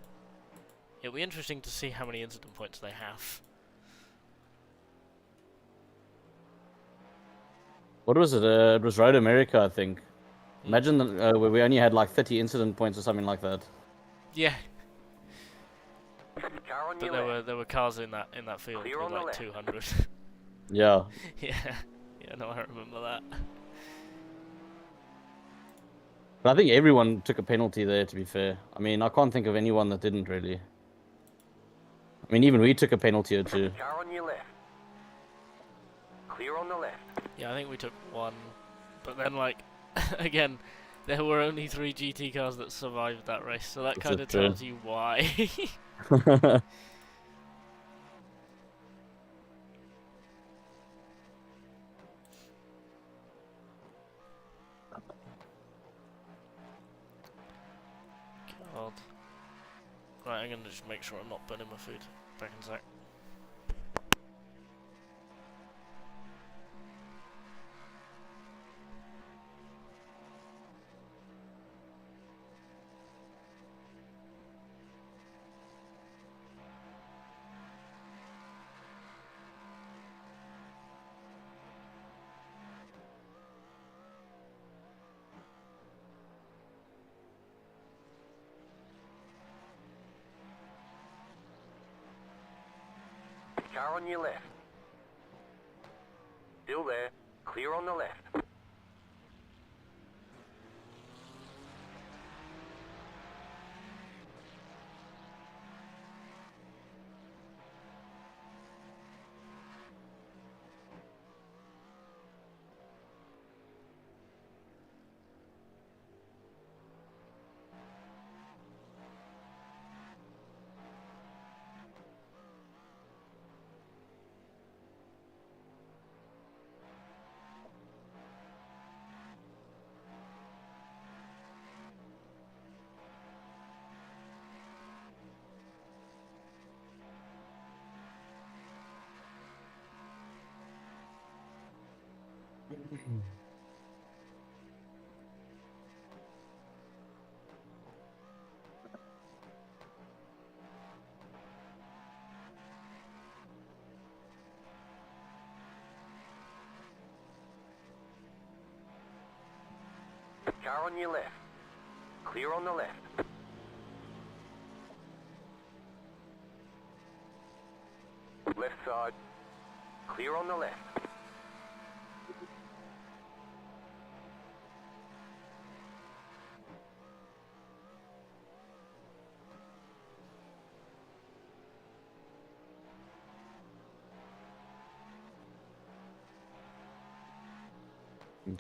A: It'll be interesting to see how many incident points they have.
D: What was it? It was Road America, I think. Imagine that where we only had like 30 incident points or something like that.
A: Yeah,
E: Car on
A: but
E: your
A: there were cars in that field
E: Clear
A: with
E: on the
A: like
E: left.
A: 200.
D: Yeah.
A: Yeah, no, I remember that.
D: But I think everyone took a penalty there, to be fair. I mean, I can't think of anyone that didn't really. I mean, even we took a penalty or two.
E: left. Car on your left. Clear on the left.
A: Yeah, I think we took 1, but then like, again, there were only 3 GT cars that survived that race, so that
D: Is
A: kind
D: it
A: of
D: true?
A: tells you why. God. Right, I'm gonna just make sure I'm not burning my food. Back in a sec.
E: Car on your left. Still there. Clear on the left. Car on your left. Clear on the left. Left side. Clear on the left.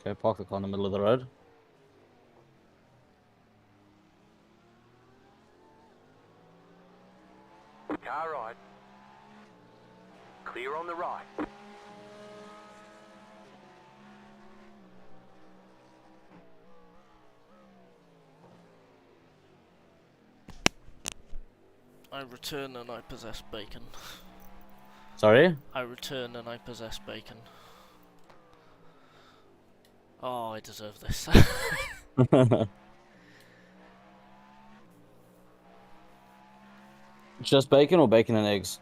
D: Okay, park the car in the middle of the road.
E: Car right. Clear on the right.
A: I return and I possess bacon.
D: Sorry?
A: I return and I possess bacon. Oh, I deserve this.
D: Just bacon or bacon and eggs?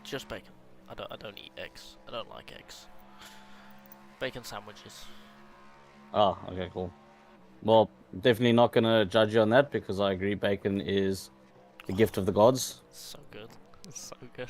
A: Just bacon. I don't eat eggs. I don't like eggs. Bacon sandwiches.
D: Oh, okay, cool. Well, definitely not gonna judge you on that because I agree bacon is the gift of the gods.
A: So good. It's so good.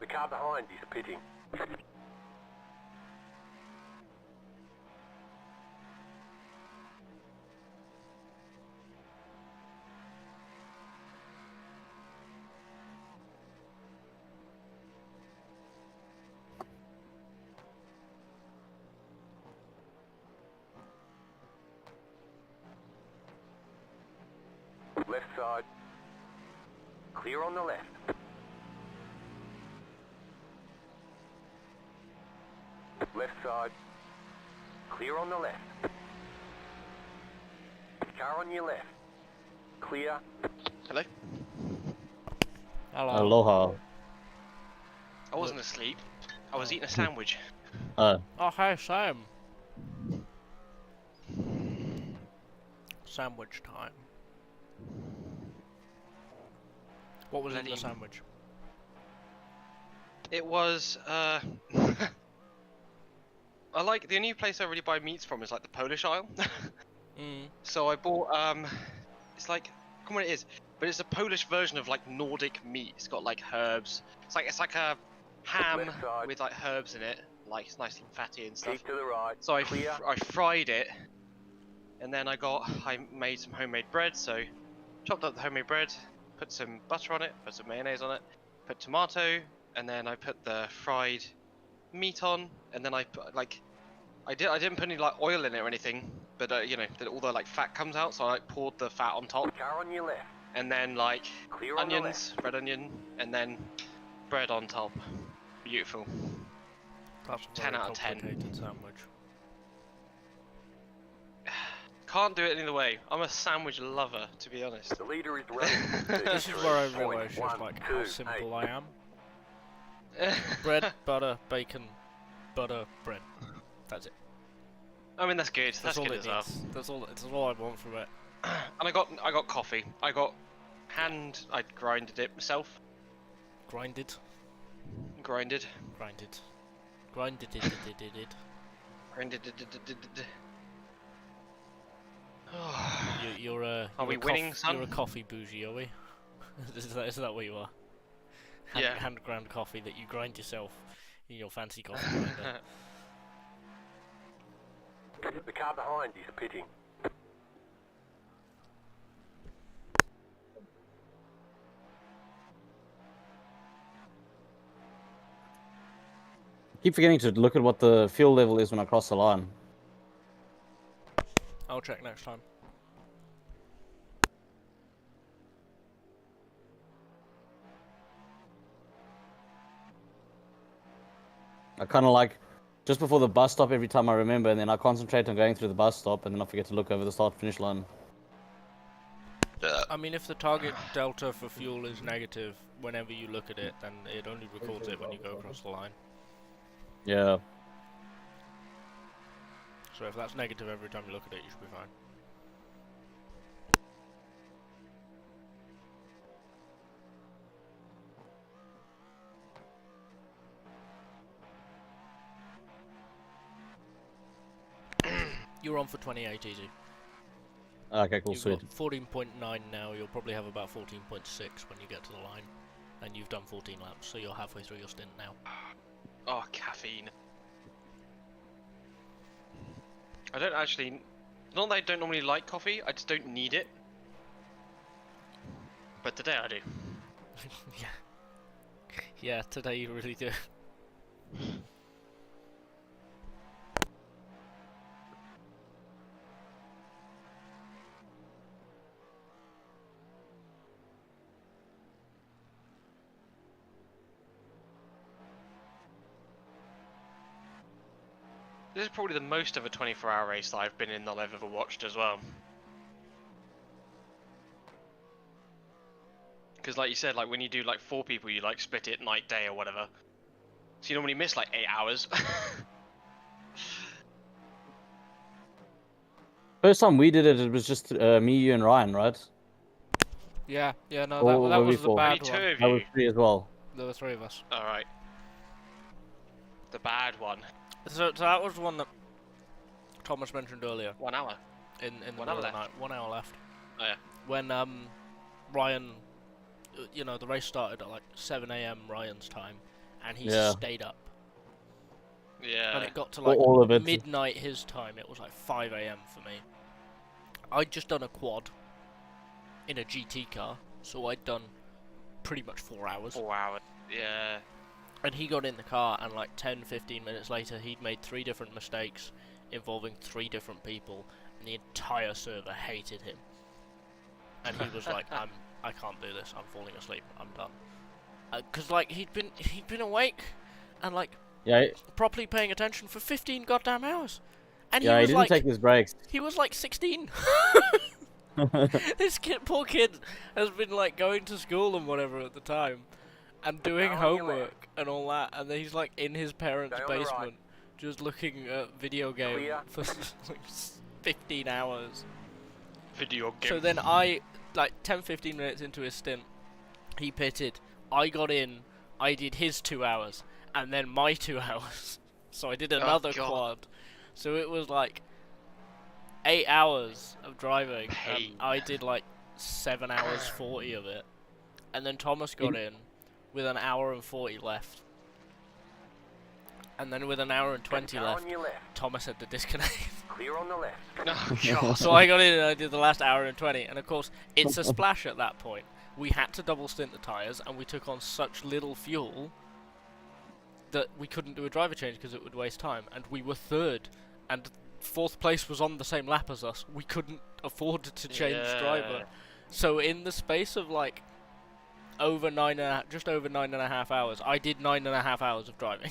E: The car behind is pitting. Left side. Clear on the left. Left side. Clear on the left. Car on your left. Clear.
B: Hello?
A: Hello.
D: Aloha.
B: I wasn't asleep. I was eating a sandwich.
A: Oh, hey, Sam. Sandwich time. What was in the
B: Bloody-
A: sandwich?
B: It was, I like, the only place I really buy meats from is like the Polish aisle. So I bought, it's like, I can't remember what it is, but it's a Polish version of like Nordic meat. It's got like herbs. It's like a ham
E: Left side.
B: with like herbs in it. Like it's nice and fatty and stuff.
E: Keep to the right.
B: So I
E: Clear.
B: fried it, and then I made some homemade bread. So chopped up the homemade bread, put some butter on it, put some mayonnaise on it, put tomato, and then I put the fried meat on, and then I put like I didn't put any like oil in it or anything, but you know that all the like fat comes out, so I like poured the fat on top,
E: Car on your left.
B: and then like
E: Clear on the
B: onions, red onion, and then bread on top. Beautiful.
A: That's a
B: 10
A: very
B: out of 10.
A: complicated sandwich.
B: Can't do it any other way. I'm a sandwich lover, to be honest.
E: The leader is running.
A: This is where I realise just like how simple I am. Bread, butter, bacon, butter, bread. That's it.
B: I mean, that's good. That's
A: all
B: good
A: it
B: as well.
A: needs. That's all I want from it.
B: And I got coffee. I grinded it myself.
A: Grinded.
B: Grinded.
A: Grinded. Grinded.
B: Grinded.
A: You're a.
B: Are we winning, son?
A: You're a coffee bougie, are we? is that what you are?
B: Yeah.
A: Hand ground coffee that you grind yourself in your fancy coffee grinder.
E: The car behind is pitting.
D: Keep forgetting to look at what the fuel level is when I cross the line.
A: I'll check next time.
D: I kind of like just before the bus stop every time I remember, and then I concentrate on going through the bus stop, and then I forget to look over the start-finish line.
A: I mean, if the target delta for fuel is negative whenever you look at it, then it only records it when you go across the line.
D: Yeah.
A: So if that's negative every time you look at it, you should be fine. You're on for 28 easy.
D: Okay, cool,
A: You've
D: sweet.
A: got 14.9 now, you'll probably have about 14.6 when you get to the line. And you've done 14 laps, so you're halfway through your stint now.
B: Oh, caffeine. I don't actually... Not that I don't normally like coffee, I just don't need it. But today I do.
A: Yeah. Yeah, today you really do.
B: This is probably the most of a 24-hour race that I've been in that I've ever watched as well. Because like you said, like when you do like 4 people, you like split it night, day or whatever. So you normally miss like 8 hours.
D: First time we did it, it was just me, you, and Ryan, right?
A: Yeah, no,
D: Or
A: that
D: were we
A: was the
D: four?
A: bad
B: Only
A: one.
B: 2 of
D: I was
B: you.
D: 3 as well.
A: There were 3 of us.
B: Alright. The bad one.
A: So that was the one that Thomas mentioned earlier.
B: 1 hour.
A: In the
B: 1
A: middle
B: hour
A: of the
B: left.
A: night. 1 hour left.
B: Oh yeah.
A: When Ryan, you know, the race started at like 7 AM Ryan's time, and he
D: Yeah.
A: stayed up.
B: Yeah.
A: And it got to
D: For
A: like
D: all of it.
A: midnight his time. It was like 5 AM for me. I'd just done a quad in a GT car, so I'd done pretty much 4 hours.
B: 4 hours. Yeah.
A: And he got in the car, and like 10-15 minutes later, he'd made 3 different mistakes involving 3 different people, and the entire server hated him. And he was like, I can't do this. I'm falling asleep. I'm done. Cause like he'd been awake, and like
D: Yeah,
A: properly paying attention for 15 goddamn hours. And
D: yeah,
A: he
D: he
A: was
D: didn't
A: like,
D: take his breaks.
A: he was like 16. This poor kid has been like going to school and whatever at the time, and doing homework and all that, and then he's like in his parents'
E: Stay on the
A: basement,
E: right.
A: just looking at video game
E: Clear.
A: for like 15 hours.
B: Video game.
A: So then I, like 10-15 minutes into his stint, he pitted, I got in, I did his 2 hours, and then my 2 hours. So I did another
B: God.
A: quad. So it was like 8 hours of driving, and
B: Pain.
A: I did like 7 hours 40 of it. And then Thomas got in with an hour and 40 left. And then with an hour and 20
E: Car
A: left,
E: on your left.
A: Thomas had to disconnect.
E: Clear on the left.
B: Oh god.
A: So I got in and I did the last hour and 20, and of course it's a splash at that point. We had to double stint the tyres, and we took on such little fuel that we couldn't do a driver change because it would waste time, and we were 3rd, and 4th place was on the same lap as us. We couldn't afford to change driver. So in the space of like just over 9.5 hours, I did 9.5 hours of driving.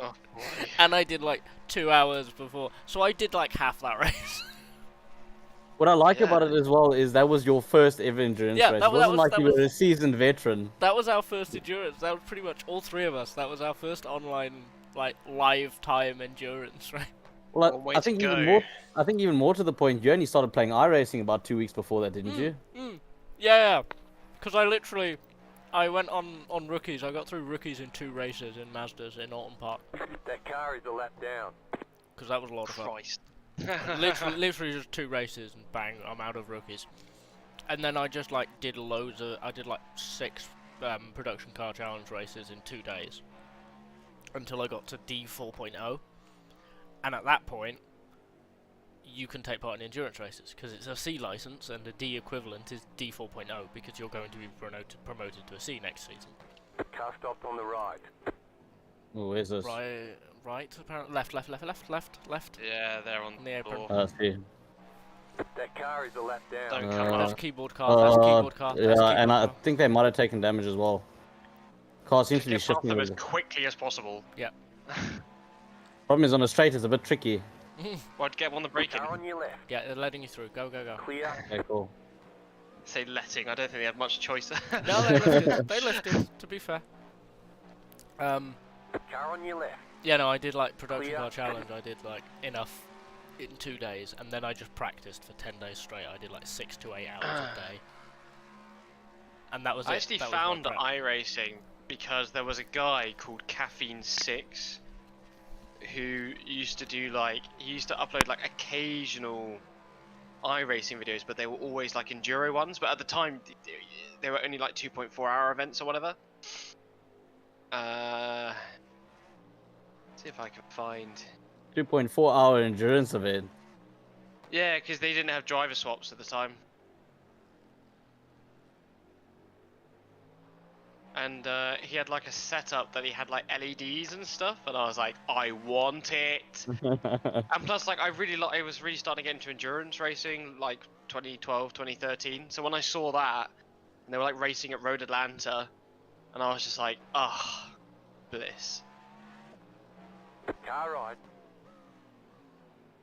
B: Oh boy.
A: And I did like 2 hours before, so I did like half that race.
D: What I like
B: Yeah.
D: about it as well is that was your first ever endurance
A: Yeah,
D: race.
A: that
D: It
A: was-
D: wasn't like
A: that
D: you
A: was-
D: were a seasoned veteran.
A: That was our first endurance. That was pretty much all 3 of us. That was our first online, like, live time endurance, right?
D: Well,
B: One way
D: I
B: to
D: think
B: go.
D: even more to the point, you only started playing iRacing about 2 weeks before that, didn't you?
A: Yeah. Because I went on rookies. I got through rookies in 2 races in Mazdas in Alton Park.
E: That car is a lap down.
A: Because that was a lot of fun.
B: Christ.
A: literally just 2 races and bang, I'm out of rookies. And then I just like did I did like 6 production car challenge races in 2 days. Until I got to D 4.0. And at that point, you can take part in endurance races, because it's a C license, and the D equivalent is D 4.0, because you're going to be promoted to a C next season.
E: Car stopped on the right.
D: Oh, where's this?
A: Right, apparently, left.
C: Yeah, they're on
A: The
C: the
A: apron.
C: floor.
D: See.
E: That car is a lap down.
C: Don't come
A: That's
C: up.
A: keyboard car, that's keyboard car,
D: Yeah,
A: that's keyboard
D: and I
A: car.
D: think they might have taken damage as well. Car seems to be
B: Get past
D: shifting.
B: them
D: a
B: as
D: little.
B: quickly as possible.
A: Yeah.
D: Problem is on a straight, it's a bit tricky.
B: Well, I'd get on the braking.
E: Car on your left.
A: Yeah, they're letting you through, go.
E: Clear.
D: Okay, cool.
B: Say letting, I don't think they had much choice.
A: No, they lifted, to be fair.
E: Car on your left.
A: Yeah, no, I did like production
E: Clear.
A: car challenge, I did like enough in 2 days, and then I just practiced for 10 days straight. I did like 6 to 8 hours a day. And that was it.
B: I actually
A: That was my
B: found
A: prep.
B: iRacing because there was a guy called Caffeine 6 who used to do like, he used to upload like occasional iRacing videos, but they were always like enduro ones, but at the time they were only like 2.4-hour events or whatever. See if I can find.
D: 2.4-hour endurance event.
B: Yeah, because they didn't have driver swaps at the time. And he had like a setup that he had like LEDs and stuff, and I was like, I want it. And plus, like, I was really starting to get into endurance racing, like 2012, 2013. So when I saw that, and they were like racing at Road Atlanta, and I was just like, ah, bliss.
E: Car right.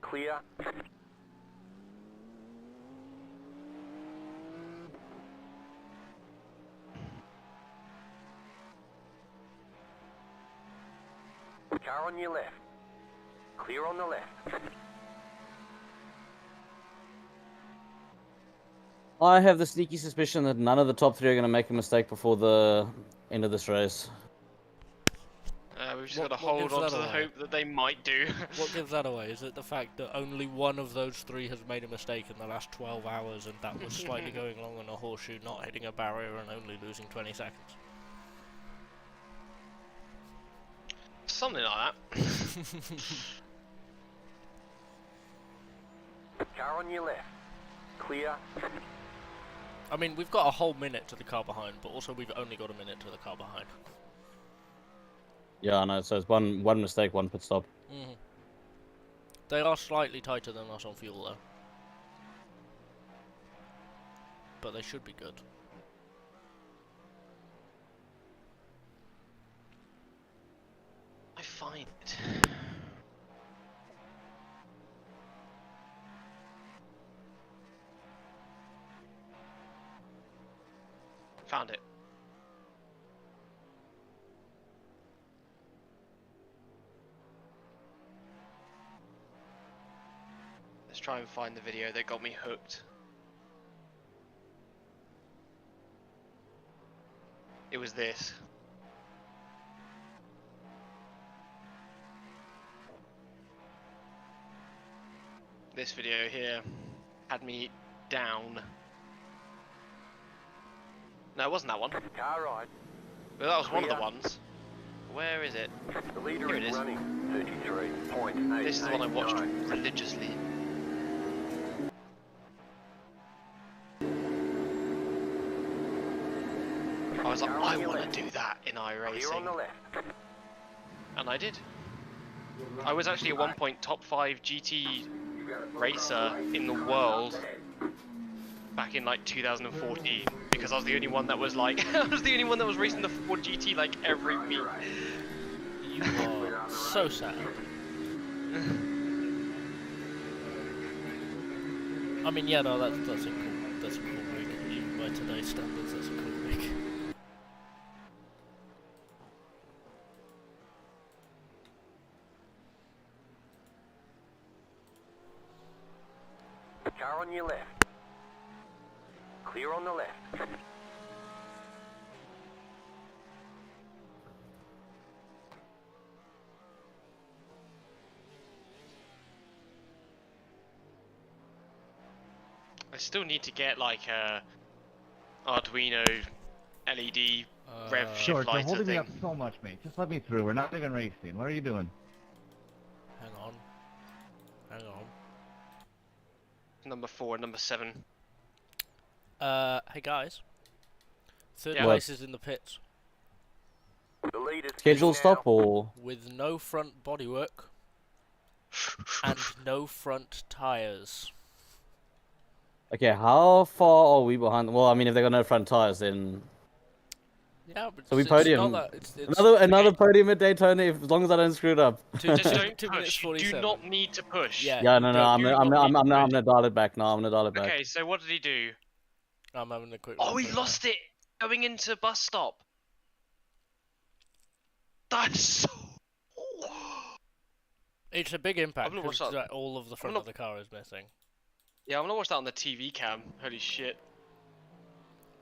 E: Clear. Car on your left. Clear on the left.
D: I have the sneaky suspicion that none of the top 3 are going to make a mistake before the end of this race.
B: We've just
A: What-
B: got to
A: what
B: hold
A: gives
B: on
A: that
B: to the
A: away?
B: hope that they might do.
A: What gives that away? Is it the fact that only one of those 3 has made a mistake in the last 12 hours, and that was slightly going along on a horseshoe, not hitting a barrier, and only losing 20 seconds?
B: Something like that.
E: Car on your left. Clear.
A: I mean, we've got a whole minute to the car behind, but also we've only got a minute to the car behind.
D: Yeah, I know. So it's one mistake, 1 pit stop.
A: They are slightly tighter than us on fuel, though. But they should be good.
B: I find it. Found it. Let's try and find the video that got me hooked. It was this. This video here had me down. No, it wasn't that one.
E: Car right.
B: Well, that was one of the
E: Clear.
B: ones. Where is it?
E: The leader
B: Here it
E: is
B: is.
E: running 33.889.
B: This is the one I watched religiously. I was like, I want to do that in
E: Clear on the
B: iRacing.
E: left.
B: And I did. I was actually at one point top 5 GT racer in the world back in like 2014 because I was the only one that was like I was the only one that was racing the Ford GT like every week.
A: You are so sad. I mean, yeah, no, that's a cool rig. Even by today's standards, that's a cool rig.
E: Car on your left. Clear on the left.
B: I still need to get like a Arduino LED rev shift
H: George, you're
B: lighter
H: holding me
B: thing.
H: up so much, mate. Just let me through. We're not even racing. What are you doing?
A: Hang on. Hang on.
B: Number 4 and number 7.
A: Hey guys. Third
B: Yeah.
A: place is in the pits
E: The leader's
D: Schedule
E: sitting now.
D: stop or
A: with no front bodywork and no front tires.
D: okay? How far are we behind? Well, I mean, if they got no front tires, then
A: Yeah, but
D: so we
A: it's
D: podium.
A: not that. It's
D: Another podium at Daytona, if, as long as I don't screw it up.
B: Just don't
A: 2 minutes
B: push. You do
A: 47.
B: not need to push.
A: Yeah.
D: Yeah, no,
A: you
D: no,
A: don't-
D: I'm
A: you
D: gonna,
A: don't need to
D: I'm
A: push.
D: gonna dial it back now. I'm gonna dial it back.
B: Okay, so what did he do?
A: I'm having a quick.
B: Oh,
A: run
B: he
A: through
B: lost it going into bus stop. That's so.
A: now. It's a big impact
B: I'm gonna watch
A: because
B: that.
A: all of the front
B: gonna-
A: of the car is missing.
B: Yeah, I'm gonna watch that on the TV cam. Holy shit.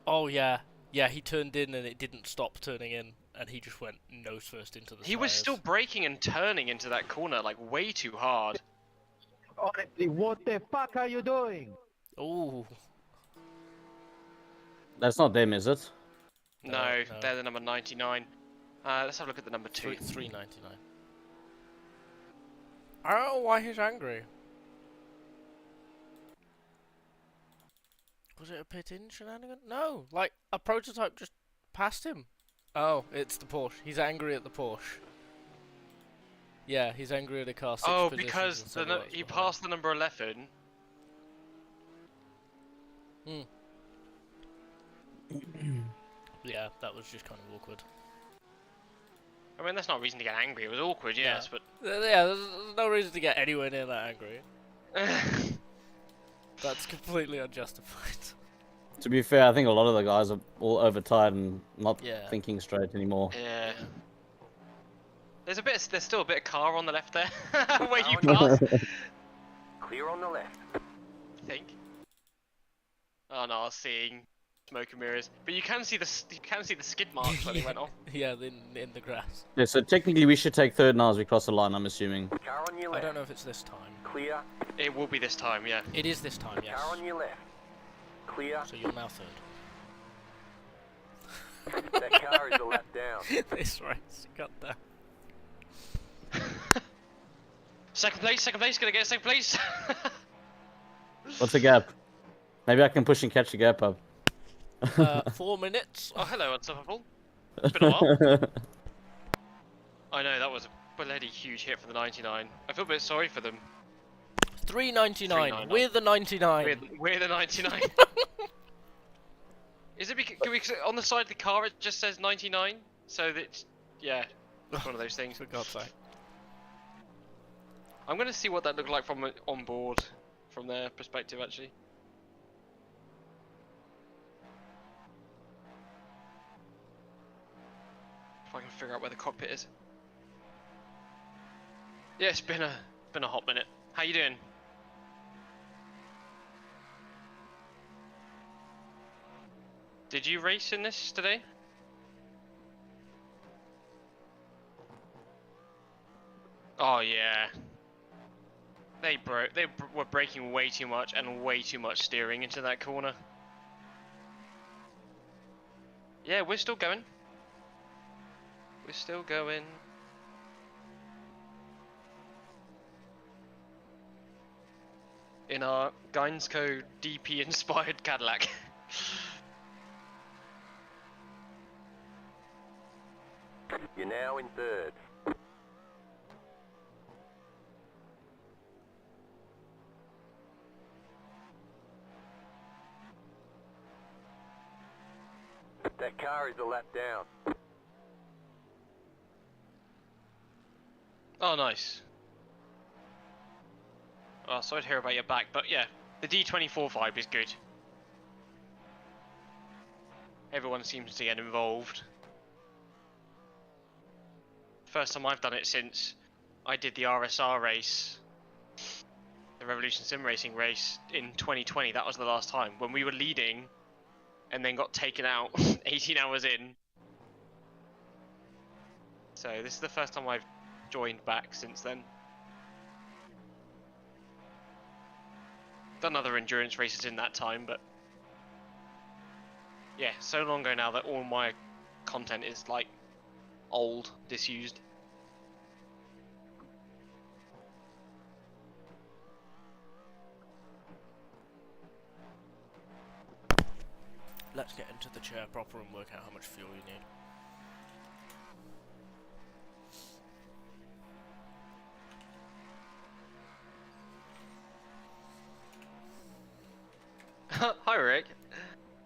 A: Oh yeah, yeah. He turned in and it didn't stop turning in, and he just went nose first into the.
B: He was
A: tyres.
B: still braking and turning into that corner like way too hard.
F: Honestly, what the fuck are you doing?
A: Ooh.
D: That's not them, is it?
B: No,
A: No.
B: they're the number 99. Let's have a look at the number 2.
A: 3.99. I don't know why he's angry. Was it a pit-in shenanigan? No, like a prototype just passed him. Oh, it's the Porsche. He's angry at the Porsche. Yeah, he's angry at a car 6
B: Oh,
A: positions
B: because
A: and 7 laps
B: he
A: behind.
B: passed the number 11.
A: Yeah, that was just kind of awkward.
B: I mean, that's not a reason to get angry. It was awkward, yes,
A: Yeah, there's no reason to get anywhere near that angry.
B: but.
A: That's completely unjustified.
D: To be fair, I think a lot of the guys are all overtired and not
A: Yeah.
D: thinking straight anymore.
B: Yeah. There's still a bit of car on the left there, where you
E: Car
B: pass.
E: Clear on the left.
B: I think. Oh no, I was seeing smoke and mirrors, but you can see the skid marks where they went off.
A: Yeah, in the grass.
D: Yeah, so technically we should take third now as we cross the line, I'm assuming.
E: Car on your
A: I
E: left.
A: don't know if it's this time.
E: Clear.
B: It will be this time, yeah.
A: It is this time, yes.
E: Car on your left. Clear.
A: So you're now third.
E: That car is a lap down.
A: This race, got that.
B: Second place, gonna get second place.
D: What's the gap? Maybe I can push and catch the gap up.
A: 4 minutes.
B: Oh, hello, Unstoppable. It's been a while. I know, that was a bloody huge hit for the 99. I feel a bit sorry for them.
A: 3.99. We're the 99.
B: We're the 99. Is it because on the side of the car it just says 99? So that, yeah, it's one of those things.
A: For God's sake.
B: I'm gonna see what that looked like from on board, from their perspective actually. If I can figure out where the cockpit is. Yeah, it's been a hot minute. How you doing? Did you race in this today? Oh yeah. They were braking way too much and way too much steering into that corner. Yeah, we're still going. We're still going. In our Gainsco DP inspired Cadillac.
E: You're now in third. That car is a lap down.
B: Oh, nice. Oh, sorry to hear about your back, but yeah, the D24 vibe is good. Everyone seems to get involved. First time I've done it since I did the RSR race. The the Revolution Sim Racing race in 2020. That was the last time when we were leading, and then got taken out 18 hours in. So this is the first time I've joined back since then. Done other endurance races in that time, but yeah, so long ago now that all my content is like old, disused.
A: Let's get into the chair proper and work out how much fuel you need.
B: Hi Rick.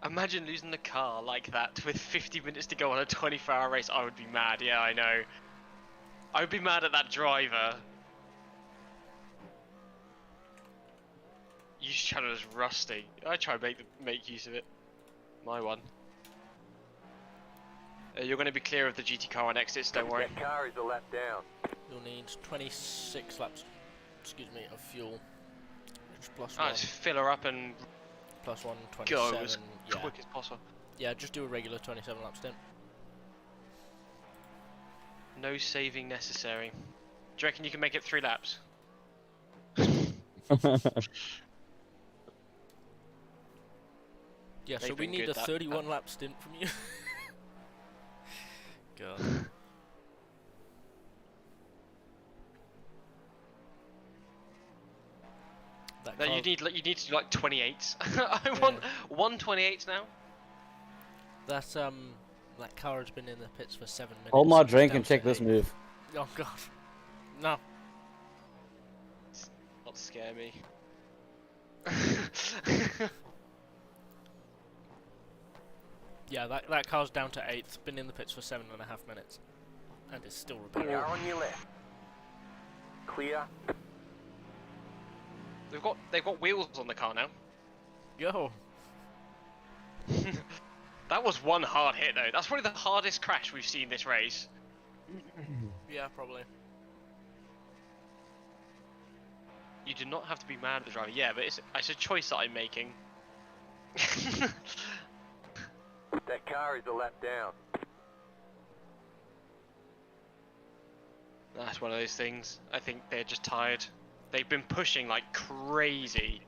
B: Imagine losing the car like that with 50 minutes to go on a 24-hour race. I would be mad. Yeah, I know. I would be mad at that driver. Use channel is rusty. I try to make use of it. My one. You're going to be clear of the GT car on exits, don't worry.
E: That car is a lap down.
A: You'll need 26 laps, excuse me, of fuel. Which is plus
B: Let's fill her up and
A: plus 1,
B: go
A: 27.
B: as
A: Yeah.
B: quick as possible.
A: Yeah, just do a regular 27 lap stint.
B: No saving necessary. Do you reckon you can make it 3 laps?
A: Yeah, so
B: They've
A: we
B: been
A: need
B: good,
A: a 31 lap stint from you. God. That
B: No,
A: car-
B: you need to do like 28s. I want 128 now.
A: That car has been in the pits for 7 minutes.
D: Hold my
A: It's
D: drink
A: down
D: and check
A: to
D: this
A: 8.
D: move.
A: Oh god. No.
B: Not scare me.
A: Yeah, that car's down to 8th. Been in the pits for 7.5 minutes, and it's still repairing.
E: Car on your left. Clear.
B: They've got wheels on the car now.
A: Yo.
B: That was one hard hit though. That's probably the hardest crash we've seen this race.
A: Yeah, probably.
B: You do not have to be mad at the driver. Yeah, but it's a choice that I'm making.
E: That car is a lap down.
B: That's one of those things. I think they're just tired. They've been pushing like crazy.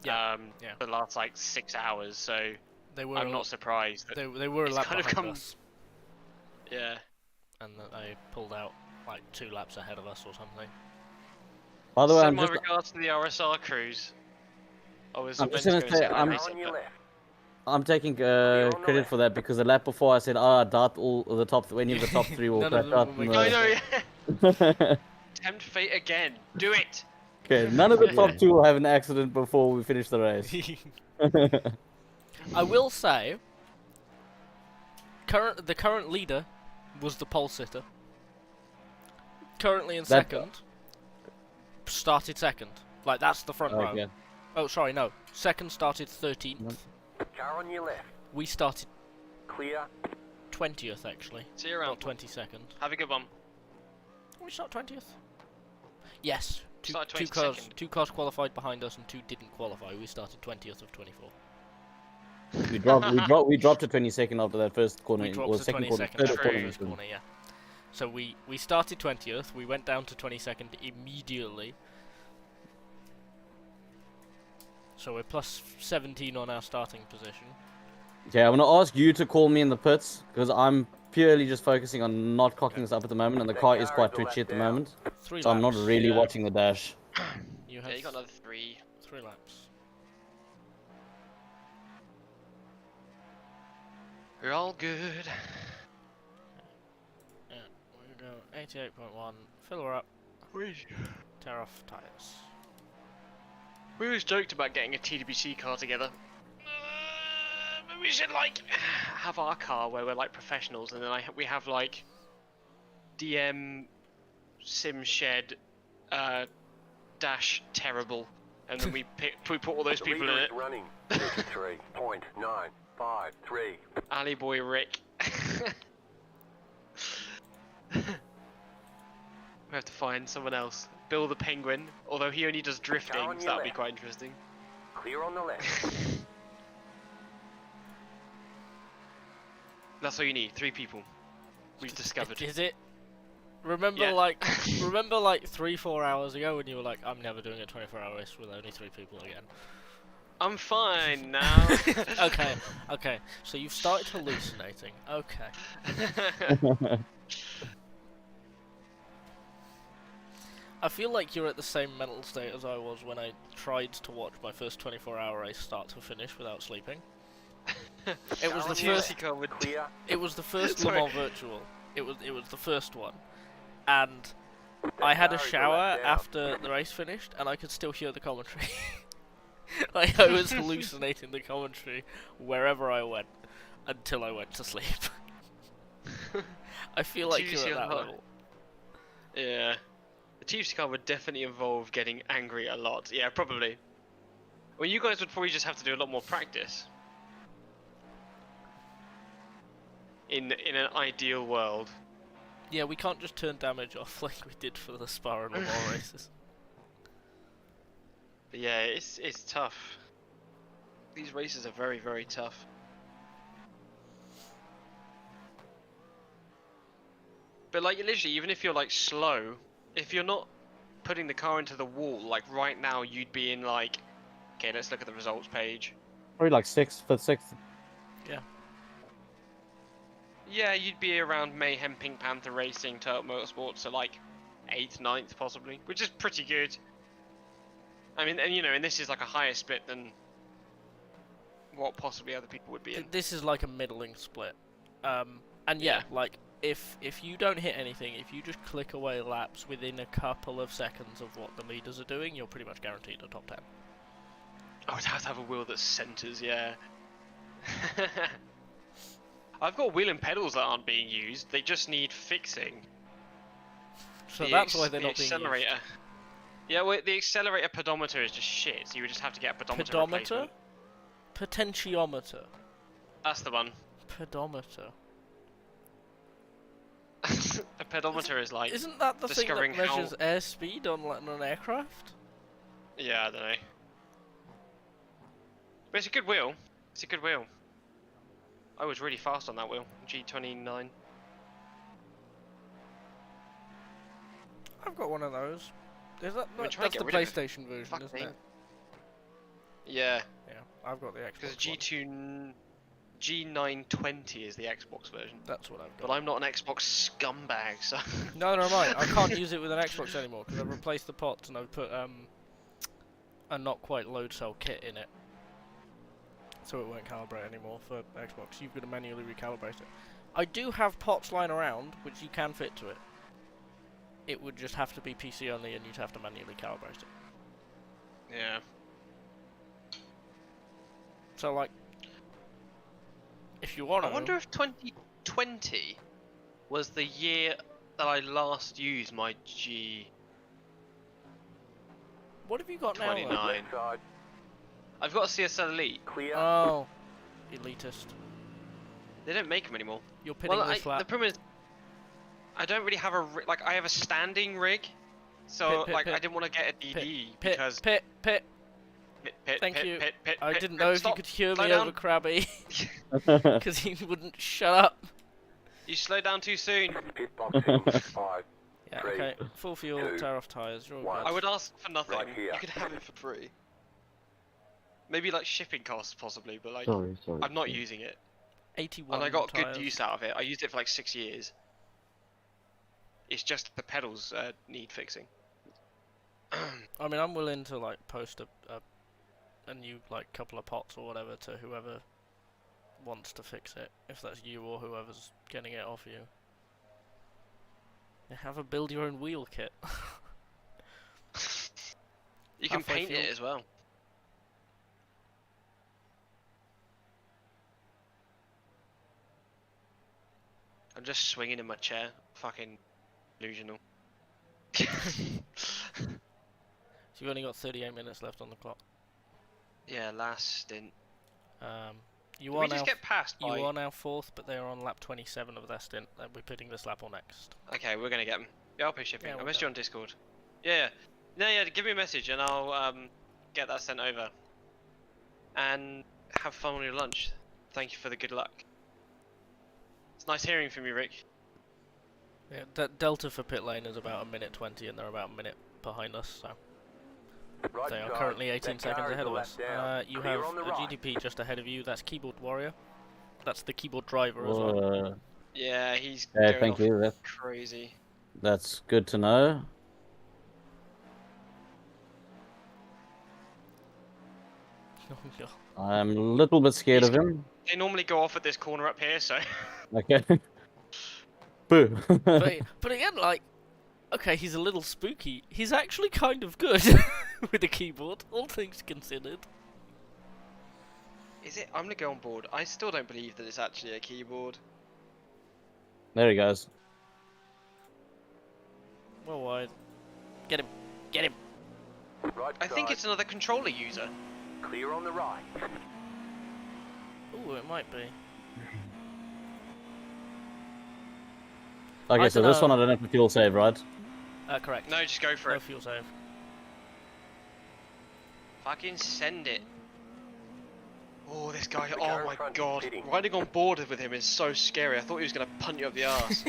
A: Yeah.
B: For the last like 6 hours. So
A: They were.
B: I'm not surprised.
A: They were a
B: it's
A: lap
B: kind of
A: behind
B: come-
A: us,
B: Yeah.
A: and that they pulled out like 2 laps ahead of us or something.
D: By the way,
B: Send
D: I'm
B: my
D: just
B: regards to the RSR crews.
D: I'm
B: meant
D: just
B: to
D: gonna
B: go and
D: say,
B: see that
D: I'm-
B: race,
E: Car on your
B: but-
E: left.
D: I'm taking
E: on the
D: credit
E: left.
D: for that because the lap before I said, I doubt all the top any of the top 3 will
A: None of
D: crash
A: them
D: out.
A: will
D: in
A: make
B: I
A: it.
B: know, yeah.
D: the-
B: Tempt fate again. Do it.
D: Okay, none of the top
H: Yeah.
D: 2 will have an accident before we finish the race.
A: I will say, the current leader was the pole sitter. Currently in
D: That-
A: second, started second. Like that's the front row.
D: Okay.
A: Oh, sorry, no. Second started 13th.
E: Car on your left.
A: We started
E: Clear.
A: 20th actually,
B: See you around.
A: not 22nd.
B: Have a good one.
A: Did we start 20th? Yes. Two
B: Started
A: cars.
B: 22nd.
A: 2 cars qualified behind us and 2 didn't qualify. We started 20th of 24.
D: We dropped to 22nd after that first corner.
A: We
D: or
A: dropped to
D: second
A: 22nd
D: corner.
A: after
D: Third
A: the
D: corner.
A: first corner, yeah. So we started 20th, we went down to 22nd immediately. So we're plus 17 on our starting position.
D: Okay, I'm gonna ask you to call me in the pits because I'm purely just focusing on not cocking this up at the moment, and the car is quite twitchy at the moment,
A: 3
D: so I'm not
A: laps.
D: really
B: Yeah.
D: watching the dash.
A: You have
B: Yeah, you got another 3.
A: 3 laps.
B: We're all good.
A: Yeah, we go 88.1, fill her up, tear off tyres.
B: We always joked about getting a TWC car together. But we should like have our car where we're like professionals, and then we have like DM sim shed dash terrible, and then we put all those
E: The
B: people
E: leader
B: in
E: is
B: it.
E: running. 53.953.
B: Alley boy Rick. We have to find someone else. Bill the Penguin, although he only does drifting,
E: Car on
B: so
E: your
B: that'd be
E: left.
B: quite interesting.
E: Clear on the left.
B: That's all you need, 3 people. We've discovered.
A: Is it? Remember,
B: Yeah.
A: like 3-4 hours ago when you were like, "I'm never doing a 24-hour race with only 3 people again."
B: I'm fine now.
A: Okay. So you've started hallucinating. Okay. I feel like you're at the same mental state as I was when I tried to watch my first 24-hour race start to finish without sleeping. It was the first.
E: Clear.
A: It was the first Le
B: Sorry.
A: Mans Virtual. It was the first one, and I had a shower after the race finished, and I could still hear the commentary. Like I was hallucinating the commentary wherever I went until I went to sleep. I feel like
B: Jeez,
A: you're at that
B: you're
A: level.
B: Yeah. The Chiefs car would definitely involve getting angry a lot. Yeah, probably. Well, you guys would probably just have to do a lot more practice. In an ideal world.
A: Yeah, we can't just turn damage off like we did for the Spa and Le Mans races.
B: But yeah, it's tough. These races are very, very tough. But like literally, even if you're like slow, if you're not putting the car into the wall, like right now you'd be in like, okay, let's look at the results page.
D: Probably like 6th, 5th, 6th.
B: Yeah, you'd be around Mayhem, Pink Panther Racing, Turtle Motorsports, so like 8th, 9th possibly, which is pretty good. I mean, and you know, and this is like a higher split than what possibly other people would be in.
A: This is like a middling split. And yeah, like if you don't hit anything, if you just click away laps within a couple of seconds of what the leaders are doing, you're pretty much guaranteed a top 10.
B: I would have to have a wheel that centers, yeah. I've got wheel and pedals that aren't being used. They just need fixing.
A: So that's why they're not being
B: accelerator.
A: used.
B: Yeah, well, the accelerator pedometer is just shit. So you would just have to get a pedometer
A: Pedometer?
B: replacement.
A: Potentiometer.
B: That's the one.
A: Pedometer.
B: A pedometer is like
A: Isn't that the thing that
B: discovering how-
A: measures airspeed on an aircraft?
B: Yeah, I don't know. But it's a good wheel. It's a good wheel. I was really fast on that wheel. G29.
A: I've got one of those. Is that
B: We're
A: that's
B: trying to
A: the
B: get rid of it.
A: PlayStation version,
B: Fuck
A: isn't
B: me.
A: it?
B: Yeah,
A: Yeah, I've got the
B: because
A: Xbox one.
B: G920 is the Xbox version.
A: That's what I've
B: But
A: got.
B: I'm not an Xbox scumbag, so.
A: Neither am I. I can't use it with an Xbox anymore because I've replaced the pots and I've put a not quite load cell kit in it, so it won't calibrate anymore for Xbox. You've got to manually recalibrate it. I do have pots lying around which you can fit to it. It would just have to be PC only, and you'd have to manually calibrate it.
B: Yeah.
A: So like, if you want to,
B: I wonder if 2020 was the year that I last used my G29.
A: what have you got now? though?
E: Left side.
B: I've got a CSL Elite.
E: Clear.
A: Oh, elitist.
B: They don't make them anymore.
A: You're pitting
B: Well,
A: this lap.
B: the problem is, I don't really have a like. I have a standing rig, so
A: Pit,
B: like
A: pit,
B: I didn't want to get a DD
A: Pit,
B: because
A: pit.
B: pit,
A: Thank
B: pit,
A: you.
B: Pit, pit,
A: I
B: pit,
A: didn't
B: pit,
A: know if
B: stop.
A: you could hear
B: Slow
A: me
B: down.
A: over Crabby, because he wouldn't shut up.
B: You slowed down too soon.
E: Pit boxing. 5.
A: Yeah,
E: Three,
A: okay. Full fuel,
E: 2,
A: tear off tyres. You're all
E: 1.
A: good.
B: I would ask for nothing.
E: Right here.
B: You could have it for free. Maybe like shipping costs possibly, but like
D: Sorry.
B: I'm not using it.
A: 81
B: And I got
A: tyres.
B: good use out of it. I used it for like 6 years. It's just the pedals need fixing.
A: I mean, I'm willing to like post a new like couple of pots or whatever to whoever wants to fix it, if that's you or whoever's getting it off you. You have a build your own wheel kit.
B: You can
A: Halfway
B: paint it
A: fuel.
B: as well. I'm just swinging in my chair. Fucking delusional.
A: So you've only got 38 minutes left on the clock.
B: Yeah, last stint.
A: You
B: Did
A: are
B: we
A: now
B: just get passed
A: you
B: by...
A: are now 4th, but they are on lap 27 of their stint. We're putting this lap on next.
B: Okay, we're gonna get them. Yeah, I'll pay shipping.
A: Yeah,
B: I
A: we'll
B: messaged
A: go.
B: you on Discord. Yeah. No, yeah. Give me a message and I'll get that sent over. And have fun on your lunch. Thank you for the good luck. It's nice hearing from you, Rick.
A: Yeah, Delta for pit lane is about 1:20, and they're about a minute behind us, so
E: Right
A: they are
E: side.
A: currently 18
E: That
A: seconds
E: car is
A: ahead
E: a
A: of
E: lap
A: us.
E: down.
A: You
E: Clear
A: have
E: on the
A: a
E: right.
A: GTP just ahead of you. That's keyboard warrior. That's the keyboard driver as well.
B: Yeah, he's
D: Yeah,
B: going
D: thank
B: off
D: you.
B: crazy.
D: That's good to know.
A: Oh, God.
D: I'm a little bit scared
B: He's-
D: of him.
B: They normally go off at this corner up here, so.
D: Okay. Boo.
A: But again, like, okay, he's a little spooky. He's actually kind of good with a keyboard, all things considered.
B: Is it? I'm gonna go on board. I still don't believe that it's actually a keyboard.
D: There he goes.
A: Well wide. Get him. Get him.
E: Right
B: I think
E: side.
B: it's another controller user.
E: Clear on the right.
A: Ooh, it might be.
D: Okay,
A: I
D: so this
A: dunno.
D: one I don't have to fuel save, right?
A: Correct.
B: No, just go for
A: No
B: it.
A: fuel save.
B: Fucking send it. Oh, this guy.
E: The
B: Oh
E: car in
B: my
E: front is
B: god.
E: pitting.
B: Riding on board with him is so scary. I thought he was gonna punt you up the arse.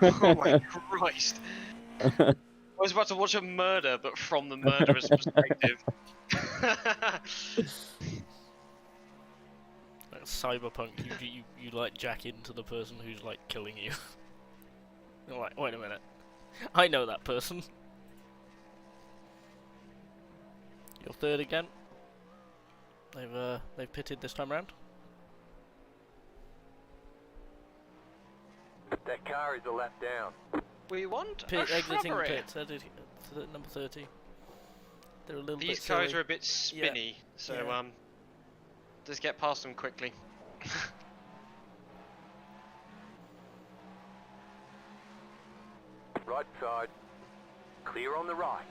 B: Oh my Christ. I was about to watch a murder, but from the murderer's perspective.
A: Like cyberpunk, you like jack into the person who's like killing you. You're like, wait a minute, I know that person. You're third again. They've pitted this time round.
E: That car is a lap down.
B: We want
A: Pit
B: a
A: exiting
B: shrubbery.
A: pit. Number 30. They're a little bit
B: These
A: silly.
B: guys are a bit spinny, so
A: Yeah.
B: just get past them quickly.
E: Right side. Clear on the right.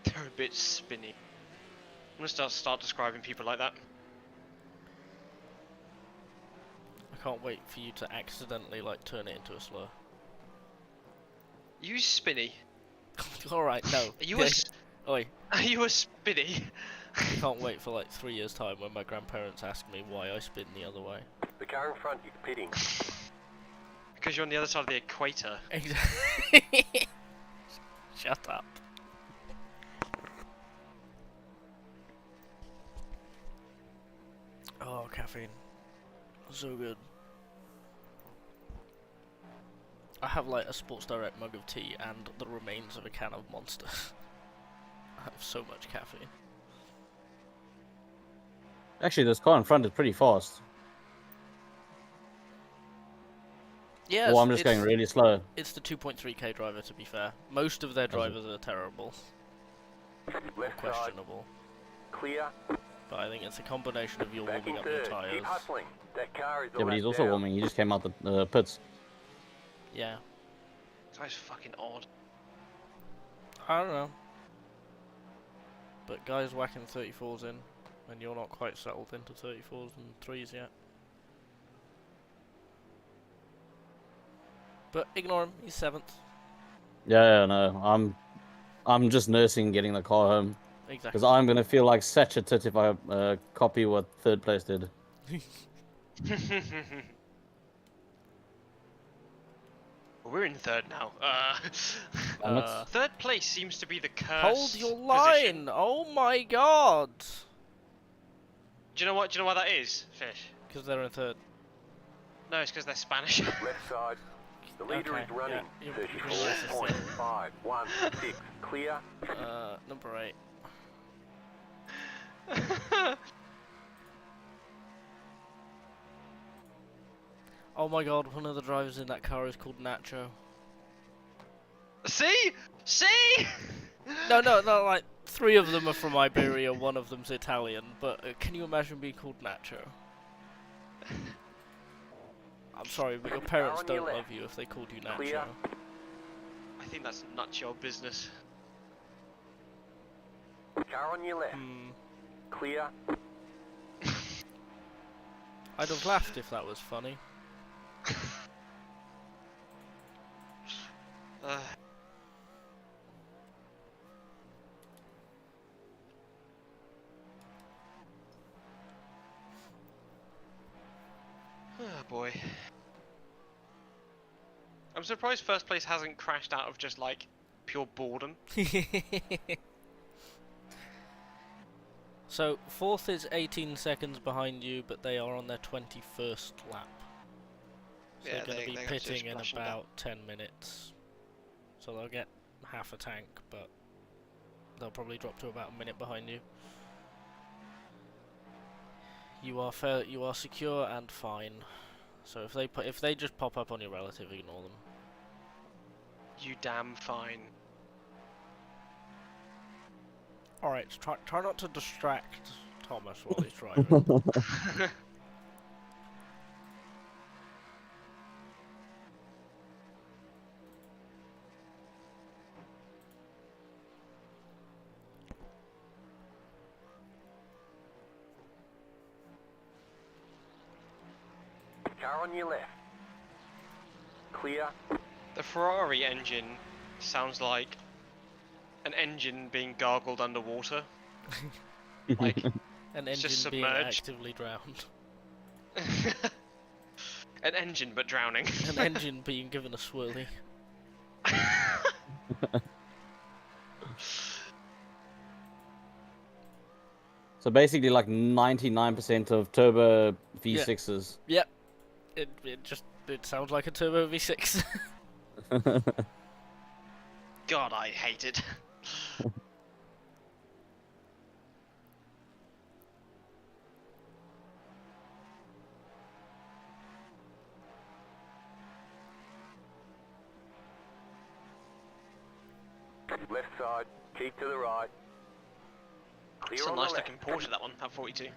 B: They're a bit spinny. I'm gonna start describing people like that.
A: I can't wait for you to accidentally like turn it into a slur.
B: You spinny.
A: All right, no.
B: Are you a
A: Oi,
B: are you a spinny?
A: I can't wait for like 3 years' time when my grandparents ask me why I spin the other way.
E: The car in front is pitting.
B: Because you're on the other side of the equator.
A: Exactly. Shut up. Oh, caffeine. So good. I have like a Sports Direct mug of tea and the remains of a can of Monster. I have so much caffeine.
D: Actually, this car in front is pretty fast.
A: Yeah,
D: Or I'm just going really slow.
A: It's the 2.3k driver, to be fair. Most of their drivers are terrible.
E: Left side.
A: Questionable.
E: Clear.
A: But I think it's a combination of you
E: Back
A: warming
E: in
A: up your
E: third.
A: tyres.
E: Keep hustling. That car is a
D: Yeah, but
E: lap
D: he's also
E: down.
D: warming. He just came out the pits.
A: Yeah.
B: This guy's fucking odd.
A: I don't know. But guys whacking 34s in, and you're not quite settled into 34s and 3s yet. But ignore him, he's 7th.
D: Yeah, no, I'm just nursing getting the car home
A: Exactly.
D: because I'm gonna feel like such a tit if I copy what third place did.
B: We're in third now.
D: And that's-
B: Third place seems to be the cursed
A: Hold your
B: position.
A: line! Oh my god!
B: Do you know what? Do you know why that is, Fish?
A: Because they're in 3rd.
B: No, it's because they're Spanish.
E: Left side. The leader
A: Okay,
E: is running.
A: yeah, you're racist.
E: 34.516. Clear.
A: Number 8. Oh my god, one of the drivers in that car is called Nacho.
B: See? See?
A: No, like 3 of them are from Iberia, 1 of them's Italian, but can you imagine being called Nacho? I'm sorry, but your parents
E: on your
A: don't
E: left.
A: love you if they called you Nacho.
E: Clear.
B: I think that's nutshell business.
E: Car on your left.
A: Hmm.
E: Clear.
A: I'd have laughed if that was funny.
B: Oh boy. I'm surprised first place hasn't crashed out of just like pure boredom.
A: So, fourth is 18 seconds behind you, but they are on their 21st lap. So
B: Yeah,
A: they're going to be
B: they got
A: pitting in
B: splashing
A: about 10 minutes. So they'll get half a tank, but they'll probably drop to about a minute behind you. You are secure and fine. So if they just pop up on your relative, ignore them.
B: You damn fine.
A: Alright, try not to distract Thomas while he's driving.
E: Car on your left. Clear.
B: The Ferrari engine sounds like an engine being gargled underwater. Like,
A: An
B: it's just
A: engine being
B: submerged.
A: actively drowned.
B: An engine but drowning.
A: An engine being given a swirly.
D: So basically, like 99% of turbo V6s.
A: Yep. It sounds like a turbo V6.
B: God, I hate it.
E: Left side. Keep to the right. Clear
B: It's a
E: on
B: nice
E: the left.
B: looking Porsche, that one, that 42.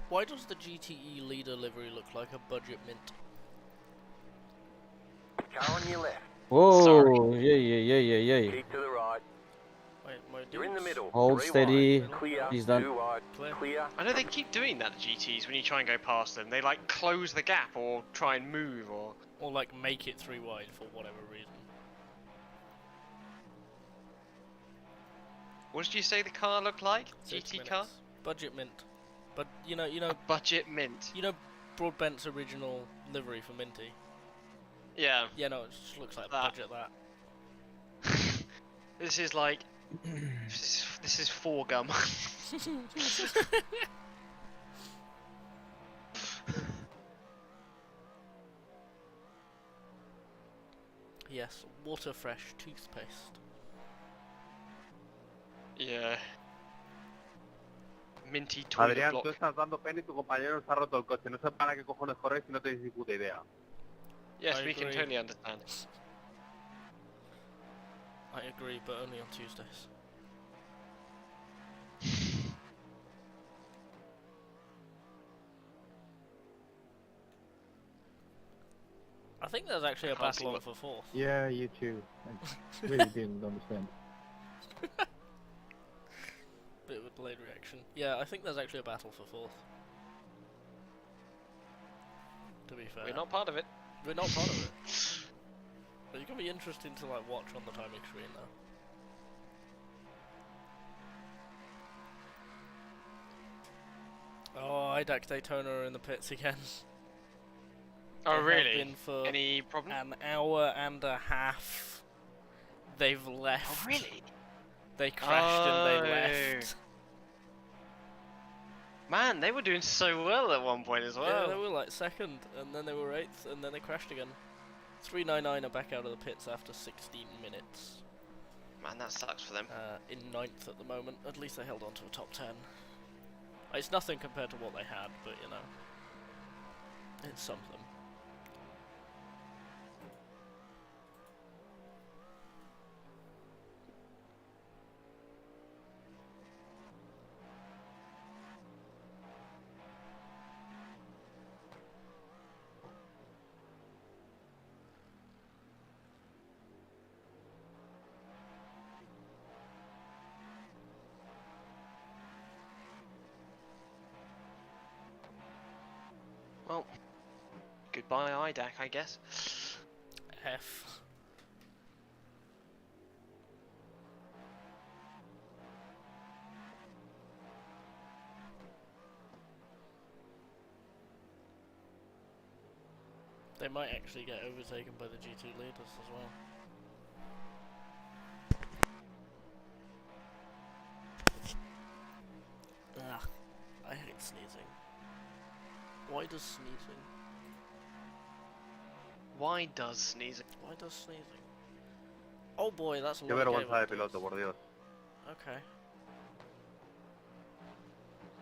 A: Why does the GTE leader livery look like a budget mint?
E: Car on your left.
D: Whoa!
B: Sorry.
D: Yeah.
E: Keep to the right.
A: Wait, my
E: You're in the
A: dudes.
E: middle.
D: Hold
E: 3
D: steady.
E: wide. Clear.
D: He's done.
E: 2 wide.
A: Clear.
E: Clear.
B: I know they keep doing that, the GTs, when you try and go past them. They like close the gap or try and move or...
A: Or like make it 3 wide for whatever reason.
B: What did you say the car looked like?
A: 6
B: GT
A: minutes.
B: car?
A: Budget mint. But you know,
B: A budget mint.
A: you know Broadbent's original livery for Minty.
B: Yeah.
A: Yeah, no, it just looks like
B: That.
A: budget that.
B: This is like... this is 4 gum.
A: Yes, water fresh toothpaste.
B: Yeah. Minty toilet
F: Adrián,
B: block.
F: tú estás dando pena y tu compañero nos ha roto el coche. No sé para qué cojones corres si no tenéis ni puta idea.
B: Yes,
A: I
B: we can
A: agree.
B: totally understand.
A: I agree, but only on Tuesdays. I think there's actually a
B: can't see
A: battle on
B: what-
A: for fourth.
F: Yeah, you too. I really didn't understand.
A: Bit of a delayed reaction. Yeah, I think there's actually a battle for fourth. To be fair.
B: We're not part of it.
A: We're not part of it. But it's gonna be interesting to like watch on the timing screen though. Oh, IDAC Daytona are in the pits again.
B: Oh,
A: They have
B: really?
A: been for
B: Any problem?
A: an hour and a half. They've left.
B: Oh, really?
A: They crashed and they
B: Oh.
A: left.
B: Man, they were doing so well at one point as
A: Yeah,
B: well.
A: they were like second, and then they were 8th, and then they crashed again. 399 are back out of the pits after 16 minutes.
B: Man, that sucks for them.
A: In 9th at the moment. At least they held on to a top 10. It's nothing compared to what they had, but you know, it's something.
B: Well, goodbye IDAC, I guess.
A: F. They might actually get overtaken by the G2 leaders as well. Ugh, I hate sneezing. Why does sneezing?
B: Why does sneezing?
A: Why does sneezing? Oh boy, that's a
F: Qué
A: lot of
F: vergüenza de
A: game
F: piloto, por Dios.
A: Okay.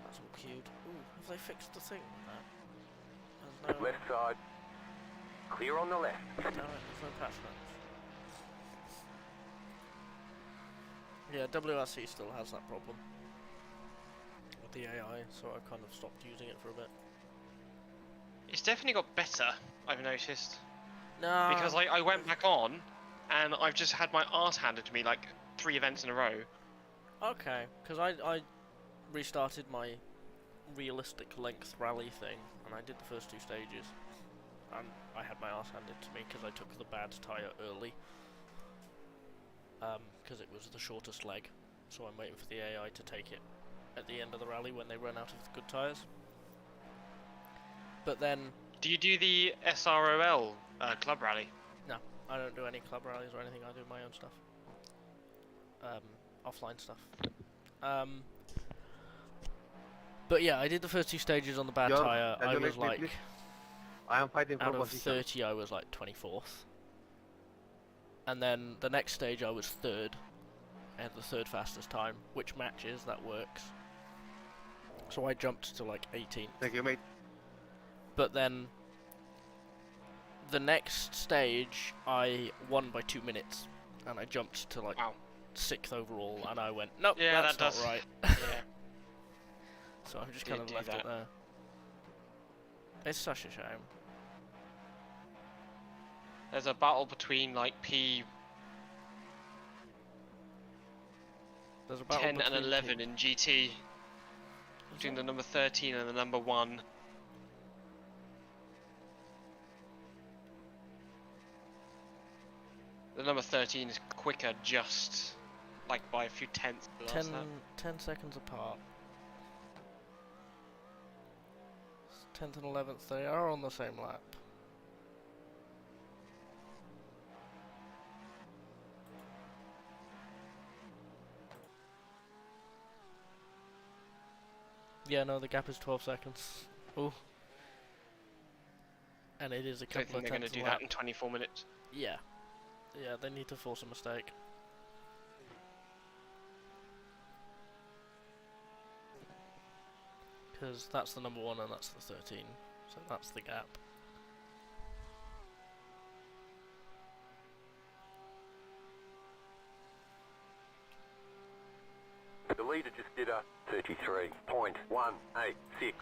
A: That's all cute. Ooh, have they fixed the thing with that? There's no...
E: Left side. Clear on the left.
A: Damn it, there's no patch notes. Yeah, WRC still has that problem with the AI, so I kind of stopped using it for a bit.
B: It's definitely got better, I've noticed.
A: Nah.
B: Because I went back on, and I've just had my arse handed to me like 3 events in a row.
A: Okay, because I restarted my realistic length rally thing, and I did the first 2 stages, and I had my arse handed to me because I took the bad tyre early. Because it was the shortest leg, so I'm waiting for the AI to take it at the end of the rally when they run out of the good tyres. But then...
B: Do you do the SROL club rally?
A: No, I don't do any club rallies or anything, I do my own stuff. Offline stuff. But yeah, I did the first 2 stages on the bad tyre. I was like...
F: I am fighting for
A: out of
F: position.
A: 30, I was like 24th. And then the next stage I was 3rd. I had the 3rd fastest time, which matches, that works. So I jumped to like 18th.
F: Thank you, mate.
A: But then the next stage I won by 2 minutes, and I jumped to like 6th overall, and I went, nope,
B: Yeah,
A: that's
B: that
A: not
B: does.
A: right.
B: Yeah.
A: So I've just
B: Did
A: kind of
B: do
A: left it
B: that.
A: there. It's such a shame.
B: There's a battle between like
A: There's a battle
B: 10 and
A: between
B: 11 in GT. Between the number 13 and the number 1. The number 13 is quicker just like by a few tenths.
A: 10 seconds apart. 10th and 11th, they are on the same lap. Yeah, no, the gap is 12 seconds. Ooh. And it is a
B: I don't
A: couple
B: think
A: of
B: they're going to
A: tenths
B: do
A: a
B: that
A: lap.
B: in 24 minutes.
A: Yeah. Yeah, they need to force a mistake. Because that's the number 1 and that's the 13. So that's the gap.
E: The leader just did a 33.186.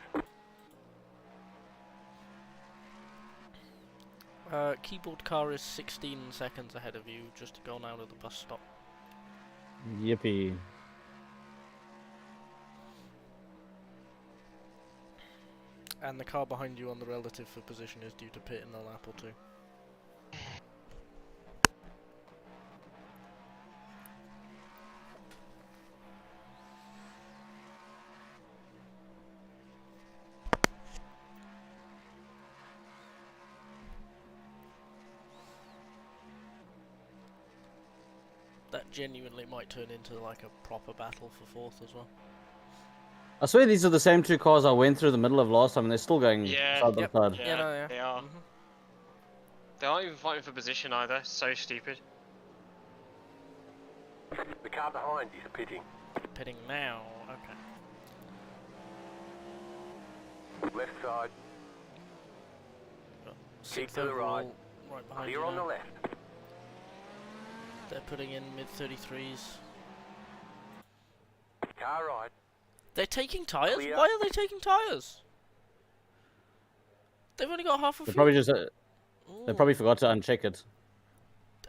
A: Keyboard car is 16 seconds ahead of you, just gone out of the bus stop.
D: Yippee.
A: And the car behind you on the relative for position is due to pit in a lap or 2. That genuinely might turn into like a proper battle for 4th as well.
D: I swear these are the same 2 cars I went through the middle of last time, and they're still going
B: Yeah.
D: side by side.
B: Yeah,
A: no, yeah.
B: they are. They aren't even fighting for position either. So stupid.
E: The car behind is pitting.
A: Pitting now, okay.
E: Left side. Keep
A: 6th
E: to the right.
A: overall, right behind
E: Clear
A: you
E: on
A: now.
E: the left.
A: They're putting in mid-33s.
E: Car right.
A: They're taking tyres?
E: Clear.
A: Why are they taking tyres? They've only got half a
D: They
A: fuel.
D: probably just they
A: Ooh.
D: probably forgot to uncheck it.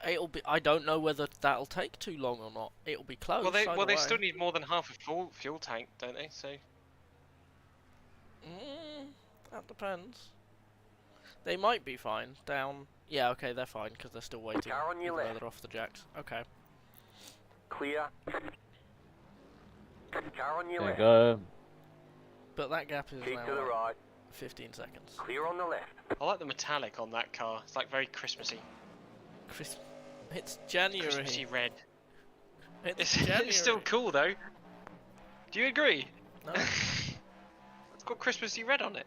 A: It'll be. I don't know whether that'll take too long or not. It'll be close.
B: Well, they
A: either
B: still
A: way.
B: need more than half a fuel tank, don't they? So
A: That depends. They might be fine. Down. Yeah, okay, they're fine because they're still waiting.
E: Car on your
A: even though
E: left.
A: they're off the jacks. Okay.
E: Clear. Car on your
D: There you
E: left.
D: go.
A: But that gap is
E: Keep
A: now
E: to the
A: like
E: right.
A: 15 seconds.
E: Clear on the left.
B: I like the metallic on that car. It's like very Christmassy.
A: It's January.
B: Christmassy red.
A: It's
B: It's,
A: January.
B: it's still cool though. Do you agree?
A: No,
B: It's got Christmassy red on it.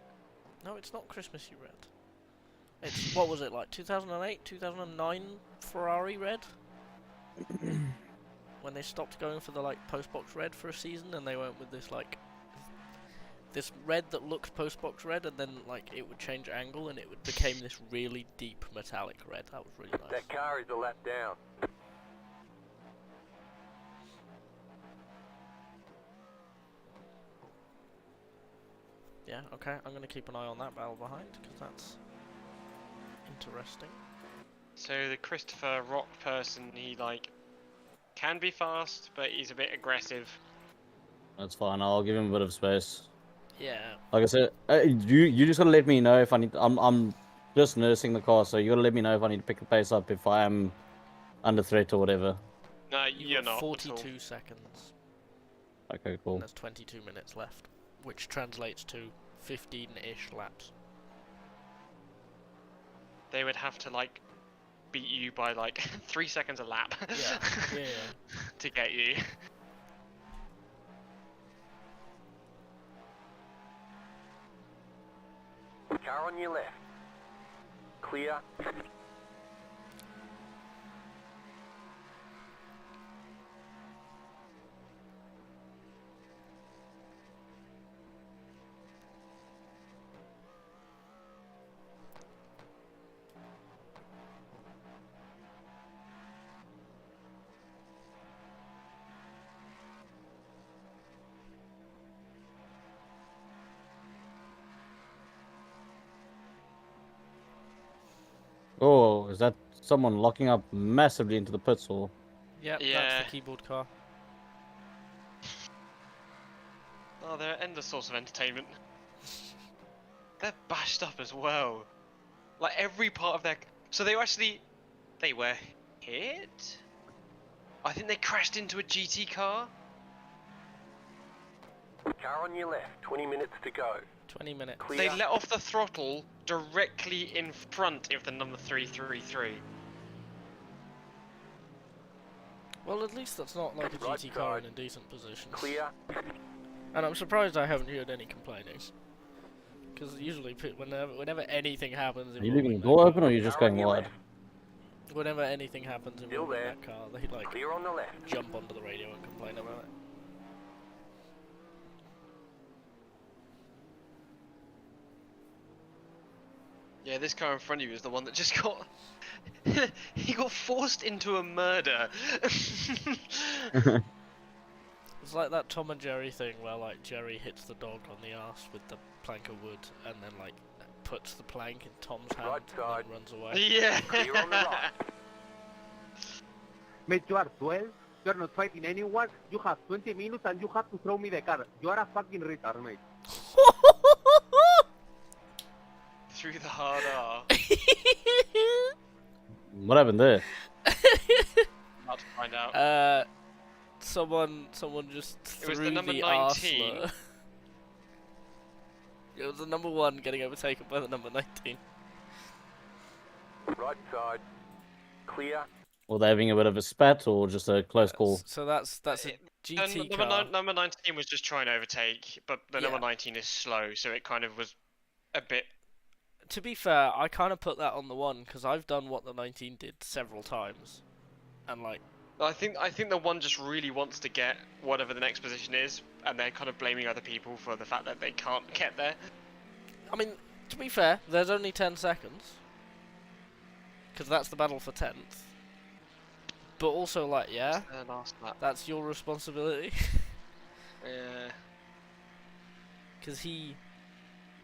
A: no, it's not Christmassy red. It's what was it like 2008, 2009 Ferrari red? When they stopped going for the like postbox red for a season and they went with this like this red that looked postbox red and then like it would change angle and it would became this really deep metallic red. That was really nice.
E: That car is a lap down.
A: Yeah, okay, I'm gonna keep an eye on that battle behind because that's interesting.
B: So the Christopher Rock person, he like can be fast, but he's a bit aggressive.
D: That's fine. I'll give him a bit of space.
A: Yeah,
D: Like I said, you just gotta let me know if I need. I'm just nursing the car, so you gotta let me know if I need to pick the pace up if I am under threat or whatever.
B: No,
A: you've
B: you're
A: got
B: not.
A: 42 seconds.
D: Okay,
A: And
D: cool.
A: there's 22 minutes left, which translates to 15-ish laps.
B: They would have to like beat you by like 3 seconds a lap.
A: Yeah, yeah.
B: To get you.
E: Car on your left. Clear.
D: Oh, is that someone locking up massively into the pits or?
A: Yep,
B: Yeah.
A: that's the keyboard car.
B: Oh, they're an endless source of entertainment. They're bashed up as well. Like every part of their. So they were hit. I think they crashed into a GT car.
E: Car on your left. 20 minutes to go.
A: 20 minutes.
E: Clear.
B: They let off the throttle directly in front of the number 333.
A: Well, at least that's not like a
E: Right
A: GT car in
E: side.
A: a decent position.
E: Clear.
A: And I'm surprised I haven't heard any complaining. Because usually, whenever anything happens,
D: Are you leaving the door open or are you just
E: Car on
D: going
E: your
D: wide?
E: left.
A: whenever anything happens involving
E: there.
A: that car, they like
E: Clear on the left.
A: jump onto the radio and complain about it.
B: Yeah, this car in front of you is the one that just got. He got forced into a murder.
A: It's like that Tom and Jerry thing where like Jerry hits the dog on the arse with the plank of wood and then like puts the plank in Tom's hand
E: Right side.
A: and then runs away.
B: Yeah.
E: Clear on the right.
F: Mate, you are 12, you are not fighting anyone, you have 20 minutes and you have to throw me the car. You are a fucking retard, mate.
B: Through the hard R.
D: What happened there?
B: About to find out.
A: Someone just
B: It was
A: threw
B: the number
A: the
B: 19.
A: Fflur. It was the number 1 getting overtaken by the number 19.
E: Right side. Clear.
D: Were they having a bit of a spat or just a close call?
A: So that's a GT car.
B: Number 19 was just trying to overtake, but the number
A: Yeah.
B: 19 is slow, so it kind of was a bit.
A: To be fair, I kind of put that on the 1 because I've done what the 19 did several times, and like
B: I think the one just really wants to get whatever the next position is, and they're kind of blaming other people for the fact that they can't get there.
A: I mean, to be fair, there's only 10 seconds because that's the battle for 10th. But also, like, yeah,
B: Their last lap.
A: that's your responsibility.
B: Yeah.
A: Because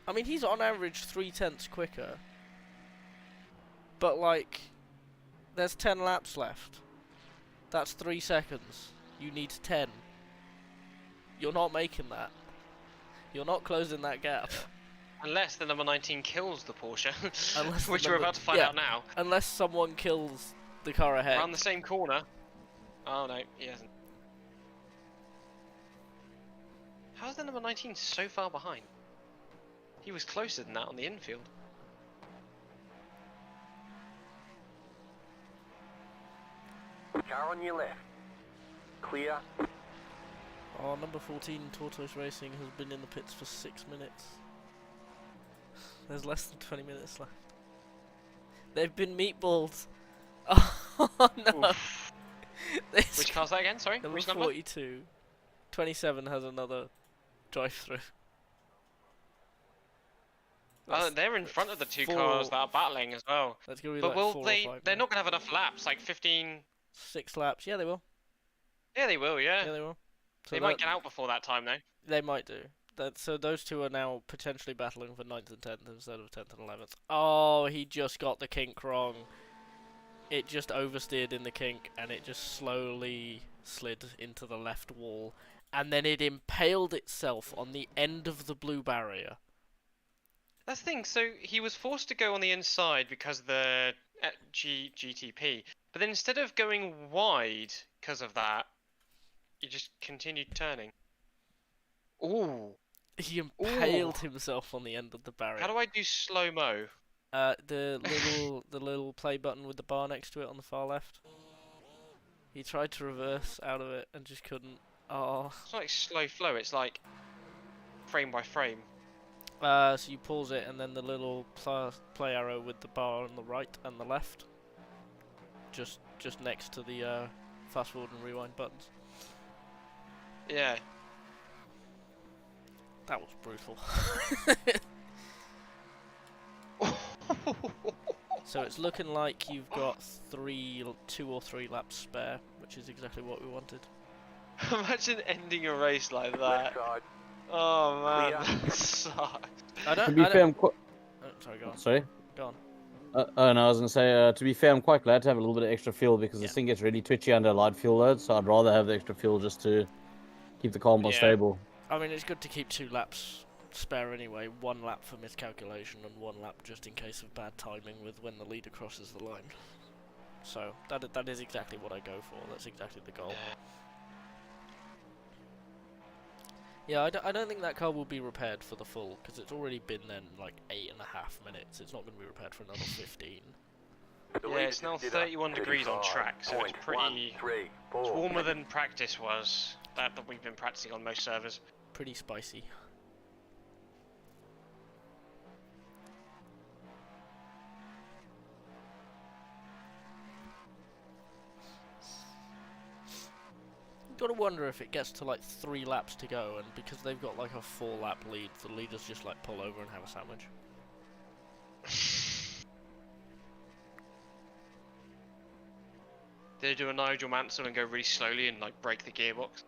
A: I mean, he's on average 3/10 quicker. But, like, there's 10 laps left. That's 3 seconds. You need 10. You're not making that. You're not closing that gap.
B: Unless the number 19 kills the Porsche,
A: Unless the
B: which we're
A: number-
B: about to find
A: yeah.
B: out now.
A: Unless someone kills the car ahead.
B: Around the same corner. Oh no, he hasn't. How's the number 19 so far behind? He was closer than that on the infield.
E: Car on your left. Clear.
A: Oh, number 14 Tortoise Racing has been in the pits for 6 minutes. There's less than 20 minutes left. They've been meatballed. Oh no.
B: Which car's that again? Sorry?
A: Number
B: Which number?
A: 42. 27 has another drive-through.
B: They're in front of the two
A: four-
B: cars that are battling as well.
A: That's gonna be
B: But
A: like
B: will
A: 4
B: they?
A: or 5
B: They're
A: minutes.
B: not gonna have enough laps. Like 15.
A: 6 laps. Yeah, they will.
B: Yeah, they will. Yeah.
A: Yeah, they will. So
B: They might get out before that time though.
A: They might do. So those two are now potentially battling for 9th and 10th instead of 10th and 11th. Oh, he just got the kink wrong. It just oversteered in the kink and it just slowly slid into the left wall. And then it impaled itself on the end of the blue barrier.
B: That's the thing. So he was forced to go on the inside because of the GTP. But then instead of going wide because of that, he just continued turning. Ooh.
A: He impaled himself on the end of the barrier.
B: How do I do slow mo?
A: The little play button with the bar next to it on the far left. He tried to reverse out of it and just couldn't. Oh.
B: It's not like slow flow. It's like frame by frame.
A: So you pause it and then the little play arrow with the bar on the right and the left. Just next to the fast forward and rewind buttons.
B: Yeah.
A: That was brutal. So it's looking like you've got 2 or 3 laps spare, which is exactly what we wanted.
B: Imagine ending a race like that.
E: Left side.
B: Oh man,
E: Clear.
B: that sucks.
D: To be fair, I'm quite.
A: Sorry, go on.
D: Sorry.
A: Go on.
D: Oh no, I was gonna say. To be fair, I'm quite glad to have a little bit of extra fuel because this thing gets really twitchy under light fuel load. So I'd rather have the extra fuel just to keep the car more stable.
A: I mean, it's good to keep 2 laps spare anyway. 1 lap for miscalculation and 1 lap just in case of bad timing with when the leader crosses the line. So that is exactly what I go for. That's exactly the goal. Yeah, I don't think that car will be repaired for the full because it's already been then like 8.5 minutes. It's not going to be repaired for another 15.
B: Yeah, it's now 31 degrees on track, so it's pretty. It's warmer than practice was. That we've been practicing on most servers.
A: Pretty spicy. Gotta wonder if it gets to like 3 laps to go, and because they've got like a 4-lap lead, the leaders just like pull over and have a sandwich.
B: They do a Nigel Mansell and go really slowly and like break the gearbox.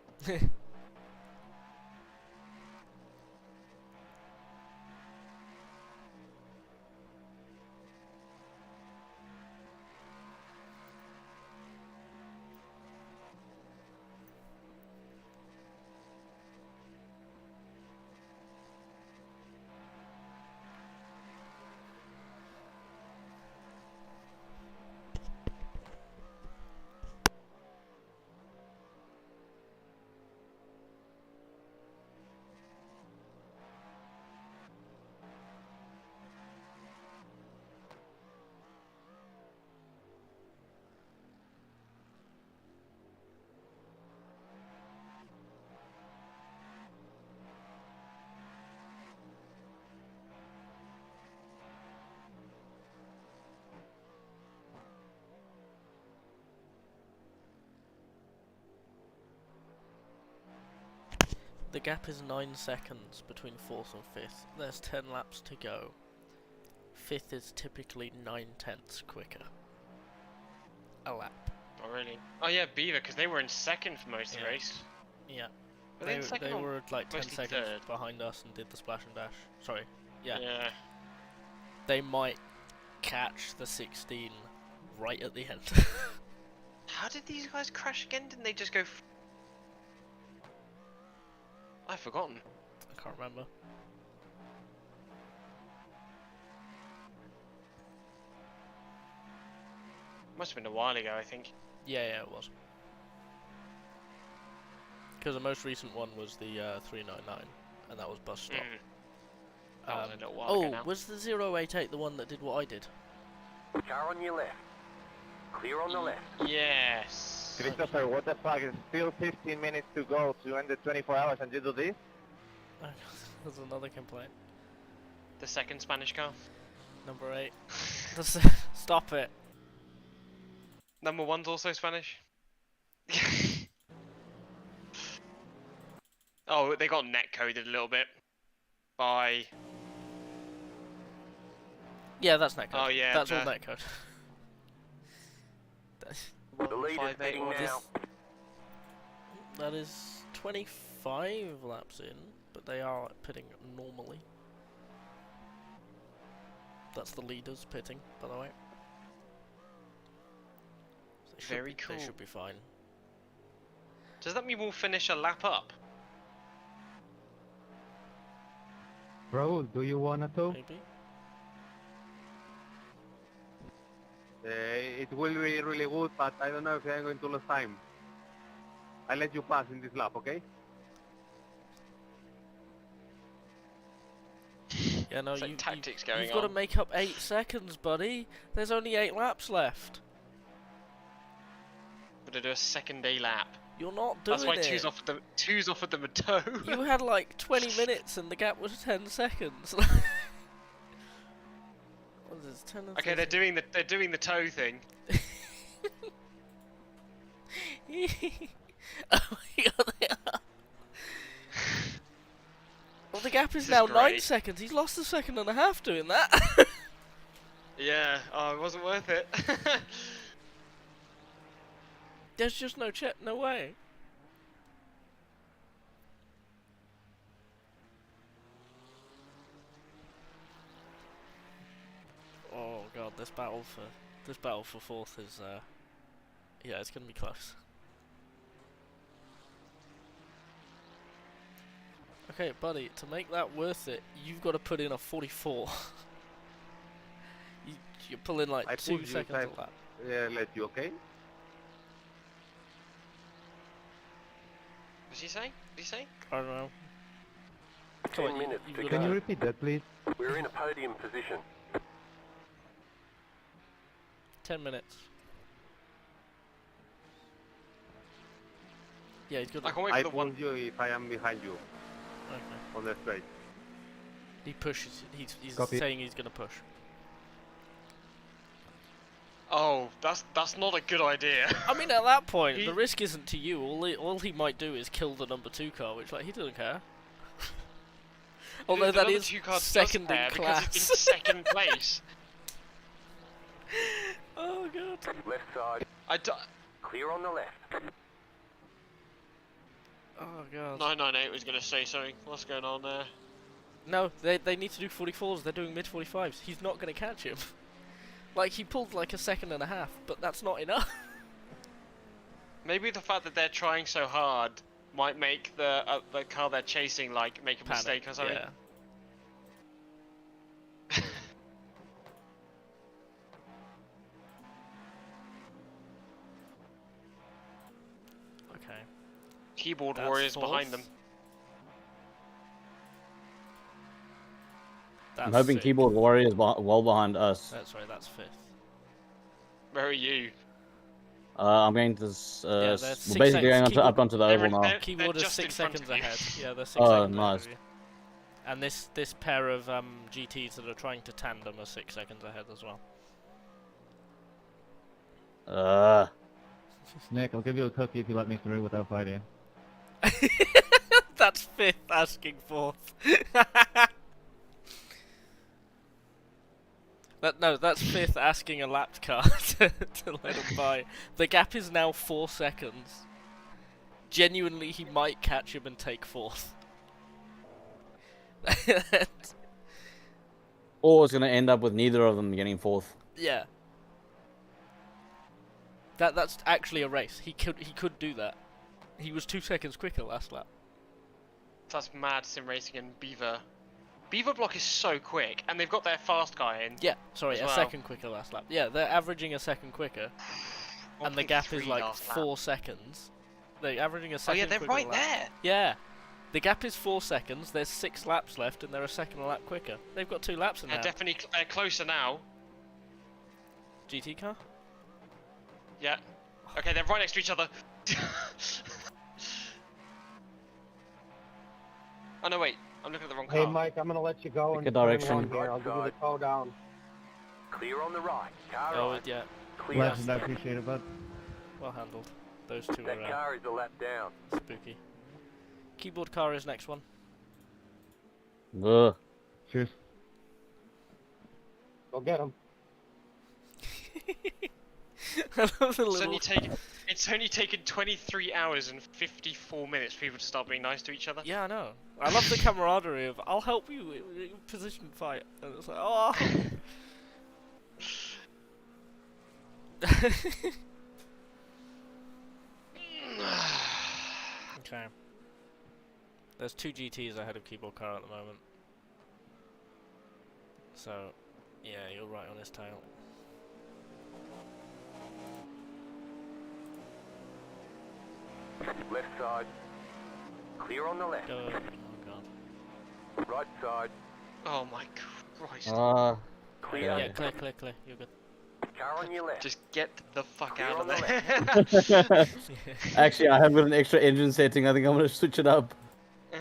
A: The gap is 9 seconds between 4th and 5th. There's 10 laps to go. 5th is typically 9/10 quicker. A lap.
B: Oh really? Oh yeah, Beaver, because they were in second for most of the race.
A: Yeah.
B: Were they in second
A: They
B: or
A: were like 10
B: mostly
A: seconds
B: third?
A: behind us and did the splash and dash. Sorry. Yeah.
B: Yeah.
A: They might catch the 16 right at the end.
B: How did these guys crash again? Didn't they just go? I've forgotten.
A: I can't remember.
B: Must have been a while ago, I think.
A: Yeah, it was. Because the most recent one was the 399, and that was bus stop.
B: That was a little while ago now.
A: Was the 088 the one that did what I did?
E: Car on your left. Clear on the left.
B: Yes.
F: Christopher, what the fuck? It's still 15 minutes to go to end the 24 hours and you do this?
A: There's another complaint.
B: The second Spanish car.
A: Number 8. Stop it.
B: Number 1's also Spanish. Oh, they got net coded a little bit by.
A: Yeah, that's netcode.
B: Oh yeah,
A: that's all netcode.
E: The lead is heading now.
A: That is 25 laps in, but they are pitting normally. That's the leaders pitting, by the way. So
B: Very cool.
A: They should be fine.
B: Does that mean we'll finish a lap up?
F: Bro, do you wanna to?
A: Maybe.
F: It will be really good, but I don't know if I'm going to lose time. I'll let you pass in this lap, okay?
A: Yeah, no,
B: It's like tactics going
A: you've got to
B: on.
A: make up 8 seconds, buddy. There's only 8 laps left.
B: We're gonna do a second day lap.
A: You're not doing
B: That's why
A: it.
B: two's offered them a tow.
A: You had like 20 minutes and the gap was 10 seconds. What is this, 10 and
B: Okay, they're doing the tow thing.
A: Oh my god, they are. Well, the gap is
B: This is
A: now 9
B: great.
A: seconds. He's lost a second and a half doing that.
B: Yeah, oh, it wasn't worth it.
A: There's just no way. Oh god, this battle for fourth is yeah, it's gonna be close. Okay, buddy, to make that worth it, you've got to put in a 44. You're pulling like
F: I
A: 2
F: pulled you,
A: seconds a lap.
F: Yeah, let you, okay?
B: What's he saying? What did he say?
A: I don't know.
E: 10 minutes to
F: Can you
E: go.
F: repeat that, please?
E: We're in a podium position.
A: 10 minutes. Yeah, he's good.
B: I can wait
F: I
B: for the one.
F: pulled you if I am behind you
A: Okay.
F: on the straight.
A: He pushes. He's
F: Copy.
A: saying he's gonna push.
B: Oh, that's not a good idea.
A: I mean, at that point,
B: He-
A: the risk isn't to you. All he might do is kill the number 2 car, which like he doesn't care. Although
B: The
A: that
B: number
A: is
B: 2 car does
A: second in
B: care because it's
A: class.
B: in second place.
A: Oh god.
E: Left side. Clear on the left.
A: Oh god.
B: 998 was gonna say something. What's going on there?
A: No, they need to do 44s. They're doing mid 45s. He's not gonna catch him. Like he pulled like a second and a half, but that's not enough.
B: Maybe the fact that they're trying so hard might make the car they're chasing like make a
A: Panic,
B: mistake or something.
A: Yeah. Okay.
B: Keyboard
A: That's
B: warriors
A: fourth.
B: behind them.
A: That's
D: I'm hoping
A: sixth.
D: Keyboard Warrior is well behind us.
A: That's right. That's 5th.
B: Where are you?
D: I'm going to
A: they're
D: we're
A: 6
D: basically
A: seconds.
D: going
A: Keyboard-
D: up onto the
B: they're
D: oval
B: in-
D: now.
B: they're-
A: Keyboard is
B: just
A: 6
B: in front
A: seconds
B: of you.
A: ahead. Yeah, they're 6
D: Oh,
A: seconds ahead
D: nice.
A: of you. And this pair of GTs that are trying to tandem are 6 seconds ahead as well.
F: Nick, I'll give you a cookie if you let me through without fighting.
A: That's 5th asking 4th. That's 5th asking a lapped car to let him by. The gap is now 4 seconds. Genuinely, he might catch him and take 4th.
D: Or it's going to end up with neither of them getting 4th.
A: Yeah. That's actually a race. He could do that. He was 2 seconds quicker last lap.
B: That's mad sim racing and beaver Beaver Block is so quick, and they've got their fast guy in.
A: Yeah, sorry,
B: as
A: a
B: well.
A: second quicker last lap. Yeah, they're averaging a second quicker, and the gap is
B: 1.3
A: like
B: last lap.
A: 4 seconds. They're averaging a
B: Oh
A: second
B: yeah, they're
A: quicker
B: right
A: lap.
B: there.
A: Yeah. The gap is 4 seconds, there's 6 laps left, and they're a second a lap quicker. They've got 2 laps in
B: They're
A: now.
B: definitely closer now.
A: GT car?
B: Yeah. Okay, they're right next to each other. Oh no, wait. I'm looking at the wrong car.
G: Hey, Mike, I'm gonna let you go
D: Pick
G: and
D: a direction.
G: turn one here. I'll give you the tow down.
E: Clear on the right. Car
A: Oh,
E: right.
A: yeah.
E: Clear.
H: Legend, I appreciate it, bud.
A: Well handled. Those two
E: That
A: are
E: car is a lap down.
A: spooky. Keyboard car is next one.
D: Ugh.
H: Cheers.
G: Go get him.
A: I love the little...
B: It's only taken 23 hours and 54 minutes for people to start being nice to each other.
A: Yeah, I know. I love the camaraderie of, I'll help you in position fight. And it's like, oh... Okay. There's 2 GTs ahead of Keyboard Car at the moment. So, yeah, you're right on his tail.
E: Left side. Clear on the left.
A: Go. Oh god.
E: Right side.
B: Oh my Christ.
E: Clear.
A: Yeah, clear. You're good.
E: Car on your left.
B: Just get the fuck
E: Clear
B: out
E: on
B: of
E: the
B: there.
D: Actually, I have got an extra engine setting. I think I'm gonna switch it up.
A: No,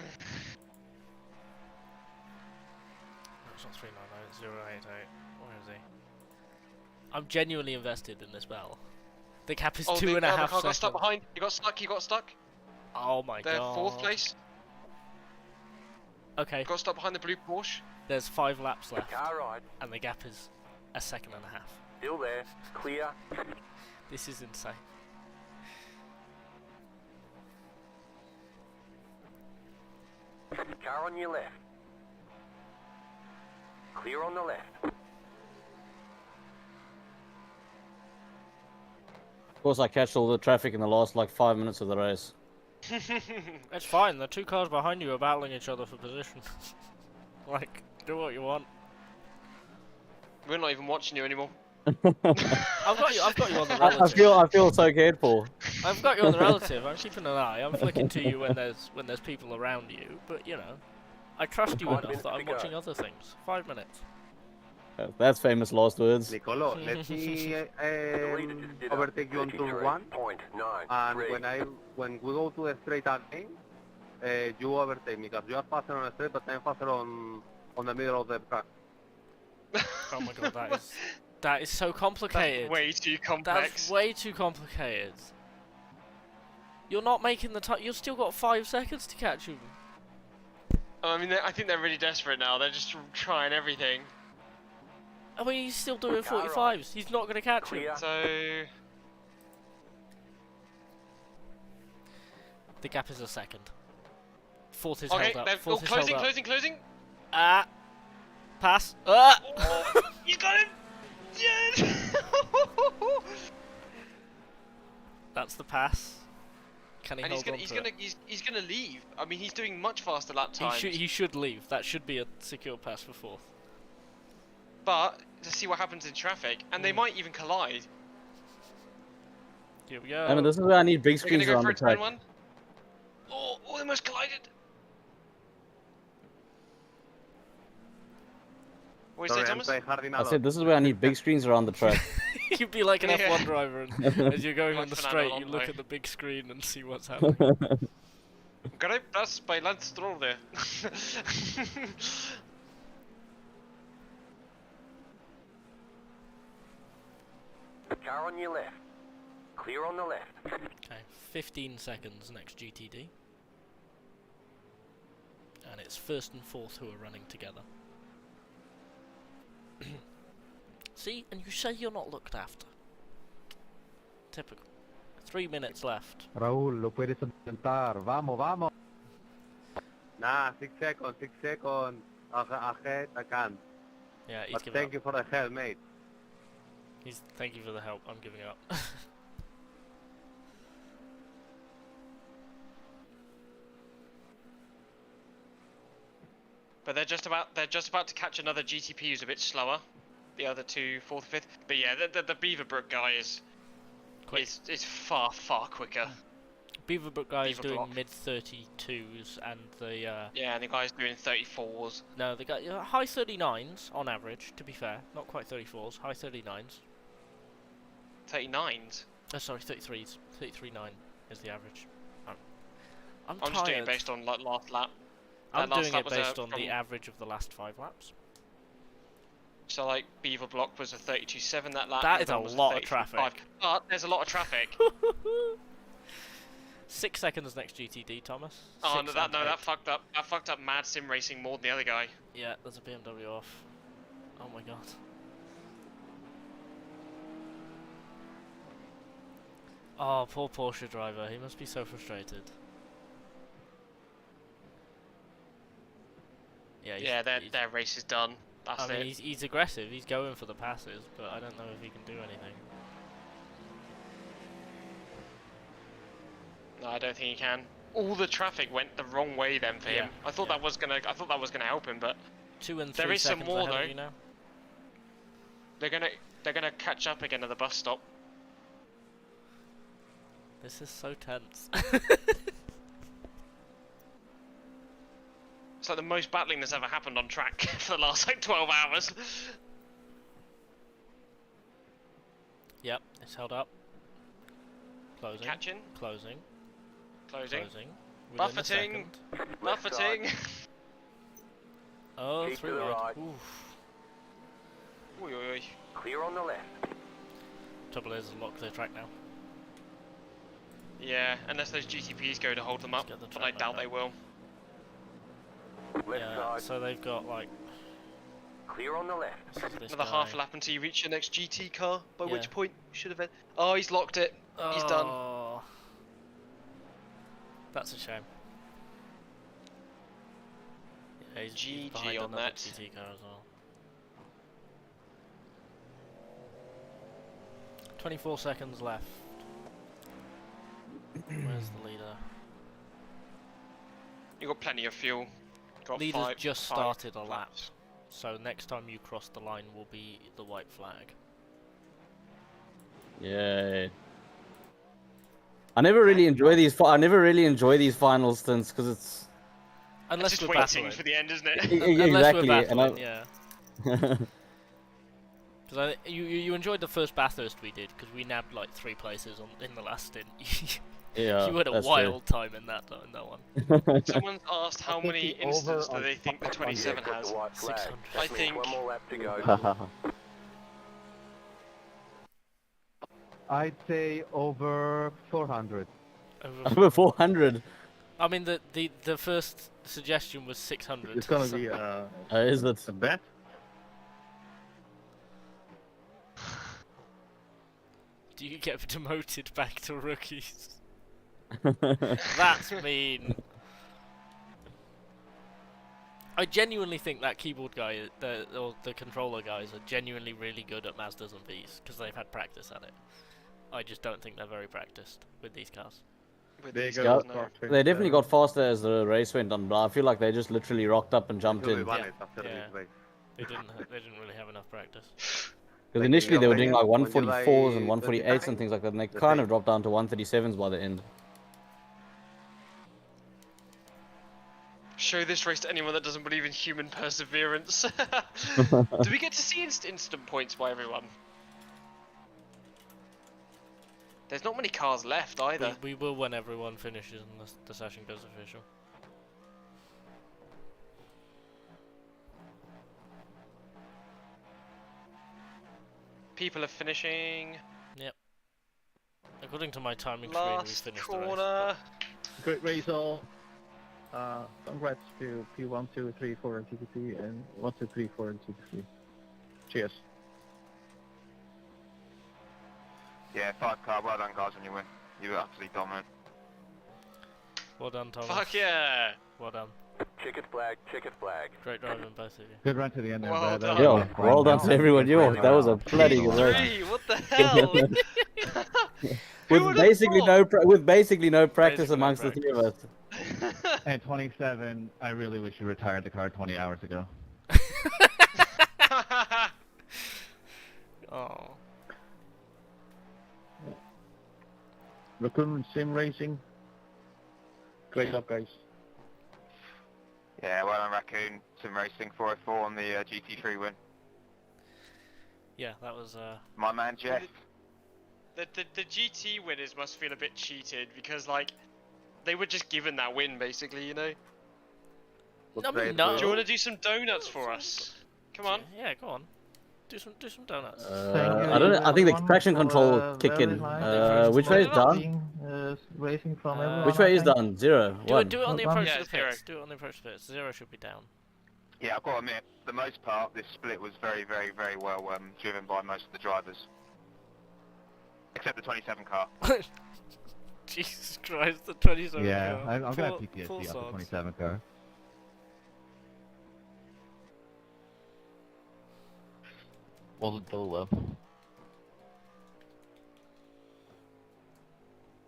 A: it's not 399, 088. Where is he? I'm genuinely invested in this battle. The cap is 2.5
B: the car
A: seconds.
B: got stuck behind. He got stuck.
A: Oh my
B: They're
A: god.
B: 4th place.
A: Okay,
B: Got stuck behind the blue Porsche.
A: there's 5 laps left,
E: Car right.
A: and the gap is 1.5 seconds.
E: Still there. Clear.
A: This is insane.
E: Car on your left. Clear on the left.
D: Of course, I catch all the traffic in the last like 5 minutes of the race.
A: It's fine, the 2 cars behind you are battling each other for position. Like, do what you want.
B: We're not even watching you anymore.
A: I've got you on the relative.
D: I feel so cared for.
A: I've got you on the relative. I'm keeping an eye. I'm flicking to you when there's people around you. But you know, I trust you
E: 5
A: enough
E: minutes
A: that I'm
E: to go.
A: watching other things. 5 minutes.
D: That's famous last words.
F: Nicolo, let me
E: The leader just did
F: overtake you on turn 1, and when we go to the straight again, you overtake me because you are faster on the straight, but I'm faster on the middle of the track.
A: Oh my god, that is so complicated.
B: That's way too complex.
A: That's way too complicated. You're not making the time. You've still got 5 seconds to catch him.
B: I mean, I think they're really desperate now. They're just trying everything.
A: I mean, he's still doing
E: Car
A: 45s.
E: right.
A: He's not going to catch him.
E: Clear.
B: So
A: The gap is 1 second. Fourth is
B: okay,
A: held up.
B: they're
A: Fourth is held up.
B: closing.
A: Ah, pass. Ah.
B: Oh, he's got him. Yes.
A: That's the pass. Can he
B: And
A: hold on to it?
B: he's gonna leave. I mean, he's doing much faster lap times.
A: He should leave. That should be a secure pass for 4th.
B: But to see what happens in traffic, and they might even collide.
A: Here we go.
D: I mean, this is where I need big
B: We're gonna
D: screens
B: go
D: around
B: for
D: the
B: a turn
D: track.
B: 1. Oh, they almost collided. What did you say,
F: Sorry, I'm
B: Thomas?
F: trying hard
D: I
F: enough.
D: said this is where I need big screens around the track.
A: You'd be like an
B: Yeah.
A: F1 driver, and as you're going
B: Like
A: on the
B: Fernando
A: straight, you look
B: Alonso.
A: at the big screen and see what's happening.
B: Grab das by Lance Stroll there.
E: Car on your left. Clear on the left.
A: Okay, 15 seconds next GTD. And it's 1st and 4th who are running together. See? And you say you're not looked after. Typical. 3 minutes left.
F: Raúl, lo puedes intentar. Vamos, vamos. Nah, 6 seconds, 6 seconds. Ahead, I can't.
A: Yeah, he's
F: But
A: giving
F: thank
A: up.
F: you for the help, mate.
A: Thank you for the help. I'm giving up.
B: But they're just about to catch another GTP who's a bit slower. The other two, 4th, 5th. But yeah, the Beaverbrook guy is far quicker.
A: Beaverbrook guy is doing
B: Beaverbrook.
A: mid 32s, and the
B: Yeah, and the guy's doing 34s.
A: no, the guy high 39s on average. To be fair, not quite 34s, high 39s.
B: 39s.
A: Oh, sorry, 33s. 33.9 is the average. I'm
B: I'm just doing
A: tired.
B: it based on like last lap.
A: I'm
B: last
A: doing
B: lap
A: it
B: was,
A: based on
B: from-
A: the average of the last 5 laps.
B: So like Beaverbrook was a 32.7 that lap.
A: That
B: the
A: is
B: other
A: a
B: one was
A: lot of
B: 33.5.
A: traffic.
B: But there's a lot of traffic.
A: 6 seconds next GTD, Thomas.
B: Oh
A: 6
B: no,
A: and
B: that
A: 8.
B: fucked up. That fucked up Mad Sim Racing more than the other guy.
A: Yeah, there's a BMW off. Oh my god. Oh, poor Porsche driver. He must be so frustrated. Yeah,
B: Their race is done. That's
A: I mean,
B: it.
A: he's aggressive. He's going for the passes, but I don't know if he can do anything.
B: No, I don't think he can. All the traffic went the wrong way then for him. I thought that was gonna help him, but
A: 2 and 3
B: there is some
A: seconds
B: more
A: ahead
B: though.
A: of you now.
B: They're gonna catch up again at the bus stop.
A: This is so tense.
B: It's like the most battling that's ever happened on track for the last like 12 hours.
A: Yep, it's held up. Closing.
B: Catching,
A: Closing.
B: closing,
A: Closing. Within a
B: buffeting,
A: second.
B: buffeting.
A: Oh,
E: Keep to
A: through
E: the
A: right.
E: right.
A: Oof.
B: Oi, oi, oi.
E: Clear on the left.
A: Trouble is, a lot clear track now.
B: Yeah, unless those GTPs go to hold them up,
A: Let's get the
B: but I
A: track
B: doubt
A: back
B: they will.
E: Left
A: Yeah,
E: side.
A: so they've got like
E: Clear on the left.
A: this is this
B: Another
A: guy.
B: half lap until you reach your next GT car, by
A: Yeah.
B: which point you should have... Oh, he's locked it. He's done.
A: Oh. That's a shame. Yeah, he's
B: GG
A: behind
B: on
A: another
B: that.
A: GT car as well. 24 seconds left. Where's the leader?
B: You got plenty of fuel. Got
A: Leader's
B: five,
A: just
B: five
A: started a lap,
B: laps.
A: so next time you cross the line will be the white flag.
D: Yay. I never really enjoy these. I never really enjoy these final stints because it's
A: Unless
B: It's
A: we're
B: just waiting
A: battling.
B: for the end, isn't it?
A: Unless we're
D: exactly.
A: battling, yeah. Because you enjoyed the first Bathurst we did because we nabbed like 3 places in the last stint.
D: Yeah,
A: you had a
D: that's
A: wild time in that one.
B: Someone's asked how
G: I think
B: many
G: the over
B: instants do
G: on
B: they think the 27
E: Got
B: has.
E: the white flag.
A: 600.
E: That
B: I
E: means
B: think-
E: one more lap to go.
D: true.
F: I'd say over 400.
D: Over 400.
A: I mean, the first suggestion was 600.
H: It's gonna
A: so-
H: be
D: Is it?
H: a bet.
A: Do you get demoted back to rookies? That's mean. I genuinely think that keyboard guy, or the controller guys, are genuinely really good at Mazdas and Vs because they've had practice at it. I just don't think they're very practiced with these cars.
B: With
H: They
B: these
H: go
B: guys,
H: to
B: no.
H: start
D: They definitely got faster as the race went on, but I feel like they just literally rocked up and jumped
F: Until
D: in.
F: we won
A: Yeah,
F: it after
A: yeah.
F: this race.
A: They didn't really have enough practice.
D: Because
F: Like,
D: initially
F: you
D: they
F: know,
D: were doing like
F: when you
D: 144s and
F: like
D: 148s and things like that, and they
F: the
D: kind
F: thing.
D: of dropped down to 137s by the end.
B: Show this race to anyone that doesn't believe in human perseverance. Do we get to see instant points by everyone? There's not many cars left either.
A: We will when everyone finishes and the session goes official.
B: People are finishing.
A: According to my timing screen, we
B: Last
A: finished
B: corner.
H: Great race all. Congrats to P1, 2, 3, 4 and GTP, and 1, 2, 3, 4 and GTP. Cheers.
F: Yeah, 5 car, well done guys when you win. You were absolutely dominant.
A: the race. Well done, Thomas.
B: Fuck yeah!
A: Well done.
E: Checkered flag, checkered flag.
A: Great driving, both of you.
H: Good run to the end there,
B: Well
H: Brad.
B: done.
D: Yo, well done to everyone. Yo, that was a bloody good race.
B: Three, what the hell? Who
D: With
B: would've
D: basically
B: thought?
D: with basically no practice
A: Basically no
D: amongst the three of us.
H: And 27, I really wish you retired the car 20 hours ago.
A: Oh.
H: Raccoon Sim Racing. Great job, guys.
J: Yeah, well done, Raccoon. Sim Racing 404 on the GT3 win.
A: Yeah, that was
J: My man Jeff.
B: The GT winners must feel a bit cheated because like they were just given that win basically, you know.
A: No.
B: Do you want to do some donuts for us? Come on.
A: Yeah, go on. Do some donuts.
D: I don't know. I think the traction control kick in. Which way is done?
H: Racing from everyone.
D: Which way is done? 0, 1.
A: Do it on the approach
B: Yeah,
A: to the
B: zero.
A: pits. Do it on the approach to the pits. 0 should be down.
J: Yeah, I've got to admit, the most part, this split was very, very, very well driven by most of the drivers. Except the 27 car.
A: Jesus Christ, the 27
H: Yeah,
A: car.
H: I'm gonna have
A: Full
H: PTSD off the
A: sods.
H: 27 car. Wasn't so low.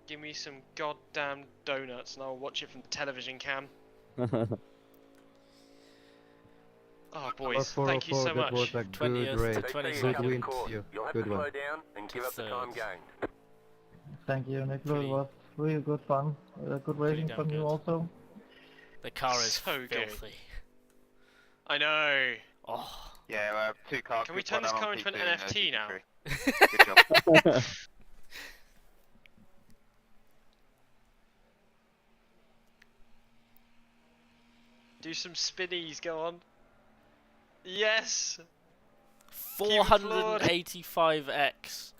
B: Give me some goddamn donuts and I'll watch it from the television cam. Oh boys, thank you so
H: That
B: much.
H: was a
A: 20th
H: good
A: to
H: race.
A: 27th.
H: Good win.
E: You'll have
H: Good
E: to
H: one.
E: slow down and give up the time
A: Third.
E: gained.
H: Thank you, Nick. It
A: Pretty-
H: was really good fun. Good racing
A: damn
H: from you
A: good.
H: also.
A: The car is
B: So good.
A: filthy.
B: I know.
A: Oh.
J: Yeah, 2 cars.
B: Can we
J: good
B: turn
J: one
B: this
J: on
B: car into an
J: P2 and,
B: NFT now?
J: GT3. Good job.
B: Do some spinnies, go on. Yes!
A: 485x.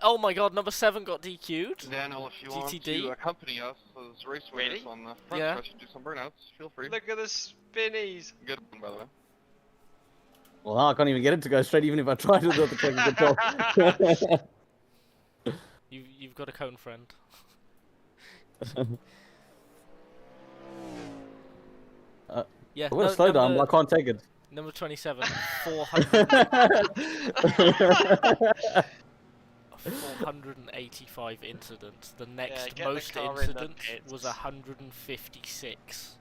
A: Oh my god, number 7 got DQ'd.
K: Daniel, if you want
A: GTD?
K: to accompany us as race winners
B: Really?
K: on the front
A: Yeah.
K: stretch and do some burnouts, feel free.
B: Look at the spinnies!
K: Good one, by the way.
D: Well, now I can't even get it to go straight, even if I tried without the traction control.
A: You've got a cone friend. Yeah,
D: I want to slow down, but I can't take it.
A: Number 27, 485 incidents. The next
B: get the
A: most
B: car in the
A: incidents
B: pits.
A: was 156.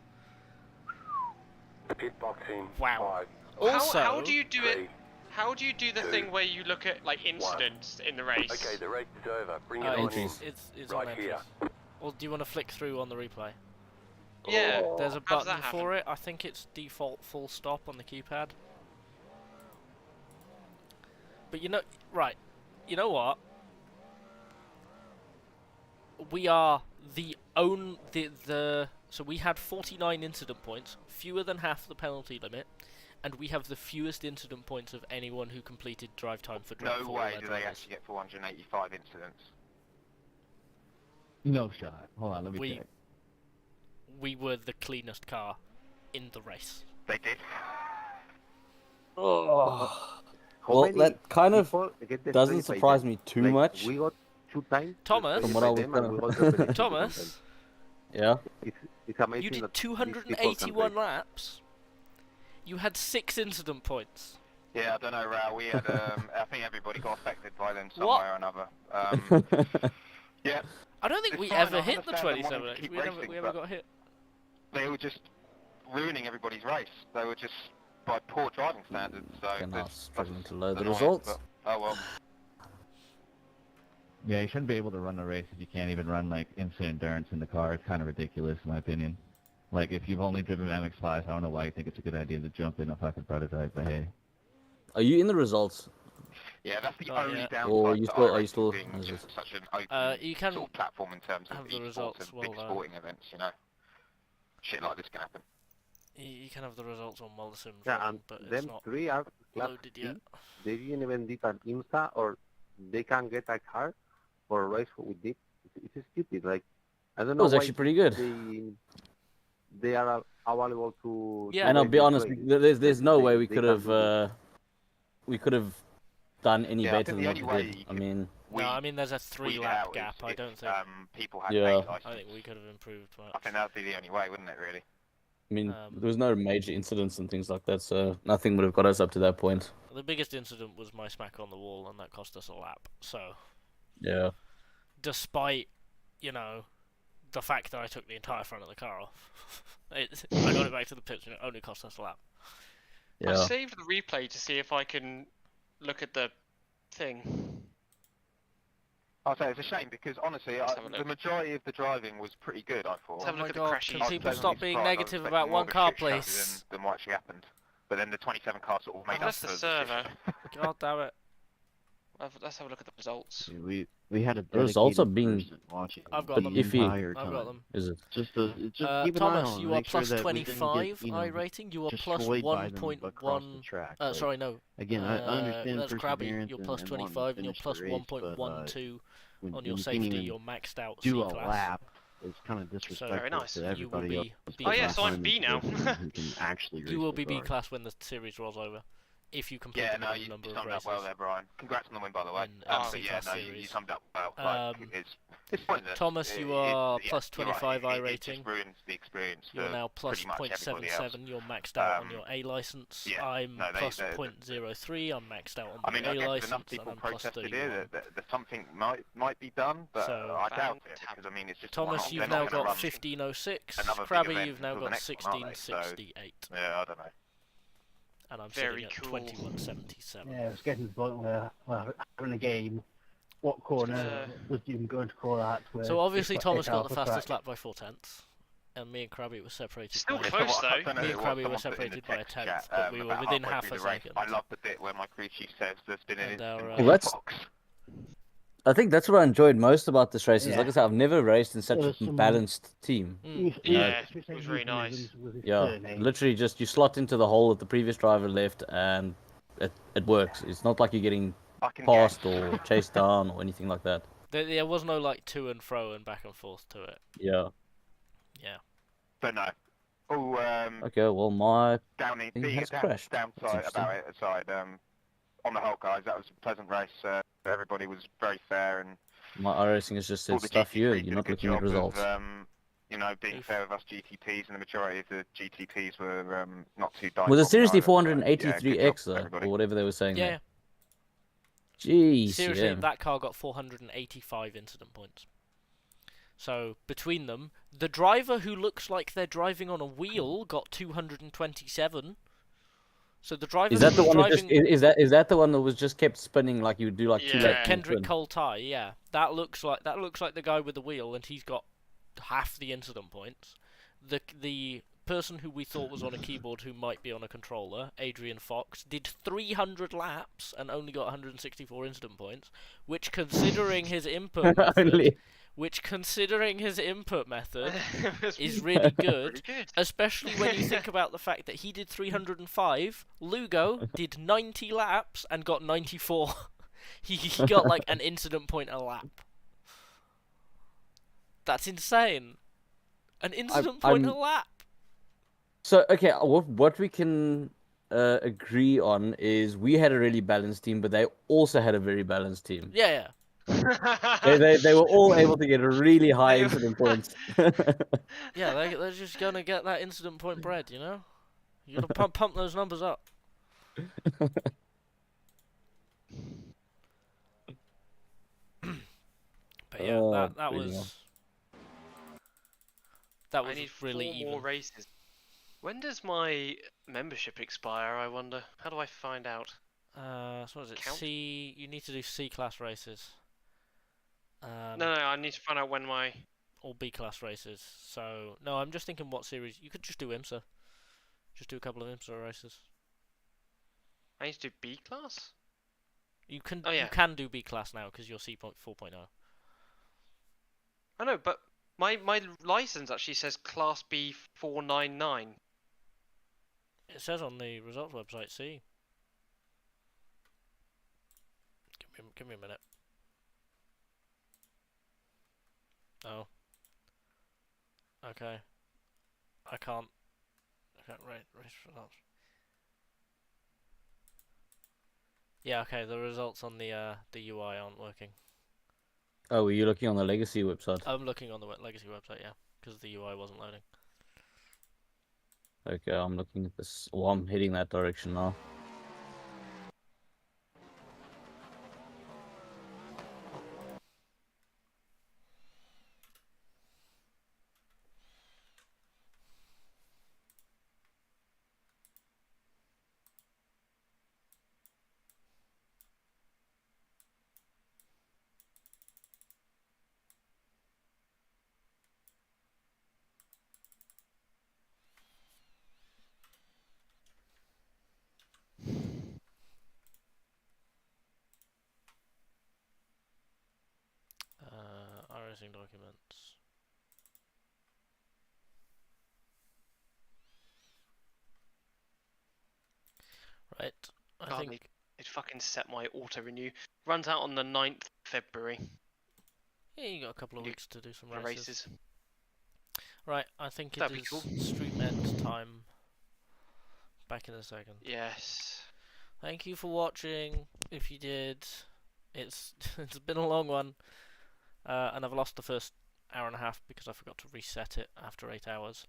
E: Pit boxing.
A: Wow.
E: 5.
A: Also,
B: how do you do it?
E: 3.
B: How do you do the thing where you look at like incidents in the race?
E: Okay, the race is over. Bring it on in.
D: entries.
A: it's
E: Right
A: on
E: here.
A: entries. Or do you want to flick through on the replay?
B: Yeah.
A: There's a
B: How does
A: button
B: that
A: for it. I think it's default full stop on the keypad. But you know, right? You know what? We are so we had 49 incident points, fewer than half the penalty limit, and we have the fewest incident points of anyone who completed drive time for drive.
J: No way do they actually get 485 incidents.
H: No shot. Hold on, let me check.
A: We were the cleanest car in the race.
J: They did.
D: Oh. Well, that kind of doesn't surprise me too much.
F: We got 2 times.
A: Thomas?
D: From what I was gonna-
A: Thomas?
F: Yeah. It's amazing.
A: You did
F: that these
A: 281
F: people can race.
A: laps. You had 6 incident points.
J: Yeah, I don't know, Rao. We had, I think everybody got affected by them
A: What?
J: somewhere or another. Yeah.
A: I don't think
J: It's
A: we
J: fine,
A: ever
J: I
A: hit the
J: understand them
A: 27.
J: wanting to
A: Actually.
J: keep
A: We never
J: racing, but
A: got hit.
J: They were just ruining everybody's race. They were just by poor driving standards. So
D: Okay, now
J: that's
D: struggling to load the
J: annoying,
D: results.
J: but- oh well.
H: Yeah, you shouldn't be able to run a race if you can't even run like instant endurance in the car. It's kind of ridiculous, in my opinion. Like if you've only driven MX-5, I don't know why you think it's a good idea to jump in a fucking prototype. But hey,
D: Are you in the results?
J: Yeah, that's the
A: Not
J: only
A: yet.
J: downside
D: Or are you
J: to
D: still- are you
J: iRacing
D: still-
J: being
D: is
J: just such an open
A: You can
J: sort of platform in terms of
A: have the
J: esports
A: results
J: and
A: while,
J: big sporting events, you know. Shit like this can happen.
A: You can have the results on Mullisim,
F: Yeah, and
A: but it's
F: them
A: not
F: 3 are class
A: loaded
F: C.
A: yet.
F: They didn't even did an IMSA, or they can get a car for a race we did. It's stupid. Like I don't
D: That
F: know
D: was
F: why
D: actually pretty good.
F: they are available to.
A: Yeah.
F: to
D: And I'll
F: race
D: be
F: this
D: honest,
F: way.
D: there's no way we
F: They
D: could
F: can
D: have
F: do this.
D: done any
J: Yeah, I
D: better
J: think
D: than
J: the
D: what
J: only
D: we
J: way
D: did.
J: you
D: I
J: could-
D: mean,
J: We,
A: No, I mean there's a 3-lap
J: out
A: gap.
J: is
A: I
J: if,
A: don't think.
J: people had
D: Yeah.
J: A license.
A: I think we could have improved much.
J: I think that would be the only way, wouldn't it, really?
D: there was no major incidents and things like that, so nothing would have got us up to that point.
A: The biggest incident was my smack on the wall, and that cost us a lap. So,
D: Yeah.
A: despite, you know, the fact that I took the entire front of the car off. I got it back to the pits and it only cost us a lap.
B: I
D: Yeah.
B: saved the replay to see if I can look at the thing.
J: I'll say it's a shame because honestly,
B: Let's have a
J: the
B: look.
J: majority of the driving was pretty good. I thought.
B: Let's have a
A: my
B: look at the
A: God,
B: crashes.
A: can
J: I was
A: people
J: pleasantly
A: stop being
J: surprised. I was
A: negative
J: expecting
A: about
J: more
A: one
J: of a
A: car,
J: shit show
A: please?
J: than what actually happened. But then the 27 cars sort of made
B: Oh,
J: up
B: that's
J: for
B: the
J: the
B: server.
A: God damn it.
B: Let's have a look at the results.
H: We had a
D: The results are
H: dedicated
D: being
H: person watching
A: I've got
H: the
A: them.
D: iffy.
H: entire
A: I've
H: time.
A: got them.
D: Is it?
H: Just keep an eye
A: Thomas,
H: on
A: you
H: them,
A: are
H: make sure
A: plus
H: that we didn't
A: 25
H: get,
A: iRating. You are plus
H: destroyed by them across the
A: 1.1.
H: track. Like,
A: Sorry, no.
H: Again, I understand
A: That's Crabby.
H: perseverance
A: You're
H: and,
A: plus
H: and wanting to
A: 25 and you're
H: finish
A: plus
H: the race, but,
A: 1.12
H: when
A: on
H: you
A: your
H: can't
A: safety.
H: even
A: You're maxed out
H: do
A: C
H: a
A: class.
H: lap, it's kind of disrespectful
B: Very nice.
H: to
A: You will
H: everybody
A: be
H: else.
A: B
B: Oh yeah,
A: class.
B: so I'm B now.
H: Who can actually race
A: You will
H: the
A: be B
H: cars.
A: class when the series rolls over. If you complete
J: Yeah,
A: the
J: no,
A: minimum
J: you
A: number of
J: summed
A: races.
J: up well there, Brian. Congrats on the win, by the way.
A: In
J: But
A: C
J: yeah,
A: class
J: no, you
A: series.
J: summed up well. Like, it's pointless.
A: Thomas, you are
J: yeah,
A: plus
J: you're right.
A: 25
J: It
A: rating.
J: just ruins the experience
A: You're
J: for
A: now plus
J: pretty much everybody else.
A: 0.77. You're maxed out on your A license.
J: yeah,
A: I'm
J: no,
A: plus
J: they-
A: 0.03. I'm maxed out on
J: I
A: my
J: mean, I
A: A
J: guess if
A: license,
J: enough
A: and
J: people
A: I'm plus
J: protested
A: 31.
J: here that something might be done, but
A: So,
J: I doubt it because I mean it's just
A: Thomas,
J: one-off.
A: you've
J: They're
A: now
J: not gonna
A: got
J: run
A: 1506.
J: another big
A: Crabby,
J: event
A: you've now
J: until the
A: got
J: next one, aren't they? So,
A: 1668.
J: yeah, I don't know.
A: And I'm
B: Very
A: sitting at
B: cool.
A: 2177.
G: Yeah, it's getting to the point where, well, having a game, what corner was Jim going to call out?
A: So obviously Thomas got the fastest lap by 4/10, and me and Crabby were separated.
B: Still
A: by
B: close
J: I
B: though.
J: don't know
A: Me
J: who
A: and
J: it
A: Crabby
J: was,
A: were
J: someone put in the
A: separated by a
J: text
A: 10th,
J: chat,
A: but we were
J: about
A: within
J: halfway
A: half
J: through
A: a
J: the race.
A: second.
J: I love the bit where my crew chief says there's been an
A: And our,
J: incident
A: Well,
J: in the
D: that's-
J: box.
D: I think that's what I enjoyed most about this race. Is
G: Yeah.
D: like I said, I've never raced in such
G: There
D: a
G: was some-
D: balanced team.
B: Yeah, it was very nice.
D: Yeah, literally just you slot into the hole that the previous driver left, and it works. It's not like you're getting
J: Fucking
D: passed
J: yes.
D: or chased down or anything like that.
A: There was no like to and fro and back and forth to it.
D: Yeah.
A: Yeah.
J: But no. Oh,
D: Okay, well my
J: downing,
D: thing
J: being
D: has
J: a
D: crashed.
J: downside
D: That's
J: about it aside, on the whole, guys, that was a pleasant race. Everybody was very fair, and
D: my iRacing has just
J: all
D: said
J: the
D: stuff you.
J: GT3s did
D: You're
J: a
D: not
J: good
D: looking at
J: job
D: results.
J: of, being fair with us GTPs, and the majority of the GTPs were not too diverse.
D: Was it seriously
J: either, so, yeah, good
D: 483x
J: job,
D: though,
J: everybody.
D: or whatever they were saying
A: Yeah.
D: there? Jeez,
A: Seriously,
D: yeah.
A: that car got 485 incident points. So between them, the driver who looks like they're driving on a wheel got 227. So the driver
D: Is that
A: who
D: the
A: was
D: one that just
A: driving
D: is that the one that was just kept spinning like you would do like two
B: Yeah.
D: laps in
A: Kendrick
D: spin?
A: Coltai, yeah, that looks like the guy with the wheel, and he's got half the incident points. The person who we thought was on a keyboard who might be on a controller, Adrian Fox, did 300 laps and only got 164 incident points, which considering his input method,
D: Only.
A: is really good.
B: Pretty good.
A: Especially when you think about the fact that he did 305, Lugo did 90 laps and got 94. He got like an incident point a lap. That's insane. An incident point a lap.
D: So okay, what we can agree on is we had a really balanced team, but they also had a very balanced team.
A: Yeah.
D: They were all able to get really high incident points.
A: Yeah, they're just gonna get that incident point bread, you know? You gotta pump those numbers up. But yeah, that
B: I
A: was
B: need
A: really
B: 4
A: even.
B: more races. When does my membership expire, I wonder? How do I find out?
A: So what is it?
B: Count?
A: C. You need to do C class races.
B: No, I need to find out when my...
A: Or B class races. So no, I'm just thinking what series. You could just do IMSA. Just do a couple of IMSA races.
B: I need to do B class?
A: You can
B: Oh, yeah.
A: you can do B class now because you're C 4.0.
B: I know, but my license actually says Class B 499.
A: It says on the results website C. Give me a minute. Oh. Okay. I can't race results. Yeah, okay, the results on the UI aren't working.
D: Oh, were you looking on the Legacy website?
A: I'm looking on the Legacy website, yeah, because the UI wasn't loading.
D: Okay, I'm looking at this. Well, I'm heading that direction now.
A: iRacing documents. Right, I
B: God,
A: think...
B: It fucking set my auto-renew. Runs out on the 9th February.
A: Yeah, you got a couple of
B: You-
A: weeks to do some
B: for
A: races. Right, I think it
B: That'd be
A: is
B: cool.
A: stream end time. Back in a second.
B: Yes.
A: Thank you for watching. If you did, it's been a long one, and I've lost the first hour and a half because I forgot to reset it after 8 hours.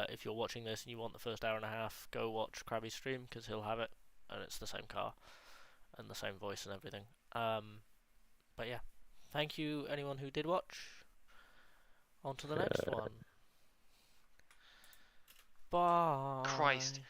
A: If you're watching this and you want the first hour and a half, go watch Crabby's stream because he'll have it, and it's the same car and the same voice and everything. But yeah, thank you anyone who did watch. On to the next one. Bye.
B: Christ.